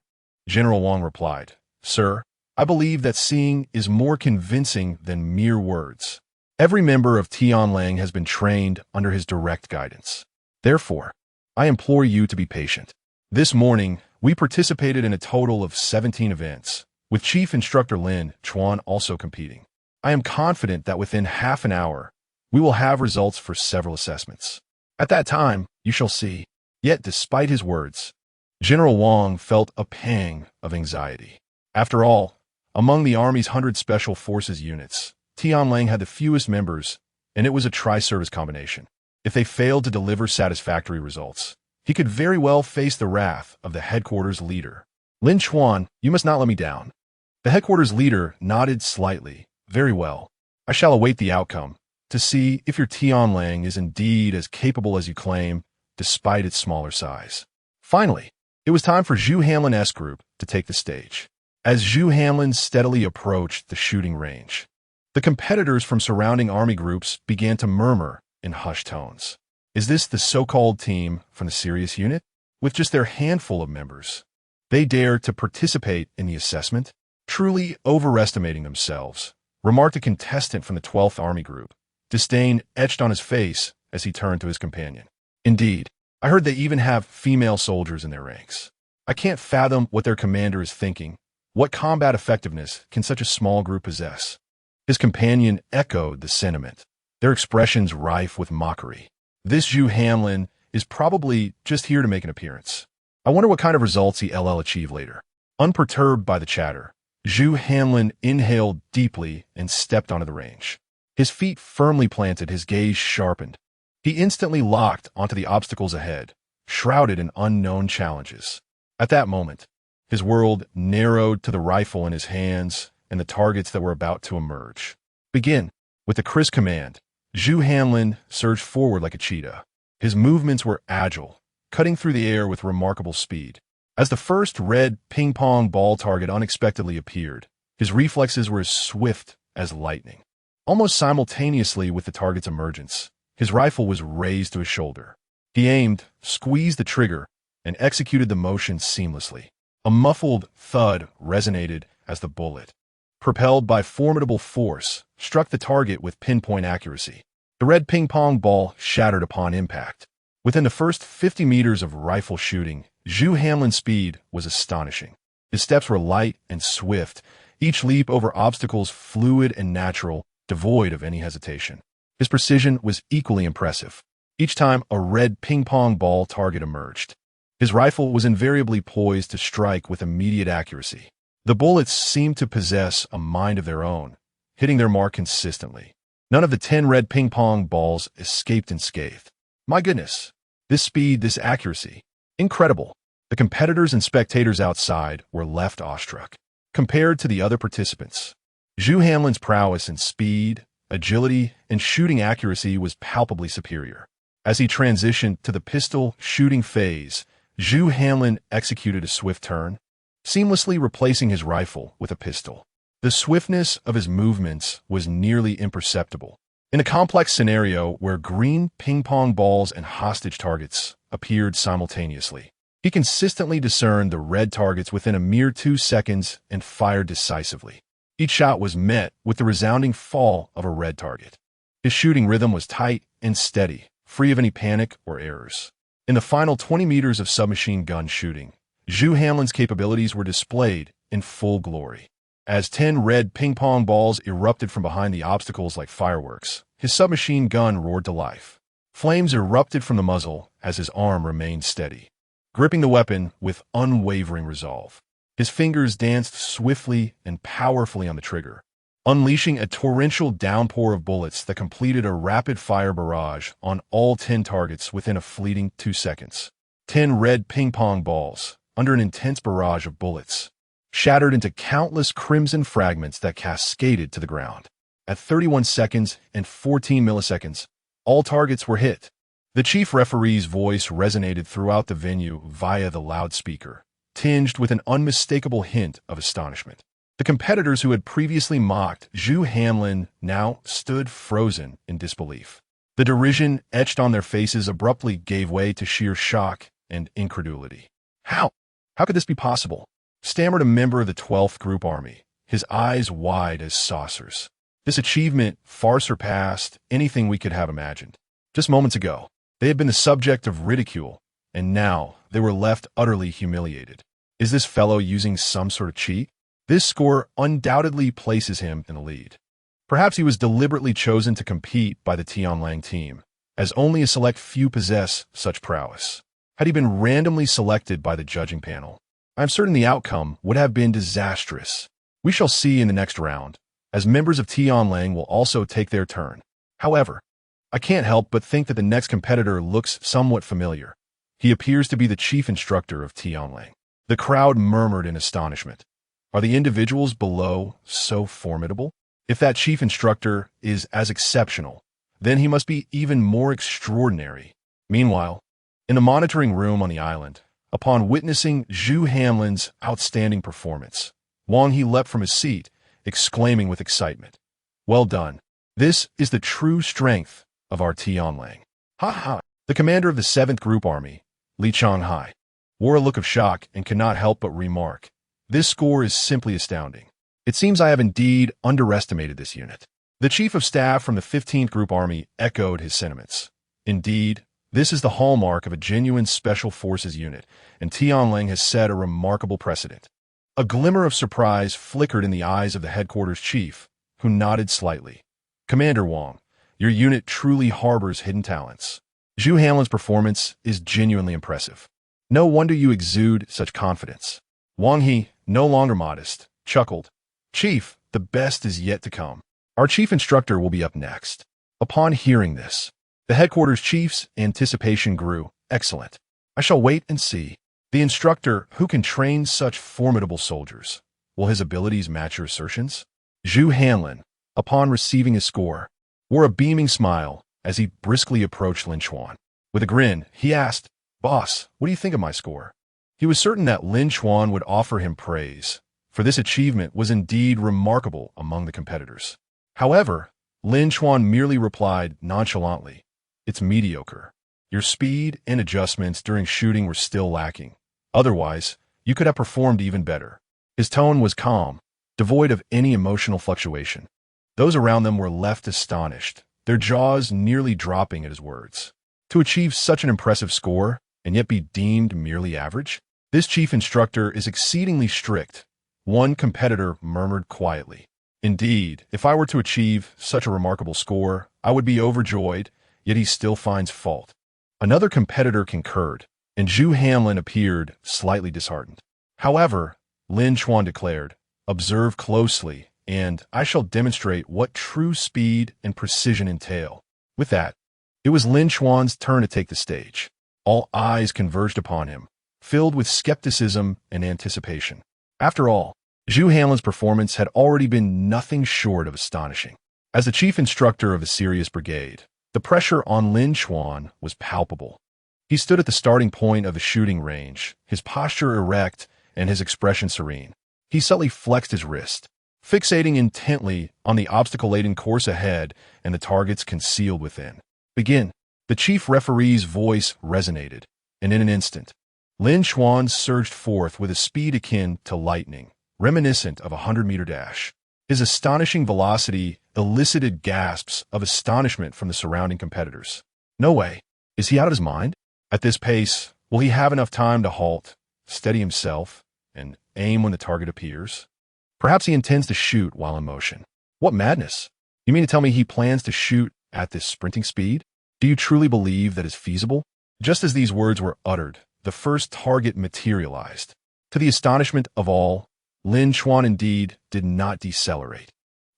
General Wang replied, "Sir, I believe that seeing is more convincing than mere words. Every member of Tianlang has been trained under his direct guidance. Therefore, I implore you to be patient. This morning, we participated in a total of 17 events, with Chief Instructor Lin Chuan also competing. I am confident that within half an hour, we will have results for several assessments. At that time, you shall see." Yet, despite his words, General Wang felt a pang of anxiety. After all, among the Army's 100 Special Forces units, Tianlang had the fewest members, and it was a tri-service combination. If they failed to deliver satisfactory results, he could very well face the wrath of the headquarters leader. "Lin Chuan, you must not let me down." The headquarters leader nodded slightly. "Very well. I shall await the outcome to see if your Tianlang is indeed as capable as you claim, despite its smaller size." Finally, it was time for Zhu Hanlin's group to take the stage. As Zhu Hanlin steadily approached the shooting range, the competitors from surrounding army groups began to murmur in hushed tones. Is this the so-called team from the Sirius unit? With just their handful of members, they dare to participate in the assessment? Truly overestimating themselves, remarked a contestant from the 12th Army Group, disdain etched on his face as he turned to his companion. "Indeed, I heard they even have female soldiers in their ranks. I can't fathom what their commander is thinking. What combat effectiveness can such a small group possess?" His companion echoed the sentiment, their expressions rife with mockery. "This Zhu Hanlin is probably just here to make an appearance. I wonder what kind of results he'll achieve later. Unperturbed by the chatter, Zhu Hanlin inhaled deeply and stepped onto the range. His feet firmly planted, his gaze sharpened. He instantly locked onto the obstacles ahead, shrouded in unknown challenges. At that moment, his world narrowed to the rifle in his hands and the targets that were about to emerge. Begin. With a crisp command, Zhu Hanlin surged forward like a cheetah. His movements were agile, cutting through the air with remarkable speed. As the first red ping-pong ball target unexpectedly appeared, his reflexes were as swift as lightning. Almost simultaneously with the target's emergence, his rifle was raised to his shoulder. He aimed, squeezed the trigger, and executed the motion seamlessly. A muffled thud resonated as the bullet, propelled by formidable force, struck the target with pinpoint accuracy. The red ping-pong ball shattered upon impact. Within the first 50 meters of rifle shooting, Zhu Hanlin's speed was astonishing. His steps were light and swift, each leap over obstacles fluid and natural, devoid of any hesitation. His precision was equally impressive. Each time a red ping-pong ball target emerged, his rifle was invariably poised to strike with immediate accuracy. The bullets seemed to possess a mind of their own, hitting their mark consistently. None of the 10 red ping-pong balls escaped unscathed. My goodness, this speed, this accuracy. Incredible. The competitors and spectators outside were left awestruck. Compared to the other participants, Zhu Hanlin's prowess in speed, agility, and shooting accuracy was palpably superior. As he transitioned to the pistol shooting phase, Zhu Hanlin executed a swift turn, seamlessly replacing his rifle with a pistol. The swiftness of his movements was nearly imperceptible. In a complex scenario where green ping-pong balls and hostage targets appeared simultaneously, he consistently discerned the red targets within a mere 2 seconds and fired decisively. Each shot was met with the resounding fall of a red target. His shooting rhythm was tight and steady, free of any panic or errors. In the final 20 meters of submachine gun shooting, Zhu Hanlin's capabilities were displayed in full glory. As 10 red ping-pong balls erupted from behind the obstacles like fireworks, his submachine gun roared to life. Flames erupted from the muzzle as his arm remained steady, gripping the weapon with unwavering resolve. His fingers danced swiftly and powerfully on the trigger, unleashing a torrential downpour of bullets that completed a rapid-fire barrage on all 10 targets within a fleeting 2 seconds. 10 red ping-pong balls, under an intense barrage of bullets, shattered into countless crimson fragments that cascaded to the ground. At 31 seconds and 14 milliseconds, all targets were hit. The chief referee's voice resonated throughout the venue via the loudspeaker, tinged with an unmistakable hint of astonishment. The competitors who had previously mocked Zhu Hanlin now stood frozen in disbelief. The derision etched on their faces abruptly gave way to sheer shock and incredulity. How could this be possible? Stammered a member of the 12th Group Army, his eyes wide as saucers. This achievement far surpassed anything we could have imagined. Just moments ago, they had been the subject of ridicule, and now they were left utterly humiliated. Is this fellow using some sort of cheat? This score undoubtedly places him in the lead. Perhaps he was deliberately chosen to compete by the Tianlang team, as only a select few possess such prowess. Had he been randomly selected by the judging panel, I am certain the outcome would have been disastrous. We shall see in the next round, as members of Tianlang will also take their turn. However, I can't help but think that the next competitor looks somewhat familiar. He appears to be the Chief Instructor of Tianlang. The crowd murmured in astonishment. Are the individuals below so formidable? If that Chief Instructor is as exceptional, then he must be even more extraordinary. Meanwhile, in the monitoring room on the island, upon witnessing Zhu Hanlin's outstanding performance, Wang He leapt from his seat, exclaiming with excitement, "Well done. This is the true strength of our Tianlang." Ha ha! The commander of the 7th Group Army, Li Chuan, wore a look of shock and could not help but remark, "This score is simply astounding. It seems I have indeed underestimated this unit." The Chief of Staff from the 15th Group Army echoed his sentiments. Indeed, this is the hallmark of a genuine Special Forces unit, and Tianlang has set a remarkable precedent. A glimmer of surprise flickered in the eyes of the headquarters chief, who nodded slightly. "Commander Wang, your unit truly harbors hidden talents. Zhu Hanlin's performance is genuinely impressive. No wonder you exude such confidence. Wang He, no longer modest, chuckled. Chief, the best is yet to come. Our chief instructor will be up next. Upon hearing this, the headquarters chief's anticipation grew. Excellent. I shall wait and see. The instructor who can train such formidable soldiers. Will his abilities match your assertions? Zhu Hanlin, upon receiving his score, wore a beaming smile as he briskly approached Lin Chuan. With a grin, he asked, Boss, what do you think of my score? He was certain that Lin Chuan would offer him praise, for this achievement was indeed remarkable among the competitors. However, Lin Chuan merely replied nonchalantly, It's mediocre. Your speed and adjustments during shooting were still lacking. Otherwise, you could have performed even better. His tone was calm, devoid of any emotional fluctuation. Those around them were left astonished, their jaws nearly dropping at his words. To achieve such an impressive score and yet be deemed merely average? This chief instructor is exceedingly strict, one competitor murmured quietly. Indeed, if I were to achieve such a remarkable score, I would be overjoyed, yet he still finds fault. Another competitor concurred, and Zhu Hanlin appeared slightly disheartened. However, Lin Chuan declared, Observe closely, and I shall demonstrate what true speed and precision entail. With that, it was Lin Chuan's turn to take the stage. All eyes converged upon him, filled with skepticism and anticipation. After all, Zhu Hanlin's performance had already been nothing short of astonishing. As the chief instructor of the Sirius Brigade, the pressure on Lin Chuan was palpable. He stood at the starting point of the shooting range, his posture erect and his expression serene. He subtly flexed his wrist, fixating intently on the obstacle-laden course ahead and the targets concealed within. Begin. The chief referee's voice resonated, and in an instant, Lin Chuan surged forth with a speed akin to lightning, reminiscent of a 100-meter dash. His astonishing velocity elicited gasps of astonishment from the surrounding competitors. No way. Is he out of his mind? At this pace, will he have enough time to halt, steady himself, and aim when the target appears? Perhaps he intends to shoot while in motion. What madness! You mean to tell me he plans to shoot at this sprinting speed? Do you truly believe that is feasible? Just as these words were uttered, the first target materialized. To the astonishment of all, Lin Chuan indeed did not decelerate.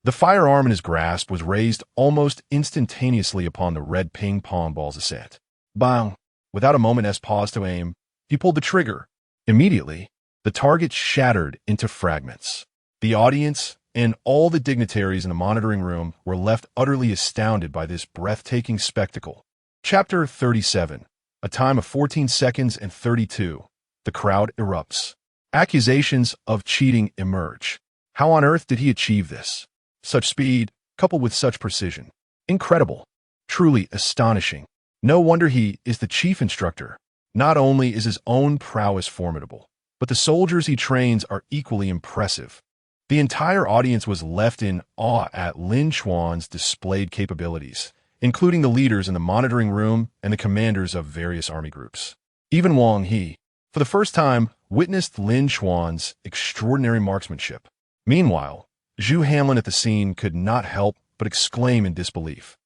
The firearm in his grasp was raised almost instantaneously upon the red ping-pong ball's ascent. Bang! Without a moment's pause to aim, he pulled the trigger. Immediately, the target shattered into fragments. The audience and all the dignitaries in the monitoring room were left utterly astounded by this breathtaking spectacle. Chapter 37. A time of 14 seconds and 32. The crowd erupts. Accusations of cheating emerge. How on earth did he achieve this? Such speed, coupled with such precision. Incredible. Truly astonishing. No wonder he is the chief instructor. Not only is his own prowess formidable, but the soldiers he trains are equally impressive. The entire audience was left in awe at Lin Chuan's displayed capabilities, including the leaders in the monitoring room and the commanders of various army groups. Even Wang He, for the first time, witnessed Lin Chuan's extraordinary marksmanship. Meanwhile, Zhu Hanlin at the scene could not help but exclaim in disbelief,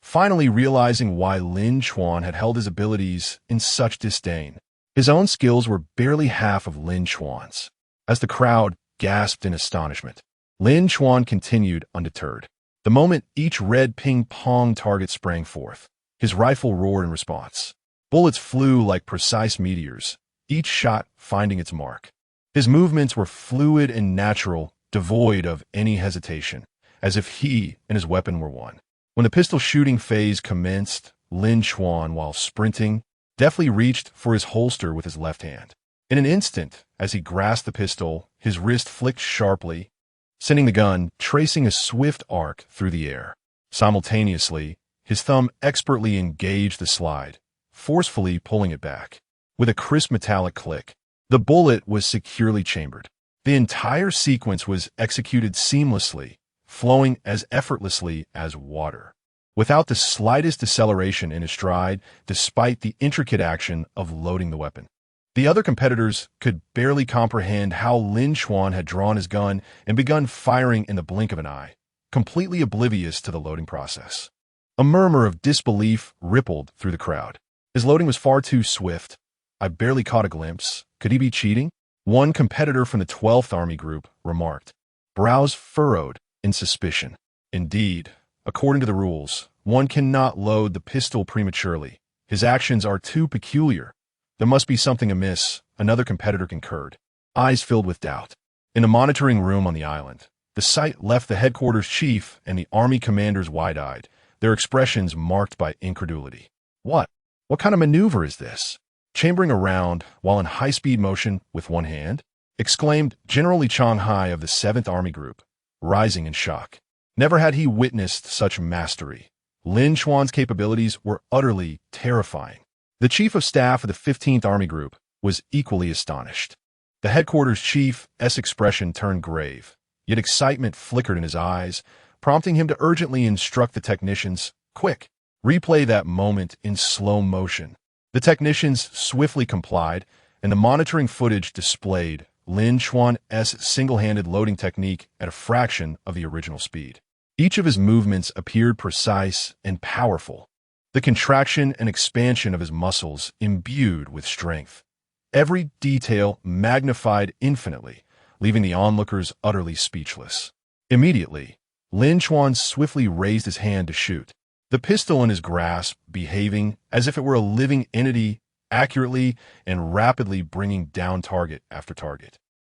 finally realizing why Lin Chuan had held his abilities in such disdain. His own skills were barely half of Lin Chuan's. As the crowd gasped in astonishment, Lin Chuan continued undeterred. The moment each red ping-pong target sprang forth, his rifle roared in response. Bullets flew like precise meteors, each shot finding its mark. His movements were fluid and natural, devoid of any hesitation, as if he and his weapon were one. When the pistol shooting phase commenced, Lin Chuan, while sprinting, deftly reached for his holster with his left hand. In an instant, as he grasped the pistol, his wrist flicked sharply, sending the gun tracing a swift arc through the air. Simultaneously, his thumb expertly engaged the slide, forcefully pulling it back. With a crisp metallic click, the bullet was securely chambered. The entire sequence was executed seamlessly, flowing as effortlessly as water, without the slightest deceleration in his stride, despite the intricate action of loading the weapon. The other competitors could barely comprehend how Lin Chuan had drawn his gun and begun firing in the blink of an eye, completely oblivious to the loading process. A murmur of disbelief rippled through the crowd. His loading was far too swift. I barely caught a glimpse. Could he be cheating? One competitor from the 12th Army Group remarked, brows furrowed in suspicion. Indeed, according to the rules, one cannot load the pistol prematurely. His actions are too peculiar. There must be something amiss, another competitor concurred, eyes filled with doubt. In the monitoring room on the island, the sight left the headquarters chief and the army commanders wide-eyed, their expressions marked by incredulity. What kind of maneuver is this? Chambering around while in high-speed motion with one hand? Exclaimed General Li Chuan of the 7th Army Group, rising in shock. Never had he witnessed such mastery. Lin Chuan's capabilities were utterly terrifying. The Chief of Staff of the 15th Army Group was equally astonished. The headquarters chief's expression turned grave, yet excitement flickered in his eyes, prompting him to urgently instruct the technicians, quick, replay that moment in slow motion. The technicians swiftly complied, and the monitoring footage displayed Lin Chuan's single-handed loading technique at a fraction of the original speed. Each of his movements appeared precise and powerful, the contraction and expansion of his muscles imbued with strength. Every detail magnified infinitely, leaving the onlookers utterly speechless. Immediately, Lin Chuan swiftly raised his hand to shoot, the pistol in his grasp behaving as if it were a living entity, accurately and rapidly bringing down target after target.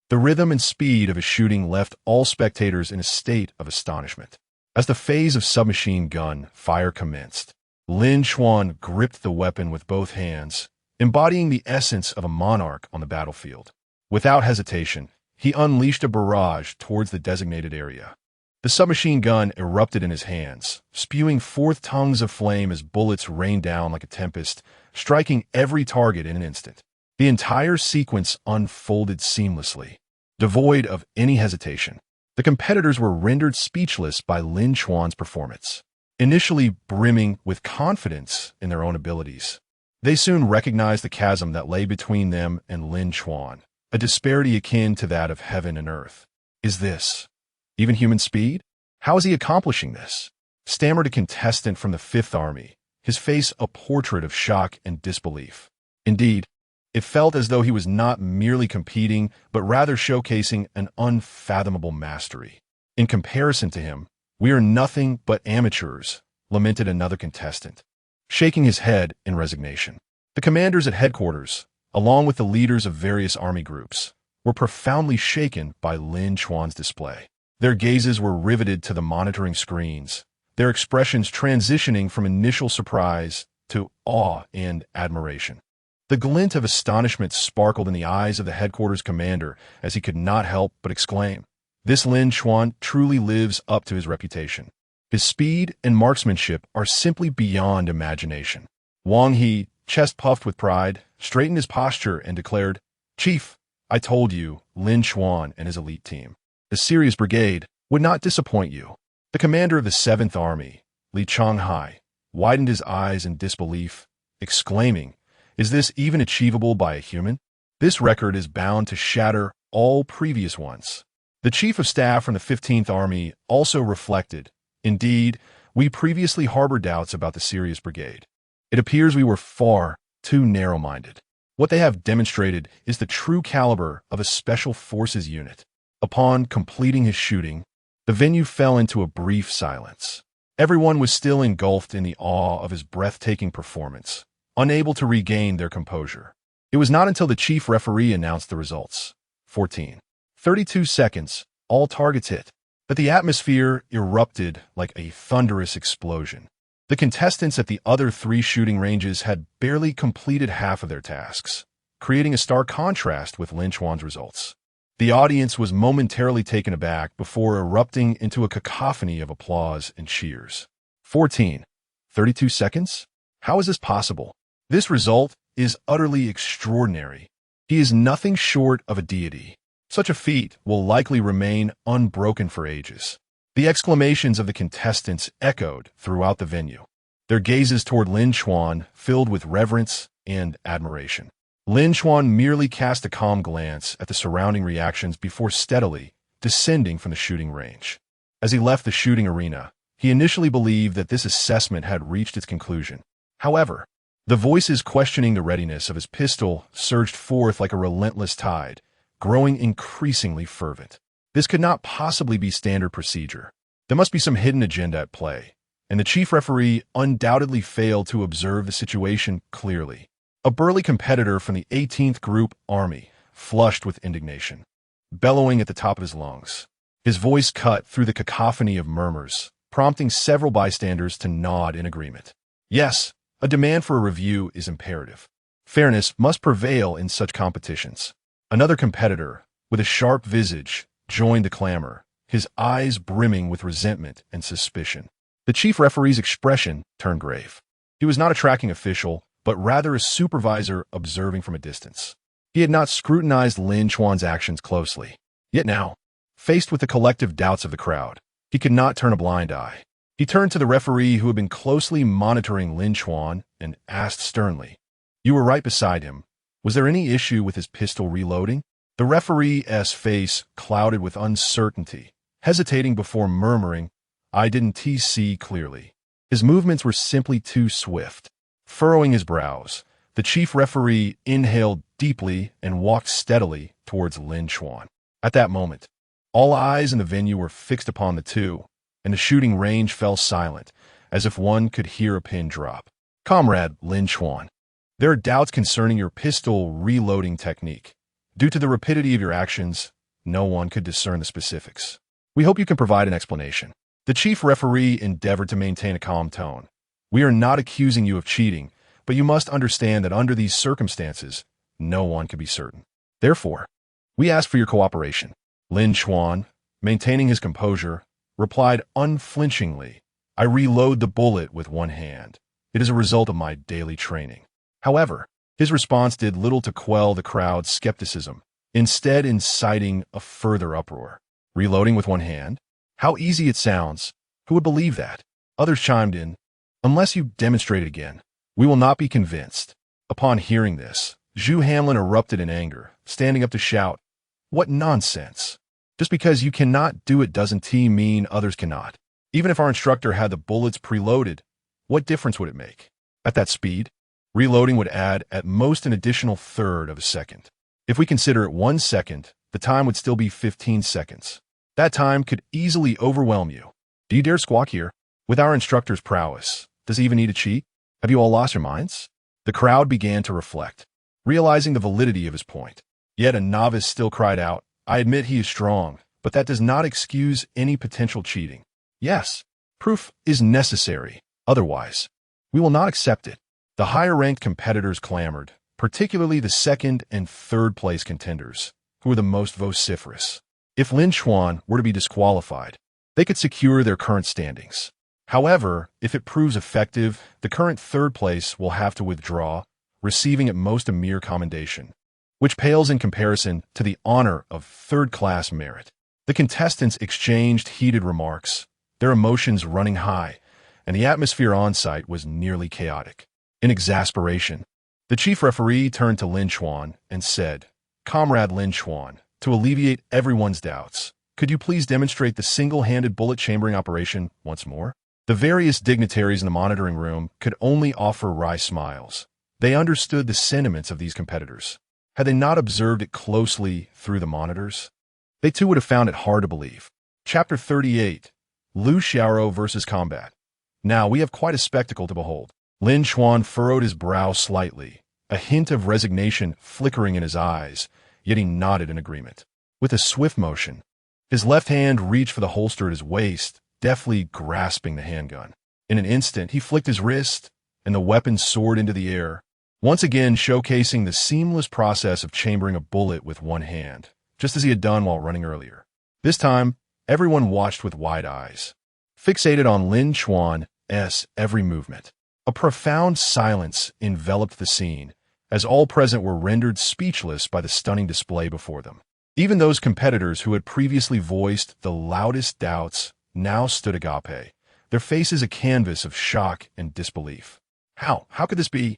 The rhythm and speed of his shooting left all spectators in a state of astonishment. As the phase of submachine gun fire commenced, Lin Chuan gripped the weapon with both hands, embodying the essence of a monarch on the battlefield. Without hesitation, he unleashed a barrage towards the designated area. The submachine gun erupted in his hands, spewing forth tongues of flame as bullets rained down like a tempest, striking every target in an instant. The entire sequence unfolded seamlessly, devoid of any hesitation. The competitors were rendered speechless by Lin Chuan's performance. Initially brimming with confidence in their own abilities, they soon recognized the chasm that lay between them and Lin Chuan, a disparity akin to that of heaven and earth. Is this even human speed? How is he accomplishing this? Stammered a contestant from the 5th Army, his face a portrait of shock and disbelief. Indeed, it felt as though he was not merely competing, but rather showcasing an unfathomable mastery. In comparison to him, we are nothing but amateurs, lamented another contestant, shaking his head in resignation. The commanders at headquarters, along with the leaders of various army groups, were profoundly shaken by Lin Chuan's display. Their gazes were riveted to the monitoring screens, their expressions transitioning from initial surprise to awe and admiration. The glint of astonishment sparkled in the eyes of the headquarters commander as he could not help but exclaim, "This Lin Chuan truly lives up to his reputation. His speed and marksmanship are simply beyond imagination." Wang He, chest puffed with pride, straightened his posture and declared, "Chief, I told you, Lin Chuan and his elite team. The Sirius Brigade would not disappoint you." The commander of the 7th Army, Li Chuan, widened his eyes in disbelief, exclaiming, "Is this even achievable by a human? This record is bound to shatter all previous ones." The Chief of Staff from the 15th Army also reflected, "Indeed, we previously harbored doubts about the Sirius Brigade. It appears we were far too narrow-minded. What they have demonstrated is the true caliber of a Special Forces unit." Upon completing his shooting, the venue fell into a brief silence. Everyone was still engulfed in the awe of his breathtaking performance, unable to regain their composure. It was not until the chief referee announced the results, 14:32 seconds, all targets hit, that the atmosphere erupted like a thunderous explosion. The contestants at the other 3 shooting ranges had barely completed half of their tasks, creating a stark contrast with Lin Chuan's results. The audience was momentarily taken aback before erupting into a cacophony of applause and cheers. 14:32 seconds? How is this possible? This result is utterly extraordinary. He is nothing short of a deity. Such a feat will likely remain unbroken for ages. The exclamations of the contestants echoed throughout the venue, their gazes toward Lin Chuan filled with reverence and admiration. Lin Chuan merely cast a calm glance at the surrounding reactions before steadily descending from the shooting range. As he left the shooting arena, he initially believed that this assessment had reached its conclusion. However, The voices questioning the readiness of his pistol surged forth like a relentless tide, growing increasingly fervent. This could not possibly be standard procedure. There must be some hidden agenda at play, and the chief referee undoubtedly failed to observe the situation clearly. A burly competitor from the 18th Group Army flushed with indignation, bellowing at the top of his lungs. His voice cut through the cacophony of murmurs, prompting several bystanders to nod in agreement. Yes, a demand for a review is imperative. Fairness must prevail in such competitions. Another competitor, with a sharp visage, joined the clamor, his eyes brimming with resentment and suspicion. The chief referee's expression turned grave. He was not a tracking official, but rather a supervisor observing from a distance. He had not scrutinized Lin Chuan's actions closely. Yet now, faced with the collective doubts of the crowd, he could not turn a blind eye. He turned to the referee who had been closely monitoring Lin Chuan and asked sternly, "You were right beside him. Was there any issue with his pistol reloading?" The referee's face clouded with uncertainty, hesitating before murmuring, "I didn't see clearly." His movements were simply too swift. Furrowing his brows, the chief referee inhaled deeply and walked steadily towards Lin Chuan. At that moment, all eyes in the venue were fixed upon the two, and the shooting range fell silent, as if one could hear a pin drop. "Comrade Lin Chuan, there are doubts concerning your pistol reloading technique. Due to the rapidity of your actions, no one could discern the specifics. We hope you can provide an explanation." The chief referee endeavored to maintain a calm tone. "We are not accusing you of cheating, but you must understand that under these circumstances, no one can be certain. Therefore, we ask for your cooperation." Lin Chuan, maintaining his composure, replied unflinchingly, "I reload the bullet with one hand. It is a result of my daily training." However, his response did little to quell the crowd's skepticism, instead inciting a further uproar. "Reloading with one hand? How easy it sounds. Who would believe that?" Others chimed in, "Unless you demonstrate it again, we will not be convinced." Upon hearing this, Zhu Hamlin erupted in anger, standing up to shout, "What nonsense! Just because you cannot do it doesn't mean others cannot. Even if our instructor had the bullets preloaded, what difference would it make? At that speed, reloading would add at most an additional third of a second. If we consider it 1 second, the time would still be 15 seconds. That time could easily overwhelm you. Do you dare squawk here? With our instructor's prowess, does he even need to cheat? Have you all lost your minds?" The crowd began to reflect, realizing the validity of his point. Yet a novice still cried out, "I admit he is strong, but that does not excuse any potential cheating. Yes, proof is necessary. Otherwise, we will not accept it." The higher-ranked competitors clamored, particularly the second and third place contenders, who were the most vociferous. If Lin Chuan were to be disqualified, they could secure their current standings. However, if it proves effective, the current third place will have to withdraw, receiving at most a mere commendation, which pales in comparison to the honor of third-class merit. The contestants exchanged heated remarks, their emotions running high, and the atmosphere on-site was nearly chaotic. In exasperation, the chief referee turned to Lin Chuan and said, "Comrade Lin Chuan, to alleviate everyone's doubts, could you please demonstrate the single-handed bullet chambering operation once more?" The various dignitaries in the monitoring room could only offer wry smiles. They understood the sentiments of these competitors. Had they not observed it closely through the monitors, they too would have found it hard to believe. Chapter 38, Lu Xiaoro versus Combat. Now we have quite a spectacle to behold. Lin Chuan furrowed his brow slightly, a hint of resignation flickering in his eyes, yet he nodded in agreement. With a swift motion, his left hand reached for the holster at his waist, deftly grasping the handgun. In an instant, he flicked his wrist, and the weapon soared into the air, once again showcasing the seamless process of chambering a bullet with one hand, just as he had done while running earlier. This time, everyone watched with wide eyes, fixated on Lin Chuan's every movement. A profound silence enveloped the scene, as all present were rendered speechless by the stunning display before them. Even those competitors who had previously voiced the loudest doubts now stood agape, their faces a canvas of shock and disbelief. How could this be?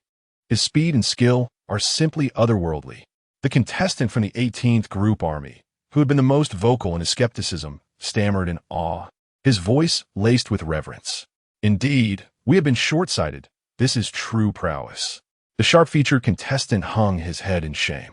His speed and skill are simply otherworldly. The contestant from the 18th Group Army, who had been the most vocal in his skepticism, stammered in awe, his voice laced with reverence. "Indeed, we have been short-sighted. This is true prowess. The sharp-featured contestant hung his head in shame.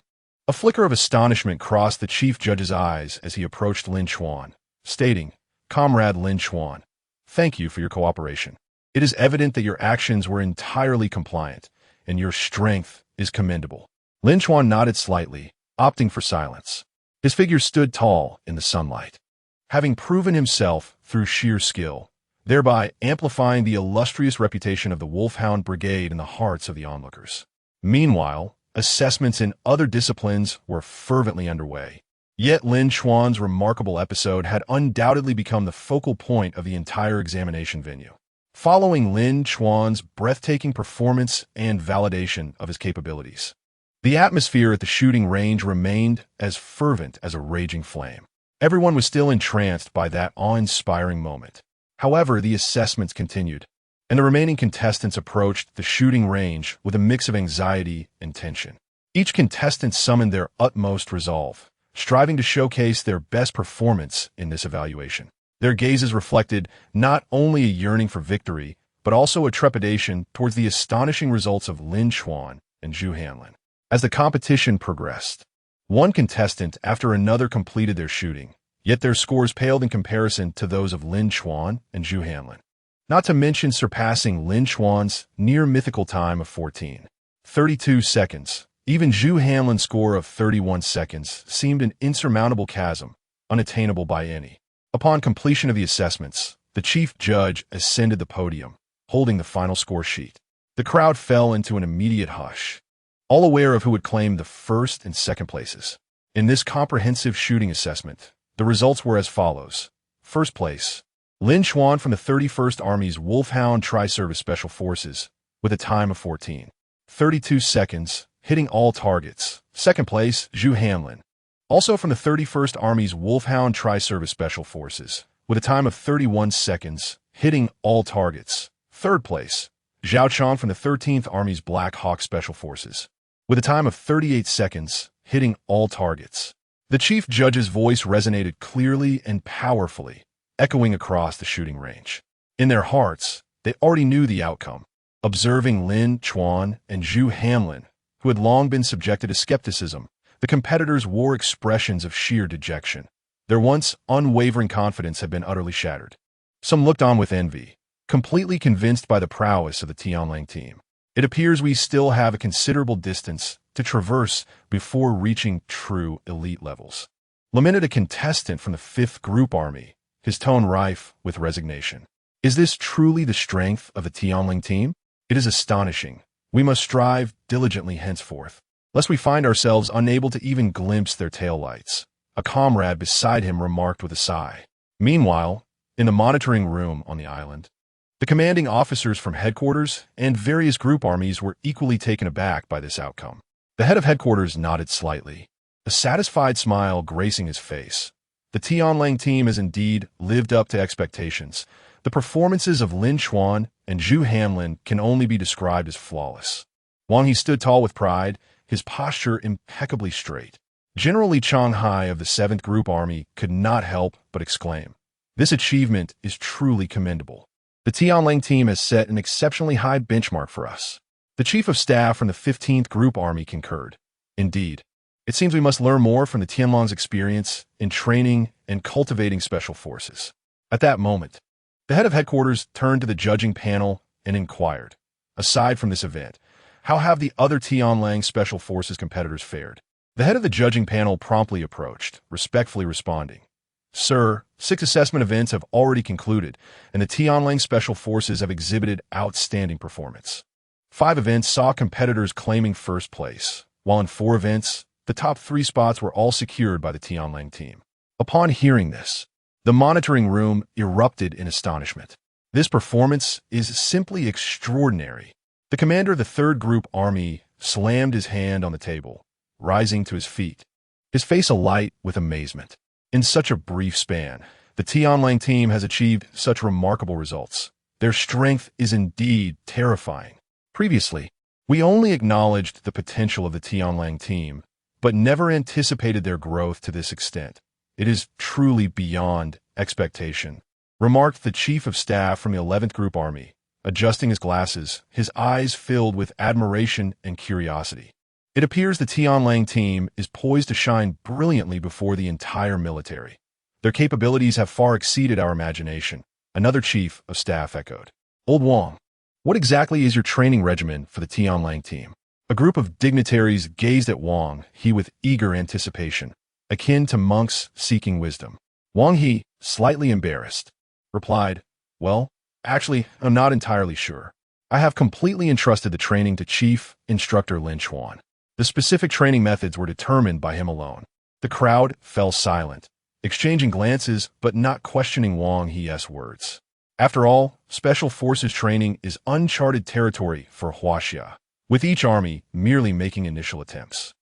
A flicker of astonishment crossed the chief judge's eyes as he approached Lin Chuan, stating, "Comrade Lin Chuan, thank you for your cooperation. It is evident that your actions were entirely compliant, and your strength is commendable." Lin Chuan nodded slightly, opting for silence. His figure stood tall in the sunlight, having proven himself through sheer skill, thereby amplifying the illustrious reputation of the Wolfhound Brigade in the hearts of the onlookers. Meanwhile, assessments in other disciplines were fervently underway. Yet Lin Chuan's remarkable episode had undoubtedly become the focal point of the entire examination venue. Following Lin Chuan's breathtaking performance and validation of his capabilities, the atmosphere at the shooting range remained as fervent as a raging flame. Everyone was still entranced by that awe-inspiring moment. However, the assessments continued, and the remaining contestants approached the shooting range with a mix of anxiety and tension. Each contestant summoned their utmost resolve, striving to showcase their best performance in this evaluation. Their gazes reflected not only a yearning for victory, but also a trepidation towards the astonishing results of Lin Chuan and Zhu Hanlin. As the competition progressed, one contestant after another completed their shooting, yet their scores paled in comparison to those of Lin Chuan and Zhu Hanlin. Not to mention surpassing Lin Chuan's near-mythical time of 14.32 seconds. Even Zhu Hanlin's score of 31 seconds seemed an insurmountable chasm, unattainable by any. Upon completion of the assessments, the chief judge ascended the podium, holding the final score sheet. The crowd fell into an immediate hush, all aware of who would claim the first and second places. In this comprehensive shooting assessment, the results were as follows. First place, Lin Chuan from the 31st Army's Wolfhound Tri Special Forces, with a time of 14.32 seconds, hitting all targets. Second place, Zhu Hanlin, also from the 31st Army's Wolfhound Tri Special Forces, with a time of 31 seconds, hitting all targets. Third place, Zhao Chan from the 13th Army's Black Hawk Special Forces, with a time of 38 seconds, hitting all targets. The chief judge's voice resonated clearly and powerfully, echoing across the shooting range. In their hearts, they already knew the outcome. Observing Lin Chuan and Zhu Hanlin, who had long been subjected to skepticism, the competitors wore expressions of sheer dejection. Their once unwavering confidence had been utterly shattered. Some looked on with envy, completely convinced by the prowess of the Tianlang team. It appears we still have a considerable distance to traverse before reaching true elite levels, lamented a contestant from the 5th Group Army, his tone rife with resignation. Is this truly the strength of the Tianlang team? It is astonishing. We must strive diligently henceforth, lest we find ourselves unable to even glimpse their taillights, a comrade beside him remarked with a sigh. Meanwhile, in the monitoring room on the island, the commanding officers from headquarters and various group armies were equally taken aback by this outcome. The head of headquarters nodded slightly, a satisfied smile gracing his face. The Tianlang team has indeed lived up to expectations. The performances of Lin Chuan and Zhu Hanlin can only be described as flawless. While he stood tall with pride, his posture impeccably straight, General Li Changhai of the 7th Group Army could not help but exclaim, "This achievement is truly commendable. The Tianlang team has set an exceptionally high benchmark for us." The Chief of Staff from the 15th Group Army concurred. "Indeed, it seems we must learn more from the Tianlang's experience in training and cultivating special forces." At that moment, the head of headquarters turned to the judging panel and inquired, "Aside from this event, how have the other Tianlang Special Forces competitors fared?" The head of the judging panel promptly approached, respectfully responding, "Sir, 6 assessment events have already concluded, and the Tianlang Special Forces have exhibited outstanding performance. 5 events saw competitors claiming first place, while in 4 events, the top 3 spots were all secured by the Tianlang team." Upon hearing this, the monitoring room erupted in astonishment. This performance is simply extraordinary. The commander of the 3rd Group Army slammed his hand on the table, rising to his feet, his face alight with amazement. In such a brief span, the Tianlang team has achieved such remarkable results. Their strength is indeed terrifying. Previously, we only acknowledged the potential of the Tianlang team, but never anticipated their growth to this extent. It is truly beyond expectation, remarked the Chief of Staff from the 11th Group Army, adjusting his glasses, his eyes filled with admiration and curiosity. It appears the Tianlang team is poised to shine brilliantly before the entire military. Their capabilities have far exceeded our imagination, another chief of staff echoed. Old Wang, what exactly is your training regimen for the Tianlang team? A group of dignitaries gazed at Wang He with eager anticipation, akin to monks seeking wisdom. Wang He, slightly embarrassed, replied, "Well, actually, I'm not entirely sure. I have completely entrusted the training to Chief Instructor Lin Chuan. The specific training methods were determined by him alone." The crowd fell silent, exchanging glances but not questioning Wang He's words. After all, Special Forces training is uncharted territory for Huaxia, with each army merely making initial attempts.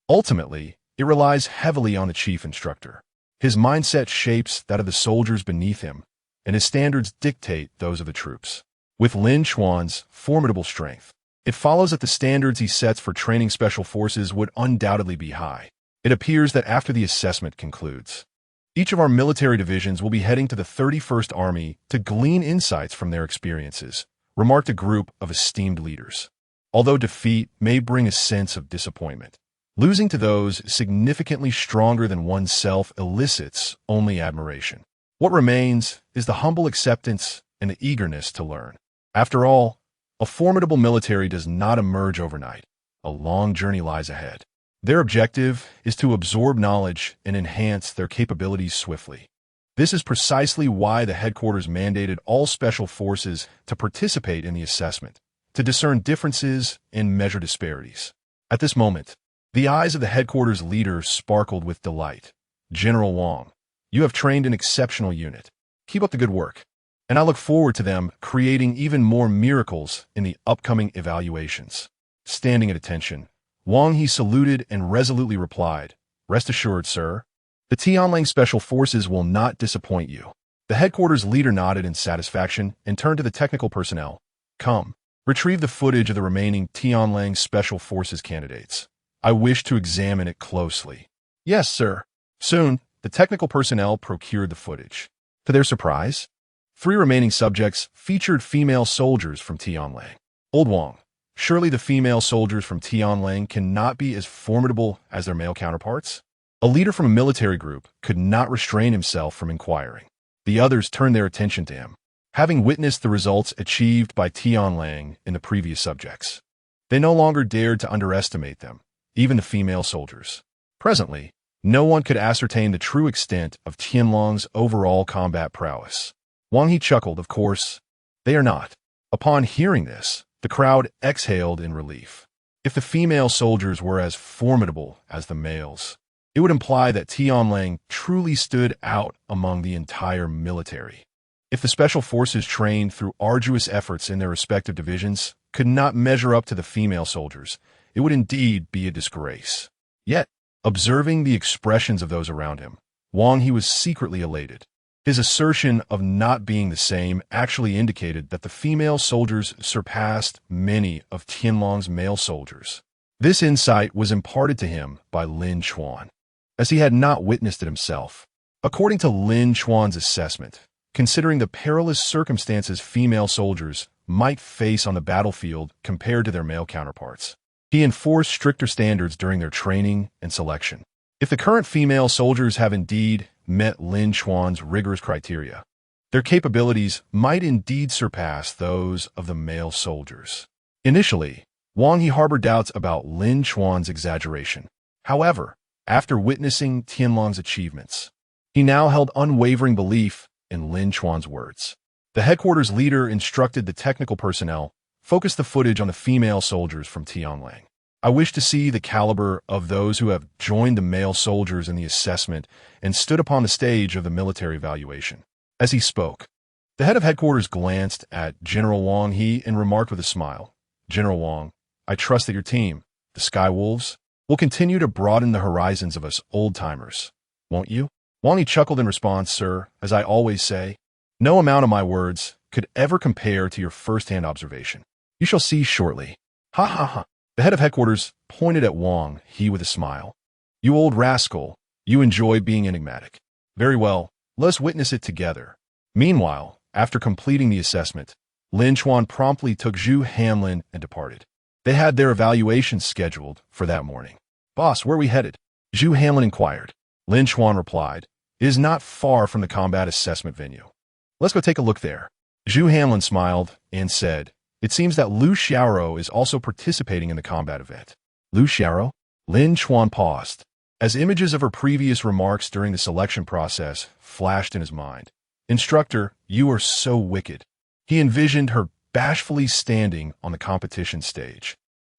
Ultimately, it relies heavily on the Chief Instructor. His mindset shapes that of the soldiers beneath him, and his standards dictate those of the troops. With Lin Chuan's formidable strength, it follows that the standards he sets for training Special Forces would undoubtedly be high. It appears that after the assessment concludes, each of our military divisions will be heading to the 31st Army to glean insights from their experiences, remarked a group of esteemed leaders. Although defeat may bring a sense of disappointment, losing to those significantly stronger than oneself elicits only admiration. What remains is the humble acceptance and the eagerness to learn. After all, a formidable military does not emerge overnight. A long journey lies ahead. Their objective is to absorb knowledge and enhance their capabilities swiftly. This is precisely why the headquarters mandated all Special Forces to participate in the assessment, to discern differences and measure disparities. At this moment, the eyes of the headquarters leader sparkled with delight. "General Wang, you have trained an exceptional unit. Keep up the good work, and I look forward to them creating even more miracles in the upcoming evaluations." Standing at attention, Wang He saluted and resolutely replied, "Rest assured, sir, the Tianlang Special Forces will not disappoint you." The headquarters leader nodded in satisfaction and turned to the technical personnel. "Come, retrieve the footage of the remaining Tianlang Special Forces candidates. I wish to examine it closely." "Yes, sir." Soon, the technical personnel procured the footage. To their surprise, 3 remaining subjects featured female soldiers from Tianlang. Old Wang, surely the female soldiers from Tianlang cannot be as formidable as their male counterparts? A leader from a military group could not restrain himself from inquiring. The others turned their attention to him, having witnessed the results achieved by Tianlang in the previous subjects. They no longer dared to underestimate them, even the female soldiers. Presently, no one could ascertain the true extent of Tianlang's overall combat prowess. Wang He chuckled, "Of course, they are not." Upon hearing this, the crowd exhaled in relief. If the female soldiers were as formidable as the males, it would imply that Tianlang truly stood out among the entire military. If the Special Forces trained through arduous efforts in their respective divisions could not measure up to the female soldiers, it would indeed be a disgrace. Yet, observing the expressions of those around him, Wang He was secretly elated. His assertion of not being the same actually indicated that the female soldiers surpassed many of Tianlang's male soldiers. This insight was imparted to him by Lin Chuan, as he had not witnessed it himself. According to Lin Chuan's assessment, considering the perilous circumstances female soldiers might face on the battlefield compared to their male counterparts, he enforced stricter standards during their training and selection. If the current female soldiers have indeed met Lin Chuan's rigorous criteria, their capabilities might indeed surpass those of the male soldiers. Initially, Wang He harbored doubts about Lin Chuan's exaggeration. However, after witnessing Tianlang's achievements, he now held unwavering belief in Lin Chuan's words. The headquarters leader instructed the technical personnel, "Focus the footage on the female soldiers from Tianlang. I wish to see the caliber of those who have joined the male soldiers in the assessment and stood upon the stage of the military evaluation." As he spoke, the head of headquarters glanced at General Wang He and remarked with a smile, "General Wang, I trust that your team, the Sky Wolves, will continue to broaden the horizons of us old-timers. Won't you?" Wang He chuckled in response, "Sir, as I always say, no amount of my words could ever compare to your first-hand observation. You shall see shortly." "Ha ha ha." The head of headquarters pointed at Wang He with a smile. "You old rascal, you enjoy being enigmatic. Very well, let us witness it together." Meanwhile, after completing the assessment, Lin Chuan promptly took Zhu Hanlin and departed. They had their evaluations scheduled for that morning. "Boss, where are we headed?" Zhu Hanlin inquired. Lin Chuan replied, "It is not far from the combat assessment venue. Let's go take a look there." Zhu Hanlin smiled and said, "It seems that Lu Xiaoro is also participating in the combat event." Lu Xiaoro? Lin Chuan paused, as images of her previous remarks during the selection process flashed in his mind. "Instructor, you are so wicked." He envisioned her bashfully standing on the competition stage,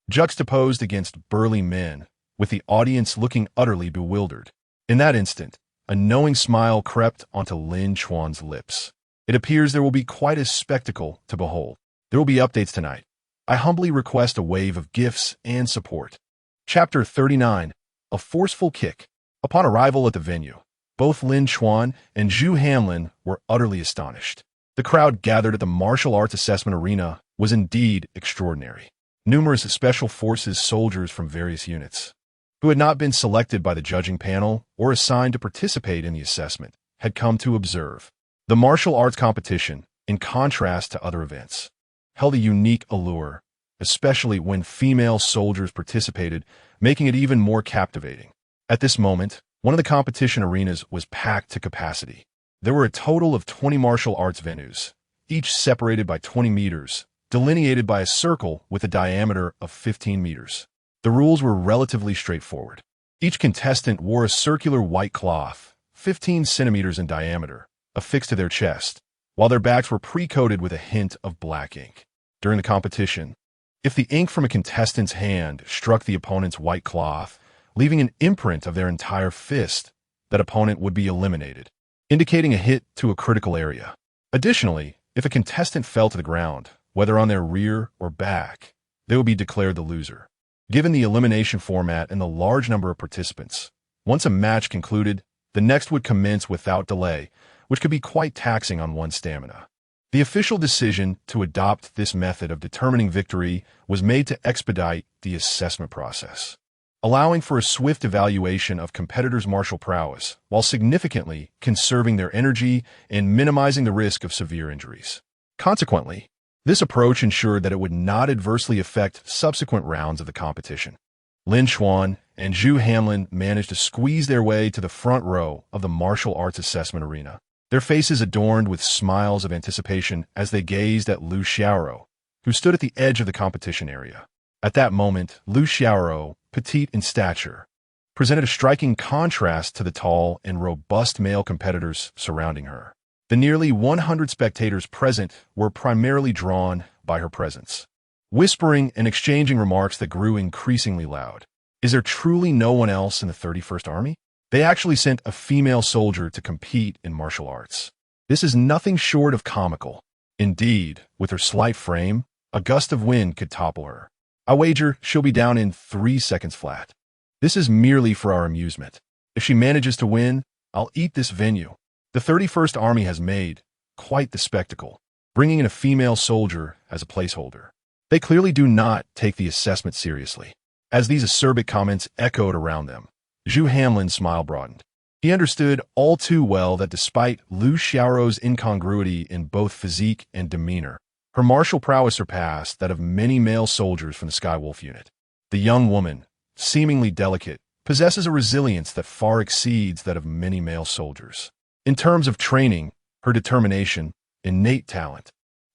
juxtaposed against burly men, with the audience looking utterly bewildered. In that instant, a knowing smile crept onto Lin Chuan's lips. "It appears there will be quite a spectacle to behold. There will be updates tonight. I humbly request a wave of gifts and support." Chapter 39. A Forceful Kick. Upon arrival at the venue, both Lin Chuan and Zhu Hanlin were utterly astonished. The crowd gathered at the martial arts assessment arena was indeed extraordinary. Numerous special forces soldiers from various units, who had not been selected by the judging panel or assigned to participate in the assessment, had come to observe. The martial arts competition, in contrast to other events, held a unique allure, especially when female soldiers participated, making it even more captivating. At this moment, one of the competition arenas was packed to capacity. There were a total of 20 martial arts venues, each separated by 20 meters, delineated by a circle with a diameter of 15 meters. The rules were relatively straightforward. Each contestant wore a circular white cloth, 15 centimeters in diameter, affixed to their chest, while their backs were pre-coated with a hint of black ink. During the competition, if the ink from a contestant's hand struck the opponent's white cloth, leaving an imprint of their entire fist, that opponent would be eliminated, indicating a hit to a critical area. Additionally, if a contestant fell to the ground, whether on their rear or back, they would be declared the loser. Given the elimination format and the large number of participants, once a match concluded, the next would commence without delay, which could be quite taxing on one's stamina. The official decision to adopt this method of determining victory was made to expedite the assessment process, allowing for a swift evaluation of competitors' martial prowess, while significantly conserving their energy and minimizing the risk of severe injuries. Consequently, this approach ensured that it would not adversely affect subsequent rounds of the competition. Lin Chuan and Zhu Hanlin managed to squeeze their way to the front row of the martial arts assessment arena, their faces adorned with smiles of anticipation as they gazed at Lu Xiaoro, who stood at the edge of the competition area. At that moment, Lu Xiaoro, petite in stature, presented a striking contrast to the tall and robust male competitors surrounding her. The nearly 100 spectators present were primarily drawn by her presence, whispering and exchanging remarks that grew increasingly loud. "Is there truly no one else in the 31st Army? They actually sent a female soldier to compete in martial arts. This is nothing short of comical. Indeed, with her slight frame, a gust of wind could topple her. I wager she'll be down in 3 seconds flat. This is merely for our amusement. If she manages to win, I'll eat this venue." The 31st Army has made quite the spectacle, bringing in a female soldier as a placeholder. They clearly do not take the assessment seriously. As these acerbic comments echoed around them, Zhu Hanlin's smile broadened. He understood all too well that despite Lu Xiaoro's incongruity in both physique and demeanor, her martial prowess surpassed that of many male soldiers from the Skywolf unit. The young woman, seemingly delicate, possesses a resilience that far exceeds that of many male soldiers. In terms of training, her determination, innate talent,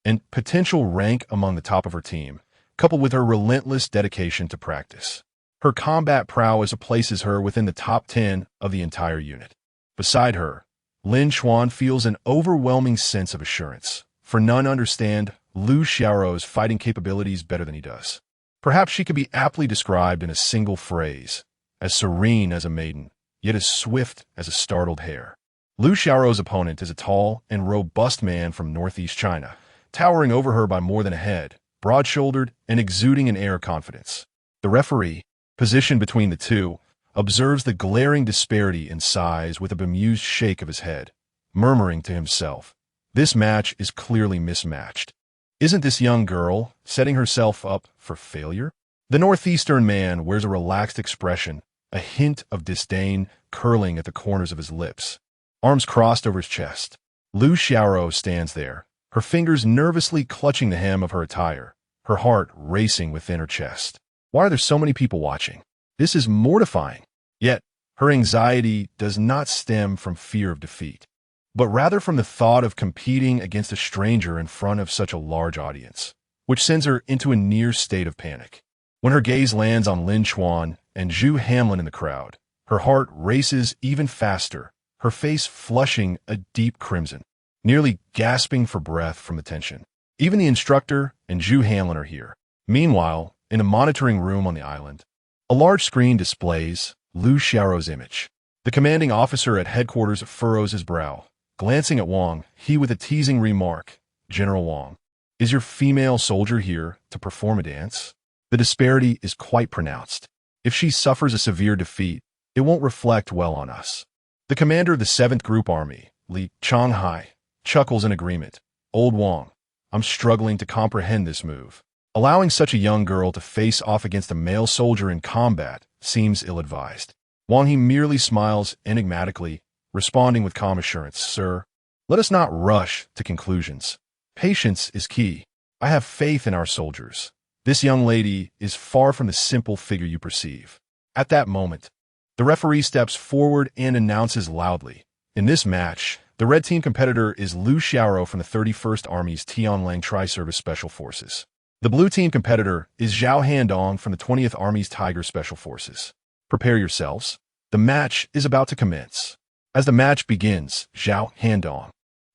and potential rank among the top of her team, coupled with her relentless dedication to practice, her combat prowess places her within the top 10 of the entire unit. Beside her, Lin Chuan feels an overwhelming sense of assurance, for none understand Lu Xiaoro's fighting capabilities better than he does. Perhaps she could be aptly described in a single phrase, as serene as a maiden, yet as swift as a startled hare. Lu Xiaoro's opponent is a tall and robust man from northeast China, towering over her by more than a head, broad-shouldered and exuding an air of confidence. The referee, positioned between the two, observes the glaring disparity in size with a bemused shake of his head, murmuring to himself, "This match is clearly mismatched. Isn't this young girl setting herself up for failure?" The northeastern man wears a relaxed expression, a hint of disdain curling at the corners of his lips, arms crossed over his chest. Lu Xiaoro stands there, her fingers nervously clutching the hem of her attire, her heart racing within her chest. Why are there so many people watching? This is mortifying. Yet, her anxiety does not stem from fear of defeat, but rather from the thought of competing against a stranger in front of such a large audience, which sends her into a near state of panic. When her gaze lands on Lin Chuan and Zhu Hanlin in the crowd, her heart races even faster, her face flushing a deep crimson, nearly gasping for breath from the tension. Even the instructor and Zhu Hanlin are here. Meanwhile, in a monitoring room on the island, a large screen displays Lu Xiaorou's image. The commanding officer at headquarters furrows his brow. Glancing at Wang, he with a teasing remark, "General Wang, is your female soldier here to perform a dance?" The disparity is quite pronounced. If she suffers a severe defeat, it won't reflect well on us. The commander of the 7th Group Army, Li Chuan, chuckles in agreement. Old Wang, I'm struggling to comprehend this move. Allowing such a young girl to face off against a male soldier in combat seems ill-advised. Wang He merely smiles enigmatically, responding with calm assurance, "Sir, let us not rush to conclusions. Patience is key. I have faith in our soldiers. This young lady is far from the simple figure you perceive." At that moment, the referee steps forward and announces loudly, "In this match, the red team competitor is Lu Xiaorou from the 31st Army's Tianlang Tri Special Forces. The blue team competitor is Zhao Handong from the 20th Army's Tiger Special Forces. Prepare yourselves. The match is about to commence." As the match begins, Zhao Handong,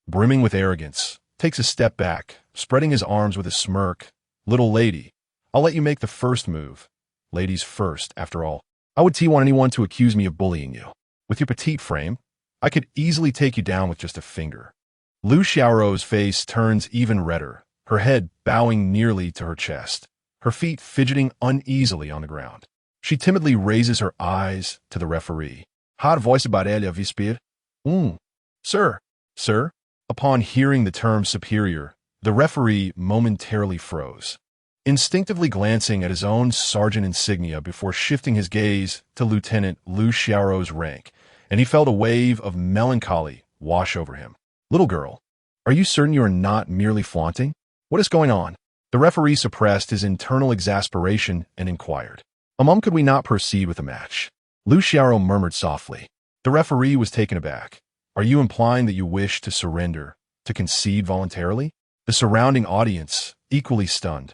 brimming with arrogance, takes a step back, spreading his arms with a smirk. "Little lady, I'll let you make the first move. Ladies first, after all. I would want anyone to accuse me of bullying you. With your petite frame, I could easily take you down with just a finger." Lu Xiaorou's face turns even redder, her head bowing nearly to her chest, her feet fidgeting uneasily on the ground. She timidly raises her eyes to the referee. "Har voice about Elia Vispir? Sir." Sir? Upon hearing the term superior, the referee momentarily froze, instinctively glancing at his own sergeant insignia before shifting his gaze to Lieutenant Lu Xiaorou's rank, and he felt a wave of melancholy wash over him. "Little girl, are you certain you are not merely flaunting? What is going on?" The referee suppressed his internal exasperation and inquired, could we not proceed with the match?" Lu Xiaorou murmured softly. The referee was taken aback. "Are you implying that you wish to surrender, to concede voluntarily?" The surrounding audience, equally stunned,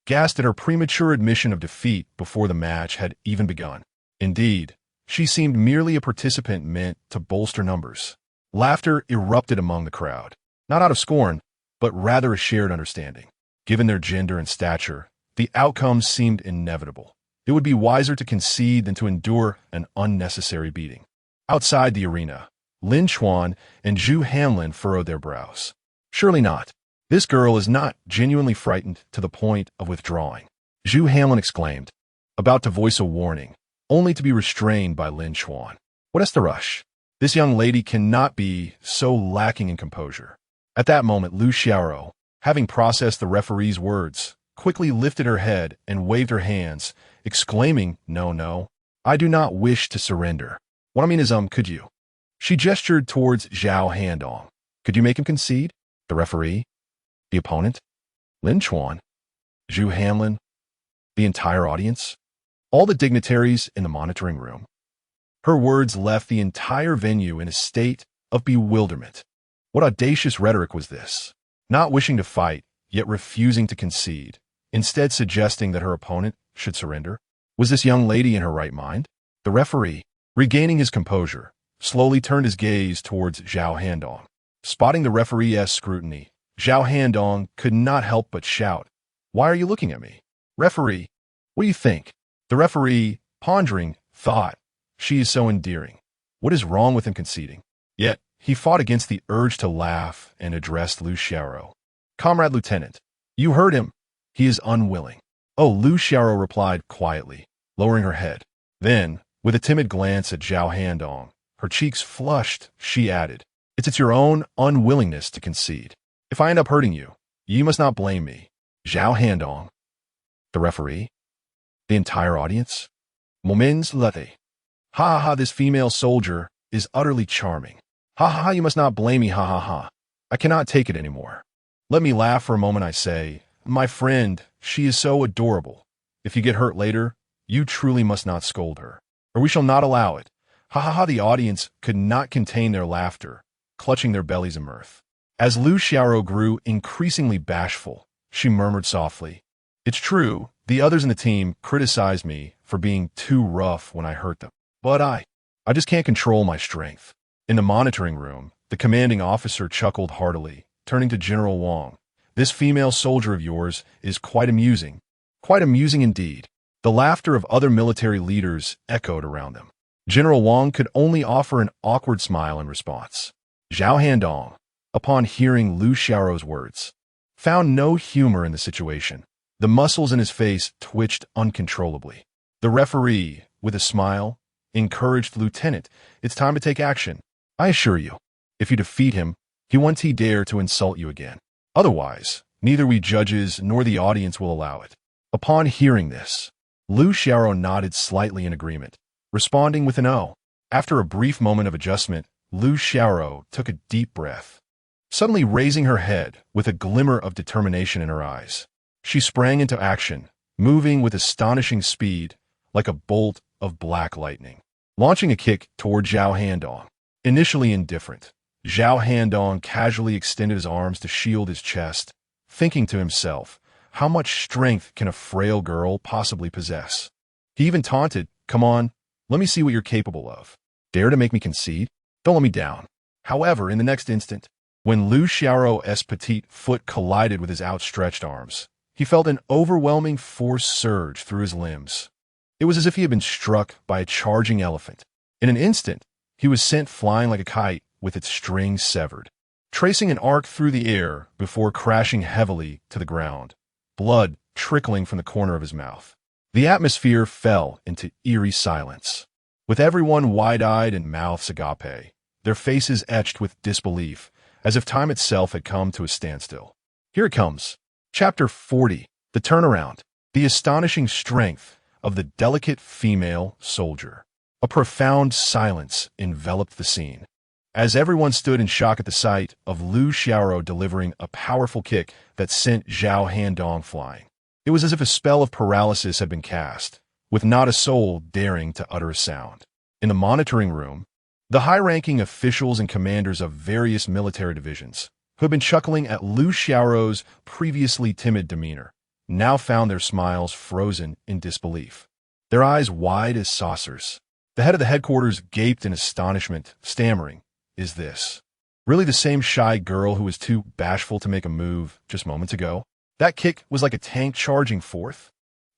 gasped at her premature admission of defeat before the match had even begun. Indeed, she seemed merely a participant meant to bolster numbers. Laughter erupted among the crowd, not out of scorn, but rather a shared understanding. Given their gender and stature, the outcome seemed inevitable. It would be wiser to concede than to endure an unnecessary beating. Outside the arena, Lin Chuan and Zhu Hanlin furrowed their brows. "Surely not. This girl is not genuinely frightened to the point of withdrawing," Zhu Hanlin exclaimed, about to voice a warning, only to be restrained by Lin Chuan. "What is the rush? This young lady cannot be so lacking in composure." At that moment, Lu Xiaorou, having processed the referee's words, quickly lifted her head and waved her hands, exclaiming, No, I do not wish to surrender. What I mean is, could you?" She gestured towards Zhao Handong. "Could you make him concede?" The referee? The opponent? Lin Chuan? Zhu Hanlin? The entire audience? All the dignitaries in the monitoring room? Her words left the entire venue in a state of bewilderment. What audacious rhetoric was this? Not wishing to fight, yet refusing to concede, instead suggesting that her opponent should surrender? Was this young lady in her right mind? The referee, regaining his composure, slowly turned his gaze towards Zhao Handong. Spotting the referee's scrutiny, Zhao Handong could not help but shout, "Why are you looking at me? Referee, what do you think?" The referee, pondering, thought, "She is so endearing. What is wrong with him conceding?" Yet, he fought against the urge to laugh and addressed Lu Xiaorou. "Comrade Lieutenant, you heard him. He is unwilling." "Oh," Lu Xiaorou replied quietly, lowering her head. Then, with a timid glance at Zhao Handong, her cheeks flushed, she added, It's your own unwillingness to concede. If I end up hurting you, you must not blame me." Zhao Handong, the referee, the entire audience. Moments later. "Ha ha ha, this female soldier is utterly charming. Ha ha ha, you must not blame me, ha ha ha. I cannot take it anymore." Let me laugh for a moment, I say. My friend, she is so adorable. If you get hurt later, you truly must not scold her, or we shall not allow it. Ha ha ha, the audience could not contain their laughter, clutching their bellies in mirth. As Lu Xiaoro grew increasingly bashful, she murmured softly, "It's true, the others in the team criticized me for being too rough when I hurt them. But I just can't control my strength." In the monitoring room, the commanding officer chuckled heartily, turning to General Wang. "This female soldier of yours is quite amusing. Quite amusing indeed." The laughter of other military leaders echoed around them. General Wang could only offer an awkward smile in response. Zhao Handong, upon hearing Lu Xiaoro's words, found no humor in the situation. The muscles in his face twitched uncontrollably. The referee, with a smile, encouraged Lieutenant, "It's time to take action. I assure you, if you defeat him, he won't dare to insult you again. Otherwise, neither we judges nor the audience will allow it." Upon hearing this, Lu Xiaoro nodded slightly in agreement, responding with an "oh." After a brief moment of adjustment, Lu Xiaoro took a deep breath, suddenly raising her head with a glimmer of determination in her eyes. She sprang into action, moving with astonishing speed, like a bolt of black lightning, launching a kick toward Zhao Handong. Initially indifferent, Zhao Handong casually extended his arms to shield his chest, thinking to himself, how much strength can a frail girl possibly possess? He even taunted, "Come on, let me see what you're capable of. Dare to make me concede? Don't let me down." However, in the next instant, when Lu Xiaoro's petite foot collided with his outstretched arms, he felt an overwhelming force surge through his limbs. It was as if he had been struck by a charging elephant. In an instant, he was sent flying like a kite with its strings severed, tracing an arc through the air before crashing heavily to the ground, blood trickling from the corner of his mouth. The atmosphere fell into eerie silence, with everyone wide-eyed and mouths agape, their faces etched with disbelief, as if time itself had come to a standstill. Here it comes. Chapter 40. The Turnaround. The astonishing strength of the delicate female soldier. A profound silence enveloped the scene, as everyone stood in shock at the sight of Lu Xiaoro delivering a powerful kick that sent Zhao Handong flying. It was as if a spell of paralysis had been cast, with not a soul daring to utter a sound. In the monitoring room, the high-ranking officials and commanders of various military divisions, who had been chuckling at Lu Xiaoro's previously timid demeanor, now found their smiles frozen in disbelief, their eyes wide as saucers. The head of the headquarters gaped in astonishment, stammering, "Is this really the same shy girl who was too bashful to make a move just moments ago? That kick was like a tank charging forth."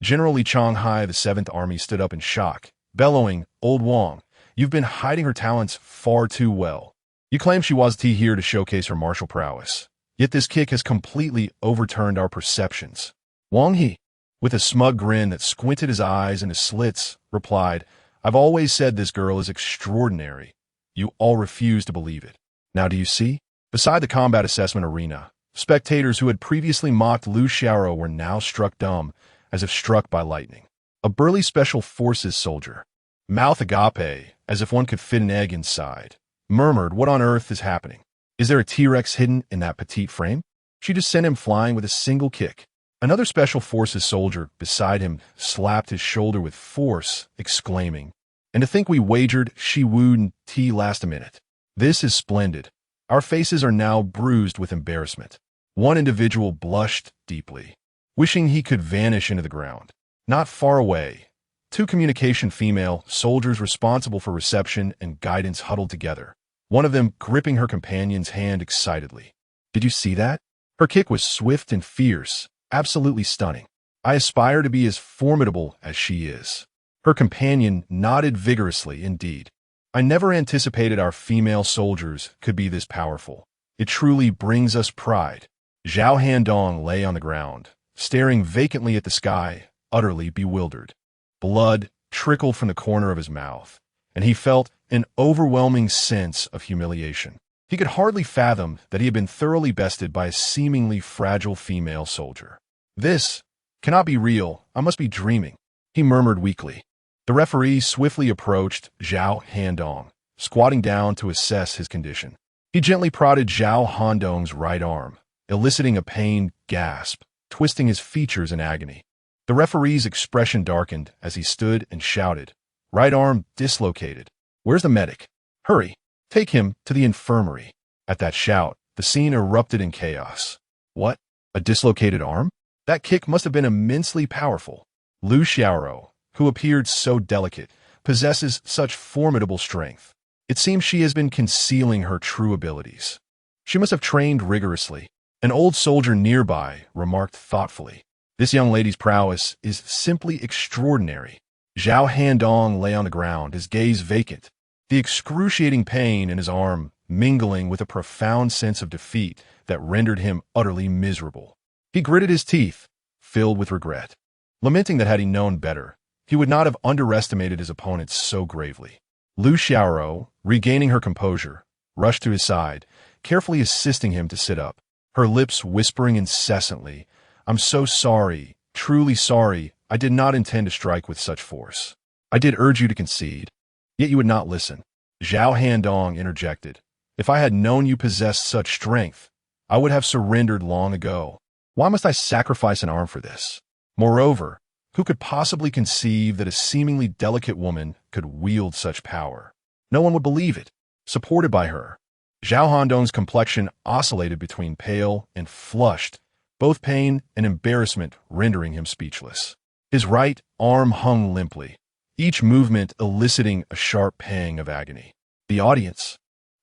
General Li Changhai of the 7th Army stood up in shock, bellowing, "Old Wang, you've been hiding her talents far too well. You claim she was here to showcase her martial prowess, yet this kick has completely overturned our perceptions." Wang He, with a smug grin that squinted his eyes into slits, replied, "I've always said this girl is extraordinary. You all refuse to believe it. Now do you see?" Beside the combat assessment arena, spectators who had previously mocked Lu Xiaoro were now struck dumb, as if struck by lightning. A burly Special Forces soldier, mouth agape, as if one could fit an egg inside, murmured, "What on earth is happening? Is there a T-Rex hidden in that petite frame? She just sent him flying with a single kick." Another Special Forces soldier beside him slapped his shoulder with force, exclaiming, "And to think we wagered she wooed T last a minute. This is splendid." Our faces are now bruised with embarrassment. One individual blushed deeply, wishing he could vanish into the ground. Not far away, 2 communication female soldiers responsible for reception and guidance huddled together, one of them gripping her companion's hand excitedly. "Did you see that? Her kick was swift and fierce, absolutely stunning. I aspire to be as formidable as she is." Her companion nodded vigorously indeed. "I never anticipated our female soldiers could be this powerful. It truly brings us pride." Zhao Handong lay on the ground, staring vacantly at the sky, utterly bewildered. Blood trickled from the corner of his mouth, and he felt an overwhelming sense of humiliation. He could hardly fathom that he had been thoroughly bested by a seemingly fragile female soldier. "This cannot be real. I must be dreaming," he murmured weakly. The referee swiftly approached Zhao Handong, squatting down to assess his condition. He gently prodded Zhao Handong's right arm, eliciting a pained gasp, twisting his features in agony. The referee's expression darkened as he stood and shouted, "Right arm dislocated. Where's the medic? Hurry, take him to the infirmary." At that shout, the scene erupted in chaos. What? A dislocated arm? That kick must have been immensely powerful. Lu Xiaoro, who appeared so delicate, possesses such formidable strength. It seems she has been concealing her true abilities. She must have trained rigorously. An old soldier nearby remarked thoughtfully, "This young lady's prowess is simply extraordinary." Zhao Handong lay on the ground, his gaze vacant, the excruciating pain in his arm mingling with a profound sense of defeat that rendered him utterly miserable. He gritted his teeth, filled with regret, lamenting that had he known better, he would not have underestimated his opponents so gravely. Lu Xiaoro, regaining her composure, rushed to his side, carefully assisting him to sit up, her lips whispering incessantly, "I'm so sorry, truly sorry. I did not intend to strike with such force. I did urge you to concede, yet you would not listen." Zhao Handong interjected, "If I had known you possessed such strength, I would have surrendered long ago. Why must I sacrifice an arm for this? Moreover, who could possibly conceive that a seemingly delicate woman could wield such power? No one would believe it." Supported by her, Zhao Handong's complexion oscillated between pale and flushed, both pain and embarrassment rendering him speechless. His right arm hung limply, each movement eliciting a sharp pang of agony. The audience,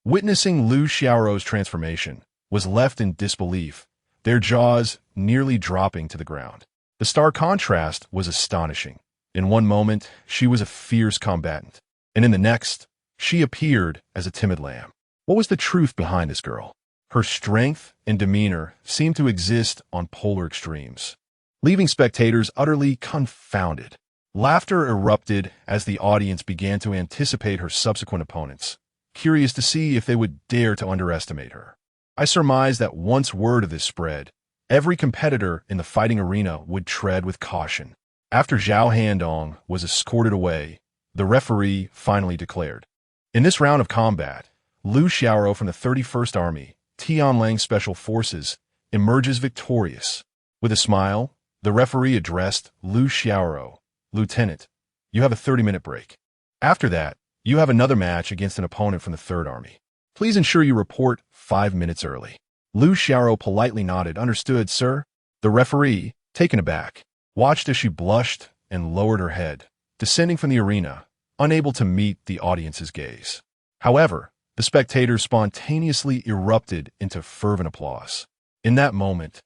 witnessing Lu Xiaoro's transformation, was left in disbelief, their jaws nearly dropping to the ground. The stark contrast was astonishing. In one moment, she was a fierce combatant, and in the next, she appeared as a timid lamb. What was the truth behind this girl? Her strength and demeanor seemed to exist on polar extremes, leaving spectators utterly confounded. Laughter erupted as the audience began to anticipate her subsequent opponents, curious to see if they would dare to underestimate her. I surmised that once word of this spread, every competitor in the fighting arena would tread with caution. After Zhao Handong was escorted away, the referee finally declared, "In this round of combat, Lu Xiaoro from the 31st Army, Tianlang Special Forces, emerges victorious." With a smile, the referee addressed Lu Xiaoro, "Lieutenant, you have a 30-minute break. After that, you have another match against an opponent from the 3rd Army. Please ensure you report 5 minutes early." Lu Xiaoro politely nodded, "Understood, sir." The referee, taken aback, watched as she blushed and lowered her head, descending from the arena, unable to meet the audience's gaze. However, the spectators spontaneously erupted into fervent applause. In that moment,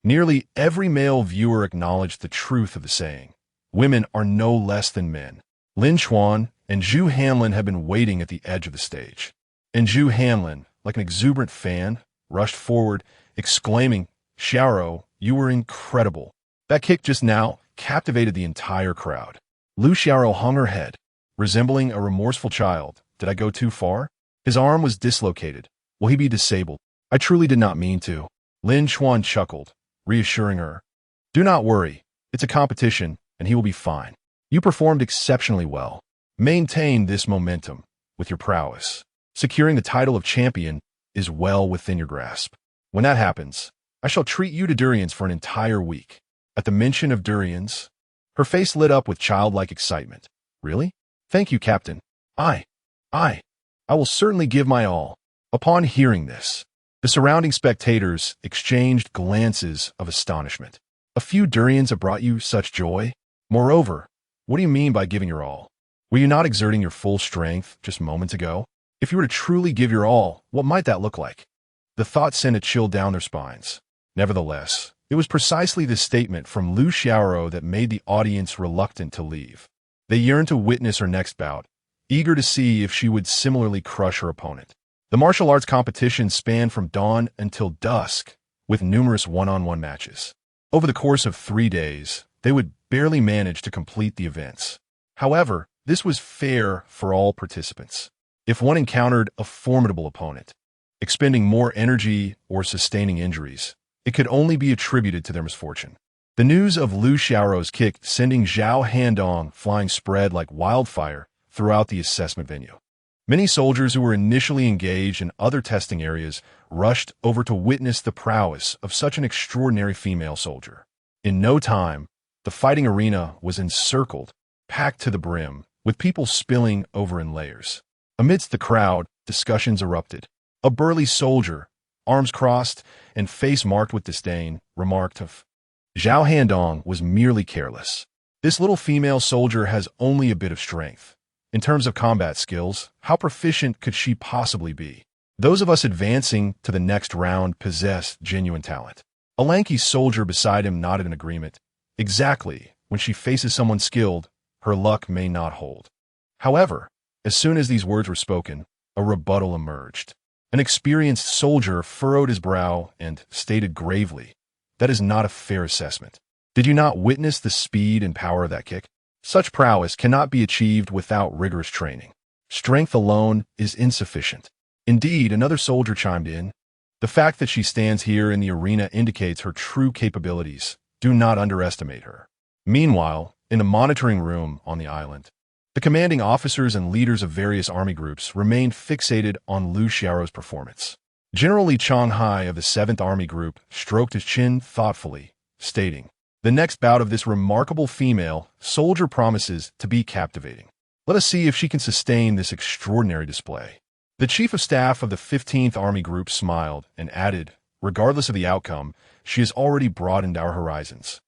nearly every male viewer acknowledged the truth of the saying, "Women are no less than men." Lin Chuan and Zhu Hanlin had been waiting at the edge of the stage, and Zhu Hanlin, like an exuberant fan, rushed forward, exclaiming, "Xiaoro, you were incredible. That kick just now captivated the entire crowd." Lu Xiaoro hung her head, resembling a remorseful child. "Did I go too far?" His arm was dislocated. "Will he be disabled?" "I truly did not mean to." Lin Chuan chuckled, reassuring her, "Do not worry. It's a competition, and he will be fine. You performed exceptionally well. Maintain this momentum with your prowess. Securing the title of champion is well within your grasp. When that happens, I shall treat you to durians for an entire week." At the mention of durians, her face lit up with childlike excitement. "Really? Thank you, Captain. I will certainly give my all." Upon hearing this, the surrounding spectators exchanged glances of astonishment. "A few durians have brought you such joy? Moreover, what do you mean by giving your all? Were you not exerting your full strength just moments ago? If you were to truly give your all, what might that look like?" The thought sent a chill down their spines. Nevertheless, it was precisely this statement from Lu Xiaoro that made the audience reluctant to leave. They yearned to witness her next bout, eager to see if she would similarly crush her opponent. The martial arts competition spanned from dawn until dusk, with numerous one-on-one matches. Over the course of 3 days, they would barely manage to complete the events. However, this was fair for all participants. If one encountered a formidable opponent, expending more energy or sustaining injuries, it could only be attributed to their misfortune. The news of Lu Xiaoro's kick sending Zhao Handong flying spread like wildfire throughout the assessment venue. Many soldiers who were initially engaged in other testing areas rushed over to witness the prowess of such an extraordinary female soldier. In no time, the fighting arena was encircled, packed to the brim, with people spilling over in layers. Amidst the crowd, discussions erupted. A burly soldier, arms crossed and face marked with disdain, remarked of Zhao Handong was merely careless. This little female soldier has only a bit of strength. In terms of combat skills, how proficient could she possibly be? Those of us advancing to the next round possess genuine talent. A lanky soldier beside him nodded in agreement. Exactly, when she faces someone skilled, her luck may not hold. However, as soon as these words were spoken, a rebuttal emerged. An experienced soldier furrowed his brow and stated gravely, "That is not a fair assessment. Did you not witness the speed and power of that kick? Such prowess cannot be achieved without rigorous training. Strength alone is insufficient." Indeed, another soldier chimed in, "The fact that she stands here in the arena indicates her true capabilities. Do not underestimate her." Meanwhile, in the monitoring room on the island, the commanding officers and leaders of various army groups remained fixated on Liu Xiaoro's performance. General Li Changhai of the 7th Army Group stroked his chin thoughtfully, stating, "The next bout of this remarkable female soldier promises to be captivating. Let us see if she can sustain this extraordinary display." The Chief of Staff of the 15th Army Group smiled and added, "Regardless of the outcome, she has already broadened our horizons.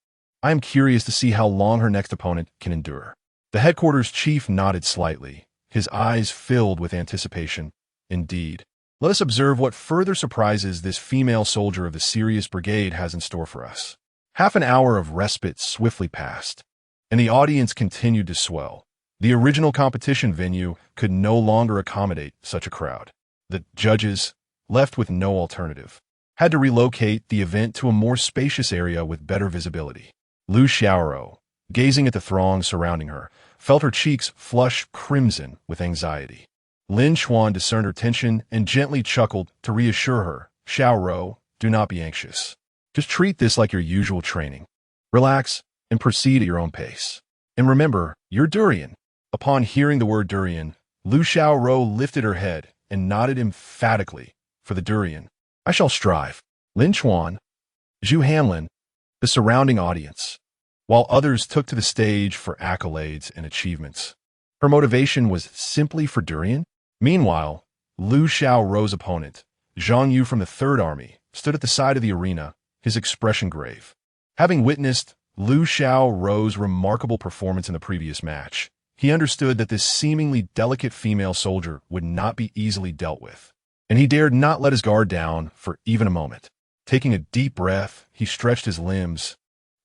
I am curious to see how long her next opponent can endure." The headquarters chief nodded slightly, his eyes filled with anticipation. "Indeed. Let us observe what further surprises this female soldier of the Sirius Brigade has in store for us." Half an hour of respite swiftly passed, and the audience continued to swell. The original competition venue could no longer accommodate such a crowd. The judges, left with no alternative, had to relocate the event to a more spacious area with better visibility. Liu Xiaoro, gazing at the throng surrounding her, felt her cheeks flush crimson with anxiety. Lin Chuan discerned her tension and gently chuckled to reassure her, "Xiaoro, do not be anxious. Just treat this like your usual training. Relax and proceed at your own pace. And remember, you're durian." Upon hearing the word durian, Liu Xiaoro lifted her head and nodded emphatically for the durian. "I shall strive." Lin Chuan, Zhu Hanlin, the surrounding audience, while others took to the stage for accolades and achievements. Her motivation was simply for durian. Meanwhile, Liu Xiaoro's opponent, Zhang Yu from the 3rd Army, stood at the side of the arena, his expression grave. Having witnessed Liu Xiaoro's remarkable performance in the previous match, he understood that this seemingly delicate female soldier would not be easily dealt with, and he dared not let his guard down for even a moment. Taking a deep breath, he stretched his limbs,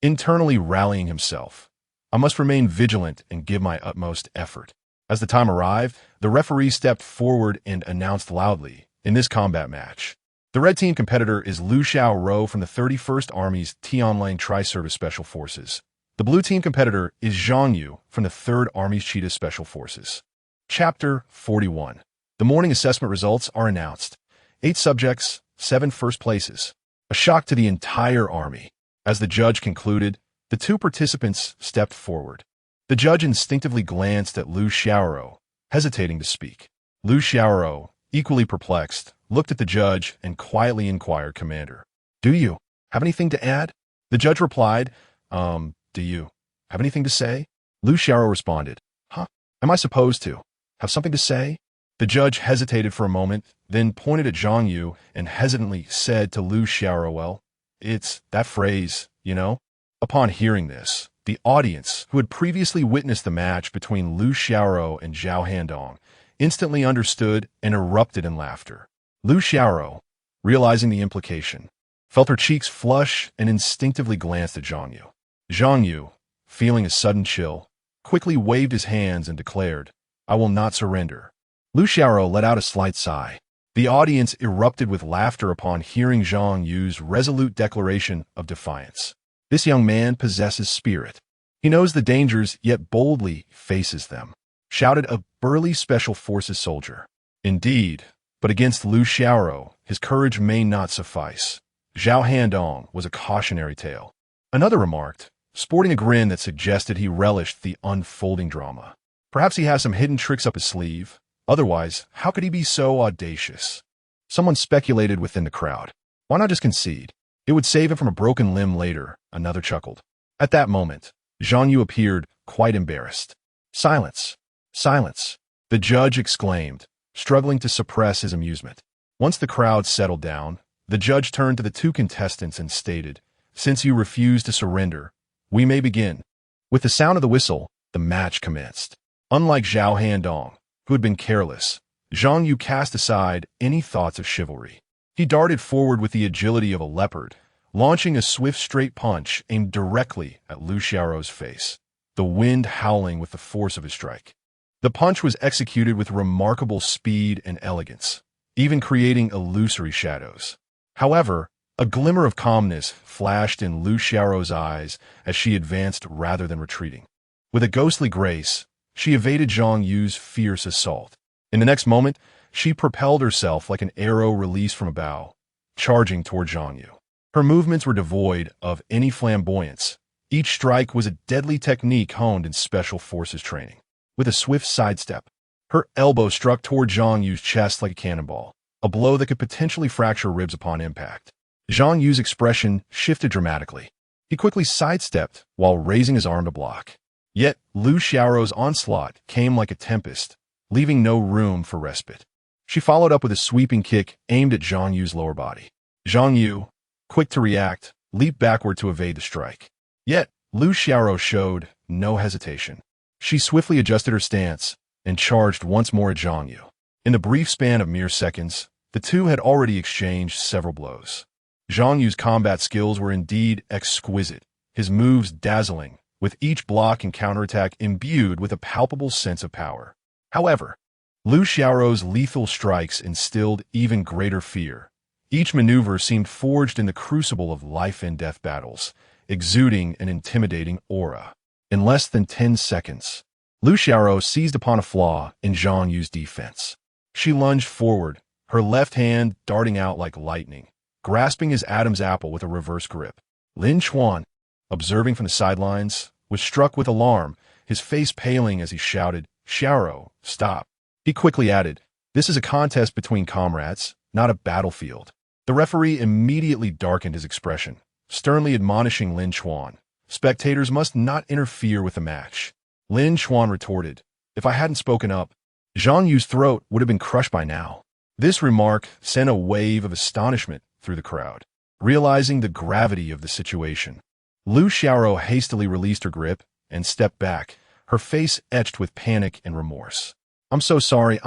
internally rallying himself. "I must remain vigilant and give my utmost effort." As the time arrived, the referee stepped forward and announced loudly, "In this combat match, the red team competitor is Liu Xiaoro from the 31st Army's Tianlang Tri Special Forces. The blue team competitor is Zhang Yu from the 3rd Army's Cheetah Special Forces." Chapter 41. The morning assessment results are announced. 8 subjects, 7 first places. A shock to the entire army. As the judge concluded, the 2 participants stepped forward. The judge instinctively glanced at Liu Xiaoro, hesitating to speak. Liu Xiaoro, equally perplexed, looked at the judge and quietly inquired, "Commander, do you have anything to add?" The judge replied, "Do you have anything to say?" Liu Xiaoro responded, "Huh? Am I supposed to have something to say?" The judge hesitated for a moment, then pointed at Zhang Yu and hesitantly said to Liu Xiaoro, "Well, it's that phrase, you know?" Upon hearing this, the audience, who had previously witnessed the match between Liu Xiaoro and Zhao Handong, instantly understood and erupted in laughter. Liu Xiaoro, realizing the implication, felt her cheeks flush and instinctively glanced at Zhang Yu. Zhang Yu, feeling a sudden chill, quickly waved his hands and declared, "I will not surrender." Liu Xiaoro let out a slight sigh. The audience erupted with laughter upon hearing Zhang Yu's resolute declaration of defiance. This young man possesses spirit. He knows the dangers, yet boldly faces them, shouted a burly Special Forces soldier. Indeed, but against Liu Xiaoro, his courage may not suffice. Zhao Handong was a cautionary tale. Another remarked, sporting a grin that suggested he relished the unfolding drama. "Perhaps he has some hidden tricks up his sleeve. Otherwise, how could he be so audacious? Someone speculated within the crowd. Why not just concede? It would save him from a broken limb later, another chuckled. At that moment, Zhang Yu appeared quite embarrassed. Silence! Silence! The judge exclaimed, struggling to suppress his amusement. Once the crowd settled down, the judge turned to the two contestants and stated, "Since you refuse to surrender, we may begin." With the sound of the whistle, the match commenced. Unlike Zhao Handong, who had been careless, Zhang Yu cast aside any thoughts of chivalry. He darted forward with the agility of a leopard, launching a swift straight punch aimed directly at Lu Xiaorou's face, the wind howling with the force of his strike. The punch was executed with remarkable speed and elegance, even creating illusory shadows. However, a glimmer of calmness flashed in Lu Xiaorou's eyes as she advanced rather than retreating. With a ghostly grace, she evaded Zhang Yu's fierce assault. In the next moment, she propelled herself like an arrow released from a bow, charging toward Zhang Yu. Her movements were devoid of any flamboyance. Each strike was a deadly technique honed in Special Forces training. With a swift sidestep, her elbow struck toward Zhang Yu's chest like a cannonball, a blow that could potentially fracture ribs upon impact. Zhang Yu's expression shifted dramatically. He quickly sidestepped while raising his arm to block. Yet, Lu Xiaorou's onslaught came like a tempest, leaving no room for respite. She followed up with a sweeping kick aimed at Zhang Yu's lower body. Zhang Yu, quick to react, leaped backward to evade the strike. Yet, Lu Xiaorou showed no hesitation. She swiftly adjusted her stance and charged once more at Zhang Yu. In the brief span of mere seconds, the two had already exchanged several blows. Zhang Yu's combat skills were indeed exquisite, his moves dazzling, with each block and counterattack imbued with a palpable sense of power. However, Lu Xiaorou's lethal strikes instilled even greater fear. Each maneuver seemed forged in the crucible of life-and-death battles, exuding an intimidating aura. In less than 10 seconds, Lu Xiaorou seized upon a flaw in Zhang Yu's defense. She lunged forward, her left hand darting out like lightning, grasping his Adam's apple with a reverse grip. Lin Chuan, observing from the sidelines, was struck with alarm, his face paling as he shouted, "Xiaorou, stop." He quickly added, "This is a contest between comrades, not a battlefield." The referee immediately darkened his expression, sternly admonishing Lin Chuan, "Spectators must not interfere with the match." Lin Chuan retorted, "If I hadn't spoken up, Zhang Yu's throat would have been crushed by now." This remark sent a wave of astonishment through the crowd. Realizing the gravity of the situation, Lu Xiaorou hastily released her grip and stepped back, her face etched with panic and remorse. I'm so sorry.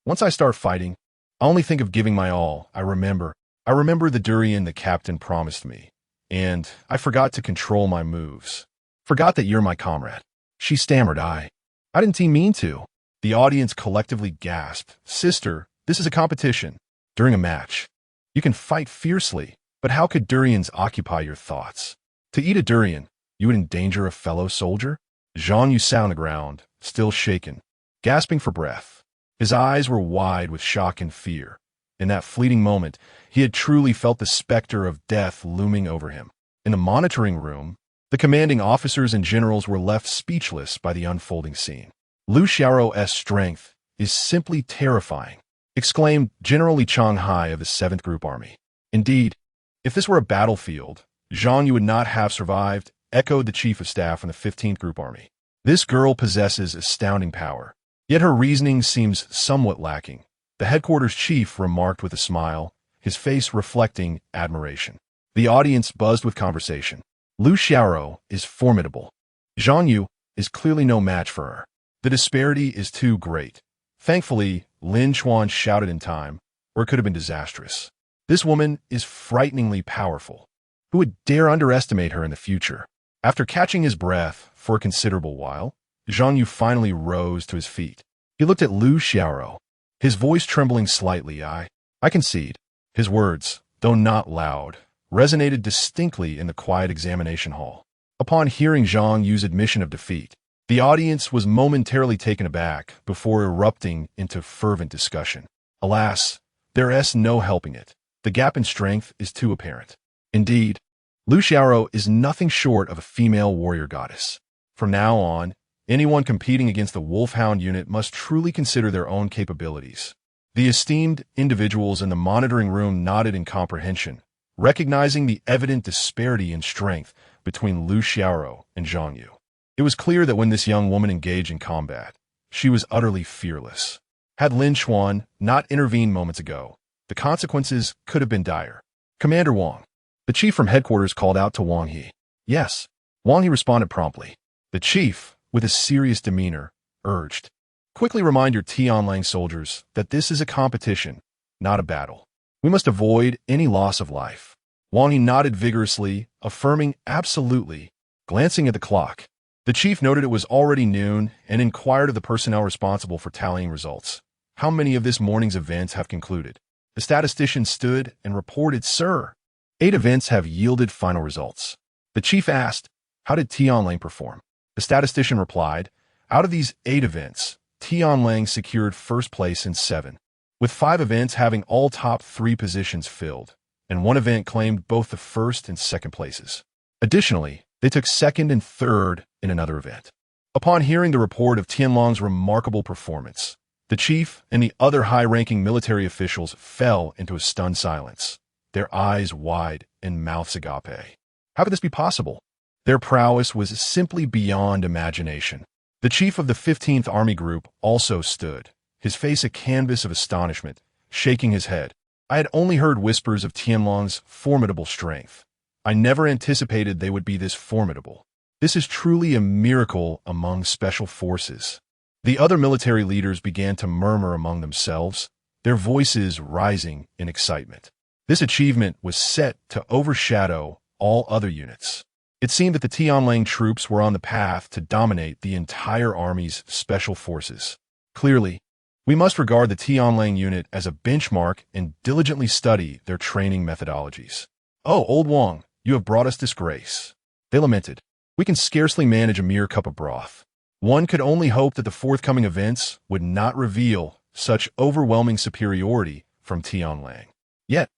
Once I start fighting, I only think of giving my all. I remember the durian the captain promised me, and I forgot to control my moves. Forgot that you're my comrade." She stammered, I didn't mean to." The audience collectively gasped, "Sister, this is a competition. During a match, you can fight fiercely, but how could durians occupy your thoughts? To eat a durian, you would endanger a fellow soldier?" Zhang Yu sat on the ground, still shaken, gasping for breath. His eyes were wide with shock and fear. In that fleeting moment, he had truly felt the specter of death looming over him. In the monitoring room, the commanding officers and generals were left speechless by the unfolding scene. "Lu Xiaorou's strength is simply terrifying," exclaimed General Li Changhai of the 7th Group Army. "Indeed, if this were a battlefield, Zhang Yu would not have survived," echoed the Chief of Staff from the 15th Group Army. "This girl possesses astounding power, yet her reasoning seems somewhat lacking," the headquarters chief remarked with a smile, his face reflecting admiration. The audience buzzed with conversation. Lu Xiaorou is formidable. Zhang Yu is clearly no match for her. The disparity is too great. Thankfully, Lin Chuan shouted in time, or it could have been disastrous. "This woman is frighteningly powerful. Who would dare underestimate her in the future?" After catching his breath for a considerable while, Zhang Yu finally rose to his feet. He looked at Lu Xiaorou, his voice trembling slightly. I concede." His words, though not loud, resonated distinctly in the quiet examination hall. Upon hearing Zhang Yu's admission of defeat, the audience was momentarily taken aback before erupting into fervent discussion. Alas, there's no helping it. The gap in strength is too apparent. Indeed, Lu Xiaorou is nothing short of a female warrior goddess. From now on, Anyone competing against the Wolfhound unit must truly consider their own capabilities. The esteemed individuals in the monitoring room nodded in comprehension, recognizing the evident disparity in strength between Lu Xiaoro and Zhang Yu. It was clear that when this young woman engaged in combat, she was utterly fearless. Had Lin Chuan not intervened moments ago, the consequences could have been dire. "Commander Wang." The chief from headquarters called out to Wang He. "Yes." Wang He responded promptly. The chief, with a serious demeanor, urged, "Quickly remind your Tianlang soldiers that this is a competition, not a battle. We must avoid any loss of life." Wang He nodded vigorously, affirming absolutely, glancing at the clock. The chief noted it was already noon and inquired of the personnel responsible for tallying results. "How many of this morning's events have concluded?" The statistician stood and reported, "Sir, 8 events have yielded final results." The chief asked, "How did Tianlang perform?" The statistician replied, "Out of these 8 events, Tianlang secured first place in 7, with 5 events having all top 3 positions filled, and 1 event claimed both the first and second places. Additionally, they took second and third in another event." Upon hearing the report of Tianlang's remarkable performance, the chief and the other high-ranking military officials fell into a stunned silence, their eyes wide and mouths agape. How could this be possible? Their prowess was simply beyond imagination. The chief of the 15th Army Group also stood, his face a canvas of astonishment, shaking his head. "I had only heard whispers of Tianlang's formidable strength. I never anticipated they would be this formidable. This is truly a miracle among special forces." The other military leaders began to murmur among themselves, their voices rising in excitement. This achievement was set to overshadow all other units. It seemed that the Tianlang troops were on the path to dominate the entire Army's special forces. Clearly, we must regard the Tianlang unit as a benchmark and diligently study their training methodologies. "Oh, old Wang, you have brought us disgrace," they lamented. "We can scarcely manage a mere cup of broth." One could only hope that the forthcoming events would not reveal such overwhelming superiority from Tianlang. Yet,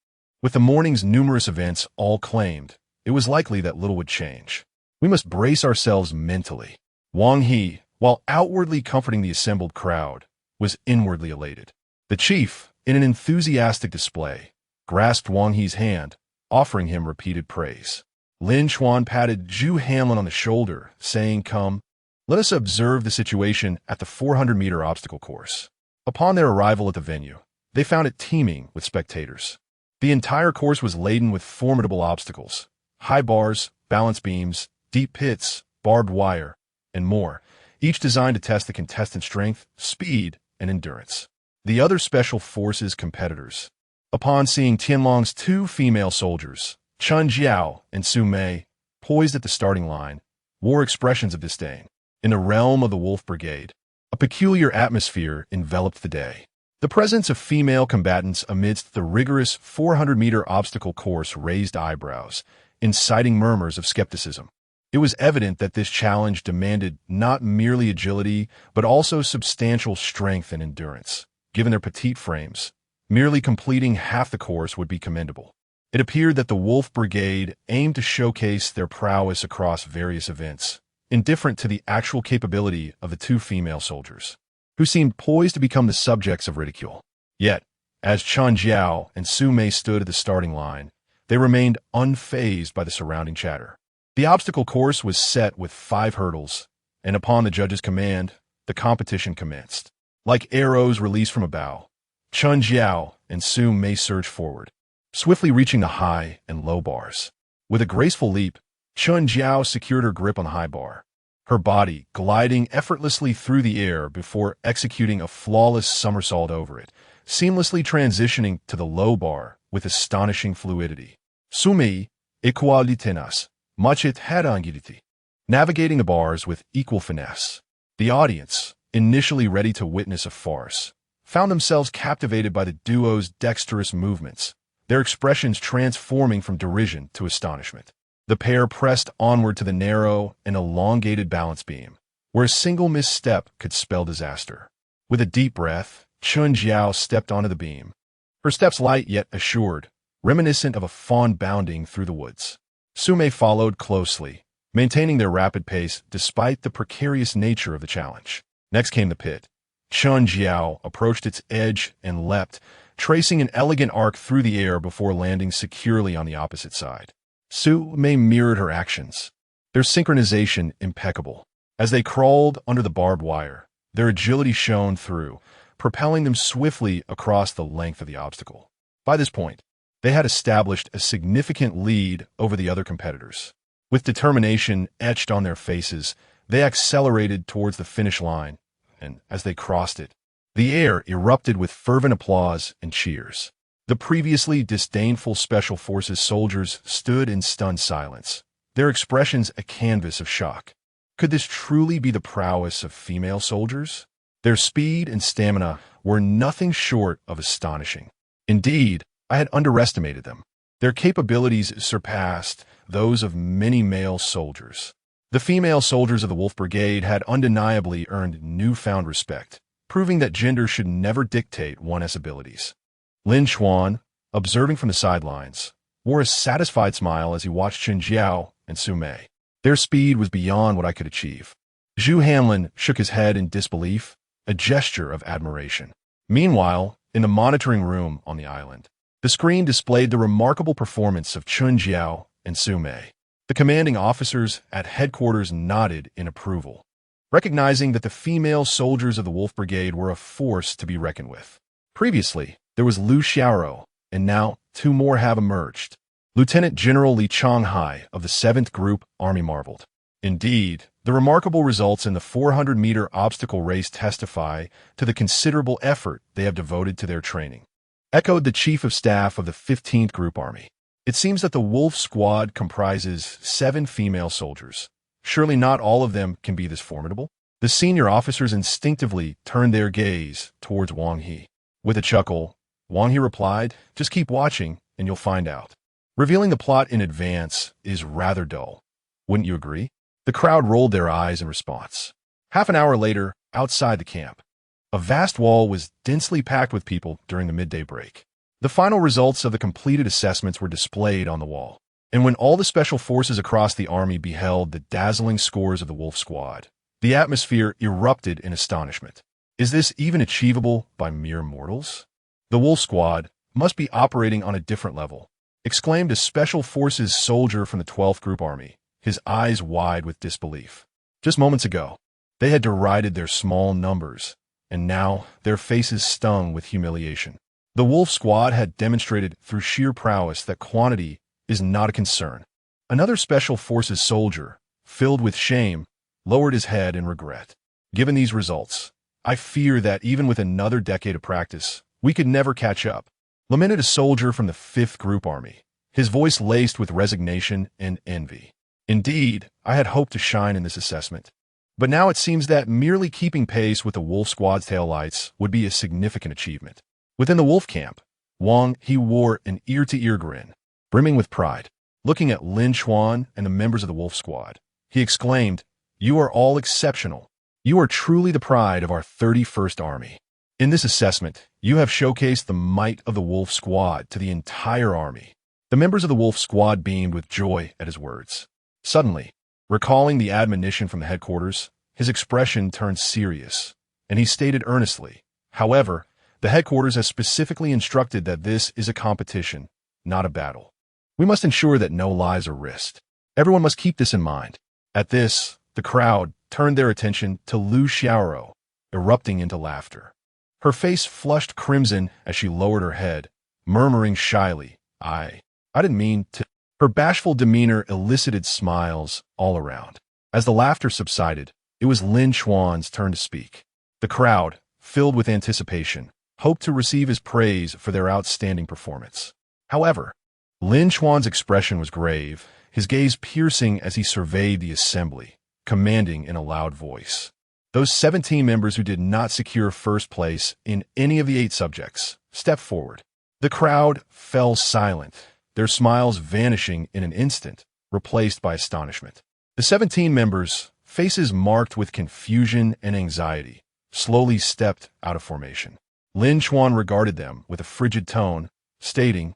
with the morning's numerous events all claimed, it was likely that little would change. We must brace ourselves mentally. Wang He, while outwardly comforting the assembled crowd, was inwardly elated. The chief, in an enthusiastic display, grasped Wang He's hand, offering him repeated praise. Lin Chuan patted Zhu Hanlin on the shoulder, saying, "Come, let us observe the situation at the 400-meter obstacle course." Upon their arrival at the venue, they found it teeming with spectators. The entire course was laden with formidable obstacles: high bars, balance beams, deep pits, barbed wire, and more, each designed to test the contestant's strength, speed, and endurance. The other Special Forces competitors, upon seeing Tianlang's 2 female soldiers, Chen Jiao and Su Mei, poised at the starting line, wore expressions of disdain. In the realm of the Wolf Brigade, a peculiar atmosphere enveloped the day. The presence of female combatants amidst the rigorous 400-meter obstacle course raised eyebrows, inciting murmurs of skepticism. It was evident that this challenge demanded not merely agility, but also substantial strength and endurance. Given their petite frames, merely completing half the course would be commendable. It appeared that the Wolf Brigade aimed to showcase their prowess across various events, indifferent to the actual capability of the 2 female soldiers, who seemed poised to become the subjects of ridicule. Yet, as Chen Jiao and Su Mei stood at the starting line, they remained unfazed by the surrounding chatter. The obstacle course was set with 5 hurdles, and upon the judge's command, the competition commenced. Like arrows released from a bow, Chen Jiao and Su Mei surged forward, swiftly reaching the high and low bars. With a graceful leap, Chen Jiao secured her grip on the high bar, her body gliding effortlessly through the air before executing a flawless somersault over it, seamlessly transitioning to the low bar with astonishing fluidity. Su Mei, equally tenace, machet harangiriti, navigating the bars with equal finesse. The audience, initially ready to witness a farce, found themselves captivated by the duo's dexterous movements, their expressions transforming from derision to astonishment. The pair pressed onward to the narrow and elongated balance beam, where a single misstep could spell disaster. With a deep breath, Chen Jiao stepped onto the beam, her steps light yet assured, reminiscent of a fawn bounding through the woods. Su Mei followed closely, maintaining their rapid pace despite the precarious nature of the challenge. Next came the pit. Chun Jiao approached its edge and leapt, tracing an elegant arc through the air before landing securely on the opposite side. Su Mei mirrored her actions, their synchronization impeccable. As they crawled under the barbed wire, their agility shone through, propelling them swiftly across the length of the obstacle. By this point, they had established a significant lead over the other competitors. With determination etched on their faces, they accelerated towards the finish line, and as they crossed it, the air erupted with fervent applause and cheers. The previously disdainful Special Forces soldiers stood in stunned silence, their expressions a canvas of shock. Could this truly be the prowess of female soldiers? Their speed and stamina were nothing short of astonishing. Indeed, I had underestimated them. Their capabilities surpassed those of many male soldiers. The female soldiers of the Wolf Brigade had undeniably earned newfound respect, proving that gender should never dictate one's abilities. Lin Chuan, observing from the sidelines, wore a satisfied smile as he watched Chen Jiao and Su Mei. Their speed was beyond what I could achieve. Zhu Hanlin shook his head in disbelief, a gesture of admiration. Meanwhile, in the monitoring room on the island, the screen displayed the remarkable performance of Chun Jiao and Su Mei. The commanding officers at headquarters nodded in approval, recognizing that the female soldiers of the Wolf Brigade were a force to be reckoned with. Previously, there was Liu Xiaoro, and now 2 more have emerged. Lieutenant General Li Changhai of the 7th Group Army marveled. Indeed, the remarkable results in the 400-meter obstacle race testify to the considerable effort they have devoted to their training. Echoed the Chief of Staff of the 15th Group Army. It seems that the Wolf Squad comprises 7 female soldiers. Surely not all of them can be this formidable? The senior officers instinctively turned their gaze towards Wang He. With a chuckle, Wang He replied, "Just keep watching and you'll find out." Revealing the plot in advance is rather dull. Wouldn't you agree? The crowd rolled their eyes in response. Half an hour later, outside the camp, a vast wall was densely packed with people during the midday break. The final results of the completed assessments were displayed on the wall, and when all the special forces across the army beheld the dazzling scores of the Wolf Squad, the atmosphere erupted in astonishment. Is this even achievable by mere mortals? The Wolf Squad must be operating on a different level, exclaimed a Special Forces soldier from the 12th Group Army, his eyes wide with disbelief. Just moments ago, they had derided their small numbers, and now their faces stung with humiliation. The Wolf Squad had demonstrated through sheer prowess that quantity is not a concern. Another Special Forces soldier, filled with shame, lowered his head in regret. Given these results, I fear that even with another decade of practice, we could never catch up, lamented a soldier from the 5th Group Army, his voice laced with resignation and envy. Indeed, I had hoped to shine in this assessment, but now it seems that merely keeping pace with the Wolf Squad's taillights would be a significant achievement. Within the Wolf camp, Wang He wore an ear-to-ear grin, brimming with pride. Looking at Lin Chuan and the members of the Wolf Squad, he exclaimed, "You are all exceptional. You are truly the pride of our 31st Army. In this assessment, you have showcased the might of the Wolf Squad to the entire army." The members of the Wolf Squad beamed with joy at his words. Suddenly, recalling the admonition from the headquarters, his expression turned serious, and he stated earnestly, "However, the headquarters has specifically instructed that this is a competition, not a battle. We must ensure that no lives are risked. Everyone must keep this in mind." At this, the crowd turned their attention to Liu Xiaoro, erupting into laughter. Her face flushed crimson as she lowered her head, murmuring shyly, I didn't mean to." Her bashful demeanor elicited smiles all around. As the laughter subsided, it was Lin Chuan's turn to speak. The crowd, filled with anticipation, hoped to receive his praise for their outstanding performance. However, Lin Chuan's expression was grave, his gaze piercing as he surveyed the assembly, commanding in a loud voice. Those 17 members who did not secure first place in any of the 8 subjects stepped forward. The crowd fell silent, their smiles vanishing in an instant, replaced by astonishment. The 17 members, faces marked with confusion and anxiety, slowly stepped out of formation. Lin Chuan regarded them with a frigid tone, stating,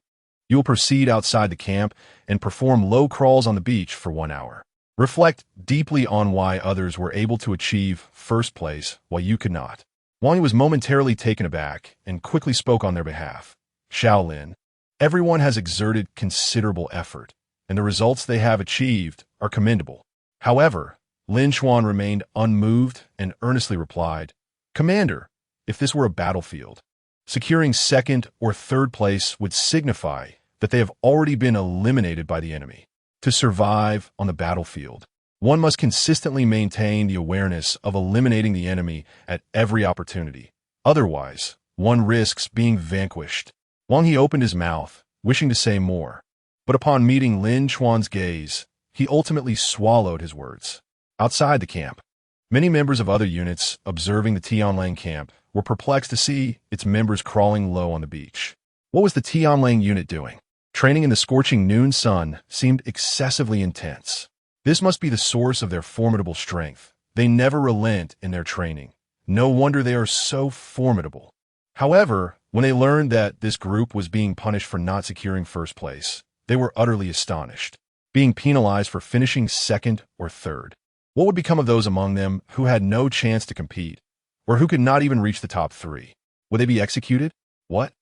"You will proceed outside the camp and perform low crawls on the beach for 1 hour. Reflect deeply on why others were able to achieve first place while you could not. Wang was momentarily taken aback and quickly spoke on their behalf. Shaolin, everyone has exerted considerable effort, and the results they have achieved are commendable. However, Lin Chuan remained unmoved and earnestly replied, Commander, if this were a battlefield, securing second or third place would signify that they have already been eliminated by the enemy. To survive on the battlefield, one must consistently maintain the awareness of eliminating the enemy at every opportunity. Otherwise, one risks being vanquished. Wang He opened his mouth, wishing to say more, but upon meeting Lin Chuan's gaze, he ultimately swallowed his words. Outside the camp, many members of other units observing the Tianlang camp were perplexed to see its members crawling low on the beach. What was the Tianlang unit doing? Training in the scorching noon sun seemed excessively intense. This must be the source of their formidable strength. They never relent in their training. No wonder they are so formidable. However, when they learned that this group was being punished for not securing first place, they were utterly astonished, being penalized for finishing second or third. What would become of those among them who had no chance to compete, or who could not even reach the top three? Would they be executed? What?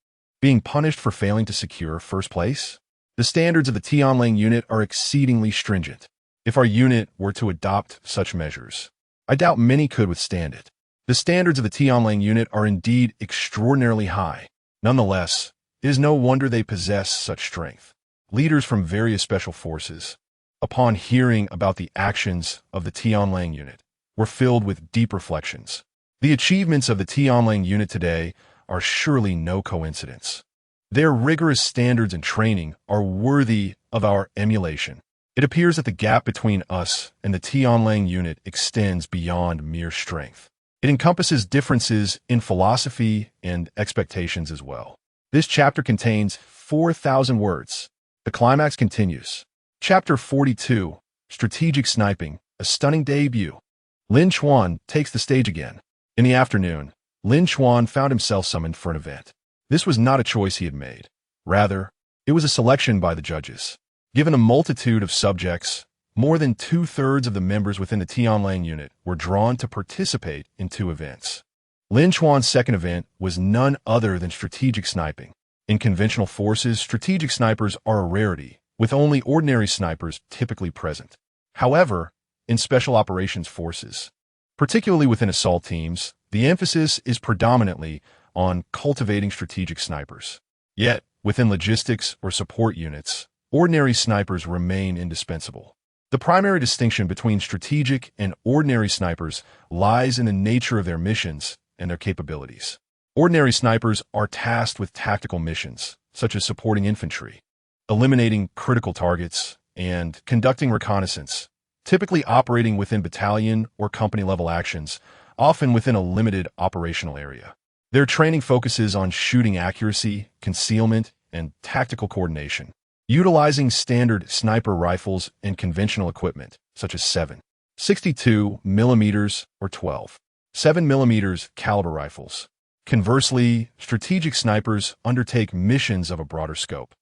Being punished for failing to secure first place? The standards of the Tianlang unit are exceedingly stringent. If our unit were to adopt such measures, I doubt many could withstand it. The standards of the Tianlang unit are indeed extraordinarily high. Nonetheless, it is no wonder they possess such strength. Leaders from various special forces, upon hearing about the actions of the Tianlang unit, were filled with deep reflections. The achievements of the Tianlang unit today are surely no coincidence. Their rigorous standards and training are worthy of our emulation. It appears that the gap between us and the Tianlang unit extends beyond mere strength. It encompasses differences in philosophy and expectations as well. This chapter contains 4,000 words. The climax continues. Chapter 42, Strategic Sniping, a stunning debut. Lin Chuan takes the stage again. In the afternoon, Lin Chuan found himself summoned for an event. This was not a choice he had made. Rather, it was a selection by the judges. Given a multitude of subjects, more than two-thirds of the members within the Tianlang unit were drawn to participate in two events. Lin Chuan's second event was none other than strategic sniping. In conventional forces, strategic snipers are a rarity, with only ordinary snipers typically present. However, in special operations forces, particularly within assault teams, the emphasis is predominantly on cultivating strategic snipers. Yet, within logistics or support units, ordinary snipers remain indispensable. The primary distinction between strategic and ordinary snipers lies in the nature of their missions and their capabilities. Ordinary snipers are tasked with tactical missions, such as supporting infantry, eliminating critical targets, and conducting reconnaissance, typically operating within battalion or company-level actions, often within a limited operational area. Their training focuses on shooting accuracy, concealment, and tactical coordination, utilizing standard sniper rifles and conventional equipment, such as 7.62 millimeters or 12.7 millimeters caliber rifles. Conversely, strategic snipers undertake missions of a broader scope,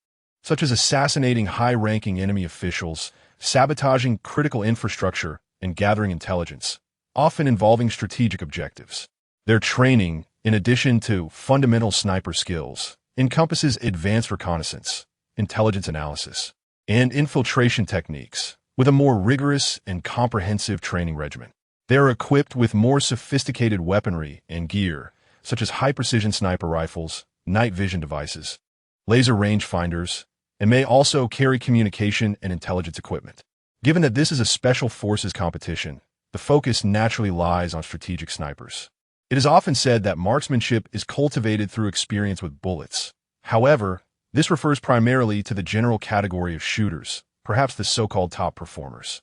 such as assassinating high-ranking enemy officials, sabotaging critical infrastructure, and gathering intelligence, often involving strategic objectives. Their training, in addition to fundamental sniper skills, encompasses advanced reconnaissance, intelligence analysis, and infiltration techniques, with a more rigorous and comprehensive training regimen. They are equipped with more sophisticated weaponry and gear, such as high-precision sniper rifles, night vision devices, laser rangefinders, and may also carry communication and intelligence equipment. Given that this is a special forces competition, the focus naturally lies on strategic snipers. It is often said that marksmanship is cultivated through experience with bullets. However, this refers primarily to the general category of shooters, perhaps the so-called top performers.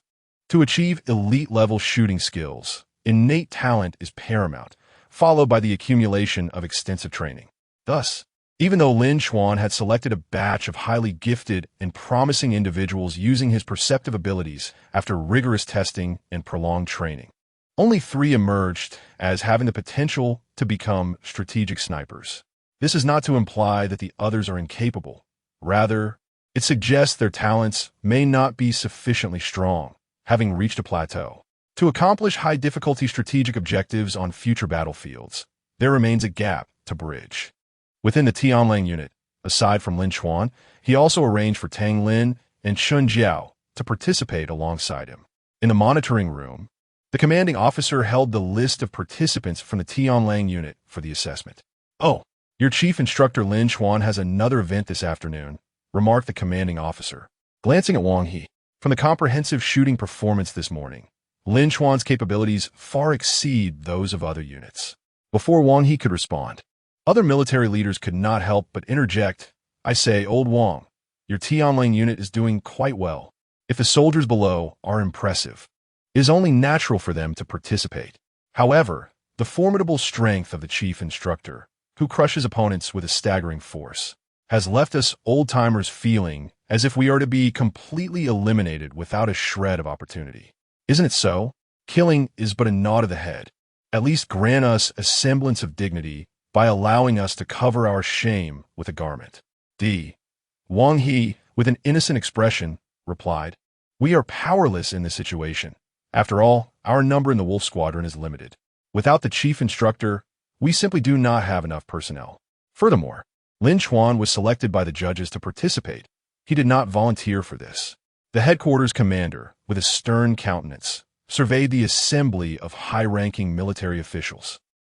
To achieve elite-level shooting skills, innate talent is paramount, followed by the accumulation of extensive training. Thus, even though Lin Chuan had selected a batch of highly gifted and promising individuals using his perceptive abilities after rigorous testing and prolonged training, only 3 emerged as having the potential to become strategic snipers. This is not to imply that the others are incapable. Rather, it suggests their talents may not be sufficiently strong. having reached a plateau. To accomplish high-difficulty strategic objectives on future battlefields, there remains a gap to bridge. Within the Tianlang unit, aside from Lin Chuan, he also arranged for Tang Lin and Chun Jiao to participate alongside him. In the monitoring room, the commanding officer held the list of participants from the Tianlang unit for the assessment. "Oh, your Chief Instructor Lin Chuan has another event this afternoon," remarked the commanding officer, glancing at Wang He. From the comprehensive shooting performance this morning, Lin Chuan's capabilities far exceed those of other units. Before Wang He could respond, other military leaders could not help but interject. "I say, old Wang, your Tianlang unit is doing quite well. If the soldiers below are impressive, it is only natural for them to participate. However, the formidable strength of the Chief Instructor, who crushes opponents with a staggering force, has left us old-timers feeling as if we are to be completely eliminated without a shred of opportunity. Isn't it so? Killing is but a nod of the head. At least grant us a semblance of dignity by allowing us to cover our shame with a garment." Wang He, with an innocent expression, replied, "We are powerless in this situation. After all, our number in the Wolf Squadron is limited. Without the Chief Instructor, we simply do not have enough personnel. Furthermore, Lin Chuan was selected by the judges to participate. He did not volunteer for this." The headquarters commander, with a stern countenance, surveyed the assembly of high-ranking military officials.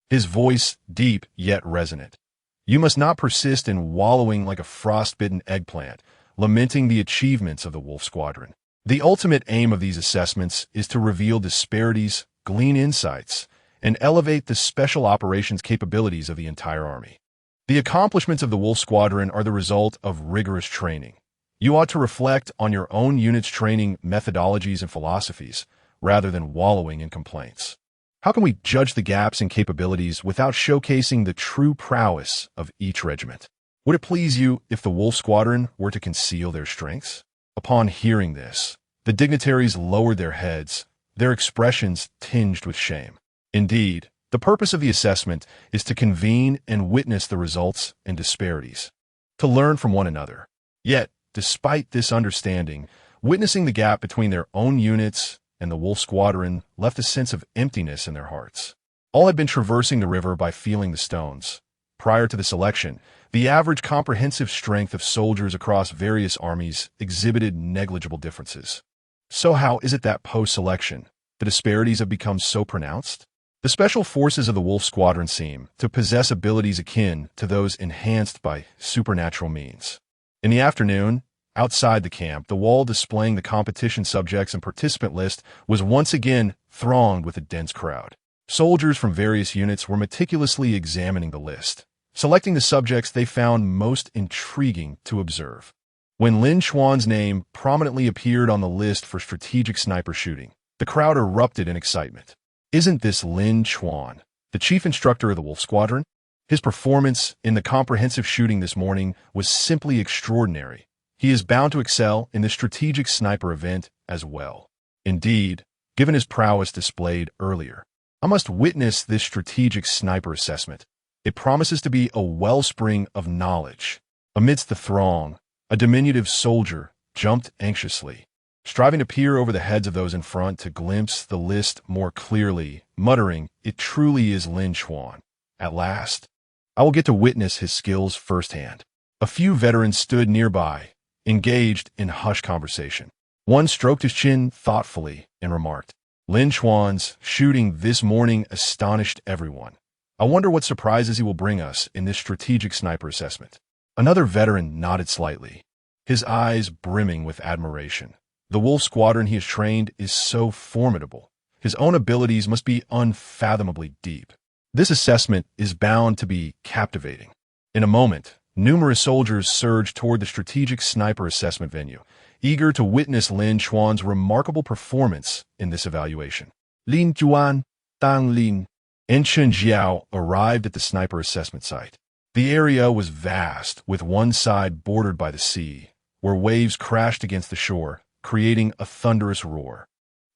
His voice deep yet resonant. "You must not persist in wallowing like a frostbitten eggplant, lamenting the achievements of the Wolf Squadron. The ultimate aim of these assessments is to reveal disparities, glean insights, and elevate the special operations capabilities of the entire army. The accomplishments of the Wolf Squadron are the result of rigorous training. You ought to reflect on your own unit's training methodologies and philosophies, rather than wallowing in complaints. How can we judge the gaps in capabilities without showcasing the true prowess of each regiment? Would it please you if the Wolf Squadron were to conceal their strengths?" Upon hearing this, the dignitaries lowered their heads, their expressions tinged with shame. Indeed, the purpose of the assessment is to convene and witness the results and disparities, to learn from one another. Yet, despite this understanding, witnessing the gap between their own units and the Wolf Squadron left a sense of emptiness in their hearts. All had been traversing the river by feeling the stones. Prior to the selection, the average comprehensive strength of soldiers across various armies exhibited negligible differences. So how is it that post-selection, the disparities have become so pronounced? The special forces of the Wolf Squadron seem to possess abilities akin to those enhanced by supernatural means. In the afternoon, outside the camp, the wall displaying the competition subjects and participant list was once again thronged with a dense crowd. Soldiers from various units were meticulously examining the list, selecting the subjects they found most intriguing to observe. When Lin Chuan's name prominently appeared on the list for strategic sniper shooting, the crowd erupted in excitement. Isn't this Lin Chuan, the Chief Instructor of the Wolf Squadron? His performance in the comprehensive shooting this morning was simply extraordinary. He is bound to excel in the strategic sniper event as well. Indeed, given his prowess displayed earlier, I must witness this strategic sniper assessment. It promises to be a wellspring of knowledge. Amidst the throng, a diminutive soldier jumped anxiously, striving to peer over the heads of those in front to glimpse the list more clearly, muttering, "It truly is Lin Chuan. At last, I will get to witness his skills firsthand." A few veterans stood nearby, engaged in hushed conversation. One stroked his chin thoughtfully and remarked, "Lin Chuan's shooting this morning astonished everyone. I wonder what surprises he will bring us in this strategic sniper assessment." Another veteran nodded slightly, his eyes brimming with admiration. The Wolf Squadron he has trained is so formidable. His own abilities must be unfathomably deep. This assessment is bound to be captivating. In a moment, numerous soldiers surged toward the strategic sniper assessment venue, eager to witness Lin Chuan's remarkable performance in this evaluation. Lin Chuan, Tang Lin, and Chun Jiao arrived at the sniper assessment site. The area was vast, with one side bordered by the sea, where waves crashed against the shore, creating a thunderous roar.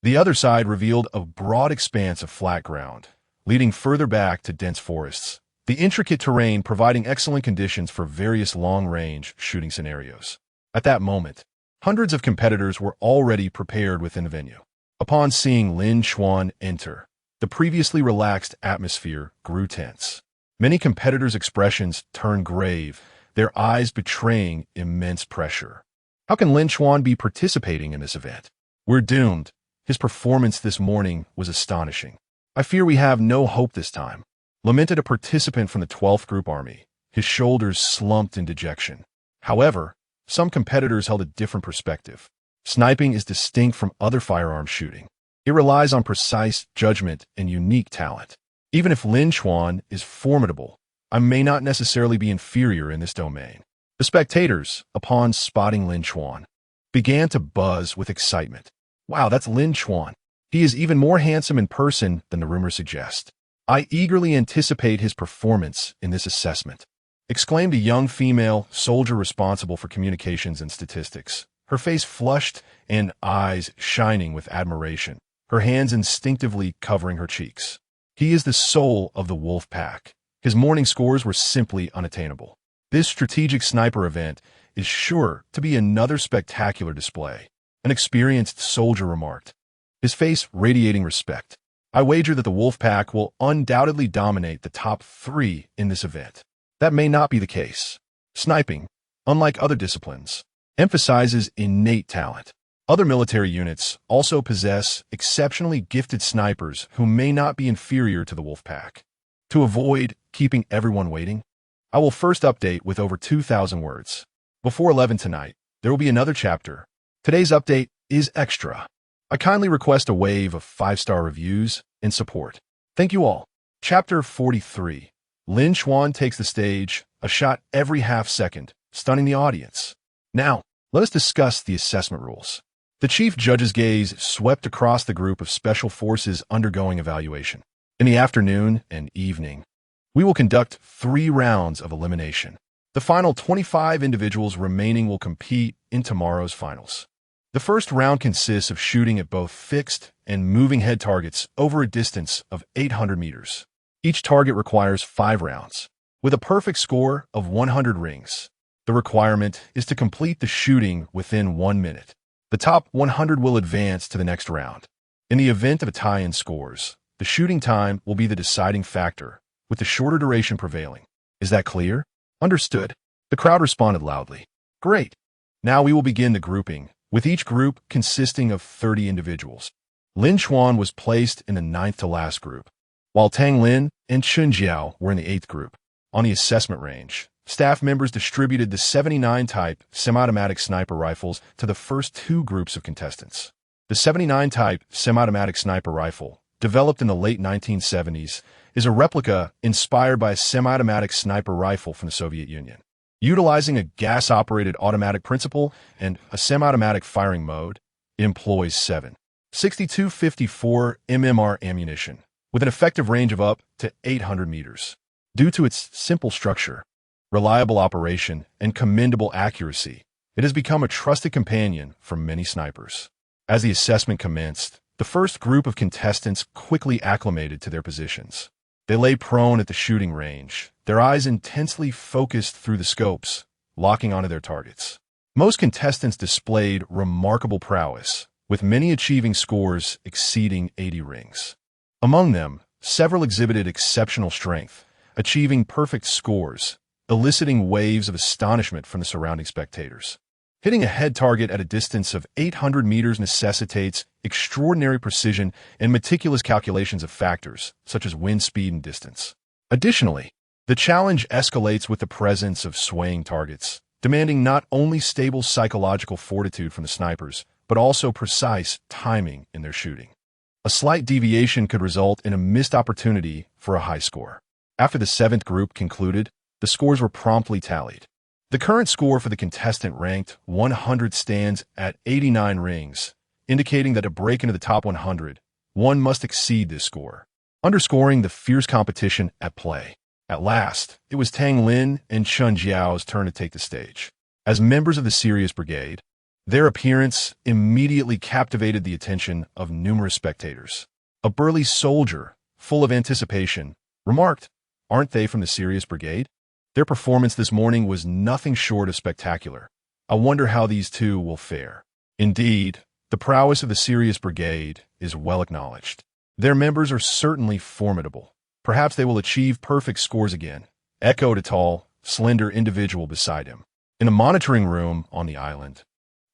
The other side revealed a broad expanse of flat ground, leading further back to dense forests, the intricate terrain providing excellent conditions for various long-range shooting scenarios. At that moment, hundreds of competitors were already prepared within the venue. Upon seeing Lin Chuan enter, the previously relaxed atmosphere grew tense. Many competitors' expressions turned grave, their eyes betraying immense pressure. How can Lin Chuan be participating in this event? We're doomed. His performance this morning was astonishing. I fear we have no hope this time, lamented a participant from the 12th Group Army, his shoulders slumped in dejection. However, some competitors held a different perspective. Sniping is distinct from other firearms shooting. It relies on precise judgment and unique talent. Even if Lin Chuan is formidable, I may not necessarily be inferior in this domain. The spectators, upon spotting Lin Chuan, began to buzz with excitement. Wow, that's Lin Chuan. He is even more handsome in person than the rumors suggest. I eagerly anticipate his performance in this assessment, exclaimed a young female soldier responsible for communications and statistics, her face flushed and eyes shining with admiration, her hands instinctively covering her cheeks. He is the soul of the wolf pack. His morning scores were simply unattainable. This strategic sniper event is sure to be another spectacular display, an experienced soldier remarked, his face radiating respect. I wager that the wolf pack will undoubtedly dominate the top 3 in this event. That may not be the case. Sniping, unlike other disciplines, emphasizes innate talent. Other military units also possess exceptionally gifted snipers who may not be inferior to the wolf pack. To avoid keeping everyone waiting, I will first update with over 2,000 words. Before 11 tonight, there will be another chapter. Today's update is extra. I kindly request a wave of 5-star reviews and support. Thank you all. Chapter 43. Lin Chuan takes the stage, a shot every half second, stunning the audience. Now, let us discuss the assessment rules. The chief judge's gaze swept across the group of special forces undergoing evaluation. In the afternoon and evening, we will conduct 3 rounds of elimination. The final 25 individuals remaining will compete in tomorrow's finals. The first round consists of shooting at both fixed and moving head targets over a distance of 800 meters. Each target requires 5 rounds, with a perfect score of 100 rings. The requirement is to complete the shooting within 1 minute. The top 100 will advance to the next round. In the event of a tie in scores, the shooting time will be the deciding factor, with the shorter duration prevailing. Is that clear? Understood. The crowd responded loudly. Great. Now we will begin the grouping, with each group consisting of 30 individuals. Lin Chuan was placed in the 9th to last group, while Tang Lin and Chun Jiao were in the 8th group. On the assessment range, staff members distributed the 79 type semi-automatic sniper rifles to the first 2 groups of contestants. The 79 type semi-automatic sniper rifle, developed in the late 1970s, is a replica inspired by a semi-automatic sniper rifle from the Soviet Union. Utilizing a gas-operated automatic principle and a semi-automatic firing mode, it employs 7.6254 mmR ammunition, with an effective range of up to 800 meters. Due to its simple structure, reliable operation, and commendable accuracy, it has become a trusted companion for many snipers. As the assessment commenced, the first group of contestants quickly acclimated to their positions. They lay prone at the shooting range, their eyes intensely focused through the scopes, locking onto their targets. Most contestants displayed remarkable prowess, with many achieving scores exceeding 80 rings. Among them, several exhibited exceptional strength, achieving perfect scores, eliciting waves of astonishment from the surrounding spectators. Hitting a head target at a distance of 800 meters necessitates extraordinary precision and meticulous calculations of factors, such as wind speed and distance. Additionally, the challenge escalates with the presence of swaying targets, demanding not only stable psychological fortitude from the snipers, but also precise timing in their shooting. A slight deviation could result in a missed opportunity for a high score. After the 7th group concluded, the scores were promptly tallied. The current score for the contestant ranked 100 stands at 89 rings, indicating that to break into the top 100, one must exceed this score, underscoring the fierce competition at play. At last, it was Tang Lin and Chun Jiao's turn to take the stage. As members of the Sirius Brigade, their appearance immediately captivated the attention of numerous spectators. A burly soldier, full of anticipation, remarked, "Aren't they from the Sirius Brigade?" Their performance this morning was nothing short of spectacular. I wonder how these two will fare. Indeed, The prowess of the Sirius Brigade is well acknowledged. Their members are certainly formidable. Perhaps they will achieve perfect scores again, echoed a tall, slender individual beside him. In a monitoring room on the island,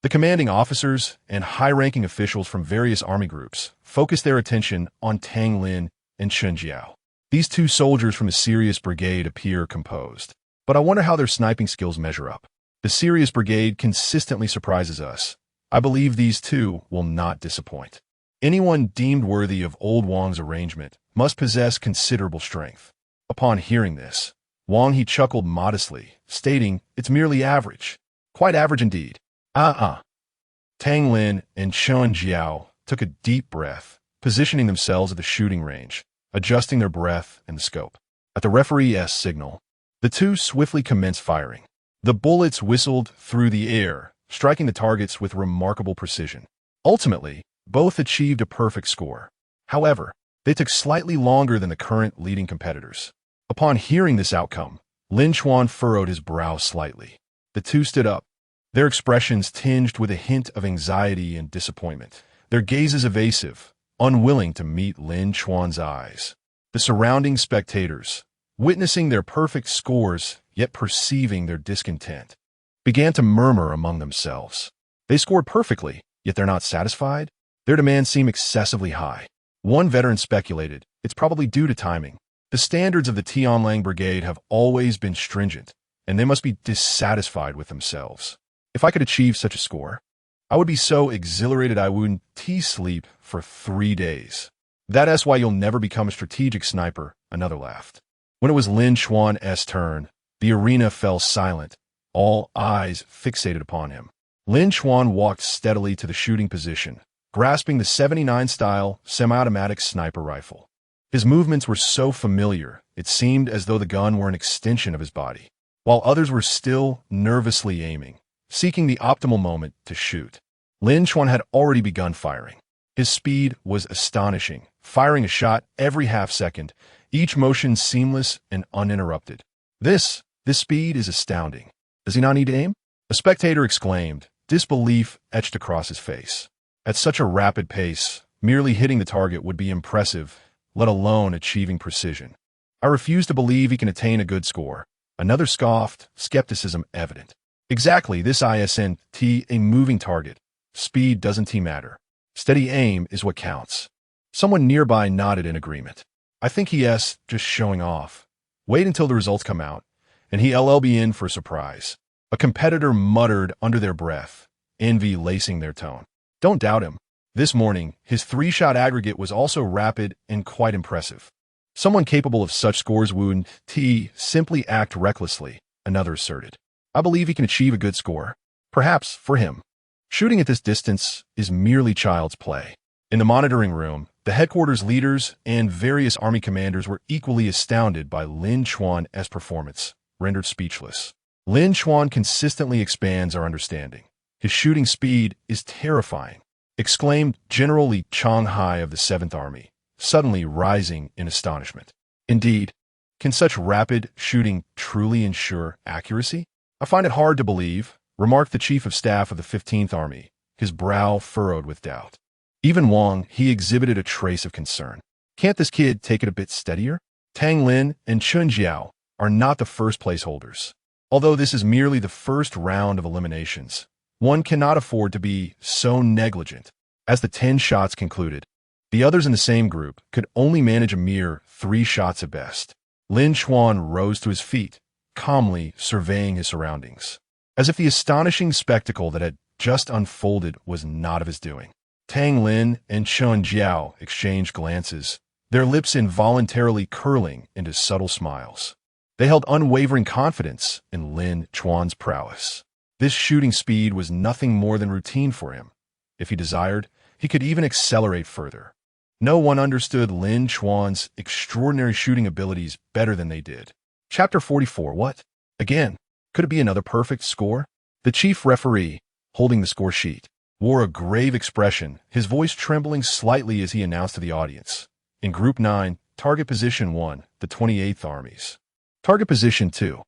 the commanding officers and high-ranking officials from various army groups focused their attention on Tang Lin and Chen Jiao. These two soldiers from the Sirius Brigade appear composed, but I wonder how their sniping skills measure up. The Sirius Brigade consistently surprises us. I believe these two will not disappoint. Anyone deemed worthy of old Wang's arrangement must possess considerable strength. Upon hearing this, Wang He chuckled modestly, stating, "It's merely average. Quite average indeed." Tang Lin and Chen Jiao took a deep breath, positioning themselves at the shooting range, adjusting their breath and the scope. At the referee's signal, the two swiftly commenced firing. The bullets whistled through the air, striking the targets with remarkable precision. Ultimately, both achieved a perfect score. However, they took slightly longer than the current leading competitors. Upon hearing this outcome, Lin Chuan furrowed his brow slightly. The two stood up, their expressions tinged with a hint of anxiety and disappointment, their gazes evasive, unwilling to meet Lin Chuan's eyes. The surrounding spectators, witnessing their perfect scores yet perceiving their discontent, began to murmur among themselves. They scored perfectly, yet they're not satisfied? Their demands seem excessively high. One veteran speculated, it's probably due to timing. The standards of the Tianlang Brigade have always been stringent, and they must be dissatisfied with themselves. If I could achieve such a score, I would be so exhilarated I wouldn't sleep for 3 days. That's why you'll never become a strategic sniper, another laughed. When it was Lin Chuan's turn, the arena fell silent, all eyes fixated upon him. Lin Chuan walked steadily to the shooting position, grasping the 79-style semi-automatic sniper rifle. His movements were so familiar, it seemed as though the gun were an extension of his body, while others were still nervously aiming, seeking the optimal moment to shoot. Lin Chuan had already begun firing. His speed was astonishing, firing a shot every half-second, each motion seamless and uninterrupted. This speed is astounding. Does he not need to aim? A spectator exclaimed, disbelief etched across his face. At such a rapid pace, merely hitting the target would be impressive, let alone achieving precision. I refuse to believe he can attain a good score. Another scoffed, skepticism evident. Exactly, this isn't a moving target. Speed doesn't matter. Steady aim is what counts. Someone nearby nodded in agreement. I think he's just showing off. Wait until the results come out, and he'll be in for a surprise. A competitor muttered under their breath, envy lacing their tone. Don't doubt him. This morning, his 3-shot aggregate was also rapid and quite impressive. Someone capable of such scores wouldn't simply act recklessly, another asserted. I believe he can achieve a good score. Perhaps, for him, shooting at this distance is merely child's play. In the monitoring room, the headquarters leaders and various army commanders were equally astounded by Lin Chuan's performance, rendered speechless. Lin Chuan consistently expands our understanding. His shooting speed is terrifying, exclaimed General Li Changhai of the 7th Army, suddenly rising in astonishment. Indeed, can such rapid shooting truly ensure accuracy? I find it hard to believe, remarked the Chief of Staff of the 15th Army, his brow furrowed with doubt. Even Wang, he exhibited a trace of concern. Can't this kid take it a bit steadier? Tang Lin and Chen Jiao are not the first place holders. Although this is merely the first round of eliminations, one cannot afford to be so negligent. As the 10 shots concluded, the others in the same group could only manage a mere 3 shots at best. Lin Chuan rose to his feet, calmly surveying his surroundings, as if the astonishing spectacle that had just unfolded was not of his doing. Tang Lin and Chen Jiao exchanged glances, their lips involuntarily curling into subtle smiles. They held unwavering confidence in Lin Chuan's prowess. This shooting speed was nothing more than routine for him. If he desired, he could even accelerate further. No one understood Lin Chuan's extraordinary shooting abilities better than they did. Chapter 44. What? Again, could it be another perfect score? The chief referee, holding the score sheet, wore a grave expression, his voice trembling slightly as he announced to the audience. In Group 9, Target Position 1, the 28th Armies. Target Position 2.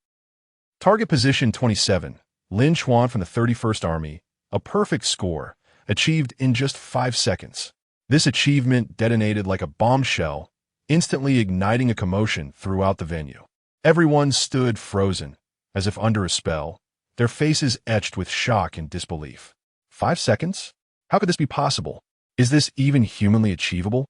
Target Position 27, Lin Chuan from the 31st Army. A perfect score, achieved in just 5 seconds. This achievement detonated like a bombshell, instantly igniting a commotion throughout the venue. Everyone stood frozen, as if under a spell, their faces etched with shock and disbelief. 5 seconds? How could this be possible? Is this even humanly achievable?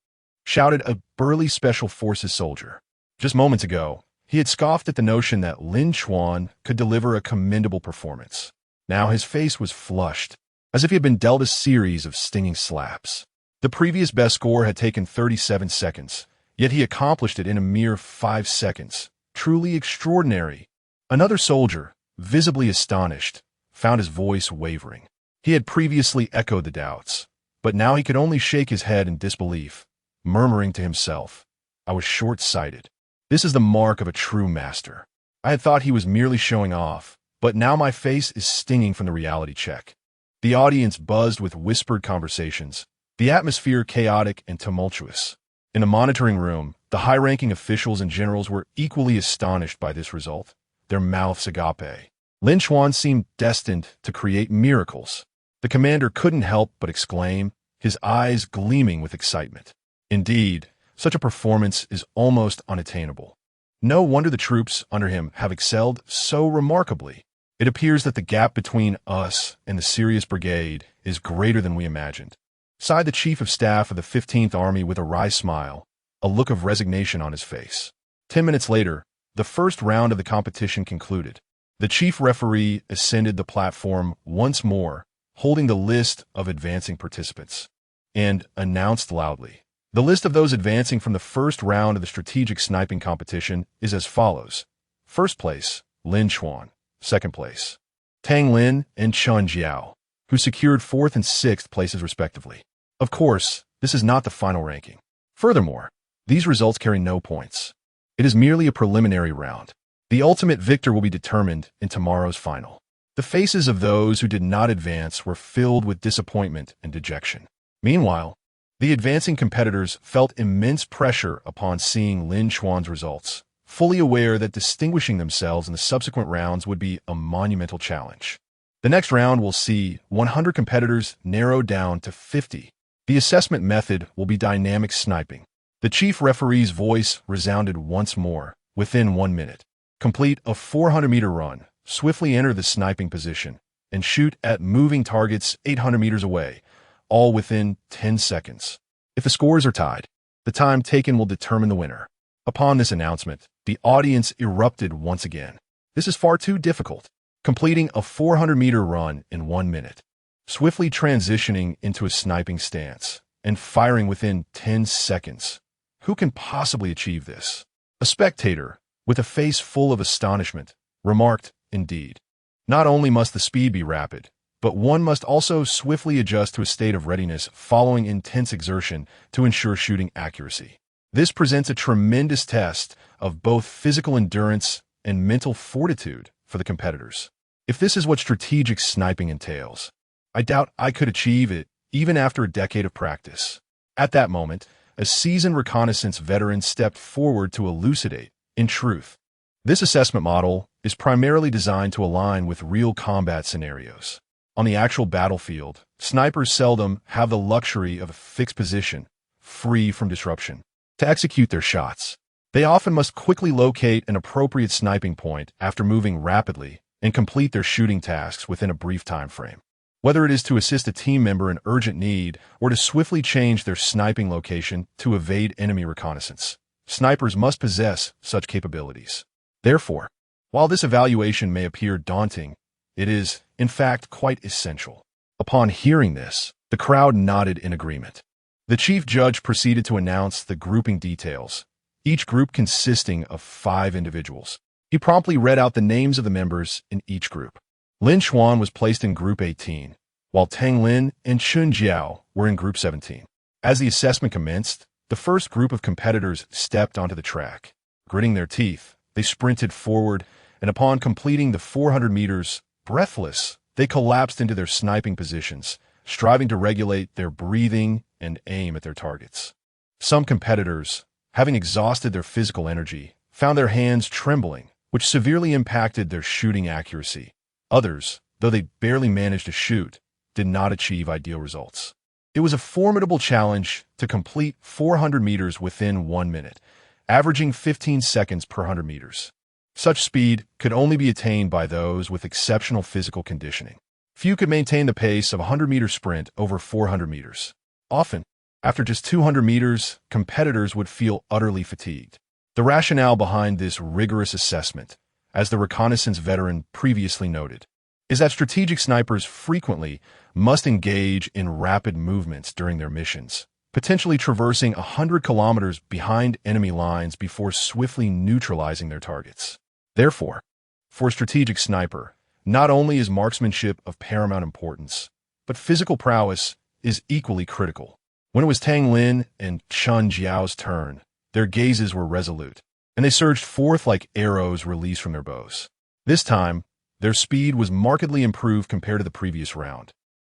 Shouted a burly Special Forces soldier. Just moments ago, he had scoffed at the notion that Lin Chuan could deliver a commendable performance. Now his face was flushed, as if he had been dealt a series of stinging slaps. The previous best score had taken 37 seconds, yet he accomplished it in a mere 5 seconds. Truly extraordinary. Another soldier, visibly astonished, found his voice wavering. He had previously echoed the doubts, but now he could only shake his head in disbelief, murmuring to himself, "I was short-sighted. This is the mark of a true master. I had thought he was merely showing off, but now my face is stinging from the reality check." The audience buzzed with whispered conversations, the atmosphere chaotic and tumultuous. In the monitoring room, the high-ranking officials and generals were equally astonished by this result, their mouths agape. Lin Chuan seemed destined to create miracles. The commander couldn't help but exclaim, his eyes gleaming with excitement. Indeed, such a performance is almost unattainable. No wonder the troops under him have excelled so remarkably. It appears that the gap between us and the Sirius Brigade is greater than we imagined. Sighed the Chief of Staff of the 15th Army with a wry smile, a look of resignation on his face. 10 minutes later, the first round of the competition concluded. The chief referee ascended the platform once more, holding the list of advancing participants, and announced loudly, "The list of those advancing from the first round of the strategic sniping competition is as follows. First place, Lin Chuan. Second place, Tang Lin and Chun Jiao, who secured 4th and 6th places respectively. Of course, this is not the final ranking. Furthermore, these results carry no points. It is merely a preliminary round. The ultimate victor will be determined in tomorrow's final." The faces of those who did not advance were filled with disappointment and dejection. Meanwhile, the advancing competitors felt immense pressure upon seeing Lin Chuan's results, fully aware that distinguishing themselves in the subsequent rounds would be a monumental challenge. The next round will see 100 competitors narrowed down to 50. The assessment method will be dynamic sniping. The chief referee's voice resounded once more, within 1 minute. Complete a 400-meter run, swiftly enter the sniping position, and shoot at moving targets 800 meters away, all within 10 seconds. If the scores are tied, the time taken will determine the winner. Upon this announcement, the audience erupted once again. This is far too difficult. Completing a 400-meter run in 1 minute, swiftly transitioning into a sniping stance, and firing within 10 seconds. Who can possibly achieve this? A spectator, with a face full of astonishment, remarked, "Indeed. Not only must the speed be rapid, but one must also swiftly adjust to a state of readiness following intense exertion to ensure shooting accuracy. This presents a tremendous test of both physical endurance and mental fortitude for the competitors. If this is what strategic sniping entails, I doubt I could achieve it even after a decade of practice." At that moment, a seasoned reconnaissance veteran stepped forward to elucidate, in truth, this assessment model is primarily designed to align with real combat scenarios. On the actual battlefield, snipers seldom have the luxury of a fixed position, free from disruption, to execute their shots. They often must quickly locate an appropriate sniping point after moving rapidly and complete their shooting tasks within a brief time frame. Whether it is to assist a team member in urgent need or to swiftly change their sniping location to evade enemy reconnaissance, snipers must possess such capabilities. Therefore, while this evaluation may appear daunting, it is, in fact, quite essential. Upon hearing this, the crowd nodded in agreement. The chief judge proceeded to announce the grouping details, each group consisting of 5 individuals. He promptly read out the names of the members in each group. Lin Chuan was placed in Group 18, while Tang Lin and Chun Jiao were in Group 17. As the assessment commenced, the first group of competitors stepped onto the track. Gritting their teeth, they sprinted forward, and upon completing the 400 meters, breathless, they collapsed into their sniping positions, striving to regulate their breathing and aim at their targets. Some competitors, having exhausted their physical energy, found their hands trembling, which severely impacted their shooting accuracy. Others, though they barely managed to shoot, did not achieve ideal results. It was a formidable challenge to complete 400 meters within 1 minute, averaging 15 seconds per 100 meters. Such speed could only be attained by those with exceptional physical conditioning. Few could maintain the pace of a 100-meter sprint over 400 meters. Often, after just 200 meters, competitors would feel utterly fatigued. The rationale behind this rigorous assessment, as the reconnaissance veteran previously noted, is that strategic snipers frequently must engage in rapid movements during their missions, potentially traversing 100 kilometers behind enemy lines before swiftly neutralizing their targets. Therefore, for a strategic sniper, not only is marksmanship of paramount importance, but physical prowess is equally critical. When it was Tang Lin and Chun Jiao's turn, their gazes were resolute, and they surged forth like arrows released from their bows. This time, their speed was markedly improved compared to the previous round,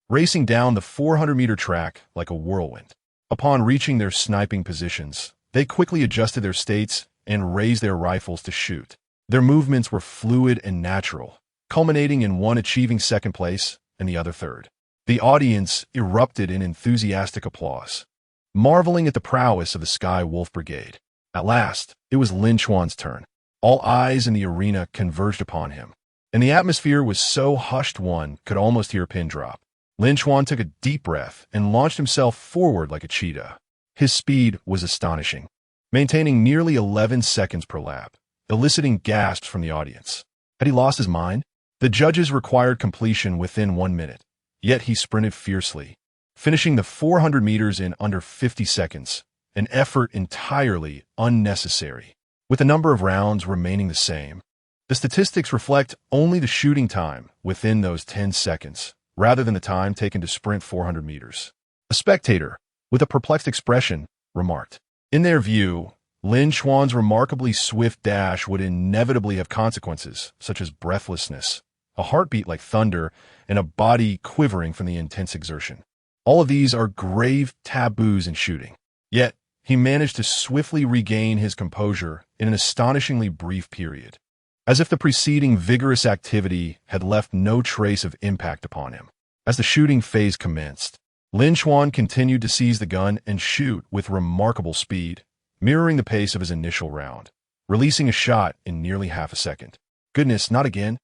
racing down the 400-meter track like a whirlwind. Upon reaching their sniping positions, they quickly adjusted their states and raised their rifles to shoot. Their movements were fluid and natural, culminating in one achieving second place and the other third. The audience erupted in enthusiastic applause, marveling at the prowess of the Sky Wolf Brigade. At last, it was Lin Chuan's turn. All eyes in the arena converged upon him, and the atmosphere was so hushed one could almost hear a pin drop. Lin Chuan took a deep breath and launched himself forward like a cheetah. His speed was astonishing, maintaining nearly 11 seconds per lap, eliciting gasps from the audience. Had he lost his mind? The judges required completion within 1 minute, yet he sprinted fiercely, finishing the 400 meters in under 50 seconds, an effort entirely unnecessary. With the number of rounds remaining the same, the statistics reflect only the shooting time within those 10 seconds, rather than the time taken to sprint 400 meters. A spectator, with a perplexed expression, remarked, in their view, Lin Chuan's remarkably swift dash would inevitably have consequences, such as breathlessness, a heartbeat like thunder, and a body quivering from the intense exertion. All of these are grave taboos in shooting. Yet, he managed to swiftly regain his composure in an astonishingly brief period, as if the preceding vigorous activity had left no trace of impact upon him. As the shooting phase commenced, Lin Chuan continued to seize the gun and shoot with remarkable speed, mirroring the pace of his initial round, releasing a shot in nearly half a second. Goodness, not again.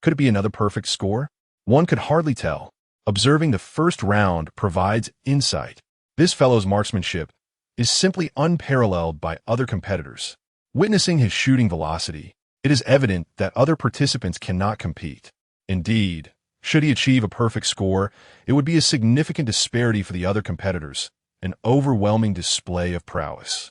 Could it be another perfect score? One could hardly tell. Observing the first round provides insight. This fellow's marksmanship is simply unparalleled by other competitors. Witnessing his shooting velocity, it is evident that other participants cannot compete. Indeed, should he achieve a perfect score, it would be a significant disparity for the other competitors, an overwhelming display of prowess.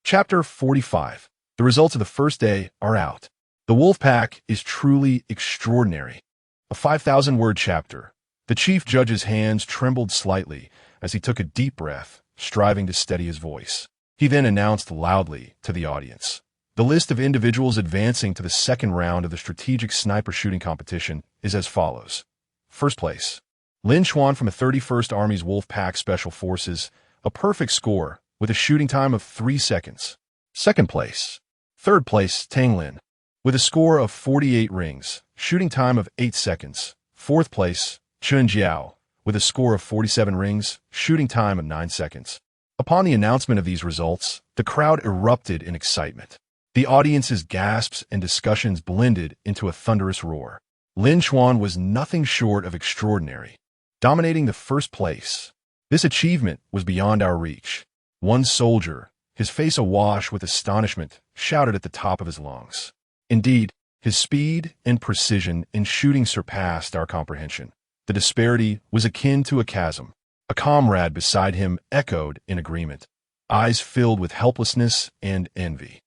Chapter 45. The results of the first day are out. The Wolf Pack is truly extraordinary. A 5,000-word chapter. The chief judge's hands trembled slightly as he took a deep breath, striving to steady his voice. He then announced loudly to the audience, the list of individuals advancing to the second round of the strategic sniper shooting competition is as follows. First place, Lin Chuan from the 31st Army's Wolf Pack Special Forces, a perfect score with a shooting time of 3 seconds. Second place, third place, Tang Lin, with a score of 48 rings, shooting time of 8 seconds. Fourth place, Chun Jiao, with a score of 47 rings, shooting time of 9 seconds. Upon the announcement of these results, the crowd erupted in excitement. The audience's gasps and discussions blended into a thunderous roar. Lin Chuan was nothing short of extraordinary, dominating the first place. This achievement was beyond our reach. One soldier, his face awash with astonishment, shouted at the top of his lungs. Indeed, his speed and precision in shooting surpassed our comprehension. The disparity was akin to a chasm. A comrade beside him echoed in agreement, eyes filled with helplessness and envy.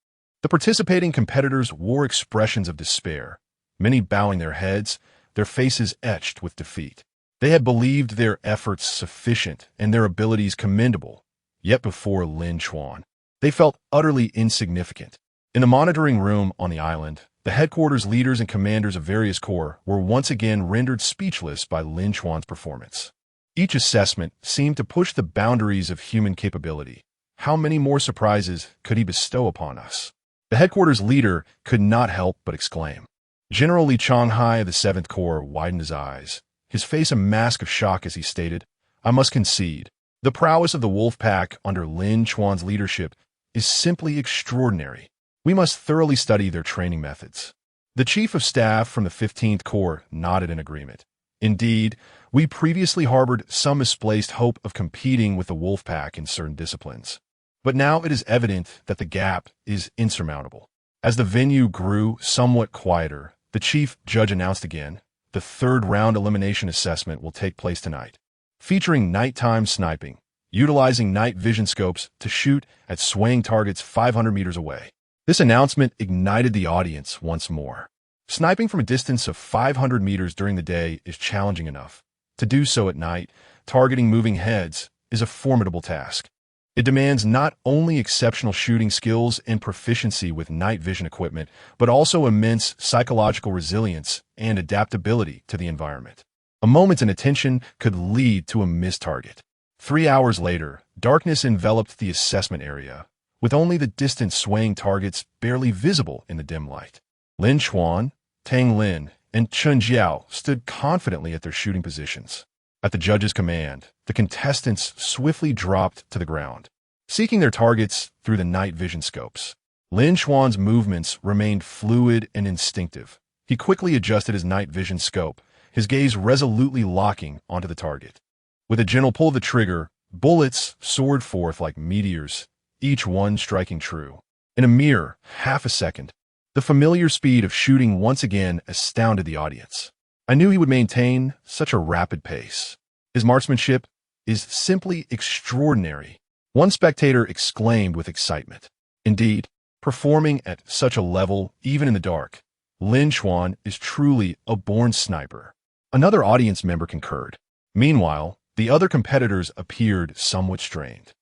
The participating competitors wore expressions of despair, many bowing their heads, their faces etched with defeat. They had believed their efforts sufficient and their abilities commendable, yet before Lin Chuan, they felt utterly insignificant. In the monitoring room on the island, the headquarters leaders and commanders of various corps were once again rendered speechless by Lin Chuan's performance. Each assessment seemed to push the boundaries of human capability. How many more surprises could he bestow upon us? The headquarters leader could not help but exclaim. General Li Changhai of the 7th Corps widened his eyes, his face a mask of shock as he stated, "I must concede. The prowess of the wolf pack under Lin Chuan's leadership is simply extraordinary. We must thoroughly study their training methods." The Chief of Staff from the 15th Corps nodded in agreement. "Indeed, we previously harbored some misplaced hope of competing with the wolf pack in certain disciplines. But now it is evident that the gap is insurmountable." As the venue grew somewhat quieter, the chief judge announced again, "The third round elimination assessment will take place tonight, featuring nighttime sniping, utilizing night vision scopes to shoot at swaying targets 500 meters away." This announcement ignited the audience once more. Sniping from a distance of 500 meters during the day is challenging enough. To do so at night, targeting moving heads, is a formidable task. It demands not only exceptional shooting skills and proficiency with night vision equipment, but also immense psychological resilience and adaptability to the environment. A moment's inattention could lead to a missed target. 3 hours later, darkness enveloped the assessment area, with only the distant swaying targets barely visible in the dim light. Lin Chuan, Tang Lin, and Chen Jiao stood confidently at their shooting positions. At the judge's command, the contestants swiftly dropped to the ground, seeking their targets through the night vision scopes. Lin Chuan's movements remained fluid and instinctive. He quickly adjusted his night vision scope, his gaze resolutely locking onto the target. With a gentle pull of the trigger, bullets soared forth like meteors, each one striking true. In a mere half a second, the familiar speed of shooting once again astounded the audience. "I knew he would maintain such a rapid pace. His marksmanship is simply extraordinary," one spectator exclaimed with excitement. "Indeed, performing at such a level, even in the dark, Lin Chuan is truly a born sniper." Another audience member concurred. Meanwhile, the other competitors appeared somewhat strained.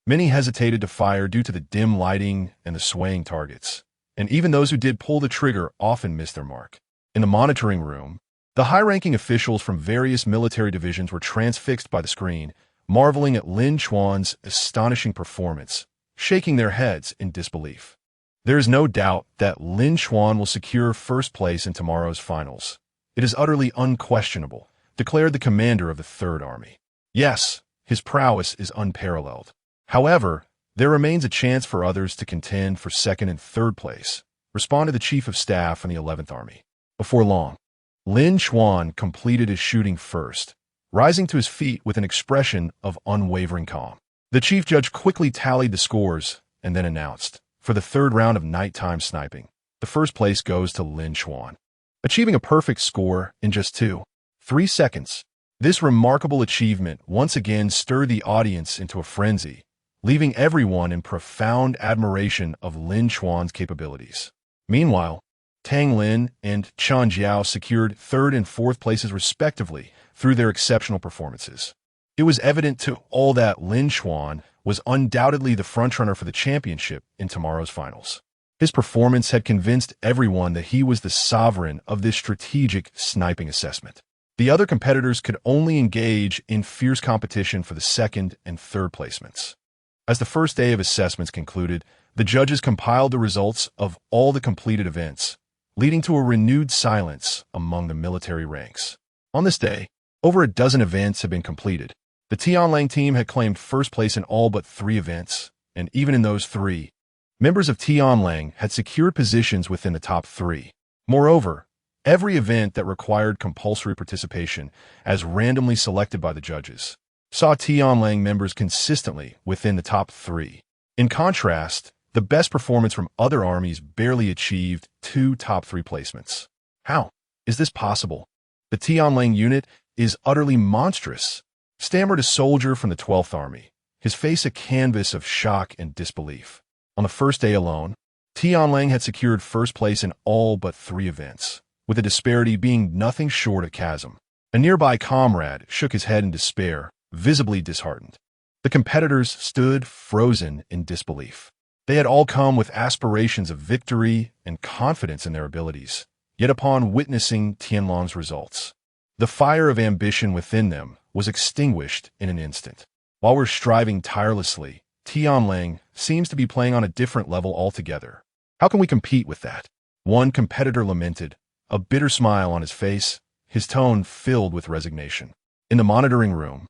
Many hesitated to fire due to the dim lighting and the swaying targets, and even those who did pull the trigger often missed their mark. In the monitoring room, the high-ranking officials from various military divisions were transfixed by the screen, marveling at Lin Chuan's astonishing performance, shaking their heads in disbelief. There is no doubt that Lin Chuan will secure first place in tomorrow's finals. "It is utterly unquestionable," declared the commander of the Third Army. "Yes, his prowess is unparalleled. However, there remains a chance for others to contend for second and third place," responded the Chief of Staff from the 11th Army. Before long, Lin Chuan completed his shooting first, rising to his feet with an expression of unwavering calm. The chief judge quickly tallied the scores and then announced, "For the third round of nighttime sniping, the first place goes to Lin Chuan, achieving a perfect score in just 2.3 seconds. This remarkable achievement once again stirred the audience into a frenzy, leaving everyone in profound admiration of Lin Chuan's capabilities. Meanwhile, Tang Lin and Chen Jiao secured third and fourth places respectively through their exceptional performances. It was evident to all that Lin Chuan was undoubtedly the frontrunner for the championship in tomorrow's finals. His performance had convinced everyone that he was the sovereign of this strategic sniping assessment. The other competitors could only engage in fierce competition for the second and third placements. As the first day of assessments concluded, the judges compiled the results of all the completed events, leading to a renewed silence among the military ranks. On this day, over a dozen events had been completed. The Tianlang team had claimed first place in all but 3 events, and even in those 3, members of Tianlang had secured positions within the top 3. Moreover, every event that required compulsory participation, as randomly selected by the judges, saw Tianlang members consistently within the top 3. In contrast, the best performance from other armies barely achieved 2 top 3 placements. "How is this possible? The Tianlang unit is utterly monstrous," stammered a soldier from the 12th Army, his face a canvas of shock and disbelief. On the first day alone, Tianlang had secured first place in all but 3 events, with the disparity being nothing short of chasm. A nearby comrade shook his head in despair, visibly disheartened. The competitors stood frozen in disbelief. They had all come with aspirations of victory and confidence in their abilities, yet upon witnessing Tianlang's results, the fire of ambition within them was extinguished in an instant. "While we're striving tirelessly, Tianlang seems to be playing on a different level altogether. How can we compete with that?" one competitor lamented, a bitter smile on his face his tone filled with resignation. In the monitoring room,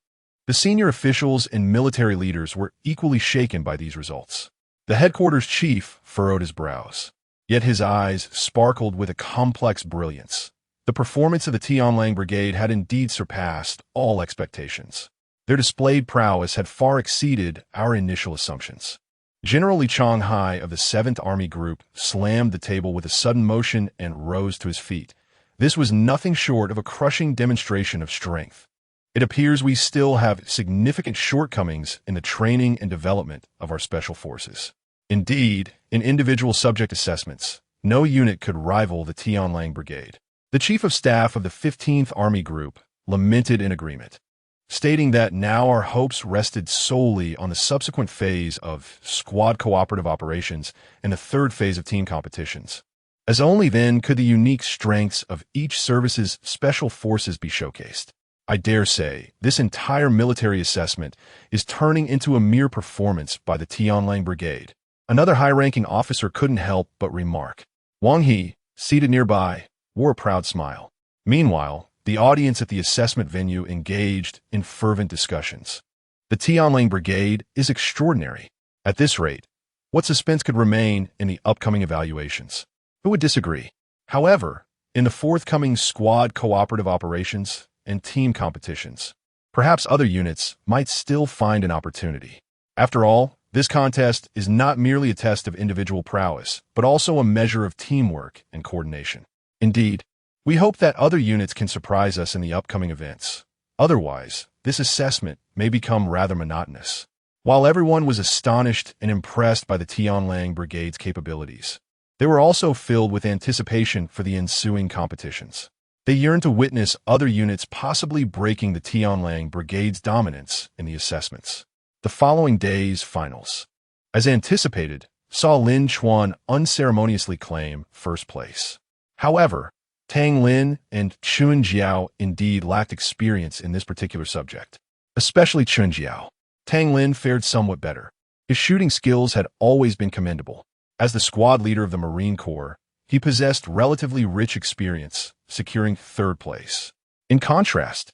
the senior officials and military leaders were equally shaken by these results. The headquarters chief furrowed his brows, yet his eyes sparkled with a complex brilliance. The performance of the Tianlang Brigade had indeed surpassed all expectations. Their displayed prowess had far exceeded our initial assumptions. General Li Chuan of the 7th Army Group slammed the table with a sudden motion and rose to his feet. This was nothing short of a crushing demonstration of strength. It appears we still have significant shortcomings in the training and development of our special forces. Indeed, in individual subject assessments, no unit could rival the Tianlang Brigade. The Chief of Staff of the 15th Army Group lamented in agreement, stating that now our hopes rested solely on the subsequent phase of squad cooperative operations and the third phase of team competitions, as only then could the unique strengths of each service's special forces be showcased. I dare say, this entire military assessment is turning into a mere performance by the Tianlang Brigade. Another high-ranking officer couldn't help but remark. Wang He, seated nearby, wore a proud smile. Meanwhile, the audience at the assessment venue engaged in fervent discussions. The Tianlang Brigade is extraordinary. At this rate, what suspense could remain in the upcoming evaluations? Who would disagree? However, in the forthcoming squad cooperative operations and team competitions, perhaps other units might still find an opportunity. After all, this contest is not merely a test of individual prowess, but also a measure of teamwork and coordination. Indeed, we hope that other units can surprise us in the upcoming events. Otherwise, this assessment may become rather monotonous. While everyone was astonished and impressed by the Tianlang Brigade's capabilities, they were also filled with anticipation for the ensuing competitions. They yearned to witness other units possibly breaking the Tianlang Brigade's dominance in the assessments. The following day's finals, as anticipated, saw Lin Chuan unceremoniously claim first place. However, Tang Lin and Chun Jiao indeed lacked experience in this particular subject, especially Chun Jiao. Tang Lin fared somewhat better. His shooting skills had always been commendable. As the squad leader of the Marine Corps, he possessed relatively rich experience, securing third place. In contrast,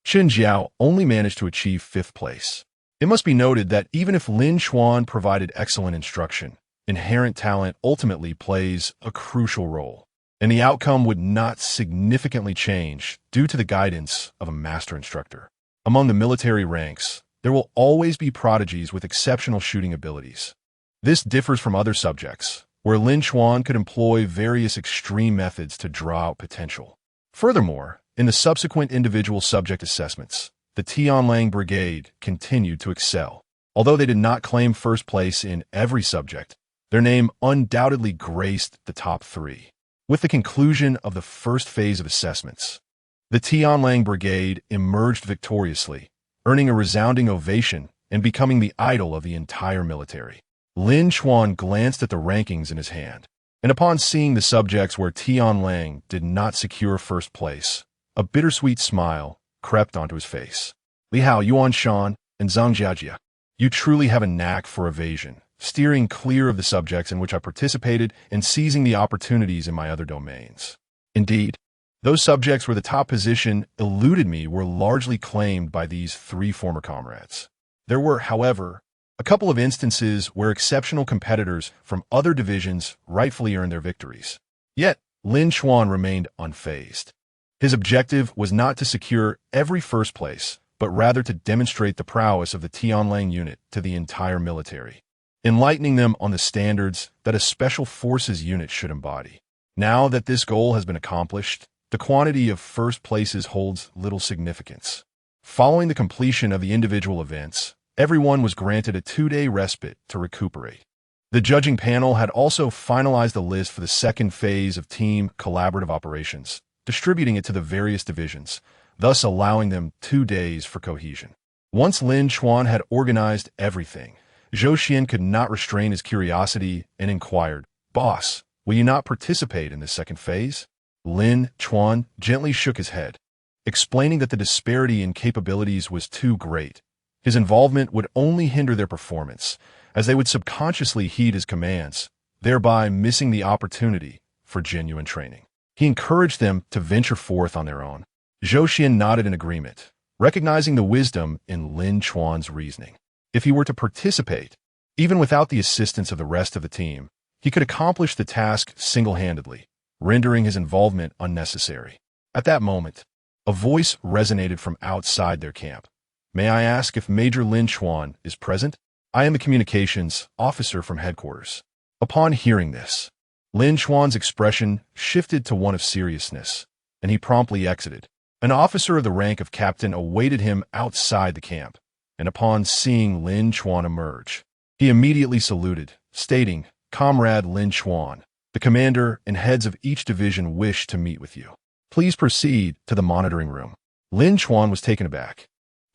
Chun Jiao only managed to achieve fifth place. It must be noted that even if Lin Chuan provided excellent instruction, inherent talent ultimately plays a crucial role, and the outcome would not significantly change due to the guidance of a master instructor. Among the military ranks, there will always be prodigies with exceptional shooting abilities. This differs from other subjects, where Lin Chuan could employ various extreme methods to draw out potential. Furthermore, in the subsequent individual subject assessments, the Tianlang Brigade continued to excel. Although they did not claim first place in every subject, their name undoubtedly graced the top three. With the conclusion of the first phase of assessments, the Tianlang Brigade emerged victoriously, earning a resounding ovation and becoming the idol of the entire military. Lin Chuan glanced at the rankings in his hand, and upon seeing the subjects where Tianlang did not secure first place, a bittersweet smile crept onto his face. Li Hao Yuan Shan and Zhang Jiajia, you truly have a knack for evasion, steering clear of the subjects in which I participated and seizing the opportunities in my other domains. Indeed, those subjects where the top position eluded me were largely claimed by these three former comrades. There were, however, a couple of instances where exceptional competitors from other divisions rightfully earned their victories. Yet, Lin Chuan remained unfazed. His objective was not to secure every first place, but rather to demonstrate the prowess of the Tianlang unit to the entire military, enlightening them on the standards that a special forces unit should embody. Now that this goal has been accomplished, the quantity of first places holds little significance. Following the completion of the individual events, everyone was granted a 2-day respite to recuperate. The judging panel had also finalized the list for the second phase of team collaborative operations, distributing it to the various divisions, thus allowing them 2 days for cohesion. Once Lin Chuan had organized everything, Zhou Xian could not restrain his curiosity and inquired, "Boss, will you not participate in this second phase?" Lin Chuan gently shook his head, explaining that the disparity in capabilities was too great. His involvement would only hinder their performance, as they would subconsciously heed his commands, thereby missing the opportunity for genuine training. He encouraged them to venture forth on their own. Zhou Xian nodded in agreement, recognizing the wisdom in Lin Chuan's reasoning. If he were to participate, even without the assistance of the rest of the team, he could accomplish the task single-handedly, rendering his involvement unnecessary. At that moment, a voice resonated from outside their camp. "May I ask if Major Lin Chuan is present? I am the communications officer from headquarters." Upon hearing this, Lin Chuan's expression shifted to one of seriousness, and he promptly exited. An officer of the rank of captain awaited him outside the camp, and upon seeing Lin Chuan emerge, he immediately saluted, stating, "Comrade Lin Chuan, the commander and heads of each division wish to meet with you. Please proceed to the monitoring room." Lin Chuan was taken aback.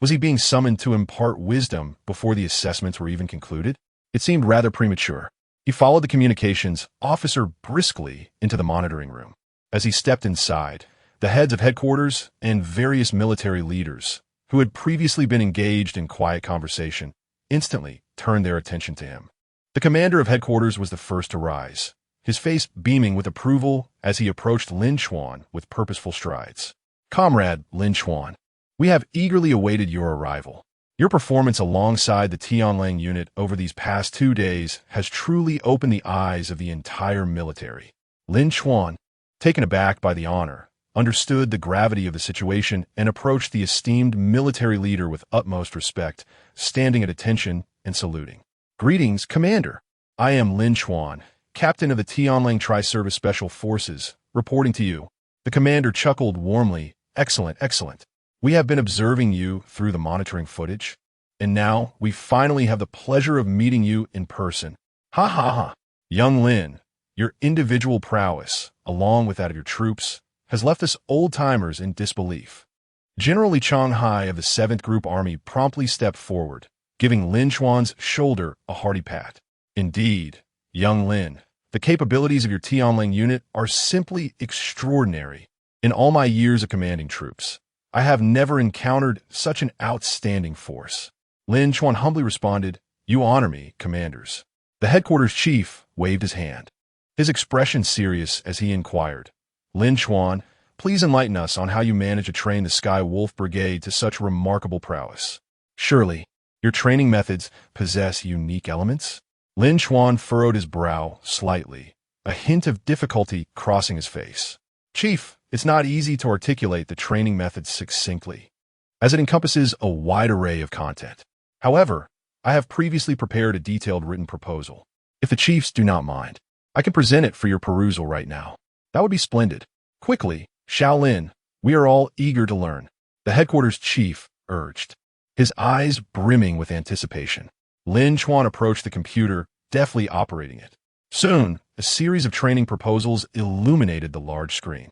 Was he being summoned to impart wisdom before the assessments were even concluded? It seemed rather premature. He followed the communications officer briskly into the monitoring room. As he stepped inside, the heads of headquarters and various military leaders, who had previously been engaged in quiet conversation, instantly turned their attention to him. The commander of headquarters was the first to rise, his face beaming with approval as he approached Lin Chuan with purposeful strides. "Comrade Lin Chuan, we have eagerly awaited your arrival. Your performance alongside the Tianlang unit over these past 2 days has truly opened the eyes of the entire military." Lin Chuan, taken aback by the honor, understood the gravity of the situation and approached the esteemed military leader with utmost respect, standing at attention and saluting. "Greetings, Commander. I am Lin Chuan, captain of the Tianlang Tri Special Forces, reporting to you." The commander chuckled warmly. "Excellent, excellent. We have been observing you through the monitoring footage, and now we finally have the pleasure of meeting you in person. Ha ha ha. Young Lin, your individual prowess, along with that of your troops, has left us old-timers in disbelief." General Li Changhai of the 7th Group Army promptly stepped forward, giving Lin Chuan's shoulder a hearty pat. "Indeed, young Lin, the capabilities of your Tianlang unit are simply extraordinary. In all my years of commanding troops, I have never encountered such an outstanding force." Lin Chuan humbly responded, "You honor me, commanders." The headquarters chief waved his hand, his expression serious as he inquired, "Lin Chuan, please enlighten us on how you manage to train the Sky Wolf Brigade to such remarkable prowess. Surely, your training methods possess unique elements?" Lin Chuan furrowed his brow slightly, a hint of difficulty crossing his face. "Chief, it's not easy to articulate the training methods succinctly, as it encompasses a wide array of content. However, I have previously prepared a detailed written proposal. If the chiefs do not mind, I can present it for your perusal right now." "That would be splendid. Quickly, Shaolin, we are all eager to learn," the headquarters chief urged, his eyes brimming with anticipation. Lin Chuan approached the computer, deftly operating it. Soon, a series of training proposals illuminated the large screen.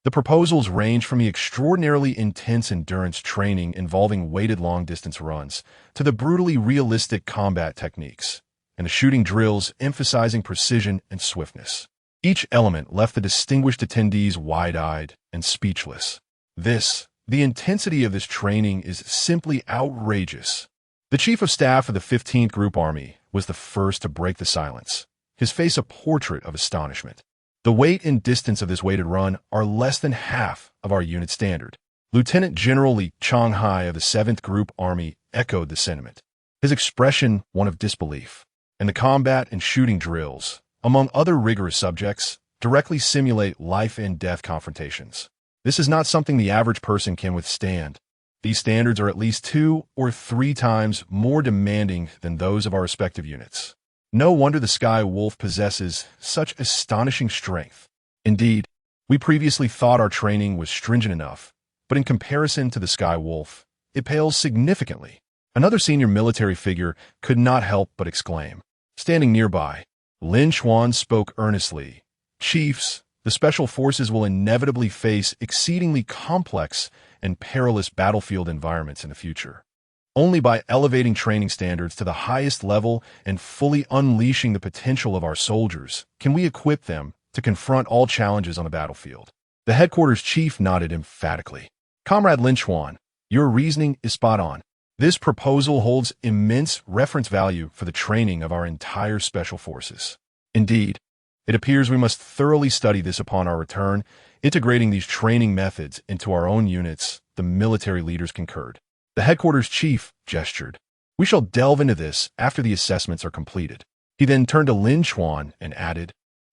The proposals range from the extraordinarily intense endurance training involving weighted long-distance runs to the brutally realistic combat techniques and the shooting drills emphasizing precision and swiftness. Each element left the distinguished attendees wide-eyed and speechless. The intensity of this training is simply outrageous. The Chief of Staff of the 15th Group Army was the first to break the silence, his face a portrait of astonishment. "The weight and distance of this weighted run are less than half of our unit standard." Lieutenant General Li Changhai of the 7th Group Army echoed the sentiment, his expression one of disbelief. "And the combat and shooting drills, among other rigorous subjects, directly simulate life-and-death confrontations. This is not something the average person can withstand. These standards are at least 2 or 3 times more demanding than those of our respective units. No wonder the Sky Wolf possesses such astonishing strength. Indeed, we previously thought our training was stringent enough, but in comparison to the Sky Wolf, it pales significantly." Another senior military figure could not help but exclaim. Standing nearby, Lin Chuan spoke earnestly. "Chiefs, the Special Forces will inevitably face exceedingly complex and perilous battlefield environments in the future. Only by elevating training standards to the highest level and fully unleashing the potential of our soldiers can we equip them to confront all challenges on the battlefield." The headquarters chief nodded emphatically. "Comrade Lin Chuan, your reasoning is spot on. This proposal holds immense reference value for the training of our entire Special Forces. Indeed, It appears we must thoroughly study this upon our return, integrating these training methods into our own units. The military leaders concurred. The headquarters chief gestured. We shall delve into this after the assessments are completed. He then turned to Lin Chuan and added,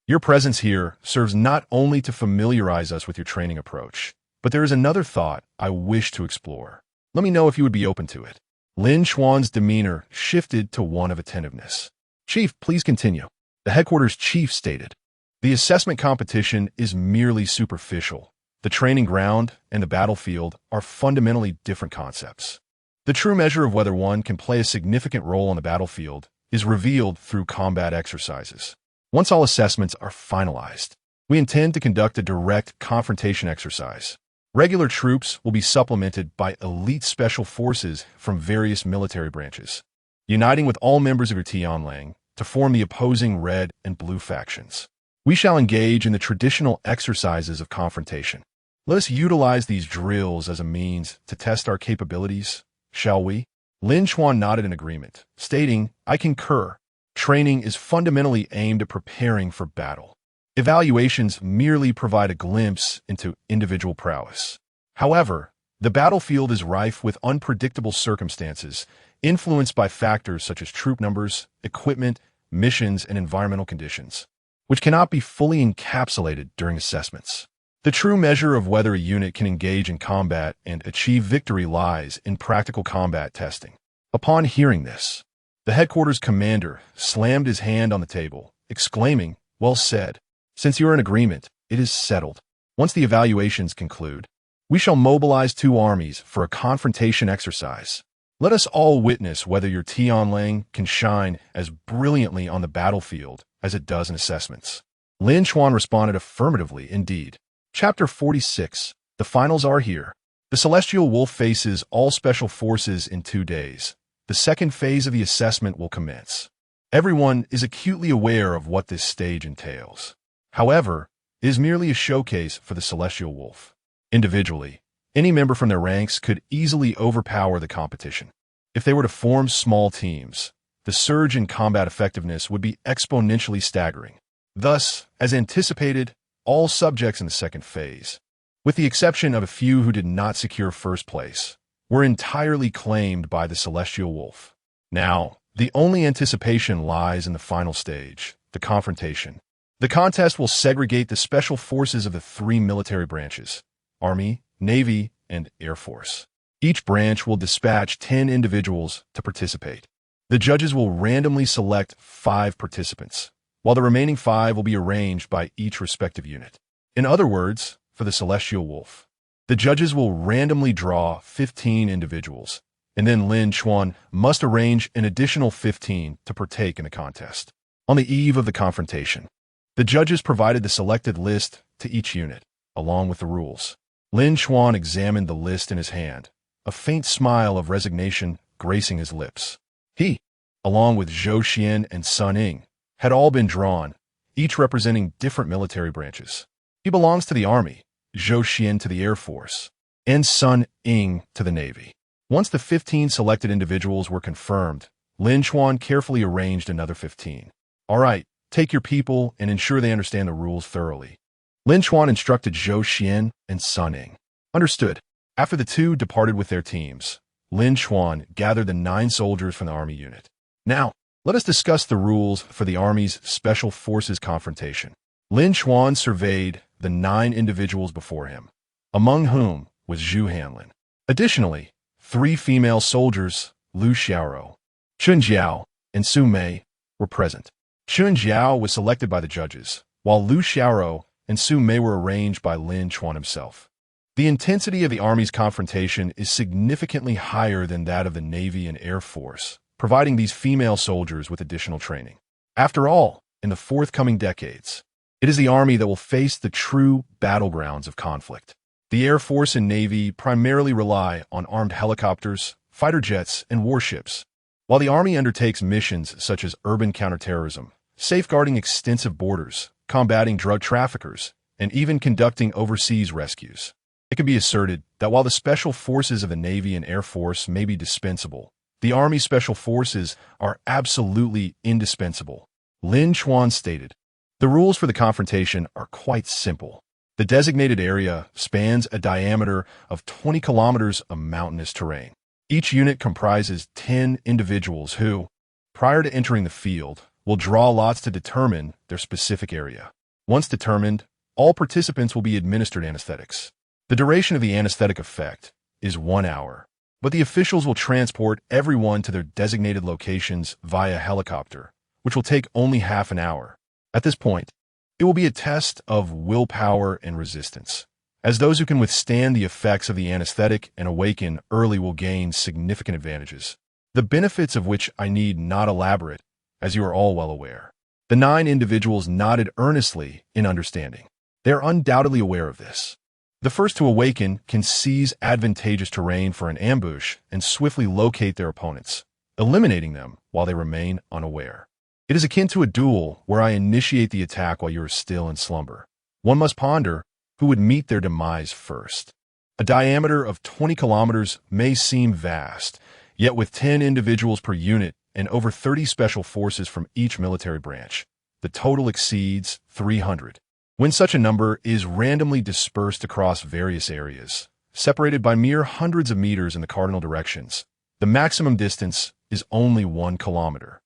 Your presence here serves not only to familiarize us with your training approach, but there is another thought I wish to explore. Let me know if you would be open to it. Lin Chuan's demeanor shifted to one of attentiveness. Chief, please continue. The headquarters chief stated, The assessment competition is merely superficial. The training ground and the battlefield are fundamentally different concepts. The true measure of whether one can play a significant role on the battlefield is revealed through combat exercises. Once all assessments are finalized, we intend to conduct a direct confrontation exercise. Regular troops will be supplemented by elite special forces from various military branches, uniting with all members of your Tianlang to form the opposing red and blue factions. We shall engage in the traditional exercises of confrontation. Let us utilize these drills as a means to test our capabilities, shall we? Lin Chuan nodded in agreement, stating, I concur. Training is fundamentally aimed at preparing for battle. Evaluations merely provide a glimpse into individual prowess. However, the battlefield is rife with unpredictable circumstances, influenced by factors such as troop numbers, equipment, missions, and environmental conditions, which cannot be fully encapsulated during assessments. The true measure of whether a unit can engage in combat and achieve victory lies in practical combat testing. Upon hearing this, the headquarters commander slammed his hand on the table, exclaiming, Well said. Since you are in agreement, it is settled. Once the evaluations conclude, we shall mobilize 2 armies for a confrontation exercise. Let us all witness whether your Tianlang can shine as brilliantly on the battlefield as it does in assessments. Lin Chuan responded affirmatively indeed. Chapter 46. The finals are here. The Celestial Wolf faces all special forces in 2 days. The second phase of the assessment will commence. Everyone is acutely aware of what this stage entails. However, it is merely a showcase for the Celestial Wolf. Individually, any member from their ranks could easily overpower the competition. If they were to form small teams, the surge in combat effectiveness would be exponentially staggering. Thus, as anticipated, all subjects in the second phase, with the exception of a few who did not secure first place, were entirely claimed by the Celestial Wolf. Now, the only anticipation lies in the final stage, the confrontation. The contest will segregate the special forces of the 3 military branches, Army, Navy, and Air Force. Each branch will dispatch 10 individuals to participate. The judges will randomly select 5 participants, while the remaining 5 will be arranged by each respective unit. In other words, for the Celestial Wolf, the judges will randomly draw 15 individuals, and then Lin Chuan must arrange an additional 15 to partake in the contest. On the eve of the confrontation, the judges provided the selected list to each unit, along with the rules. Lin Chuan examined the list in his hand, a faint smile of resignation gracing his lips. He, along with Zhou Xian and Sun Ying, had all been drawn, each representing different military branches. He belongs to the Army, Zhou Xian to the Air Force, and Sun Ying to the Navy. Once the 15 selected individuals were confirmed, Lin Chuan carefully arranged another 15. All right, take your people and ensure they understand the rules thoroughly. Lin Chuan instructed Zhou Xian and Sun Ying. Understood. After the 2 departed with their teams, Lin Chuan gathered the 9 soldiers from the Army unit. Now, let us discuss the rules for the Army's Special Forces confrontation. Lin Chuan surveyed the 9 individuals before him, among whom was Zhu Hanlin. Additionally, 3 female soldiers, Lu Xiaoro, Chun Jiao, and Su Mei, were present. Chun Jiao was selected by the judges, while Lu Xiaoro and Su Mei were arranged by Lin Chuan himself. The intensity of the Army's confrontation is significantly higher than that of the Navy and Air Force, providing these female soldiers with additional training. After all, in the forthcoming decades, it is the Army that will face the true battlegrounds of conflict. The Air Force and Navy primarily rely on armed helicopters, fighter jets, and warships, while the Army undertakes missions such as urban counterterrorism, safeguarding extensive borders, combating drug traffickers, and even conducting overseas rescues. It can be asserted that while the special forces of the Navy and Air Force may be dispensable, the Army Special Forces are absolutely indispensable. Lin Chuan stated, The rules for the confrontation are quite simple. The designated area spans a diameter of 20 kilometers of mountainous terrain. Each unit comprises 10 individuals who, prior to entering the field, will draw lots to determine their specific area. Once determined, all participants will be administered anesthetics. The duration of the anesthetic effect is 1 hour, but the officials will transport everyone to their designated locations via helicopter, which will take only half an hour. At this point, it will be a test of willpower and resistance, as those who can withstand the effects of the anesthetic and awaken early will gain significant advantages, the benefits of which I need not elaborate, as you are all well aware. The 9 individuals nodded earnestly in understanding. They are undoubtedly aware of this. The first to awaken can seize advantageous terrain for an ambush and swiftly locate their opponents, eliminating them while they remain unaware. It is akin to a duel where I initiate the attack while you are still in slumber. One must ponder who would meet their demise first. A diameter of 20 kilometers may seem vast, yet with 10 individuals per unit and over 30 special forces from each military branch, the total exceeds 300. When such a number is randomly dispersed across various areas, separated by mere hundreds of meters in the cardinal directions, the maximum distance is only 1 kilometer.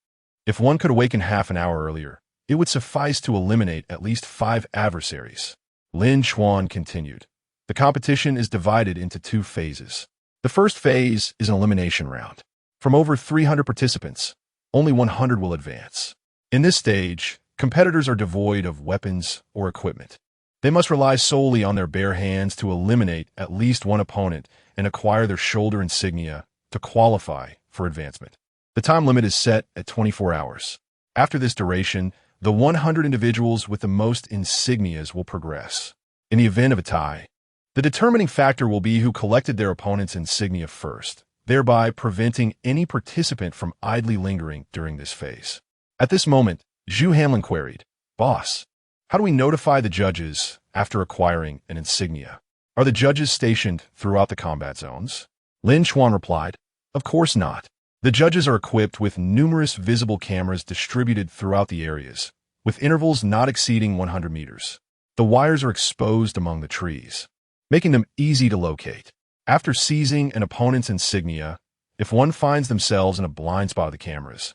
If one could awaken half an hour earlier, it would suffice to eliminate at least 5 adversaries. Lin Chuan continued. The competition is divided into 2 phases. The first phase is an elimination round. From over 300 participants, only 100 will advance. In this stage, competitors are devoid of weapons or equipment. They must rely solely on their bare hands to eliminate at least one opponent and acquire their shoulder insignia to qualify for advancement. The time limit is set at 24 hours. After this duration, the 100 individuals with the most insignias will progress. In the event of a tie, the determining factor will be who collected their opponent's insignia first, thereby preventing any participant from idly lingering during this phase. At this moment, Zhu Hanlin queried, "Boss, how do we notify the judges after acquiring an insignia? Are the judges stationed throughout the combat zones?" Lin Chuan replied, "Of course not. The judges are equipped with numerous visible cameras distributed throughout the areas, with intervals not exceeding 100 meters. The wires are exposed among the trees, making them easy to locate. After seizing an opponent's insignia, if one finds themselves in a blind spot of the cameras,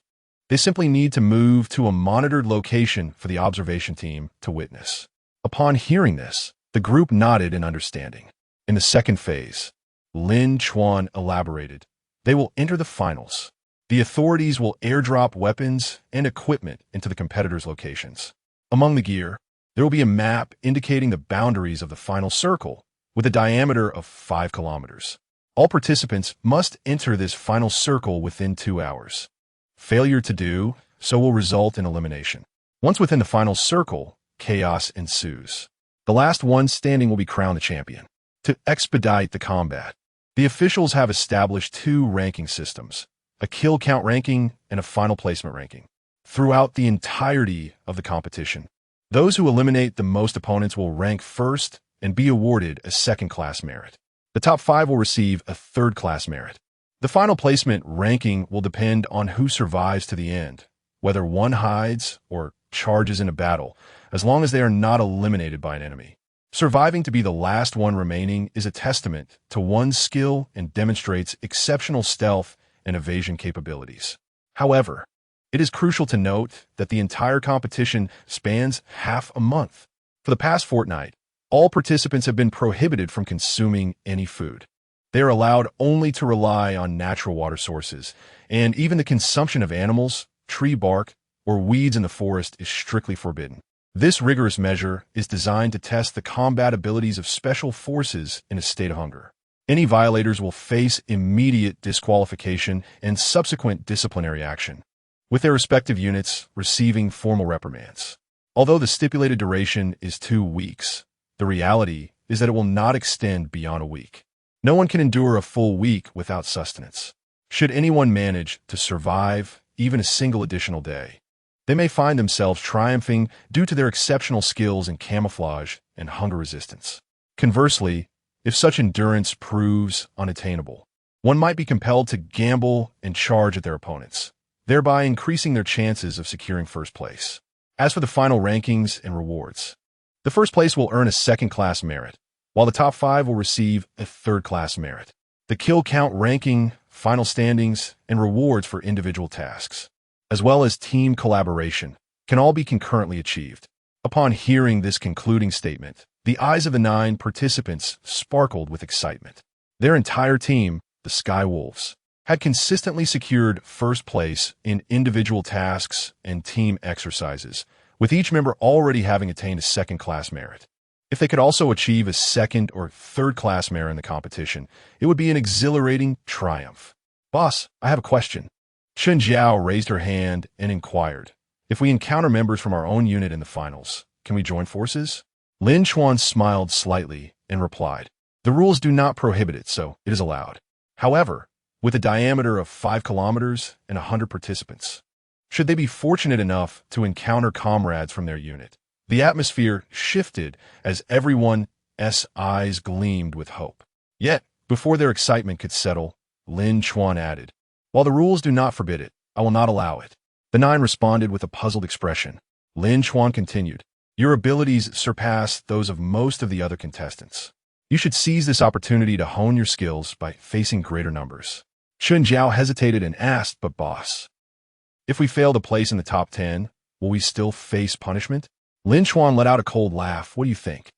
they simply need to move to a monitored location for the observation team to witness." Upon hearing this, the group nodded in understanding. In the second phase, Lin Chuan elaborated, they will enter the finals. The authorities will airdrop weapons and equipment into the competitors' locations. Among the gear, there will be a map indicating the boundaries of the final circle with a diameter of 5 kilometers. All participants must enter this final circle within 2 hours. Failure to do so will result in elimination. Once within the final circle, chaos ensues. The last one standing will be crowned the champion. To expedite the combat, the officials have established 2 ranking systems, a kill count ranking and a final placement ranking. Throughout the entirety of the competition, those who eliminate the most opponents will rank first and be awarded a second-class merit. The top 5 will receive a third-class merit. The final placement ranking will depend on who survives to the end, whether one hides or charges in a battle, as long as they are not eliminated by an enemy. Surviving to be the last one remaining is a testament to one's skill and demonstrates exceptional stealth and evasion capabilities. However, it is crucial to note that the entire competition spans half a month. For the past fortnight, all participants have been prohibited from consuming any food. They are allowed only to rely on natural water sources, and even the consumption of animals, tree bark, or weeds in the forest is strictly forbidden. This rigorous measure is designed to test the combat abilities of special forces in a state of hunger. Any violators will face immediate disqualification and subsequent disciplinary action, with their respective units receiving formal reprimands. Although the stipulated duration is 2 weeks, the reality is that it will not extend beyond a week. No one can endure a full week without sustenance. Should anyone manage to survive even a single additional day, they may find themselves triumphing due to their exceptional skills in camouflage and hunger resistance. Conversely, if such endurance proves unattainable, one might be compelled to gamble and charge at their opponents, thereby increasing their chances of securing first place. As for the final rankings and rewards, the first place will earn a second-class merit, while the top 5 will receive a third-class merit. The kill count ranking, final standings, and rewards for individual tasks, as well as team collaboration, can all be concurrently achieved. Upon hearing this concluding statement, the eyes of the 9 participants sparkled with excitement. Their entire team, the Sky Wolves, had consistently secured first place in individual tasks and team exercises, with each member already having attained a second-class merit. If they could also achieve a second or third-class merit in the competition, it would be an exhilarating triumph. Boss, I have a question. Chen Jiao raised her hand and inquired, if we encounter members from our own unit in the finals, can we join forces? Lin Chuan smiled slightly and replied, the rules do not prohibit it, so it is allowed. However, with a diameter of 5 kilometers and 100 participants, should they be fortunate enough to encounter comrades from their unit, the atmosphere shifted as everyone's eyes gleamed with hope. Yet, before their excitement could settle, Lin Chuan added, while the rules do not forbid it, I will not allow it. The 9 responded with a puzzled expression. Lin Chuan continued, your abilities surpass those of most of the other contestants. You should seize this opportunity to hone your skills by facing greater numbers. Chen Jiao hesitated and asked, but boss, if we fail to place in the top 10, will we still face punishment? Lin Chuan let out a cold laugh. What do you think?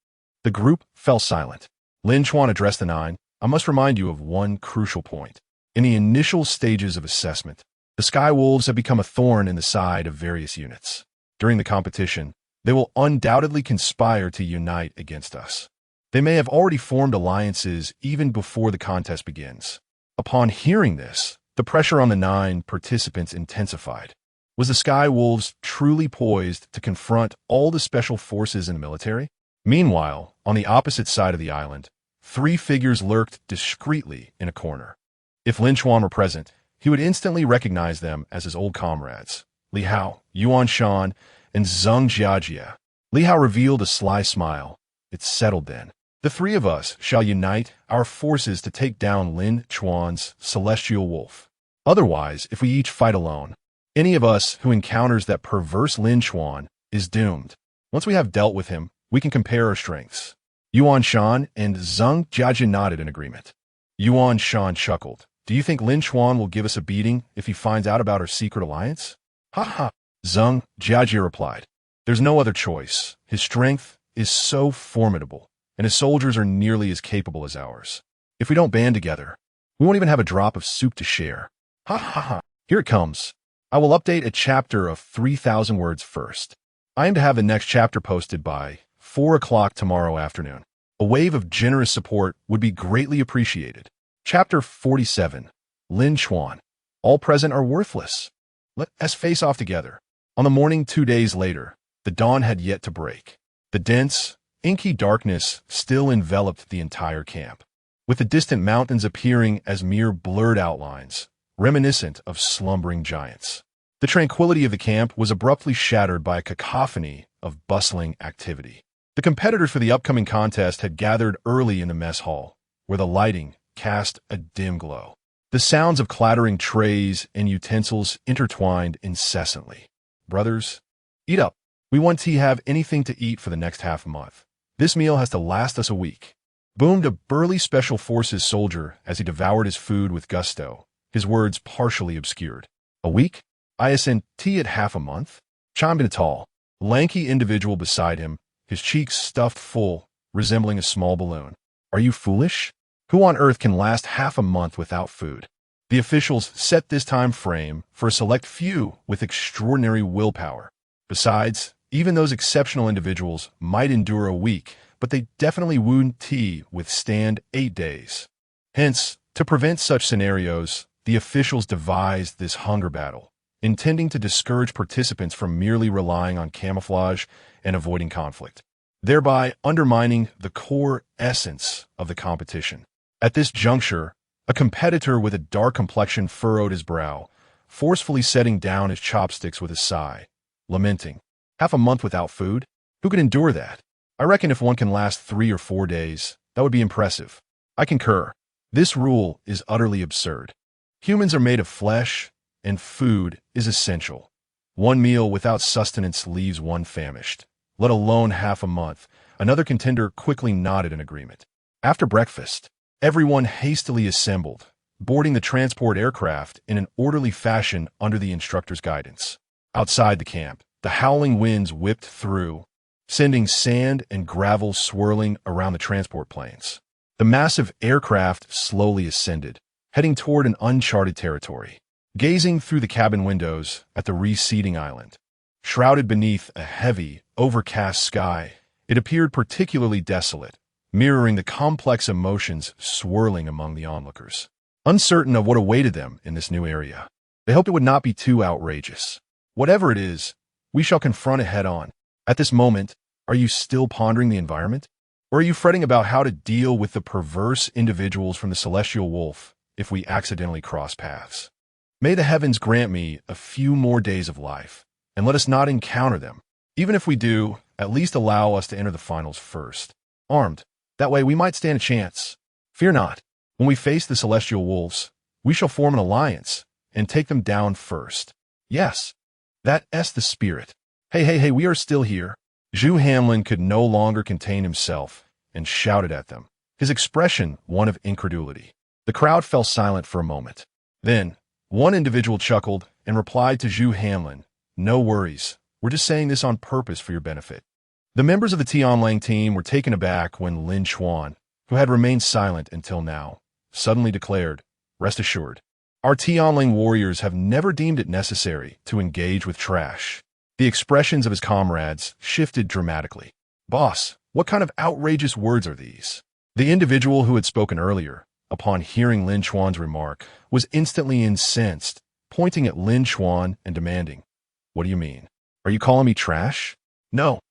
The group fell silent. Lin Chuan addressed the 9. I must remind you of one crucial point. In the initial stages of assessment, the Sky Wolves have become a thorn in the side of various units. During the competition, they will undoubtedly conspire to unite against us. They may have already formed alliances even before the contest begins. Upon hearing this, the pressure on the 9 participants intensified. Was the Sky Wolves truly poised to confront all the special forces in the military? Meanwhile, on the opposite side of the island, 3 figures lurked discreetly in a corner. If Lin Chuan were present, he would instantly recognize them as his old comrades, Li Hao, Yuan Shan, and Zheng Jiajia. Li Hao revealed a sly smile. It settled then. The 3 of us shall unite our forces to take down Lin Chuan's celestial wolf. Otherwise, if we each fight alone, any of us who encounters that perverse Lin Chuan is doomed. Once we have dealt with him, we can compare our strengths. Yuan Shan and Zheng Jiajia nodded in agreement. Yuan Shan chuckled. Do you think Lin Chuan will give us a beating if he finds out about our secret alliance? Ha ha. Zheng Jiajia replied. There's no other choice. His strength is so formidable, and his soldiers are nearly as capable as ours. If we don't band together, we won't even have a drop of soup to share. Ha ha ha. Here it comes. I will update a chapter of 3,000 words first. I aim to have the next chapter posted by 4 o'clock tomorrow afternoon. A wave of generous support would be greatly appreciated. Chapter 47. Lin Chuan. All present are worthless. Let us face off together. On the morning 2 days later, the dawn had yet to break. The dense, inky darkness still enveloped the entire camp, with the distant mountains appearing as mere blurred outlines, reminiscent of slumbering giants. The tranquility of the camp was abruptly shattered by a cacophony of bustling activity. The competitors for the upcoming contest had gathered early in the mess hall, where the lighting cast a dim glow. The sounds of clattering trays and utensils intertwined incessantly. Brothers, eat up. We want to have anything to eat for the next half month. This meal has to last us a week. Boomed a burly Special Forces soldier as he devoured his food with gusto, his words partially obscured. A week? ISNT at half a month? Chimed in a tall, lanky individual beside him, his cheeks stuffed full, resembling a small balloon. Are you foolish? Who on earth can last half a month without food? The officials set this time frame for a select few with extraordinary willpower. Besides, even those exceptional individuals might endure a week, but they definitely wouldn't withstand 8 days. Hence, to prevent such scenarios, the officials devised this hunger battle, intending to discourage participants from merely relying on camouflage and avoiding conflict, thereby undermining the core essence of the competition. At this juncture, a competitor with a dark complexion furrowed his brow, forcefully setting down his chopsticks with a sigh, lamenting, half a month without food? Who could endure that? I reckon if one can last 3 or 4 days, that would be impressive. I concur. This rule is utterly absurd. Humans are made of flesh, and food is essential. One meal without sustenance leaves one famished, let alone half a month. Another contender quickly nodded in agreement. After breakfast, everyone hastily assembled, boarding the transport aircraft in an orderly fashion under the instructor's guidance. Outside the camp, the howling winds whipped through, sending sand and gravel swirling around the transport planes. The massive aircraft slowly ascended, heading toward an uncharted territory. Gazing through the cabin windows at the receding island, shrouded beneath a heavy, overcast sky, it appeared particularly desolate, mirroring the complex emotions swirling among the onlookers. Uncertain of what awaited them in this new area, they hoped it would not be too outrageous. Whatever it is, we shall confront it head-on. At this moment, are you still pondering the environment? Or are you fretting about how to deal with the perverse individuals from the Celestial Wolf if we accidentally cross paths? May the heavens grant me a few more days of life, and let us not encounter them. Even if we do, at least allow us to enter the finals first, armed. That way we might stand a chance. Fear not. When we face the Celestial Wolves, we shall form an alliance and take them down first. Yes, that's the spirit. Hey, we are still here. Zhu Hanlin could no longer contain himself and shouted at them, his expression one of incredulity. The crowd fell silent for a moment. Then, one individual chuckled and replied to Zhu Hanlin, "No worries, we're just saying this on purpose for your benefit." The members of the Tianlang team were taken aback when Lin Chuan, who had remained silent until now, suddenly declared, "Rest assured, our Tianlang warriors have never deemed it necessary to engage with trash." The expressions of his comrades shifted dramatically. "Boss, what kind of outrageous words are these?" The individual who had spoken earlier, upon hearing Lin Chuan's remark, was instantly incensed, pointing at Lin Chuan and demanding, "What do you mean? Are you calling me trash?" No.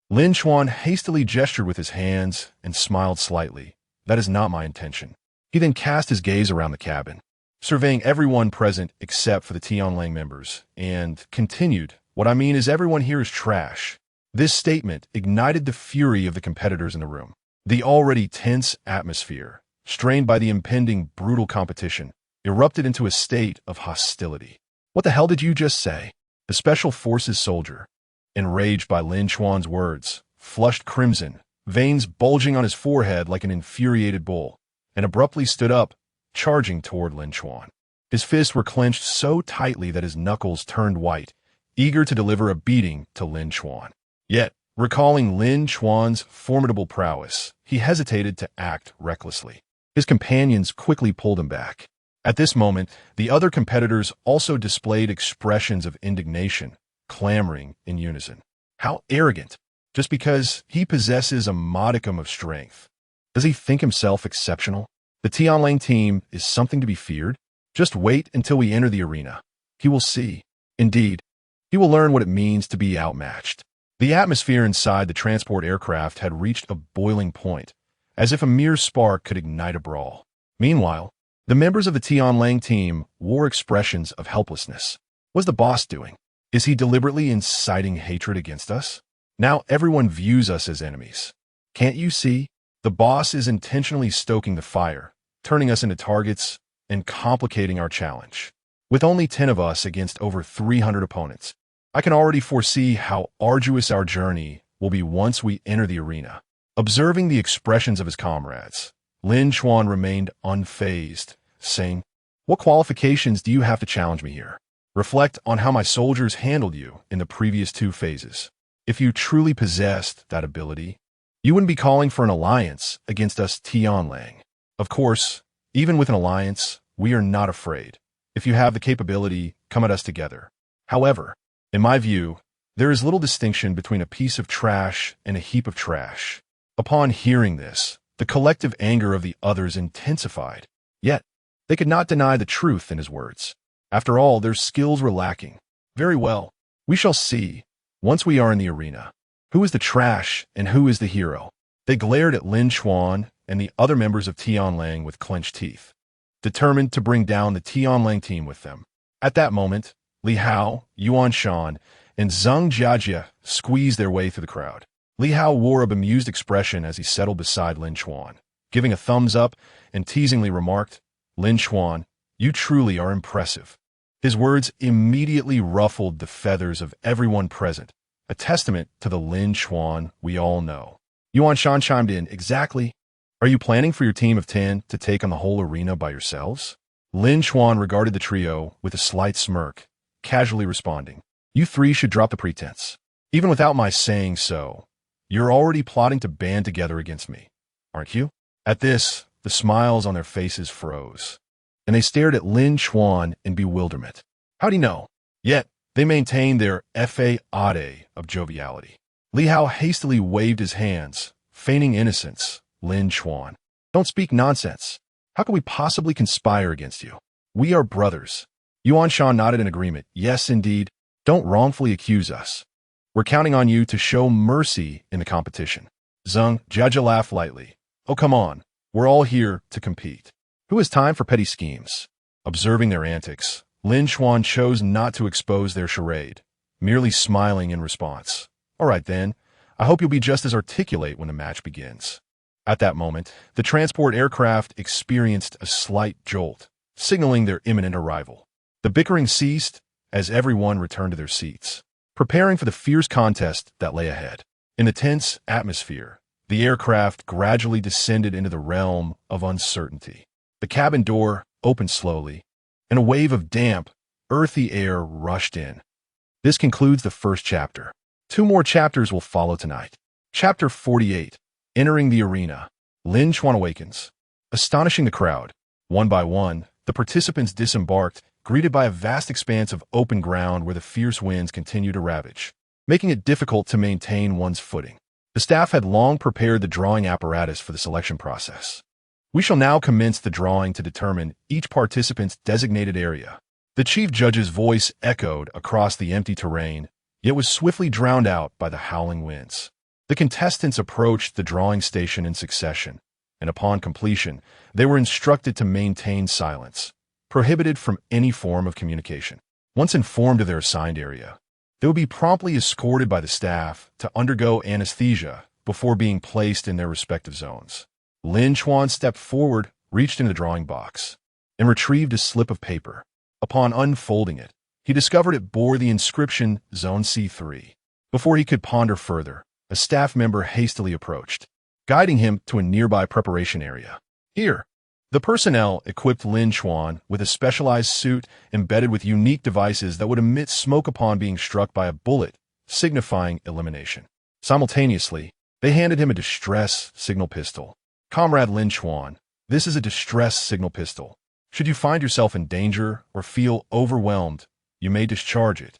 Lin Chuan hastily gestured with his hands and smiled slightly. "That is not my intention." He then cast his gaze around the cabin, surveying everyone present except for the Tianlang members, and continued, "What I mean is everyone here is trash." This statement ignited the fury of the competitors in the room. The already tense atmosphere, strained by the impending brutal competition, erupted into a state of hostility. "What the hell did you just say?" The Special Forces soldier, enraged by Lin Chuan's words, flushed crimson, veins bulging on his forehead like an infuriated bull, and abruptly stood up, charging toward Lin Chuan. His fists were clenched so tightly that his knuckles turned white, eager to deliver a beating to Lin Chuan. Yet, recalling Lin Chuan's formidable prowess, he hesitated to act recklessly. His companions quickly pulled him back. At this moment, the other competitors also displayed expressions of indignation, clamoring in unison. How arrogant! Just because he possesses a modicum of strength, does he think himself exceptional? The Tianlang team is something to be feared? Just wait until we enter the arena. He will see. Indeed, he will learn what it means to be outmatched. The atmosphere inside the transport aircraft had reached a boiling point, as if a mere spark could ignite a brawl. Meanwhile, the members of the Tianlang team wore expressions of helplessness. What's the boss doing? Is he deliberately inciting hatred against us? Now everyone views us as enemies. Can't you see? The boss is intentionally stoking the fire, turning us into targets, and complicating our challenge. With only 10 of us against over 300 opponents, I can already foresee how arduous our journey will be once we enter the arena. Observing the expressions of his comrades, Lin Chuan remained unfazed, saying, "What qualifications do you have to challenge me here? Reflect on how my soldiers handled you in the previous 2 phases. If you truly possessed that ability, you wouldn't be calling for an alliance against us Tianlang. Of course, even with an alliance, we are not afraid. If you have the capability, come at us together. However, in my view, there is little distinction between a piece of trash and a heap of trash." Upon hearing this, the collective anger of the others intensified. Yet, they could not deny the truth in his words. After all, their skills were lacking. Very well, we shall see, once we are in the arena, who is the trash and who is the hero. They glared at Lin Chuan and the other members of Tianlang with clenched teeth, determined to bring down the Tianlang team with them. At that moment, Li Hao, Yuan Shan, and Zheng Jiajia squeezed their way through the crowd. Li Hao wore a bemused expression as he settled beside Lin Chuan, giving a thumbs up and teasingly remarked, "Lin Chuan, you truly are impressive." His words immediately ruffled the feathers of everyone present, a testament to the Lin Chuan we all know. Yuan Shan chimed in, exactly. Are you planning for your team of 10 to take on the whole arena by yourselves? Lin Chuan regarded the trio with a slight smirk, casually responding, you three should drop the pretense. Even without my saying so, you're already plotting to band together against me, aren't you? At this, the smiles on their faces froze, and they stared at Lin Chuan in bewilderment. How'd he know? Yet, they maintained their facade of joviality. Li Hao hastily waved his hands, feigning innocence. Lin Chuan, don't speak nonsense. How could we possibly conspire against you? We are brothers. Yuan Shan nodded in agreement. Yes, indeed. Don't wrongfully accuse us. We're counting on you to show mercy in the competition. Zheng Jiajia laughed lightly. Oh, come on. We're all here to compete. Who has time for petty schemes? Observing their antics, Lin Chuan chose not to expose their charade, merely smiling in response. All right, then. I hope you'll be just as articulate when the match begins. At that moment, the transport aircraft experienced a slight jolt, signaling their imminent arrival. The bickering ceased as everyone returned to their seats, preparing for the fierce contest that lay ahead. In the tense atmosphere, the aircraft gradually descended into the realm of uncertainty. The cabin door opened slowly, and a wave of damp, earthy air rushed in. This concludes the first chapter. 2 more chapters will follow tonight. Chapter 48. Entering the arena, Lin Chuan awakens. Astonishing the crowd, one by one, the participants disembarked, greeted by a vast expanse of open ground where the fierce winds continue to ravage, making it difficult to maintain one's footing. The staff had long prepared the drawing apparatus for the selection process. We shall now commence the drawing to determine each participant's designated area. The chief judge's voice echoed across the empty terrain, yet was swiftly drowned out by the howling winds. The contestants approached the drawing station in succession, and upon completion, they were instructed to maintain silence, prohibited from any form of communication. Once informed of their assigned area, they would be promptly escorted by the staff to undergo anesthesia before being placed in their respective zones. Lin Chuan stepped forward, reached into the drawing box, and retrieved a slip of paper. Upon unfolding it, he discovered it bore the inscription Zone C3. Before he could ponder further, a staff member hastily approached, guiding him to a nearby preparation area. Here, the personnel equipped Lin Chuan with a specialized suit embedded with unique devices that would emit smoke upon being struck by a bullet, signifying elimination. Simultaneously, they handed him a distress signal pistol. Comrade Lin Chuan, this is a distress signal pistol. Should you find yourself in danger or feel overwhelmed, you may discharge it,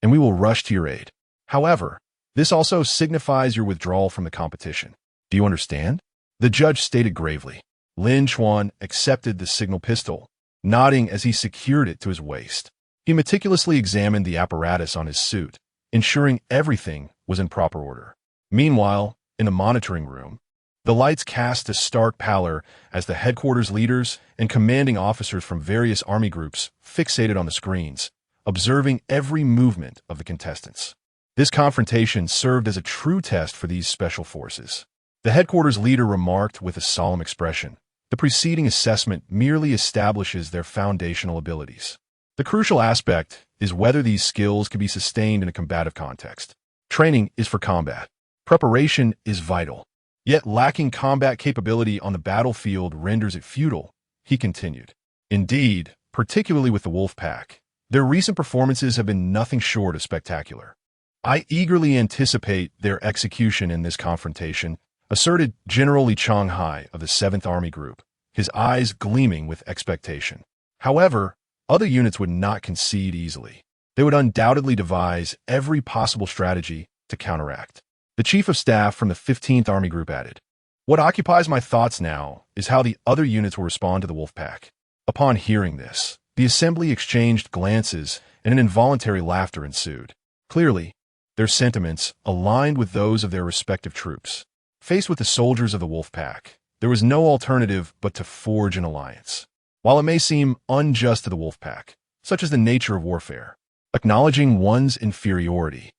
and we will rush to your aid. However, this also signifies your withdrawal from the competition. Do you understand? The judge stated gravely. Lin Chuan accepted the signal pistol, nodding as he secured it to his waist. He meticulously examined the apparatus on his suit, ensuring everything was in proper order. Meanwhile, in the monitoring room, the lights cast a stark pallor as the headquarters leaders and commanding officers from various army groups fixated on the screens, observing every movement of the contestants. This confrontation served as a true test for these special forces. The headquarters leader remarked with a solemn expression, the preceding assessment merely establishes their foundational abilities. The crucial aspect is whether these skills can be sustained in a combative context. Training is for combat. Preparation is vital. Yet lacking combat capability on the battlefield renders it futile, he continued. Indeed, particularly with the Wolf Pack, their recent performances have been nothing short of spectacular. I eagerly anticipate their execution in this confrontation, asserted General Li Changhai of the 7th Army Group, his eyes gleaming with expectation. However, other units would not concede easily. They would undoubtedly devise every possible strategy to counteract. The Chief of Staff from the 15th Army Group added, what occupies my thoughts now is how the other units will respond to the Wolf Pack. Upon hearing this, the assembly exchanged glances and an involuntary laughter ensued. Clearly, their sentiments aligned with those of their respective troops. Faced with the soldiers of the Wolf Pack, there was no alternative but to forge an alliance. While it may seem unjust to the Wolf Pack, such is the nature of warfare, acknowledging one's inferiority,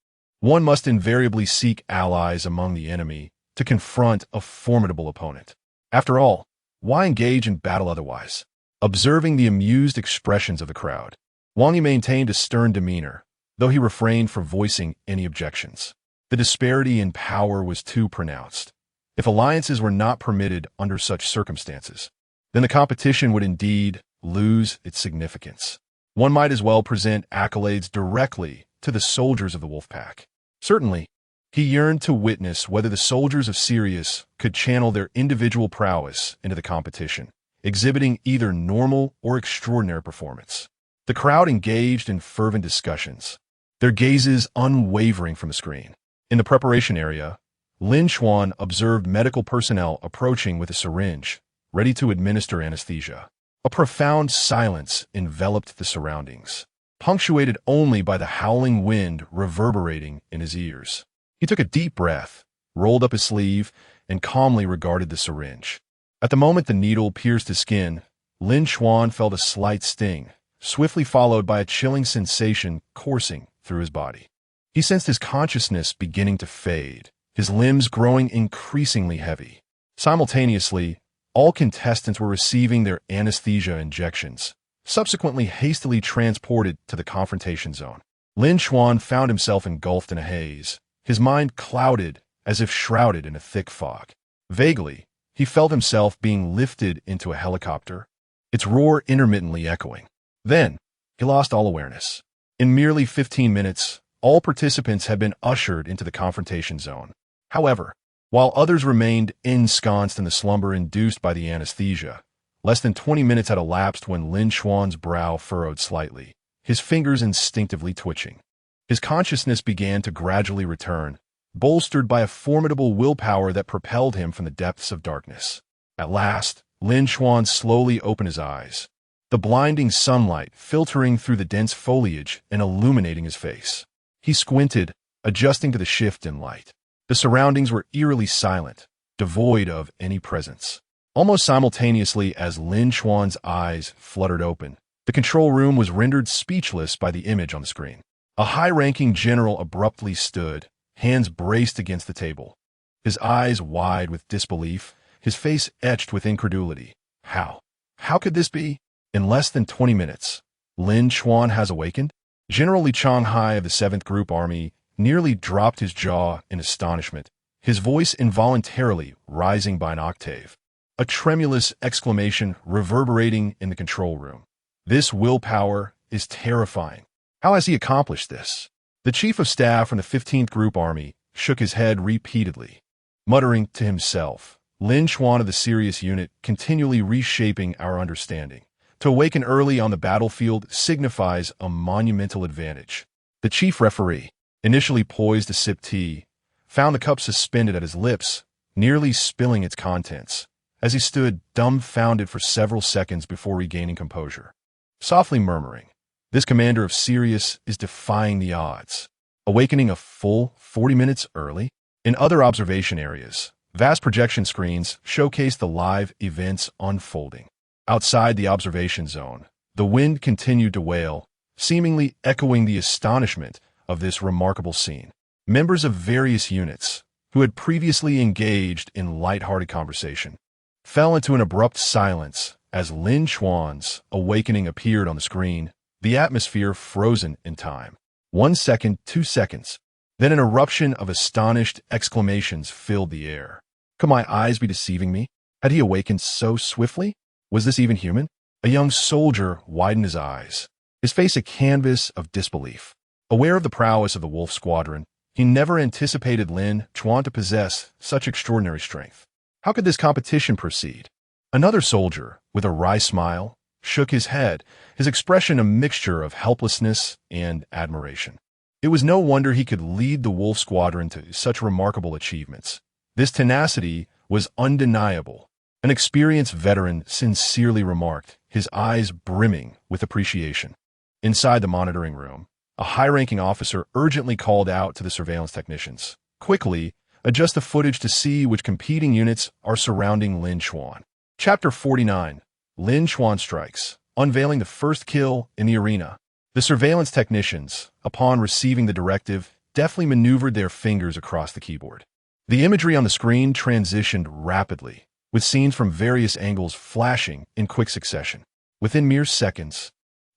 one must invariably seek allies among the enemy to confront a formidable opponent. After all, why engage in battle otherwise? Observing the amused expressions of the crowd, Wang Yi maintained a stern demeanor, though he refrained from voicing any objections. The disparity in power was too pronounced. If alliances were not permitted under such circumstances, then the competition would indeed lose its significance. One might as well present accolades directly to the soldiers of the wolf pack. Certainly, he yearned to witness whether the soldiers of Sirius could channel their individual prowess into the competition, exhibiting either normal or extraordinary performance. The crowd engaged in fervent discussions, their gazes unwavering from the screen. In the preparation area, Lin Chuan observed medical personnel approaching with a syringe, ready to administer anesthesia. A profound silence enveloped the surroundings, punctuated only by the howling wind reverberating in his ears. He took a deep breath, rolled up his sleeve, and calmly regarded the syringe. At the moment the needle pierced his skin, Lin Chuan felt a slight sting, swiftly followed by a chilling sensation coursing through his body. He sensed his consciousness beginning to fade, his limbs growing increasingly heavy. Simultaneously, all contestants were receiving their anesthesia injections, subsequently hastily transported to the confrontation zone. Lin Chuan found himself engulfed in a haze, his mind clouded as if shrouded in a thick fog. Vaguely, he felt himself being lifted into a helicopter, its roar intermittently echoing. Then, he lost all awareness. In merely 15 minutes, all participants had been ushered into the confrontation zone. However, while others remained ensconced in the slumber induced by the anesthesia, less than 20 minutes had elapsed when Lin Chuan's brow furrowed slightly, his fingers instinctively twitching. His consciousness began to gradually return, bolstered by a formidable willpower that propelled him from the depths of darkness. At last, Lin Chuan slowly opened his eyes, the blinding sunlight filtering through the dense foliage and illuminating his face. He squinted, adjusting to the shift in light. The surroundings were eerily silent, devoid of any presence. Almost simultaneously as Lin Chuan's eyes fluttered open, the control room was rendered speechless by the image on the screen. A high-ranking general abruptly stood, hands braced against the table, his eyes wide with disbelief, his face etched with incredulity. How could this be? In less than 20 minutes, Lin Chuan has awakened? General Li Changhai of the 7th Group Army nearly dropped his jaw in astonishment, his voice involuntarily rising by an octave, a tremulous exclamation reverberating in the control room. This willpower is terrifying. How has he accomplished this? The Chief of Staff from the 15th Group Army shook his head repeatedly, muttering to himself, Lin Chuan of the Sirius unit continually reshaping our understanding. To awaken early on the battlefield signifies a monumental advantage. The chief referee, initially poised to sip tea, found the cup suspended at his lips, nearly spilling its contents, as he stood dumbfounded for several seconds before regaining composure. Softly murmuring, this commander of Sirius is defying the odds, awakening a full 40 minutes early. In other observation areas, vast projection screens showcased the live events unfolding. Outside the observation zone, the wind continued to wail, seemingly echoing the astonishment of this remarkable scene. Members of various units, who had previously engaged in light-hearted conversation, fell into an abrupt silence as Lin Chuan's awakening appeared on the screen, the atmosphere frozen in time. 1 second, 2 seconds. Then an eruption of astonished exclamations filled the air. Could my eyes be deceiving me? Had he awakened so swiftly? Was this even human? A young soldier widened his eyes, his face a canvas of disbelief. Aware of the prowess of the Wolf Squadron, he never anticipated Lin Chuan to possess such extraordinary strength. How could this competition proceed? Another soldier, with a wry smile, shook his head, his expression a mixture of helplessness and admiration. It was no wonder he could lead the Wolf Squadron to such remarkable achievements. This tenacity was undeniable. An experienced veteran sincerely remarked, his eyes brimming with appreciation. Inside the monitoring room, a high-ranking officer urgently called out to the surveillance technicians. Quickly, adjust the footage to see which competing units are surrounding Lin Chuan. Chapter 49. Lin Chuan strikes, unveiling the first kill in the arena. The surveillance technicians, upon receiving the directive, deftly maneuvered their fingers across the keyboard. The imagery on the screen transitioned rapidly, with scenes from various angles flashing in quick succession. Within mere seconds,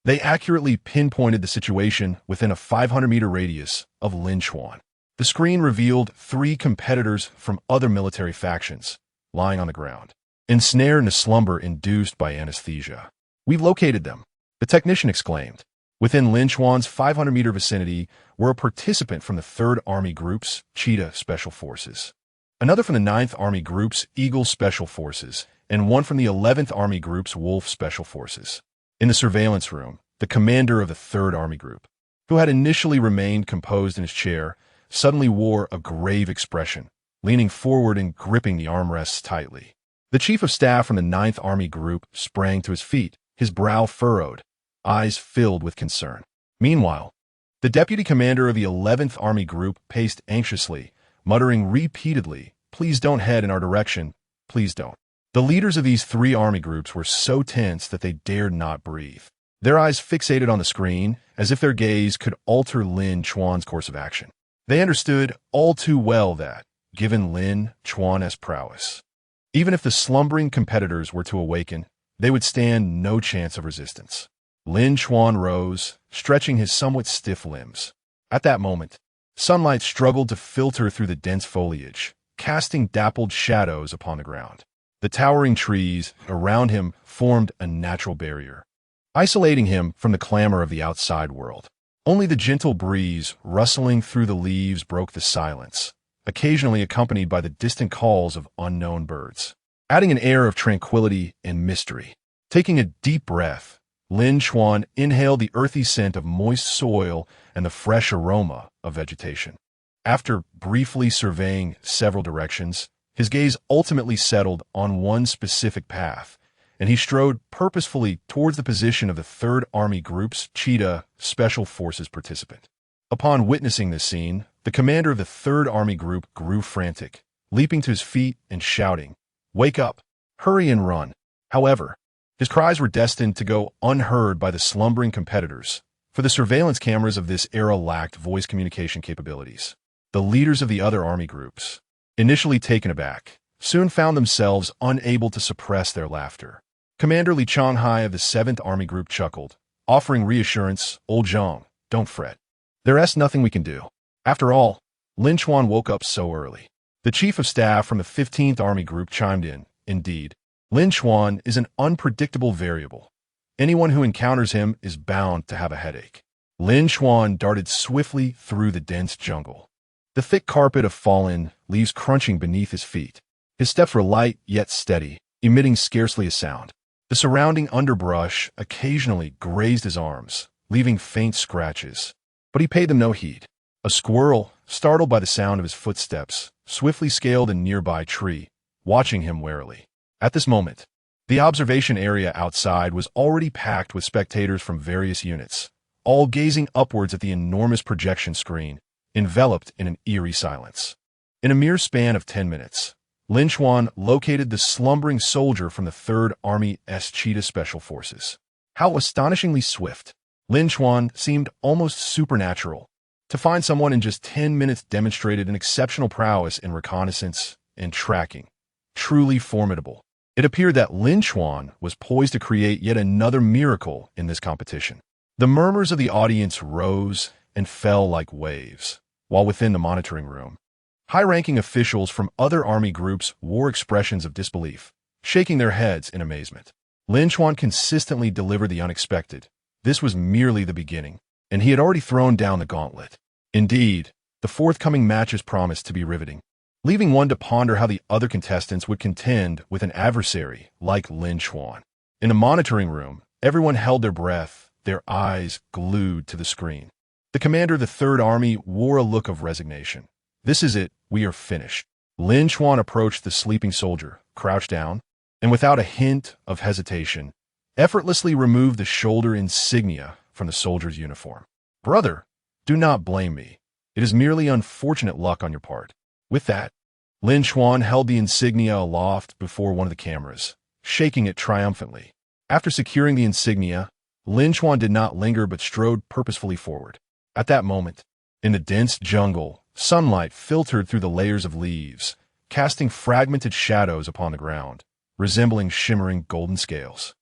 They accurately pinpointed the situation within a 500-meter radius of Lin Chuan. The screen revealed 3 competitors from other military factions, lying on the ground, ensnared in a slumber induced by anesthesia. "We've located them," the technician exclaimed. Within Lin Chuan's 500-meter vicinity were a participant from the 3rd Army Group's Cheetah Special Forces, another from the 9th Army Group's Eagle Special Forces, and one from the 11th Army Group's Wolf Special Forces. In the surveillance room, the commander of the 3rd Army Group, who had initially remained composed in his chair, suddenly wore a grave expression, leaning forward and gripping the armrests tightly. The Chief of Staff from the 9th Army Group sprang to his feet, his brow furrowed, eyes filled with concern. Meanwhile, the Deputy Commander of the 11th Army Group paced anxiously, muttering repeatedly, "Please don't head in our direction, please don't." The leaders of these 3 army groups were so tense that they dared not breathe. Their eyes fixated on the screen, as if their gaze could alter Lin Chuan's course of action. They understood all too well that, given Lin Chuan's prowess, even if the slumbering competitors were to awaken, they would stand no chance of resistance. Lin Chuan rose, stretching his somewhat stiff limbs. At that moment, sunlight struggled to filter through the dense foliage, casting dappled shadows upon the ground. The towering trees around him formed a natural barrier, isolating him from the clamor of the outside world. Only the gentle breeze rustling through the leaves broke the silence, occasionally accompanied by the distant calls of unknown birds, adding an air of tranquility and mystery. Taking a deep breath, Lin Chuan inhaled the earthy scent of moist soil and the fresh aroma of vegetation. After briefly surveying several directions, his gaze ultimately settled on one specific path, and he strode purposefully towards the position of the 3rd Army Group's Cheetah Special Forces participant. Upon witnessing this scene, the commander of the 3rd Army Group grew frantic, leaping to his feet and shouting, "Wake up! Hurry and run!" However, his cries were destined to go unheard by the slumbering competitors, for the surveillance cameras of this era lacked voice communication capabilities. The leaders of the other army groups, initially taken aback, soon found themselves unable to suppress their laughter. Commander Li Changhai of the 7th Army Group chuckled, offering reassurance, "Old Zhang, don't fret. There's nothing we can do." After all, Lin Chuan woke up so early. The Chief of Staff from the 15th Army Group chimed in, "Indeed, Lin Chuan is an unpredictable variable. Anyone who encounters him is bound to have a headache." Lin Chuan darted swiftly through the dense jungle, the thick carpet of fallen leaves crunching beneath his feet. His steps were light yet steady, emitting scarcely a sound. The surrounding underbrush occasionally grazed his arms, leaving faint scratches, but he paid them no heed. A squirrel, startled by the sound of his footsteps, swiftly scaled a nearby tree, watching him warily. At this moment, the observation area outside was already packed with spectators from various units, all gazing upwards at the enormous projection screen, enveloped in an eerie silence. In a mere span of 10 minutes, Lin Chuan located the slumbering soldier from the 3rd Army's Cheetah Special Forces. How astonishingly swift! Lin Chuan seemed almost supernatural. To find someone in just 10 minutes demonstrated an exceptional prowess in reconnaissance and tracking. Truly formidable. It appeared that Lin Chuan was poised to create yet another miracle in this competition. The murmurs of the audience rose and fell like waves, while within the monitoring room, high-ranking officials from other army groups wore expressions of disbelief, shaking their heads in amazement. Lin Chuan consistently delivered the unexpected. This was merely the beginning, and he had already thrown down the gauntlet. Indeed, the forthcoming matches promised to be riveting, leaving one to ponder how the other contestants would contend with an adversary like Lin Chuan. In the monitoring room, everyone held their breath, their eyes glued to the screen. The commander of the 3rd Army wore a look of resignation. "This is it, we are finished." Lin Chuan approached the sleeping soldier, crouched down, and without a hint of hesitation, effortlessly removed the shoulder insignia from the soldier's uniform. "Brother, do not blame me. It is merely unfortunate luck on your part." With that, Lin Chuan held the insignia aloft before one of the cameras, shaking it triumphantly. After securing the insignia, Lin Chuan did not linger but strode purposefully forward. At that moment, in the dense jungle, sunlight filtered through the layers of leaves, casting fragmented shadows upon the ground, resembling shimmering golden scales.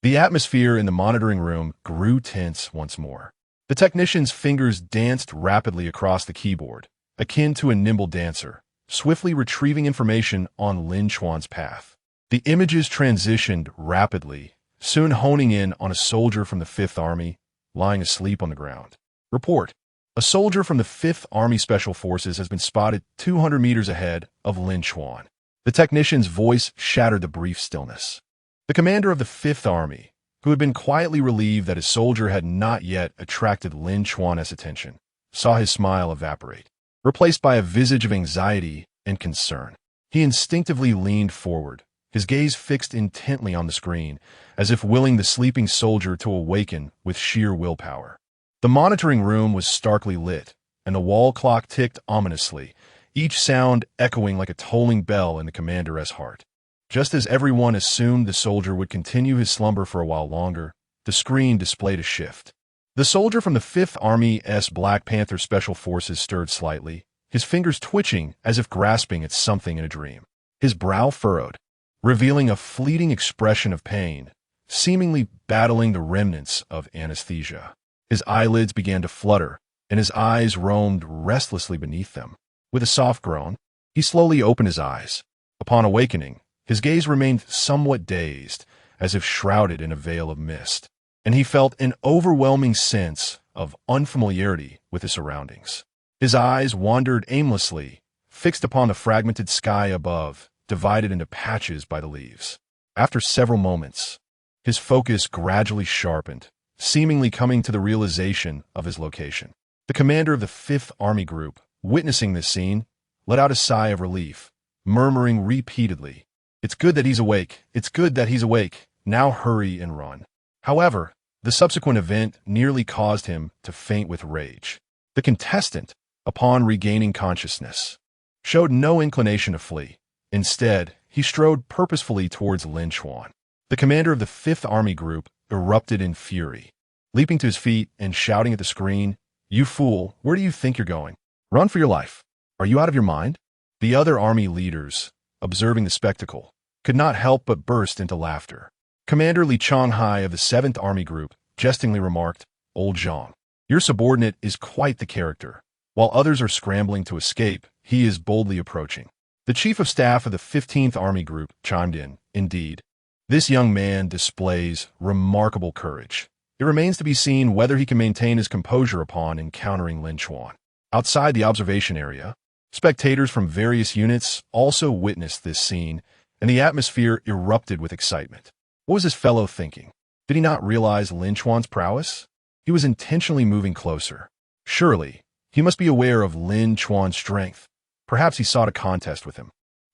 The atmosphere in the monitoring room grew tense once more. The technician's fingers danced rapidly across the keyboard, akin to a nimble dancer, swiftly retrieving information on Lin Chuan's path. The images transitioned rapidly, soon honing in on a soldier from the 5th Army, lying asleep on the ground. Report: a soldier from the 5th Army Special Forces has been spotted 200 meters ahead of Lin Chuan. The technician's voice shattered the brief stillness. The commander of the 5th Army, who had been quietly relieved that his soldier had not yet attracted Lin Chuan's attention, saw his smile evaporate, replaced by a visage of anxiety and concern. He instinctively leaned forward, his gaze fixed intently on the screen, as if willing the sleeping soldier to awaken with sheer willpower. The monitoring room was starkly lit, and the wall clock ticked ominously, each sound echoing like a tolling bell in the commander's heart. Just as everyone assumed the soldier would continue his slumber for a while longer, the screen displayed a shift. The soldier from the 5th Army's Black Panther Special Forces stirred slightly, his fingers twitching as if grasping at something in a dream. His brow furrowed, revealing a fleeting expression of pain, seemingly battling the remnants of anesthesia. His eyelids began to flutter, and his eyes roamed restlessly beneath them. With a soft groan, he slowly opened his eyes. Upon awakening, his gaze remained somewhat dazed, as if shrouded in a veil of mist, and he felt an overwhelming sense of unfamiliarity with his surroundings. His eyes wandered aimlessly, fixed upon the fragmented sky above, divided into patches by the leaves. After several moments, his focus gradually sharpened, seemingly coming to the realization of his location. The commander of the 5th Army Group, witnessing this scene, let out a sigh of relief, murmuring repeatedly, "It's good that he's awake. It's good that he's awake. Now hurry and run." However, the subsequent event nearly caused him to faint with rage. The contestant, upon regaining consciousness, showed no inclination to flee. Instead, he strode purposefully towards Lin Chuan. The commander of the 5th Army Group erupted in fury, leaping to his feet and shouting at the screen, "You fool, where do you think you're going? Run for your life. Are you out of your mind?" The other army leaders, observing the spectacle, could not help but burst into laughter. Commander Li Changhai of the 7th Army Group jestingly remarked, "Old Zhang, your subordinate is quite the character. While others are scrambling to escape, he is boldly approaching." The Chief of Staff of the 15th Army Group chimed in, "Indeed, this young man displays remarkable courage. It remains to be seen whether he can maintain his composure upon encountering Lin Chuan." Outside the observation area, spectators from various units also witnessed this scene, and the atmosphere erupted with excitement. What was his fellow thinking? Did he not realize Lin Chuan's prowess? He was intentionally moving closer. Surely, he must be aware of Lin Chuan's strength. Perhaps he sought a contest with him.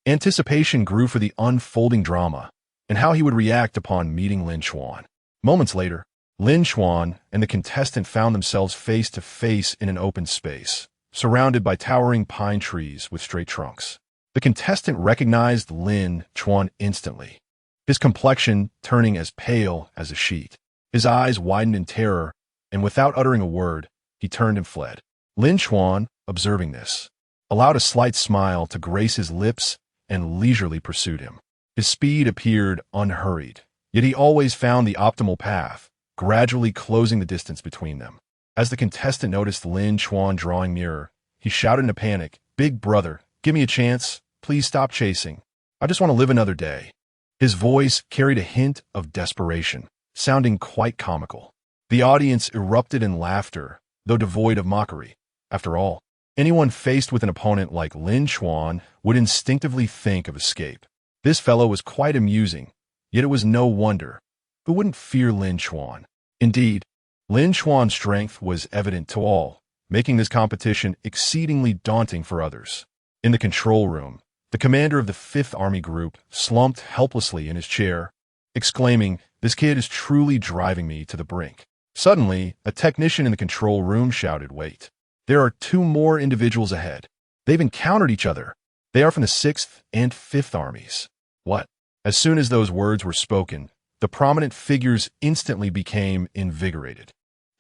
Anticipation grew for the unfolding drama, and how he would react upon meeting Lin Chuan. Moments later, Lin Chuan and the contestant found themselves face to face in an open space, surrounded by towering pine trees with straight trunks. The contestant recognized Lin Chuan instantly, his complexion turning as pale as a sheet. His eyes widened in terror, and without uttering a word, he turned and fled. Lin Chuan, observing this, allowed a slight smile to grace his lips and leisurely pursued him. His speed appeared unhurried, yet he always found the optimal path, gradually closing the distance between them. As the contestant noticed Lin Chuan drawing nearer, he shouted in a panic, "Big brother, give me a chance. Please stop chasing. I just want to live another day." His voice carried a hint of desperation, sounding quite comical. The audience erupted in laughter, though devoid of mockery. After all, anyone faced with an opponent like Lin Chuan would instinctively think of escape. This fellow was quite amusing, yet it was no wonder. Who wouldn't fear Lin Chuan? Indeed, Lin Chuan's strength was evident to all, making this competition exceedingly daunting for others. In the control room, the commander of the 5th Army Group slumped helplessly in his chair, exclaiming, "This kid is truly driving me to the brink." Suddenly, a technician in the control room shouted, "Wait. There are 2 more individuals ahead. They've encountered each other. They are from the 6th and 5th Armies." What? As soon as those words were spoken, the prominent figures instantly became invigorated.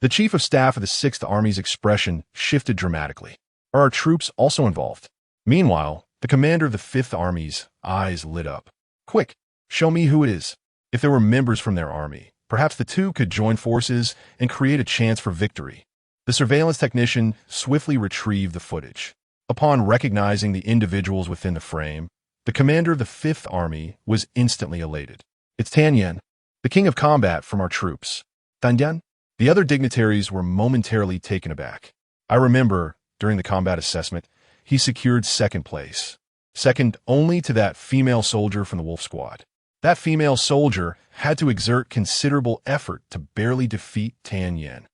The Chief of Staff of the 6th Army's expression shifted dramatically. Are our troops also involved? Meanwhile, the commander of the 5th Army's eyes lit up. "Quick, show me who it is." If there were members from their army, Perhaps the two could join forces and create a chance for victory. The surveillance technician swiftly retrieved the footage. Upon recognizing the individuals within the frame, the commander of the Fifth Army was instantly elated. "It's Tianyan, the king of combat from our troops." Tianyan? The other dignitaries were momentarily taken aback. I remember, during the combat assessment, he secured second place. Second only to that female soldier from the Wolf Squad. That female soldier had to exert considerable effort to barely defeat Tianyan.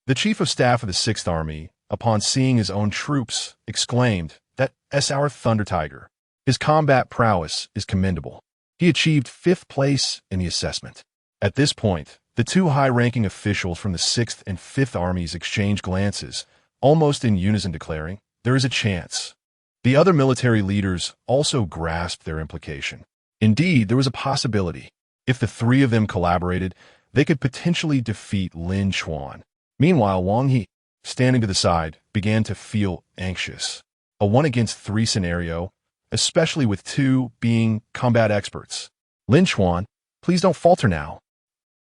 The Chief of Staff of the Sixth Army, upon seeing his own troops, exclaimed, "That's our Thunder Tiger. His combat prowess is commendable." He achieved fifth place in the assessment. At this point, the two high-ranking officials from the Sixth and Fifth Armies exchanged glances, almost in unison declaring, "There is a chance." The other military leaders also grasped their implication. Indeed, there was a possibility. If the three of them collaborated, they could potentially defeat Lin Chuan. Meanwhile, Wang He, standing to the side, began to feel anxious. A 1-against-3 scenario, especially with two being combat experts. "Lin Chuan, please don't falter now.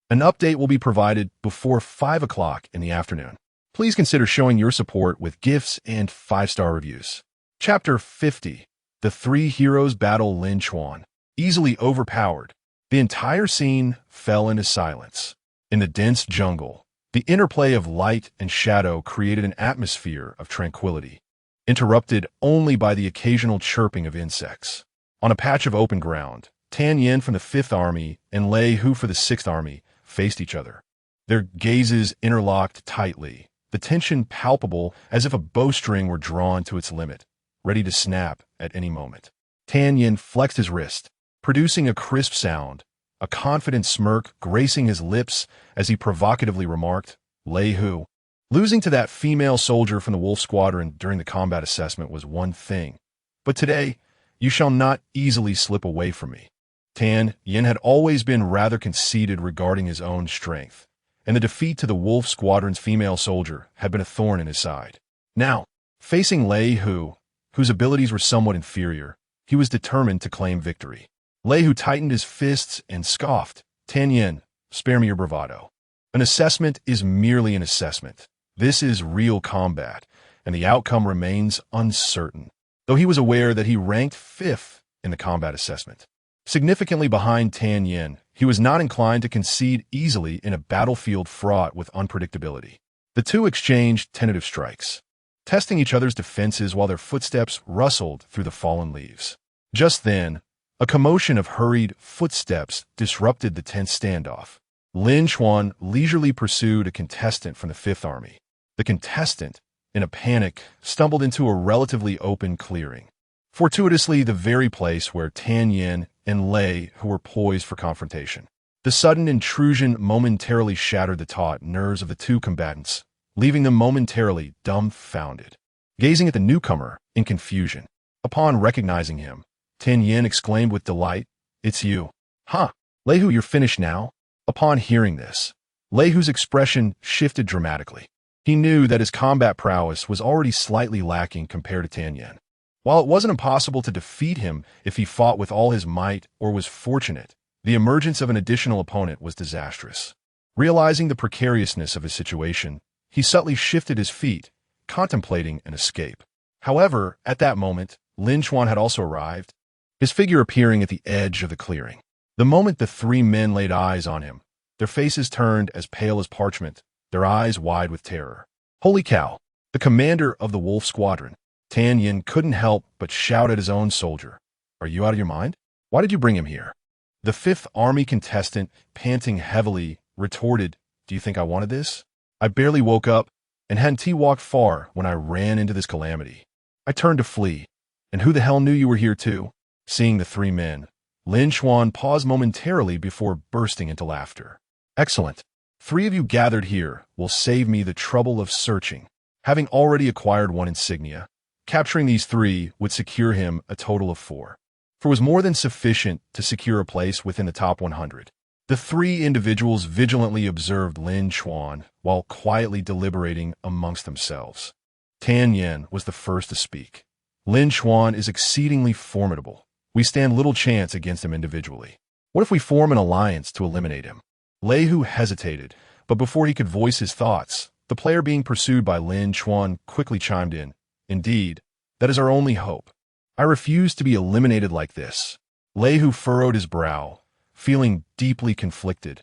An update will be provided before 5 o'clock in the afternoon. Please consider showing your support with gifts and 5-star reviews." Chapter 50. The three heroes battle Lin Chuan. Easily overpowered, the entire scene fell into silence. In the dense jungle, the interplay of light and shadow created an atmosphere of tranquility, interrupted only by the occasional chirping of insects. On a patch of open ground, Tianyan from the Fifth Army and Lei Hu for the Sixth Army faced each other. Their gazes interlocked tightly, the tension palpable as if a bowstring were drawn to its limit, ready to snap at any moment. Tianyan flexed his wrist, producing a crisp sound, a confident smirk gracing his lips as he provocatively remarked, "Lei Hu, losing to that female soldier from the Wolf Squadron during the combat assessment was one thing, but today you shall not easily slip away from me." Tianyan had always been rather conceited regarding his own strength, and the defeat to the Wolf Squadron's female soldier had been a thorn in his side. Now, facing Lei Hu, whose abilities were somewhat inferior, he was determined to claim victory. Lei Hu tightened his fists and scoffed, "Tianyan, spare me your bravado. An assessment is merely an assessment. This is real combat, and the outcome remains uncertain," though he was aware that he ranked 5th in the combat assessment. Significantly behind Tianyan, he was not inclined to concede easily in a battlefield fraught with unpredictability. The two exchanged tentative strikes, testing each other's defenses while their footsteps rustled through the fallen leaves. Just then, a commotion of hurried footsteps disrupted the tense standoff. Lin Chuan leisurely pursued a contestant from the Fifth Army. The contestant, in a panic, stumbled into a relatively open clearing. Fortuitously, the very place where Tianyan and Lei Hu were poised for confrontation. The sudden intrusion momentarily shattered the taut nerves of the two combatants, leaving them momentarily dumbfounded, gazing at the newcomer in confusion. Upon recognizing him, Tianyan exclaimed with delight, "It's you." "Huh, Lei Hu, you're finished now?" Upon hearing this, Lei Hu's expression shifted dramatically. He knew that his combat prowess was already slightly lacking compared to Tianyan. While it wasn't impossible to defeat him if he fought with all his might or was fortunate, the emergence of an additional opponent was disastrous. Realizing the precariousness of his situation, he subtly shifted his feet, contemplating an escape. However, at that moment, Lin Chuan had also arrived, his figure appearing at the edge of the clearing. The moment the three men laid eyes on him, their faces turned as pale as parchment, their eyes wide with terror. "Holy cow! The commander of the Wolf Squadron!" Tianyan couldn't help but shout at his own soldier, "Are you out of your mind? Why did you bring him here?" The Fifth Army contestant, panting heavily, retorted, "Do you think I wanted this? I barely woke up and hadn't walked far when I ran into this calamity. I turned to flee, and who the hell knew you were here too?" Seeing the three men, Lin Chuan paused momentarily before bursting into laughter. "Excellent. 3 of you gathered here will save me the trouble of searching. Having already acquired 1 insignia, capturing these 3 would secure him a total of 4. For it was more than sufficient to secure a place within the top 100. The 3 individuals vigilantly observed Lin Chuan while quietly deliberating amongst themselves. Tianyan was the first to speak. "Lin Chuan is exceedingly formidable. We stand little chance against him individually. What if we form an alliance to eliminate him?" Lei Hu hesitated, but before he could voice his thoughts, the player being pursued by Lin Chuan quickly chimed in. Indeed, that is our only hope. I refuse to be eliminated like this. Lei Hu furrowed his brow, feeling deeply conflicted.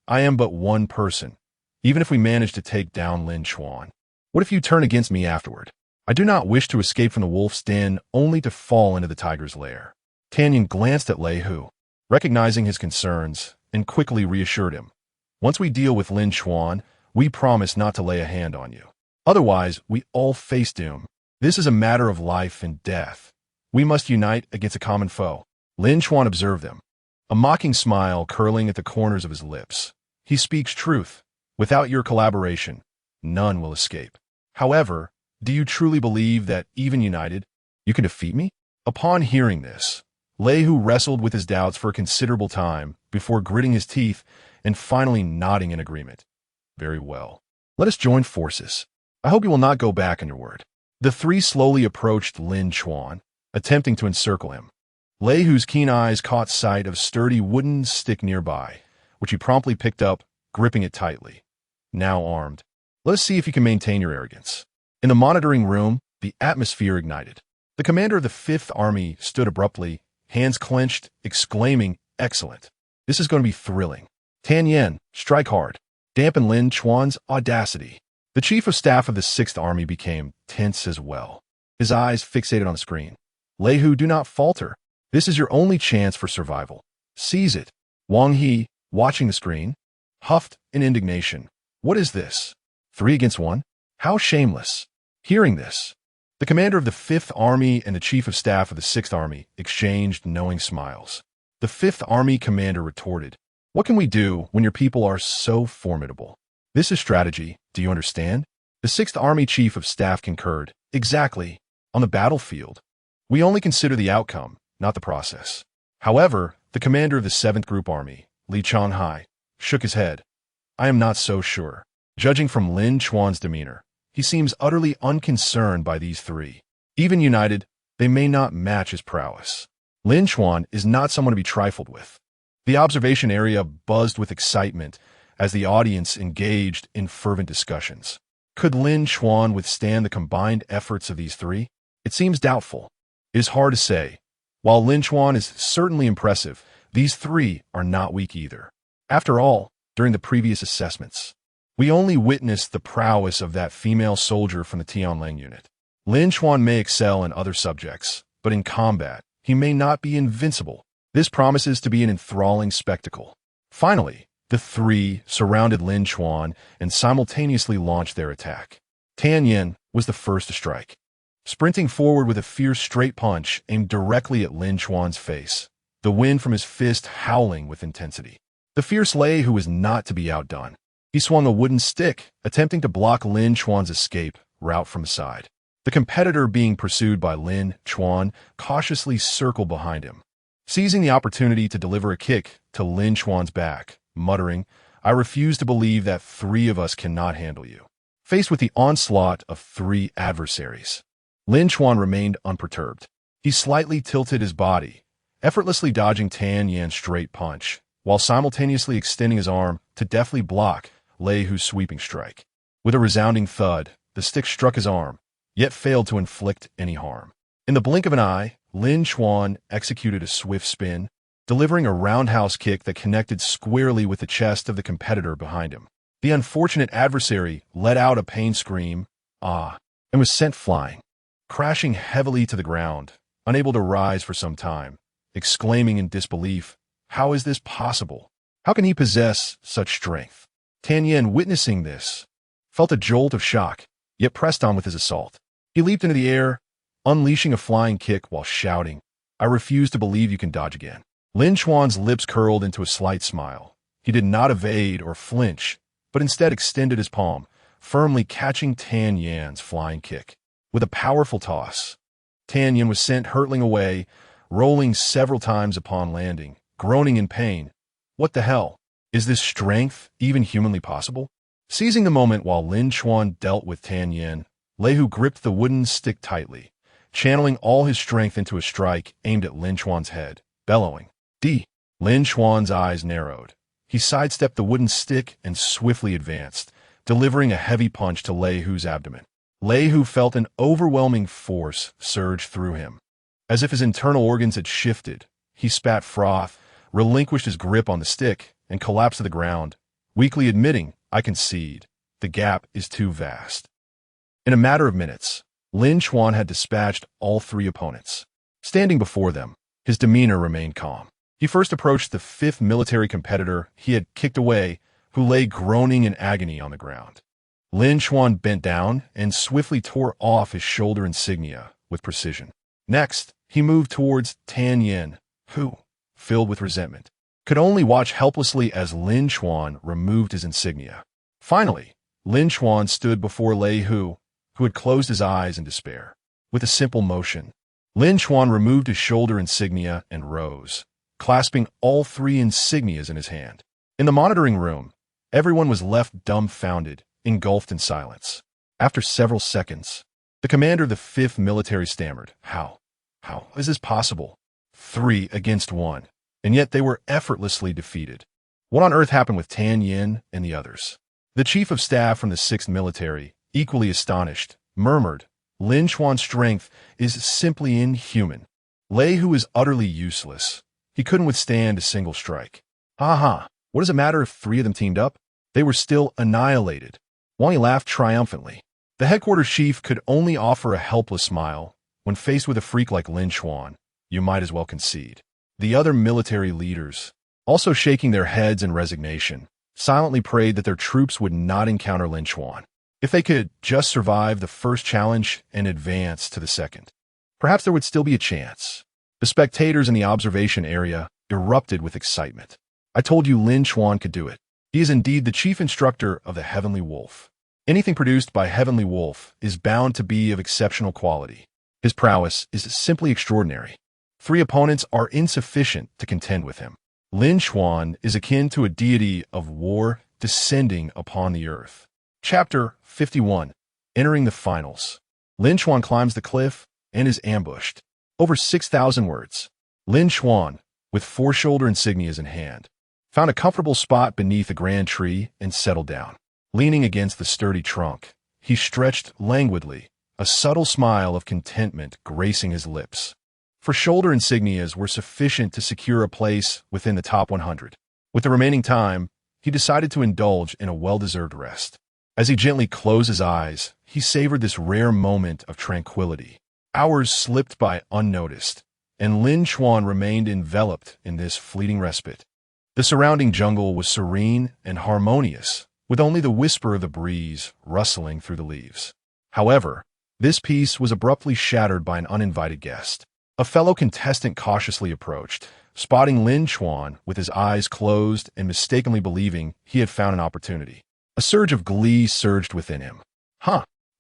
I am but one person, even if we manage to take down Lin Chuan. What if you turn against me afterward? I do not wish to escape from the wolf's den only to fall into the tiger's lair. Tianyan glanced at Lei Hu, recognizing his concerns, and quickly reassured him. Once we deal with Lin Chuan, we promise not to lay a hand on you. Otherwise, we all face doom. This is a matter of life and death. We must unite against a common foe. Lin Chuan observed them, a mocking smile curling at the corners of his lips. He speaks truth. Without your collaboration, none will escape. However, do you truly believe that, even united, you can defeat me? Upon hearing this, Lei Hu wrestled with his doubts for a considerable time before gritting his teeth and finally nodding in agreement. Very well. Let us join forces. I hope you will not go back on your word. The three slowly approached Lin Chuan, attempting to encircle him. Lei Hu's keen eyes caught sight of a sturdy wooden stick nearby, which he promptly picked up, gripping it tightly. Now armed, let us see if you can maintain your arrogance. In the monitoring room, the atmosphere ignited. The commander of the 5th Army stood abruptly, hands clenched, exclaiming, "Excellent. This is going to be thrilling. Tianyan, strike hard. Dampen Lin Chuan's audacity." The Chief of Staff of the 6th Army became tense as well, his eyes fixated on the screen. Lei Hu, do not falter. This is your only chance for survival. Seize it. Wang He, watching the screen, huffed in indignation. What is this? 3 against 1? How shameless. Hearing this, the commander of the 5th Army and the Chief of Staff of the 6th Army exchanged knowing smiles. The 5th Army commander retorted, "What can we do when your people are so formidable? This is strategy, do you understand?" The 6th Army Chief of Staff concurred, "Exactly. On the battlefield, we only consider the outcome, not the process." However, the commander of the 7th Group Army, Li Chuan, shook his head. "I am not so sure. Judging from Lin Chuan's demeanor, he seems utterly unconcerned by these three. Even united, they may not match his prowess. Lin Chuan is not someone to be trifled with." The observation area buzzed with excitement as the audience engaged in fervent discussions. Could Lin Chuan withstand the combined efforts of these three? It seems doubtful. It is hard to say. While Lin Chuan is certainly impressive, these three are not weak either. After all, during the previous assessments, we only witnessed the prowess of that female soldier from the Tianlang unit. Lin Chuan may excel in other subjects, but in combat, he may not be invincible. This promises to be an enthralling spectacle. Finally, the three surrounded Lin Chuan and simultaneously launched their attack. Tianyan was the first to strike, sprinting forward with a fierce straight punch aimed directly at Lin Chuan's face, the wind from his fist howling with intensity. The fierce Lei Hu was not to be outdone. He swung a wooden stick, attempting to block Lin Chuan's escape route from the side. The competitor being pursued by Lin Chuan cautiously circled behind him, seizing the opportunity to deliver a kick to Lin Chuan's back, muttering, "I refuse to believe that 3 of us cannot handle you." Faced with the onslaught of 3 adversaries, Lin Chuan remained unperturbed. He slightly tilted his body, effortlessly dodging Tianyan's straight punch, while simultaneously extending his arm to deftly block Lei Hu's sweeping strike. With a resounding thud, the stick struck his arm, yet failed to inflict any harm. In the blink of an eye, Lin Chuan executed a swift spin, delivering a roundhouse kick that connected squarely with the chest of the competitor behind him. The unfortunate adversary let out a pained scream, and was sent flying, crashing heavily to the ground, unable to rise for some time, exclaiming in disbelief, "How is this possible? How can he possess such strength?" Tianyan, witnessing this, felt a jolt of shock, yet pressed on with his assault. He leaped into the air, unleashing a flying kick while shouting, "I refuse to believe you can dodge again." Lin Chuan's lips curled into a slight smile. He did not evade or flinch, but instead extended his palm, firmly catching Tianyan's flying kick. With a powerful toss, Tianyan was sent hurtling away, rolling several times upon landing, groaning in pain. What the hell? Is this strength even humanly possible? Seizing the moment while Lin Chuan dealt with Tianyan, Lei Hu gripped the wooden stick tightly, channeling all his strength into a strike aimed at Lin Chuan's head, bellowing, "D!" Lin Chuan's eyes narrowed, He sidestepped the wooden stick and swiftly advanced, delivering a heavy punch to Lei Hu's abdomen. Lei Hu felt an overwhelming force surge through him. As if his internal organs had shifted, he spat froth, relinquished his grip on the stick, and collapsed to the ground, weakly admitting, "I concede. The gap is too vast." In a matter of minutes, Lin Chuan had dispatched all three opponents. Standing before them, his demeanor remained calm. He first approached the fifth military competitor he had kicked away, who lay groaning in agony on the ground. Lin Chuan bent down and swiftly tore off his shoulder insignia with precision. Next, he moved towards Tan Yin, who, filled with resentment, could only watch helplessly as Lin Chuan removed his insignia. Finally, Lin Chuan stood before Lei Hu, who had closed his eyes in despair. With a simple motion, Lin Chuan removed his shoulder insignia and rose, clasping all three insignias in his hand. In the monitoring room, everyone was left dumbfounded, engulfed in silence. After several seconds, the commander of the 5th Military stammered, How is this possible? 3 against 1, and yet they were effortlessly defeated. What on earth happened with Tan Yin and the others? The Chief of Staff from the 6th Military, equally astonished, murmured, Lin Chuan's strength is simply inhuman. Lei Hu is utterly useless. He couldn't withstand a single strike. What does it matter if 3 of them teamed up? They were still annihilated. Wang Yi laughed triumphantly. The headquarters chief could only offer a helpless smile. When faced with a freak like Lin Chuan, you might as well concede. The other military leaders, also shaking their heads in resignation, silently prayed that their troops would not encounter Lin Chuan. If they could just survive the first challenge and advance to the second, perhaps there would still be a chance. The spectators in the observation area erupted with excitement. I told you Lin Chuan could do it. He is indeed the chief instructor of the Heavenly Wolf. Anything produced by Heavenly Wolf is bound to be of exceptional quality. His prowess is simply extraordinary. 3 opponents are insufficient to contend with him. Lin Chuan is akin to a deity of war descending upon the earth. Chapter 51. Entering the Finals. Lin Chuan climbs the cliff and is ambushed. Over 6,000 words. Lin Chuan, with 4 shoulder insignias in hand, found a comfortable spot beneath a grand tree and settled down. Leaning against the sturdy trunk, he stretched languidly, a subtle smile of contentment gracing his lips. For shoulder insignias were sufficient to secure a place within the top 100. With the remaining time, he decided to indulge in a well-deserved rest. As he gently closed his eyes, he savored this rare moment of tranquility. Hours slipped by unnoticed, and Lin Chuan remained enveloped in this fleeting respite. The surrounding jungle was serene and harmonious, with only the whisper of the breeze rustling through the leaves. However, this peace was abruptly shattered by an uninvited guest. A fellow contestant cautiously approached, spotting Lin Chuan with his eyes closed and mistakenly believing he had found an opportunity. A surge of glee surged within him.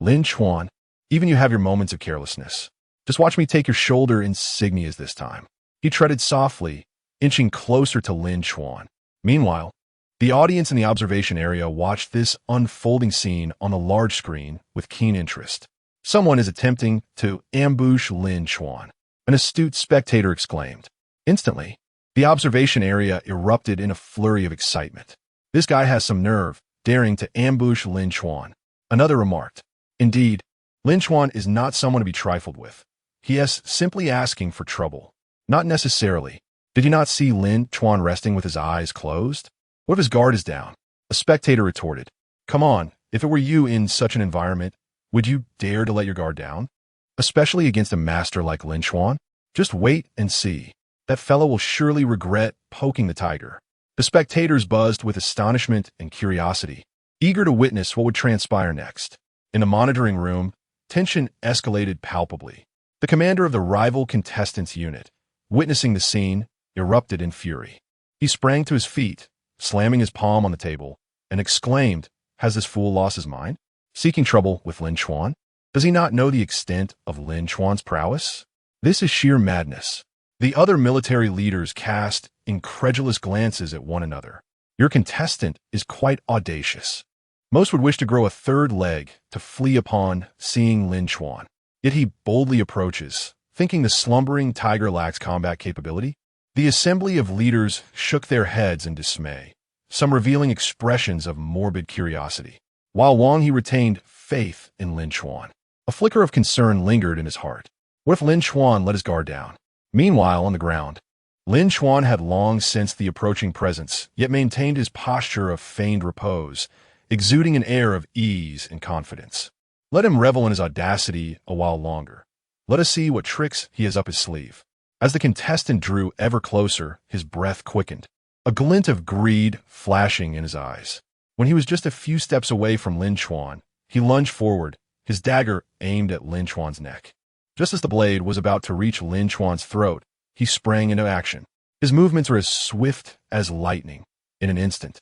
Lin Chuan, even you have your moments of carelessness. Just watch me take your shoulder insignias this time. He treaded softly, inching closer to Lin Chuan. Meanwhile, the audience in the observation area watched this unfolding scene on the large screen with keen interest. Someone is attempting to ambush Lin Chuan, an astute spectator exclaimed. Instantly, the observation area erupted in a flurry of excitement. This guy has some nerve, daring to ambush Lin Chuan. Another remarked. Indeed, Lin Chuan is not someone to be trifled with. He is simply asking for trouble. Not necessarily. Did you not see Lin Chuan resting with his eyes closed? What if his guard is down? A spectator retorted. Come on, if it were you in such an environment, would you dare to let your guard down? Especially against a master like Lin Chuan? Just wait and see. That fellow will surely regret poking the tiger. The spectators buzzed with astonishment and curiosity, eager to witness what would transpire next. In the monitoring room, tension escalated palpably. The commander of the rival contestants' unit, witnessing the scene, erupted in fury. He sprang to his feet, slamming his palm on the table, and exclaimed, Has this fool lost his mind? Seeking trouble with Lin Chuan? Does he not know the extent of Lin Chuan's prowess? This is sheer madness. The other military leaders cast incredulous glances at one another. Your contestant is quite audacious. Most would wish to grow a third leg to flee upon seeing Lin Chuan. Yet he boldly approaches, thinking the slumbering tiger lacks combat capability. The assembly of leaders shook their heads in dismay. some revealing expressions of morbid curiosity. While Wang He retained faith in Lin Chuan. A flicker of concern lingered in his heart. What if Lin Chuan let his guard down? Meanwhile, on the ground, Lin Chuan had long sensed the approaching presence, yet maintained his posture of feigned repose, exuding an air of ease and confidence. Let him revel in his audacity a while longer. Let us see what tricks he has up his sleeve. As the contestant drew ever closer, his breath quickened, a glint of greed flashing in his eyes. When he was just a few steps away from Lin Chuan, he lunged forward, his dagger aimed at Lin Chuan's neck. Just as the blade was about to reach Lin Chuan's throat, he sprang into action. His movements were as swift as lightning. In an instant,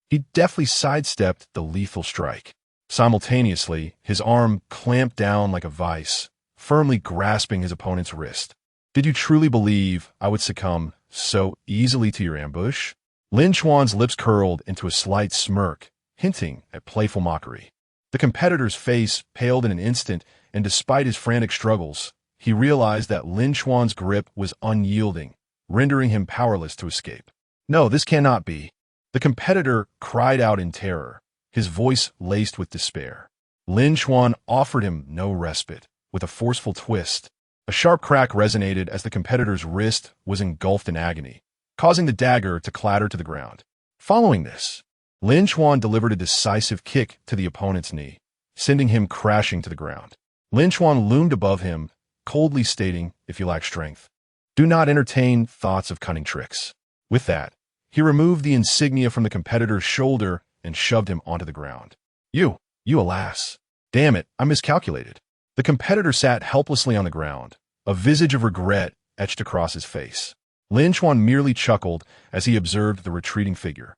he deftly sidestepped the lethal strike. Simultaneously, his arm clamped down like a vice, firmly grasping his opponent's wrist. Did you truly believe I would succumb so easily to your ambush? Lin Chuan's lips curled into a slight smirk, hinting at playful mockery. The competitor's face paled in an instant, and despite his frantic struggles, he realized that Lin Chuan's grip was unyielding, rendering him powerless to escape. No, this cannot be. The competitor cried out in terror, his voice laced with despair. Lin Chuan offered him no respite. With a forceful twist, a sharp crack resonated as the competitor's wrist was engulfed in agony, causing the dagger to clatter to the ground. Following this, Lin Chuan delivered a decisive kick to the opponent's knee, sending him crashing to the ground. Lin Chuan loomed above him, coldly stating, if you lack strength, do not entertain thoughts of cunning tricks. With that, he removed the insignia from the competitor's shoulder and shoved him onto the ground. You alas. Damn it, I miscalculated. The competitor sat helplessly on the ground, a visage of regret etched across his face. Lin Chuan merely chuckled as he observed the retreating figure,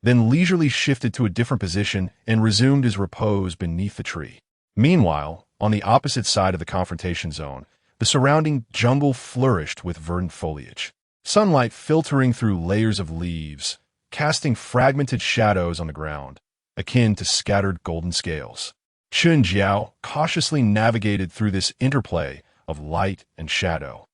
then leisurely shifted to a different position and resumed his repose beneath the tree. Meanwhile, on the opposite side of the confrontation zone, the surrounding jungle flourished with verdant foliage, sunlight filtering through layers of leaves, casting fragmented shadows on the ground, akin to scattered golden scales. Chun Jiao cautiously navigated through this interplay of light and shadow,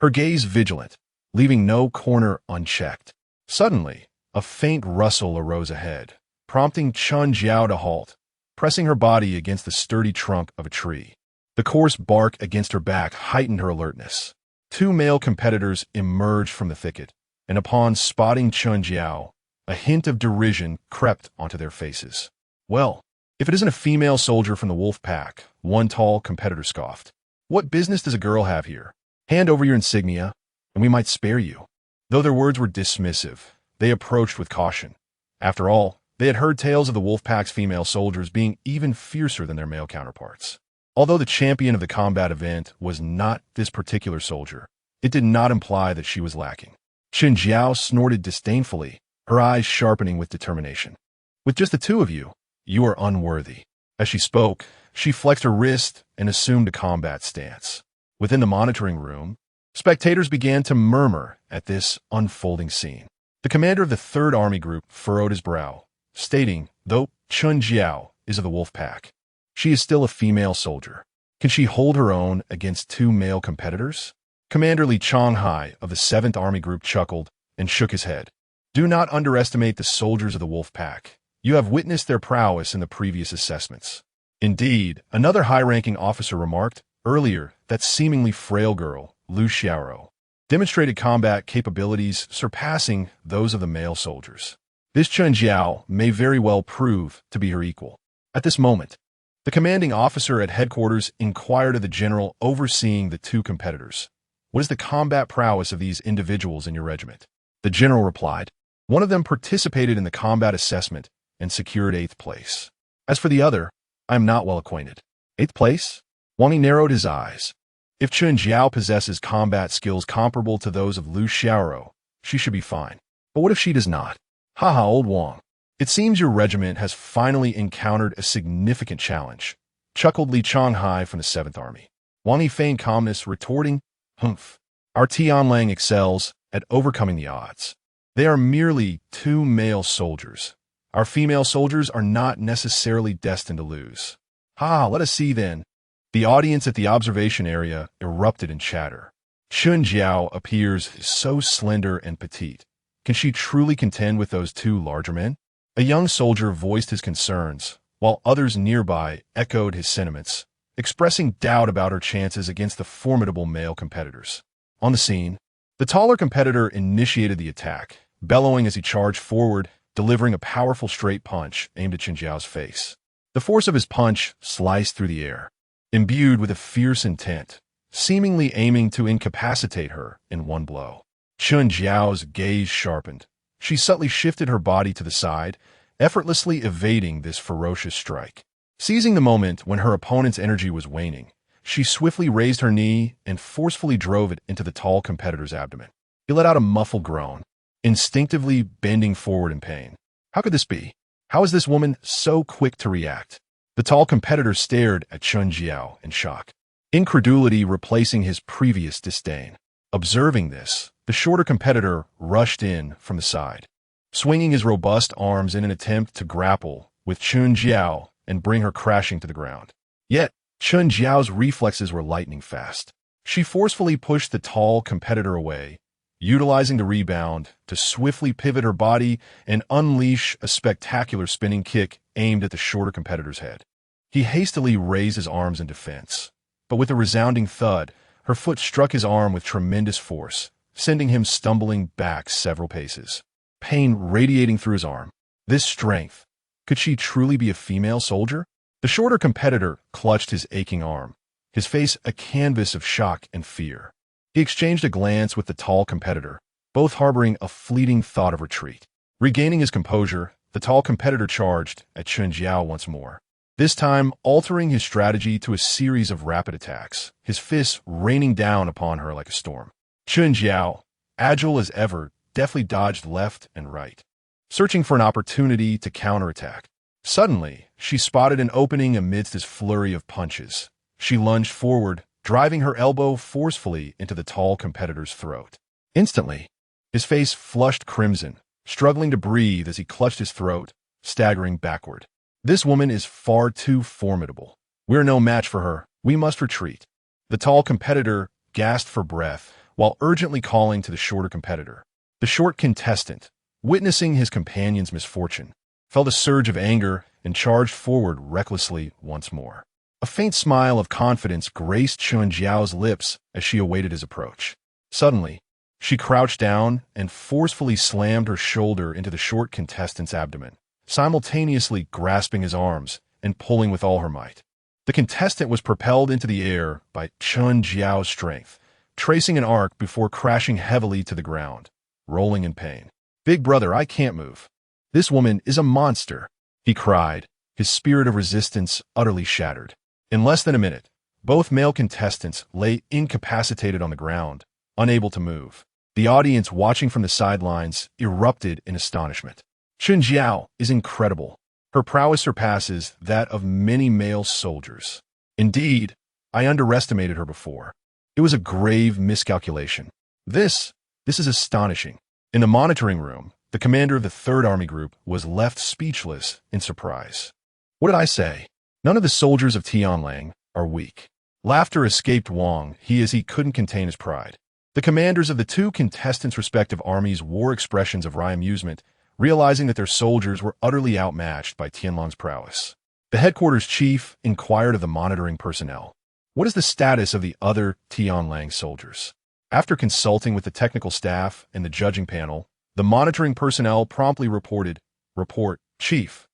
her gaze vigilant, leaving no corner unchecked. Suddenly, a faint rustle arose ahead, prompting Chun Jiao to halt, pressing her body against the sturdy trunk of a tree. The coarse bark against her back heightened her alertness. Two male competitors emerged from the thicket, and upon spotting Chun Jiao, a hint of derision crept onto their faces. Well, if it isn't a female soldier from the wolf pack, one tall competitor scoffed. What business does a girl have here? Hand over your insignia, and we might spare you. Though their words were dismissive, they approached with caution. After all, they had heard tales of the wolf pack's female soldiers being even fiercer than their male counterparts. Although the champion of the combat event was not this particular soldier, it did not imply that she was lacking. Chun Jiao snorted disdainfully, her eyes sharpening with determination. With just the two of you, you are unworthy. As she spoke, she flexed her wrist and assumed a combat stance. Within the monitoring room, spectators began to murmur at this unfolding scene. The commander of the 3rd Army Group furrowed his brow, stating, though Chun Jiao is of the wolf pack, she is still a female soldier. Can she hold her own against two male competitors? Commander Li Changhai of the 7th Army Group chuckled and shook his head. Do not underestimate the soldiers of the wolf pack. You have witnessed their prowess in the previous assessments. Indeed, another high-ranking officer remarked earlier that seemingly frail girl, Lu Xiaoro, demonstrated combat capabilities surpassing those of the male soldiers. This Chun Jiao may very well prove to be her equal. At this moment, the commanding officer at headquarters inquired of the general overseeing the two competitors, what is the combat prowess of these individuals in your regiment? The general replied, one of them participated in the combat assessment and secured 8th place. As for the other, I am not well acquainted. 8th place? Wang Yi narrowed his eyes. If Chun Jiao possesses combat skills comparable to those of Lu Xiaoro, she should be fine. But what if she does not? Haha, old Wang. It seems your regiment has finally encountered a significant challenge, chuckled Li Changhai from the 7th Army. Wang Yi feigned calmness, retorting, humph. Our Tianlang excels at overcoming the odds. They are merely two male soldiers. Our female soldiers are not necessarily destined to lose. Let us see then. The audience at the observation area erupted in chatter. Chun Jiao appears so slender and petite, Can she truly contend with those two larger men? A young soldier voiced his concerns, while others nearby echoed his sentiments, expressing doubt about her chances against the formidable male competitors. On the scene, the taller competitor initiated the attack, bellowing as he charged forward, delivering a powerful straight punch aimed at Chen Jiao's face. The force of his punch sliced through the air, imbued with a fierce intent, seemingly aiming to incapacitate her in one blow. Chen Jiao's gaze sharpened. She subtly shifted her body to the side, effortlessly evading this ferocious strike. Seizing the moment when her opponent's energy was waning, she swiftly raised her knee and forcefully drove it into the tall competitor's abdomen. He let out a muffled groan, instinctively bending forward in pain. How could this be? How is this woman so quick to react? The tall competitor stared at Chen Jiao in shock, incredulity replacing his previous disdain. Observing this, the shorter competitor rushed in from the side, swinging his robust arms in an attempt to grapple with Chen Jiao and bring her crashing to the ground. Yet, Chen Jiao's reflexes were lightning fast. She forcefully pushed the tall competitor away, utilizing the rebound to swiftly pivot her body and unleash a spectacular spinning kick aimed at the shorter competitor's head. He hastily raised his arms in defense, but with a resounding thud, her foot struck his arm with tremendous force, sending him stumbling back several paces. Pain radiating through his arm. This strength. Could she truly be a female soldier? The shorter competitor clutched his aching arm, his face a canvas of shock and fear. He exchanged a glance with the tall competitor, both harboring a fleeting thought of retreat. Regaining his composure, the tall competitor charged at Chen Jiao once more, this time altering his strategy to a series of rapid attacks, his fists raining down upon her like a storm. Chen Jiao, agile as ever, deftly dodged left and right, searching for an opportunity to counterattack. Suddenly, she spotted an opening amidst his flurry of punches. She lunged forward, driving her elbow forcefully into the tall competitor's throat. Instantly, his face flushed crimson, struggling to breathe as he clutched his throat, staggering backward. This woman is far too formidable. We're no match for her. We must retreat. The tall competitor gasped for breath while urgently calling to the shorter competitor. The short contestant, witnessing his companion's misfortune, felt a surge of anger and charged forward recklessly once more. A faint smile of confidence graced Chen Jiao's lips as she awaited his approach. Suddenly, she crouched down and forcefully slammed her shoulder into the short contestant's abdomen, simultaneously grasping his arms and pulling with all her might. The contestant was propelled into the air by Chen Jiao's strength, tracing an arc before crashing heavily to the ground, rolling in pain. "Big brother, I can't move. This woman is a monster," he cried, his spirit of resistance utterly shattered. In less than a minute, both male contestants lay incapacitated on the ground, unable to move. The audience watching from the sidelines erupted in astonishment. Chen Jiao is incredible. Her prowess surpasses that of many male soldiers. Indeed, I underestimated her before. It was a grave miscalculation. This is astonishing. In the monitoring room, the commander of the 3rd Army Group was left speechless in surprise. What did I say? None of the soldiers of Tianlang are weak. Laughter escaped Wang, as he couldn't contain his pride. The commanders of the two contestants' respective armies wore expressions of wry amusement, realizing that their soldiers were utterly outmatched by Tianlang's prowess. The headquarters chief inquired of the monitoring personnel, "What is the status of the other Tianlang soldiers?" After consulting with the technical staff and the judging panel, the monitoring personnel promptly reported, "Report, Chief.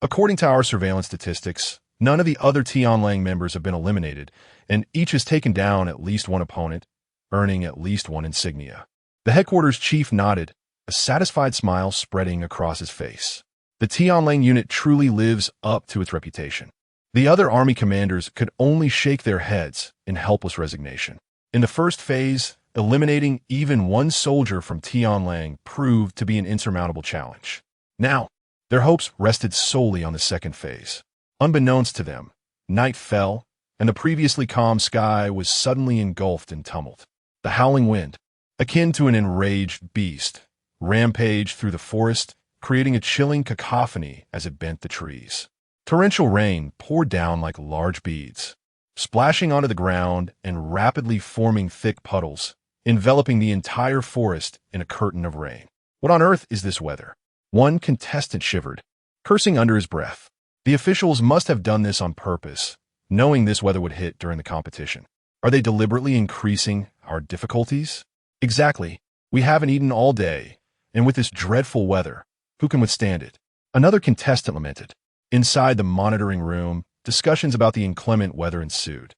According to our surveillance statistics, none of the other Tianlang members have been eliminated, and each has taken down at least one opponent, earning at least one insignia." The headquarters chief nodded, a satisfied smile spreading across his face. The Tianlang unit truly lives up to its reputation. The other army commanders could only shake their heads in helpless resignation. In the first phase, eliminating even one soldier from Tianlang proved to be an insurmountable challenge. Now, their hopes rested solely on the second phase. Unbeknownst to them, night fell, and the previously calm sky was suddenly engulfed in tumult. The howling wind, akin to an enraged beast, rampaged through the forest, creating a chilling cacophony as it bent the trees. Torrential rain poured down like large beads, splashing onto the ground and rapidly forming thick puddles, enveloping the entire forest in a curtain of rain. What on earth is this weather? One contestant shivered, cursing under his breath. The officials must have done this on purpose, knowing this weather would hit during the competition. Are they deliberately increasing our difficulties? Exactly. We haven't eaten all day, and with this dreadful weather, who can withstand it? Another contestant lamented. Inside the monitoring room, discussions about the inclement weather ensued.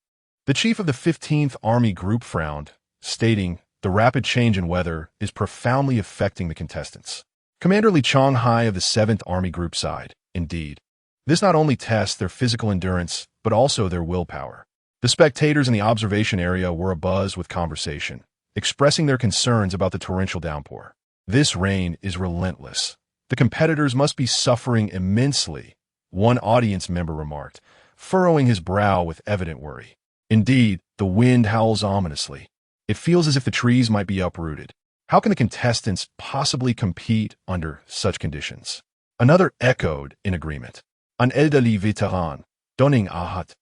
The chief of the 15th Army Group frowned, stating, "The rapid change in weather is profoundly affecting the contestants." Commander Lin Chuan of the 7th Army Group sighed. Indeed, this not only tests their physical endurance, but also their willpower. The spectators in the observation area were abuzz with conversation, expressing their concerns about the torrential downpour. This rain is relentless. The competitors must be suffering immensely, one audience member remarked, furrowing his brow with evident worry. Indeed, the wind howls ominously. It feels as if the trees might be uprooted. How can the contestants possibly compete under such conditions? Another echoed in agreement. Un elderly veteran, Donning Ahat,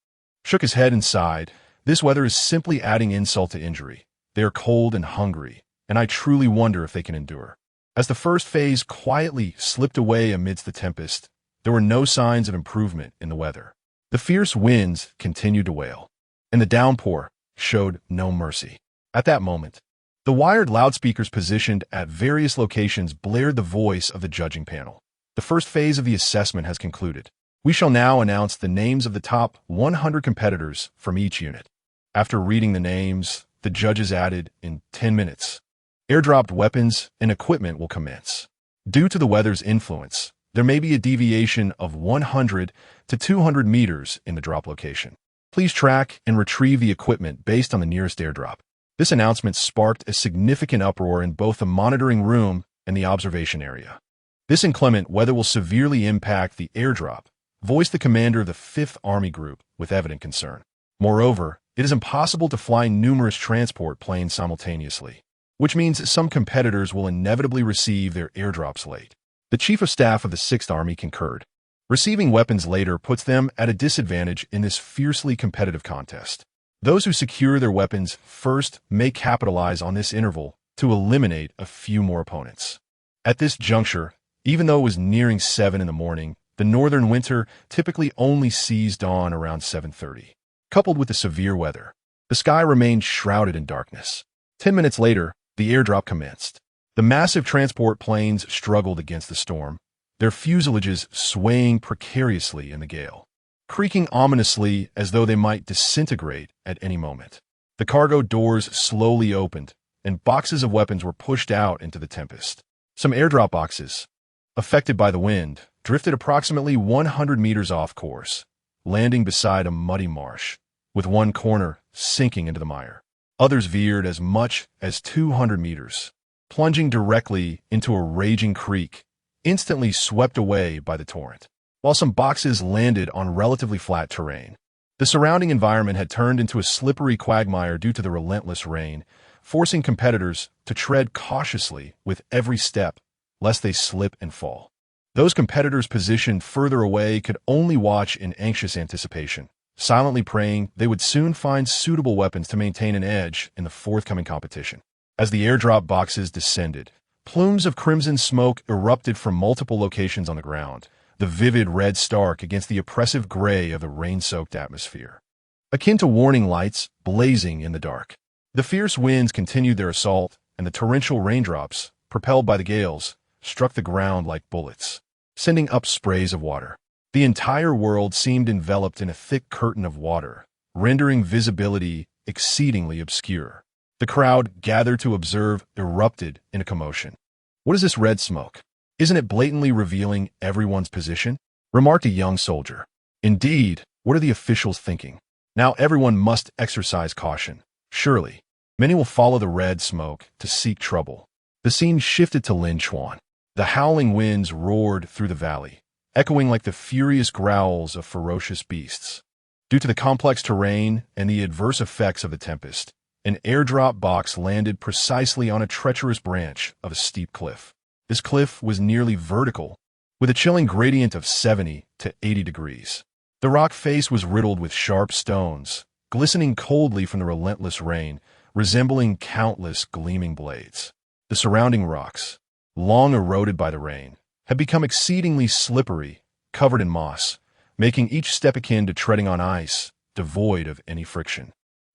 shook his head and sighed. This weather is simply adding insult to injury. They are cold and hungry, and I truly wonder if they can endure. As the first phase quietly slipped away amidst the tempest, there were no signs of improvement in the weather. The fierce winds continued to wail, and the downpour showed no mercy. At that moment, the wired loudspeakers positioned at various locations blared the voice of the judging panel. The first phase of the assessment has concluded. We shall now announce the names of the top 100 competitors from each unit. After reading the names, the judges added, in 10 minutes, airdropped weapons and equipment will commence. Due to the weather's influence, there may be a deviation of 100 to 200 meters in the drop location. Please track and retrieve the equipment based on the nearest airdrop. This announcement sparked a significant uproar in both the monitoring room and the observation area. This inclement weather will severely impact the airdrop, voiced the commander of the 5th Army Group with evident concern. Moreover, it is impossible to fly numerous transport planes simultaneously, which means some competitors will inevitably receive their airdrops late. The Chief of Staff of the 6th Army concurred. Receiving weapons later puts them at a disadvantage in this fiercely competitive contest. Those who secure their weapons first may capitalize on this interval to eliminate a few more opponents. At this juncture, even though it was nearing 7 in the morning, the northern winter typically only sees dawn around 7:30. Coupled with the severe weather, the sky remained shrouded in darkness. 10 minutes later, the airdrop commenced. The massive transport planes struggled against the storm, their fuselages swaying precariously in the gale, creaking ominously as though they might disintegrate at any moment. The cargo doors slowly opened, and boxes of weapons were pushed out into the tempest. Some airdrop boxes, affected by the wind, drifted approximately 100 meters off course, landing beside a muddy marsh, with one corner sinking into the mire. Others veered as much as 200 meters, plunging directly into a raging creek, instantly swept away by the torrent, while some boxes landed on relatively flat terrain. The surrounding environment had turned into a slippery quagmire due to the relentless rain, forcing competitors to tread cautiously with every step, lest they slip and fall. Those competitors positioned further away could only watch in anxious anticipation, silently praying they would soon find suitable weapons to maintain an edge in the forthcoming competition. As the airdrop boxes descended, plumes of crimson smoke erupted from multiple locations on the ground, the vivid red stark against the oppressive gray of the rain-soaked atmosphere, akin to warning lights blazing in the dark. The fierce winds continued their assault, and the torrential raindrops, propelled by the gales, struck the ground like bullets, sending up sprays of water. The entire world seemed enveloped in a thick curtain of water, rendering visibility exceedingly obscure. The crowd gathered to observe erupted in a commotion. "What is this red smoke? Isn't it blatantly revealing everyone's position?" remarked a young soldier. "Indeed, what are the officials thinking? Now everyone must exercise caution. Surely, many will follow the red smoke to seek trouble." The scene shifted to Lin Chuan. The howling winds roared through the valley, echoing like the furious growls of ferocious beasts. Due to the complex terrain and the adverse effects of the tempest, an airdrop box landed precisely on a treacherous branch of a steep cliff. This cliff was nearly vertical, with a chilling gradient of 70 to 80 degrees. The rock face was riddled with sharp stones, glistening coldly from the relentless rain, resembling countless gleaming blades. The surrounding rocks, long eroded by the rain, had become exceedingly slippery, covered in moss, making each step akin to treading on ice, devoid of any friction.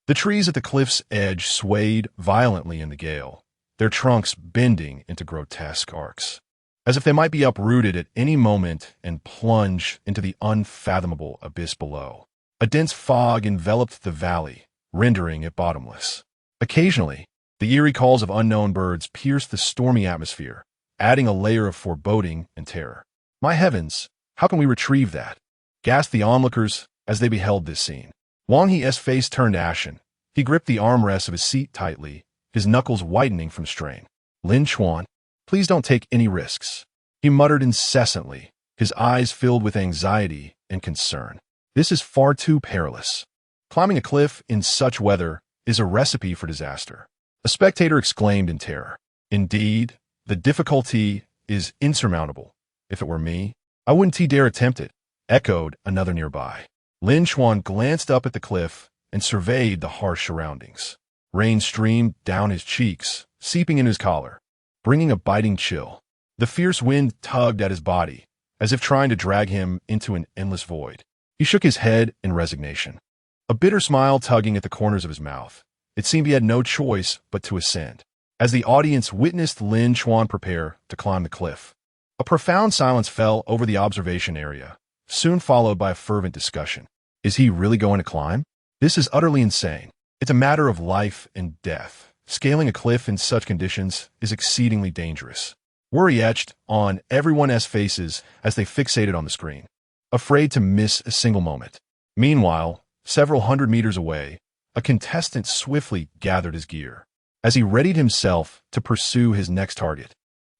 The trees at the cliff's edge swayed violently in the gale, their trunks bending into grotesque arcs, as if they might be uprooted at any moment and plunge into the unfathomable abyss below. A dense fog enveloped the valley, rendering it bottomless. Occasionally, the eerie calls of unknown birds pierced the stormy atmosphere, adding a layer of foreboding and terror. "My heavens, how can we retrieve that?" gasped the onlookers as they beheld this scene. Wang He's face turned ashen. He gripped the armrests of his seat tightly, his knuckles whitening from strain. "Lin Chuan, please don't take any risks," he muttered incessantly, his eyes filled with anxiety and concern. "This is far too perilous. Climbing a cliff in such weather is a recipe for disaster." A spectator exclaimed in terror. "Indeed, the difficulty is insurmountable. If it were me, I wouldn't dare attempt it," echoed another nearby. Lin Chuan glanced up at the cliff and surveyed the harsh surroundings. Rain streamed down his cheeks, seeping in his collar, bringing a biting chill. The fierce wind tugged at his body, as if trying to drag him into an endless void. He shook his head in resignation, a bitter smile tugging at the corners of his mouth. It seemed he had no choice but to ascend. As the audience witnessed Lin Chuan prepare to climb the cliff, a profound silence fell over the observation area, soon followed by a fervent discussion. Is he really going to climb? This is utterly insane. It's a matter of life and death. Scaling a cliff in such conditions is exceedingly dangerous. Worry etched on everyone's faces as they fixated on the screen, afraid to miss a single moment. Meanwhile, several hundred meters away, a contestant swiftly gathered his gear. As he readied himself to pursue his next target,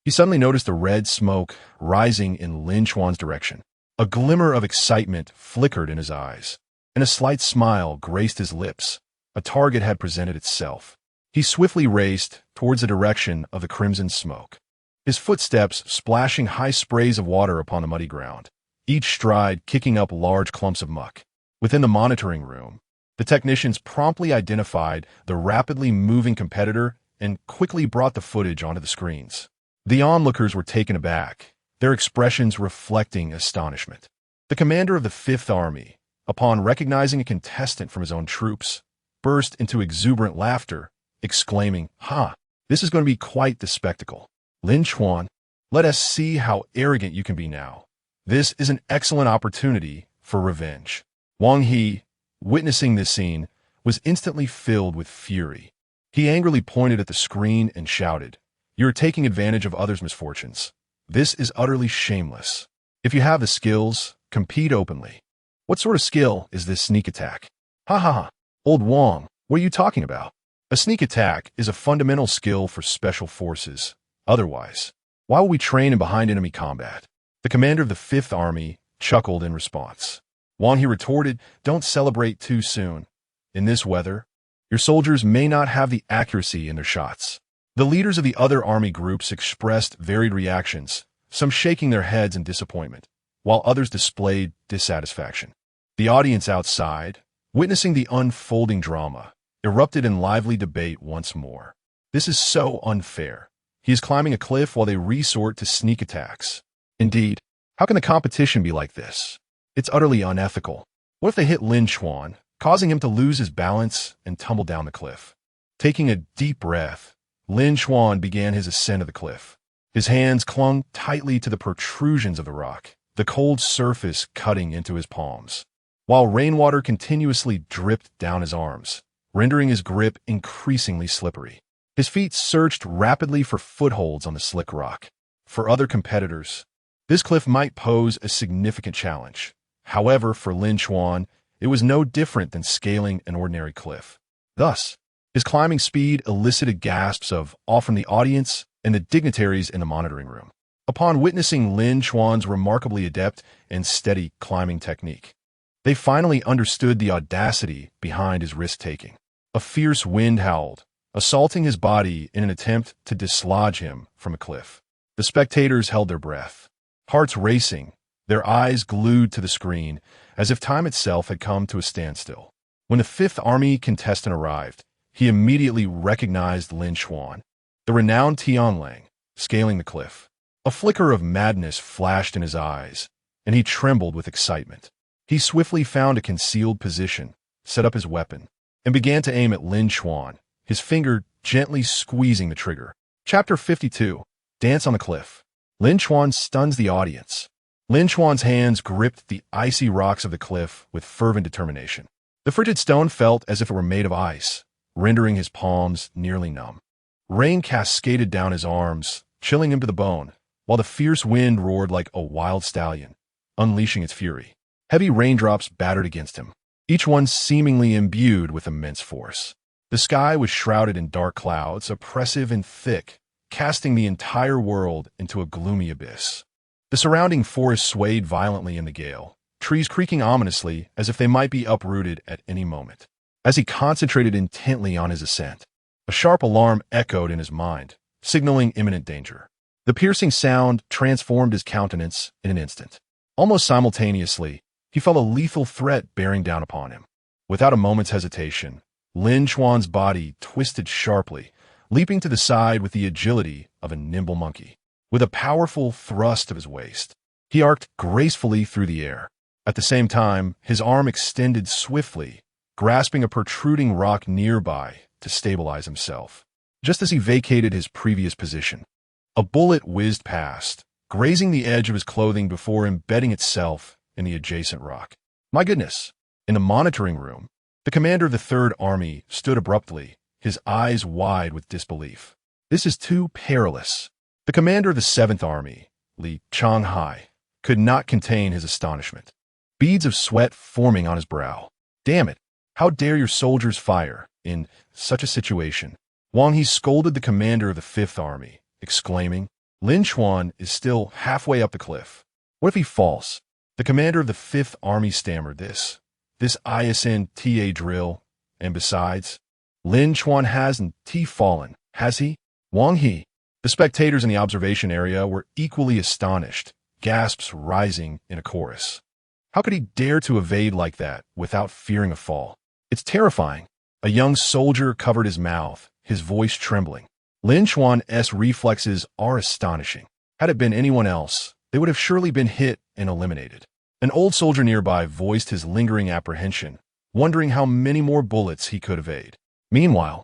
he suddenly noticed the red smoke rising in Lin Chuan's direction. A glimmer of excitement flickered in his eyes, and a slight smile graced his lips. A target had presented itself. He swiftly raced towards the direction of the crimson smoke, his footsteps splashing high sprays of water upon the muddy ground, each stride kicking up large clumps of muck. Within the monitoring room, the technicians promptly identified the rapidly moving competitor and quickly brought the footage onto the screens. The onlookers were taken aback, their expressions reflecting astonishment. The commander of the Fifth Army, upon recognizing a contestant from his own troops, burst into exuberant laughter, exclaiming, "Ha! This is going to be quite the spectacle. Lin Chuan, let us see how arrogant you can be now. This is an excellent opportunity for revenge." Wang He, witnessing this scene, was instantly filled with fury. He angrily pointed at the screen and shouted, "You are taking advantage of others' misfortunes. This is utterly shameless. If you have the skills, compete openly." "What sort of skill is this sneak attack?" "Ha ha ha. Old Wang, what are you talking about? A sneak attack is a fundamental skill for special forces. Otherwise, why will we train in behind enemy combat?" The commander of the Fifth Army chuckled in response. Wang He retorted, "Don't celebrate too soon. In this weather, your soldiers may not have the accuracy in their shots." The leaders of the other army groups expressed varied reactions, some shaking their heads in disappointment, while others displayed dissatisfaction. The audience outside, witnessing the unfolding drama, erupted in lively debate once more. This is so unfair. He is climbing a cliff while they resort to sneak attacks. Indeed, how can the competition be like this? It's utterly unethical. What if they hit Lin Chuan, causing him to lose his balance and tumble down the cliff? Taking a deep breath, Lin Chuan began his ascent of the cliff. His hands clung tightly to the protrusions of the rock, the cold surface cutting into his palms, while rainwater continuously dripped down his arms, rendering his grip increasingly slippery. His feet searched rapidly for footholds on the slick rock. For other competitors, this cliff might pose a significant challenge. However, for Lin Chuan, it was no different than scaling an ordinary cliff. Thus, his climbing speed elicited gasps of awe from the audience and the dignitaries in the monitoring room. Upon witnessing Lin Chuan's remarkably adept and steady climbing technique, they finally understood the audacity behind his risk-taking. A fierce wind howled, assaulting his body in an attempt to dislodge him from a cliff. The spectators held their breath, hearts racing, their eyes glued to the screen, as if time itself had come to a standstill. When the Fifth Army contestant arrived, he immediately recognized Lin Chuan, the renowned Tianlang, scaling the cliff. A flicker of madness flashed in his eyes, and he trembled with excitement. He swiftly found a concealed position, set up his weapon, and began to aim at Lin Chuan, his finger gently squeezing the trigger. Chapter 52. Dance on the Cliff. Lin Chuan stuns the audience. Lin Chuan's hands gripped the icy rocks of the cliff with fervent determination. The frigid stone felt as if it were made of ice, rendering his palms nearly numb. Rain cascaded down his arms, chilling him to the bone, while the fierce wind roared like a wild stallion, unleashing its fury. Heavy raindrops battered against him, each one seemingly imbued with immense force. The sky was shrouded in dark clouds, oppressive and thick, casting the entire world into a gloomy abyss. The surrounding forest swayed violently in the gale, trees creaking ominously as if they might be uprooted at any moment. As he concentrated intently on his ascent, a sharp alarm echoed in his mind, signaling imminent danger. The piercing sound transformed his countenance in an instant. Almost simultaneously, he felt a lethal threat bearing down upon him. Without a moment's hesitation, Lin Chuan's body twisted sharply, leaping to the side with the agility of a nimble monkey. With a powerful thrust of his waist, he arced gracefully through the air. At the same time, his arm extended swiftly, grasping a protruding rock nearby to stabilize himself. Just as he vacated his previous position, a bullet whizzed past, grazing the edge of his clothing before embedding itself in the adjacent rock. My goodness! In the monitoring room, the commander of the Third Army stood abruptly, his eyes wide with disbelief. This is too perilous. The commander of the Seventh Army, Li Chuan, could not contain his astonishment. Beads of sweat forming on his brow. Damn it! How dare your soldiers fire in such a situation? Wang He scolded the commander of the Fifth Army, exclaiming, Lin Chuan is still halfway up the cliff. What if he falls? The commander of the Fifth Army stammered this ISNTA drill, and besides, Lin Chuan hasn't fallen, has he? Wang He. The spectators in the observation area were equally astonished, gasps rising in a chorus. How could he dare to evade like that without fearing a fall? It's terrifying. A young soldier covered his mouth, his voice trembling. Lin Chuan's reflexes are astonishing. Had it been anyone else, they would have surely been hit and eliminated. An old soldier nearby voiced his lingering apprehension, wondering how many more bullets he could evade. Meanwhile,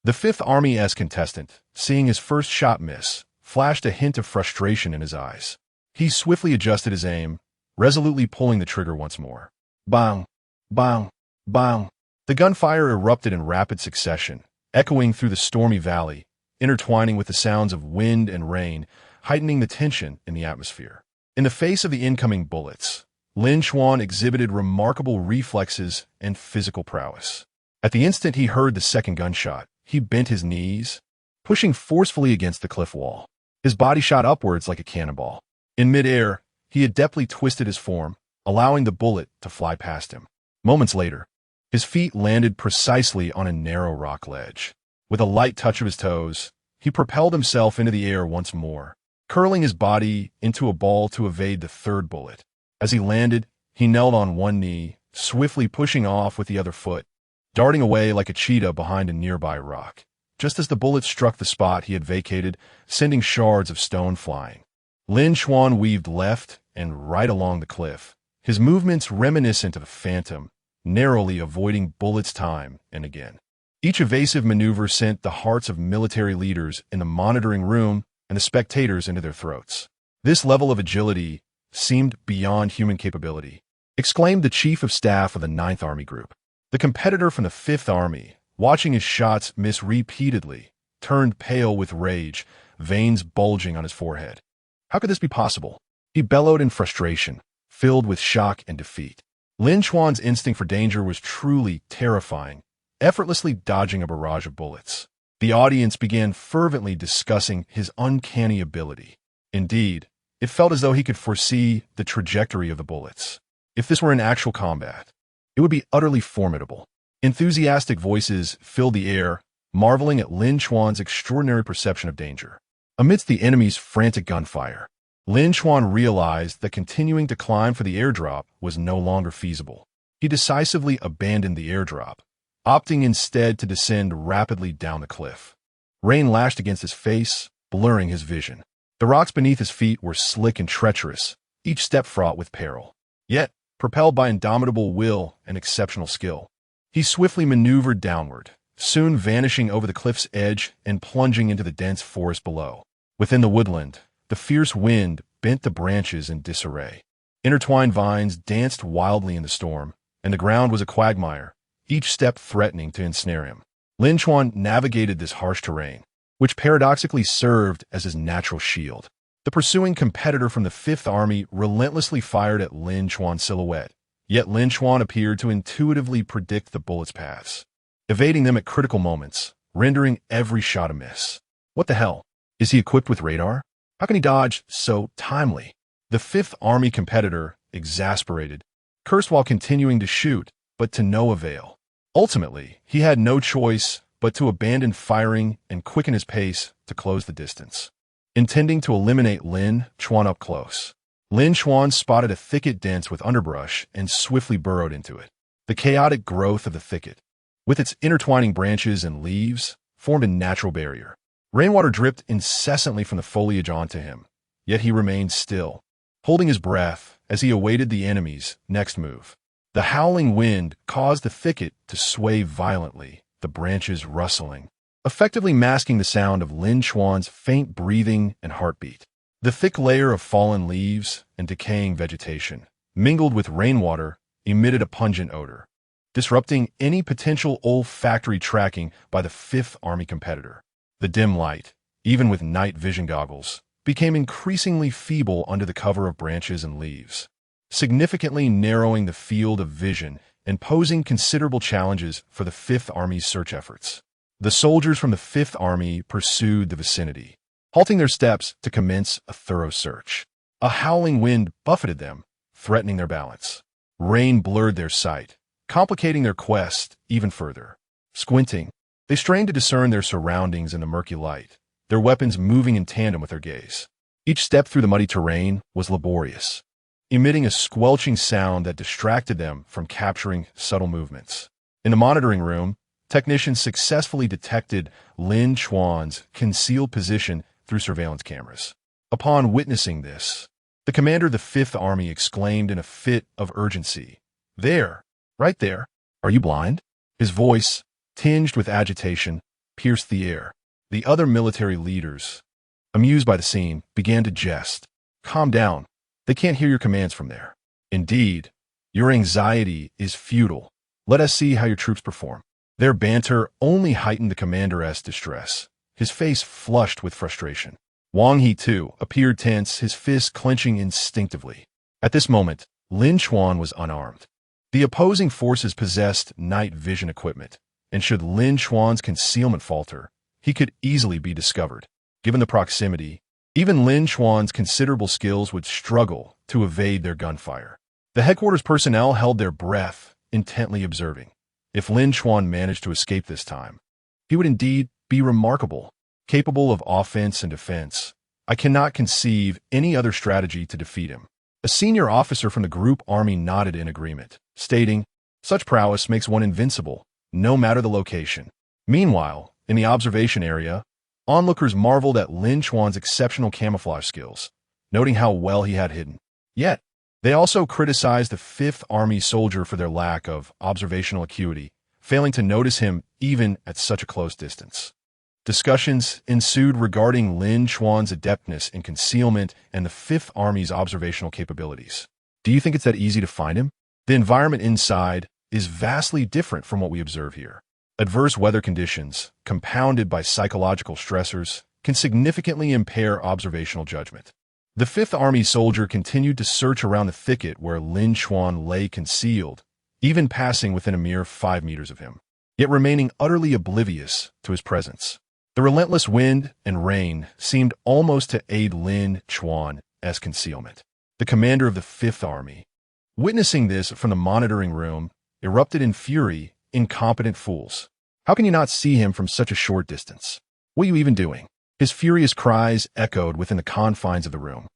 the Fifth Army's contestant, seeing his first shot miss, flashed a hint of frustration in his eyes. He swiftly adjusted his aim, resolutely pulling the trigger once more. Bang! Bang! Bang! The gunfire erupted in rapid succession, echoing through the stormy valley, intertwining with the sounds of wind and rain, heightening the tension in the atmosphere. In the face of the incoming bullets, Lin Chuan exhibited remarkable reflexes and physical prowess. At the instant he heard the second gunshot, he bent his knees, pushing forcefully against the cliff wall. His body shot upwards like a cannonball. In midair, he adeptly twisted his form, allowing the bullet to fly past him. Moments later, his feet landed precisely on a narrow rock ledge. With a light touch of his toes, he propelled himself into the air once more, curling his body into a ball to evade the third bullet. As he landed, he knelt on one knee, swiftly pushing off with the other foot, darting away like a cheetah behind a nearby rock, just as the bullet struck the spot he had vacated, sending shards of stone flying. Lin Chuan weaved left and right along the cliff, his movements reminiscent of a phantom, narrowly avoiding bullets time and again. Each evasive maneuver sent the hearts of military leaders in the monitoring room and the spectators into their throats. This level of agility seemed beyond human capability, exclaimed the Chief of Staff of the Ninth Army Group. The competitor from the Fifth Army, watching his shots miss repeatedly, turned pale with rage, veins bulging on his forehead. How could this be possible? He bellowed in frustration, filled with shock and defeat. Lin Chuan's instinct for danger was truly terrifying, effortlessly dodging a barrage of bullets. The audience began fervently discussing his uncanny ability. Indeed, it felt as though he could foresee the trajectory of the bullets. If this were in actual combat, it would be utterly formidable. Enthusiastic voices filled the air, marveling at Lin Chuan's extraordinary perception of danger. Amidst the enemy's frantic gunfire, Lin Chuan realized that continuing to climb for the airdrop was no longer feasible. He decisively abandoned the airdrop, opting instead to descend rapidly down the cliff. Rain lashed against his face, blurring his vision. The rocks beneath his feet were slick and treacherous, each step fraught with peril. Yet, propelled by indomitable will and exceptional skill, he swiftly maneuvered downward, soon vanishing over the cliff's edge and plunging into the dense forest below. Within the woodland, the fierce wind bent the branches in disarray. Intertwined vines danced wildly in the storm, and the ground was a quagmire, each step threatening to ensnare him. Lin Chuan navigated this harsh terrain, which paradoxically served as his natural shield. The pursuing competitor from the Fifth Army relentlessly fired at Lin Chuan's silhouette, yet Lin Chuan appeared to intuitively predict the bullets' paths, evading them at critical moments, rendering every shot a miss. What the hell? Is he equipped with radar? How can he dodge so timely? The Fifth Army competitor, exasperated, cursed while continuing to shoot, but to no avail. Ultimately, he had no choice but to abandon firing and quicken his pace to close the distance. Intending to eliminate Lin Chuan up close, Lin Chuan spotted a thicket dense with underbrush and swiftly burrowed into it. The chaotic growth of the thicket, with its intertwining branches and leaves, formed a natural barrier. Rainwater dripped incessantly from the foliage onto him, yet he remained still, holding his breath as he awaited the enemy's next move. The howling wind caused the thicket to sway violently, the branches rustling, effectively masking the sound of Lin Chuan's faint breathing and heartbeat. The thick layer of fallen leaves and decaying vegetation, mingled with rainwater, emitted a pungent odor, disrupting any potential olfactory tracking by the Fifth Army competitor. The dim light, even with night vision goggles, became increasingly feeble under the cover of branches and leaves, significantly narrowing the field of vision and posing considerable challenges for the Fifth Army's search efforts. The soldiers from the Fifth Army pursued the vicinity, halting their steps to commence a thorough search. A howling wind buffeted them, threatening their balance. Rain blurred their sight, complicating their quest even further. Squinting, they strained to discern their surroundings in the murky light, their weapons moving in tandem with their gaze. Each step through the muddy terrain was laborious, emitting a squelching sound that distracted them from capturing subtle movements. In the monitoring room, technicians successfully detected Lin Chuan's concealed position through surveillance cameras. Upon witnessing this, the commander of the Fifth Army exclaimed in a fit of urgency, "There, right there. Are you blind?" His voice, tinged with agitation, pierced the air. The other military leaders, amused by the scene, began to jest. "Calm down. They can't hear your commands from there. Indeed, your anxiety is futile. Let us see how your troops perform." Their banter only heightened the commander's distress, his face flushed with frustration. Wang He, too, appeared tense, his fists clenching instinctively. At this moment, Lin Chuan was unarmed. The opposing forces possessed night vision equipment, and should Lin Chuan's concealment falter, he could easily be discovered. Given the proximity, even Lin Chuan's considerable skills would struggle to evade their gunfire. The headquarters personnel held their breath, intently observing. If Lin Chuan managed to escape this time, he would indeed be remarkable, capable of offense and defense. I cannot conceive any other strategy to defeat him. A senior officer from the group army nodded in agreement, stating, "Such prowess makes one invincible, no matter the location." Meanwhile, in the observation area, onlookers marveled at Lin Chuan's exceptional camouflage skills, noting how well he had hidden. Yet, they also criticized the Fifth Army soldier for their lack of observational acuity, failing to notice him even at such a close distance. Discussions ensued regarding Lin Chuan's adeptness in concealment and the Fifth Army's observational capabilities. Do you think it's that easy to find him? The environment inside is vastly different from what we observe here. Adverse weather conditions, compounded by psychological stressors, can significantly impair observational judgment. The Fifth Army soldier continued to search around the thicket where Lin Chuan lay concealed, even passing within a mere 5 meters of him, yet remaining utterly oblivious to his presence. The relentless wind and rain seemed almost to aid Lin Chuan's concealment. The commander of the Fifth Army, witnessing this from the monitoring room, erupted in fury. "Incompetent fools. How can you not see him from such a short distance? What are you even doing?" His furious cries echoed within the confines of the room.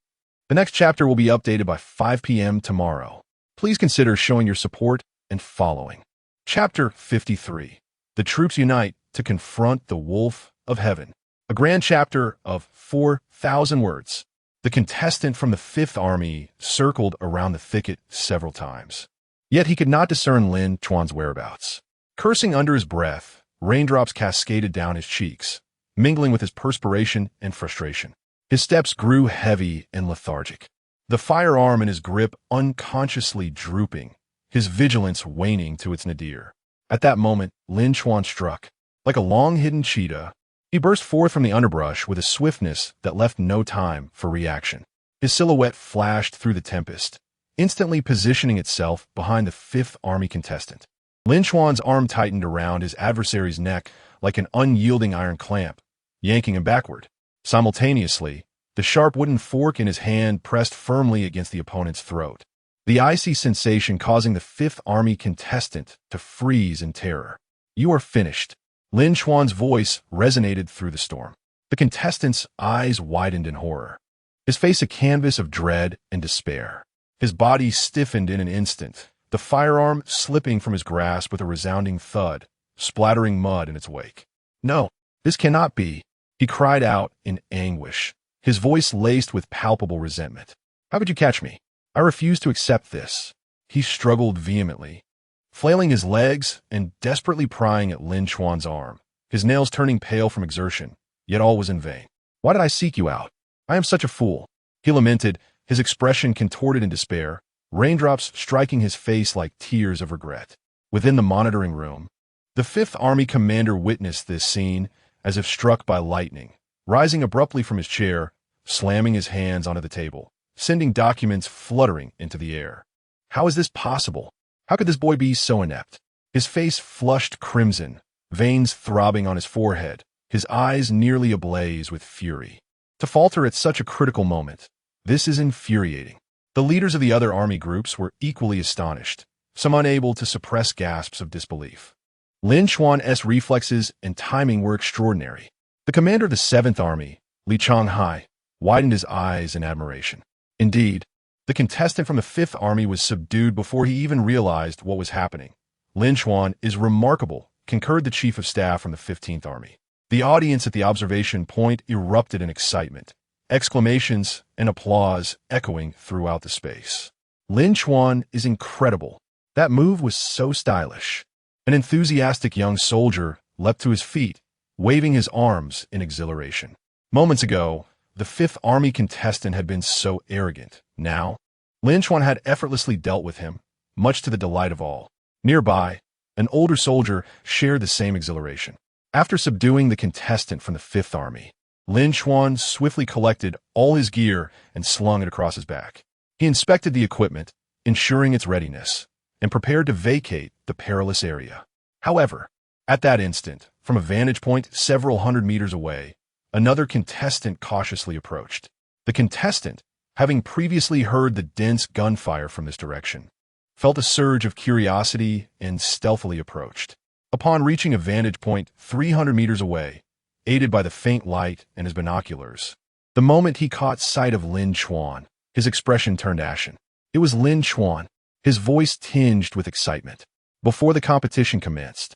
The next chapter will be updated by 5 p.m. tomorrow. Please consider showing your support and following. Chapter 53. The troops unite to confront the Wolf of Heaven. A grand chapter of 4,000 words. The contestant from the Fifth Army circled around the thicket several times. Yet he could not discern Lin Chuan's whereabouts. Cursing under his breath, raindrops cascaded down his cheeks, mingling with his perspiration and frustration. His steps grew heavy and lethargic, the firearm in his grip unconsciously drooping, his vigilance waning to its nadir. At that moment, Lin Chuan struck. Like a long-hidden cheetah, he burst forth from the underbrush with a swiftness that left no time for reaction. His silhouette flashed through the tempest, instantly positioning itself behind the Fifth Army contestant. Lin Chuan's arm tightened around his adversary's neck like an unyielding iron clamp, yanking him backward. Simultaneously, the sharp wooden fork in his hand pressed firmly against the opponent's throat, the icy sensation causing the Fifth Army contestant to freeze in terror. "You are finished." Lin Chuan's voice resonated through the storm. The contestant's eyes widened in horror, his face a canvas of dread and despair. His body stiffened in an instant, the firearm slipping from his grasp with a resounding thud, splattering mud in its wake. "No, this cannot be," he cried out in anguish, his voice laced with palpable resentment. "How could you catch me? I refuse to accept this." He struggled vehemently, flailing his legs and desperately prying at Lin Chuan's arm, his nails turning pale from exertion, yet all was in vain. "Why did I seek you out? I am such a fool," he lamented, his expression contorted in despair, raindrops striking his face like tears of regret. Within the monitoring room, the Fifth Army commander witnessed this scene as if struck by lightning, rising abruptly from his chair, slamming his hands onto the table, sending documents fluttering into the air. How is this possible? How could this boy be so inept? His face flushed crimson, veins throbbing on his forehead, his eyes nearly ablaze with fury. To falter at such a critical moment, this is infuriating. The leaders of the other army groups were equally astonished, some unable to suppress gasps of disbelief. Lin Chuan's reflexes and timing were extraordinary. The commander of the Seventh Army, Li Changhai, widened his eyes in admiration. Indeed, the contestant from the Fifth Army was subdued before he even realized what was happening. "Lin Chuan is remarkable," concurred the Chief of Staff from the 15th Army. The audience at the observation point erupted in excitement, exclamations and applause echoing throughout the space. "Lin Chuan is incredible. That move was so stylish." An enthusiastic young soldier leapt to his feet, waving his arms in exhilaration. Moments ago, the Fifth Army contestant had been so arrogant. Now, Lin Chuan had effortlessly dealt with him, much to the delight of all. Nearby, an older soldier shared the same exhilaration. After subduing the contestant from the Fifth Army, Lin Chuan swiftly collected all his gear and slung it across his back. He inspected the equipment, ensuring its readiness, and prepared to vacate the perilous area. However, at that instant, from a vantage point several hundred meters away, another contestant cautiously approached. The contestant, having previously heard the dense gunfire from this direction, felt a surge of curiosity and stealthily approached. Upon reaching a vantage point 300 meters away, aided by the faint light and his binoculars, the moment he caught sight of Lin Chuan, his expression turned ashen. It was Lin Chuan, his voice tinged with excitement. Before the competition commenced,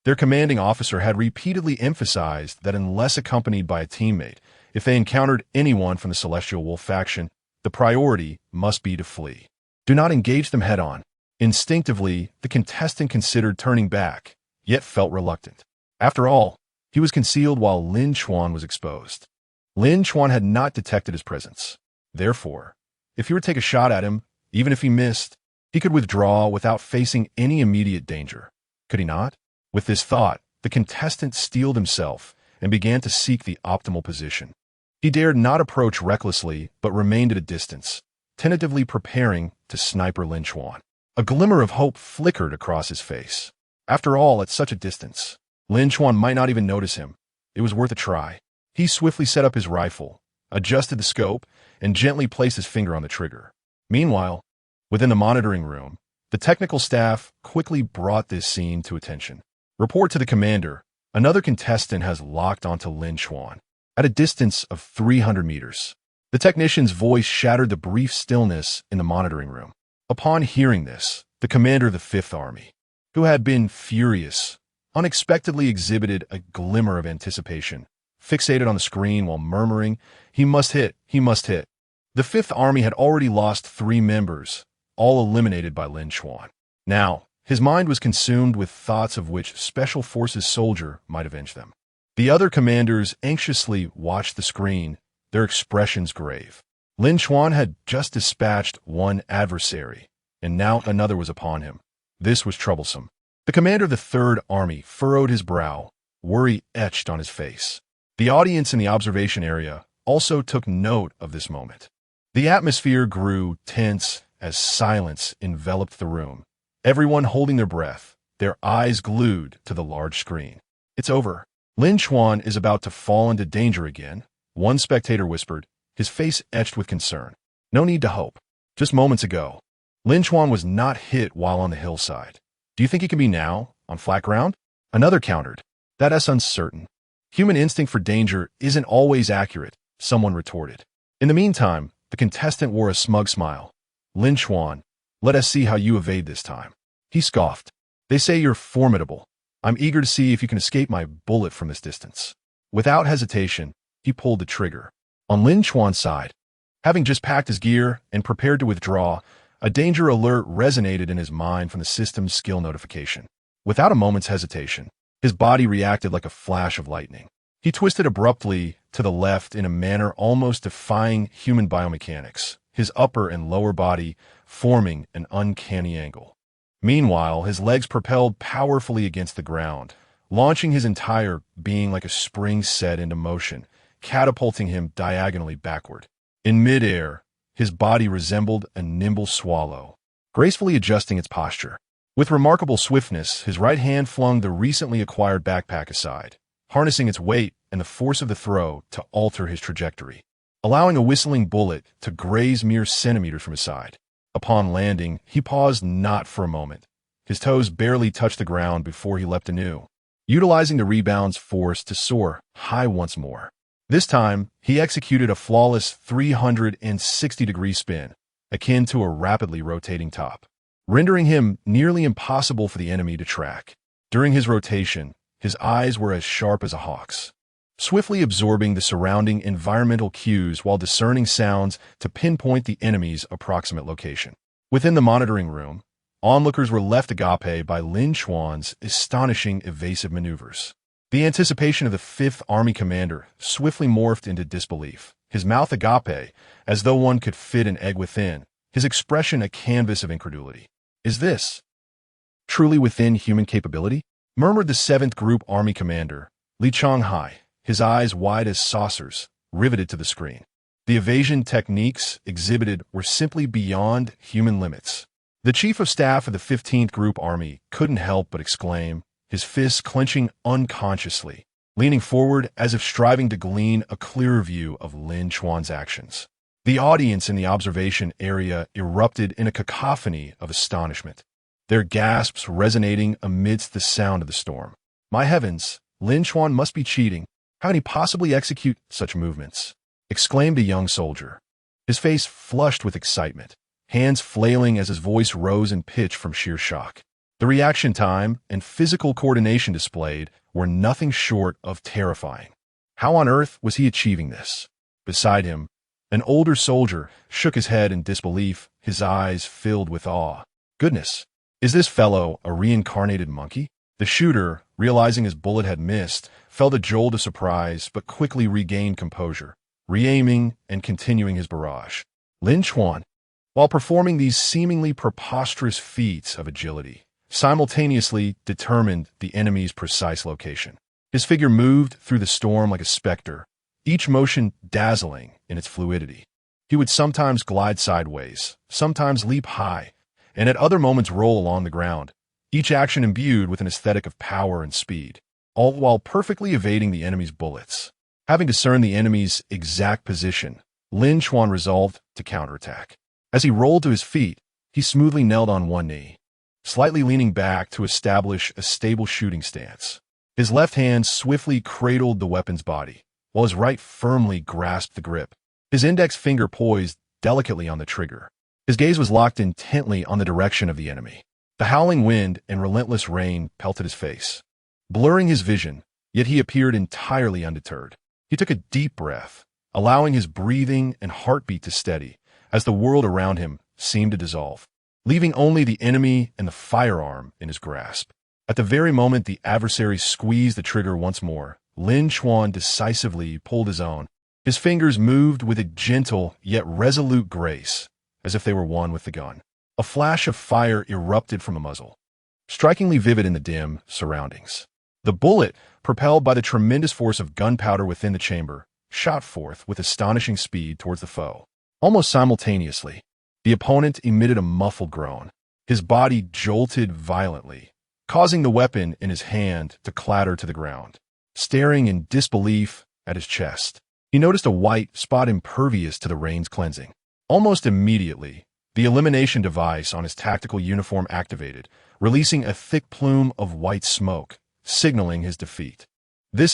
their commanding officer had repeatedly emphasized that unless accompanied by a teammate, if they encountered anyone from the Celestial Wolf faction, the priority must be to flee. Do not engage them head-on. Instinctively, the contestant considered turning back, yet felt reluctant. After all, he was concealed while Lin Chuan was exposed. Lin Chuan had not detected his presence. Therefore, if he were to take a shot at him, even if he missed, he could withdraw without facing any immediate danger. Could he not? With this thought, the contestant steeled himself and began to seek the optimal position. He dared not approach recklessly, but remained at a distance, tentatively preparing to sniper Lin Chuan. A glimmer of hope flickered across his face. After all, at such a distance, Lin Chuan might not even notice him. It was worth a try. He swiftly set up his rifle, adjusted the scope, and gently placed his finger on the trigger. Meanwhile, within the monitoring room, the technical staff quickly brought this scene to attention. "Report to the commander. Another contestant has locked onto Lin Chuan." At a distance of 300 meters, the technician's voice shattered the brief stillness in the monitoring room. Upon hearing this, the commander of the Fifth Army, who had been furious, unexpectedly exhibited a glimmer of anticipation, fixated on the screen while murmuring, "He must hit, he must hit." The Fifth Army had already lost 3 members, all eliminated by Lin Chuan. Now, his mind was consumed with thoughts of which Special Forces soldier might avenge them. The other commanders anxiously watched the screen, their expressions grave. Lin Chuan had just dispatched one adversary, and now another was upon him. This was troublesome. The commander of the Third Army furrowed his brow, worry etched on his face. The audience in the observation area also took note of this moment. The atmosphere grew tense as silence enveloped the room, everyone holding their breath, their eyes glued to the large screen. "It's over. Lin Chuan is about to fall into danger again," one spectator whispered, his face etched with concern. "No need to hope. Just moments ago, Lin Chuan was not hit while on the hillside. Do you think he can be now, on flat ground?" Another countered, "That's uncertain. Human instinct for danger isn't always accurate," someone retorted. In the meantime, the contestant wore a smug smile. "Lin Chuan, let us see how you evade this time." He scoffed. "They say you're formidable. I'm eager to see if you can escape my bullet from this distance." Without hesitation, he pulled the trigger. On Lin Chuan's side, having just packed his gear and prepared to withdraw, a danger alert resonated in his mind from the system's skill notification. Without a moment's hesitation, his body reacted like a flash of lightning. He twisted abruptly to the left in a manner almost defying human biomechanics, his upper and lower body forming an uncanny angle. Meanwhile, his legs propelled powerfully against the ground, launching his entire being like a spring set into motion, catapulting him diagonally backward. In midair, his body resembled a nimble swallow, gracefully adjusting its posture. With remarkable swiftness, his right hand flung the recently acquired backpack aside, harnessing its weight and the force of the throw to alter his trajectory, allowing a whistling bullet to graze mere centimeters from his side. Upon landing, he paused not for a moment. His toes barely touched the ground before he leapt anew, utilizing the rebound's force to soar high once more. This time, he executed a flawless 360-degree spin, akin to a rapidly rotating top, rendering him nearly impossible for the enemy to track. During his rotation, his eyes were as sharp as a hawk's, swiftly absorbing the surrounding environmental cues while discerning sounds to pinpoint the enemy's approximate location. Within the monitoring room, onlookers were left agape by Lin Chuan's astonishing evasive maneuvers. The anticipation of the Fifth Army commander swiftly morphed into disbelief, his mouth agape, as though one could fit an egg within, his expression a canvas of incredulity. "Is this truly within human capability?" murmured the 7th Group Army commander, Li Chuan, his eyes wide as saucers, riveted to the screen. The evasion techniques exhibited were simply beyond human limits. The Chief of Staff of the 15th Group Army couldn't help but exclaim, his fists clenching unconsciously, leaning forward as if striving to glean a clearer view of Lin Chuan's actions. The audience in the observation area erupted in a cacophony of astonishment, their gasps resonating amidst the sound of the storm. "My heavens, Lin Chuan must be cheating. How can he possibly execute such movements?" exclaimed a young soldier, his face flushed with excitement, hands flailing as his voice rose in pitch from sheer shock. The reaction time and physical coordination displayed were nothing short of terrifying. How on earth was he achieving this? Beside him, an older soldier shook his head in disbelief, his eyes filled with awe. "Goodness, is this fellow a reincarnated monkey?" The shooter, realizing his bullet had missed, felt a jolt of surprise but quickly regained composure, re-aiming and continuing his barrage. Lin Chuan, while performing these seemingly preposterous feats of agility, simultaneously determined the enemy's precise location. His figure moved through the storm like a specter, each motion dazzling in its fluidity. He would sometimes glide sideways, sometimes leap high, and at other moments roll along the ground, each action imbued with an aesthetic of power and speed, all while perfectly evading the enemy's bullets. Having discerned the enemy's exact position, Lin Chuan resolved to counterattack. As he rolled to his feet, he smoothly knelt on one knee, slightly leaning back to establish a stable shooting stance. His left hand swiftly cradled the weapon's body, while his right firmly grasped the grip, his index finger poised delicately on the trigger. His gaze was locked intently on the direction of the enemy. The howling wind and relentless rain pelted his face, blurring his vision, yet he appeared entirely undeterred. He took a deep breath, allowing his breathing and heartbeat to steady as the world around him seemed to dissolve, leaving only the enemy and the firearm in his grasp. At the very moment the adversary squeezed the trigger once more, Lin Chuan decisively pulled his own. His fingers moved with a gentle yet resolute grace, as if they were one with the gun. A flash of fire erupted from the muzzle, strikingly vivid in the dim surroundings. The bullet, propelled by the tremendous force of gunpowder within the chamber, shot forth with astonishing speed towards the foe. Almost simultaneously, the opponent emitted a muffled groan. His body jolted violently, causing the weapon in his hand to clatter to the ground. Staring in disbelief at his chest, he noticed a white spot impervious to the rain's cleansing. Almost immediately, the elimination device on his tactical uniform activated, releasing a thick plume of white smoke, signaling his defeat.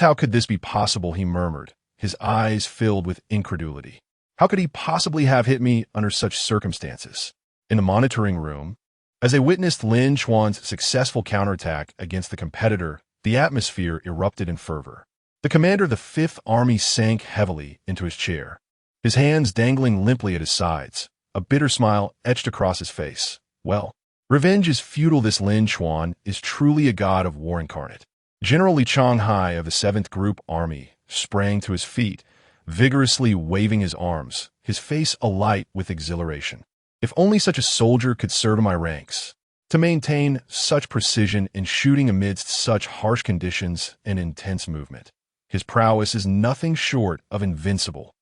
How could this be possible, he murmured, his eyes filled with incredulity. How could he possibly have hit me under such circumstances? In the monitoring room, as they witnessed Lin Chuan's successful counterattack against the competitor, the atmosphere erupted in fervor. The commander of the 5th Army sank heavily into his chair, his hands dangling limply at his sides. A bitter smile etched across his face. Well, revenge is futile. This Lin Chuan is truly a god of war incarnate. General Li Changhai of the 7th Group Army sprang to his feet, vigorously waving his arms, his face alight with exhilaration. If only such a soldier could serve in my ranks. To maintain such precision in shooting amidst such harsh conditions and intense movement. His prowess is nothing short of invincible.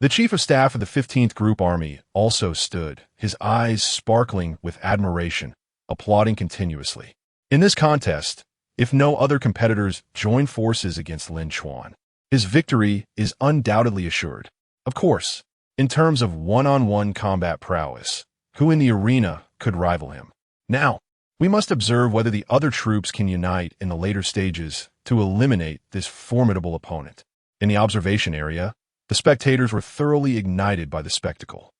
The Chief of Staff of the 15th Group Army also stood, his eyes sparkling with admiration, applauding continuously. In this contest, if no other competitors join forces against Lin Chuan, his victory is undoubtedly assured. Of course, in terms of one-on-one combat prowess, who in the arena could rival him? Now, we must observe whether the other troops can unite in the later stages to eliminate this formidable opponent. In the observation area, the spectators were thoroughly ignited by the spectacle.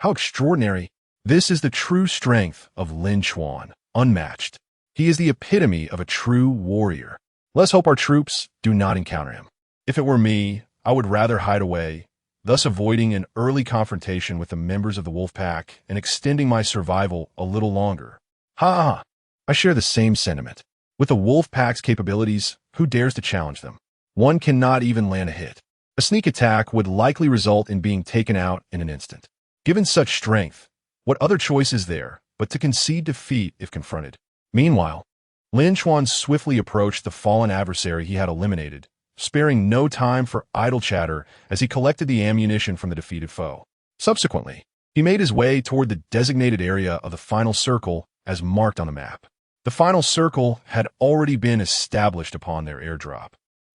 How extraordinary! This is the true strength of Lin Chuan, unmatched. He is the epitome of a true warrior. Let's hope our troops do not encounter him. If it were me, I would rather hide away, thus avoiding an early confrontation with the members of the wolf pack and extending my survival a little longer. Ha! I share the same sentiment. With the wolf pack's capabilities, who dares to challenge them? One cannot even land a hit. A sneak attack would likely result in being taken out in an instant. Given such strength, what other choice is there but to concede defeat if confronted? Meanwhile, Lin Chuan swiftly approached the fallen adversary he had eliminated, sparing no time for idle chatter as he collected the ammunition from the defeated foe. Subsequently, he made his way toward the designated area of the final circle as marked on the map. The final circle had already been established upon their airdrop,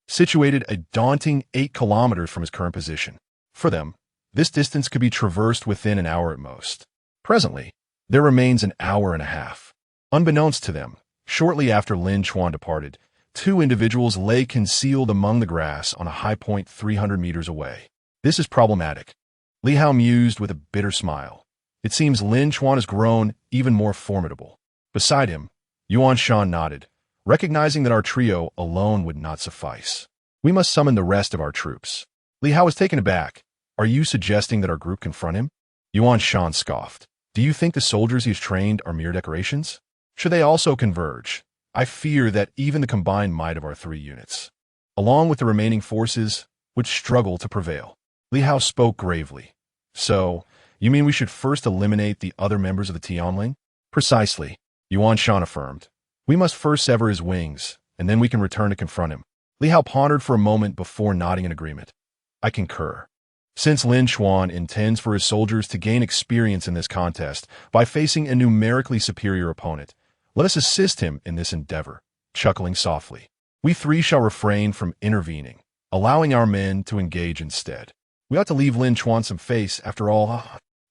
situated a daunting 8 kilometers from his current position. For them, this distance could be traversed within an hour at most. Presently, there remains an hour and a half. Unbeknownst to them, shortly after Lin Chuan departed, 2 individuals lay concealed among the grass on a high point 300 meters away. This is problematic. Li Hao mused with a bitter smile. It seems Lin Chuan has grown even more formidable. Beside him, Yuan Shan nodded, recognizing that our trio alone would not suffice. We must summon the rest of our troops. Li Hao was taken aback. Are you suggesting that our group confront him? Yuan Shan scoffed. Do you think the soldiers he has trained are mere decorations? Should they also converge, I fear that even the combined might of our 3 units, along with the remaining forces, would struggle to prevail. Li Hao spoke gravely. So, you mean we should first eliminate the other members of the Tianlang? Precisely, Yuan Shan affirmed. We must first sever his wings, and then we can return to confront him. Li Hao pondered for a moment before nodding in agreement. I concur. Since Lin Chuan intends for his soldiers to gain experience in this contest by facing a numerically superior opponent, let us assist him in this endeavor. Chuckling softly, we 3 shall refrain from intervening, allowing our men to engage instead. We ought to leave Lin Chuan some face, after all.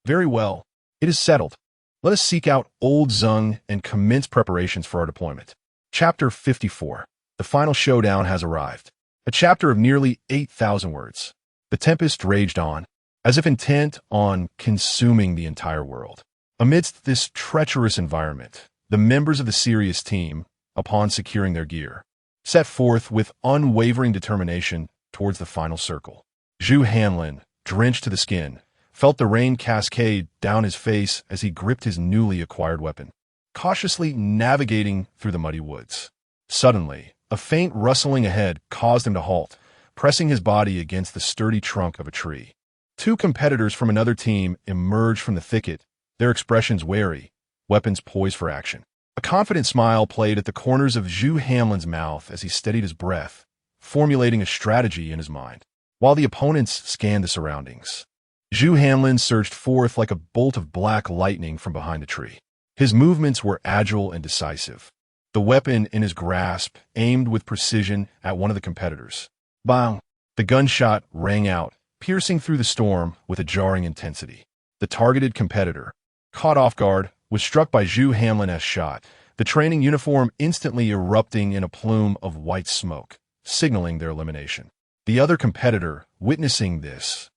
Very well. It is settled. Let us seek out Old Zeng and commence preparations for our deployment. Chapter 54. The final showdown has arrived. A chapter of nearly 8,000 words. The tempest raged on, as if intent on consuming the entire world. Amidst this treacherous environment, the members of the Sirius team, upon securing their gear, set forth with unwavering determination towards the final circle. Zhu Hanlin, drenched to the skin, felt the rain cascade down his face as he gripped his newly acquired weapon, cautiously navigating through the muddy woods. Suddenly, a faint rustling ahead caused him to halt, pressing his body against the sturdy trunk of a tree. Two competitors from another team emerged from the thicket, their expressions wary, weapons poised for action. A confident smile played at the corners of Zhu Hanlin's mouth as he steadied his breath, formulating a strategy in his mind. While the opponents scanned the surroundings, Zhu Hanlin surged forth like a bolt of black lightning from behind the tree. His movements were agile and decisive. The weapon in his grasp aimed with precision at one of the competitors. Bang! The gunshot rang out, piercing through the storm with a jarring intensity. The targeted competitor, caught off guard, was struck by Zhu Hanlin's shot, the training uniform instantly erupting in a plume of white smoke, signaling their elimination. The other competitor, witnessing this,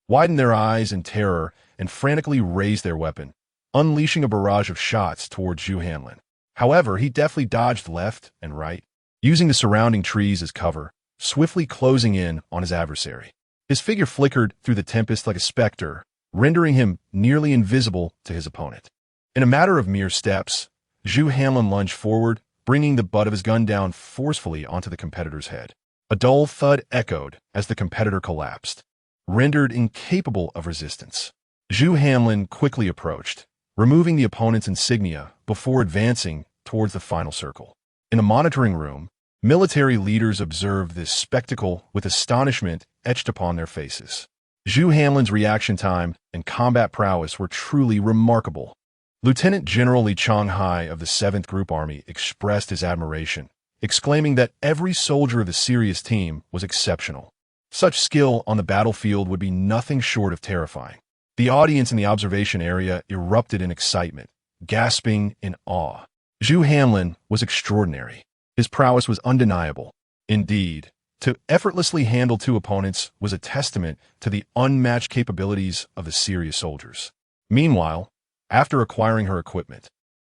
widened their eyes in terror and frantically raised their weapon, unleashing a barrage of shots towards Zhu Hanlin. However, he deftly dodged left and right, using the surrounding trees as cover, swiftly closing in on his adversary. His figure flickered through the tempest like a specter, rendering him nearly invisible to his opponent. In a matter of mere steps, Zhu Hanlin lunged forward, bringing the butt of his gun down forcefully onto the competitor's head. A dull thud echoed as the competitor collapsed, rendered incapable of resistance. Zhu Hanlin quickly approached, removing the opponent's insignia before advancing towards the final circle. In a monitoring room, military leaders observed this spectacle with astonishment etched upon their faces. Zhu Hanlin's reaction time and combat prowess were truly remarkable. Lieutenant General Li Chuan of the 7th Group Army expressed his admiration, exclaiming that every soldier of the Sirius team was exceptional. Such skill on the battlefield would be nothing short of terrifying. The audience in the observation area erupted in excitement, gasping in awe. Zhu Hanlin was extraordinary. His prowess was undeniable. Indeed, to effortlessly handle two opponents was a testament to the unmatched capabilities of the Sirius soldiers. Meanwhile, after acquiring her equipment,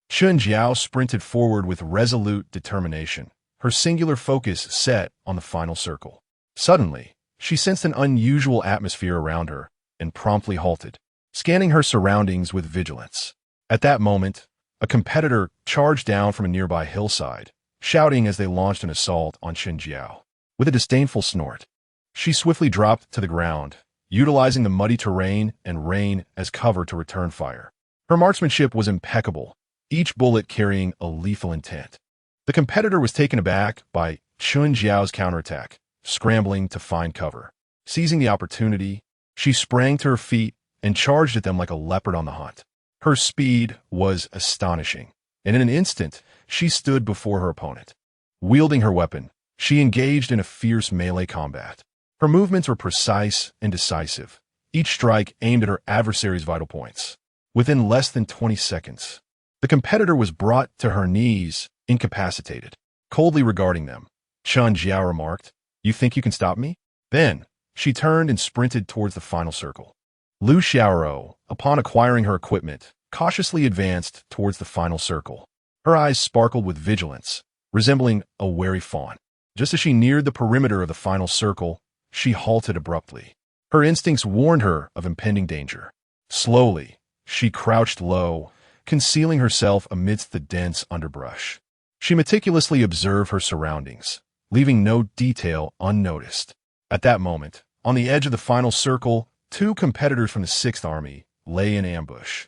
Chun Jiao sprinted forward with resolute determination, her singular focus set on the final circle. Suddenly, she sensed an unusual atmosphere around her and promptly halted, scanning her surroundings with vigilance. At that moment, a competitor charged down from a nearby hillside, shouting as they launched an assault on Chun Jiao. With a disdainful snort, she swiftly dropped to the ground, utilizing the muddy terrain and rain as cover to return fire. Her marksmanship was impeccable, each bullet carrying a lethal intent. The competitor was taken aback by Chun Jiao's counterattack, scrambling to find cover. Seizing the opportunity, she sprang to her feet and charged at them like a leopard on the hunt. Her speed was astonishing, and in an instant, she stood before her opponent. Wielding her weapon, she engaged in a fierce melee combat. Her movements were precise and decisive, each strike aimed at her adversary's vital points. Within less than 20 seconds, the competitor was brought to her knees, incapacitated. Coldly regarding them, Chun Jiao remarked, "You think you can stop me?" Then, she turned and sprinted towards the final circle. Lu Xiaoro, upon acquiring her equipment, cautiously advanced towards the final circle. Her eyes sparkled with vigilance, resembling a wary fawn. Just as she neared the perimeter of the final circle, she halted abruptly. Her instincts warned her of impending danger. Slowly, she crouched low, concealing herself amidst the dense underbrush. She meticulously observed her surroundings, leaving no detail unnoticed. At that moment, on the edge of the final circle, two competitors from the 6th Army lay in ambush.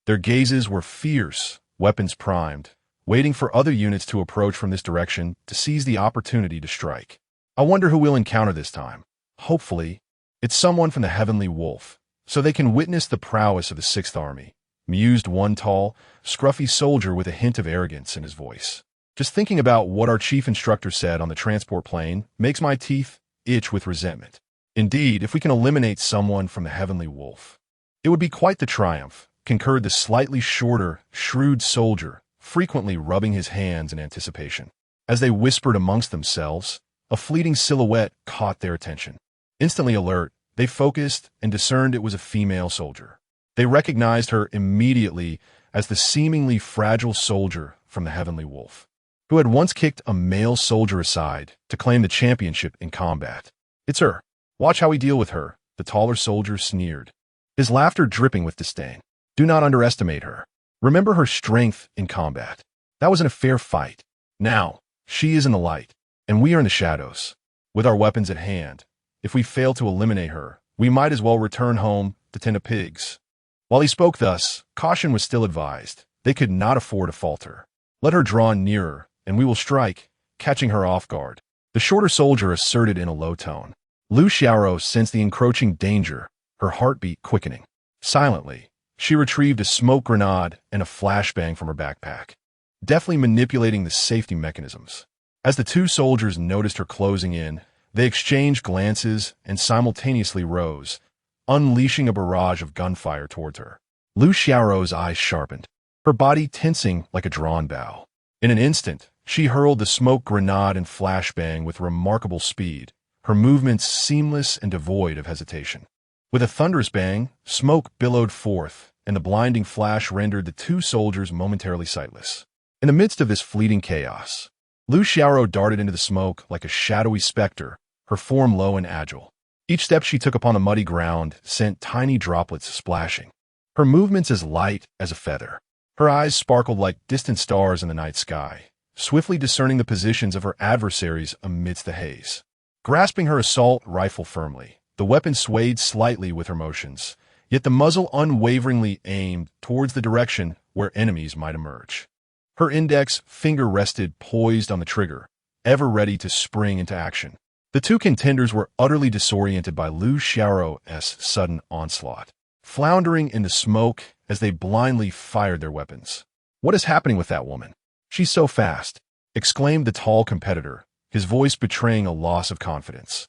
Their gazes were fierce, weapons primed, waiting for other units to approach from this direction to seize the opportunity to strike. I wonder who we'll encounter this time. Hopefully, it's someone from the Heavenly Wolf, so they can witness the prowess of the 6th Army, mused one tall, scruffy soldier with a hint of arrogance in his voice. Just thinking about what our chief instructor said on the transport plane makes my teeth itch with resentment. Indeed, if we can eliminate someone from the Heavenly Wolf, it would be quite the triumph, concurred the slightly shorter, shrewd soldier, frequently rubbing his hands in anticipation. As they whispered amongst themselves, a fleeting silhouette caught their attention. Instantly alert, they focused and discerned it was a female soldier. They recognized her immediately as the seemingly fragile soldier from the Heavenly Wolf, who had once kicked a male soldier aside to claim the championship in combat. It's her. Watch how we deal with her, the taller soldier sneered, his laughter dripping with disdain. Do not underestimate her. Remember her strength in combat. That wasn't a fair fight. Now, she is in the light, and we are in the shadows, with our weapons at hand. If we fail to eliminate her, we might as well return home to tend to pigs. While he spoke thus, caution was still advised. They could not afford to falter. Let her draw nearer, and we will strike, catching her off guard. The shorter soldier asserted in a low tone. Lu Xiaoro sensed the encroaching danger, her heartbeat quickening. Silently, she retrieved a smoke grenade and a flashbang from her backpack, deftly manipulating the safety mechanisms. As the two soldiers noticed her closing in, they exchanged glances and simultaneously rose, unleashing a barrage of gunfire towards her. Lu Xiaoro's eyes sharpened, her body tensing like a drawn bow. In an instant, she hurled the smoke grenade and flashbang with remarkable speed, her movements seamless and devoid of hesitation. With a thunderous bang, smoke billowed forth, and the blinding flash rendered the two soldiers momentarily sightless. In the midst of this fleeting chaos, Lu Xiaoro darted into the smoke like a shadowy specter, her form low and agile. Each step she took upon the muddy ground sent tiny droplets splashing, her movements as light as a feather. Her eyes sparkled like distant stars in the night sky, swiftly discerning the positions of her adversaries amidst the haze. Grasping her assault rifle firmly, the weapon swayed slightly with her motions, yet the muzzle unwaveringly aimed towards the direction where enemies might emerge. Her index finger rested poised on the trigger, ever ready to spring into action. The two contenders were utterly disoriented by Lu Xiaoro's sudden onslaught, floundering in the smoke as they blindly fired their weapons. "What is happening with that woman? She's so fast," exclaimed the tall competitor, his voice betraying a loss of confidence.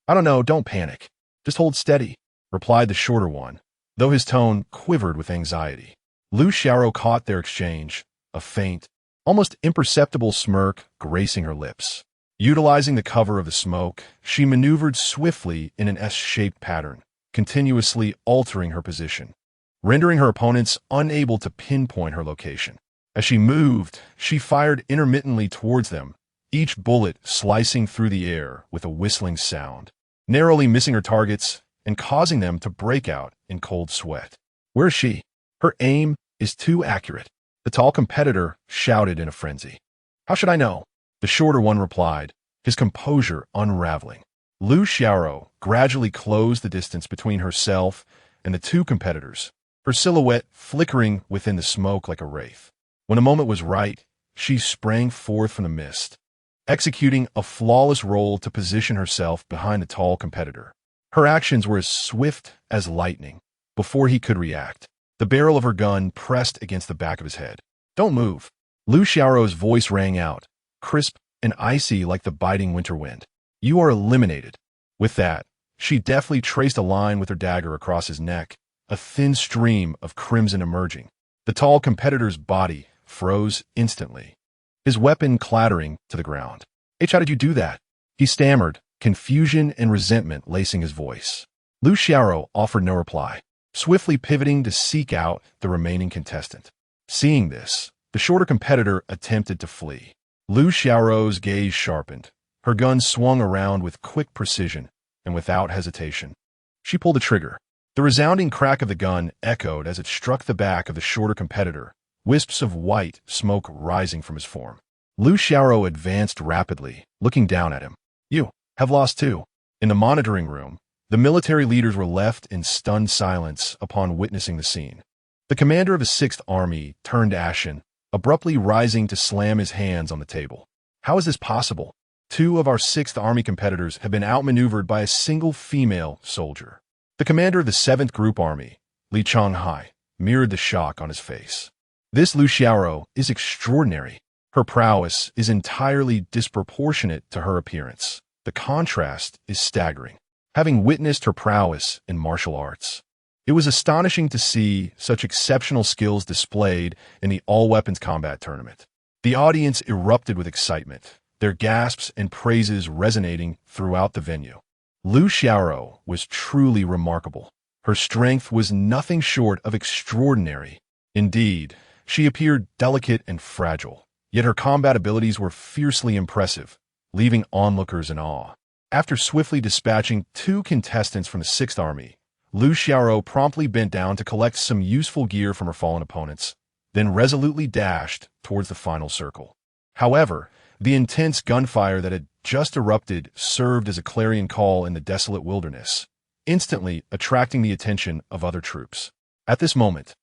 "I don't know, don't panic. Just hold steady," replied the shorter one, though his tone quivered with anxiety. Lu Xiaoro caught their exchange, a faint, almost imperceptible smirk gracing her lips. Utilizing the cover of the smoke, she maneuvered swiftly in an S-shaped pattern, continuously altering her position, rendering her opponents unable to pinpoint her location. As she moved, she fired intermittently towards them, each bullet slicing through the air with a whistling sound, narrowly missing her targets and causing them to break out in cold sweat. "Where is she? Her aim is too accurate," the tall competitor shouted in a frenzy. "How should I know?" the shorter one replied, his composure unraveling. Lu Xiaoro gradually closed the distance between herself and the two competitors, her silhouette flickering within the smoke like a wraith. When the moment was right, she sprang forth from the mist, executing a flawless roll to position herself behind the tall competitor. Her actions were as swift as lightning. Before he could react, the barrel of her gun pressed against the back of his head. "Don't move." Lu Xiaoro's voice rang out, crisp and icy like the biting winter wind. "You are eliminated." With that, she deftly traced a line with her dagger across his neck, a thin stream of crimson emerging. The tall competitor's body froze instantly, his weapon clattering to the ground. "How did you do that?" he stammered, confusion and resentment lacing his voice. Lu Xiaoro offered no reply, swiftly pivoting to seek out the remaining contestant. Seeing this, the shorter competitor attempted to flee. Lu Xiaoro's gaze sharpened. Her gun swung around with quick precision and without hesitation. She pulled the trigger. The resounding crack of the gun echoed as it struck the back of the shorter competitor, wisps of white smoke rising from his form. Lu Xiaoro advanced rapidly, looking down at him. "You have lost too." In the monitoring room, the military leaders were left in stunned silence upon witnessing the scene. The commander of the 6th Army turned ashen, abruptly rising to slam his hands on the table. "How is this possible? 2 of our 6th Army competitors have been outmaneuvered by a single female soldier." The commander of the 7th Group Army, Li Chuan, mirrored the shock on his face. "This Lu Xiaoro is extraordinary. Her prowess is entirely disproportionate to her appearance. The contrast is staggering." Having witnessed her prowess in martial arts, it was astonishing to see such exceptional skills displayed in the all-weapons combat tournament. The audience erupted with excitement, their gasps and praises resonating throughout the venue. Lu Xiaoro was truly remarkable. Her strength was nothing short of extraordinary. Indeed, she appeared delicate and fragile, yet her combat abilities were fiercely impressive, leaving onlookers in awe. After swiftly dispatching 2 contestants from the 6th Army, Lu Xiaoro promptly bent down to collect some useful gear from her fallen opponents, then resolutely dashed towards the final circle. However, the intense gunfire that had just erupted served as a clarion call in the desolate wilderness, instantly attracting the attention of other troops. At this moment,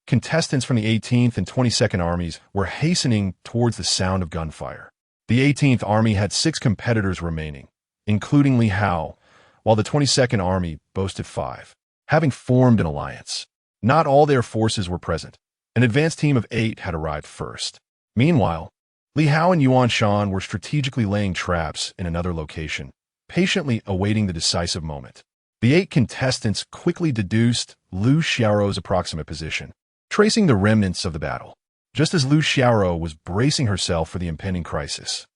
contestants from the 18th and 22nd Armies were hastening towards the sound of gunfire. The 18th Army had 6 competitors remaining, including Li Hao, while the 22nd Army boasted 5, having formed an alliance. Not all their forces were present. An advance team of 8 had arrived first. Meanwhile, Li Hao and Yuan Shan were strategically laying traps in another location, patiently awaiting the decisive moment. The 8 contestants quickly deduced Lu Xiaoro's approximate position, tracing the remnants of the battle, just as Lu Xiaoro was bracing herself for the impending crisis.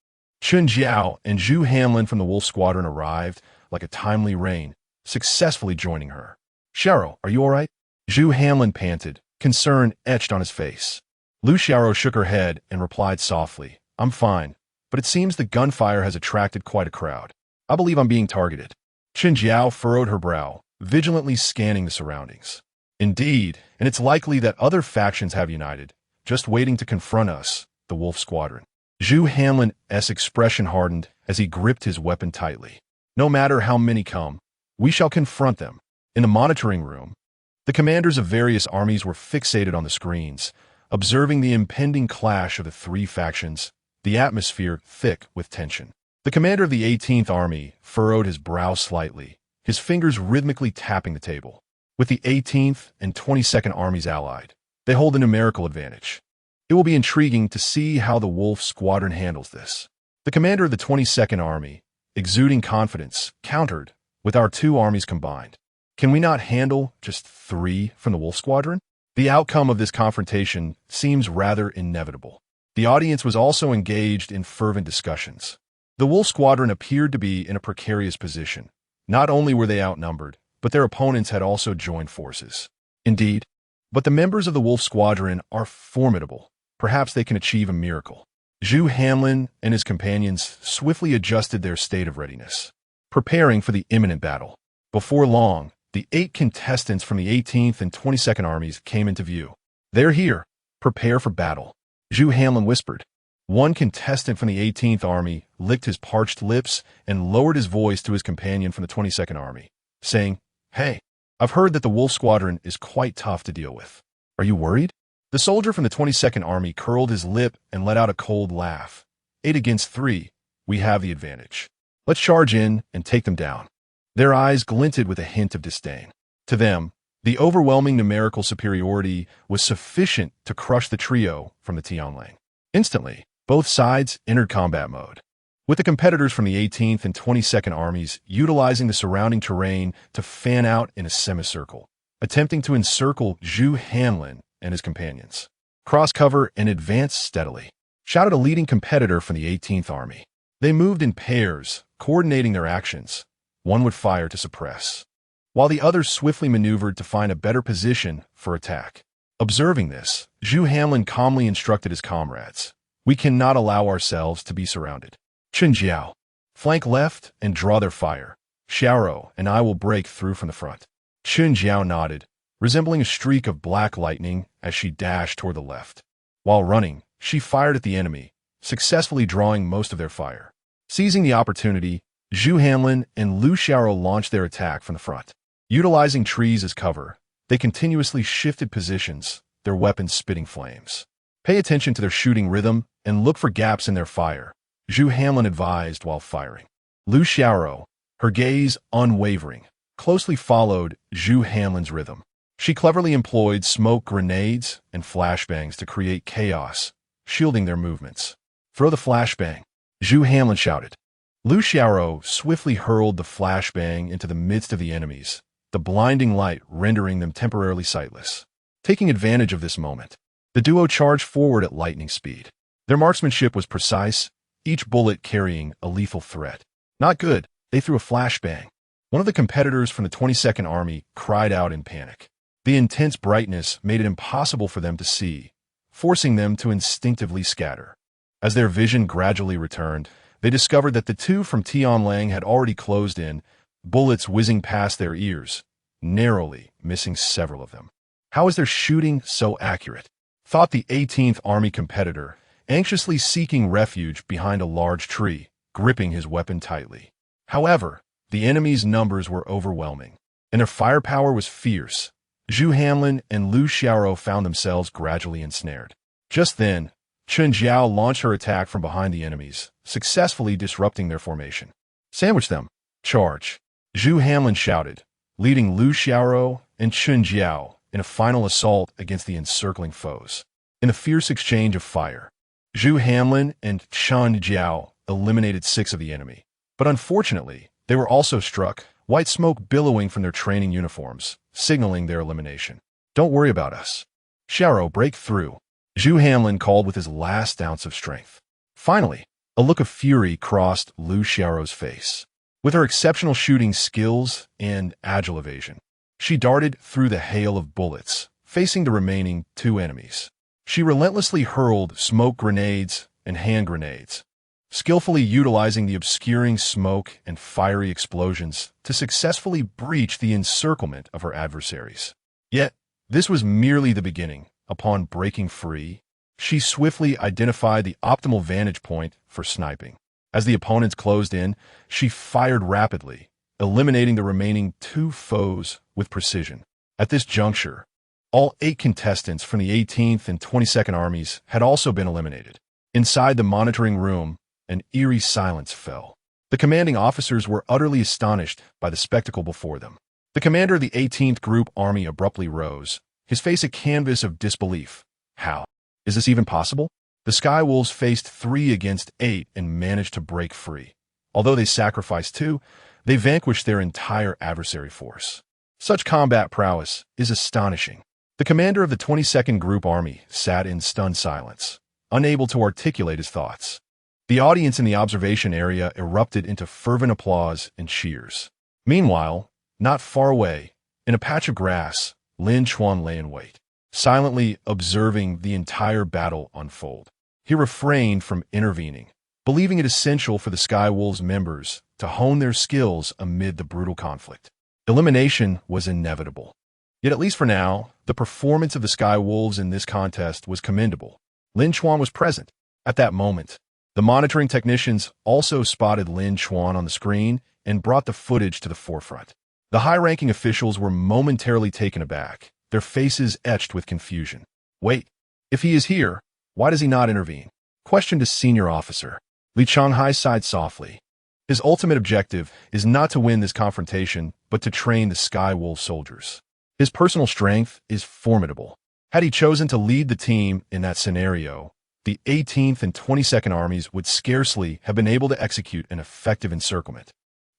Chun Jiao and Zhu Hanlin from the Wolf Squadron arrived like a timely rain, successfully joining her. "Xiaoro, are you all right?" Zhu Hanlin panted, concern etched on his face. Lu Xiaoro shook her head and replied softly, "I'm fine, but it seems the gunfire has attracted quite a crowd. I believe I'm being targeted." Chun Jiao furrowed her brow, vigilantly scanning the surroundings. "Indeed, and it's likely that other factions have united, just waiting to confront us, the Wolf Squadron." Zhu Hanlin's expression hardened as he gripped his weapon tightly. "No matter how many come, we shall confront them." In the monitoring room, the commanders of various armies were fixated on the screens, observing the impending clash of the 3 factions, the atmosphere thick with tension. The commander of the 18th Army furrowed his brow slightly, his fingers rhythmically tapping the table. With the 18th and 22nd Armies allied, they hold a numerical advantage. It will be intriguing to see how the Wolf Squadron handles this. The commander of the 22nd Army, exuding confidence, countered, "With our 2 armies combined, can we not handle just 3 from the Wolf Squadron?" The outcome of this confrontation seems rather inevitable. The audience was also engaged in fervent discussions. The Wolf Squadron appeared to be in a precarious position. Not only were they outnumbered, but their opponents had also joined forces. Indeed, but the members of the Wolf Squadron are formidable. Perhaps they can achieve a miracle. Zhu Hanlin and his companions swiftly adjusted their state of readiness, preparing for the imminent battle. Before long, the 8 contestants from the 18th and 22nd Armies came into view. "They're here. Prepare for battle," Zhu Hanlin whispered. One contestant from the 18th Army licked his parched lips and lowered his voice to his companion from the 22nd Army, saying, "Hey, I've heard that the Wolf Squadron is quite tough to deal with. Are you worried?" The soldier from the 22nd Army curled his lip and let out a cold laugh. 8 against 3, we have the advantage. Let's charge in and take them down." Their eyes glinted with a hint of disdain. To them, the overwhelming numerical superiority was sufficient to crush the trio from the Tianlang. Instantly, both sides entered combat mode, with the competitors from the 18th and 22nd Armies utilizing the surrounding terrain to fan out in a semicircle, attempting to encircle Zhu Hanlin and his companions. "Cross cover and advance steadily," shouted a leading competitor from the 18th Army. They moved in pairs, coordinating their actions. One would fire to suppress, while the others swiftly maneuvered to find a better position for attack. Observing this, Zhu Hanlin calmly instructed his comrades, "We cannot allow ourselves to be surrounded. Chun Jiao, flank left and draw their fire. Xiaoro and I will break through from the front." Chun Jiao nodded, resembling a streak of black lightning as she dashed toward the left. While running, she fired at the enemy, successfully drawing most of their fire. Seizing the opportunity, Zhu Hanlin and Lu Xiaoro launched their attack from the front. Utilizing trees as cover, they continuously shifted positions, their weapons spitting flames. "Pay attention to their shooting rhythm and look for gaps in their fire," Zhu Hanlin advised while firing. Lu Xiaoro, her gaze unwavering, closely followed Zhu Hanlin's rhythm. She cleverly employed smoke grenades and flashbangs to create chaos, shielding their movements. "Throw the flashbang," Zhu Hanlin shouted. Lu Xiaoro swiftly hurled the flashbang into the midst of the enemies, the blinding light rendering them temporarily sightless. Taking advantage of this moment, the duo charged forward at lightning speed. Their marksmanship was precise, each bullet carrying a lethal threat. "Not good," they threw a flashbang. One of the competitors from the 22nd Army cried out in panic. The intense brightness made it impossible for them to see, forcing them to instinctively scatter. As their vision gradually returned, they discovered that the two from Tianlang had already closed in, bullets whizzing past their ears, narrowly missing several of them. How is their shooting so accurate? Thought the 18th Army competitor, anxiously seeking refuge behind a large tree, gripping his weapon tightly. However, the enemy's numbers were overwhelming, and their firepower was fierce. Zhu Hanlin and Lu Xiaoro found themselves gradually ensnared. Just then, Chen Jiao launched her attack from behind the enemies, successfully disrupting their formation. Sandwich them! Charge! Zhu Hanlin shouted, leading Lu Xiaoro and Chen Jiao in a final assault against the encircling foes. In a fierce exchange of fire, Zhu Hanlin and Chen Jiao eliminated 6 of the enemy. But unfortunately, they were also struck, white smoke billowing from their training uniforms, signaling their elimination. Don't worry about us. Xiaoro, break through. Zhu Hanlin called with his last ounce of strength. Finally, a look of fury crossed Lu Xiaoro's face. With her exceptional shooting skills and agile evasion, she darted through the hail of bullets, facing the remaining 2 enemies. She relentlessly hurled smoke grenades and hand grenades, skillfully utilizing the obscuring smoke and fiery explosions to successfully breach the encirclement of her adversaries. Yet, this was merely the beginning. Upon breaking free, she swiftly identified the optimal vantage point for sniping. As the opponents closed in, she fired rapidly, eliminating the remaining 2 foes with precision. At this juncture, all 8 contestants from the 18th and 22nd Armies had also been eliminated. Inside the monitoring room, an eerie silence fell. The commanding officers were utterly astonished by the spectacle before them. The commander of the 18th Group Army abruptly rose, his face a canvas of disbelief. How? Is this even possible? The Sky Wolves faced 3 against 8 and managed to break free. Although they sacrificed 2, they vanquished their entire adversary force. Such combat prowess is astonishing. The commander of the 22nd Group Army sat in stunned silence, unable to articulate his thoughts. The audience in the observation area erupted into fervent applause and cheers. Meanwhile, not far away, in a patch of grass, Lin Chuan lay in wait, silently observing the entire battle unfold. He refrained from intervening, believing it essential for the Sky Wolves members to hone their skills amid the brutal conflict. Elimination was inevitable. Yet at least for now, the performance of the Sky Wolves in this contest was commendable. Lin Chuan was present. At that moment, the monitoring technicians also spotted Lin Chuan on the screen and brought the footage to the forefront. The high-ranking officials were momentarily taken aback, their faces etched with confusion. Wait, if he is here, why does he not intervene? Questioned a senior officer. Li Changhai sighed softly. His ultimate objective is not to win this confrontation, but to train the Sky Wolf soldiers. His personal strength is formidable. Had he chosen to lead the team in that scenario, the 18th and 22nd Armies would scarcely have been able to execute an effective encirclement.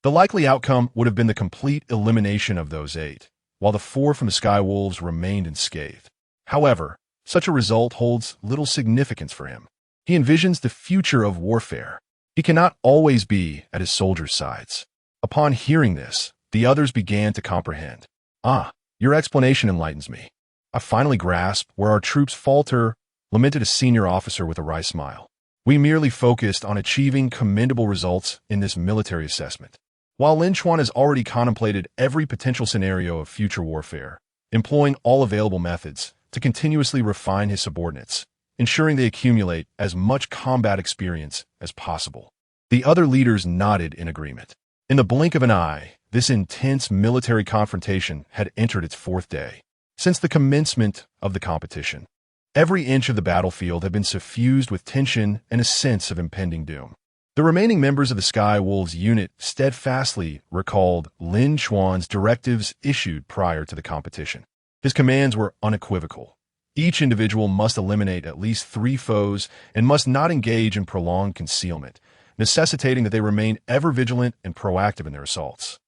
The likely outcome would have been the complete elimination of those 8, while the 4 from the Sky Wolves remained unscathed. However, such a result holds little significance for him. He envisions the future of warfare. He cannot always be at his soldiers' sides. Upon hearing this, the others began to comprehend. Ah, your explanation enlightens me. I finally grasp where our troops falter, lamented a senior officer with a wry smile. We merely focused on achieving commendable results in this military assessment. While Lin Chuan has already contemplated every potential scenario of future warfare, employing all available methods to continuously refine his subordinates, ensuring they accumulate as much combat experience as possible. The other leaders nodded in agreement. In the blink of an eye, this intense military confrontation had entered its 4th day. Since the commencement of the competition, every inch of the battlefield had been suffused with tension and a sense of impending doom. The remaining members of the Sky Wolves unit steadfastly recalled Lin Chuan's directives issued prior to the competition. His commands were unequivocal. Each individual must eliminate at least 3 foes and must not engage in prolonged concealment, necessitating that they remain ever vigilant and proactive in their assaults.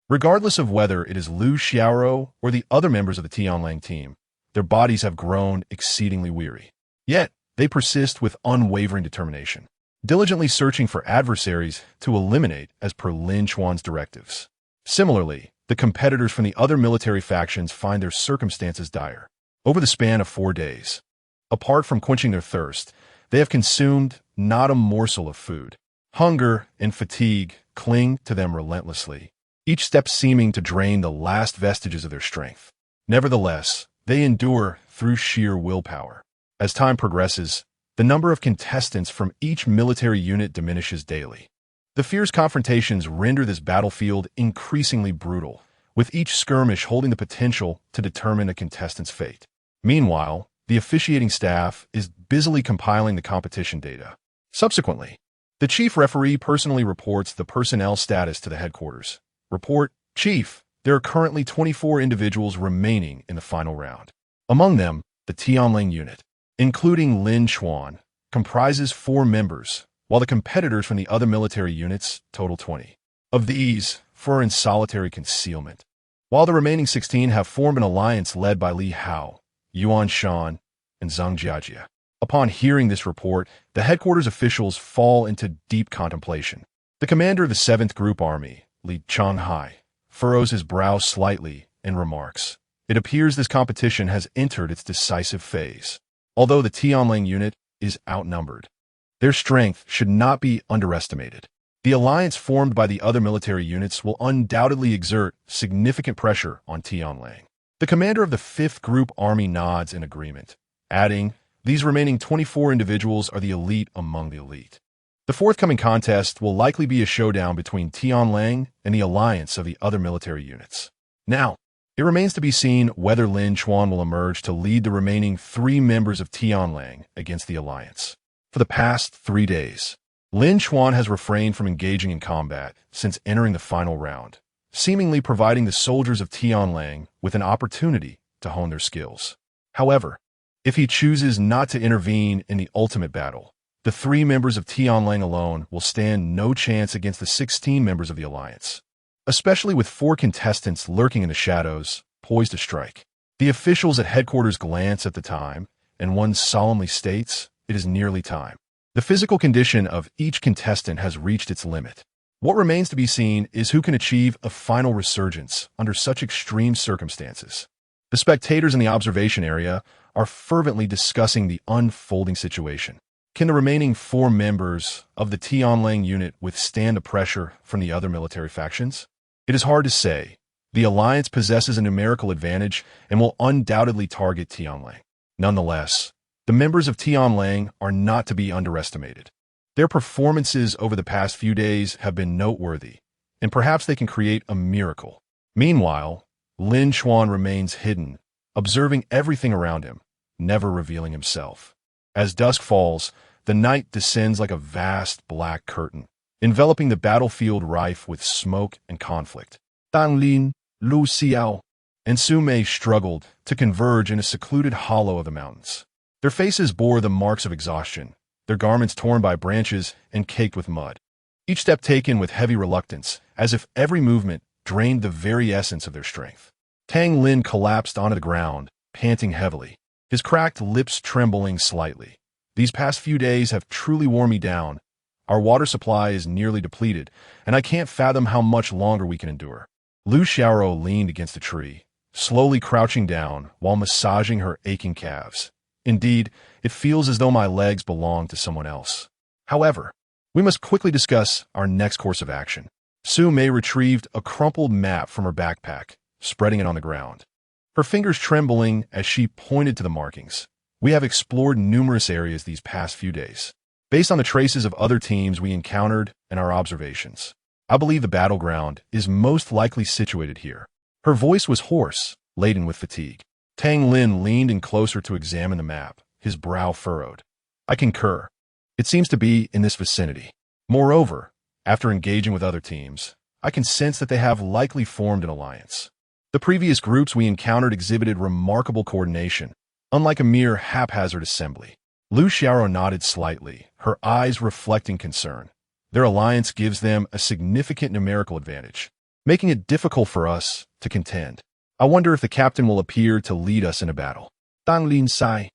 Regardless of whether it is Lu Xiaoro or the other members of the Tianlang team, their bodies have grown exceedingly weary. Yet, they persist with unwavering determination, diligently searching for adversaries to eliminate as per Lin Chuan's directives. Similarly, the competitors from the other military factions find their circumstances dire. Over the span of 4 days, apart from quenching their thirst, they have consumed not a morsel of food. Hunger and fatigue cling to them relentlessly, each step seeming to drain the last vestiges of their strength. Nevertheless, they endure through sheer willpower. As time progresses, the number of contestants from each military unit diminishes daily. The fierce confrontations render this battlefield increasingly brutal, with each skirmish holding the potential to determine a contestant's fate. Meanwhile, the officiating staff is busily compiling the competition data. Subsequently, the chief referee personally reports the personnel status to the headquarters. Report, Chief, there are currently 24 individuals remaining in the final round. Among them, the Tianlang unit, including Lin Chuan, comprises 4 members, while the competitors from the other military units total 20. Of these, 4 are in solitary concealment, while the remaining 16 have formed an alliance led by Li Hao, Yuan Shan, and Zhang Jiajie. Upon hearing this report, the headquarters officials fall into deep contemplation. The commander of the 7th Group Army, Li Chuan, furrows his brow slightly and remarks, "It appears this competition has entered its decisive phase." Although the Tianlang unit is outnumbered, their strength should not be underestimated. The alliance formed by the other military units will undoubtedly exert significant pressure on Tianlang. The commander of the 5th Group Army nods in agreement, adding, "These remaining 24 individuals are the elite among the elite." The forthcoming contest will likely be a showdown between Tianlang and the alliance of the other military units. Now, it remains to be seen whether Lin Chuan will emerge to lead the remaining 3 members of Tianlang against the alliance. For the past 3 days, Lin Chuan has refrained from engaging in combat since entering the final round, seemingly providing the soldiers of Tianlang with an opportunity to hone their skills. However, if he chooses not to intervene in the ultimate battle, the 3 members of Tianlang alone will stand no chance against the 16 members of the alliance, especially with 4 contestants lurking in the shadows, poised to strike. The officials at headquarters glance at the time, and one solemnly states, "It is nearly time." The physical condition of each contestant has reached its limit. What remains to be seen is who can achieve a final resurgence under such extreme circumstances. The spectators in the observation area are fervently discussing the unfolding situation. Can the remaining 4 members of the Tianlang unit withstand the pressure from the other military factions? It is hard to say. The alliance possesses a numerical advantage and will undoubtedly target Tianlang. Nonetheless, the members of Tianlang are not to be underestimated. Their performances over the past few days have been noteworthy, and perhaps they can create a miracle. Meanwhile, Lin Chuan remains hidden, observing everything around him, never revealing himself. As dusk falls, the night descends like a vast black curtain, enveloping the battlefield rife with smoke and conflict. Tang Lin, Lu Xiao, and Su Mei struggled to converge in a secluded hollow of the mountains. Their faces bore the marks of exhaustion, their garments torn by branches and caked with mud. Each step taken with heavy reluctance, as if every movement drained the very essence of their strength. Tang Lin collapsed onto the ground, panting heavily, his cracked lips trembling slightly. "These past few days have truly worn me down. Our water supply is nearly depleted, and I can't fathom how much longer we can endure." Lu Xiaoro leaned against a tree, slowly crouching down while massaging her aching calves. "Indeed, it feels as though my legs belong to someone else. However, we must quickly discuss our next course of action." Su Mei retrieved a crumpled map from her backpack, spreading it on the ground, her fingers trembling as she pointed to the markings. "We have explored numerous areas these past few days, based on the traces of other teams we encountered and our observations. I believe the battleground is most likely situated here." Her voice was hoarse, laden with fatigue. Tang Lin leaned in closer to examine the map, his brow furrowed. "I concur. It seems to be in this vicinity. Moreover, after engaging with other teams, I can sense that they have likely formed an alliance. The previous groups we encountered exhibited remarkable coordination, unlike a mere haphazard assembly." Lu Xiaoro nodded slightly, her eyes reflecting concern. "Their alliance gives them a significant numerical advantage, making it difficult for us to contend. I wonder if the captain will appear to lead us in a battle." Tang Lin sighed,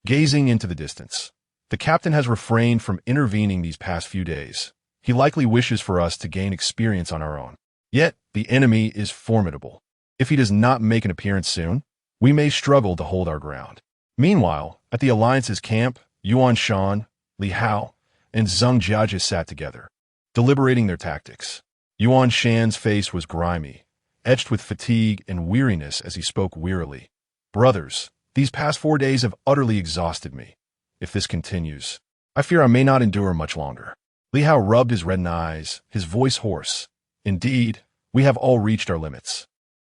gazing into the distance. "The captain has refrained from intervening these past few days. He likely wishes for us to gain experience on our own. Yet, the enemy is formidable. If he does not make an appearance soon, we may struggle to hold our ground." Meanwhile, at the alliance's camp, Yuan Shan, Li Hao, and Zhang Jiajie sat together, deliberating their tactics. Yuan Shan's face was grimy, etched with fatigue and weariness as he spoke wearily. Brothers, these past 4 days have utterly exhausted me. If this continues, I fear I may not endure much longer. Li Hao rubbed his reddened eyes, his voice hoarse. Indeed, we have all reached our limits.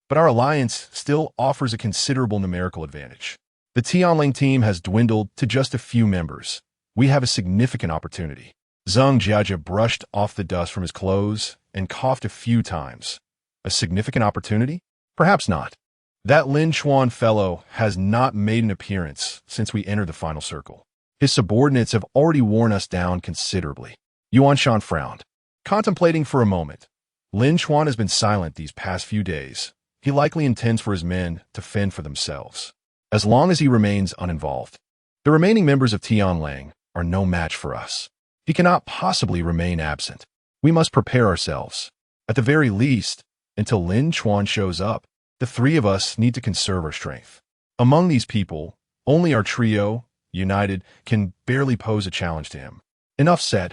But our alliance still offers a considerable numerical advantage. The Tianlang team has dwindled to just a few members. We have a significant opportunity. Zheng Jiajia brushed off the dust from his clothes and coughed a few times. A significant opportunity? Perhaps not. That Lin Chuan fellow has not made an appearance since we entered the final circle. His subordinates have already worn us down considerably. Yuan Shan frowned. Contemplating for a moment, Lin Chuan has been silent these past few days. He likely intends for his men to fend for themselves, as long as he remains uninvolved. The remaining members of Tianlang are no match for us. He cannot possibly remain absent. We must prepare ourselves. At the very least, until Lin Chuan shows up, the three of us need to conserve our strength. Among these people, only our trio, united, can barely pose a challenge to him. Enough said.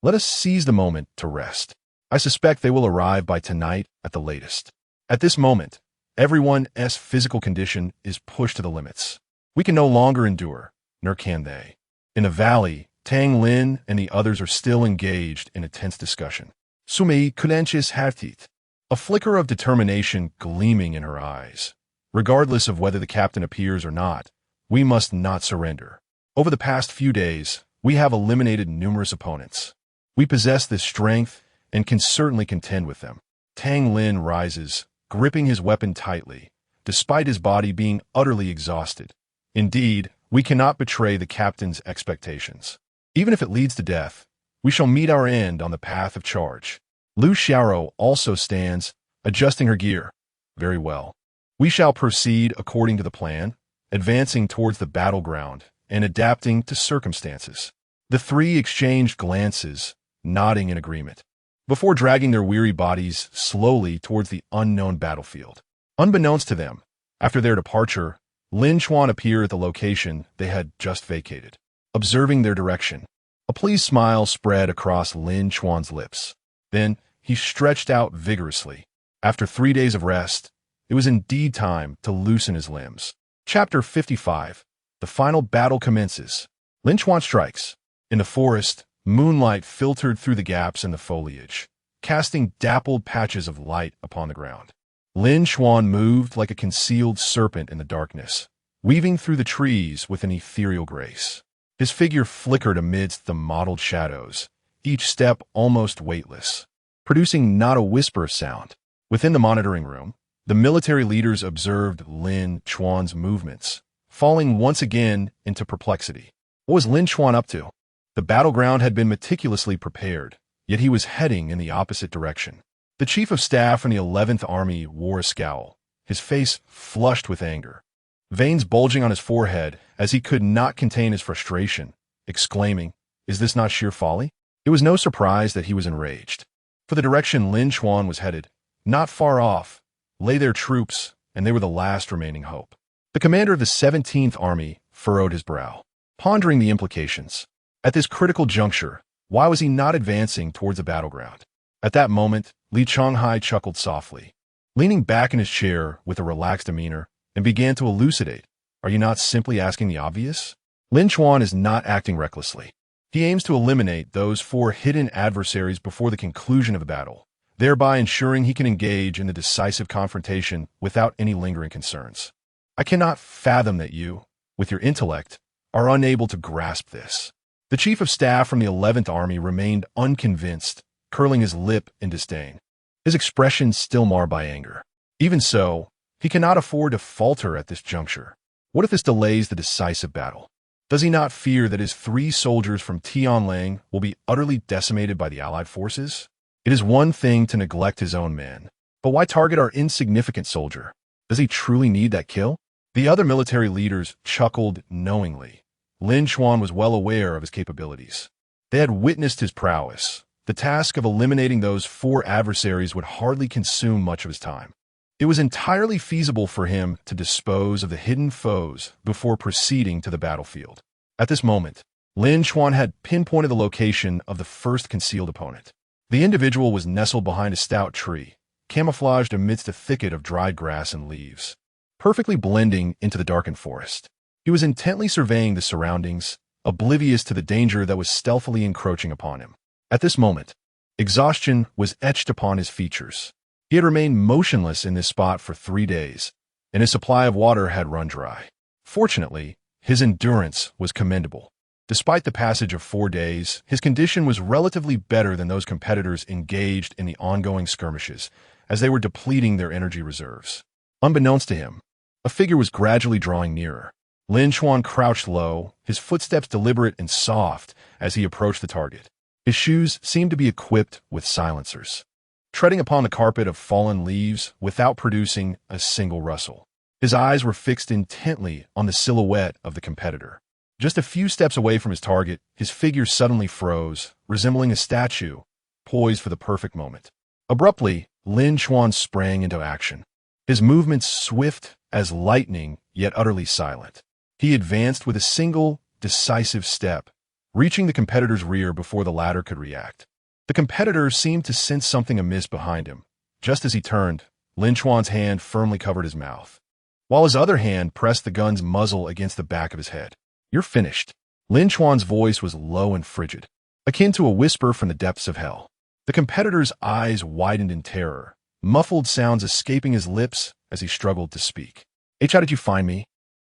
Let us seize the moment to rest. I suspect they will arrive by tonight at the latest. At this moment, everyone's physical condition is pushed to the limits. We can no longer endure, nor can they. In the valley, Tang Lin and the others are still engaged in a tense discussion. Sumei clenches her teeth, a flicker of determination gleaming in her eyes. Regardless of whether the captain appears or not, we must not surrender. Over the past few days, we have eliminated numerous opponents. We possess this strength and can certainly contend with them. Tang Lin rises, gripping his weapon tightly, despite his body being utterly exhausted. Indeed, we cannot betray the captain's expectations. Even if it leads to death, we shall meet our end on the path of charge. Lu Xiaoro also stands, adjusting her gear. Very well. We shall proceed according to the plan, advancing towards the battleground and adapting to circumstances. The three exchanged glances, nodding in agreement, before dragging their weary bodies slowly towards the unknown battlefield. Unbeknownst to them, after their departure, Lin Chuan appeared at the location they had just vacated. Observing their direction, a pleased smile spread across Lin Chuan's lips. Then, he stretched out vigorously. After 3 days of rest, it was indeed time to loosen his limbs. Chapter 55. The final battle commences. Lin Chuan strikes. In the forest, moonlight filtered through the gaps in the foliage, casting dappled patches of light upon the ground. Lin Chuan moved like a concealed serpent in the darkness, weaving through the trees with an ethereal grace. His figure flickered amidst the mottled shadows, each step almost weightless, producing not a whisper of sound. Within the monitoring room, the military leaders observed Lin Chuan's movements, falling once again into perplexity. What was Lin Chuan up to? The battleground had been meticulously prepared, yet he was heading in the opposite direction. The Chief of Staff from the 11th Army wore a scowl, his face flushed with anger, veins bulging on his forehead as he could not contain his frustration, exclaiming, "Is this not sheer folly?" It was no surprise that he was enraged. For the direction Lin Chuan was headed, not far off, lay their troops, and they were the last remaining hope. The commander of the 17th Army furrowed his brow, pondering the implications. At this critical juncture, why was he not advancing towards the battleground? At that moment, Li Chonghai chuckled softly, leaning back in his chair with a relaxed demeanor, and began to elucidate. Are you not simply asking the obvious? Lin Chuan is not acting recklessly. He aims to eliminate those 4 hidden adversaries before the conclusion of the battle, thereby ensuring he can engage in the decisive confrontation without any lingering concerns. I cannot fathom that you, with your intellect, are unable to grasp this. The Chief of Staff from the 11th Army remained unconvinced, curling his lip in disdain, his expression still marred by anger. Even so, he cannot afford to falter at this juncture. What if this delays the decisive battle? Does he not fear that his 3 soldiers from Tianlang will be utterly decimated by the Allied forces? It is one thing to neglect his own men, but why target our insignificant soldier? Does he truly need that kill? The other military leaders chuckled knowingly. Lin Chuan was well aware of his capabilities. They had witnessed his prowess. The task of eliminating those 4 adversaries would hardly consume much of his time. It was entirely feasible for him to dispose of the hidden foes before proceeding to the battlefield. At this moment, Lin Chuan had pinpointed the location of the first concealed opponent. The individual was nestled behind a stout tree, camouflaged amidst a thicket of dried grass and leaves, perfectly blending into the darkened forest. He was intently surveying the surroundings, oblivious to the danger that was stealthily encroaching upon him. At this moment, exhaustion was etched upon his features. He had remained motionless in this spot for 3 days, and his supply of water had run dry. Fortunately, his endurance was commendable. Despite the passage of 4 days, his condition was relatively better than those competitors engaged in the ongoing skirmishes, as they were depleting their energy reserves. Unbeknownst to him, a figure was gradually drawing nearer. Lin Chuan crouched low, his footsteps deliberate and soft as he approached the target. His shoes seemed to be equipped with silencers, treading upon the carpet of fallen leaves without producing a single rustle. His eyes were fixed intently on the silhouette of the competitor. Just a few steps away from his target, his figure suddenly froze, resembling a statue, poised for the perfect moment. Abruptly, Lin Chuan sprang into action. His movements swift as lightning, yet utterly silent. He advanced with a single, decisive step, reaching the competitor's rear before the latter could react. The competitor seemed to sense something amiss behind him. Just as he turned, Lin Chuan's hand firmly covered his mouth, while his other hand pressed the gun's muzzle against the back of his head. "You're finished." Lin Chuan's voice was low and frigid, akin to a whisper from the depths of hell. The competitor's eyes widened in terror, muffled sounds escaping his lips as he struggled to speak. "How did you find me?"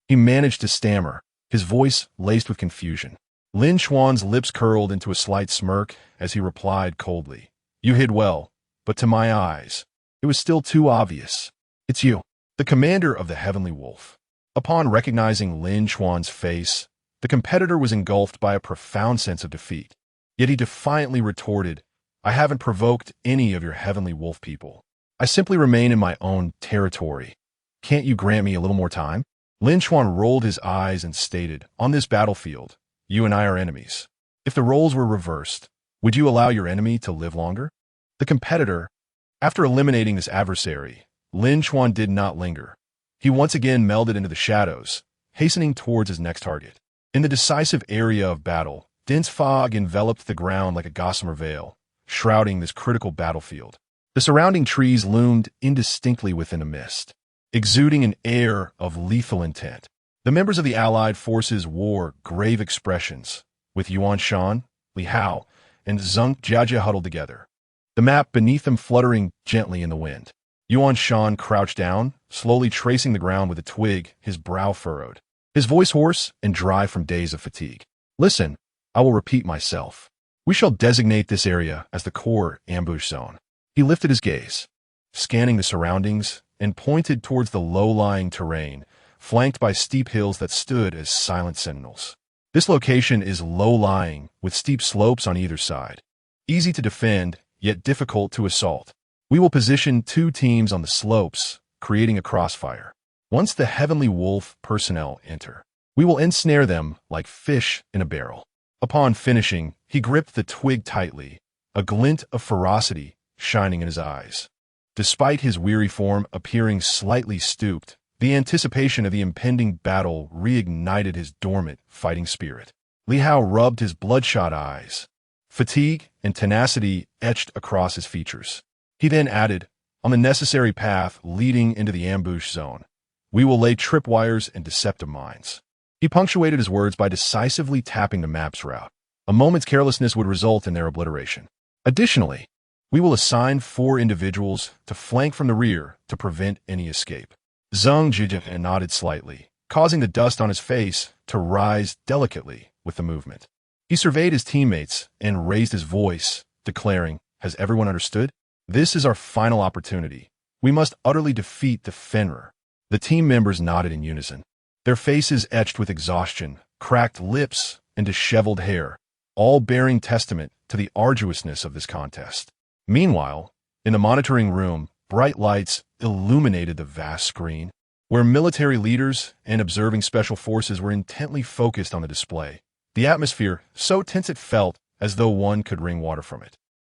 He managed to stammer, his voice laced with confusion. Lin Chuan's lips curled into a slight smirk as he replied coldly, "You hid well, but to my eyes, it was still too obvious. It's you, the commander of the Heavenly Wolf." Upon recognizing Lin Chuan's face, the competitor was engulfed by a profound sense of defeat. Yet he defiantly retorted, "I haven't provoked any of your Heavenly Wolf people. I simply remain in my own territory. Can't you grant me a little more time?" Lin Chuan rolled his eyes and stated, "On this battlefield, you and I are enemies. If the roles were reversed, would you allow your enemy to live longer?" The competitor, after eliminating this adversary, Lin Chuan did not linger. He once again melded into the shadows, hastening towards his next target. In the decisive area of battle, dense fog enveloped the ground like a gossamer veil, shrouding this critical battlefield. The surrounding trees loomed indistinctly within the mist, exuding an air of lethal intent. The members of the Allied forces wore grave expressions, with Yuan Shan, Li Hao, and Zheng Jiajia huddled together, the map beneath them fluttering gently in the wind. Yuan Shan crouched down, slowly tracing the ground with a twig, his brow furrowed, his voice hoarse and dry from days of fatigue. "Listen, I will repeat myself. We shall designate this area as the core ambush zone." He lifted his gaze, scanning the surroundings, and pointed towards the low-lying terrain, flanked by steep hills that stood as silent sentinels. "This location is low-lying, with steep slopes on either side. Easy to defend, yet difficult to assault. We will position 2 teams on the slopes, creating a crossfire. Once the Heavenly Wolf personnel enter, we will ensnare them like fish in a barrel." Upon finishing, he gripped the twig tightly, a glint of ferocity shining in his eyes. Despite his weary form appearing slightly stooped, the anticipation of the impending battle reignited his dormant fighting spirit. Li Hao rubbed his bloodshot eyes. Fatigue and tenacity etched across his features. He then added, "On the necessary path leading into the ambush zone, we will lay tripwires and deceptive mines." He punctuated his words by decisively tapping the map's route. A moment's carelessness would result in their obliteration. "Additionally, we will assign 4 individuals to flank from the rear to prevent any escape." Zheng Jiajia nodded slightly, causing the dust on his face to rise delicately with the movement. He surveyed his teammates and raised his voice, declaring, "Has everyone understood? This is our final opportunity. We must utterly defeat the Fenrir." The team members nodded in unison, their faces etched with exhaustion, cracked lips, and disheveled hair, all bearing testament to the arduousness of this contest. Meanwhile, in the monitoring room, bright lights illuminated the vast screen, where military leaders and observing special forces were intently focused on the display. The atmosphere, so tense it felt as though one could wring water from it.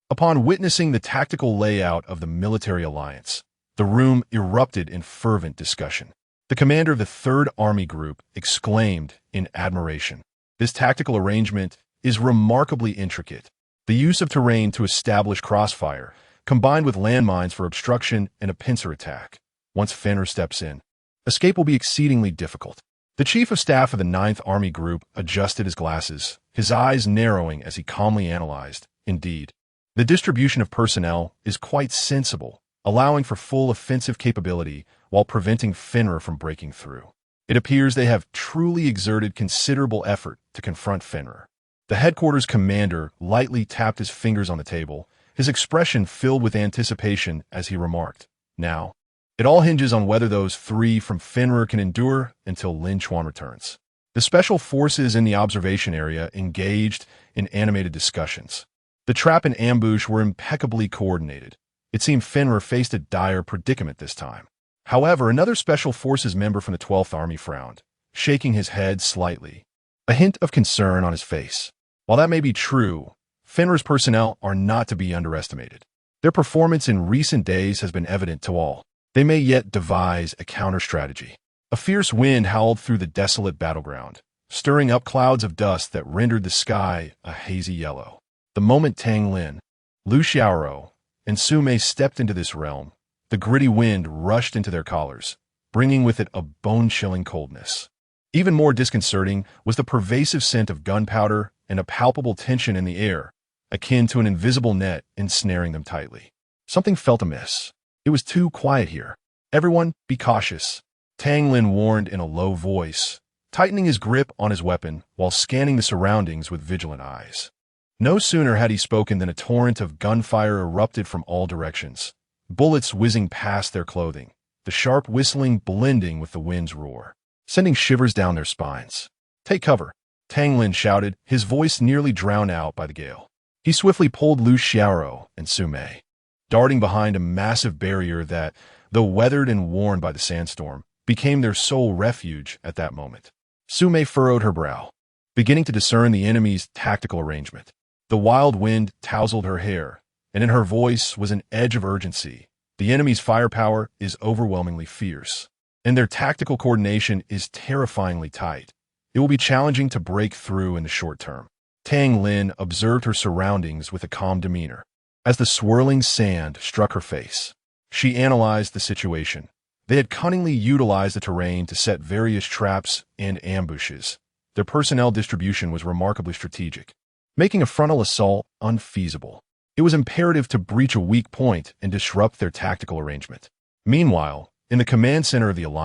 Upon witnessing the tactical layout of the military alliance, the room erupted in fervent discussion. The commander of the 3rd Army Group exclaimed in admiration, "This tactical arrangement is remarkably intricate. The use of terrain to establish crossfire, combined with landmines for obstruction and a pincer attack. Once Fenrir steps in, escape will be exceedingly difficult. The Chief of Staff of the 9th Army Group adjusted his glasses, his eyes narrowing as he calmly analyzed. Indeed, the distribution of personnel is quite sensible, allowing for full offensive capability while preventing Fenrir from breaking through. It appears they have truly exerted considerable effort to confront Fenrir. The headquarters commander lightly tapped his fingers on the table, his expression filled with anticipation as he remarked, "Now, it all hinges on whether those 3 from Fenrir can endure until Lin Chuan returns." The special forces in the observation area engaged in animated discussions. The trap and ambush were impeccably coordinated. It seemed Fenrir faced a dire predicament this time. However, another Special Forces member from the 12th Army frowned, shaking his head slightly, a hint of concern on his face. While that may be true, Fenrir's personnel are not to be underestimated. Their performance in recent days has been evident to all. They may yet devise a counter-strategy. A fierce wind howled through the desolate battleground, stirring up clouds of dust that rendered the sky a hazy yellow. The moment Tang Lin, Lu Xiaoro, and Su Mei stepped into this realm, the gritty wind rushed into their collars, bringing with it a bone-chilling coldness. Even more disconcerting was the pervasive scent of gunpowder and a palpable tension in the air, akin to an invisible net ensnaring them tightly. Something felt amiss. It was too quiet here. "Everyone, be cautious," Tang Lin warned in a low voice, tightening his grip on his weapon while scanning the surroundings with vigilant eyes. No sooner had he spoken than a torrent of gunfire erupted from all directions, bullets whizzing past their clothing, the sharp whistling blending with the wind's roar, sending shivers down their spines. "Take cover," Tang Lin shouted, his voice nearly drowned out by the gale. He swiftly pulled Lu Xiaoro and Su Mei, darting behind a massive barrier that, though weathered and worn by the sandstorm, became their sole refuge at that moment. Su Mei furrowed her brow, beginning to discern the enemy's tactical arrangement. The wild wind tousled her hair, and in her voice was an edge of urgency. The enemy's firepower is overwhelmingly fierce, and their tactical coordination is terrifyingly tight. It will be challenging to break through in the short term. Tang Lin observed her surroundings with a calm demeanor. As the swirling sand struck her face, she analyzed the situation. They had cunningly utilized the terrain to set various traps and ambushes. Their personnel distribution was remarkably strategic, making a frontal assault unfeasible. It was imperative to breach a weak point and disrupt their tactical arrangement. Meanwhile, in the command center of the alliance,